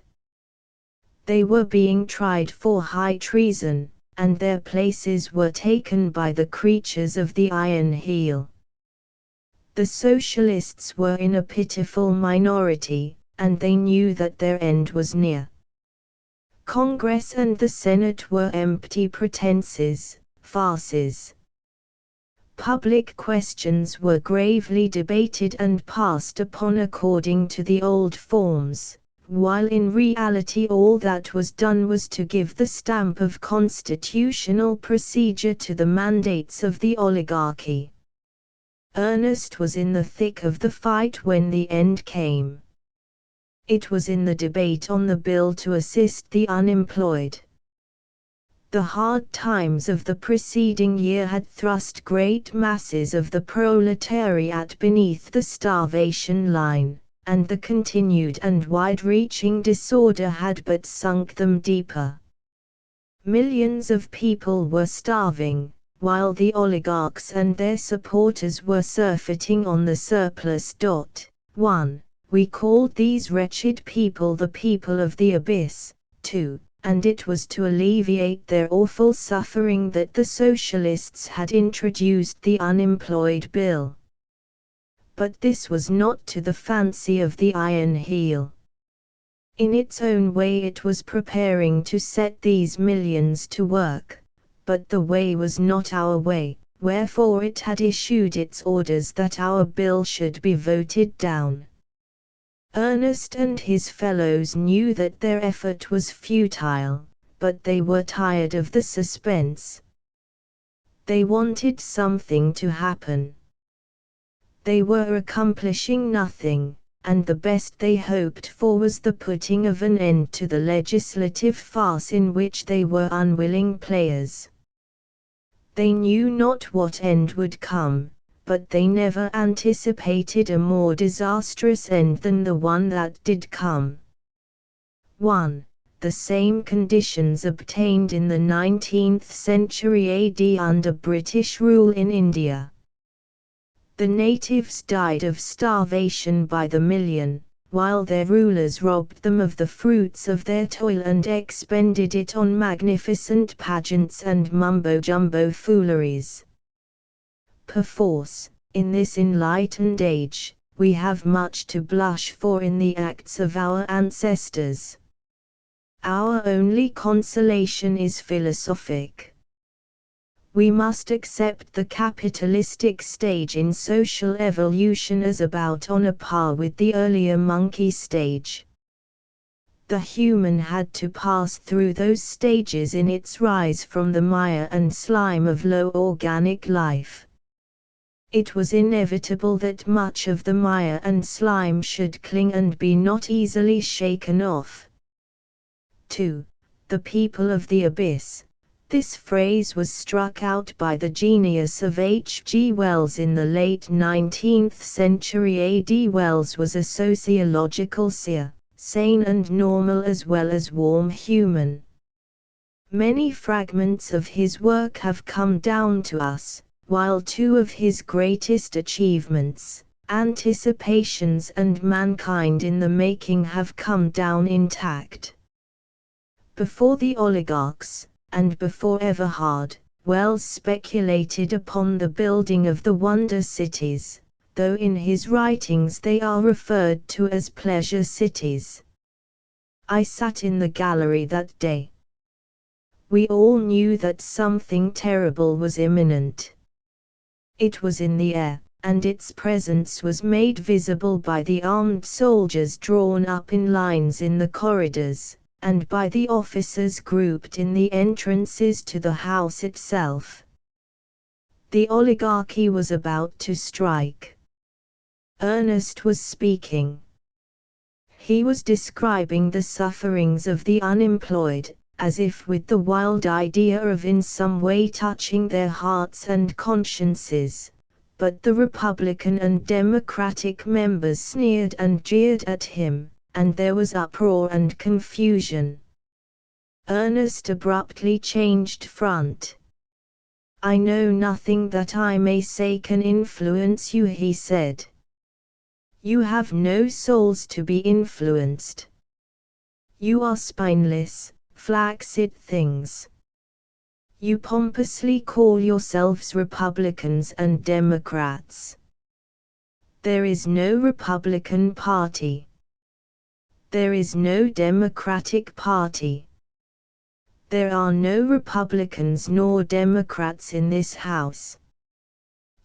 They were being tried for high treason, and their places were taken by the creatures of the Iron Heel. The Socialists were in a pitiful minority, and they knew that their end was near. Congress and the Senate were empty pretenses, farces. Public questions were gravely debated and passed upon according to the old forms, while in reality all that was done was to give the stamp of constitutional procedure to the mandates of the oligarchy. Ernest was in the thick of the fight when the end came. It was in the debate on the bill to assist the unemployed. The hard times of the preceding year had thrust great masses of the proletariat beneath the starvation line, and the continued and wide-reaching disorder had but sunk them deeper. Millions of people were starving, while the oligarchs and their supporters were surfeiting on the surplus. 1. We called these wretched people the people of the abyss. 2. And it was to alleviate their awful suffering that the Socialists had introduced the unemployed bill. But this was not to the fancy of the Iron Heel. In its own way it was preparing to set these millions to work, but the way was not our way, wherefore it had issued its orders that our bill should be voted down. Ernest and his fellows knew that their effort was futile, but they were tired of the suspense. They wanted something to happen. They were accomplishing nothing, and the best they hoped for was the putting of an end to the legislative farce in which they were unwilling players. They knew not what end would come, but they never anticipated a more disastrous end than the one that did come. 1. The same conditions obtained in the 19th century AD under British rule in India. The natives died of starvation by the million, while their rulers robbed them of the fruits of their toil and expended it on magnificent pageants and mumbo-jumbo fooleries. Perforce, in this enlightened age, we have much to blush for in the acts of our ancestors. Our only consolation is philosophic. We must accept the capitalistic stage in social evolution as about on a par with the earlier monkey stage. The human had to pass through those stages in its rise from the mire and slime of low organic life. It was inevitable that much of the mire and slime should cling and be not easily shaken off. 2. The people of the abyss. This phrase was struck out by the genius of H. G. Wells in the late 19th century AD. Wells was a sociological seer, sane and normal as well as warm human. Many fragments of his work have come down to us, while two of his greatest achievements, Anticipations and Mankind in the Making, have come down intact. Before the oligarchs, and before Everhard, Wells speculated upon the building of the wonder cities, though in his writings they are referred to as pleasure cities. I sat in the gallery that day. We all knew that something terrible was imminent. It was in the air, and its presence was made visible by the armed soldiers drawn up in lines in the corridors, and by the officers grouped in the entrances to the house itself. The oligarchy was about to strike. Ernest was speaking. He was describing the sufferings of the unemployed, as if with the wild idea of in some way touching their hearts and consciences, but the Republican and Democratic members sneered and jeered at him, and there was uproar and confusion. Ernest abruptly changed front. "I know nothing that I may say can influence you," he said. "You have no souls to be influenced. You are spineless, flaccid things. You pompously call yourselves Republicans and Democrats. There is no Republican Party. There is no Democratic Party. There are no Republicans nor Democrats in this House.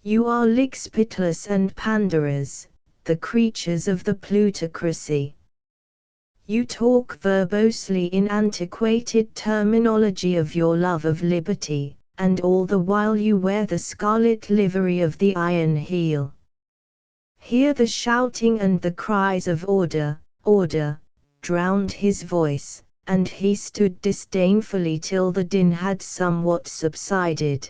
You are lickspitless and panderers, the creatures of the plutocracy. You talk verbosely in antiquated terminology of your love of liberty, and all the while you wear the scarlet livery of the Iron Heel." Here the shouting and the cries of "Order, order," drowned his voice, and he stood disdainfully till the din had somewhat subsided.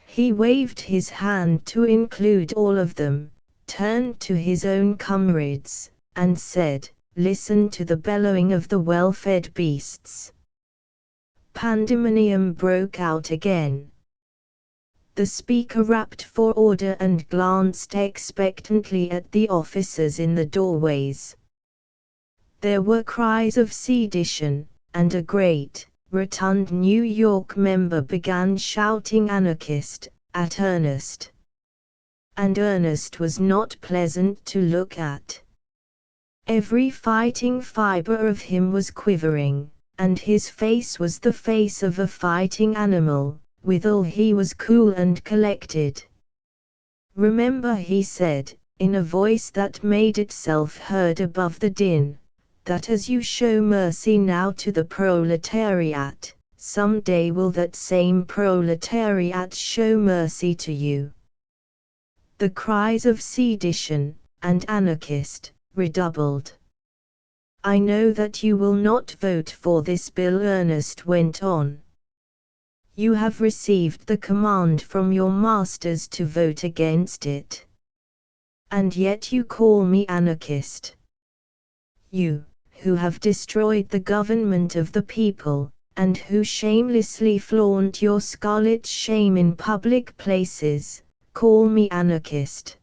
He waved his hand to include all of them, turned to his own comrades, and said, "Listen to the bellowing of the well-fed beasts." Pandemonium broke out again. The speaker rapped for order and glanced expectantly at the officers in the doorways. There were cries of sedition, and a great, rotund New York member began shouting "Anarchist" at Ernest. And Ernest was not pleasant to look at. Every fighting fiber of him was quivering, and his face was the face of a fighting animal, withal he was cool and collected. "Remember," he said, in a voice that made itself heard above the din, "that as you show mercy now to the proletariat, some day will that same proletariat show mercy to you." The cries of "Sedition" and "Anarchist" redoubled. "I know that you will not vote for this bill," Ernest went on. You have received the command from your masters to vote against it. And yet you call me anarchist. You, who have destroyed the government of the people, and who shamelessly flaunt your scarlet shame in public places, call me anarchist.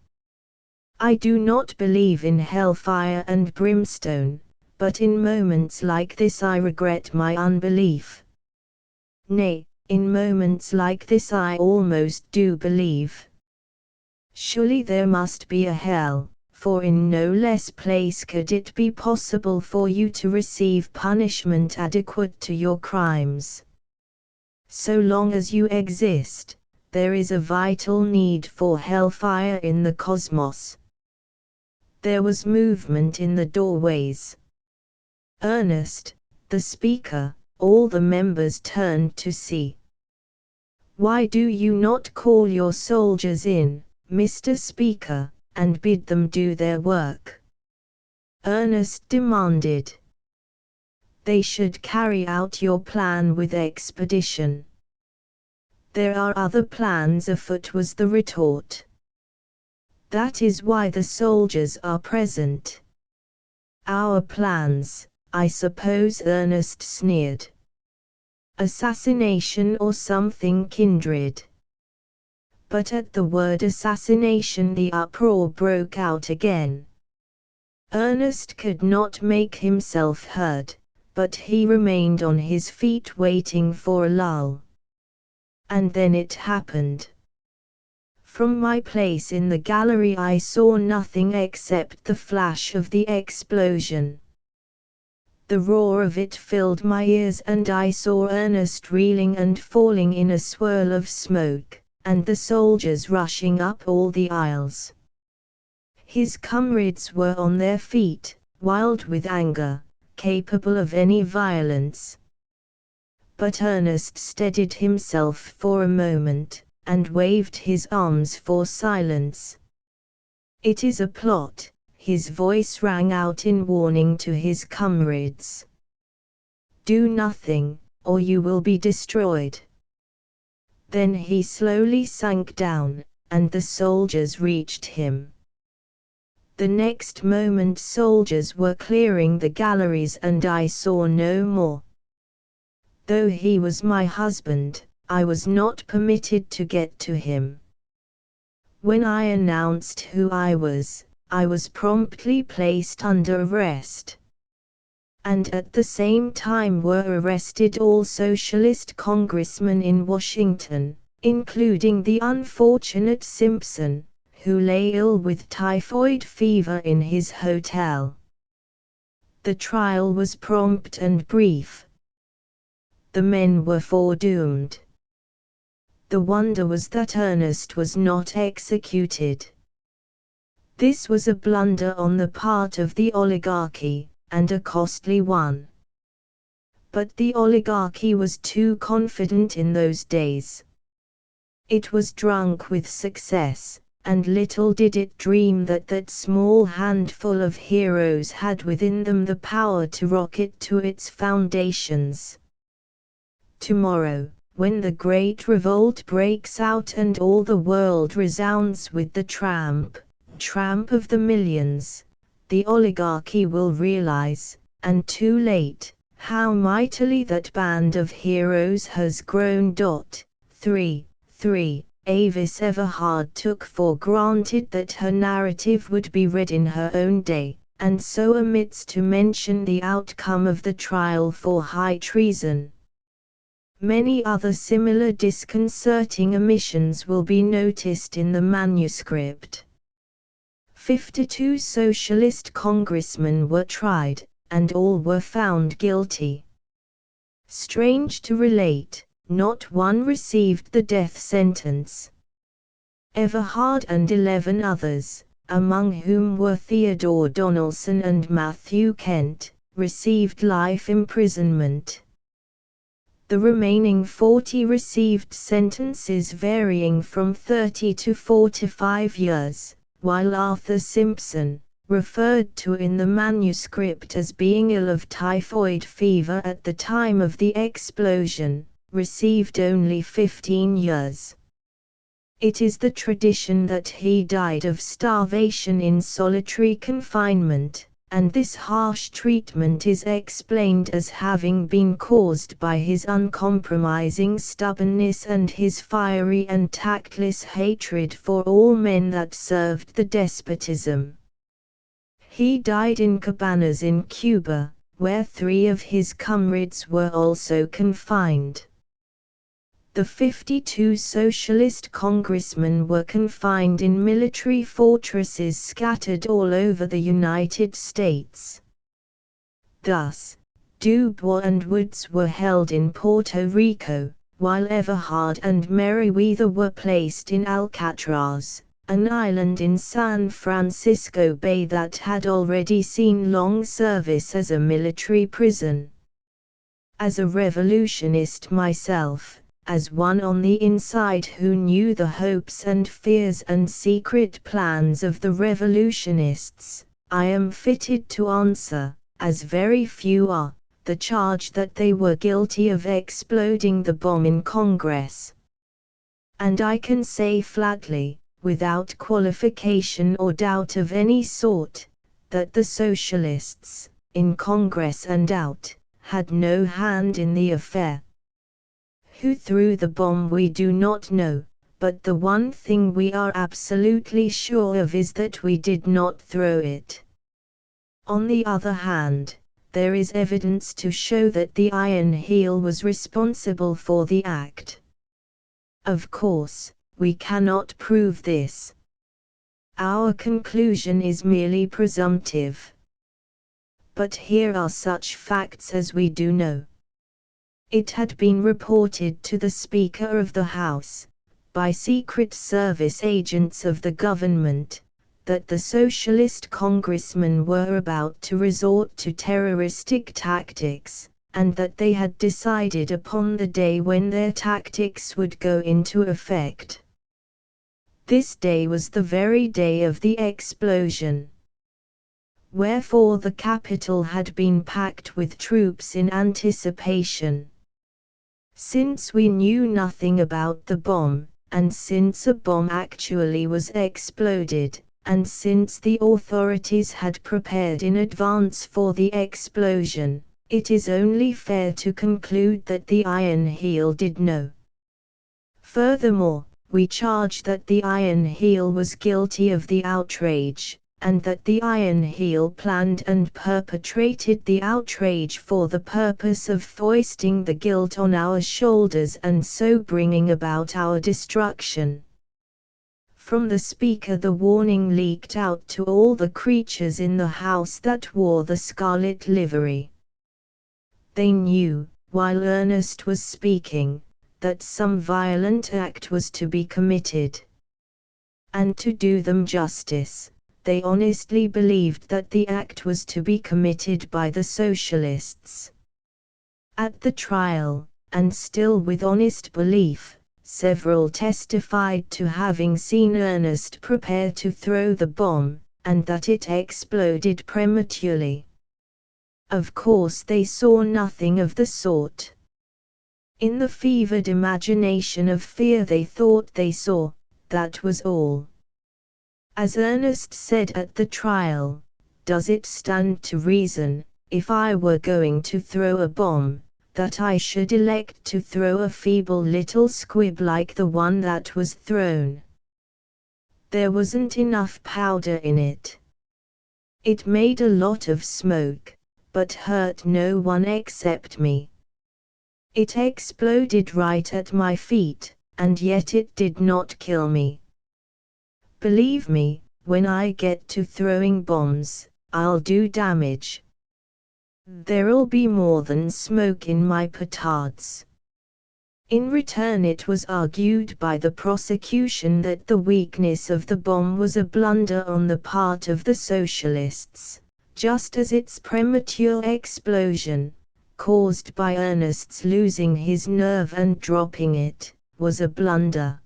I do not believe in hellfire and brimstone, but in moments like this I regret my unbelief. Nay, in moments like this I almost do believe. Surely there must be a hell, for in no less place could it be possible for you to receive punishment adequate to your crimes. So long as you exist, there is a vital need for hellfire in the cosmos. There was movement in the doorways. Ernest, the speaker, all the members turned to see. Why do you not call your soldiers in, Mr. Speaker, and bid them do their work? Ernest demanded. They should carry out your plan with expedition. There are other plans afoot, was the retort. That is why the soldiers are present. Our plans, I suppose, Ernest sneered. Assassination or something kindred. But at the word assassination the uproar broke out again. Ernest could not make himself heard, but he remained on his feet waiting for a lull. And then it happened. From my place in the gallery I saw nothing except the flash of the explosion. The roar of it filled my ears and I saw Ernest reeling and falling in a swirl of smoke, and the soldiers rushing up all the aisles. His comrades were on their feet, wild with anger, capable of any violence. But Ernest steadied himself for a moment, and waved his arms for silence. It is a plot, his voice rang out in warning to his comrades. Do nothing, or you will be destroyed. Then he slowly sank down, and the soldiers reached him. The next moment soldiers were clearing the galleries and I saw no more. Though he was my husband, I was not permitted to get to him. When I announced who I was promptly placed under arrest. And at the same time were arrested all socialist congressmen in Washington, including the unfortunate Simpson, who lay ill with typhoid fever in his hotel. The trial was prompt and brief. The men were foredoomed. The wonder was that Ernest was not executed. This was a blunder on the part of the oligarchy, and a costly one. But the oligarchy was too confident in those days. It was drunk with success, and little did it dream that that small handful of heroes had within them the power to rock it to its foundations. Tomorrow, when the great revolt breaks out and all the world resounds with the tramp of the millions, the oligarchy will realize, and too late, how mightily that band of heroes has grown. 3. Avis Everhard took for granted that her narrative would be read in her own day, and so omits to mention the outcome of the trial for high treason. Many other similar disconcerting omissions will be noticed in the manuscript. 52 socialist congressmen were tried, and all were found guilty. Strange to relate, not one received the death sentence. Everhard and 11 others, among whom were Theodore Donaldson and Matthew Kent, received life imprisonment. The remaining 40 received sentences varying from 30 to 45 years, while Arthur Simpson, referred to in the manuscript as being ill of typhoid fever at the time of the explosion, received only 15 years. It is the tradition that he died of starvation in solitary confinement, and this harsh treatment is explained as having been caused by his uncompromising stubbornness and his fiery and tactless hatred for all men that served the despotism. He died in cabanas in Cuba, where 3 of his comrades were also confined. The 52 socialist congressmen were confined in military fortresses scattered all over the United States. Thus, Dubois and Woods were held in Puerto Rico, while Everhard and Merriweather were placed in Alcatraz, an island in San Francisco Bay that had already seen long service as a military prison. As a revolutionist myself, as one on the inside who knew the hopes and fears and secret plans of the revolutionists, I am fitted to answer, as very few are, the charge that they were guilty of exploding the bomb in Congress. And I can say flatly, without qualification or doubt of any sort, that the socialists, in Congress and out, had no hand in the affair. Who threw the bomb we do not know, but the one thing we are absolutely sure of is that we did not throw it. On the other hand, there is evidence to show that the Iron Heel was responsible for the act. Of course, we cannot prove this. Our conclusion is merely presumptive. But here are such facts as we do know. It had been reported to the Speaker of the House, by Secret Service agents of the government, that the socialist congressmen were about to resort to terroristic tactics, and that they had decided upon the day when their tactics would go into effect. This day was the very day of the explosion. Wherefore the Capitol had been packed with troops in anticipation. Since we knew nothing about the bomb, and since a bomb actually was exploded, and since the authorities had prepared in advance for the explosion, it is only fair to conclude that the Iron Heel did know. Furthermore, we charge that the Iron Heel was guilty of the outrage, and that the Iron Heel planned and perpetrated the outrage for the purpose of foisting the guilt on our shoulders and so bringing about our destruction. From the Speaker the warning leaked out to all the creatures in the House that wore the scarlet livery. They knew, while Ernest was speaking, that some violent act was to be committed. And to do them justice, they honestly believed that the act was to be committed by the socialists. At the trial, and still with honest belief, several testified to having seen Ernest prepare to throw the bomb, and that it exploded prematurely. Of course they saw nothing of the sort. In the fevered imagination of fear they thought they saw, that was all. As Ernest said at the trial, does it stand to reason, if I were going to throw a bomb, that I should elect to throw a feeble little squib like the one that was thrown? There wasn't enough powder in it. It made a lot of smoke, but hurt no one except me. It exploded right at my feet, and yet it did not kill me. Believe me, when I get to throwing bombs, I'll do damage. There'll be more than smoke in my petards. In return it was argued by the prosecution that the weakness of the bomb was a blunder on the part of the socialists, just as its premature explosion, caused by Ernest's losing his nerve and dropping it, was a blunder.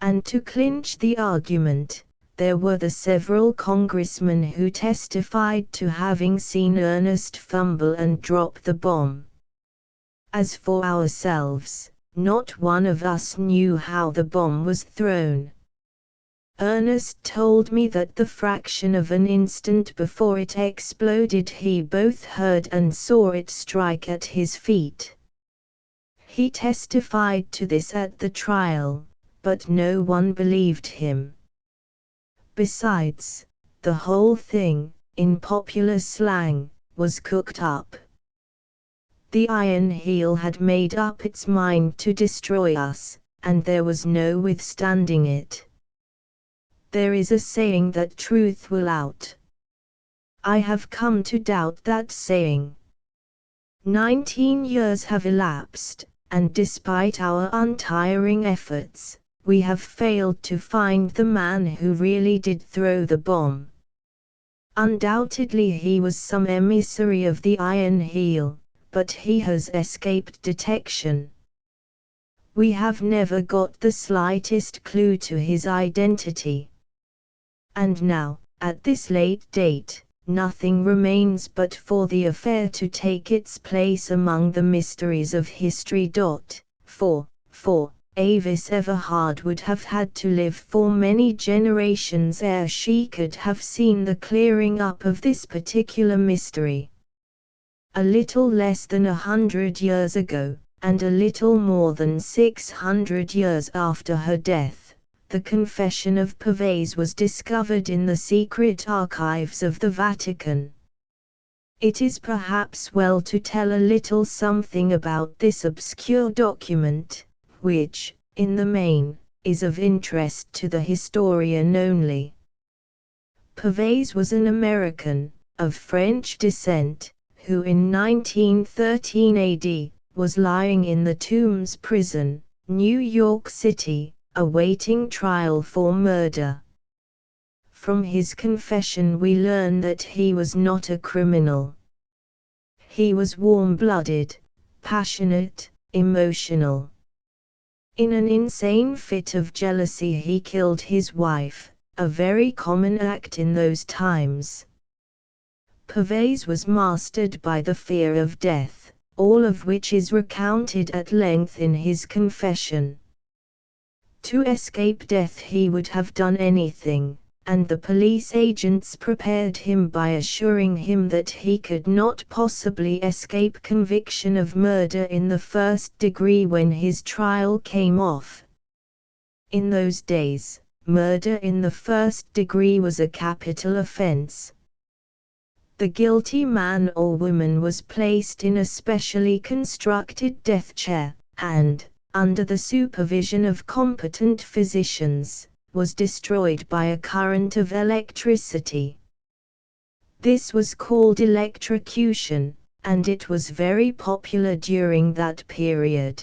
And to clinch the argument, there were the several congressmen who testified to having seen Ernest fumble and drop the bomb. As for ourselves, not one of us knew how the bomb was thrown. Ernest told me that the fraction of an instant before it exploded he both heard and saw it strike at his feet. He testified to this at the trial, but no one believed him. Besides, the whole thing, in popular slang, was cooked up. The Iron Heel had made up its mind to destroy us, and there was no withstanding it. There is a saying that truth will out. I have come to doubt that saying. 19 years have elapsed, and despite our untiring efforts, we have failed to find the man who really did throw the bomb. Undoubtedly he was some emissary of the Iron Heel, but he has escaped detection. We have never got the slightest clue to his identity. And now, at this late date, nothing remains but for the affair to take its place among the mysteries of history. For Avis Everhard would have had to live for many generations ere she could have seen the clearing up of this particular mystery. A little less than 100 years ago, and a little more than 600 years after her death, the confession of Pavese was discovered in the secret archives of the Vatican. It is perhaps well to tell a little something about this obscure document, which, in the main, is of interest to the historian only. Pavese was an American, of French descent, who in 1913 AD, was lying in the Tombs prison, New York City, awaiting trial for murder. From his confession we learn that he was not a criminal. He was warm-blooded, passionate, emotional. In an insane fit of jealousy he killed his wife, a very common act in those times. Pavese was mastered by the fear of death, all of which is recounted at length in his confession. To escape death he would have done anything, and the police agents prepared him by assuring him that he could not possibly escape conviction of murder in the first degree when his trial came off. In those days, murder in the first degree was a capital offense. The guilty man or woman was placed in a specially constructed death chair, and, under the supervision of competent physicians, was destroyed by a current of electricity. This was called electrocution, and it was very popular during that period.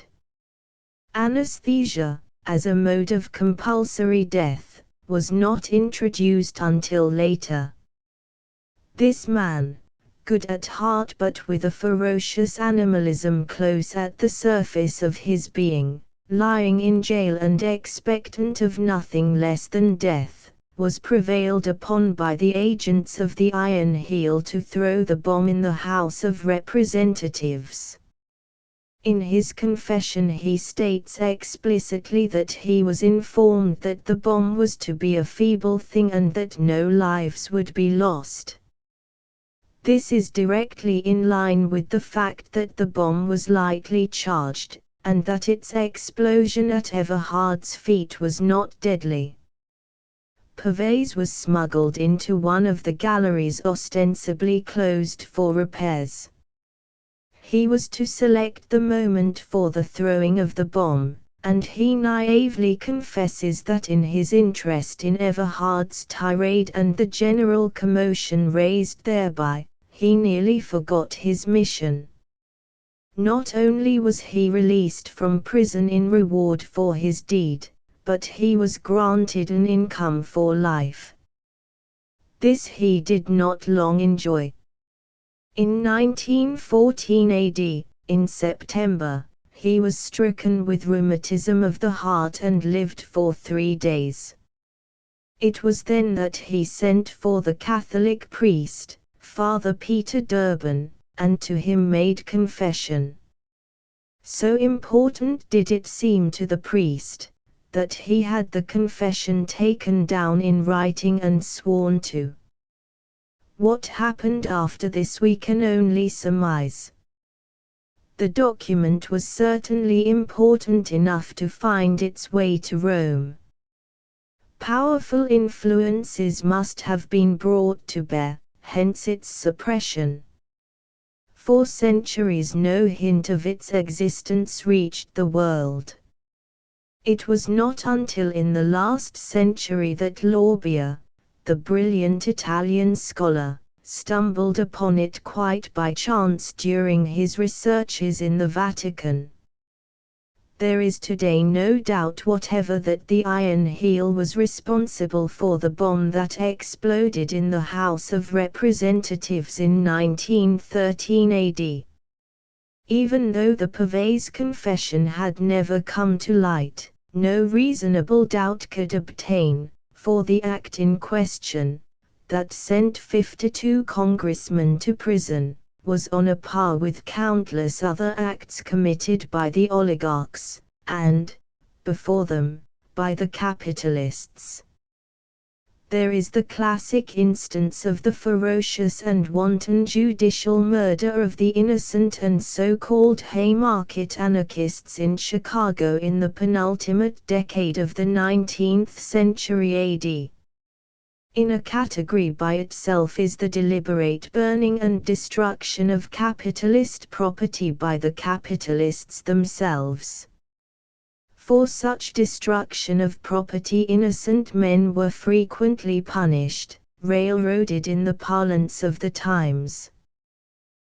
Anesthesia, as a mode of compulsory death, was not introduced until later. This man, good at heart but with a ferocious animalism close at the surface of his being, lying in jail and expectant of nothing less than death, was prevailed upon by the agents of the Iron Heel to throw the bomb in the House of Representatives. In his confession he states explicitly that he was informed that the bomb was to be a feeble thing and that no lives would be lost. This is directly in line with the fact that the bomb was lightly charged, and that its explosion at Everhard's feet was not deadly. Pavese was smuggled into one of the galleries ostensibly closed for repairs. He was to select the moment for the throwing of the bomb, and he naively confesses that in his interest in Everhard's tirade and the general commotion raised thereby, he nearly forgot his mission. Not only was he released from prison in reward for his deed, but he was granted an income for life. This he did not long enjoy. In 1914 AD, in September, he was stricken with rheumatism of the heart and lived for 3 days. It was then that he sent for the Catholic priest, Father Peter Durbin, and to him made confession. So important did it seem to the priest, that he had the confession taken down in writing and sworn to. What happened after this we can only surmise. The document was certainly important enough to find its way to Rome. Powerful influences must have been brought to bear, hence its suppression. For centuries no hint of its existence reached the world. It was not until in the last century that Lorbia, the brilliant Italian scholar, stumbled upon it quite by chance during his researches in the Vatican. There is today no doubt whatever that the Iron Heel was responsible for the bomb that exploded in the House of Representatives in 1913 AD. Even though the Pavese confession had never come to light, no reasonable doubt could obtain, for the act in question, that sent 52 congressmen to prison, was on a par with countless other acts committed by the oligarchs, and, before them, by the capitalists. There is the classic instance of the ferocious and wanton judicial murder of the innocent and so-called Haymarket anarchists in Chicago in the penultimate decade of the 19th century AD. In a category by itself is the deliberate burning and destruction of capitalist property by the capitalists themselves. For such destruction of property innocent men were frequently punished, railroaded in the parlance of the times.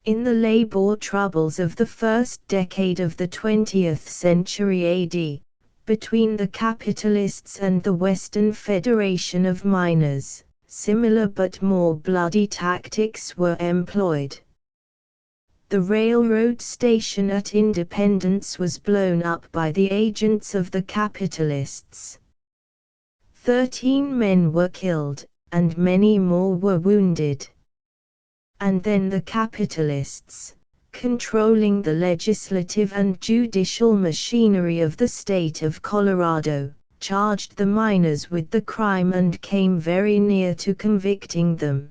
In the labor troubles of the first decade of the 20th century AD, between the capitalists and the Western Federation of Miners, similar but more bloody tactics were employed. The railroad station at Independence was blown up by the agents of the capitalists. 13 men were killed, and many more were wounded. And then the capitalists, controlling the legislative and judicial machinery of the state of Colorado, charged the miners with the crime and came very near to convicting them.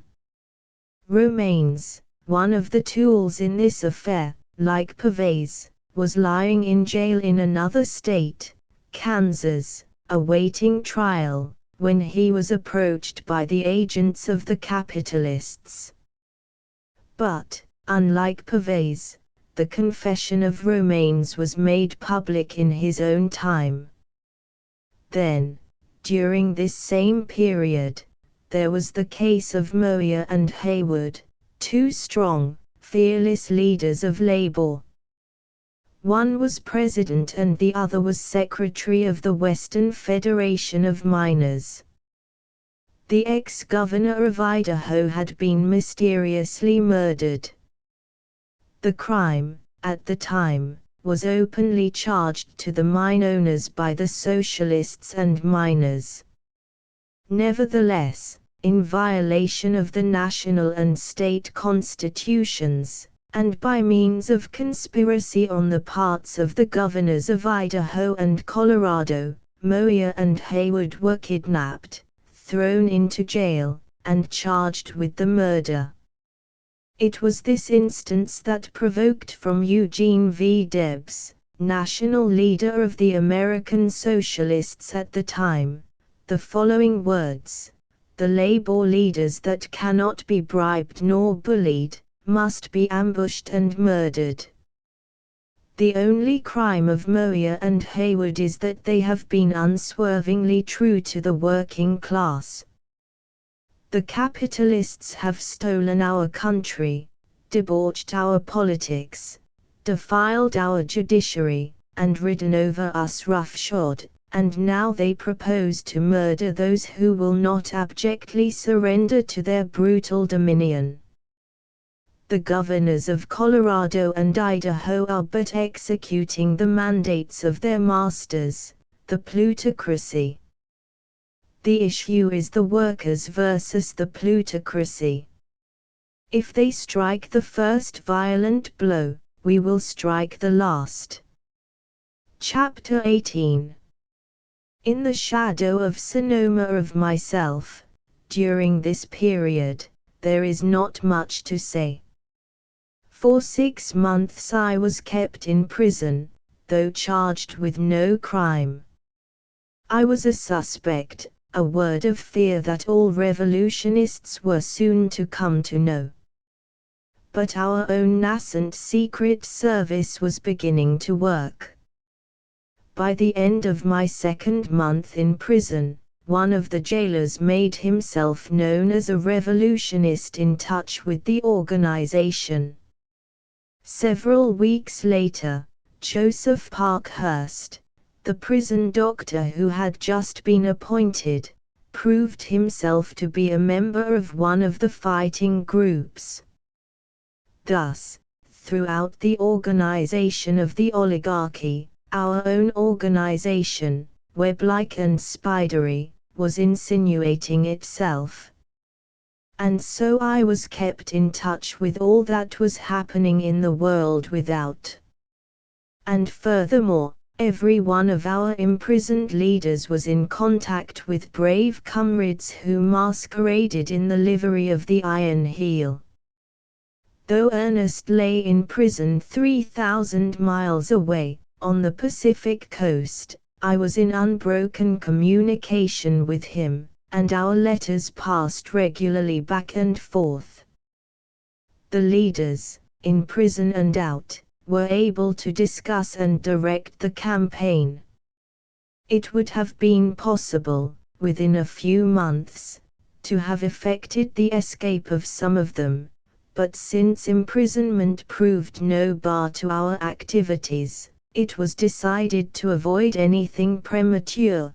Romanes, one of the tools in this affair, like Pavese, was lying in jail in another state, Kansas, awaiting trial, when he was approached by the agents of the capitalists. But, unlike Pavese, the confession of Romanes was made public in his own time. Then, during this same period, there was the case of Moyer and Haywood, two strong, fearless leaders of labor. One was president and the other was secretary of the Western Federation of Miners. The ex-governor of Idaho had been mysteriously murdered. The crime, at the time, was openly charged to the mine owners by the socialists and miners. Nevertheless, in violation of the national and state constitutions, and by means of conspiracy on the parts of the governors of Idaho and Colorado, Moyer and Haywood were kidnapped, thrown into jail, and charged with the murder. It was this instance that provoked from Eugene V. Debs, national leader of the American Socialists at the time, the following words: "The labor leaders that cannot be bribed nor bullied, must be ambushed and murdered." The only crime of Moyer and Haywood is that they have been unswervingly true to the working class. The capitalists have stolen our country, debauched our politics, defiled our judiciary, and ridden over us roughshod, and now they propose to murder those who will not abjectly surrender to their brutal dominion. The governors of Colorado and Idaho are but executing the mandates of their masters, the plutocracy. The issue is the workers versus the plutocracy. If they strike the first violent blow, we will strike the last. Chapter 18. In the shadow of Sonoma of myself, during this period, there is not much to say. For 6 months I was kept in prison, though charged with no crime. I was a suspect, a word of fear that all revolutionists were soon to come to know. But our own nascent secret service was beginning to work. By the end of my 2nd month in prison, one of the jailers made himself known as a revolutionist in touch with the organization. Several weeks later, Joseph Parkhurst, the prison doctor who had just been appointed, proved himself to be a member of one of the fighting groups. Thus, throughout the organization of the oligarchy, our own organization, web-like and spidery, was insinuating itself. And so I was kept in touch with all that was happening in the world without. And furthermore, every one of our imprisoned leaders was in contact with brave comrades who masqueraded in the livery of the Iron Heel. Though Ernest lay in prison 3,000 miles away, on the Pacific coast, I was in unbroken communication with him, and our letters passed regularly back and forth. The leaders, in prison and out, were able to discuss and direct the campaign. It would have been possible, within a few months, to have effected the escape of some of them, but since imprisonment proved no bar to our activities, it was decided to avoid anything premature.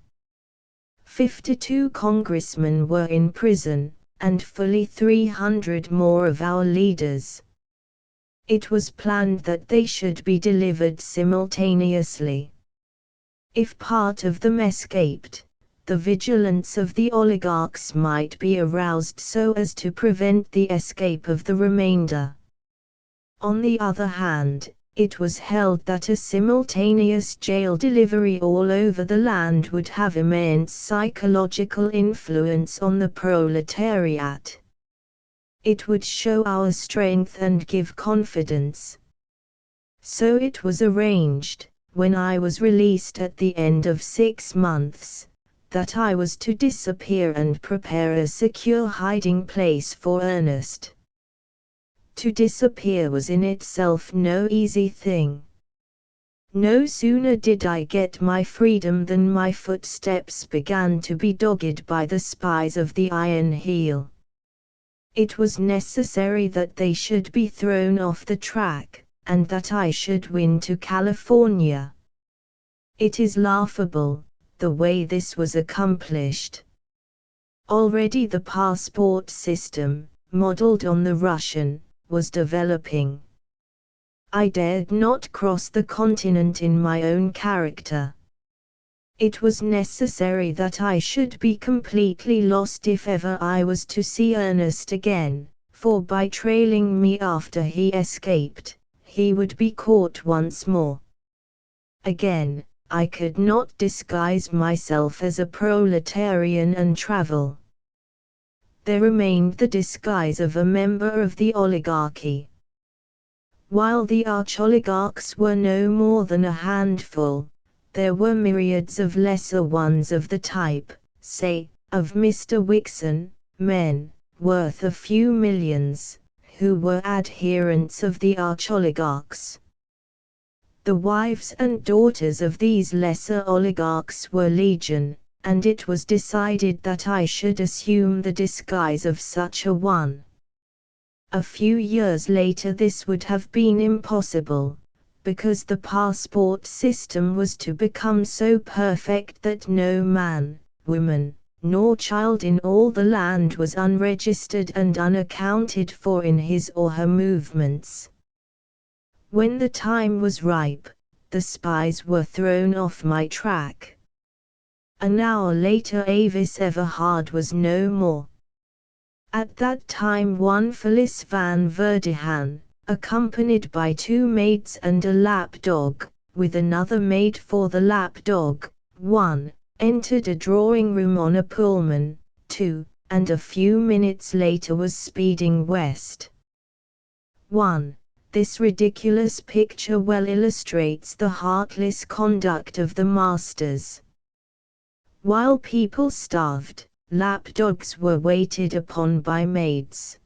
52 congressmen were in prison, and fully 300 more of our leaders. It was planned that they should be delivered simultaneously. If part of them escaped, the vigilance of the oligarchs might be aroused so as to prevent the escape of the remainder. On the other hand, it was held that a simultaneous jail delivery all over the land would have immense psychological influence on the proletariat. It would show our strength and give confidence. So it was arranged, when I was released at the end of 6 months, that I was to disappear and prepare a secure hiding place for Ernest. To disappear was in itself no easy thing. No sooner did I get my freedom than my footsteps began to be dogged by the spies of the Iron Heel. It was necessary that they should be thrown off the track, and that I should win to California. It is laughable, the way this was accomplished. Already the passport system, modeled on the Russian, was developing. I dared not cross the continent in my own character. It was necessary that I should be completely lost if ever I was to see Ernest again, for by trailing me after he escaped, he would be caught once more. Again, I could not disguise myself as a proletarian and travel. There remained the disguise of a member of the oligarchy. While the arch-oligarchs were no more than a handful, there were myriads of lesser ones of the type, say, of Mr. Wixon, men, worth a few millions, who were adherents of the arch-oligarchs. The wives and daughters of these lesser oligarchs were legion, and it was decided that I should assume the disguise of such a one. A few years later this would have been impossible, because the passport system was to become so perfect that no man, woman, nor child in all the land was unregistered and unaccounted for in his or her movements. When the time was ripe, the spies were thrown off my track. An hour later Avis Everhard was no more. At that time one Phyllis van Verdehan, accompanied by 2 maids and a lapdog, with another made for the lapdog, 1, entered a drawing room on a Pullman, 2, and a few minutes later was speeding west. 1. This ridiculous picture well illustrates the heartless conduct of the masters. While people starved, lapdogs were waited upon by maids.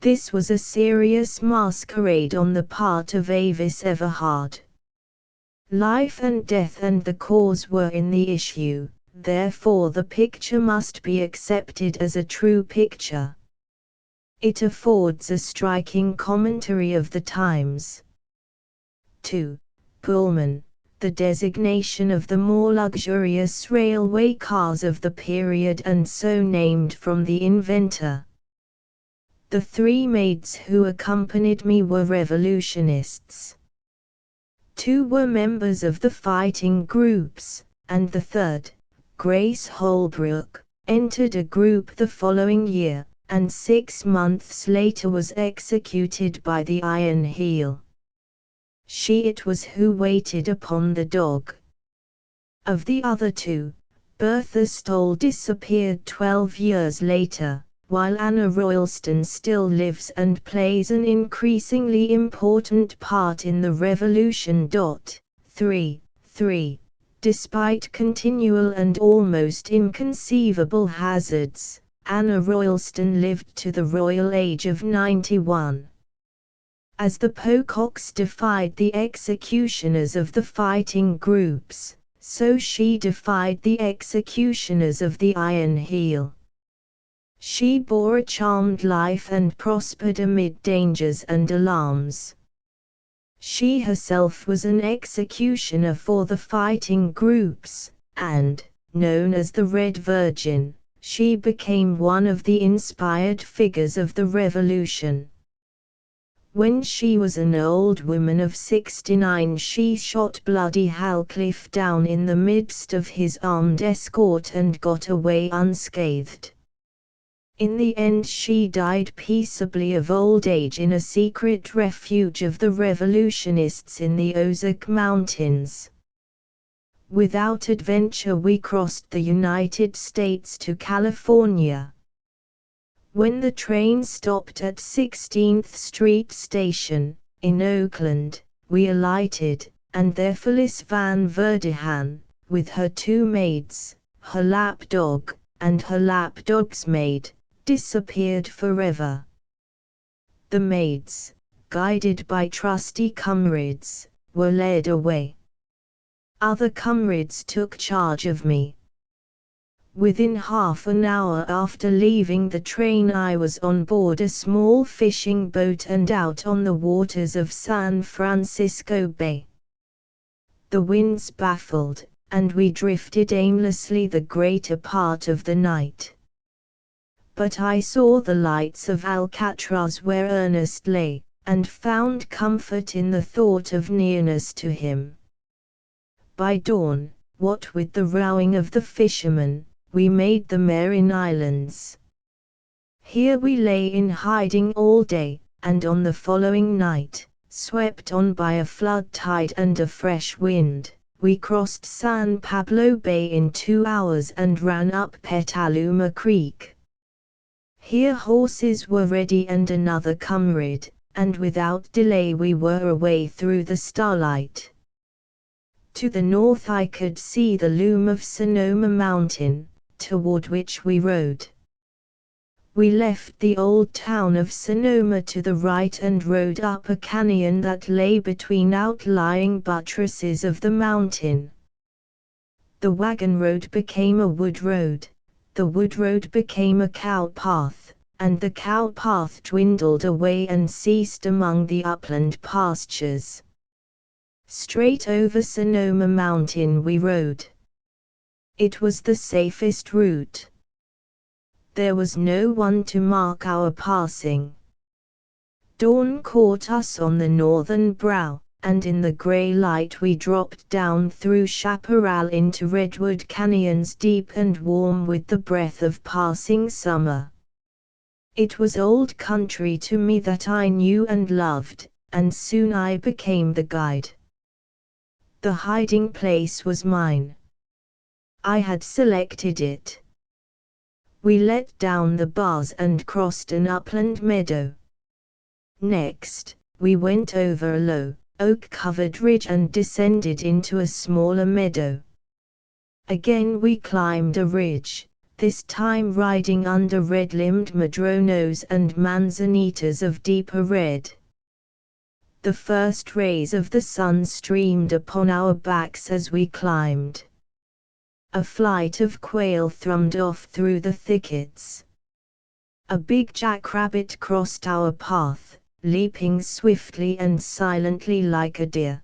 This was a serious masquerade on the part of Avis Everhard. Life and death and the cause were in the issue, therefore the picture must be accepted as a true picture. It affords a striking commentary of the times. 2. Pullman, the designation of the more luxurious railway cars of the period and so named from the inventor. The 3 maids who accompanied me were revolutionists. 2 were members of the fighting groups, and the 3rd, Grace Holbrook, entered a group the following year, and 6 months later was executed by the iron heel. She it was who waited upon the dog. Of the other 2, Bertha Stoll disappeared 12 years later, while Anna Royalston still lives and plays an increasingly important part in the revolution. 3. Despite continual and almost inconceivable hazards, Anna Royalston lived to the royal age of 91. As the Pococks defied the executioners of the fighting groups, so she defied the executioners of the Iron Heel. She bore a charmed life and prospered amid dangers and alarms. She herself was an executioner for the fighting groups, and, known as the Red Virgin, she became one of the inspired figures of the revolution. When she was an old woman of 69, she shot bloody Halcliffe down in the midst of his armed escort and got away unscathed. In the end she died peaceably of old age in a secret refuge of the revolutionists in the Ozark Mountains. Without adventure we crossed the United States to California. When the train stopped at 16th Street Station, in Oakland, we alighted, and there Phyllis Van Verdehan, with her 2 maids, her lapdog, and her lapdog's maid, disappeared forever. The maids, guided by trusty comrades, were led away. Other comrades took charge of me. Within half an hour after leaving the train I was on board a small fishing boat and out on the waters of San Francisco Bay. The winds baffled, and we drifted aimlessly the greater part of the night. But I saw the lights of Alcatraz where Ernest lay, and found comfort in the thought of nearness to him. By dawn, what with the rowing of the fishermen, we made the Marin Islands. Here we lay in hiding all day, and on the following night, swept on by a flood tide and a fresh wind, we crossed San Pablo Bay in 2 hours and ran up Petaluma Creek. Here horses were ready and another comrade, and without delay we were away through the starlight. To the north I could see the loom of Sonoma Mountain, toward which we rode. We left the old town of Sonoma to the right and rode up a canyon that lay between outlying buttresses of the mountain. The wagon road became a wood road, the wood road became a cow path, and the cow path dwindled away and ceased among the upland pastures. Straight over Sonoma Mountain we rode. It was the safest route. There was no one to mark our passing. Dawn caught us on the northern brow, and in the gray light we dropped down through chaparral into redwood canyons deep and warm with the breath of passing summer. It was old country to me that I knew and loved, and soon I became the guide. The hiding place was mine. I had selected it. We let down the bars and crossed an upland meadow. Next, we went over a low, oak-covered ridge and descended into a smaller meadow. Again we climbed a ridge, this time riding under red-limbed madronos and manzanitas of deeper red. The first rays of the sun streamed upon our backs as we climbed. A flight of quail thrummed off through the thickets. A big jackrabbit crossed our path, leaping swiftly and silently like a deer.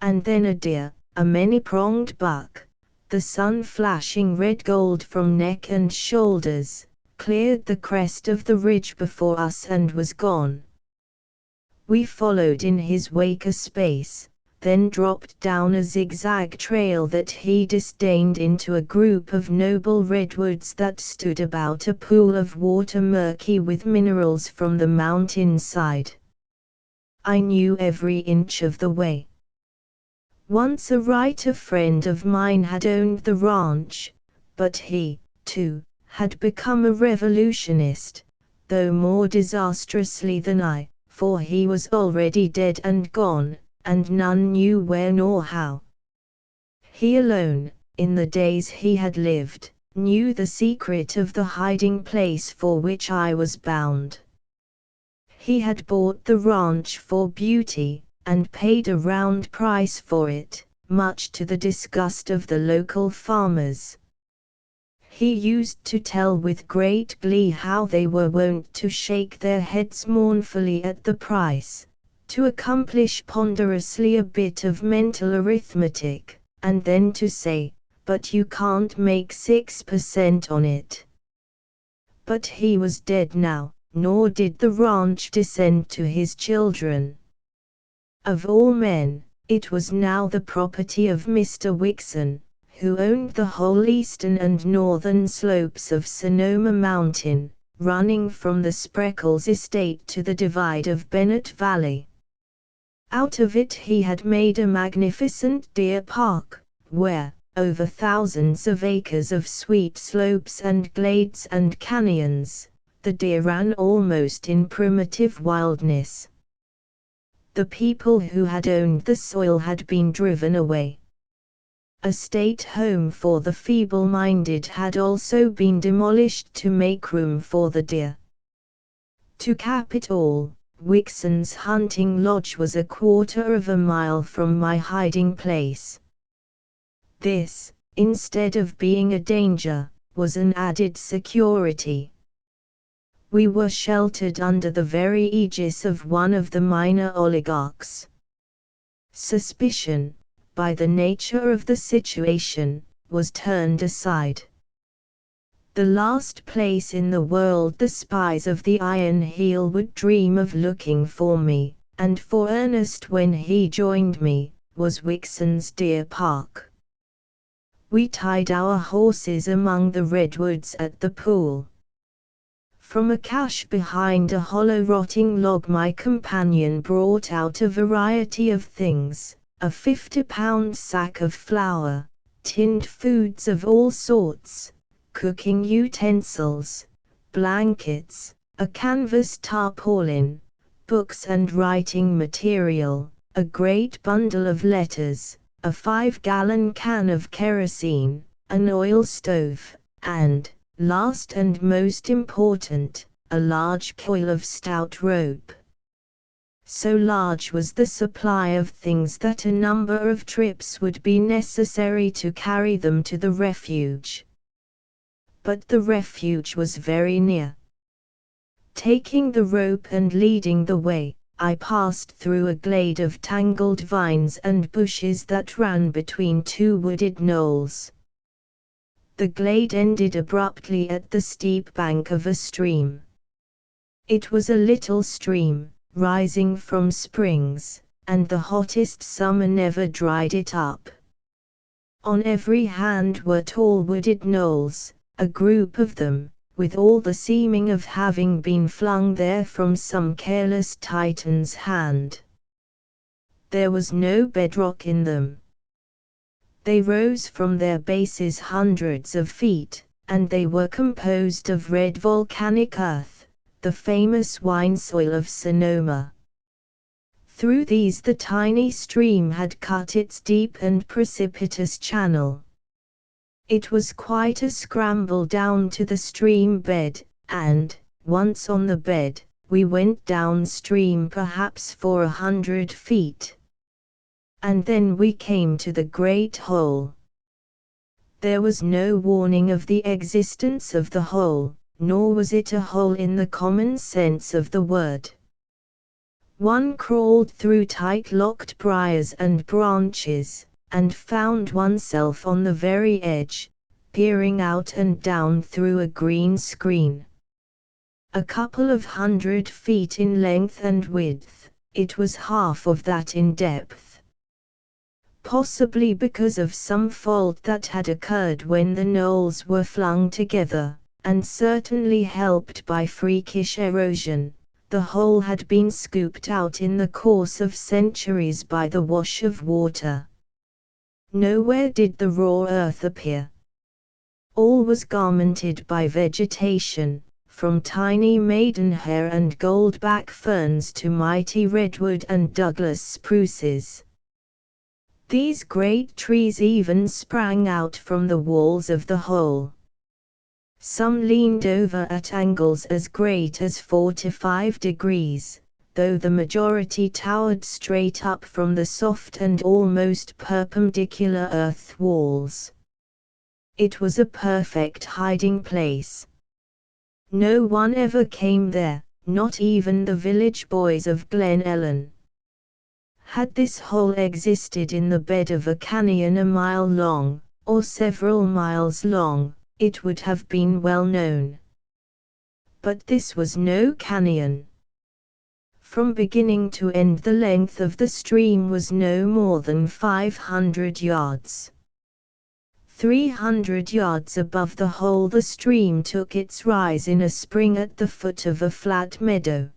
And then a deer, a many-pronged buck, the sun flashing red gold from neck and shoulders, cleared the crest of the ridge before us and was gone. We followed in his wake a space, then dropped down a zigzag trail that he disdained into a group of noble redwoods that stood about a pool of water murky with minerals from the mountainside. I knew every inch of the way. Once a writer friend of mine had owned the ranch, but he, too, had become a revolutionist, though more disastrously than I, for he was already dead and gone, and none knew where nor how. He alone, in the days he had lived, knew the secret of the hiding place for which I was bound. He had bought the ranch for beauty, and paid a round price for it, much to the disgust of the local farmers. He used to tell with great glee how they were wont to shake their heads mournfully at the price, to accomplish ponderously a bit of mental arithmetic, and then to say, "But you can't make 6% on it." But he was dead now, nor did the ranch descend to his children. Of all men, it was now the property of Mr. Wixon, who owned the whole eastern and northern slopes of Sonoma Mountain, running from the Spreckles estate to the divide of Bennett Valley. Out of it he had made a magnificent deer park, where, over thousands of acres of sweet slopes and glades and canyons, the deer ran almost in primitive wildness. The people who had owned the soil had been driven away. A state home for the feeble-minded had also been demolished to make room for the deer. To cap it all, Wixon's hunting lodge was a quarter of a mile from my hiding place. This, instead of being a danger, was an added security. We were sheltered under the very aegis of one of the minor oligarchs. Suspicion, by the nature of the situation, was turned aside. The last place in the world the spies of the Iron Heel would dream of looking for me, and for Ernest when he joined me, was Wixon's Deer Park. We tied our horses among the redwoods at the pool. From a cache behind a hollow rotting log my companion brought out a variety of things, a 50-pound sack of flour, tinned foods of all sorts, cooking utensils, blankets, a canvas tarpaulin, books and writing material, a great bundle of letters, a 5-gallon can of kerosene, an oil stove, and, last and most important, a large coil of stout rope. So large was the supply of things that a number of trips would be necessary to carry them to the refuge. But the refuge was very near. Taking the rope and leading the way, I passed through a glade of tangled vines and bushes that ran between two wooded knolls. The glade ended abruptly at the steep bank of a stream. It was a little stream, rising from springs, and the hottest summer never dried it up. On every hand were tall wooded knolls, a group of them, with all the seeming of having been flung there from some careless Titan's hand. There was no bedrock in them. They rose from their bases hundreds of feet, and they were composed of red volcanic earth, the famous wine soil of Sonoma. Through these the tiny stream had cut its deep and precipitous channel. It was quite a scramble down to the stream bed, and, once on the bed, we went downstream perhaps for 100 feet. And then we came to the great hole. There was no warning of the existence of the hole, nor was it a hole in the common sense of the word. One crawled through tight-locked briars and branches, and found oneself on the very edge, peering out and down through a green screen. A couple of 100 feet in length and width, it was half of that in depth. Possibly because of some fault that had occurred when the knolls were flung together, and certainly helped by freakish erosion, the hole had been scooped out in the course of centuries by the wash of water. Nowhere did the raw earth appear. All was garmented by vegetation, from tiny maidenhair and goldback ferns to mighty redwood and Douglas spruces. These great trees even sprang out from the walls of the hole. Some leaned over at angles as great as 45 degrees, though the majority towered straight up from the soft and almost perpendicular earth walls. It was a perfect hiding place. No one ever came there, not even the village boys of Glen Ellen. Had this hole existed in the bed of a canyon a mile long, or several miles long, it would have been well known. But this was no canyon. From beginning to end the length of the stream was no more than 500 yards. 300 yards above the hole the stream took its rise in a spring at the foot of a flat meadow.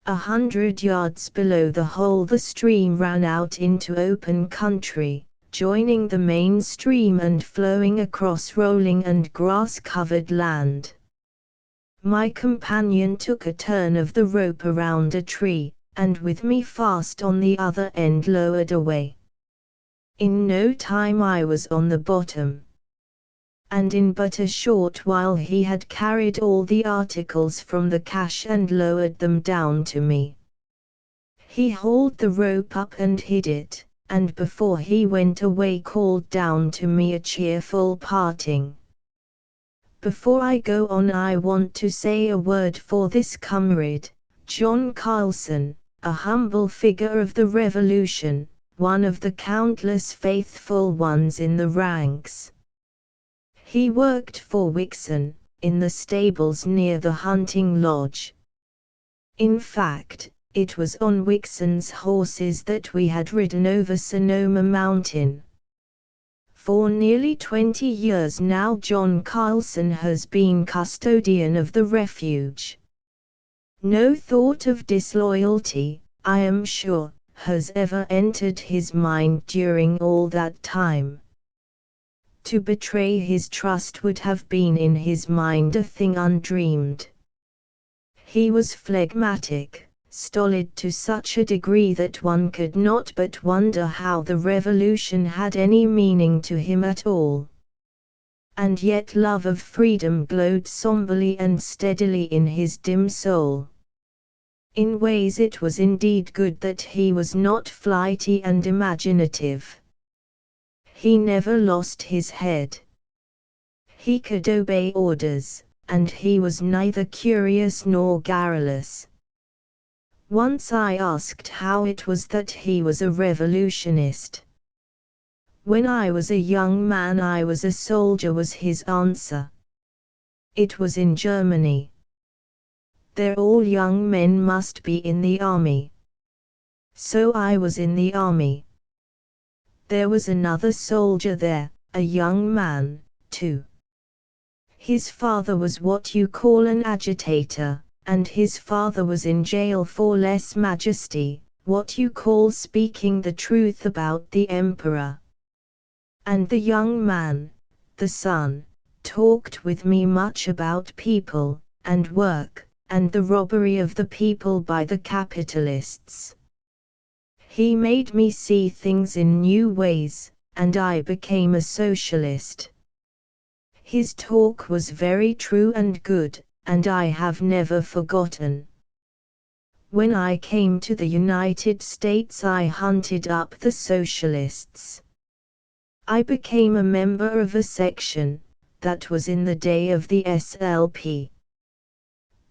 100 yards below the hole the stream ran out into open country, joining the main stream and flowing across rolling and grass-covered land. My companion took a turn of the rope around a tree, and with me fast on the other end lowered away. In no time I was on the bottom. And in but a short while he had carried all the articles from the cache and lowered them down to me. He hauled the rope up and hid it, and before he went away called down to me a cheerful parting. Before I go on I want to say a word for this comrade, John Carlson, a humble figure of the Revolution, one of the countless faithful ones in the ranks. He worked for Wixon, in the stables near the hunting lodge. In fact, it was on Wixon's horses that we had ridden over Sonoma Mountain. For nearly 20 years now John Carlson has been custodian of the refuge. No thought of disloyalty, I am sure, has ever entered his mind during all that time. To betray his trust would have been in his mind a thing undreamed. He was phlegmatic, stolid to such a degree that one could not but wonder how the revolution had any meaning to him at all. And yet love of freedom glowed somberly and steadily in his dim soul. In ways it was indeed good that he was not flighty and imaginative. He never lost his head. He could obey orders, and he was neither curious nor garrulous. Once I asked how it was that he was a revolutionist. When I was a young man I was a soldier was his answer. It was in Germany. There all young men must be in the army. So I was in the army. There was another soldier there, a young man, too. His father was what you call an agitator, and his father was in jail for lèse majesté, what you call speaking the truth about the emperor. And the young man, the son, talked with me much about people, and work, and the robbery of the people by the capitalists. He made me see things in new ways, and I became a socialist. His talk was very true and good, and I have never forgotten. When I came to the United States, I hunted up the socialists. I became a member of a section that was in the day of the SLP.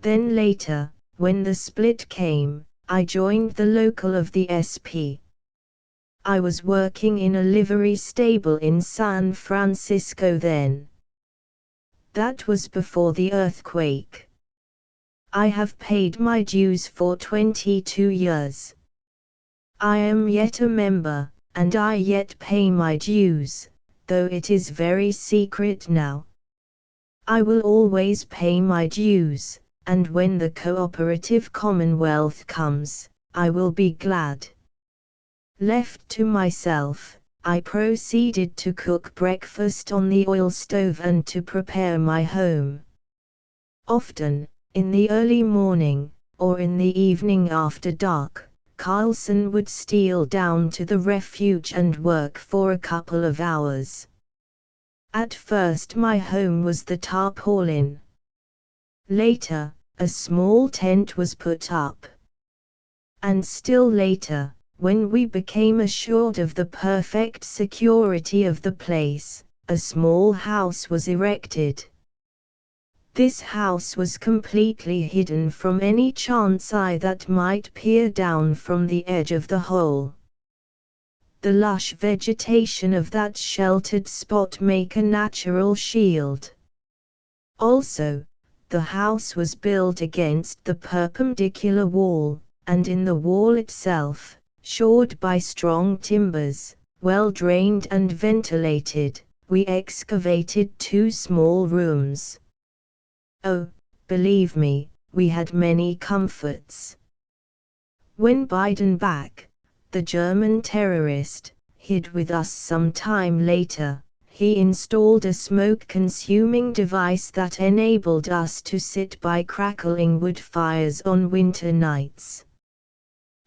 Then later, when the split came, I joined the local of the SP. I was working in a livery stable in San Francisco then. That was before the earthquake. I have paid my dues for 22 years. I am yet a member, and I yet pay my dues, though it is very secret now. I will always pay my dues, and when the cooperative commonwealth comes, I will be glad. Left to myself, I proceeded to cook breakfast on the oil stove and to prepare my home. Often, in the early morning, or in the evening after dark, Carlson would steal down to the refuge and work for a couple of hours. At first my home was the tarpaulin. Later, a small tent was put up. And still later, when we became assured of the perfect security of the place, a small house was erected. This house was completely hidden from any chance eye that might peer down from the edge of the hole. The lush vegetation of that sheltered spot make a natural shield. Also, the house was built against the perpendicular wall, and in the wall itself, shored by strong timbers, well drained and ventilated, we excavated 2 small rooms. Oh, believe me, we had many comforts. When Beidenbach, the German terrorist, hid with us some time later, he installed a smoke-consuming device that enabled us to sit by crackling wood fires on winter nights.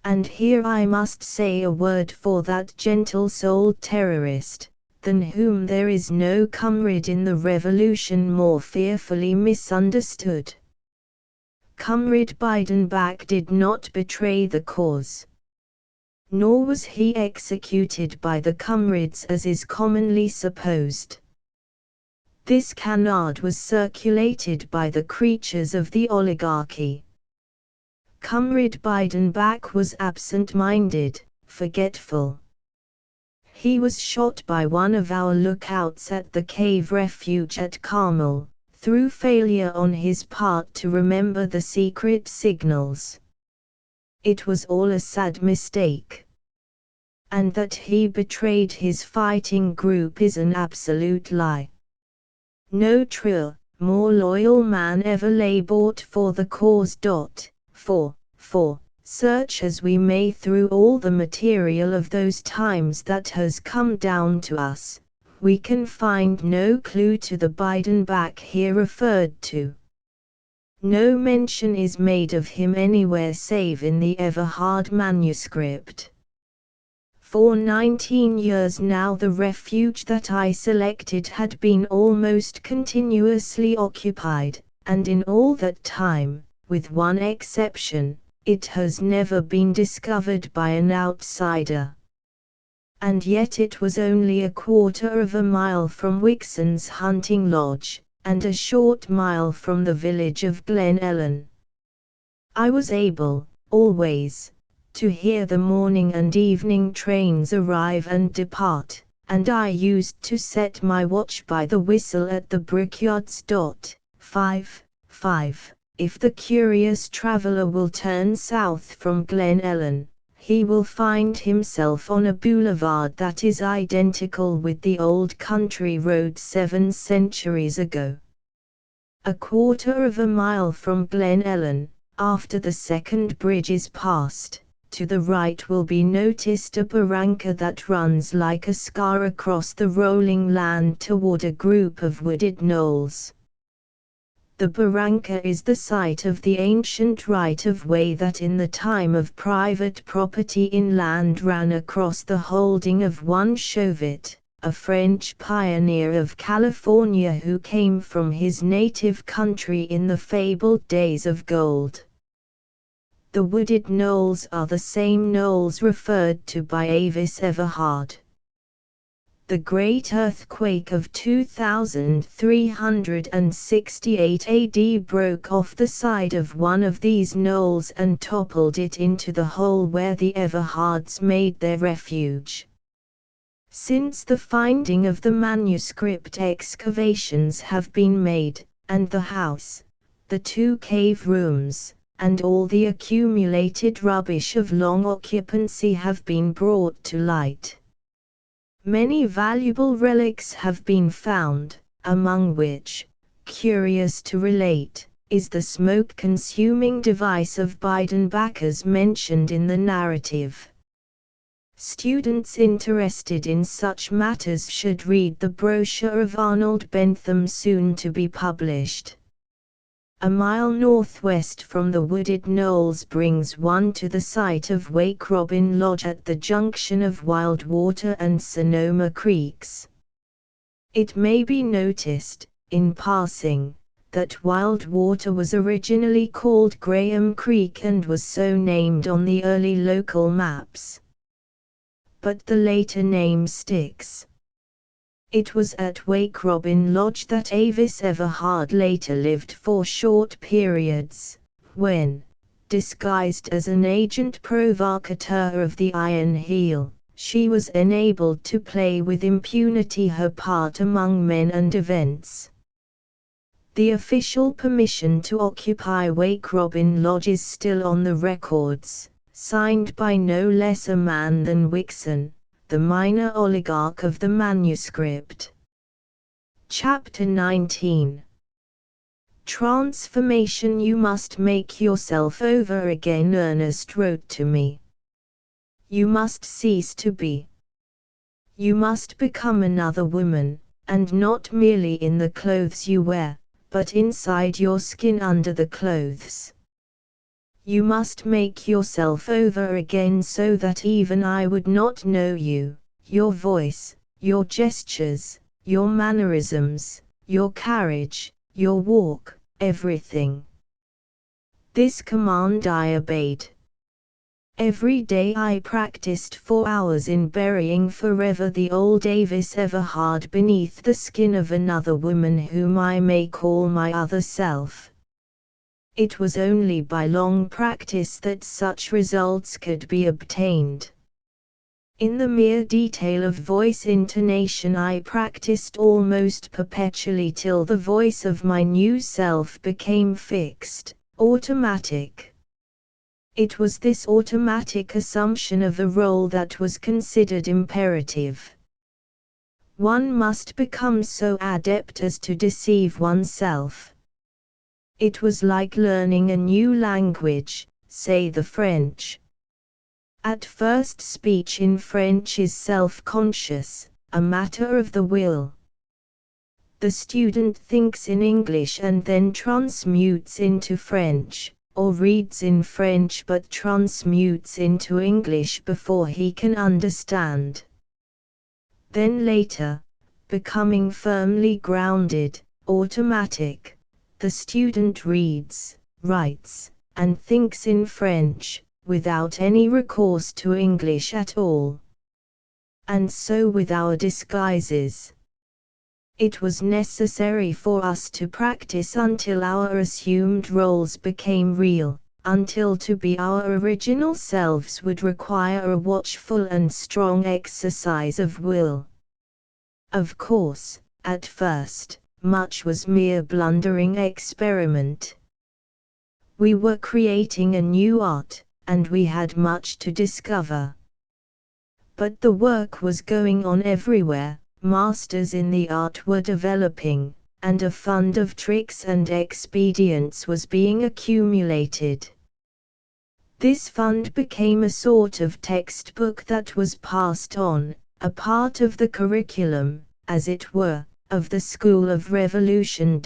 And here I must say a word for that gentle-souled terrorist, than whom there is no comrade in the revolution more fearfully misunderstood. Comrade Beidenbach did not betray the cause. Nor was he executed by the comrades as is commonly supposed. This canard was circulated by the creatures of the oligarchy. Comrade Beidenbach was absent-minded, forgetful. He was shot by one of our lookouts at the cave refuge at Carmel, through failure on his part to remember the secret signals. It was all a sad mistake. And that he betrayed his fighting group is an absolute lie. No truer, more loyal man ever lay bought for the cause. For, search as we may through all the material of those times that has come down to us, we can find no clue to the Beidenbach here referred to. No mention is made of him anywhere save in the Everhard manuscript. For 19 years now the refuge that I selected had been almost continuously occupied, and in all that time, with one exception, it has never been discovered by an outsider. And yet it was only a quarter of a mile from Wixon's hunting lodge, and a short mile from the village of Glen Ellen. I was able, always, to hear the morning and evening trains arrive and depart, and I used to set my watch by the whistle at the brickyards. 5. If the curious traveler will turn south from Glen Ellen, he will find himself on a boulevard that is identical with the old country road 7 centuries ago. A quarter of a mile from Glen Ellen, after the second bridge is passed, To the right will be noticed a barranca that runs like a scar across the rolling land toward a group of wooded knolls. The barranca is the site of the ancient right-of-way that in the time of private property in land ran across the holding of one Chauvet, a French pioneer of California who came from his native country in the fabled days of gold. The wooded knolls are the same knolls referred to by Avis Everhard. The great earthquake of 2368 AD broke off the side of one of these knolls and toppled it into the hole where the Everhards made their refuge. Since the finding of the manuscript, excavations have been made, and the house, the 2 cave rooms, and all the accumulated rubbish of long occupancy have been brought to light. Many valuable relics have been found, among which, curious to relate, is the smoke-consuming device of Beidenbachers mentioned in the narrative. Students interested in such matters should read the brochure of Arnold Bentham, soon to be published. A mile northwest from the wooded knolls brings one to the site of Wake Robin Lodge at the junction of Wildwater and Sonoma Creeks. It may be noticed, in passing, that Wildwater was originally called Graham Creek and was so named on the early local maps. But the later name sticks. It was at Wake Robin Lodge that Avis Everhard later lived for short periods, when, disguised as an agent provocateur of the Iron Heel, she was enabled to play with impunity her part among men and events. The official permission to occupy Wake Robin Lodge is still on the records, signed by no less a man than Wixon, the minor oligarch of the manuscript. Chapter 19. Transformation. You must make yourself over again, Ernest wrote to me. You must cease to be. You must become another woman, and not merely in the clothes you wear, but inside your skin under the clothes. You must make yourself over again so that even I would not know you, your voice, your gestures, your mannerisms, your carriage, your walk, everything. This command I obeyed. Every day I practiced 4 hours in burying forever the old Avis Everhard beneath the skin of another woman whom I may call my other self. It was only by long practice that such results could be obtained. In the mere detail of voice intonation I practiced almost perpetually till the voice of my new self became fixed, automatic. It was this automatic assumption of the role that was considered imperative. One must become so adept as to deceive oneself. It was like learning a new language, say the French. At first speech in French is self-conscious, a matter of the will. The student thinks in English and then transmutes into French, or reads in French but transmutes into English before he can understand. Then later, becoming firmly grounded, automatic, the student reads, writes, and thinks in French, without any recourse to English at all. And so with our disguises. It was necessary for us to practice until our assumed roles became real, until to be our original selves would require a watchful and strong exercise of will. Of course, at first, much was mere blundering experiment. We were creating a new art, and we had much to discover. But the work was going on everywhere, masters in the art were developing, and a fund of tricks and expedients was being accumulated. This fund became a sort of textbook that was passed on, a part of the curriculum, as it were, of the School of Revolution.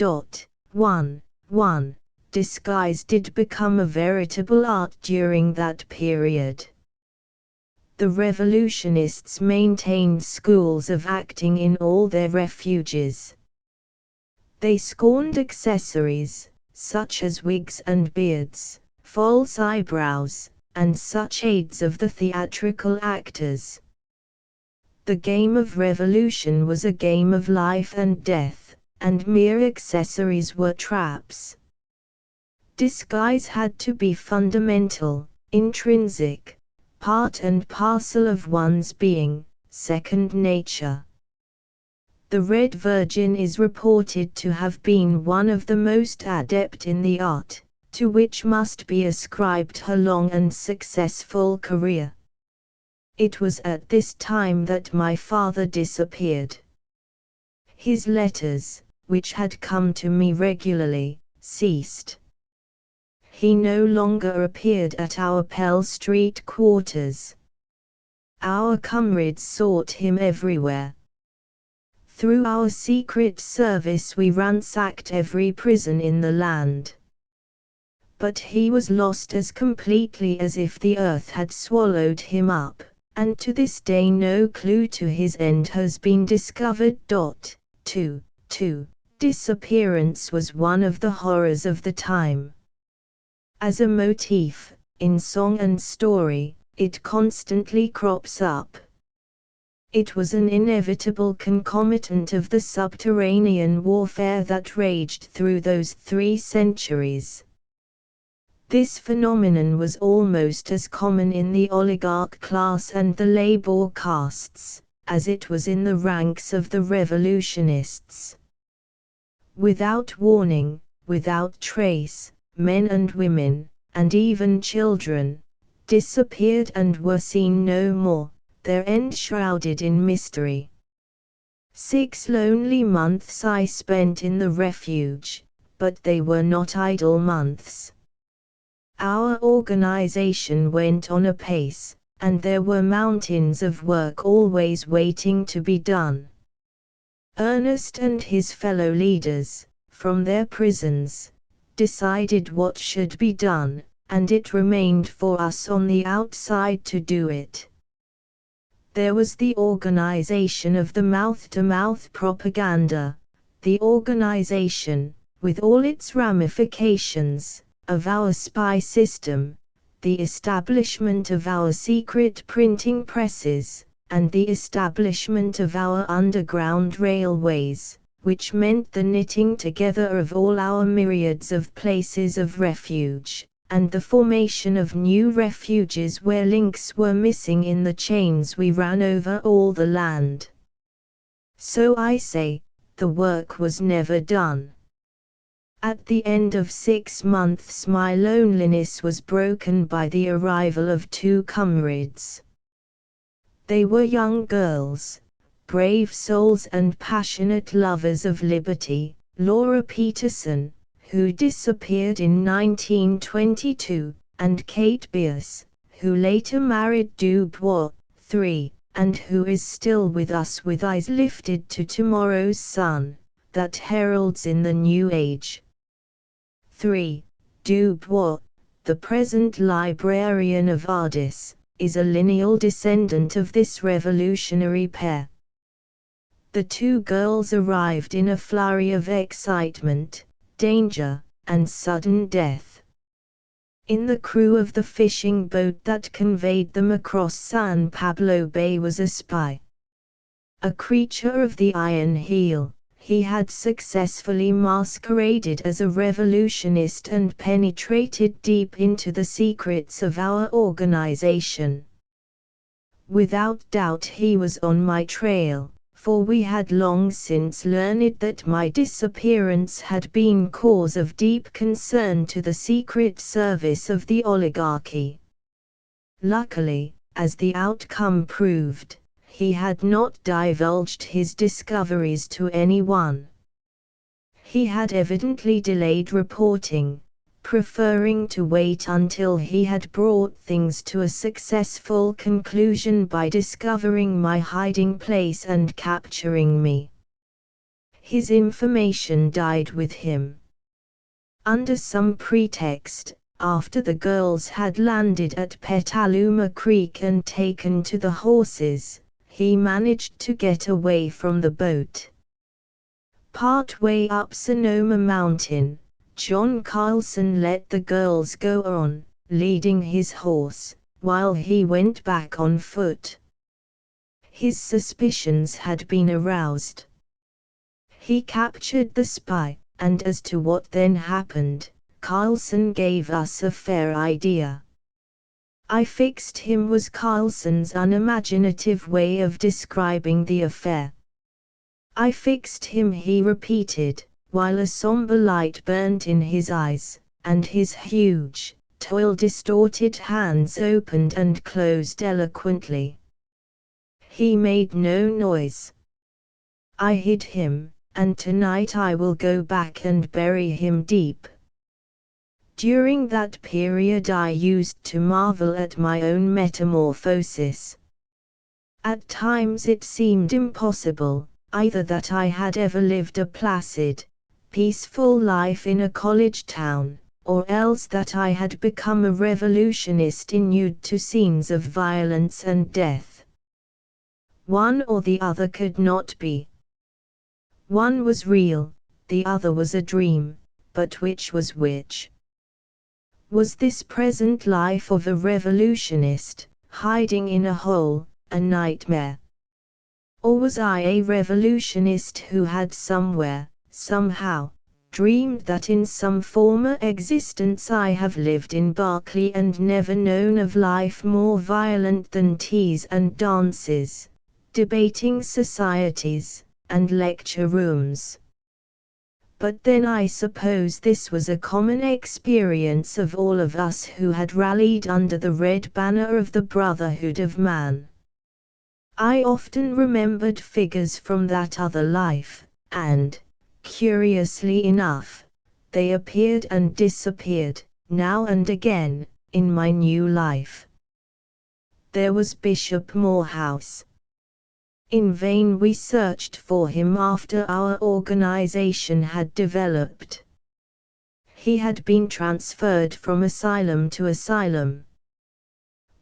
1. Disguise did become a veritable art during that period. The revolutionists maintained schools of acting in all their refuges. They scorned accessories, such as wigs and beards, false eyebrows, and such aids of the theatrical actors. The game of revolution was a game of life and death, and mere accessories were traps. Disguise had to be fundamental, intrinsic, part and parcel of one's being, second nature. The Red Virgin is reported to have been one of the most adept in the art, to which must be ascribed her long and successful career. It was at this time that my father disappeared. His letters, which had come to me regularly, ceased. He no longer appeared at our Pell Street quarters. Our comrades sought him everywhere. Through our secret service we ransacked every prison in the land. But he was lost as completely as if the earth had swallowed him up, and to this day no clue to his end has been discovered. 2. Disappearance was one of the horrors of the time. As a motif, in song and story, it constantly crops up. It was an inevitable concomitant of the subterranean warfare that raged through those 3 centuries. This phenomenon was almost as common in the oligarch class and the labor castes, as it was in the ranks of the revolutionists. Without warning, without trace, men and women, and even children, disappeared and were seen no more, their end shrouded in mystery. 6 lonely months I spent in the refuge, but they were not idle months. Our organization went on apace, and there were mountains of work always waiting to be done. Ernest and his fellow leaders, from their prisons, decided what should be done, and it remained for us on the outside to do it. There was the organization of the mouth-to-mouth propaganda, the organization, with all its ramifications, of our spy system, the establishment of our secret printing presses, and the establishment of our underground railways, which meant the knitting together of all our myriads of places of refuge, and the formation of new refuges where links were missing in the chains we ran over all the land. So I say, the work was never done. At the end of 6 months my loneliness was broken by the arrival of 2 comrades. They were young girls, brave souls and passionate lovers of liberty, Laura Peterson, who disappeared in 1922, and Kate Bierce, who later married Dubois, 3, and who is still with us with eyes lifted to tomorrow's sun, that heralds in the new age. 3. Dubois, the present librarian of Ardis, is a lineal descendant of this revolutionary pair. The 2 girls arrived in a flurry of excitement, danger, and sudden death. In the crew of the fishing boat that conveyed them across San Pablo Bay was a spy. A creature of the iron heel, he had successfully masqueraded as a revolutionist and penetrated deep into the secrets of our organization. Without doubt he was on my trail, for we had long since learned that my disappearance had been cause of deep concern to the secret service of the oligarchy. Luckily, as the outcome proved, he had not divulged his discoveries to anyone. He had evidently delayed reporting, preferring to wait until he had brought things to a successful conclusion by discovering my hiding place and capturing me. His information died with him. Under some pretext, after the girls had landed at Petaluma Creek and taken to the horses, he managed to get away from the boat. Partway up Sonoma Mountain, John Carlson let the girls go on, leading his horse, while he went back on foot. His suspicions had been aroused. He captured the spy, and as to what then happened, Carlson gave us a fair idea. "I fixed him" was Carlson's unimaginative way of describing the affair. "I fixed him," he repeated, while a somber light burnt in his eyes, and his huge, toil-distorted hands opened and closed eloquently. "He made no noise. I hid him, and tonight I will go back and bury him deep." During that period I used to marvel at my own metamorphosis. At times it seemed impossible, either that I had ever lived a placid, peaceful life in a college town, or else that I had become a revolutionist inured to scenes of violence and death. One or the other could not be. One was real, the other was a dream, but which was which? Was this present life of a revolutionist, hiding in a hole, a nightmare? Or was I a revolutionist who had somewhere, somehow, dreamed that in some former existence I have lived in Berkeley and never known of life more violent than teas and dances, debating societies, and lecture rooms? But then I suppose this was a common experience of all of us who had rallied under the red banner of the Brotherhood of Man. I often remembered figures from that other life, and, curiously enough, they appeared and disappeared, now and again, in my new life. There was Bishop Morehouse. In vain we searched for him after our organization had developed. He had been transferred from asylum to asylum.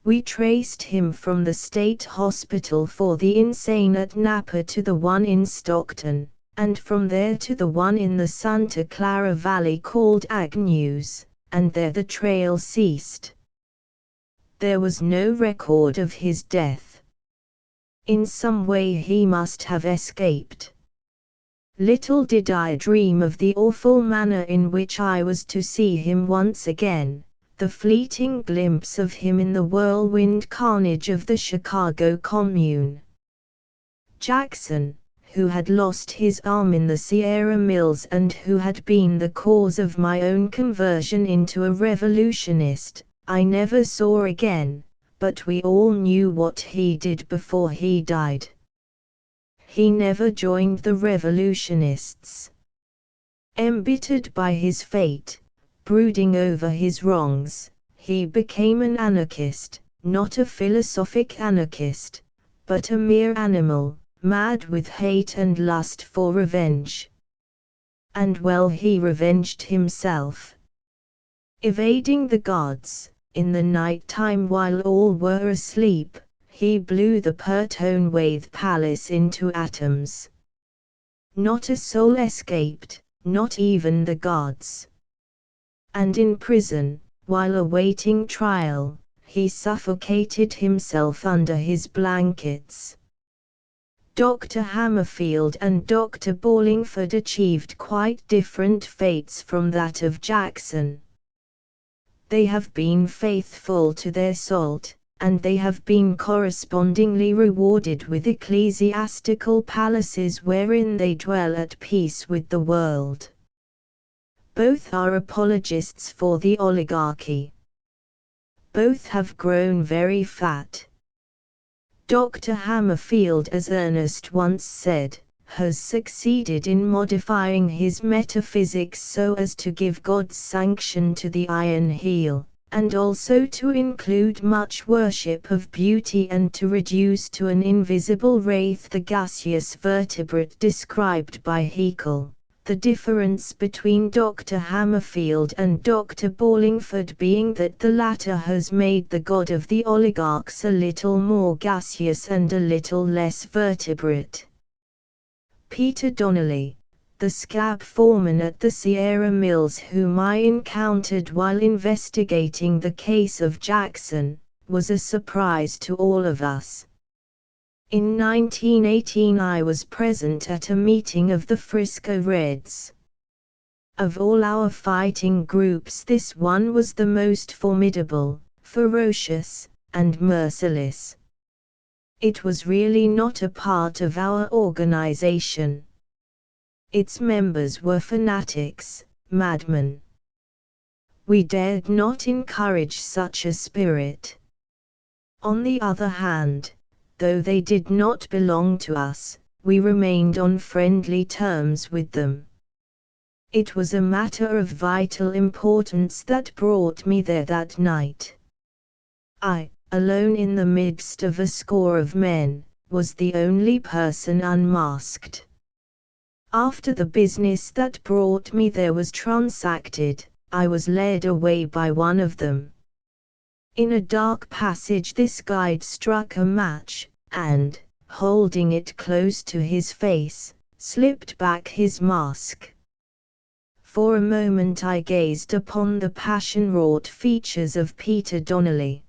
We traced him from the state hospital for the insane at Napa to the one in Stockton, and from there to the one in the Santa Clara Valley called Agnews, and there the trail ceased. There was no record of his death. In some way he must have escaped. Little did I dream of the awful manner in which I was to see him once again, the fleeting glimpse of him in the whirlwind carnage of the Chicago Commune. Jackson, who had lost his arm in the Sierra Mills and who had been the cause of my own conversion into a revolutionist, I never saw again, but we all knew what he did before he died. He never joined the revolutionists. Embittered by his fate, brooding over his wrongs, he became an anarchist, not a philosophic anarchist, but a mere animal, mad with hate and lust for revenge. And well, he revenged himself. Evading the gods, in the night time while all were asleep, he blew the Pertonwaithe Palace into atoms. Not a soul escaped, not even the gods. And in prison, while awaiting trial, he suffocated himself under his blankets. Dr. Hammerfield and Dr. Ballingford achieved quite different fates from that of Jackson. They have been faithful to their salt, and they have been correspondingly rewarded with ecclesiastical palaces wherein they dwell at peace with the world. Both are apologists for the oligarchy. Both have grown very fat. Dr. Hammerfield, as Ernest once said, has succeeded in modifying his metaphysics so as to give God's sanction to the Iron Heel, and also to include much worship of beauty and to reduce to an invisible wraith the gaseous vertebrate described by Haeckel. The difference between Dr. Hammerfield and Dr. Ballingford being that the latter has made the god of the oligarchs a little more gaseous and a little less vertebrate. Peter Donnelly, the scab foreman at the Sierra Mills whom I encountered while investigating the case of Jackson, was a surprise to all of us. In 1918 I was present at a meeting of the Frisco Reds. Of all our fighting groups this one was the most formidable, ferocious, and merciless. It was really not a part of our organization. Its members were fanatics, madmen. We dared not encourage such a spirit. On the other hand, though they did not belong to us, we remained on friendly terms with them. It was a matter of vital importance that brought me there that night. I, alone in the midst of a score of men, was the only person unmasked. After the business that brought me there was transacted, I was led away by one of them. In a dark passage this guide struck a match, and, holding it close to his face, slipped back his mask. For a moment I gazed upon the passion-wrought features of Peter Donnelly.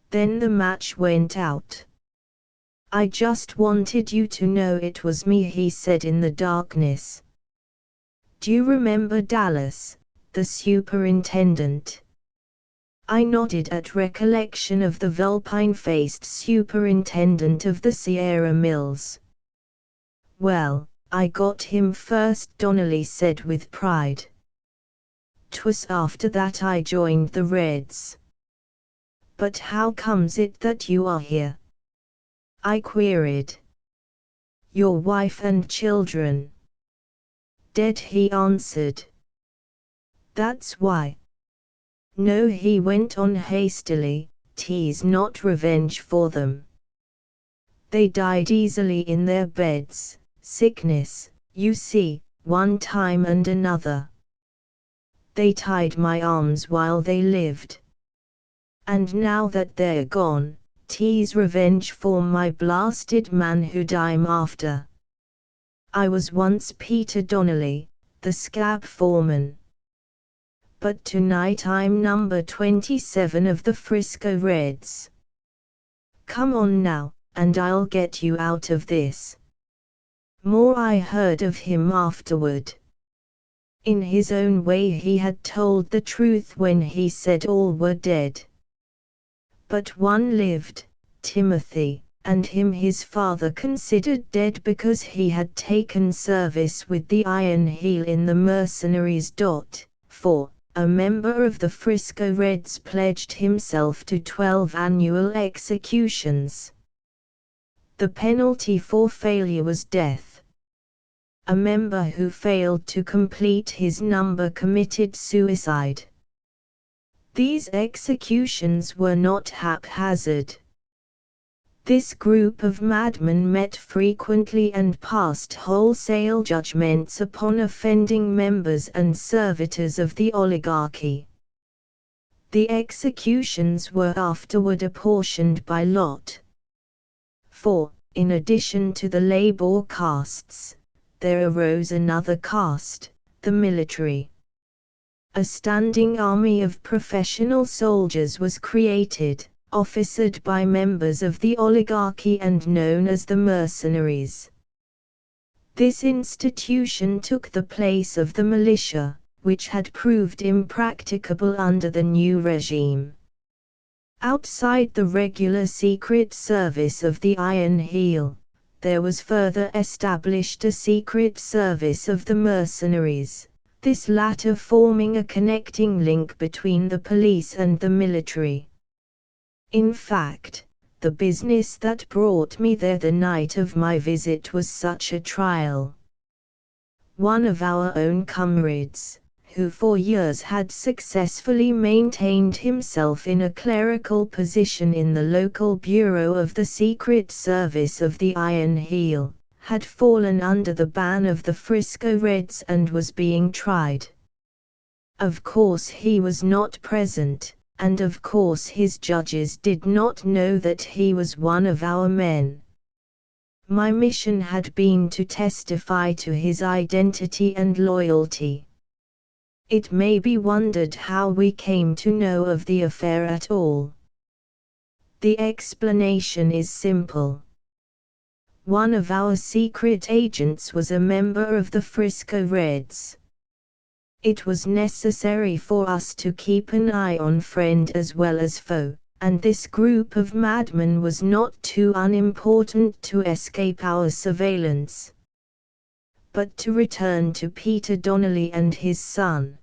Then the match went out. "I just wanted you to know it was me," he said in the darkness. "Do you remember Dallas, the superintendent?" I nodded at recollection of the vulpine-faced superintendent of the Sierra Mills. "Well, I got him first," Donnelly said with pride. "'Twas after that I joined the Reds." "But how comes it that you are here?" I queried. "Your wife and children?" "Dead," he answered. "That's why." "No," he went on hastily, "'tis not revenge for them. They died easily in their beds, sickness, you see, one time and another. They tied my arms while they lived. And now that they're gone, 'tis revenge for my blasted man who'd I'm after. I was once Peter Donnelly, the scab foreman. But tonight I'm number 27 of the Frisco Reds. Come on now, and I'll get you out of this." More I heard of him afterward. In his own way he had told the truth when he said all were dead. But one lived, Timothy, and him his father considered dead because he had taken service with the Iron Heel in the mercenaries. For a member of the Frisco Reds pledged himself to 12 annual executions. The penalty for failure was death. A member who failed to complete his number committed suicide. These executions were not haphazard. This group of madmen met frequently and passed wholesale judgments upon offending members and servitors of the oligarchy. The executions were afterward apportioned by lot. For, in addition to the labor castes, there arose another caste, the military. A standing army of professional soldiers was created, officered by members of the oligarchy and known as the mercenaries. This institution took the place of the militia, which had proved impracticable under the new regime. Outside the regular secret service of the Iron Heel, there was further established a secret service of the mercenaries, this latter forming a connecting link between the police and the military. In fact, the business that brought me there the night of my visit was such a trial. One of our own comrades, who for years had successfully maintained himself in a clerical position in the local bureau of the Secret Service of the Iron Heel, had fallen under the ban of the Frisco Reds and was being tried. Of course he was not present, and of course his judges did not know that he was one of our men. My mission had been to testify to his identity and loyalty. It may be wondered how we came to know of the affair at all. The explanation is simple. One of our secret agents was a member of the Frisco Reds. It was necessary for us to keep an eye on friend as well as foe, and this group of madmen was not too unimportant to escape our surveillance. But to return to Peter Donnelly and his son.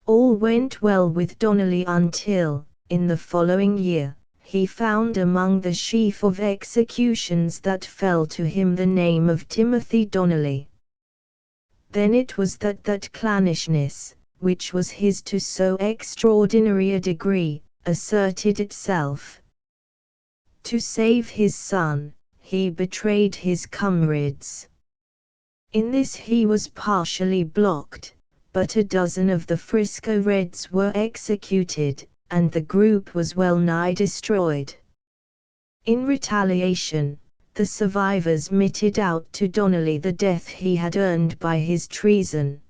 All went well with Donnelly until, in the following year, he found among the sheaf of executions that fell to him the name of Timothy Donnelly. Then it was that clannishness, which was his to so extraordinary a degree, asserted itself. To save his son, he betrayed his comrades. In this he was partially blocked, but a dozen of the Frisco Reds were executed, and the group was well nigh destroyed. In retaliation, the survivors meted out to Donnelly the death he had earned by his treason.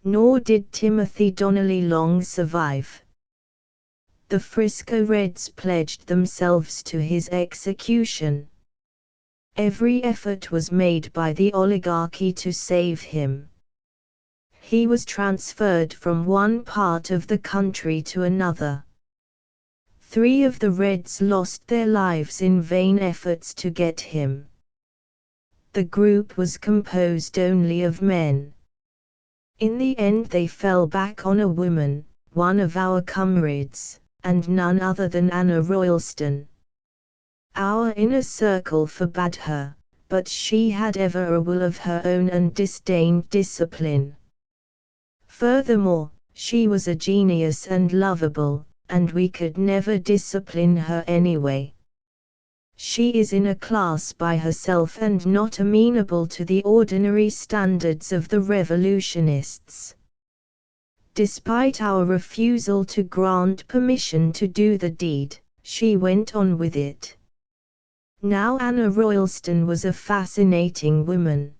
Nor did Timothy Donnelly long survive. The Frisco Reds pledged themselves to his execution. Every effort was made by the oligarchy to save him. He was transferred from one part of the country to another. 3 of the Reds lost their lives in vain efforts to get him. The group was composed only of men. In the end they fell back on a woman, one of our comrades, and none other than Anna Royalston. Our inner circle forbade her, but she had ever a will of her own and disdained discipline. Furthermore, she was a genius and lovable, and we could never discipline her anyway. She is in a class by herself and not amenable to the ordinary standards of the revolutionists. Despite our refusal to grant permission to do the deed, she went on with it. Now Anna Royalston was a fascinating woman.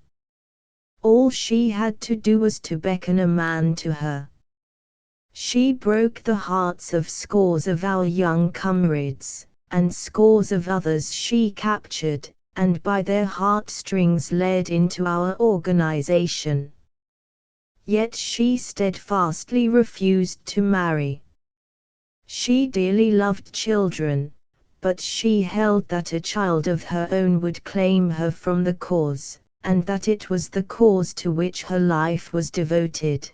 All she had to do was to beckon a man to her. She broke the hearts of scores of our young comrades, and scores of others she captured, and by their heartstrings led into our organization. Yet she steadfastly refused to marry. She dearly loved children, but she held that a child of her own would claim her from the cause, and that it was the cause to which her life was devoted.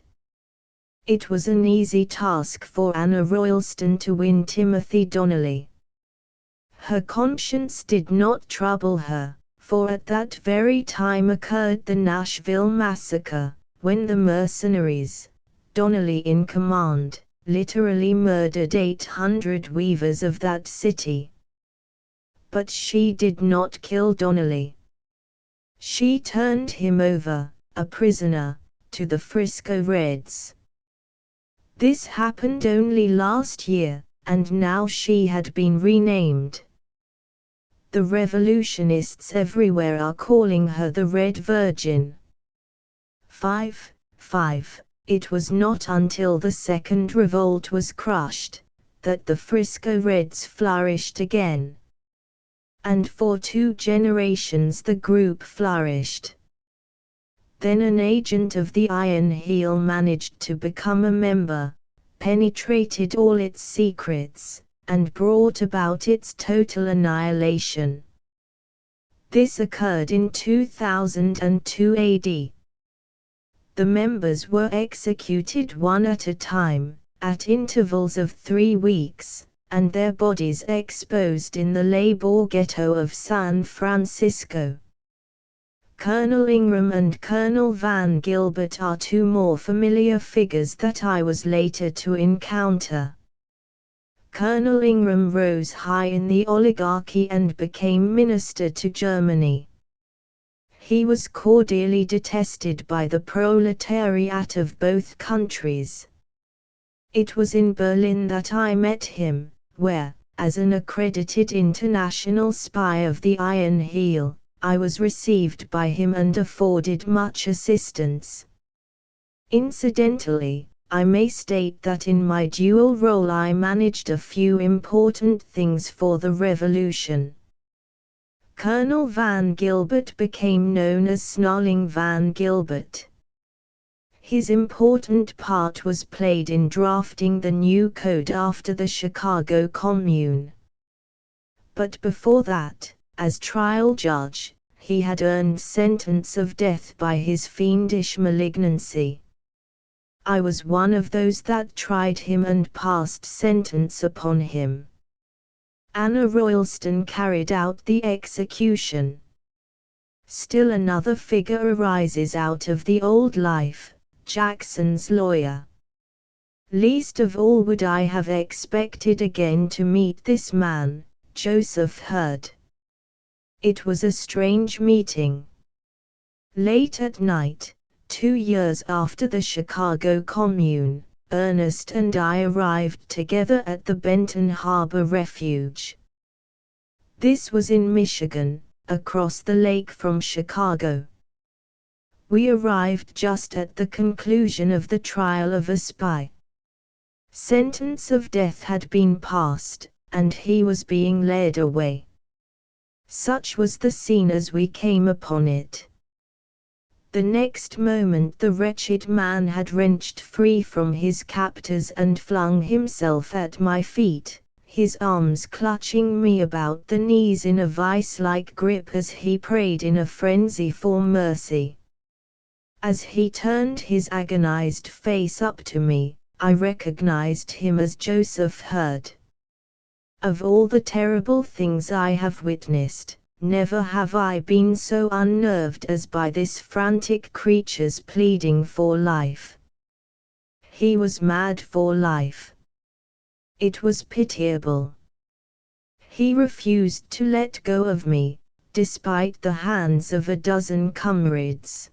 It was an easy task for Anna Royalston to win Timothy Donnelly. Her conscience did not trouble her, for at that very time occurred the Nashville massacre, when the mercenaries, Donnelly in command, literally murdered 800 weavers of that city. But she did not kill Donnelly. She turned him over, a prisoner, to the Frisco Reds. This happened only last year, and now she had been renamed. The revolutionists everywhere are calling her the Red Virgin. 5. It was not until the second revolt was crushed, that the Frisco Reds flourished again. And for 2 generations the group flourished. Then an agent of the Iron Heel managed to become a member, penetrated all its secrets, and brought about its total annihilation. This occurred in 2002 AD. The members were executed one at a time, at intervals of 3 weeks, and their bodies exposed in the labor ghetto of San Francisco. Colonel Ingram and Colonel Van Gilbert are two more familiar figures that I was later to encounter. Colonel Ingram rose high in the oligarchy and became minister to Germany. He was cordially detested by the proletariat of both countries. It was in Berlin that I met him, where, as an accredited international spy of the Iron Heel, I was received by him and afforded much assistance. Incidentally, I may state that in my dual role I managed a few important things for the revolution. Colonel Van Gilbert became known as Snarling Van Gilbert. His important part was played in drafting the new code after the Chicago Commune. But before that, as trial judge, he had earned sentence of death by his fiendish malignancy. I was one of those that tried him and passed sentence upon him. Anna Royalston carried out the execution. Still another figure arises out of the old life, Jackson's lawyer. Least of all would I have expected again to meet this man, Joseph Hurd. It was a strange meeting. Late at night, 2 years after the Chicago Commune, Ernest and I arrived together at the Benton Harbor Refuge. This was in Michigan, across the lake from Chicago. We arrived just at the conclusion of the trial of a spy. Sentence of death had been passed, and he was being led away. Such was the scene as we came upon it. The next moment the wretched man had wrenched free from his captors and flung himself at my feet, his arms clutching me about the knees in a vice-like grip as he prayed in a frenzy for mercy. As he turned his agonized face up to me, I recognized him as Joseph Hurd. Of all the terrible things I have witnessed, never have I been so unnerved as by this frantic creature's pleading for life. He was mad for life. It was pitiable. He refused to let go of me, despite the hands of a dozen comrades.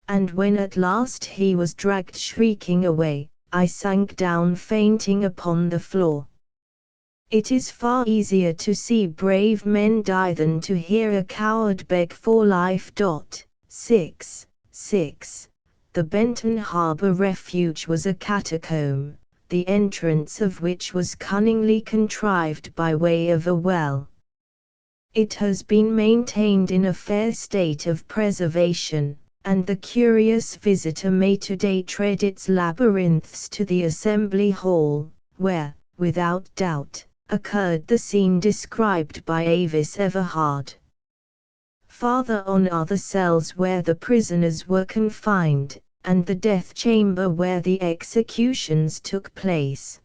And when at last he was dragged shrieking away, I sank down fainting upon the floor. It is far easier to see brave men die than to hear a coward beg for life. 6. The Benton Harbor Refuge was a catacomb, the entrance of which was cunningly contrived by way of a well. It has been maintained in a fair state of preservation, and the curious visitor may today tread its labyrinths to the Assembly Hall, where, without doubt, occurred the scene described by Avis Everhard. Farther on are the cells where the prisoners were confined, and the death chamber where the executions took place.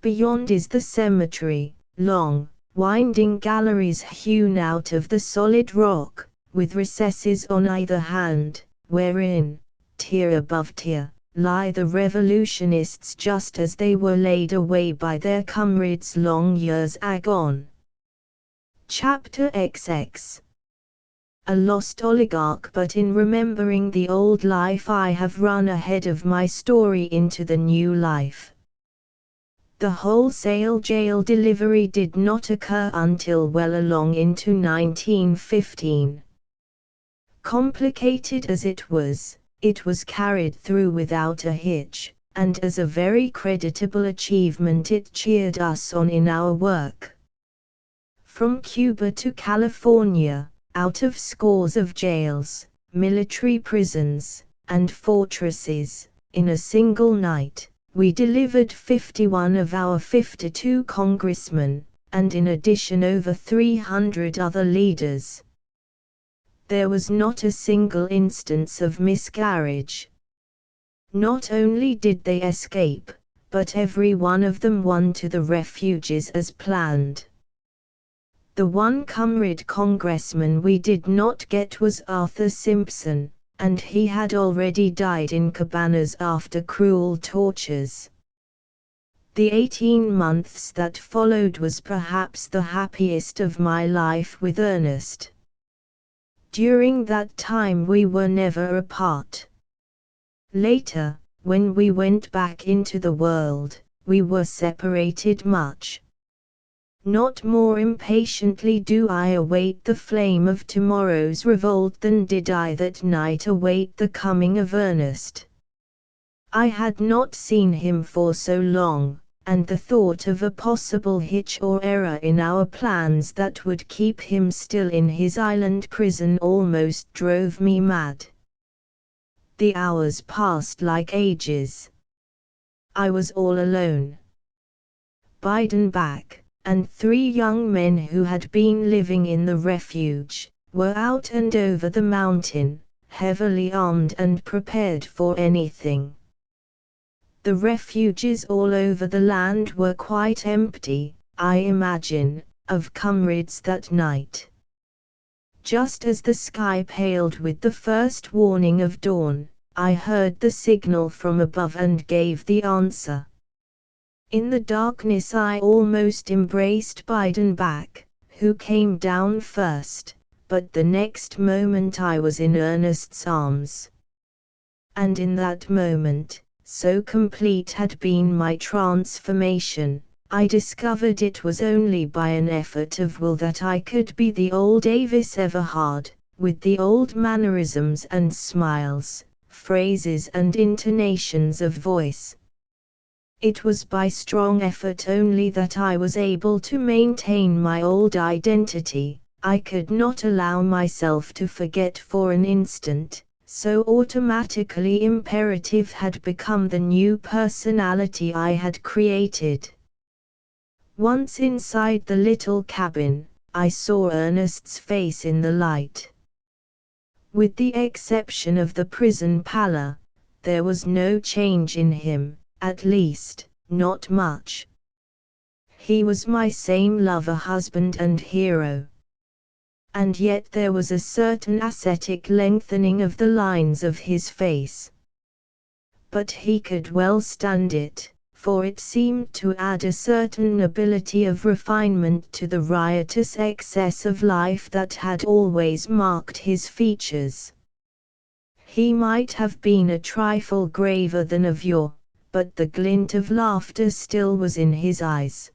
Beyond is the cemetery, long, winding galleries hewn out of the solid rock, with recesses on either hand, wherein, tier above tier, lie the revolutionists just as they were laid away by their comrades long years agone. Chapter XX. A lost oligarch. But in remembering the old life I have run ahead of my story into the new life. The wholesale jail delivery did not occur until well along into 1915. Complicated as it was carried through without a hitch, and as a very creditable achievement it cheered us on in our work. From Cuba to California, out of scores of jails, military prisons, and fortresses, in a single night, we delivered 51 of our 52 congressmen, and in addition over 300 other leaders. There was not a single instance of miscarriage. Not only did they escape, but every one of them won to the refuges as planned. The one comrade congressman we did not get was Arthur Simpson, and he had already died in cabanas after cruel tortures. The 18 months that followed was perhaps the happiest of my life with Ernest. During that time we were never apart. Later, when we went back into the world, we were separated much. Not more impatiently do I await the flame of tomorrow's revolt than did I that night await the coming of Ernest. I had not seen him for so long, and the thought of a possible hitch or error in our plans that would keep him still in his island prison almost drove me mad. The hours passed like ages. I was all alone. Beidenbach and 3 young men who had been living in the refuge were out and over the mountain, heavily armed and prepared for anything. The refuges all over the land were quite empty, I imagine, of comrades that night. Just as the sky paled with the first warning of dawn, I heard the signal from above and gave the answer. In the darkness I almost embraced Beidenbach, who came down first, but the next moment I was in Ernest's arms. And in that moment, so complete had been my transformation, I discovered it was only by an effort of will that I could be the old Avis Everhard, with the old mannerisms and smiles, phrases and intonations of voice. It was by strong effort only that I was able to maintain my old identity. I could not allow myself to forget for an instant, so automatically imperative had become the new personality I had created. Once inside the little cabin, I saw Ernest's face in the light. With the exception of the prison pallor, there was no change in him, at least, not much. He was my same lover, husband and hero. And yet there was a certain ascetic lengthening of the lines of his face. But he could well stand it, for it seemed to add a certain nobility of refinement to the riotous excess of life that had always marked his features. He might have been a trifle graver than of yore, but the glint of laughter still was in his eyes.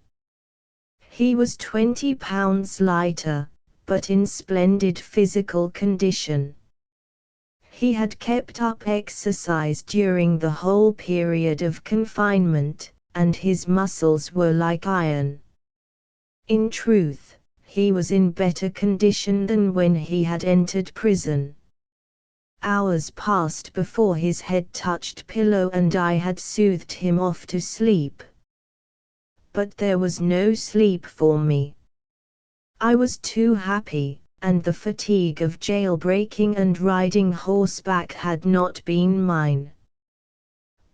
He was 20 pounds lighter, but in splendid physical condition. He had kept up exercise during the whole period of confinement, and his muscles were like iron. In truth, he was in better condition than when he had entered prison. Hours passed before his head touched pillow and I had soothed him off to sleep. But there was no sleep for me. I was too happy, and the fatigue of jailbreaking and riding horseback had not been mine.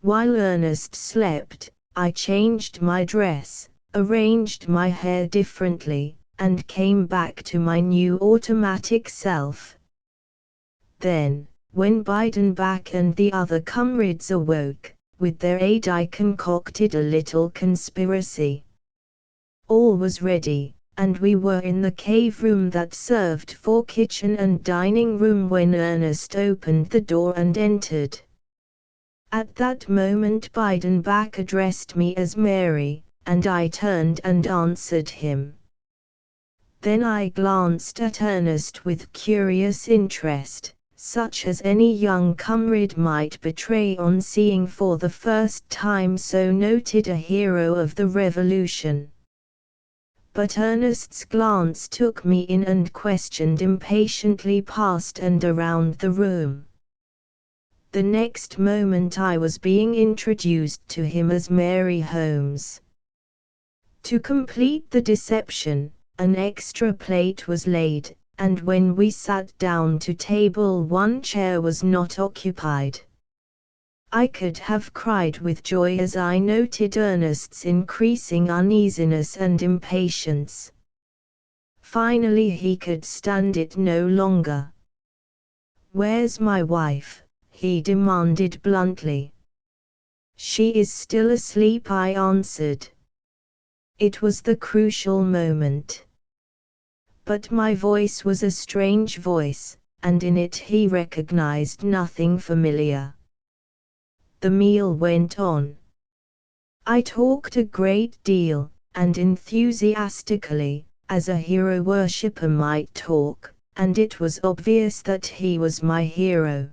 While Ernest slept, I changed my dress, arranged my hair differently, and came back to my new automatic self. Then, when Beidenbach and the other comrades awoke, with their aid I concocted a little conspiracy. All was ready, and we were in the cave room that served for kitchen and dining room when Ernest opened the door and entered. At that moment Beidenbach addressed me as Mary, and I turned and answered him. Then I glanced at Ernest with curious interest, such as any young comrade might betray on seeing for the first time so noted a hero of the Revolution. But Ernest's glance took me in and questioned impatiently past and around the room. The next moment I was being introduced to him as Mary Holmes. To complete the deception, an extra plate was laid, and when we sat down to table one chair was not occupied. I could have cried with joy as I noted Ernest's increasing uneasiness and impatience. Finally he could stand it no longer. "Where's my wife?" he demanded bluntly. "She is still asleep," I answered. It was the crucial moment. But my voice was a strange voice, and in it he recognized nothing familiar. The meal went on. I talked a great deal, and enthusiastically, as a hero worshipper might talk, and it was obvious that he was my hero.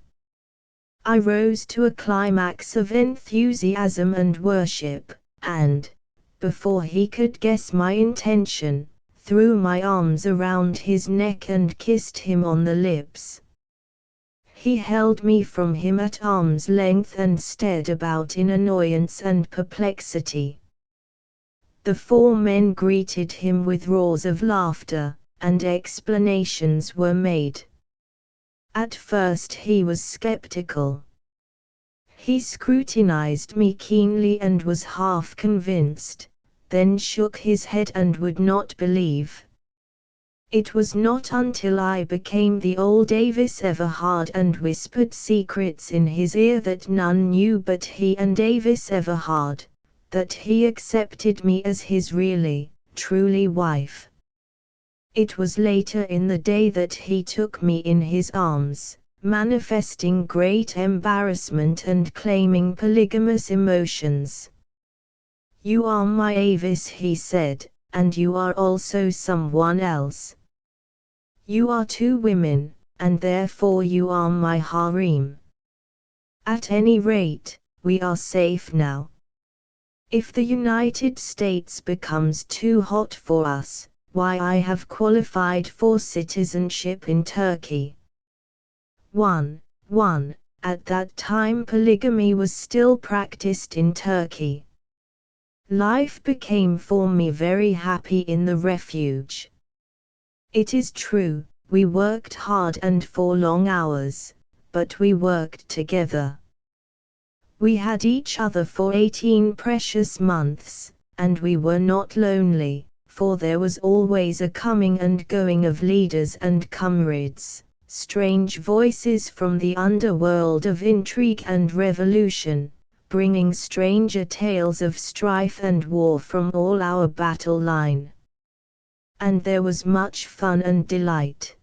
I rose to a climax of enthusiasm and worship, and, before he could guess my intention, threw my arms around his neck and kissed him on the lips. He held me from him at arm's length and stared about in annoyance and perplexity. The four men greeted him with roars of laughter, and explanations were made. At first he was skeptical. He scrutinized me keenly and was half convinced, then shook his head and would not believe. It was not until I became the old Avis Everhard and whispered secrets in his ear that none knew but he and Avis Everhard, that he accepted me as his really, truly wife. It was later in the day that he took me in his arms, manifesting great embarrassment and claiming polygamous emotions. "You are my Avis," he said, "and you are also someone else. You are two women, and therefore you are my harem. At any rate, we are safe now. If the United States becomes too hot for us, why, I have qualified for citizenship in Turkey." 1. At that time polygamy was still practiced in Turkey. Life became for me very happy in the refuge. It is true, we worked hard and for long hours, but we worked together. We had each other for 18 precious months, and we were not lonely, for there was always a coming and going of leaders and comrades, strange voices from the underworld of intrigue and revolution, bringing stranger tales of strife and war from all our battle line. And there was much fun and delight.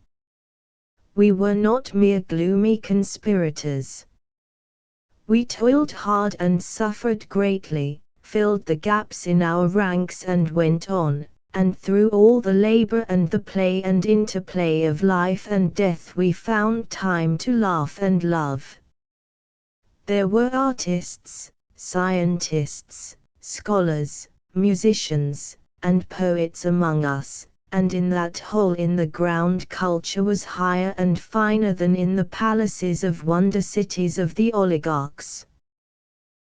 We were not mere gloomy conspirators. We toiled hard and suffered greatly, filled the gaps in our ranks and went on, and through all the labor and the play and interplay of life and death we found time to laugh and love. There were artists, scientists, scholars, musicians, and poets among us, and in that hole in the ground culture was higher and finer than in the palaces of wonder cities of the oligarchs.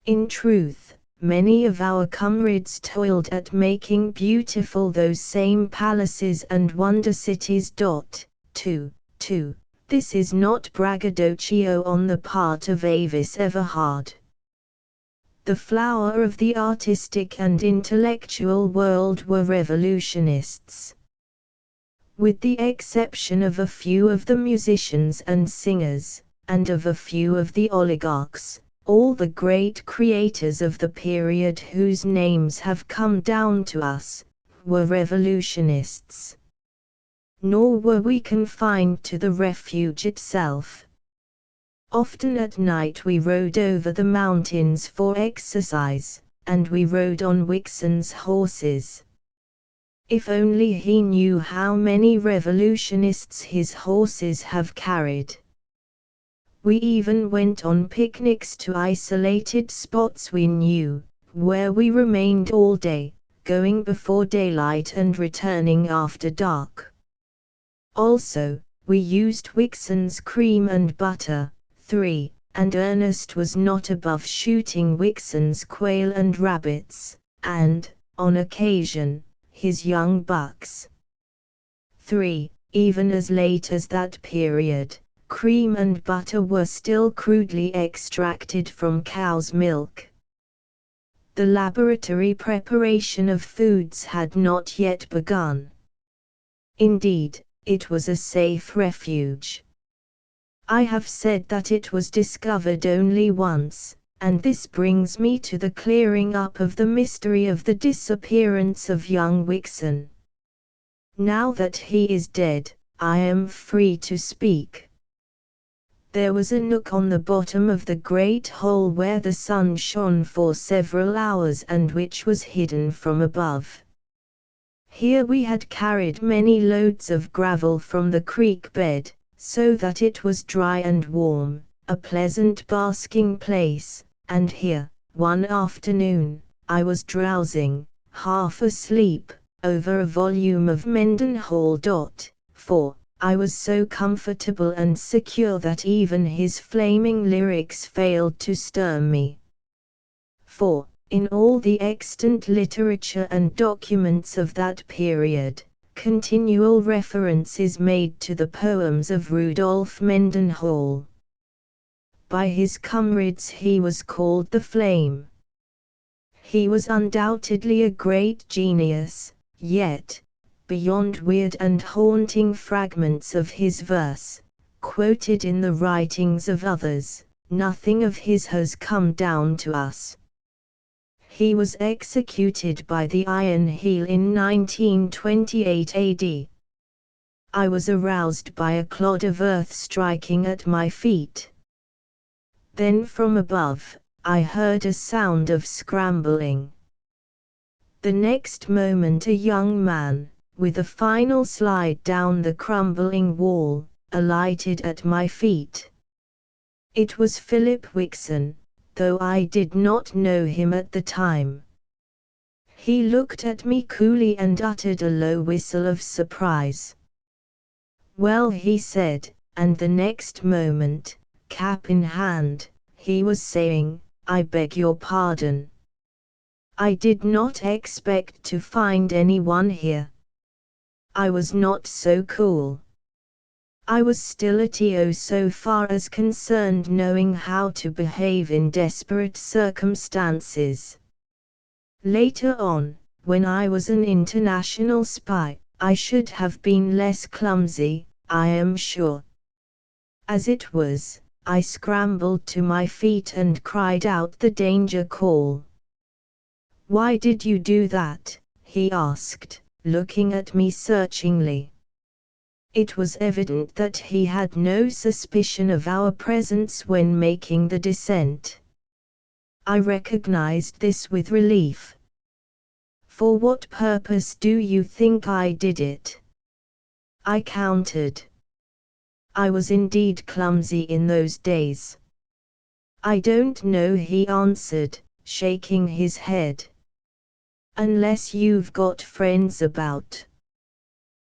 In truth, many of our comrades toiled at making beautiful those same palaces and wonder cities. 2. This is not braggadocio on the part of Avis Everhard. The flower of the artistic and intellectual world were revolutionists. With the exception of a few of the musicians and singers, and of a few of the oligarchs, all the great creators of the period whose names have come down to us, were revolutionists. Nor were we confined to the refuge itself. Often at night we rode over the mountains for exercise, and we rode on Wixon's horses. If only he knew how many revolutionists his horses have carried. We even went on picnics to isolated spots we knew, where we remained all day, going before daylight and returning after dark. Also, we used Wixon's cream and butter. 3. And Ernest was not above shooting Wixon's quail and rabbits, and, on occasion, his young bucks. 3. Even as late as that period, cream and butter were still crudely extracted from cow's milk. The laboratory preparation of foods had not yet begun. Indeed, it was a safe refuge. I have said that it was discovered only once, and this brings me to the clearing up of the mystery of the disappearance of young Wixon. Now that he is dead, I am free to speak. There was a nook on the bottom of the great hole where the sun shone for several hours and which was hidden from above. Here we had carried many loads of gravel from the creek bed, so that it was dry and warm, a pleasant basking place, and here, one afternoon, I was drowsing, half asleep, over a volume of Mendenhall. For I was so comfortable and secure that even his flaming lyrics failed to stir me. For, in all the extant literature and documents of that period, continual reference is made to the poems of Rudolph Mendenhall. By his comrades he was called the Flame. He was undoubtedly a great genius, yet, beyond weird and haunting fragments of his verse, quoted in the writings of others, nothing of his has come down to us. He was executed by the Iron Heel in 1928 AD. I was aroused by a clod of earth striking at my feet. Then from above, I heard a sound of scrambling. The next moment a young man, with a final slide down the crumbling wall, alighted at my feet. It was Philip Wixon, though I did not know him at the time. He looked at me coolly and uttered a low whistle of surprise. "Well," he said, and the next moment, cap in hand, he was saying, "I beg your pardon. I did not expect to find anyone here. I was not so cool. I was still a TO so far as concerned knowing how to behave in desperate circumstances. Later on, when I was an international spy, I should have been less clumsy, I am sure. As it was, I scrambled to my feet and cried out the danger call. "Why did you do that?" he asked, looking at me searchingly. It was evident that he had no suspicion of our presence when making the descent. I recognized this with relief. "For what purpose do you think I did it?" I countered. I was indeed clumsy in those days. "I don't know," he answered, shaking his head. "Unless you've got friends about.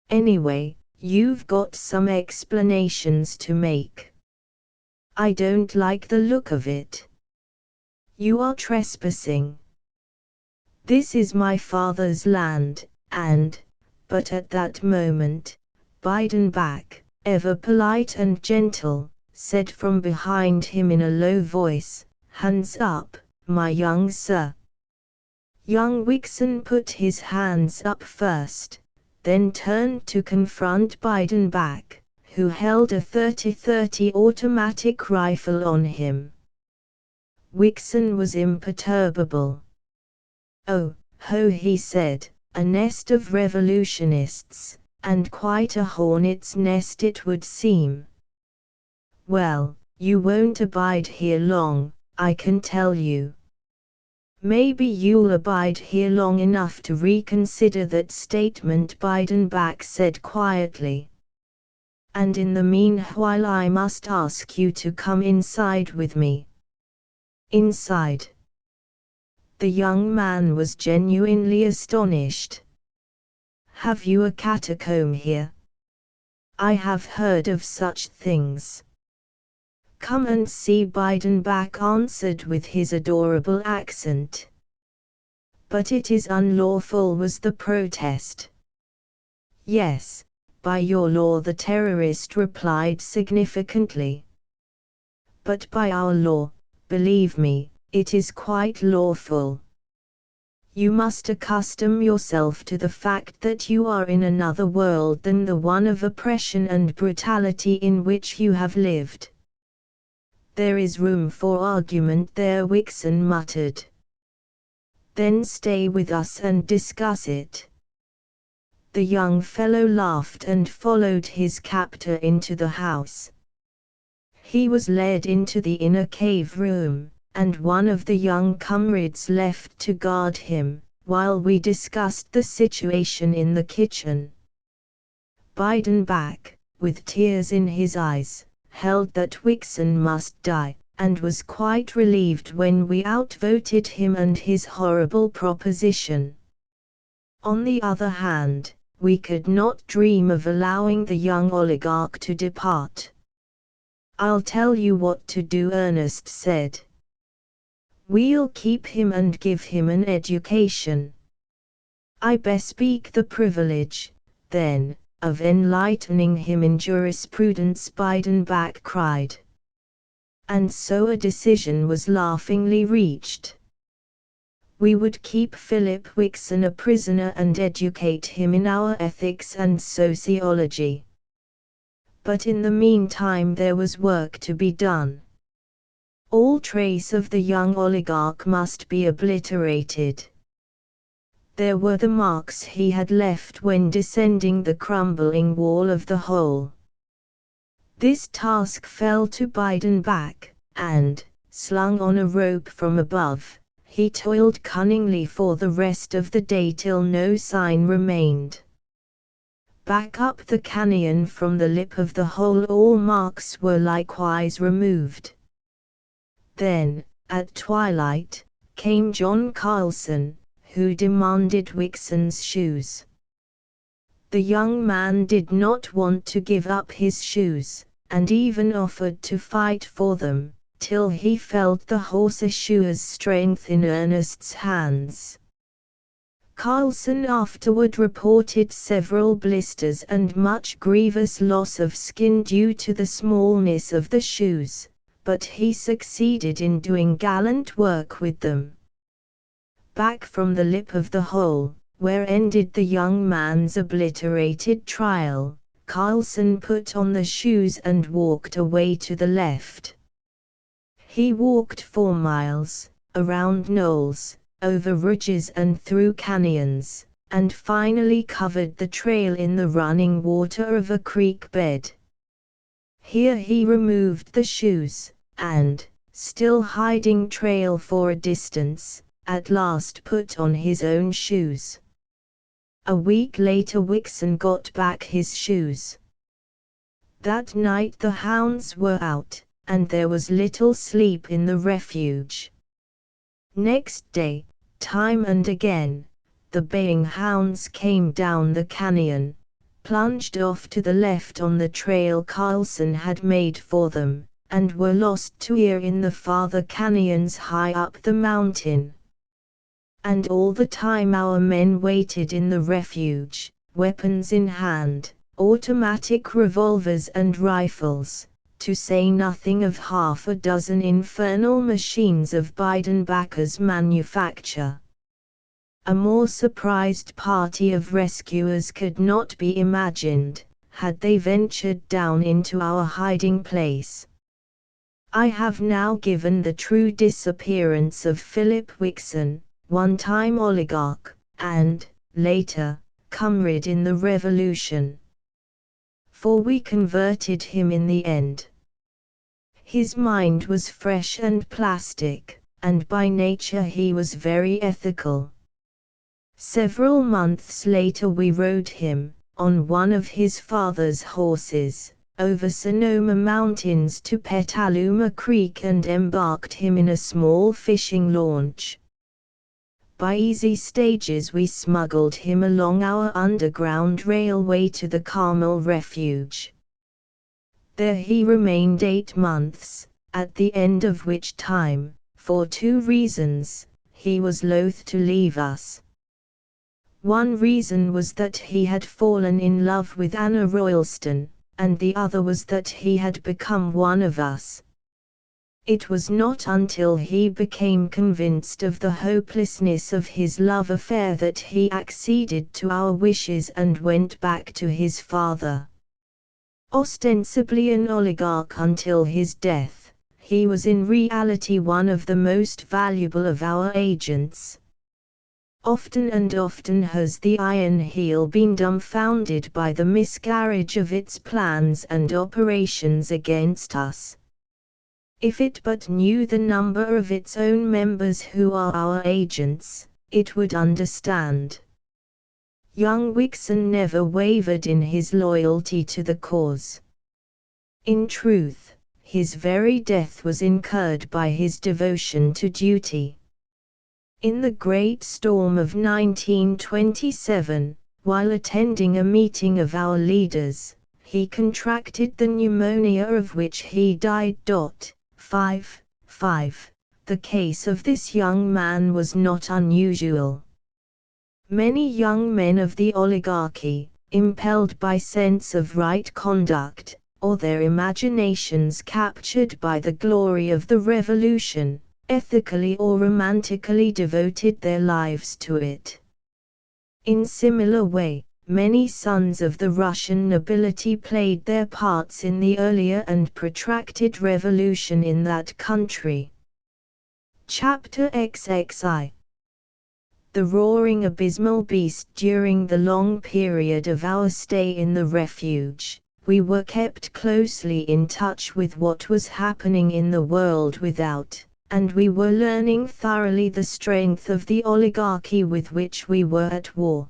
Anyway, you've got some explanations to make. I don't like the look of it. You are trespassing. This is my father's land, but at that moment, Beidenbach, ever polite and gentle, said from behind him in a low voice, "Hands up, my young sir." Young Wixon put his hands up first, then turned to confront Beidenbach, who held a 30-30 automatic rifle on him. Wixon was imperturbable. "Oh, ho," he said, "a nest of revolutionists, and quite a hornet's nest it would seem. Well, you won't abide here long, I can tell you. Maybe you'll abide here long enough to reconsider that statement," Beidenbach said quietly. "And in the meanwhile I must ask you to come inside with me." Inside? The young man was genuinely astonished. "Have you a catacomb here? I have heard of such things." "Come and see," Beidenbach answered with his adorable accent. "But it is unlawful," was the protest. "Yes, By your law, the terrorist replied significantly. But by our law, believe me, it is quite lawful. You must accustom yourself to the fact that you are in another world than the one of oppression and brutality in which you have lived. There is room for argument there, Wixon muttered. Then stay with us and discuss it. The young fellow laughed and followed his captor into the house. He was led into the inner cave room, and one of the young comrades left to guard him, while we discussed the situation in the kitchen. Beidenbach, with tears in his eyes, held that Wixon must die, and was quite relieved when we outvoted him and his horrible proposition. On the other hand, we could not dream of allowing the young oligarch to depart. I'll tell you what to do, Ernest said. We'll keep him and give him an education. I bespeak the privilege, then, of enlightening him in jurisprudence, Beidenbach cried. And so a decision was laughingly reached. We would keep Philip Wixon a prisoner and educate him in our ethics and sociology. But in the meantime there was work to be done. All trace of the young oligarch must be obliterated. There were the marks he had left when descending the crumbling wall of the hole. This task fell to Beidenbach, and, slung on a rope from above, he toiled cunningly for the rest of the day till no sign remained. Back up the canyon from the lip of the hole all marks were likewise removed. Then, at twilight, came John Carlson, who demanded Wixon's shoes. The young man did not want to give up his shoes, and even offered to fight for them, till he felt the horseshoer's strength in Ernest's hands. Carlson afterward reported several blisters and much grievous loss of skin due to the smallness of the shoes, but he succeeded in doing gallant work with them. Back from the lip of the hole, where ended the young man's obliterated trial, Carlson put on the shoes and walked away to the left. He walked 4 miles, around knolls, over ridges and through canyons, and finally covered the trail in the running water of a creek bed. Here he removed the shoes, and, still hiding trail for a distance, at last put on his own shoes. A week later Wixon got back his shoes. That night the hounds were out, and there was little sleep in the refuge. Next day, time and again, the baying hounds came down the canyon, plunged off to the left on the trail Carlson had made for them, and were lost to ear in the farther canyons high up the mountain. And all the time our men waited in the refuge, weapons in hand, automatic revolvers and rifles, to say nothing of half a dozen infernal machines of Beidenbach's manufacture. A more surprised party of rescuers could not be imagined, had they ventured down into our hiding place. I have now given the true disappearance of Philip Wixon, one-time oligarch, and, later, comrade in the revolution. For we converted him in the end. His mind was fresh and plastic, and by nature he was very ethical. Several months later we rode him, on one of his father's horses, over Sonoma Mountains to Petaluma Creek and embarked him in a small fishing launch. By easy stages we smuggled him along our underground railway to the Carmel Refuge. There he remained 8 months, at the end of which time, for 2 reasons, he was loath to leave us. One reason was that he had fallen in love with Anna Royalston, and the other was that he had become one of us. It was not until he became convinced of the hopelessness of his love affair that he acceded to our wishes and went back to his father. Ostensibly an oligarch until his death, he was in reality one of the most valuable of our agents. Often and often has the Iron Heel been dumbfounded by the miscarriage of its plans and operations against us. If it but knew the number of its own members who are our agents, it would understand. Young Wixon never wavered in his loyalty to the cause. In truth, his very death was incurred by his devotion to duty. In the great storm of 1927, while attending a meeting of our leaders, he contracted the pneumonia of which he died. 5. The case of this young man was not unusual. Many young men of the oligarchy, impelled by sense of right conduct, or their imaginations captured by the glory of the revolution, ethically or romantically devoted their lives to it. In similar way, many sons of the Russian nobility played their parts in the earlier and protracted revolution in that country. Chapter XXI. The roaring abysmal beast. During the long period of our stay in the refuge, we were kept closely in touch with what was happening in the world without, and we were learning thoroughly the strength of the oligarchy with which we were at war.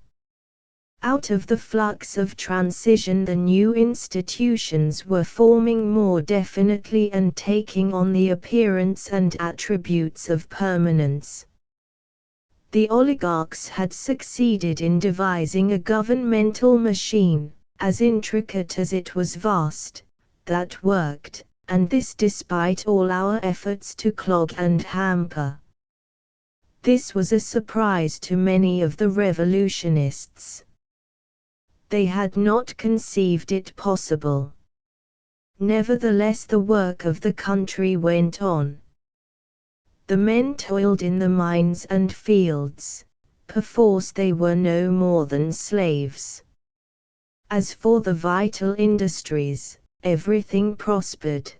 Out of the flux of transition, the new institutions were forming more definitely and taking on the appearance and attributes of permanence. The oligarchs had succeeded in devising a governmental machine, as intricate as it was vast, that worked, and this despite all our efforts to clog and hamper. This was a surprise to many of the revolutionists. They had not conceived it possible. Nevertheless, the work of the country went on. The men toiled in the mines and fields, perforce they were no more than slaves. As for the vital industries, everything prospered.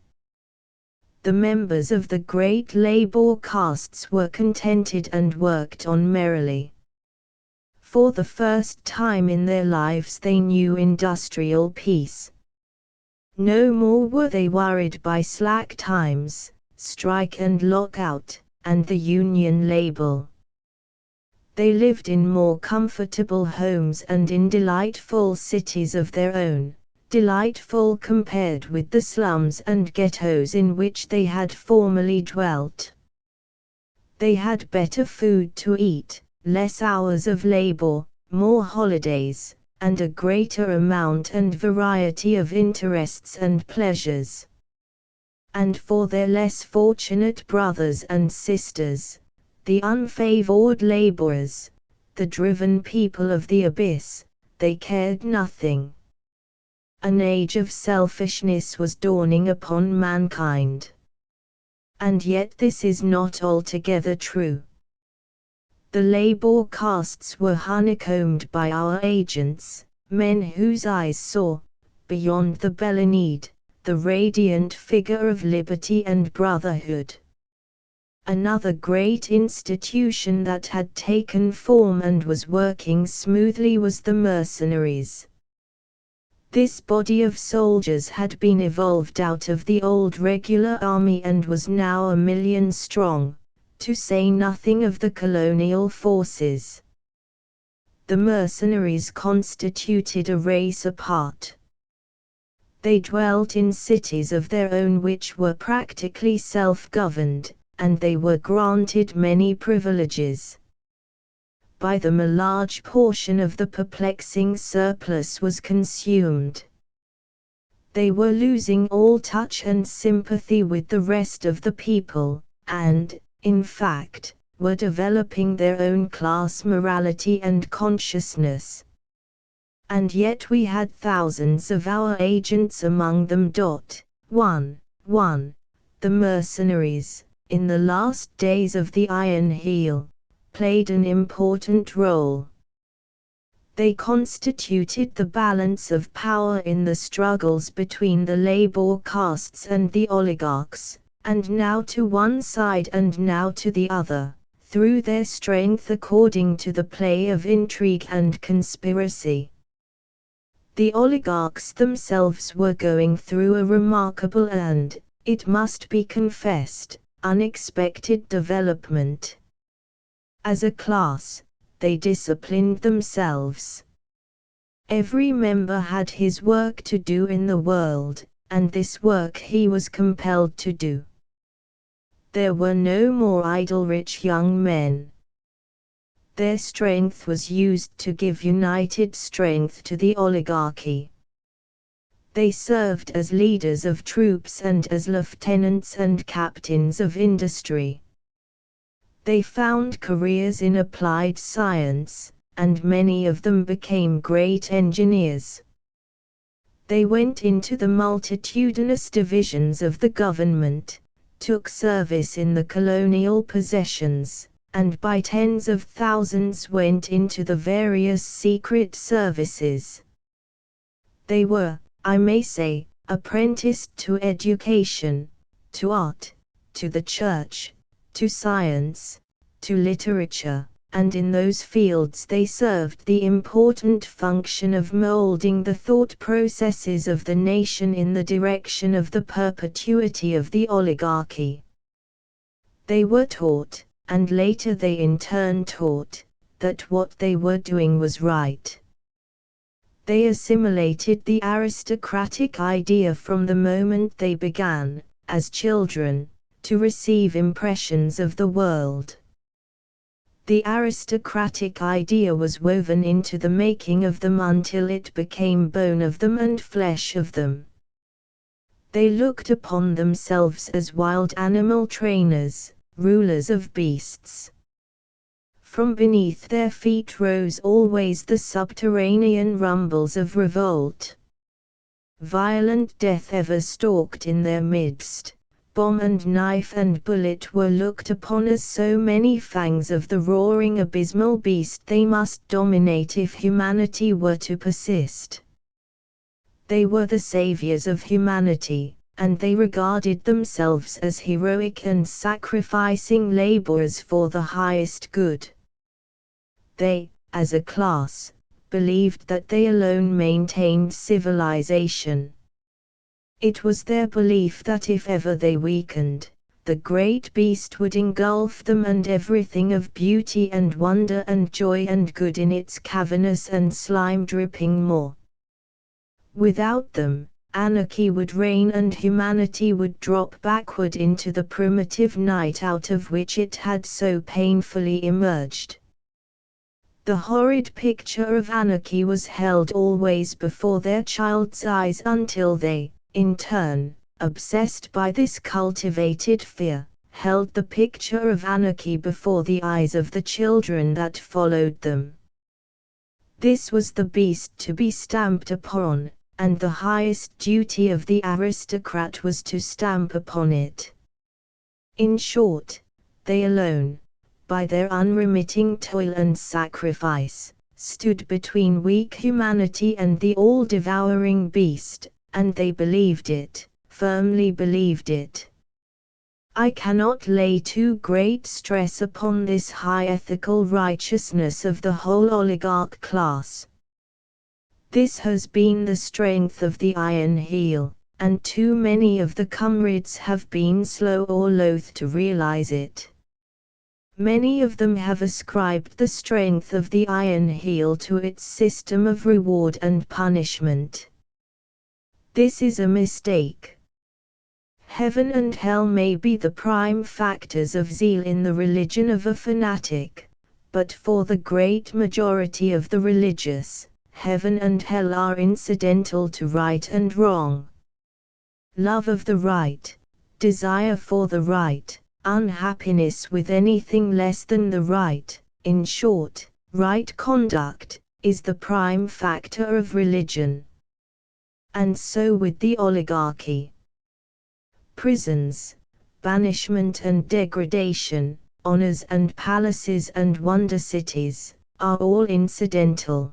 The members of the great labor castes were contented and worked on merrily. For the first time in their lives they knew industrial peace. No more were they worried by slack times, strike and lockout, and the union label. They lived in more comfortable homes and in delightful cities of their own, delightful compared with the slums and ghettos in which they had formerly dwelt. They had better food to eat, less hours of labor, more holidays, and a greater amount and variety of interests and pleasures. And for their less fortunate brothers and sisters, the unfavored laborers, the driven people of the abyss, they cared nothing. An age of selfishness was dawning upon mankind. And yet this is not altogether true. The labor castes were honeycombed by our agents, men whose eyes saw, beyond the Belenide, the radiant figure of liberty and brotherhood. Another great institution that had taken form and was working smoothly was the mercenaries. This body of soldiers had been evolved out of the old regular army and was now 1 million strong, to say nothing of the colonial forces. The mercenaries constituted a race apart. They dwelt in cities of their own which were practically self-governed, and they were granted many privileges. By them a large portion of the perplexing surplus was consumed. They were losing all touch and sympathy with the rest of the people, and, in fact, were developing their own class morality and consciousness. And yet we had thousands of our agents among them. 1. The mercenaries, in the last days of the Iron Heel, played an important role. They constituted the balance of power in the struggles between the labor castes and the oligarchs, and now to one side and now to the other, through their strength according to the play of intrigue and conspiracy. The oligarchs themselves were going through a remarkable and, it must be confessed, unexpected development. As a class, they disciplined themselves. Every member had his work to do in the world, and this work he was compelled to do. There were no more idle rich young men. Their strength was used to give united strength to the oligarchy. They served as leaders of troops and as lieutenants and captains of industry. They found careers in applied science, and many of them became great engineers. They went into the multitudinous divisions of the government, took service in the colonial possessions, and by tens of thousands went into the various secret services. They were, I may say, apprenticed to education, to art, to the church, to science, to literature, and in those fields they served the important function of molding the thought processes of the nation in the direction of the perpetuity of the oligarchy. They were taught, and later they in turn taught, that what they were doing was right. They assimilated the aristocratic idea from the moment they began, as children, to receive impressions of the world. The aristocratic idea was woven into the making of them until it became bone of them and flesh of them. They looked upon themselves as wild animal trainers, rulers of beasts. From beneath their feet rose always the subterranean rumbles of revolt. Violent death ever stalked in their midst. Bomb and knife and bullet were looked upon as so many fangs of the roaring abysmal beast they must dominate if humanity were to persist. They were the saviors of humanity, and they regarded themselves as heroic and sacrificing laborers for the highest good. They, as a class, believed that they alone maintained civilization. It was their belief that if ever they weakened, the great beast would engulf them and everything of beauty and wonder and joy and good in its cavernous and slime-dripping maw. Without them, anarchy would reign and humanity would drop backward into the primitive night out of which it had so painfully emerged. The horrid picture of anarchy was held always before their child's eyes until they, in turn, obsessed by this cultivated fear, held the picture of anarchy before the eyes of the children that followed them. This was the beast to be stamped upon, and the highest duty of the aristocrat was to stamp upon it. In short, they alone, by their unremitting toil and sacrifice, stood between weak humanity and the all-devouring beast, and they believed it, firmly believed it. I cannot lay too great stress upon this high ethical righteousness of the whole oligarch class. This has been the strength of the Iron Heel, and too many of the comrades have been slow or loath to realize it. Many of them have ascribed the strength of the Iron Heel to its system of reward and punishment. This is a mistake. Heaven and hell may be the prime factors of zeal in the religion of a fanatic, but for the great majority of the religious, heaven and hell are incidental to right and wrong. Love of the right, desire for the right, unhappiness with anything less than the right, in short, right conduct, is the prime factor of religion. And so with the oligarchy. Prisons, banishment and degradation, honors and palaces and wonder cities, are all incidental.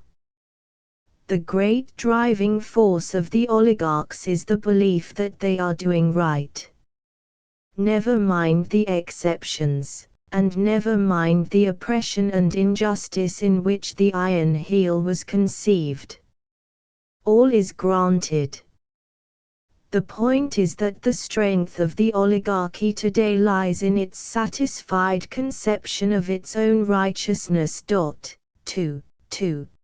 The great driving force of the oligarchs is the belief that they are doing right. Never mind the exceptions, and never mind the oppression and injustice in which the Iron Heel was conceived. All is granted. The point is that the strength of the oligarchy today lies in its satisfied conception of its own righteousness. 2.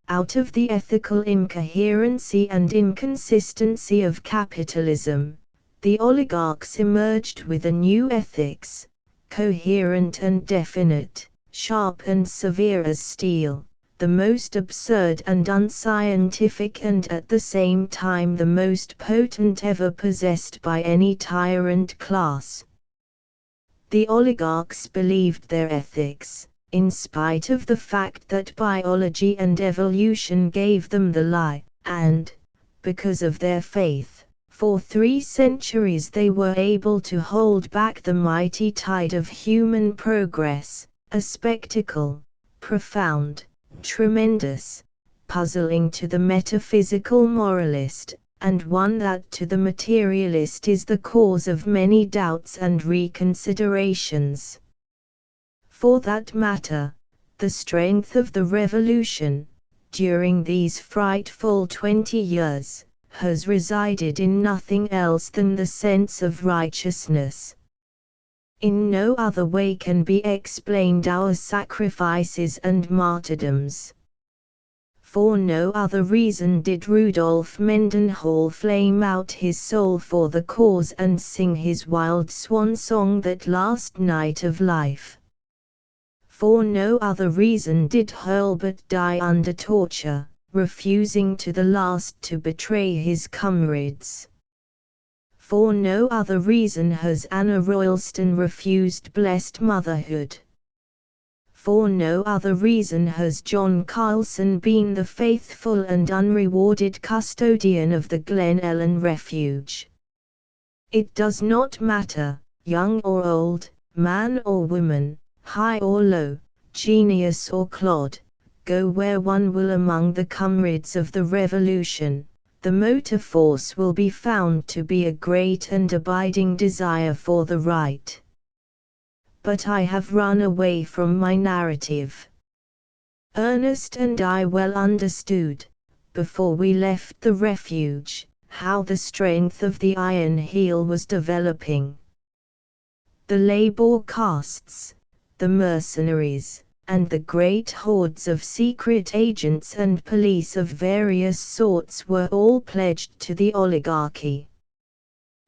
Out of the ethical incoherency and inconsistency of capitalism, the oligarchs emerged with a new ethics, coherent and definite, sharp and severe as steel, the most absurd and unscientific and at the same time the most potent ever possessed by any tyrant class. The oligarchs believed their ethics, in spite of the fact that biology and evolution gave them the lie, and, because of their faith, for 3 centuries they were able to hold back the mighty tide of human progress, a spectacle, profound, tremendous, puzzling to the metaphysical moralist, and one that to the materialist is the cause of many doubts and reconsiderations. For that matter, the strength of the revolution, during these frightful 20 years, has resided in nothing else than the sense of righteousness. In no other way can be explained our sacrifices and martyrdoms. For no other reason did Rudolf Mendenhall flame out his soul for the cause and sing his wild swan song that last night of life. For no other reason did Hurlbut die under torture, refusing to the last to betray his comrades. For no other reason has Anna Royalston refused blessed motherhood. For no other reason has John Carlson been the faithful and unrewarded custodian of the Glen Ellen Refuge. It does not matter, young or old, man or woman, high or low, genius or clod, go where one will among the comrades of the revolution, the motor force will be found to be a great and abiding desire for the right. But I have run away from my narrative. Ernest and I well understood, before we left the refuge, how the strength of the Iron Heel was developing. The labor castes, the mercenaries, and the great hordes of secret agents and police of various sorts were all pledged to the oligarchy.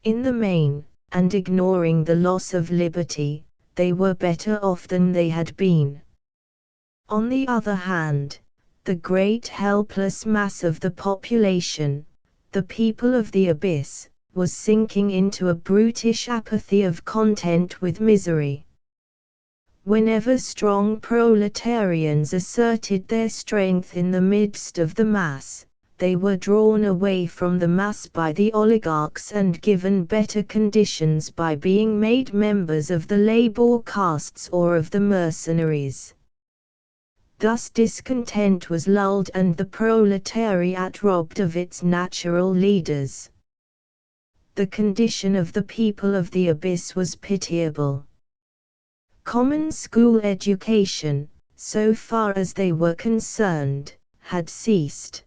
In the main, and ignoring the loss of liberty, they were better off than they had been. On the other hand, the great helpless mass of the population, the people of the abyss, was sinking into a brutish apathy of content with misery. Whenever strong proletarians asserted their strength in the midst of the mass, they were drawn away from the mass by the oligarchs and given better conditions by being made members of the labor castes or of the mercenaries. Thus discontent was lulled and the proletariat robbed of its natural leaders. The condition of the people of the abyss was pitiable. Common school education, so far as they were concerned, had ceased.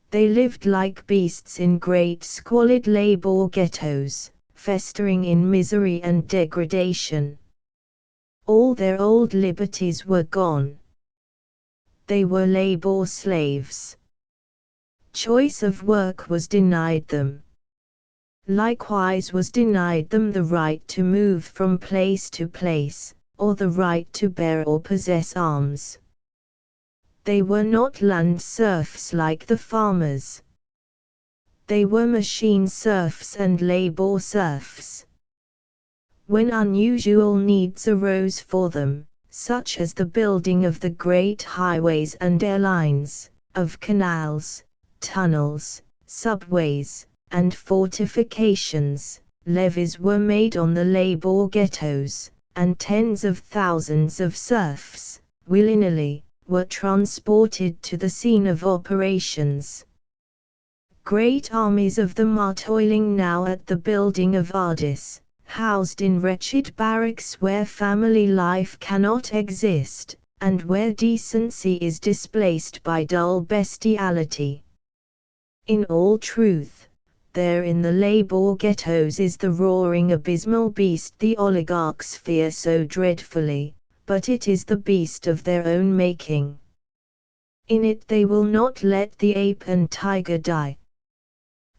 They lived like beasts in great squalid labor ghettos, festering in misery and degradation. All their old liberties were gone. They were labor slaves. Choice of work was denied them. Likewise was denied them the right to move from place to place, or the right to bear or possess arms. They were not land serfs like the farmers. They were machine serfs and labor serfs. when unusual needs arose for them, such as the building of the great highways and airlines, of canals, tunnels, subways, and fortifications, levies were made on the labor ghettos, and tens of thousands of serfs, willy-nilly, were transported to the scene of operations. Great armies of them are toiling now at the building of Ardis, housed in wretched barracks where family life cannot exist, and where decency is displaced by dull bestiality. In all truth, there in the labor ghettos is the roaring abysmal beast the oligarchs fear so dreadfully, but it is the beast of their own making. In it they will not let the ape and tiger die.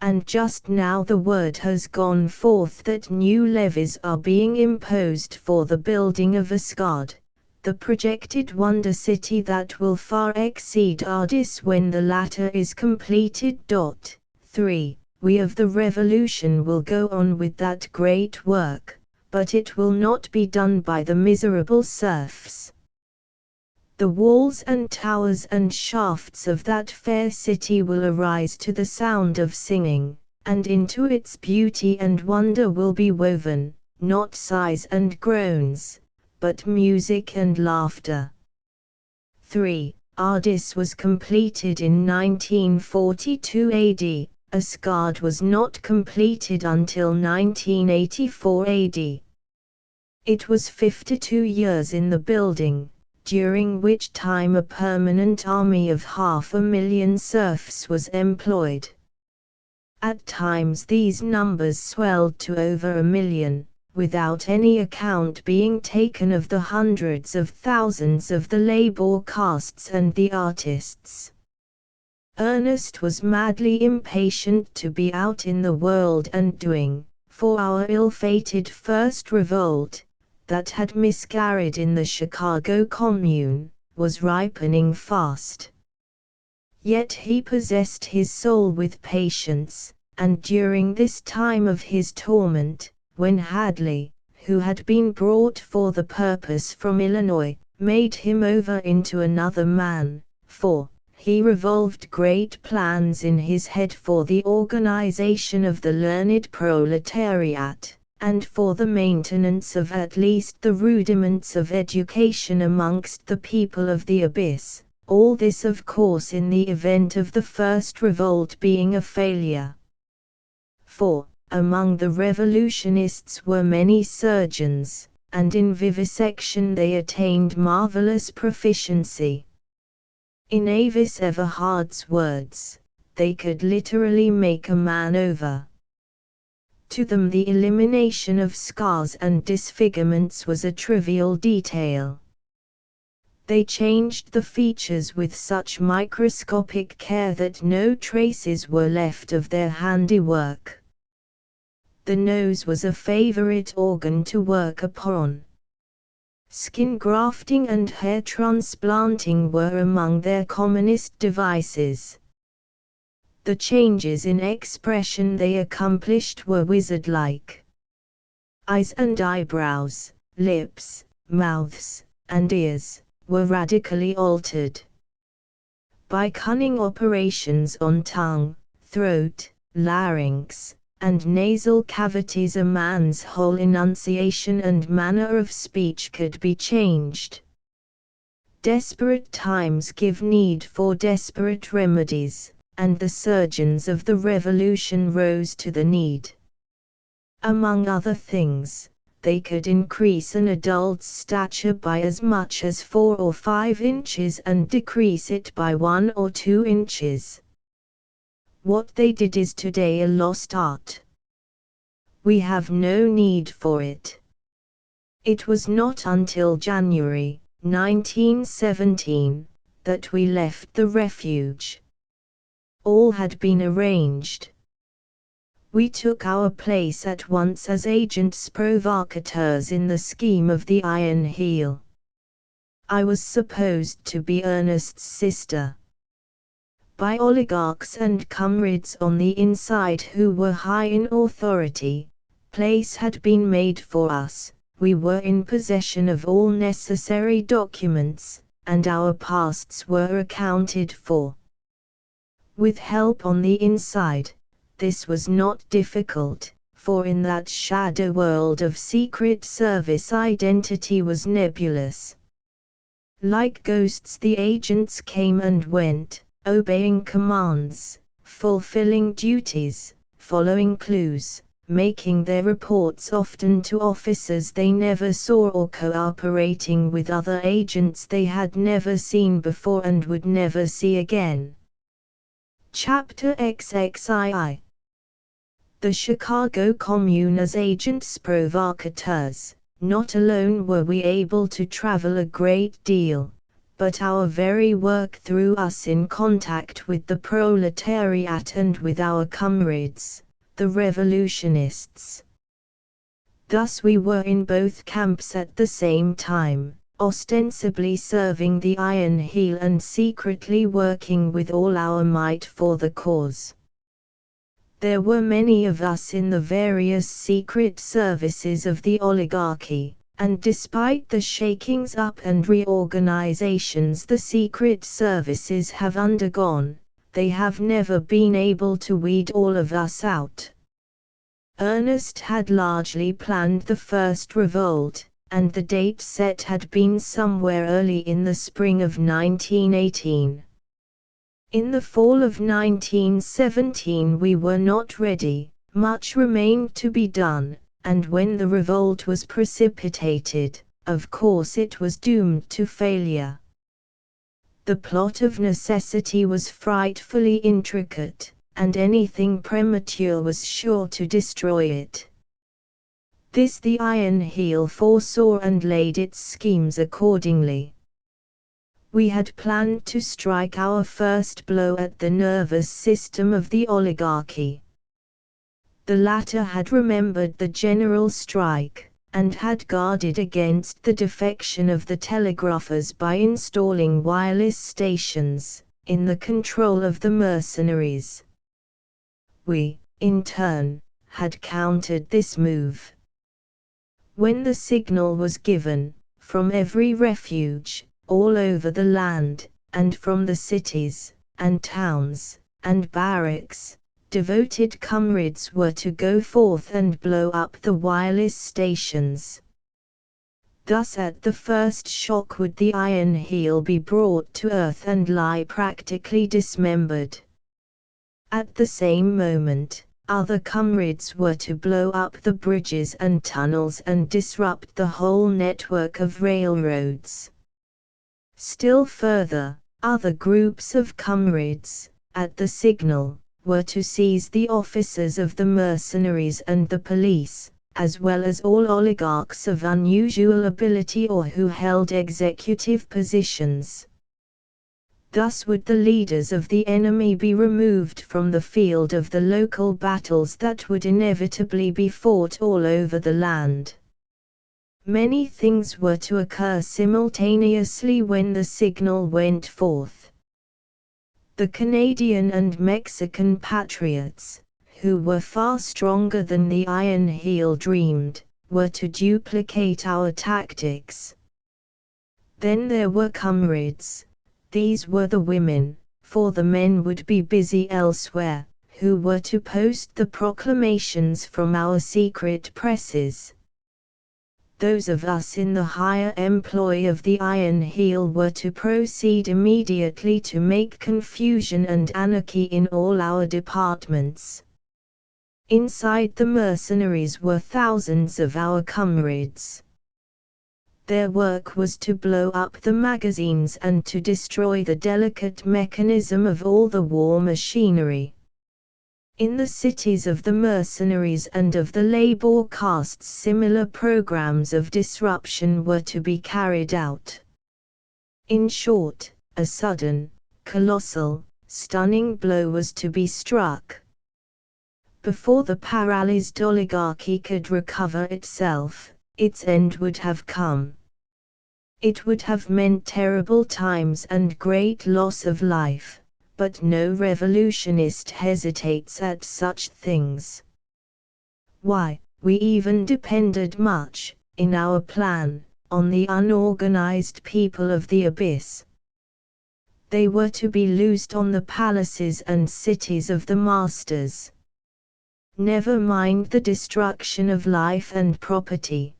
And just now the word has gone forth that new levies are being imposed for the building of Asgard, the projected wonder city that will far exceed Ardis when the latter is completed. 3. We of the revolution will go on with that great work, but it will not be done by the miserable serfs. The walls and towers and shafts of that fair city will arise to the sound of singing, and into its beauty and wonder will be woven, not sighs and groans, but music and laughter. 3. Ardis was completed in 1942 AD, Asgard was not completed until 1984 AD. It was 52 years in the building, during which time a permanent army of 500,000 serfs was employed. At times these numbers swelled to over 1 million, without any account being taken of the hundreds of thousands of the labor castes and the artists. Ernest was madly impatient to be out in the world and doing, for our ill-fated first revolt, that had miscarried in the Chicago Commune, was ripening fast. Yet he possessed his soul with patience, and during this time of his torment, when Hadley, who had been brought for the purpose from Illinois, made him over into another man, for he revolved great plans in his head for the organization of the learned proletariat, and for the maintenance of at least the rudiments of education amongst the people of the abyss, all this of course in the event of the first revolt being a failure. For, among the revolutionists were many surgeons, and in vivisection they attained marvelous proficiency. In Avis Everhard's words, they could literally make a man over. To them the elimination of scars and disfigurements was a trivial detail. They changed the features with such microscopic care that no traces were left of their handiwork. The nose was a favorite organ to work upon. Skin grafting and hair transplanting were among their commonest devices. The changes in expression they accomplished were wizard-like. Eyes and eyebrows, lips, mouths, and ears were radically altered. By cunning operations on tongue, throat, larynx, and nasal cavities a man's whole enunciation and manner of speech could be changed. Desperate times give need for desperate remedies, and the surgeons of the revolution rose to the need. Among other things, they could increase an adult's stature by as much as 4 or 5 inches and decrease it by 1 or 2 inches. What they did is today a lost art. We have no need for it. It was not until January 1917 that we left the refuge. All had been arranged. We took our place at once as agents provocateurs in the scheme of the Iron Heel. I was supposed to be Ernest's sister. By oligarchs and comrades on the inside who were high in authority, place had been made for us, we were in possession of all necessary documents, and our pasts were accounted for. With help on the inside, this was not difficult, for in that shadow world of Secret Service identity was nebulous. Like ghosts the agents came and went, obeying commands, fulfilling duties, following clues, making their reports often to officers they never saw or cooperating with other agents they had never seen before and would never see again. Chapter XXII. The Chicago Commune as agents provocateurs. Not alone were we able to travel a great deal, but our very work threw us in contact with the proletariat and with our comrades, the revolutionists. Thus we were in both camps at the same time, ostensibly serving the Iron Heel and secretly working with all our might for the cause. There were many of us in the various secret services of the oligarchy, and despite the shakings up and reorganizations the secret services have undergone, they have never been able to weed all of us out. Ernest had largely planned the first revolt, and the date set had been somewhere early in the spring of 1918. In the fall of 1917 we were not ready, much remained to be done, and when the revolt was precipitated, of course it was doomed to failure. The plot of necessity was frightfully intricate, and anything premature was sure to destroy it. This the Iron Heel foresaw and laid its schemes accordingly. We had planned to strike our first blow at the nervous system of the oligarchy. The latter had remembered the general strike, and had guarded against the defection of the telegraphers by installing wireless stations, in the control of the mercenaries. We, in turn, had countered this move. When the signal was given, from every refuge, all over the land, and from the cities, and towns, and barracks, devoted comrades were to go forth and blow up the wireless stations. Thus at the first shock would the Iron Heel be brought to earth and lie practically dismembered. At the same moment, other comrades were to blow up the bridges and tunnels and disrupt the whole network of railroads. Still further, other groups of comrades, at the signal, were to seize the officers of the mercenaries and the police, as well as all oligarchs of unusual ability or who held executive positions. Thus would the leaders of the enemy be removed from the field of the local battles that would inevitably be fought all over the land. Many things were to occur simultaneously when the signal went forth. The Canadian and Mexican patriots, who were far stronger than the Iron Heel dreamed, were to duplicate our tactics. Then there were comrades, these were the women, for the men would be busy elsewhere, who were to post the proclamations from our secret presses. Those of us in the higher employ of the Iron Heel were to proceed immediately to make confusion and anarchy in all our departments. Inside the mercenaries were thousands of our comrades. Their work was to blow up the magazines and to destroy the delicate mechanism of all the war machinery. In the cities of the mercenaries and of the labor castes similar programs of disruption were to be carried out. In short, a sudden, colossal, stunning blow was to be struck. Before the paralyzed oligarchy could recover itself, its end would have come. It would have meant terrible times and great loss of life. But no revolutionist hesitates at such things. Why, we even depended much, in our plan, on the unorganized people of the abyss. They were to be loosed on the palaces and cities of the masters. Never mind the destruction of life and property.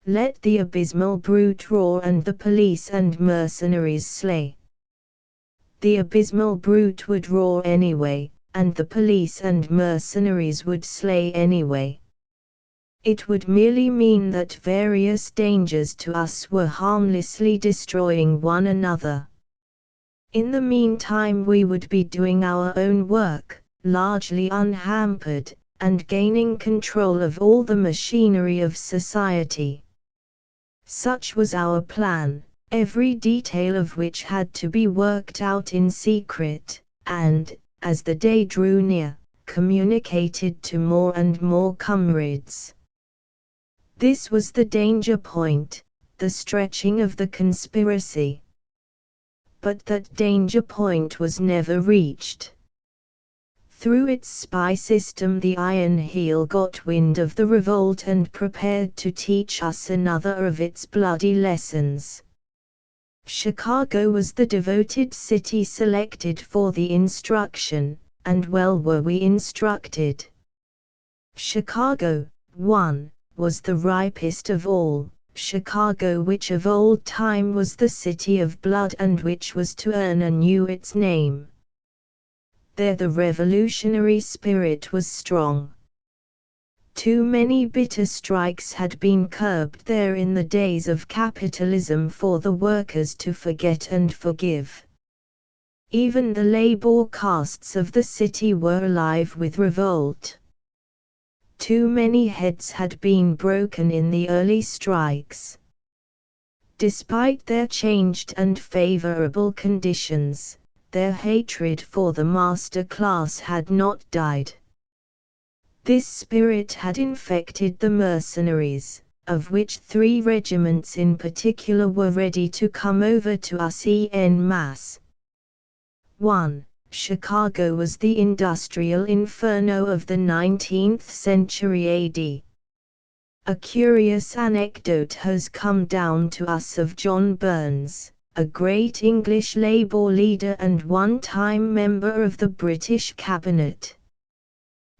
Let the abysmal brute roar and the police and mercenaries slay. The abysmal brute would roar anyway, and the police and mercenaries would slay anyway. It would merely mean that various dangers to us were harmlessly destroying one another. In the meantime we would be doing our own work, largely unhampered, and gaining control of all the machinery of society. Such was our plan, every detail of which had to be worked out in secret, and, as the day drew near, communicated to more and more comrades. This was the danger point, the stretching of the conspiracy. But that danger point was never reached. Through its spy system the Iron Heel got wind of the revolt and prepared to teach us another of its bloody lessons. Chicago was the devoted city selected for the instruction, and well were we instructed. Chicago, 1, was the ripest of all, Chicago which of old time was the city of blood and which was to earn anew its name. There the revolutionary spirit was strong. Too many bitter strikes had been curbed there in the days of capitalism for the workers to forget and forgive. Even the labor castes of the city were alive with revolt. Too many heads had been broken in the early strikes. Despite their changed and favorable conditions, their hatred for the master class had not died. This spirit had infected the mercenaries, of which 3 regiments in particular were ready to come over to us en masse. 1. Chicago was the industrial inferno of the 19th century AD. A curious anecdote has come down to us of John Burns, a great English Labour leader and one-time member of the British Cabinet.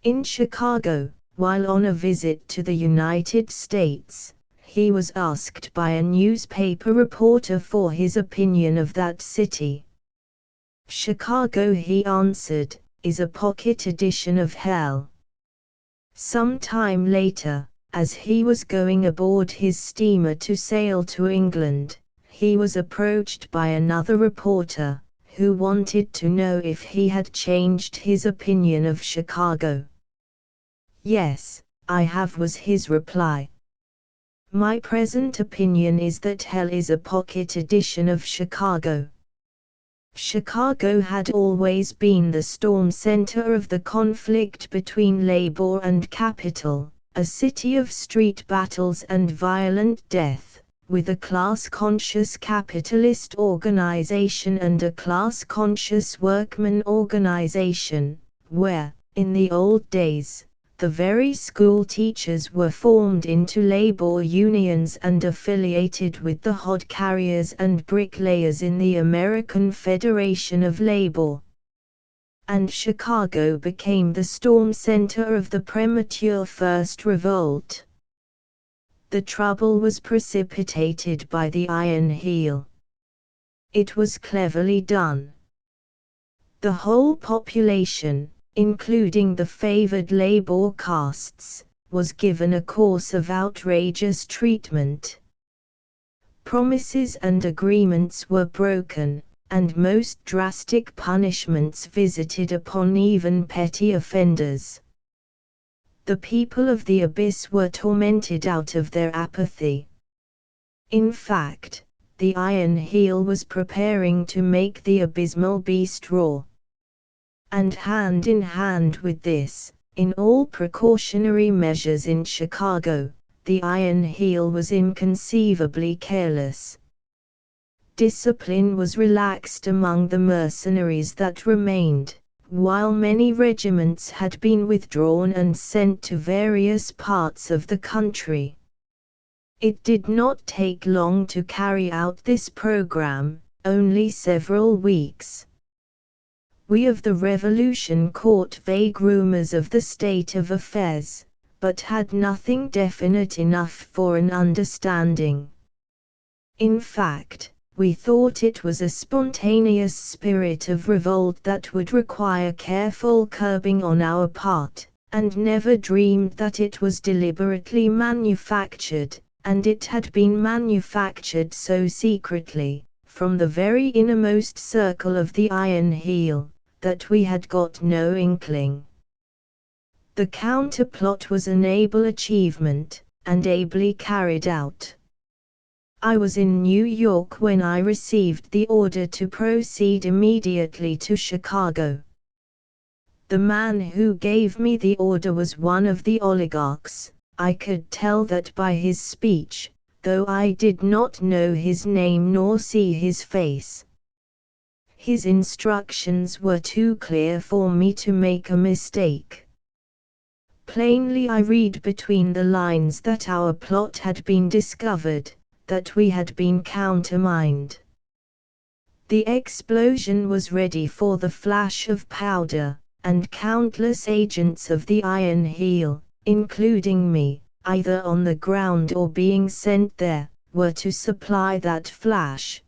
In Chicago, while on a visit to the United States, he was asked by a newspaper reporter for his opinion of that city. Chicago, he answered, is a pocket edition of hell. Some time later, as he was going aboard his steamer to sail to England, he was approached by another reporter, who wanted to know if he had changed his opinion of Chicago. "Yes, I have," was his reply. "My present opinion is that hell is a pocket edition of Chicago." Chicago had always been the storm center of the conflict between labor and capital, a city of street battles and violent death, with a class-conscious capitalist organization and a class-conscious workman organization, where, in the old days, the very school teachers were formed into labor unions and affiliated with the hod carriers and bricklayers in the American Federation of Labor. And Chicago became the storm center of the premature First Revolt. The trouble was precipitated by the Iron Heel. It was cleverly done. The whole population, including the favored labor castes, was given a course of outrageous treatment. Promises and agreements were broken, and most drastic punishments visited upon even petty offenders. The people of the abyss were tormented out of their apathy. In fact, the Iron Heel was preparing to make the abysmal beast roar. And hand in hand with this, in all precautionary measures in Chicago, the Iron Heel was inconceivably careless. Discipline was relaxed among the mercenaries that remained, while many regiments had been withdrawn and sent to various parts of the country. It did not take long to carry out this program, only several weeks. We of the revolution caught vague rumors of the state of affairs, but had nothing definite enough for an understanding. In fact, we thought it was a spontaneous spirit of revolt that would require careful curbing on our part, and never dreamed that it was deliberately manufactured, and it had been manufactured so secretly, from the very innermost circle of the Iron Heel, that we had got no inkling. The counterplot was an able achievement, and ably carried out. I was in New York when I received the order to proceed immediately to Chicago. The man who gave me the order was one of the oligarchs. I could tell that by his speech, though I did not know his name nor see his face. His instructions were too clear for me to make a mistake. Plainly I read between the lines that our plot had been discovered, that we had been countermined. The explosion was ready for the flash of powder, and countless agents of the Iron Heel, including me, either on the ground or being sent there, were to supply that flash.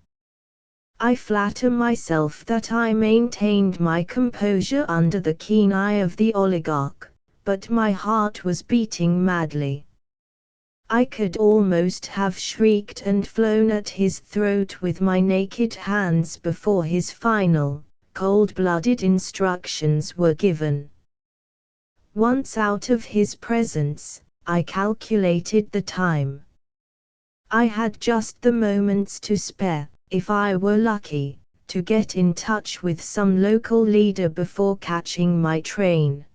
I flatter myself that I maintained my composure under the keen eye of the oligarch, but my heart was beating madly. I could almost have shrieked and flown at his throat with my naked hands before his final, cold-blooded instructions were given. Once out of his presence, I calculated the time. I had just the moments to spare, if I were lucky, to get in touch with some local leader before catching my train.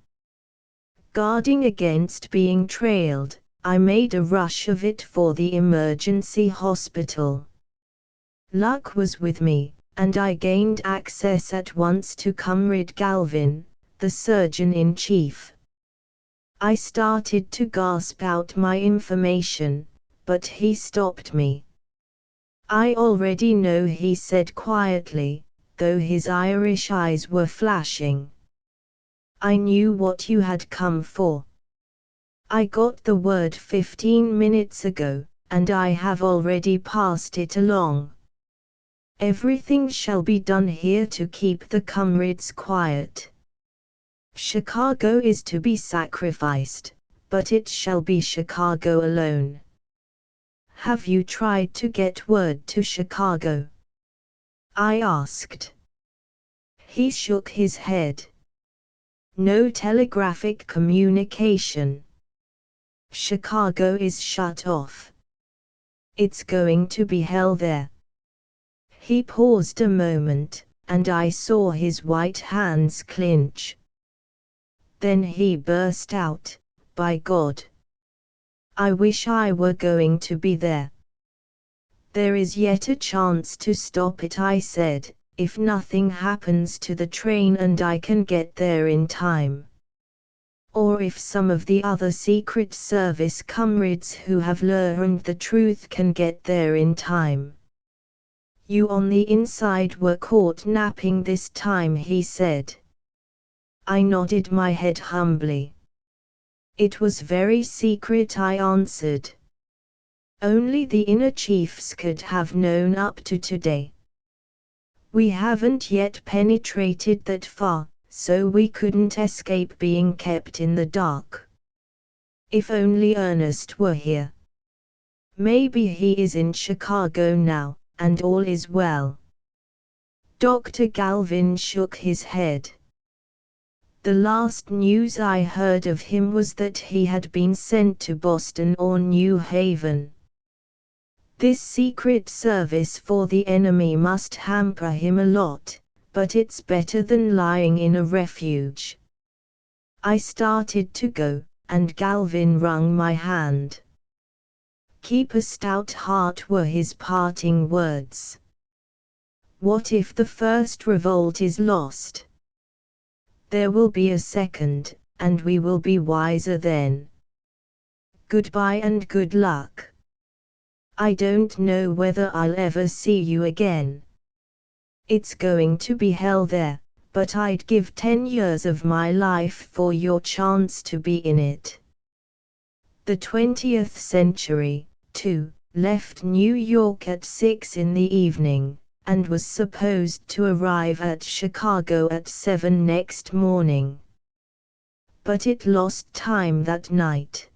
Guarding against being trailed, I made a rush of it for the emergency hospital. Luck was with me, and I gained access at once to Comrade Galvin, the surgeon-in-chief. I started to gasp out my information, but he stopped me. I already know, he said quietly, though his Irish eyes were flashing. I knew what you had come for. I got the word 15 minutes ago, and I have already passed it along. Everything shall be done here to keep the comrades quiet. Chicago is to be sacrificed, but it shall be Chicago alone. Have you tried to get word to Chicago? I asked. He shook his head. No telegraphic communication. Chicago is shut off. It's going to be hell there. He paused a moment, and I saw his white hands clench. Then he burst out, by God! I wish I were going to be there. There is yet a chance to stop it, I said, if nothing happens to the train and I can get there in time. Or if some of the other Secret Service comrades who have learned the truth can get there in time. You on the inside were caught napping this time, he said. I nodded my head humbly. It was very secret, I answered. Only the inner chiefs could have known up to today. We haven't yet penetrated that far, so we couldn't escape being kept in the dark. If only Ernest were here. Maybe he is in Chicago now, and all is well. Dr. Galvin shook his head. The last news I heard of him was that he had been sent to Boston or New Haven. This Secret Service for the enemy must hamper him a lot, but it's better than lying in a refuge. I started to go, and Galvin wrung my hand. Keep a stout heart were his parting words. What if the first revolt is lost? There will be a second, and we will be wiser then. Goodbye and good luck. I don't know whether I'll ever see you again. It's going to be hell there, but I'd give 10 years of my life for your chance to be in it. The 20th century, too, left New York at 6 in the evening, and was supposed to arrive at Chicago at 7 next morning. But it lost time that night.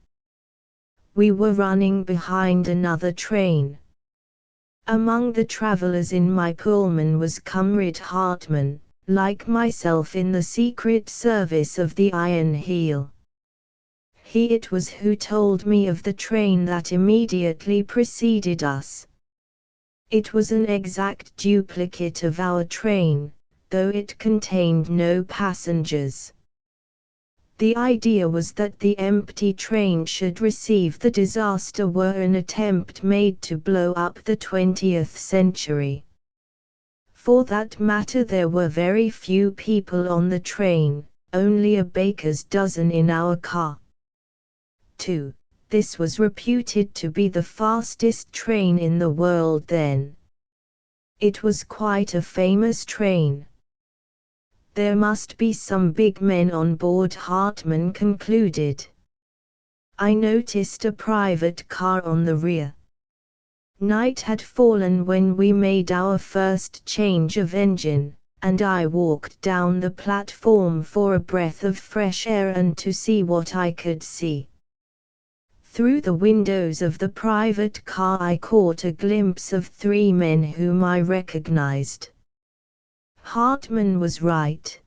We were running behind another train. Among the travelers in my Pullman was Comrade Hartman, like myself in the Secret Service of the Iron Heel. He it was who told me of the train that immediately preceded us. It was an exact duplicate of our train, though it contained no passengers. The idea was that the empty train should receive the disaster were an attempt made to blow up the 20th century. For that matter, there were very few people on the train, only a baker's dozen in our car. 2. This was reputed to be the fastest train in the world then. It was quite a famous train. There must be some big men on board, Hartman concluded. I noticed a private car on the rear. Night had fallen when we made our first change of engine, and I walked down the platform for a breath of fresh air and to see what I could see. Through the windows of the private car I caught a glimpse of 3 men whom I recognized. Hartman was right.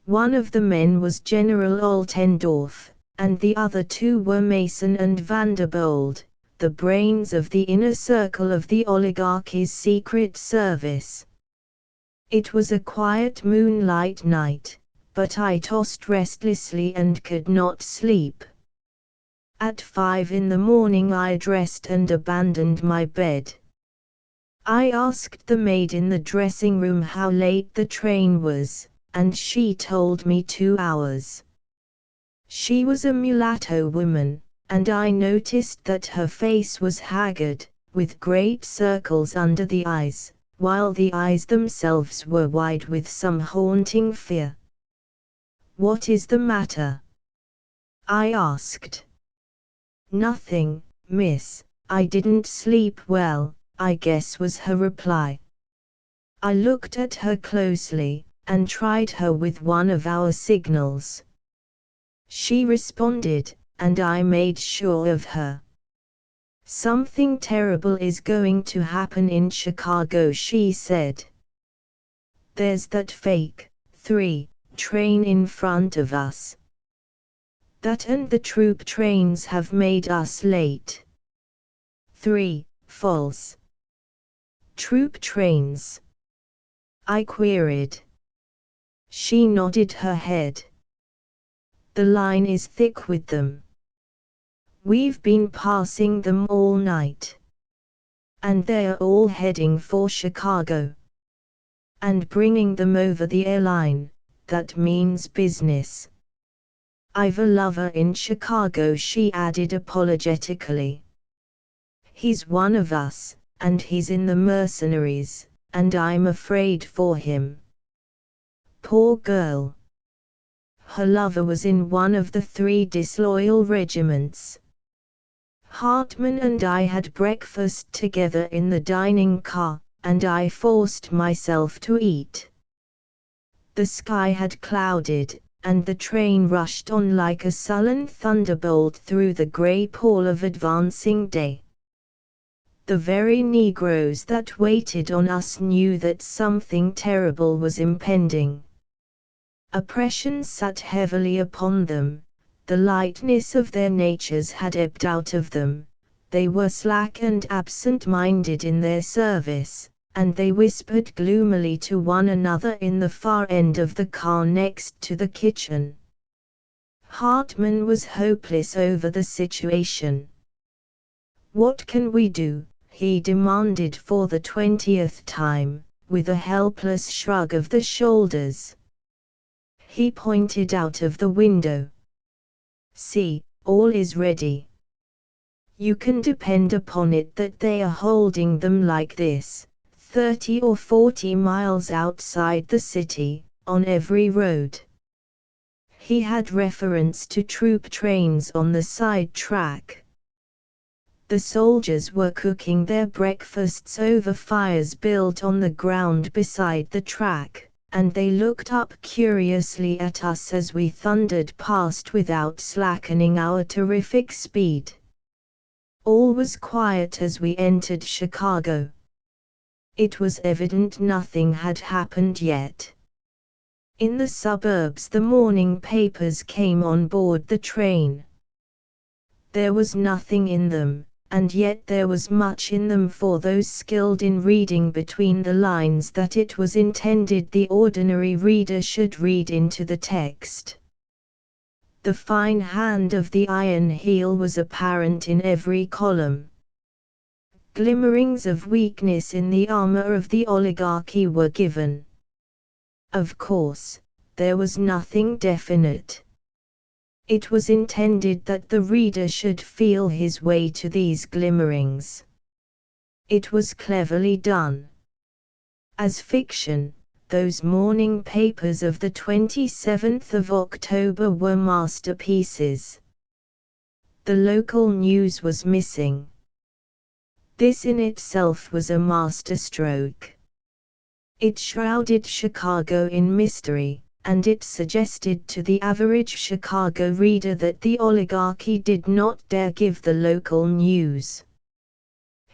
One of the men was General Altendorf, and the other 2 were Mason and Vanderbold, the brains of the inner circle of the oligarchy's secret service. It was a quiet moonlight night, but I tossed restlessly and could not sleep. At 5 in the morning I dressed and abandoned my bed. I asked the maid in the dressing room how late the train was, and she told me 2 hours. She was a mulatto woman, and I noticed that her face was haggard, with great circles under the eyes, while the eyes themselves were wide with some haunting fear. "What is the matter?" I asked. "Nothing, miss, I didn't sleep well, I guess," was her reply. I looked at her closely, and tried her with one of our signals. She responded, and I made sure of her. "Something terrible is going to happen in Chicago," she said. "There's that fake 3 train in front of us. That and the troop trains have made us late." 3 false troop trains? I queried. She nodded her head. "The line is thick with them. We've been passing them all night. And they're all heading for Chicago. And bringing them over the airline, that means business. I've a lover in Chicago," she added apologetically. "He's one of us, and he's in the mercenaries, and I'm afraid for him." Poor girl. Her lover was in one of the 3 disloyal regiments. Hartman and I had breakfast together in the dining car, and I forced myself to eat. The sky had clouded, and the train rushed on like a sullen thunderbolt through the grey pall of advancing day. The very negroes that waited on us knew that something terrible was impending. Oppression sat heavily upon them, the lightness of their natures had ebbed out of them, they were slack and absent-minded in their service, and they whispered gloomily to one another in the far end of the car next to the kitchen. Hartman was hopeless over the situation. "What can we do?" he demanded for the 20th time, with a helpless shrug of the shoulders. He pointed out of the window. "See, all is ready. You can depend upon it that they are holding them like this, 30 or 40 miles outside the city, on every road." He had reference to troop trains on the side track. The soldiers were cooking their breakfasts over fires built on the ground beside the track, and they looked up curiously at us as we thundered past without slackening our terrific speed. All was quiet as we entered Chicago. It was evident nothing had happened yet. In the suburbs the morning papers came on board the train. There was nothing in them, and yet there was much in them for those skilled in reading between the lines that it was intended the ordinary reader should read into the text. The fine hand of the Iron Heel was apparent in every column. Glimmerings of weakness in the armor of the oligarchy were given. Of course, there was nothing definite. It was intended that the reader should feel his way to these glimmerings. It was cleverly done. As fiction, those morning papers of the 27th of October were masterpieces. The local news was missing. This in itself was a masterstroke. It shrouded Chicago in mystery, and it suggested to the average Chicago reader that the oligarchy did not dare give the local news.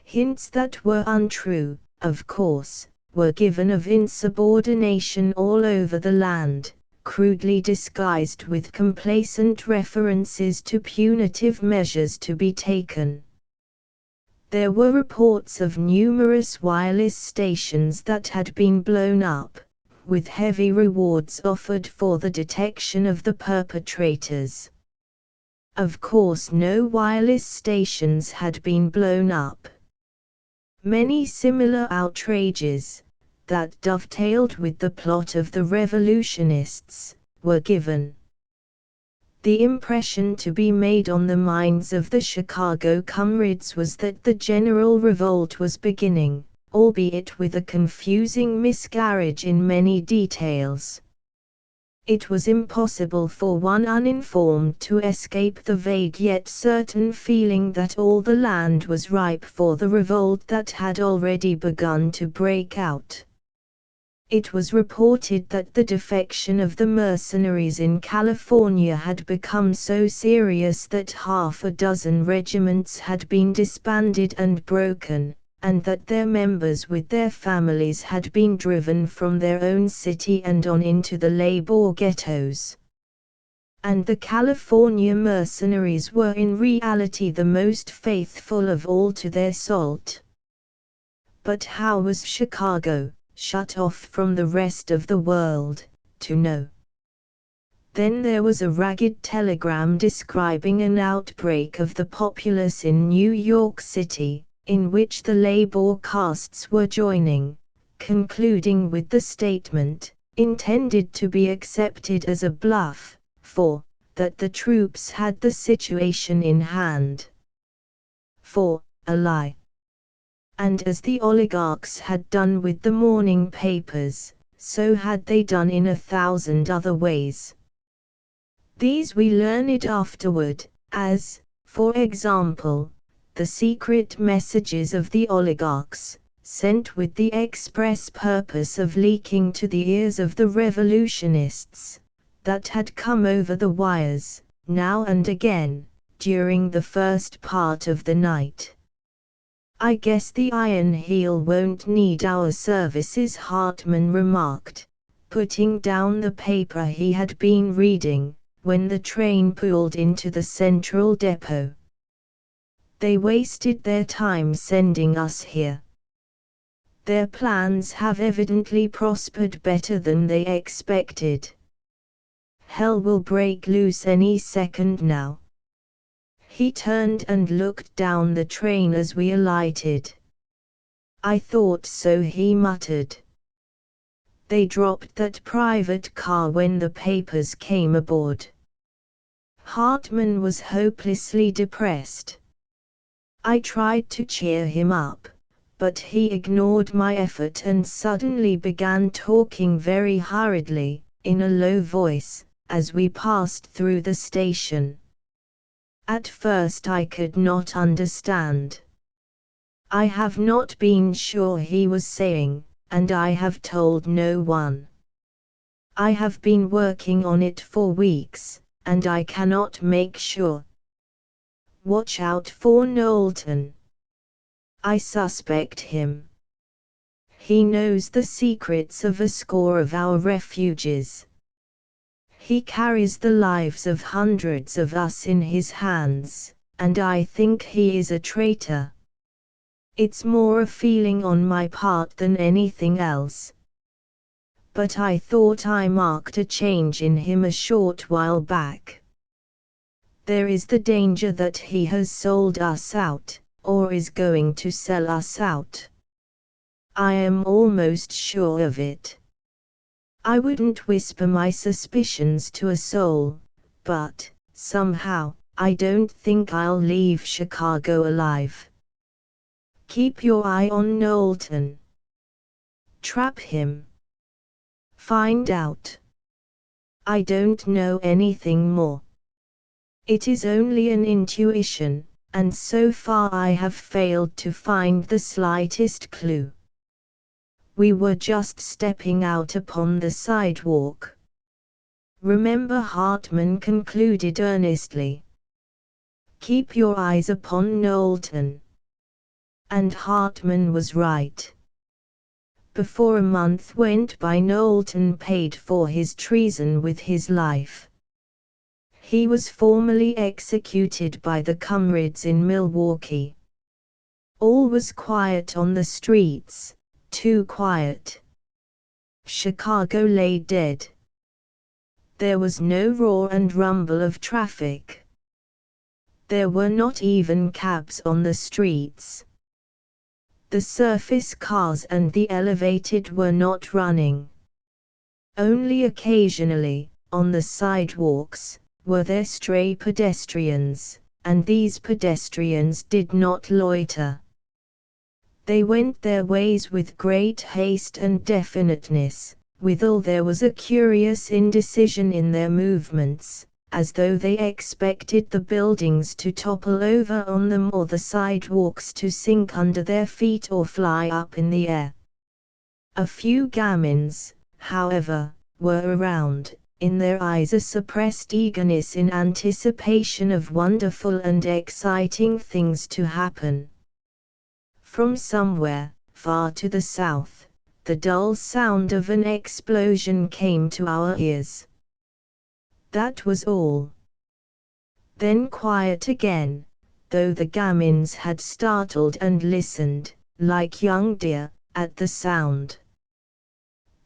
Hints that were untrue, of course, were given of insubordination all over the land, crudely disguised with complacent references to punitive measures to be taken. There were reports of numerous wireless stations that had been blown up, with heavy rewards offered for the detection of the perpetrators. Of course, no wireless stations had been blown up. Many similar outrages, that dovetailed with the plot of the revolutionists, were given. The impression to be made on the minds of the Chicago comrades was that the general revolt was beginning, albeit with a confusing miscarriage in many details. It was impossible for one uninformed to escape the vague yet certain feeling that all the land was ripe for the revolt that had already begun to break out. It was reported that the defection of the mercenaries in California had become so serious that half a dozen regiments had been disbanded and broken, and that their members with their families had been driven from their own city and on into the labor ghettos. And the California mercenaries were in reality the most faithful of all to their salt. But how was Chicago, shut off from the rest of the world, to know? Then there was a ragged telegram describing an outbreak of the populace in New York City, in which the labor castes were joining, concluding with the statement, intended to be accepted as a bluff, that the troops had the situation in hand. A lie. And as the oligarchs had done with the morning papers, so had they done in 1,000 other ways. These we learned afterward, as, for example, the secret messages of the oligarchs, sent with the express purpose of leaking to the ears of the revolutionists, that had come over the wires, now and again, during the first part of the night. "I guess the Iron Heel won't need our services," Hartman remarked, putting down the paper he had been reading, when the train pulled into the central depot. "They wasted their time sending us here. Their plans have evidently prospered better than they expected. Hell will break loose any second now." He turned and looked down the train as we alighted. "I thought so," he muttered. They dropped that private car when the papers came aboard. Hartman was hopelessly depressed. I tried to cheer him up, but he ignored my effort and suddenly began talking very hurriedly, in a low voice, as we passed through the station. At first I could not understand. I have not been sure he was saying, and I have told no one. I have been working on it for weeks, and I cannot make sure. Watch out for Knowlton. I suspect him. He knows the secrets of a score of our refuges. He carries the lives of hundreds of us in his hands, and I think he is a traitor. It's more a feeling on my part than anything else. But I thought I marked a change in him a short while back. There is the danger that he has sold us out, or is going to sell us out. I am almost sure of it. I wouldn't whisper my suspicions to a soul, but, somehow, I don't think I'll leave Chicago alive. Keep your eye on Knowlton. Trap him. Find out. I don't know anything more. It is only an intuition, and so far I have failed to find the slightest clue. We were just stepping out upon the sidewalk. Remember, Hartman concluded earnestly. Keep your eyes upon Knowlton. And Hartman was right. Before a month went by, Knowlton paid for his treason with his life. He was formally executed by the comrades in Milwaukee. All was quiet on the streets, too quiet. Chicago lay dead. There was no roar and rumble of traffic. There were not even cabs on the streets. The surface cars and the elevated were not running. Only occasionally, on the sidewalks, were there stray pedestrians, and these pedestrians did not loiter. They went their ways with great haste and definiteness, withal there was a curious indecision in their movements, as though they expected the buildings to topple over on them or the sidewalks to sink under their feet or fly up in the air. A few gamins, however, were around, in their eyes a suppressed eagerness in anticipation of wonderful and exciting things to happen. From somewhere, far to the south, the dull sound of an explosion came to our ears. That was all. Then quiet again, though the gamins had startled and listened, like young deer, at the sound.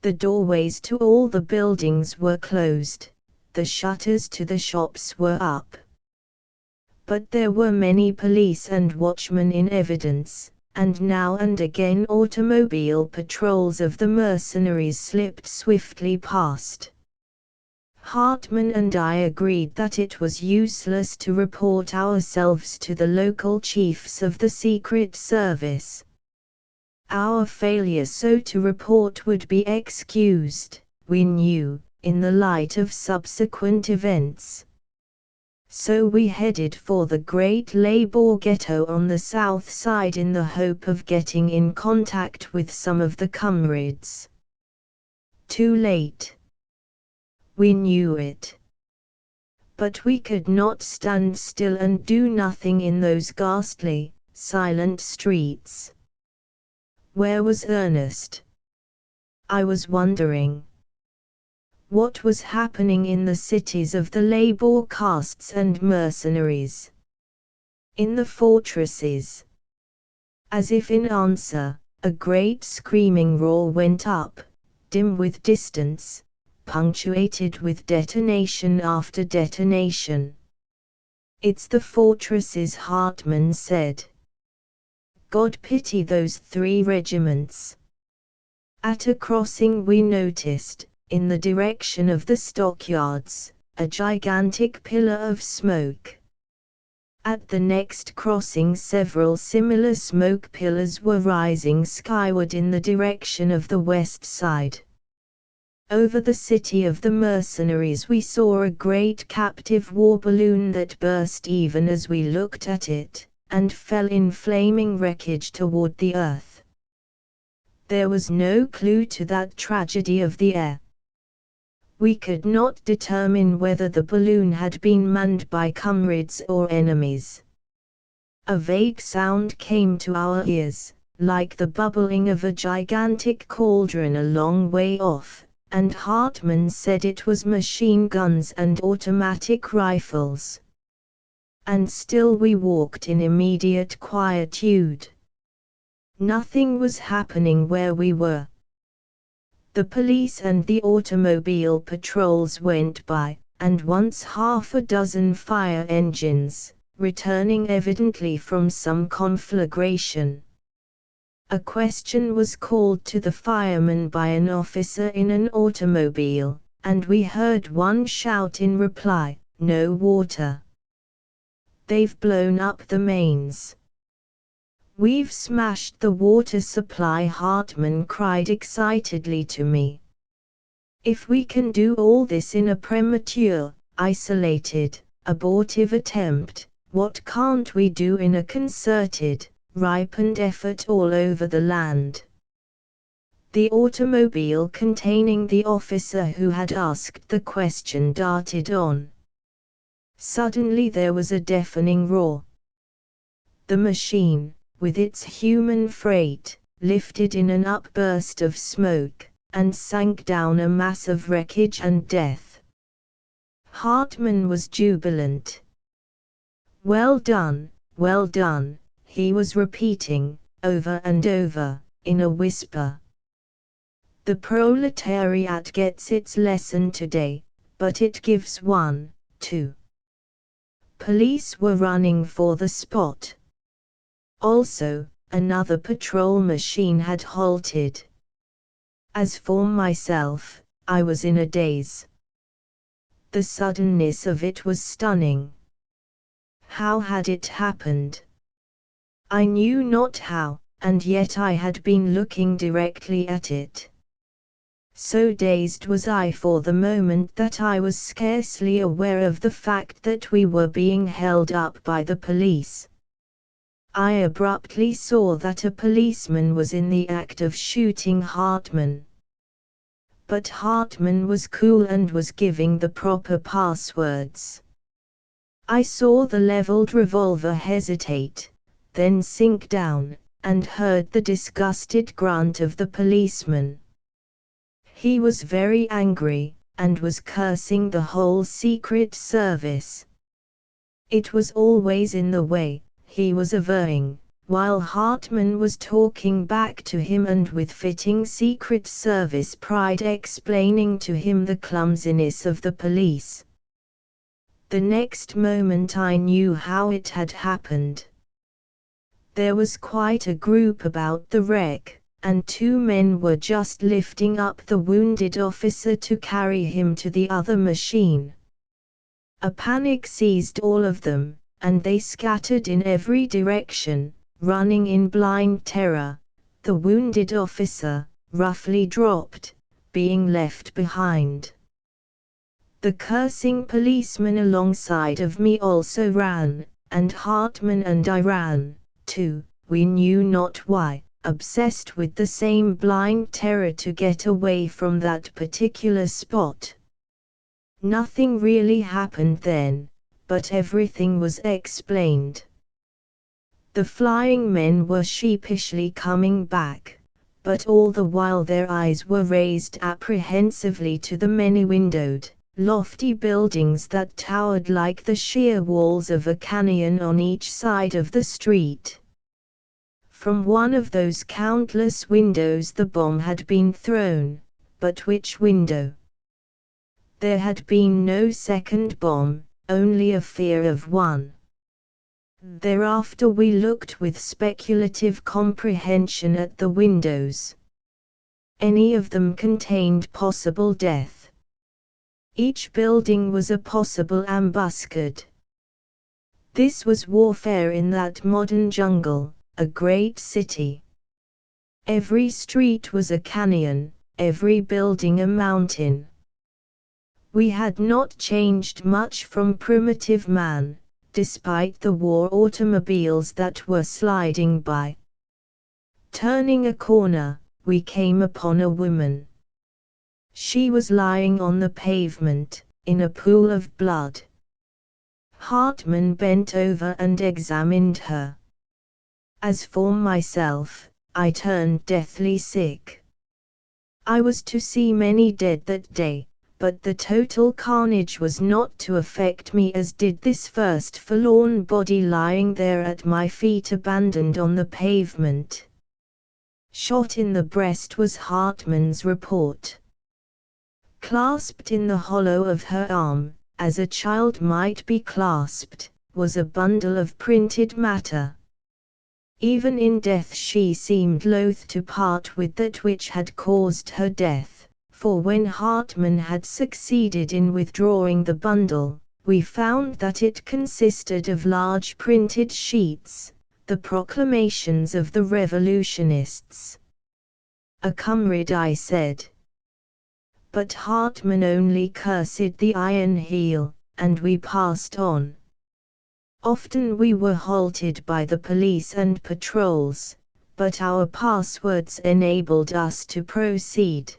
The doorways to all the buildings were closed, the shutters to the shops were up. But there were many police and watchmen in evidence, and now and again automobile patrols of the mercenaries slipped swiftly past. Hartman and I agreed that it was useless to report ourselves to the local chiefs of the Secret Service. Our failure so to report would be excused, we knew, in the light of subsequent events. So we headed for the great labor ghetto on the south side in the hope of getting in contact with some of the comrades. Too late. We knew it. But we could not stand still and do nothing in those ghastly, silent streets. Where was Ernest? I was wondering. What was happening in the cities of the labor castes and mercenaries? In the fortresses? As if in answer, a great screaming roar went up, dim with distance, punctuated with detonation after detonation. It's the fortresses, Hartman said. God pity those 3 regiments. At a crossing we noticed, in the direction of the stockyards, a gigantic pillar of smoke. At the next crossing several similar smoke pillars were rising skyward in the direction of the west side. Over the city of the mercenaries we saw a great captive war balloon that burst even as we looked at it, and fell in flaming wreckage toward the earth. There was no clue to that tragedy of the air. We could not determine whether the balloon had been manned by comrades or enemies. A vague sound came to our ears, like the bubbling of a gigantic cauldron a long way off, and Hartman said it was machine guns and automatic rifles. And still we walked in immediate quietude. Nothing was happening where we were. The police and the automobile patrols went by, and once half a dozen fire engines, returning evidently from some conflagration. A question was called to the fireman by an officer in an automobile, and we heard one shout in reply, "No water. They've blown up the mains." "We've smashed the water supply," Hartman cried excitedly to me. "If we can do all this in a premature, isolated, abortive attempt, what can't we do in a concerted, ripened effort all over the land?" The automobile containing the officer who had asked the question darted on. Suddenly there was a deafening roar. The machine, with its human freight, lifted in an upburst of smoke, and sank down a mass of wreckage and death. Hartman was jubilant. "Well done, well done," he was repeating, over and over, in a whisper. "The proletariat gets its lesson today, but it gives one, too." Police were running for the spot. Also, another patrol machine had halted. As for myself, I was in a daze. The suddenness of it was stunning. How had it happened? I knew not how, and yet I had been looking directly at it. So dazed was I for the moment that I was scarcely aware of the fact that we were being held up by the police. I abruptly saw that a policeman was in the act of shooting Hartman. But Hartman was cool and was giving the proper passwords. I saw the leveled revolver hesitate, then sink down, and heard the disgusted grunt of the policeman. He was very angry, and was cursing the whole Secret Service. It was always in the way, he was averring, while Hartman was talking back to him and with fitting Secret Service pride explaining to him the clumsiness of the police. The next moment I knew how it had happened. There was quite a group about the wreck, and two men were just lifting up the wounded officer to carry him to the other machine. A panic seized all of them, and they scattered in every direction, running in blind terror, the wounded officer, roughly dropped, being left behind. The cursing policeman alongside of me also ran, and Hartman and I ran, too, we knew not why, obsessed with the same blind terror to get away from that particular spot. Nothing really happened then, but everything was explained. The flying men were sheepishly coming back, but all the while their eyes were raised apprehensively to the many-windowed, lofty buildings that towered like the sheer walls of a canyon on each side of the street. From one of those countless windows the bomb had been thrown, but which window? There had been no second bomb, only a fear of one. Thereafter we looked with speculative comprehension at the windows. Any of them contained possible death. Each building was a possible ambuscade. This was warfare in that modern jungle, a great city. Every street was a canyon, every building a mountain. We had not changed much from primitive man, despite the war automobiles that were sliding by. Turning a corner, we came upon a woman. She was lying on the pavement, in a pool of blood. Hartman bent over and examined her. As for myself, I turned deathly sick. I was to see many dead that day, but the total carnage was not to affect me as did this first forlorn body lying there at my feet abandoned on the pavement. Shot in the breast was Hartman's report. Clasped in the hollow of her arm, as a child might be clasped, was a bundle of printed matter. Even in death she seemed loath to part with that which had caused her death, for when Hartman had succeeded in withdrawing the bundle, we found that it consisted of large printed sheets, the proclamations of the revolutionists. "A comrade," I said. But Hartman only cursed the iron heel, and we passed on. Often we were halted by the police and patrols, but our passwords enabled us to proceed.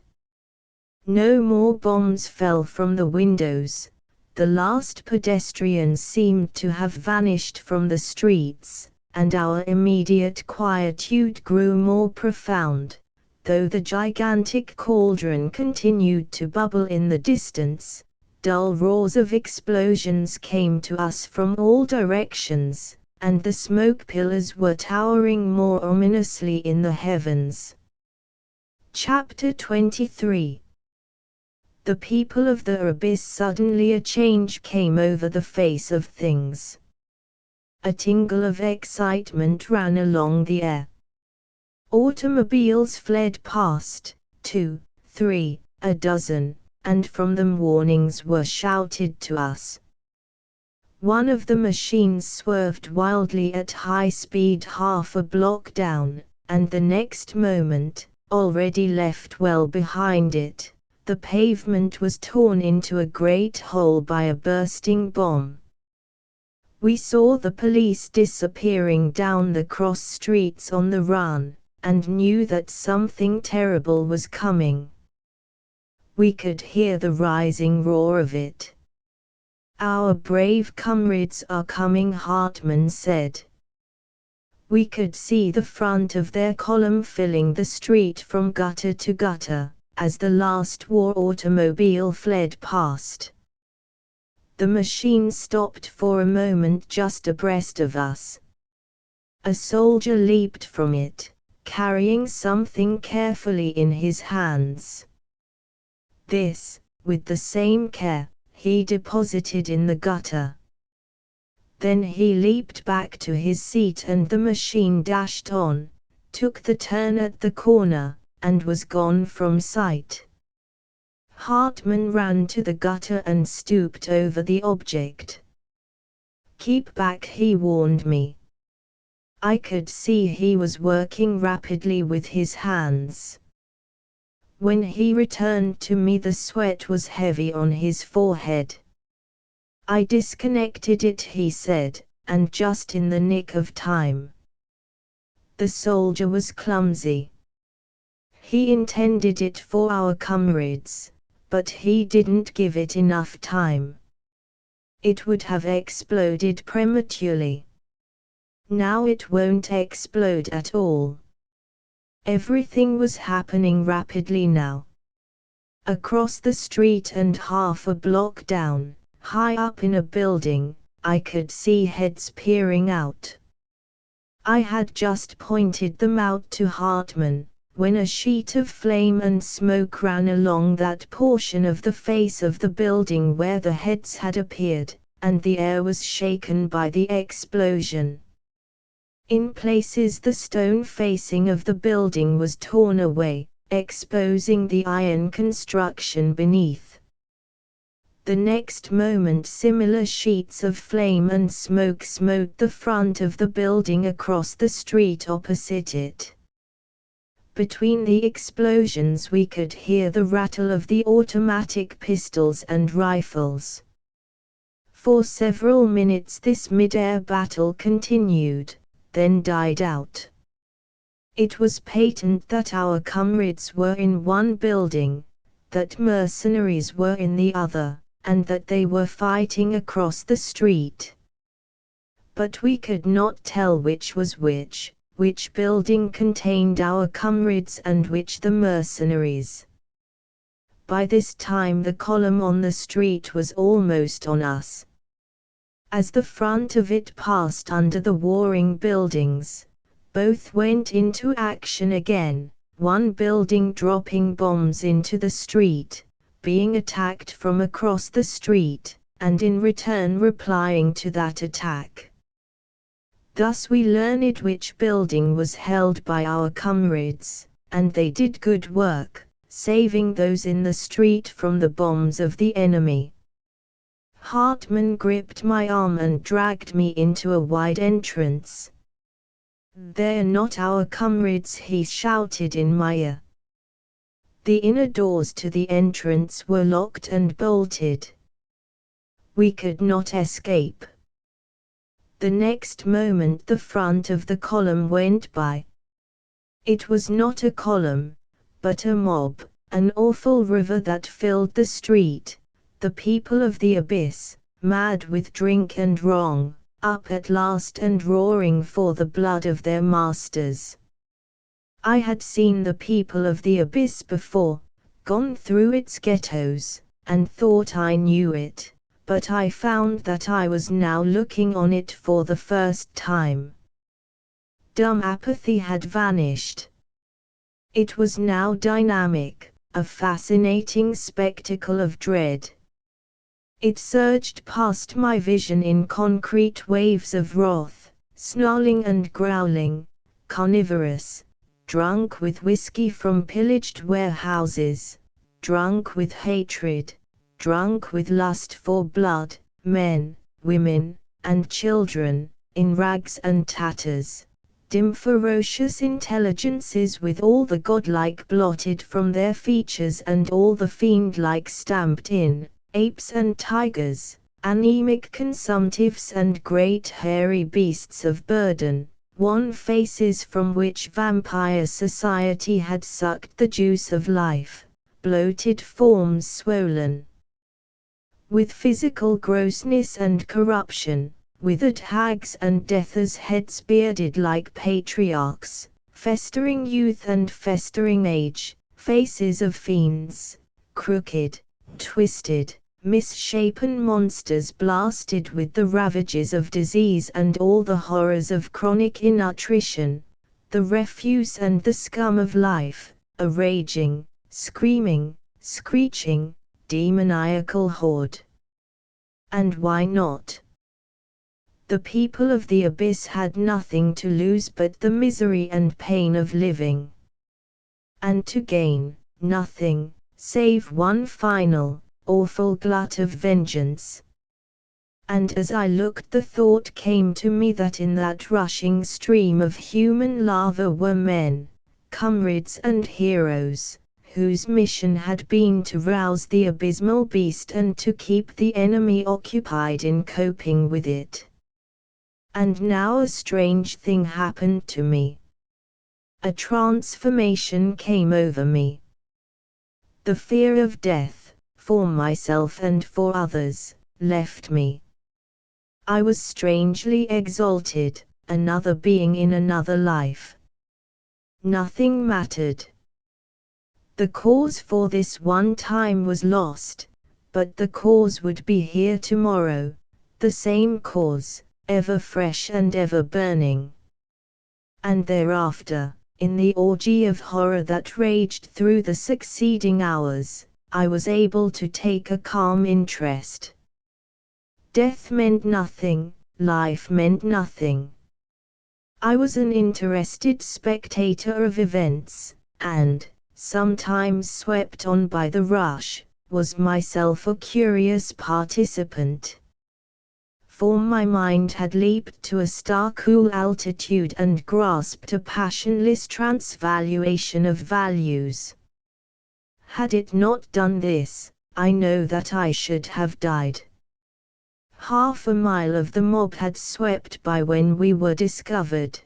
No more bombs fell from the windows, the last pedestrians seemed to have vanished from the streets, and our immediate quietude grew more profound, though the gigantic cauldron continued to bubble in the distance. Dull roars of explosions came to us from all directions, and the smoke pillars were towering more ominously in the heavens. Chapter 23. The people of the abyss. Suddenly a change came over the face of things. A tingle of excitement ran along the air. Automobiles fled past, 2, 3, a dozen, and from them warnings were shouted to us. One of the machines swerved wildly at high speed half a block down, and the next moment, already left well behind it, the pavement was torn into a great hole by a bursting bomb. We saw the police disappearing down the cross streets on the run, and knew that something terrible was coming. We could hear the rising roar of it. "Our brave comrades are coming," Hartman said. We could see the front of their column filling the street from gutter to gutter, as the last war automobile fled past. The machine stopped for a moment just abreast of us. A soldier leaped from it, carrying something carefully in his hands. This, with the same care, he deposited in the gutter. Then he leaped back to his seat and the machine dashed on, took the turn at the corner, and was gone from sight. Hartman ran to the gutter and stooped over the object. "Keep back," he warned me. I could see he was working rapidly with his hands. When he returned to me, the sweat was heavy on his forehead. "I disconnected it," he said, "and just in the nick of time." The soldier was clumsy. He intended it for our comrades, but he didn't give it enough time. It would have exploded prematurely. Now it won't explode at all. Everything was happening rapidly now. Across the street and half a block down, high up in a building, I could see heads peering out. I had just pointed them out to Hartman, when a sheet of flame and smoke ran along that portion of the face of the building where the heads had appeared, and the air was shaken by the explosion. In places the stone facing of the building was torn away, exposing the iron construction beneath. The next moment similar sheets of flame and smoke smote the front of the building across the street opposite it. Between the explosions we could hear the rattle of the automatic pistols and rifles. For several minutes this mid-air battle continued, then died out. It was patent that our comrades were in one building, that mercenaries were in the other, and that they were fighting across the street. But we could not tell which was which building contained our comrades and which the mercenaries. By this time the column on the street was almost on us. As the front of it passed under the warring buildings, both went into action again, one building dropping bombs into the street, being attacked from across the street, and in return replying to that attack. Thus we learned which building was held by our comrades, and they did good work, saving those in the street from the bombs of the enemy. Hartman gripped my arm and dragged me into a wide entrance. "They're not our comrades," he shouted in my ear. The inner doors to the entrance were locked and bolted. We could not escape. The next moment the front of the column went by. It was not a column, but a mob, an awful river that filled the street, the people of the abyss, mad with drink and wrong, up at last and roaring for the blood of their masters. I had seen the people of the abyss before, gone through its ghettos, and thought I knew it. But I found that I was now looking on it for the first time. Dumb apathy had vanished. It was now dynamic, a fascinating spectacle of dread. It surged past my vision in concrete waves of wrath, snarling and growling, carnivorous, drunk with whiskey from pillaged warehouses, drunk with hatred, drunk with lust for blood, men, women, and children, in rags and tatters, dim ferocious intelligences with all the godlike blotted from their features and all the fiend-like stamped in, apes and tigers, anemic consumptives and great hairy beasts of burden, wan faces from which vampire society had sucked the juice of life, bloated forms swollen with physical grossness and corruption, withered hags and deathers heads bearded like patriarchs, festering youth and festering age, faces of fiends, crooked, twisted, misshapen monsters blasted with the ravages of disease and all the horrors of chronic innutrition, the refuse and the scum of life, a raging, screaming, screeching, demoniacal horde. And why not? The people of the abyss had nothing to lose but the misery and pain of living. And to gain, nothing, save one final, awful glut of vengeance. And as I looked the thought came to me that in that rushing stream of human lava were men, comrades and heroes, whose mission had been to rouse the abysmal beast and to keep the enemy occupied in coping with it. And now a strange thing happened to me. A transformation came over me. The fear of death, for myself and for others, left me. I was strangely exalted, another being in another life. Nothing mattered. The cause for this one time was lost, but the cause would be here tomorrow, the same cause, ever fresh and ever burning. And thereafter, in the orgy of horror that raged through the succeeding hours, I was able to take a calm interest. Death meant nothing, life meant nothing. I was an interested spectator of events, and, sometimes swept on by the rush, was myself a curious participant. For my mind had leaped to a star-cool altitude and grasped a passionless transvaluation of values. Had it not done this, I know that I should have died. Half a mile of the mob had swept by when we were discovered.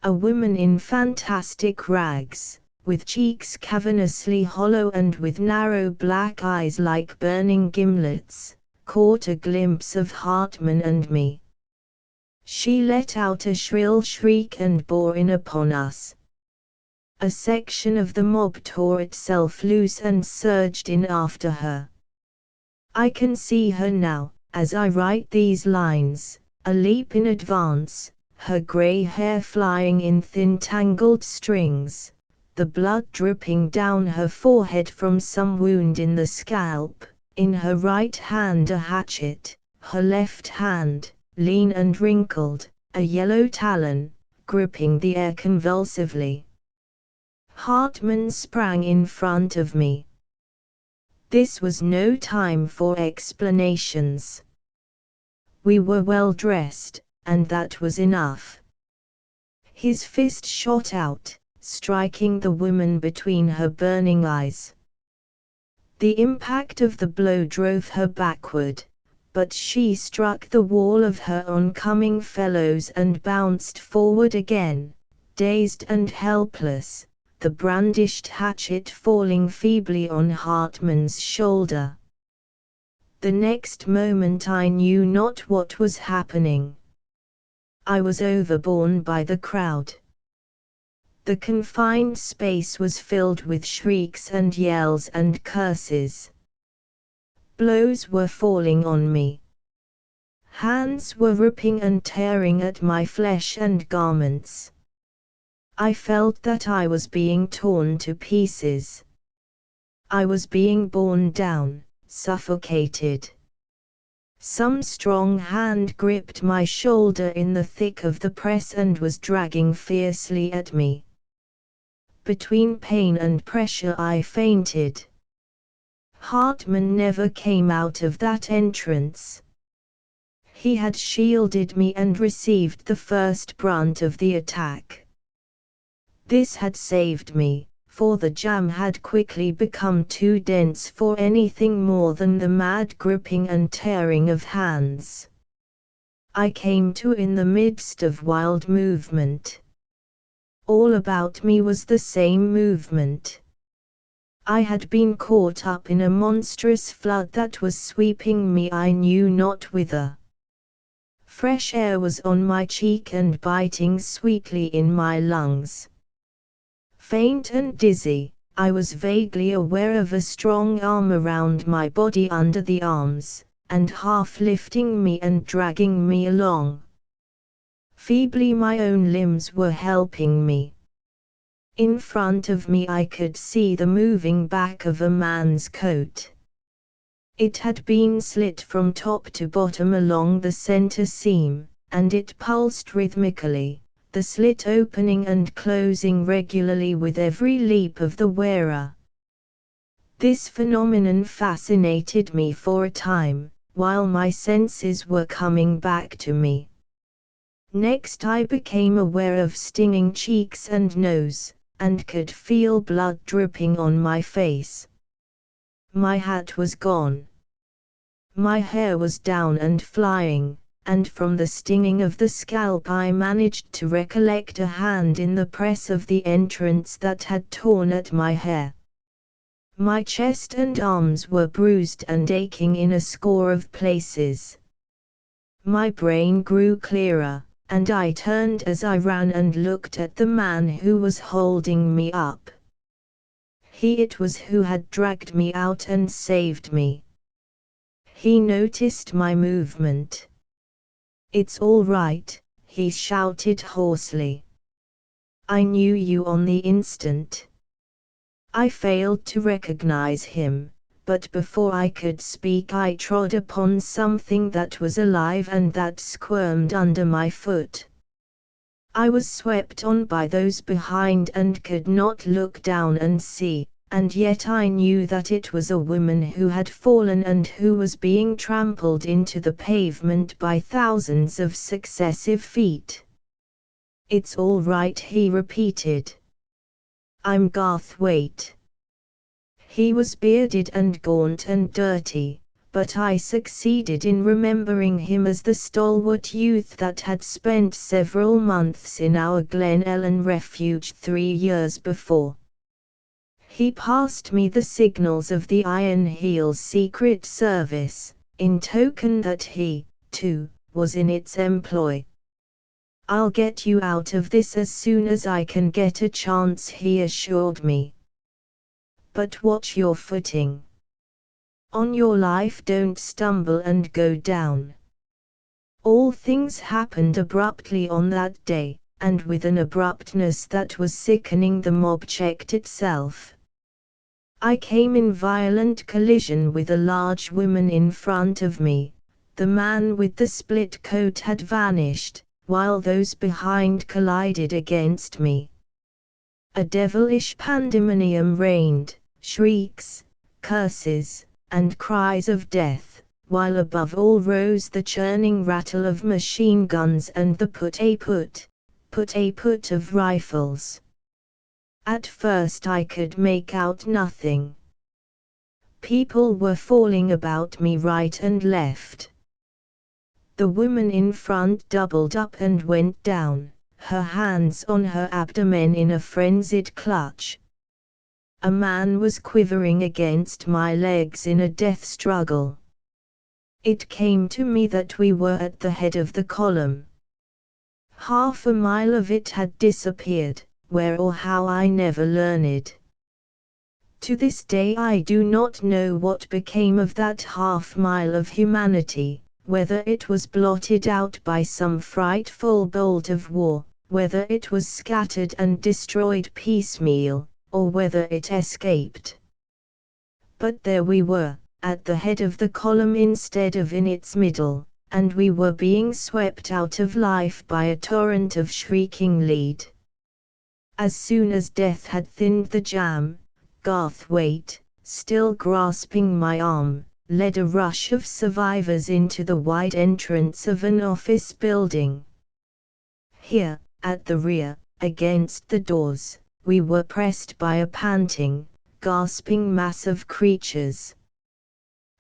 A woman in fantastic rags, with cheeks cavernously hollow and with narrow black eyes like burning gimlets, caught a glimpse of Hartman and me. She let out a shrill shriek and bore in upon us. A section of the mob tore itself loose and surged in after her. I can see her now, as I write these lines, a leap in advance, her grey hair flying in thin tangled strings, the blood dripping down her forehead from some wound in the scalp, in her right hand a hatchet, her left hand, lean and wrinkled, a yellow talon, gripping the air convulsively. Hartman sprang in front of me. This was no time for explanations. We were well dressed, and that was enough. His fist shot out, striking the woman between her burning eyes. The impact of the blow drove her backward, but she struck the wall of her oncoming fellows and bounced forward again, dazed and helpless, the brandished hatchet falling feebly on Hartman's shoulder. The next moment I knew not what was happening. I was overborne by the crowd. The confined space was filled with shrieks and yells and curses. Blows were falling on me. Hands were ripping and tearing at my flesh and garments. I felt that I was being torn to pieces. I was being borne down, suffocated. Some strong hand gripped my shoulder in the thick of the press and was dragging fiercely at me. Between pain and pressure I fainted. Hartman never came out of that entrance. He had shielded me and received the first brunt of the attack. This had saved me, for the jam had quickly become too dense for anything more than the mad gripping and tearing of hands. I came to in the midst of wild movement. All about me was the same movement. I had been caught up in a monstrous flood that was sweeping me I knew not whither. Fresh air was on my cheek and biting sweetly in my lungs. Faint and dizzy, I was vaguely aware of a strong arm around my body under the arms, and half lifting me and dragging me along. Feebly my own limbs were helping me. In front of me I could see the moving back of a man's coat. It had been slit from top to bottom along the center seam, and it pulsed rhythmically, the slit opening and closing regularly with every leap of the wearer. This phenomenon fascinated me for a time, while my senses were coming back to me. Next I became aware of stinging cheeks and nose, and could feel blood dripping on my face. My hat was gone. My hair was down and flying, and from the stinging of the scalp I managed to recollect a hand in the press of the entrance that had torn at my hair. My chest and arms were bruised and aching in a score of places. My brain grew clearer, and I turned as I ran and looked at the man who was holding me up. He it was who had dragged me out and saved me. He noticed my movement. "It's all right," he shouted hoarsely. "I knew you on the instant." I failed to recognize him, but before I could speak I trod upon something that was alive and that squirmed under my foot. I was swept on by those behind and could not look down and see, and yet I knew that it was a woman who had fallen and who was being trampled into the pavement by thousands of successive feet. "It's all right," he repeated. "I'm Garthwaite." He was bearded and gaunt and dirty, but I succeeded in remembering him as the stalwart youth that had spent several months in our Glen Ellen refuge 3 years before. He passed me the signals of the Iron Heel's Secret Service, in token that he, too, was in its employ. "I'll get you out of this as soon as I can get a chance," he assured me. "But watch your footing. On your life, don't stumble and go down." All things happened abruptly on that day, and with an abruptness that was sickening. The mob checked itself. I came in violent collision with a large woman in front of me. The man with the split coat had vanished, while those behind collided against me. A devilish pandemonium reigned, shrieks, curses, and cries of death, while above all rose the churning rattle of machine guns and the put-a-put of rifles. At first I could make out nothing. People were falling about me right and left. The woman in front doubled up and went down, her hands on her abdomen in a frenzied clutch. A man was quivering against my legs in a death struggle. It came to me that we were at the head of the column. Half a mile of it had disappeared, where or how I never learned. To this day I do not know what became of that half mile of humanity, whether it was blotted out by some frightful bolt of war, whether it was scattered and destroyed piecemeal, or whether it escaped. But there we were, at the head of the column instead of in its middle, and we were being swept out of life by a torrent of shrieking lead. As soon as death had thinned the jam, Garthwaite, still grasping my arm, led a rush of survivors into the wide entrance of an office building. Here, at the rear, against the doors, we were pressed by a panting, gasping mass of creatures.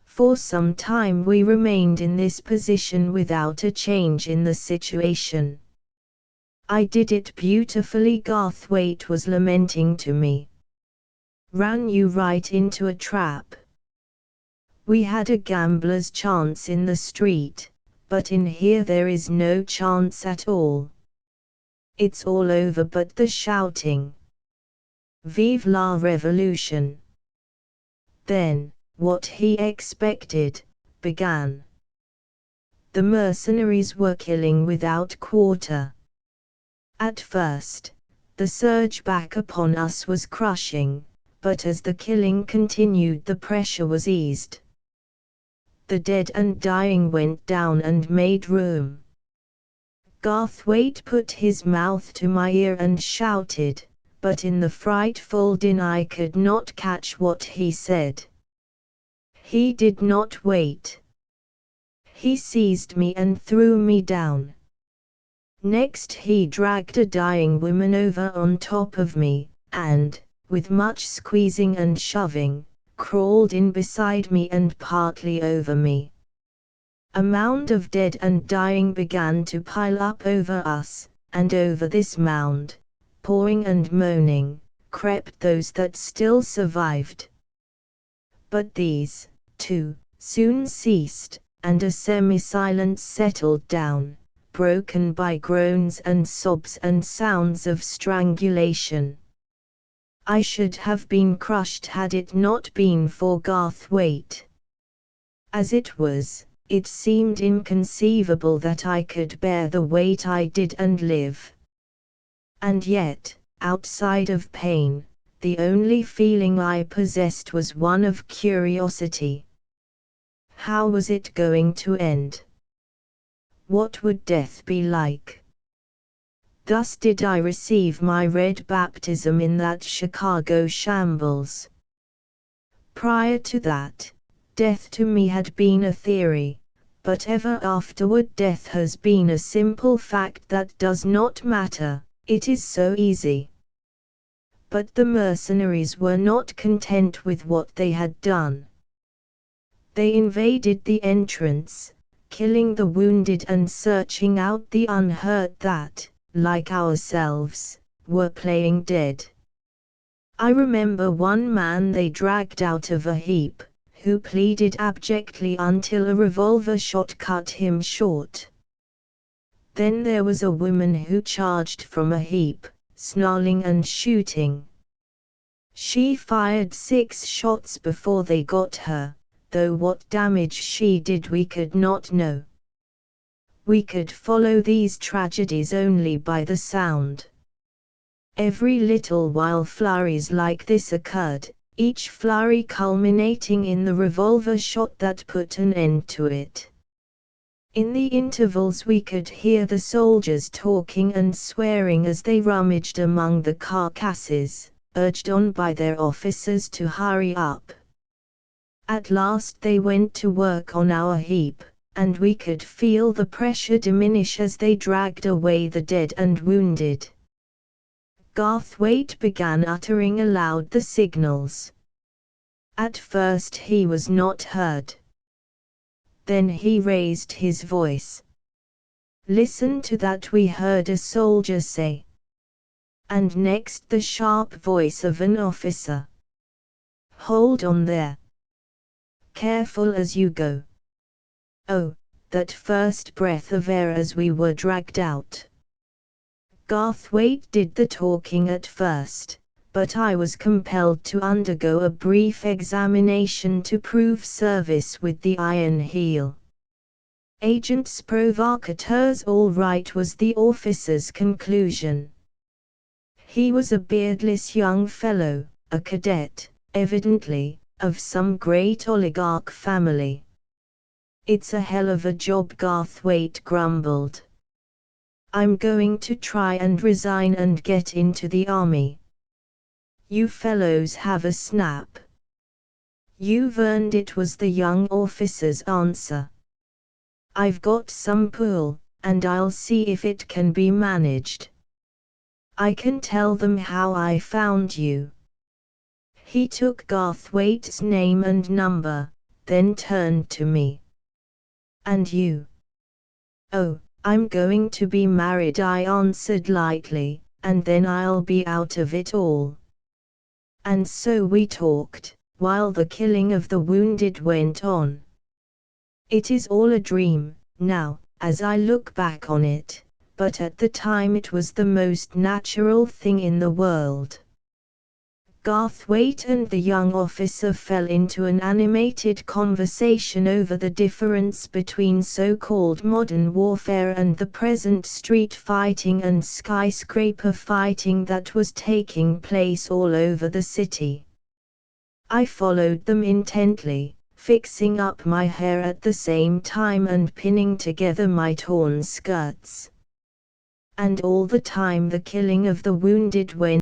For some time we remained in this position without a change in the situation. "I did it beautifully," Garthwaite was lamenting to me. "Ran you right into a trap. We had a gambler's chance in the street, but in here there is no chance at all. It's all over but the shouting. Vive la Revolution." Then, what he expected, began. The mercenaries were killing without quarter. At first, the surge back upon us was crushing, but as the killing continued the pressure was eased. The dead and dying went down and made room. Garthwaite put his mouth to my ear and shouted, but in the frightful din I could not catch what he said. He did not wait. He seized me and threw me down. Next he dragged a dying woman over on top of me, and, with much squeezing and shoving, crawled in beside me and partly over me. A mound of dead and dying began to pile up over us, and over this mound, pawing and moaning, crept those that still survived. But these, too, soon ceased, and a semi-silence settled down, broken by groans and sobs and sounds of strangulation. I should have been crushed had it not been for Garthwaite. As it was, it seemed inconceivable that I could bear the weight I did and live. And yet, outside of pain, the only feeling I possessed was one of curiosity. How was it going to end? What would death be like? Thus did I receive my red baptism in that Chicago shambles. Prior to that, death to me had been a theory, but ever afterward death has been a simple fact that does not matter, it is so easy. But the mercenaries were not content with what they had done. They invaded the entrance, killing the wounded and searching out the unhurt that, like ourselves, were playing dead. I remember one man they dragged out of a heap, who pleaded abjectly until a revolver shot cut him short. Then there was a woman who charged from a heap, snarling and shooting. She fired 6 shots before they got her, though what damage she did we could not know. We could follow these tragedies only by the sound. Every little while flurries like this occurred, each flurry culminating in the revolver shot that put an end to it. In the intervals we could hear the soldiers talking and swearing as they rummaged among the carcasses, urged on by their officers to hurry up. At last they went to work on our heap, and we could feel the pressure diminish as they dragged away the dead and wounded. Garthwaite began uttering aloud the signals. At first he was not heard. Then he raised his voice. "Listen to that," we heard a soldier say. And next the sharp voice of an officer. "Hold on there. Careful as you go." Oh, that first breath of air as we were dragged out. Garthwaite did the talking at first, but I was compelled to undergo a brief examination to prove service with the Iron Heel. Agents provocateurs all right was the officer's conclusion. He was a beardless young fellow, a cadet, evidently, of some great oligarch family. "It's a hell of a job," Garthwaite grumbled. "I'm going to try and resign and get into the army." "You fellows have a snap. You've earned it," was the young officer's answer. "I've got some pull, and I'll see if it can be managed. I can tell them how I found you." He took Garthwaite's name and number, then turned to me. "And you?" "Oh, I'm going to be married," I answered lightly, "and then I'll be out of it all." And so we talked, while the killing of the wounded went on. It is all a dream, now, as I look back on it, but at the time it was the most natural thing in the world. Garthwaite and the young officer fell into an animated conversation over the difference between so-called modern warfare and the present street fighting and skyscraper fighting that was taking place all over the city. I followed them intently, fixing up my hair at the same time and pinning together my torn skirts. And all the time the killing of the wounded went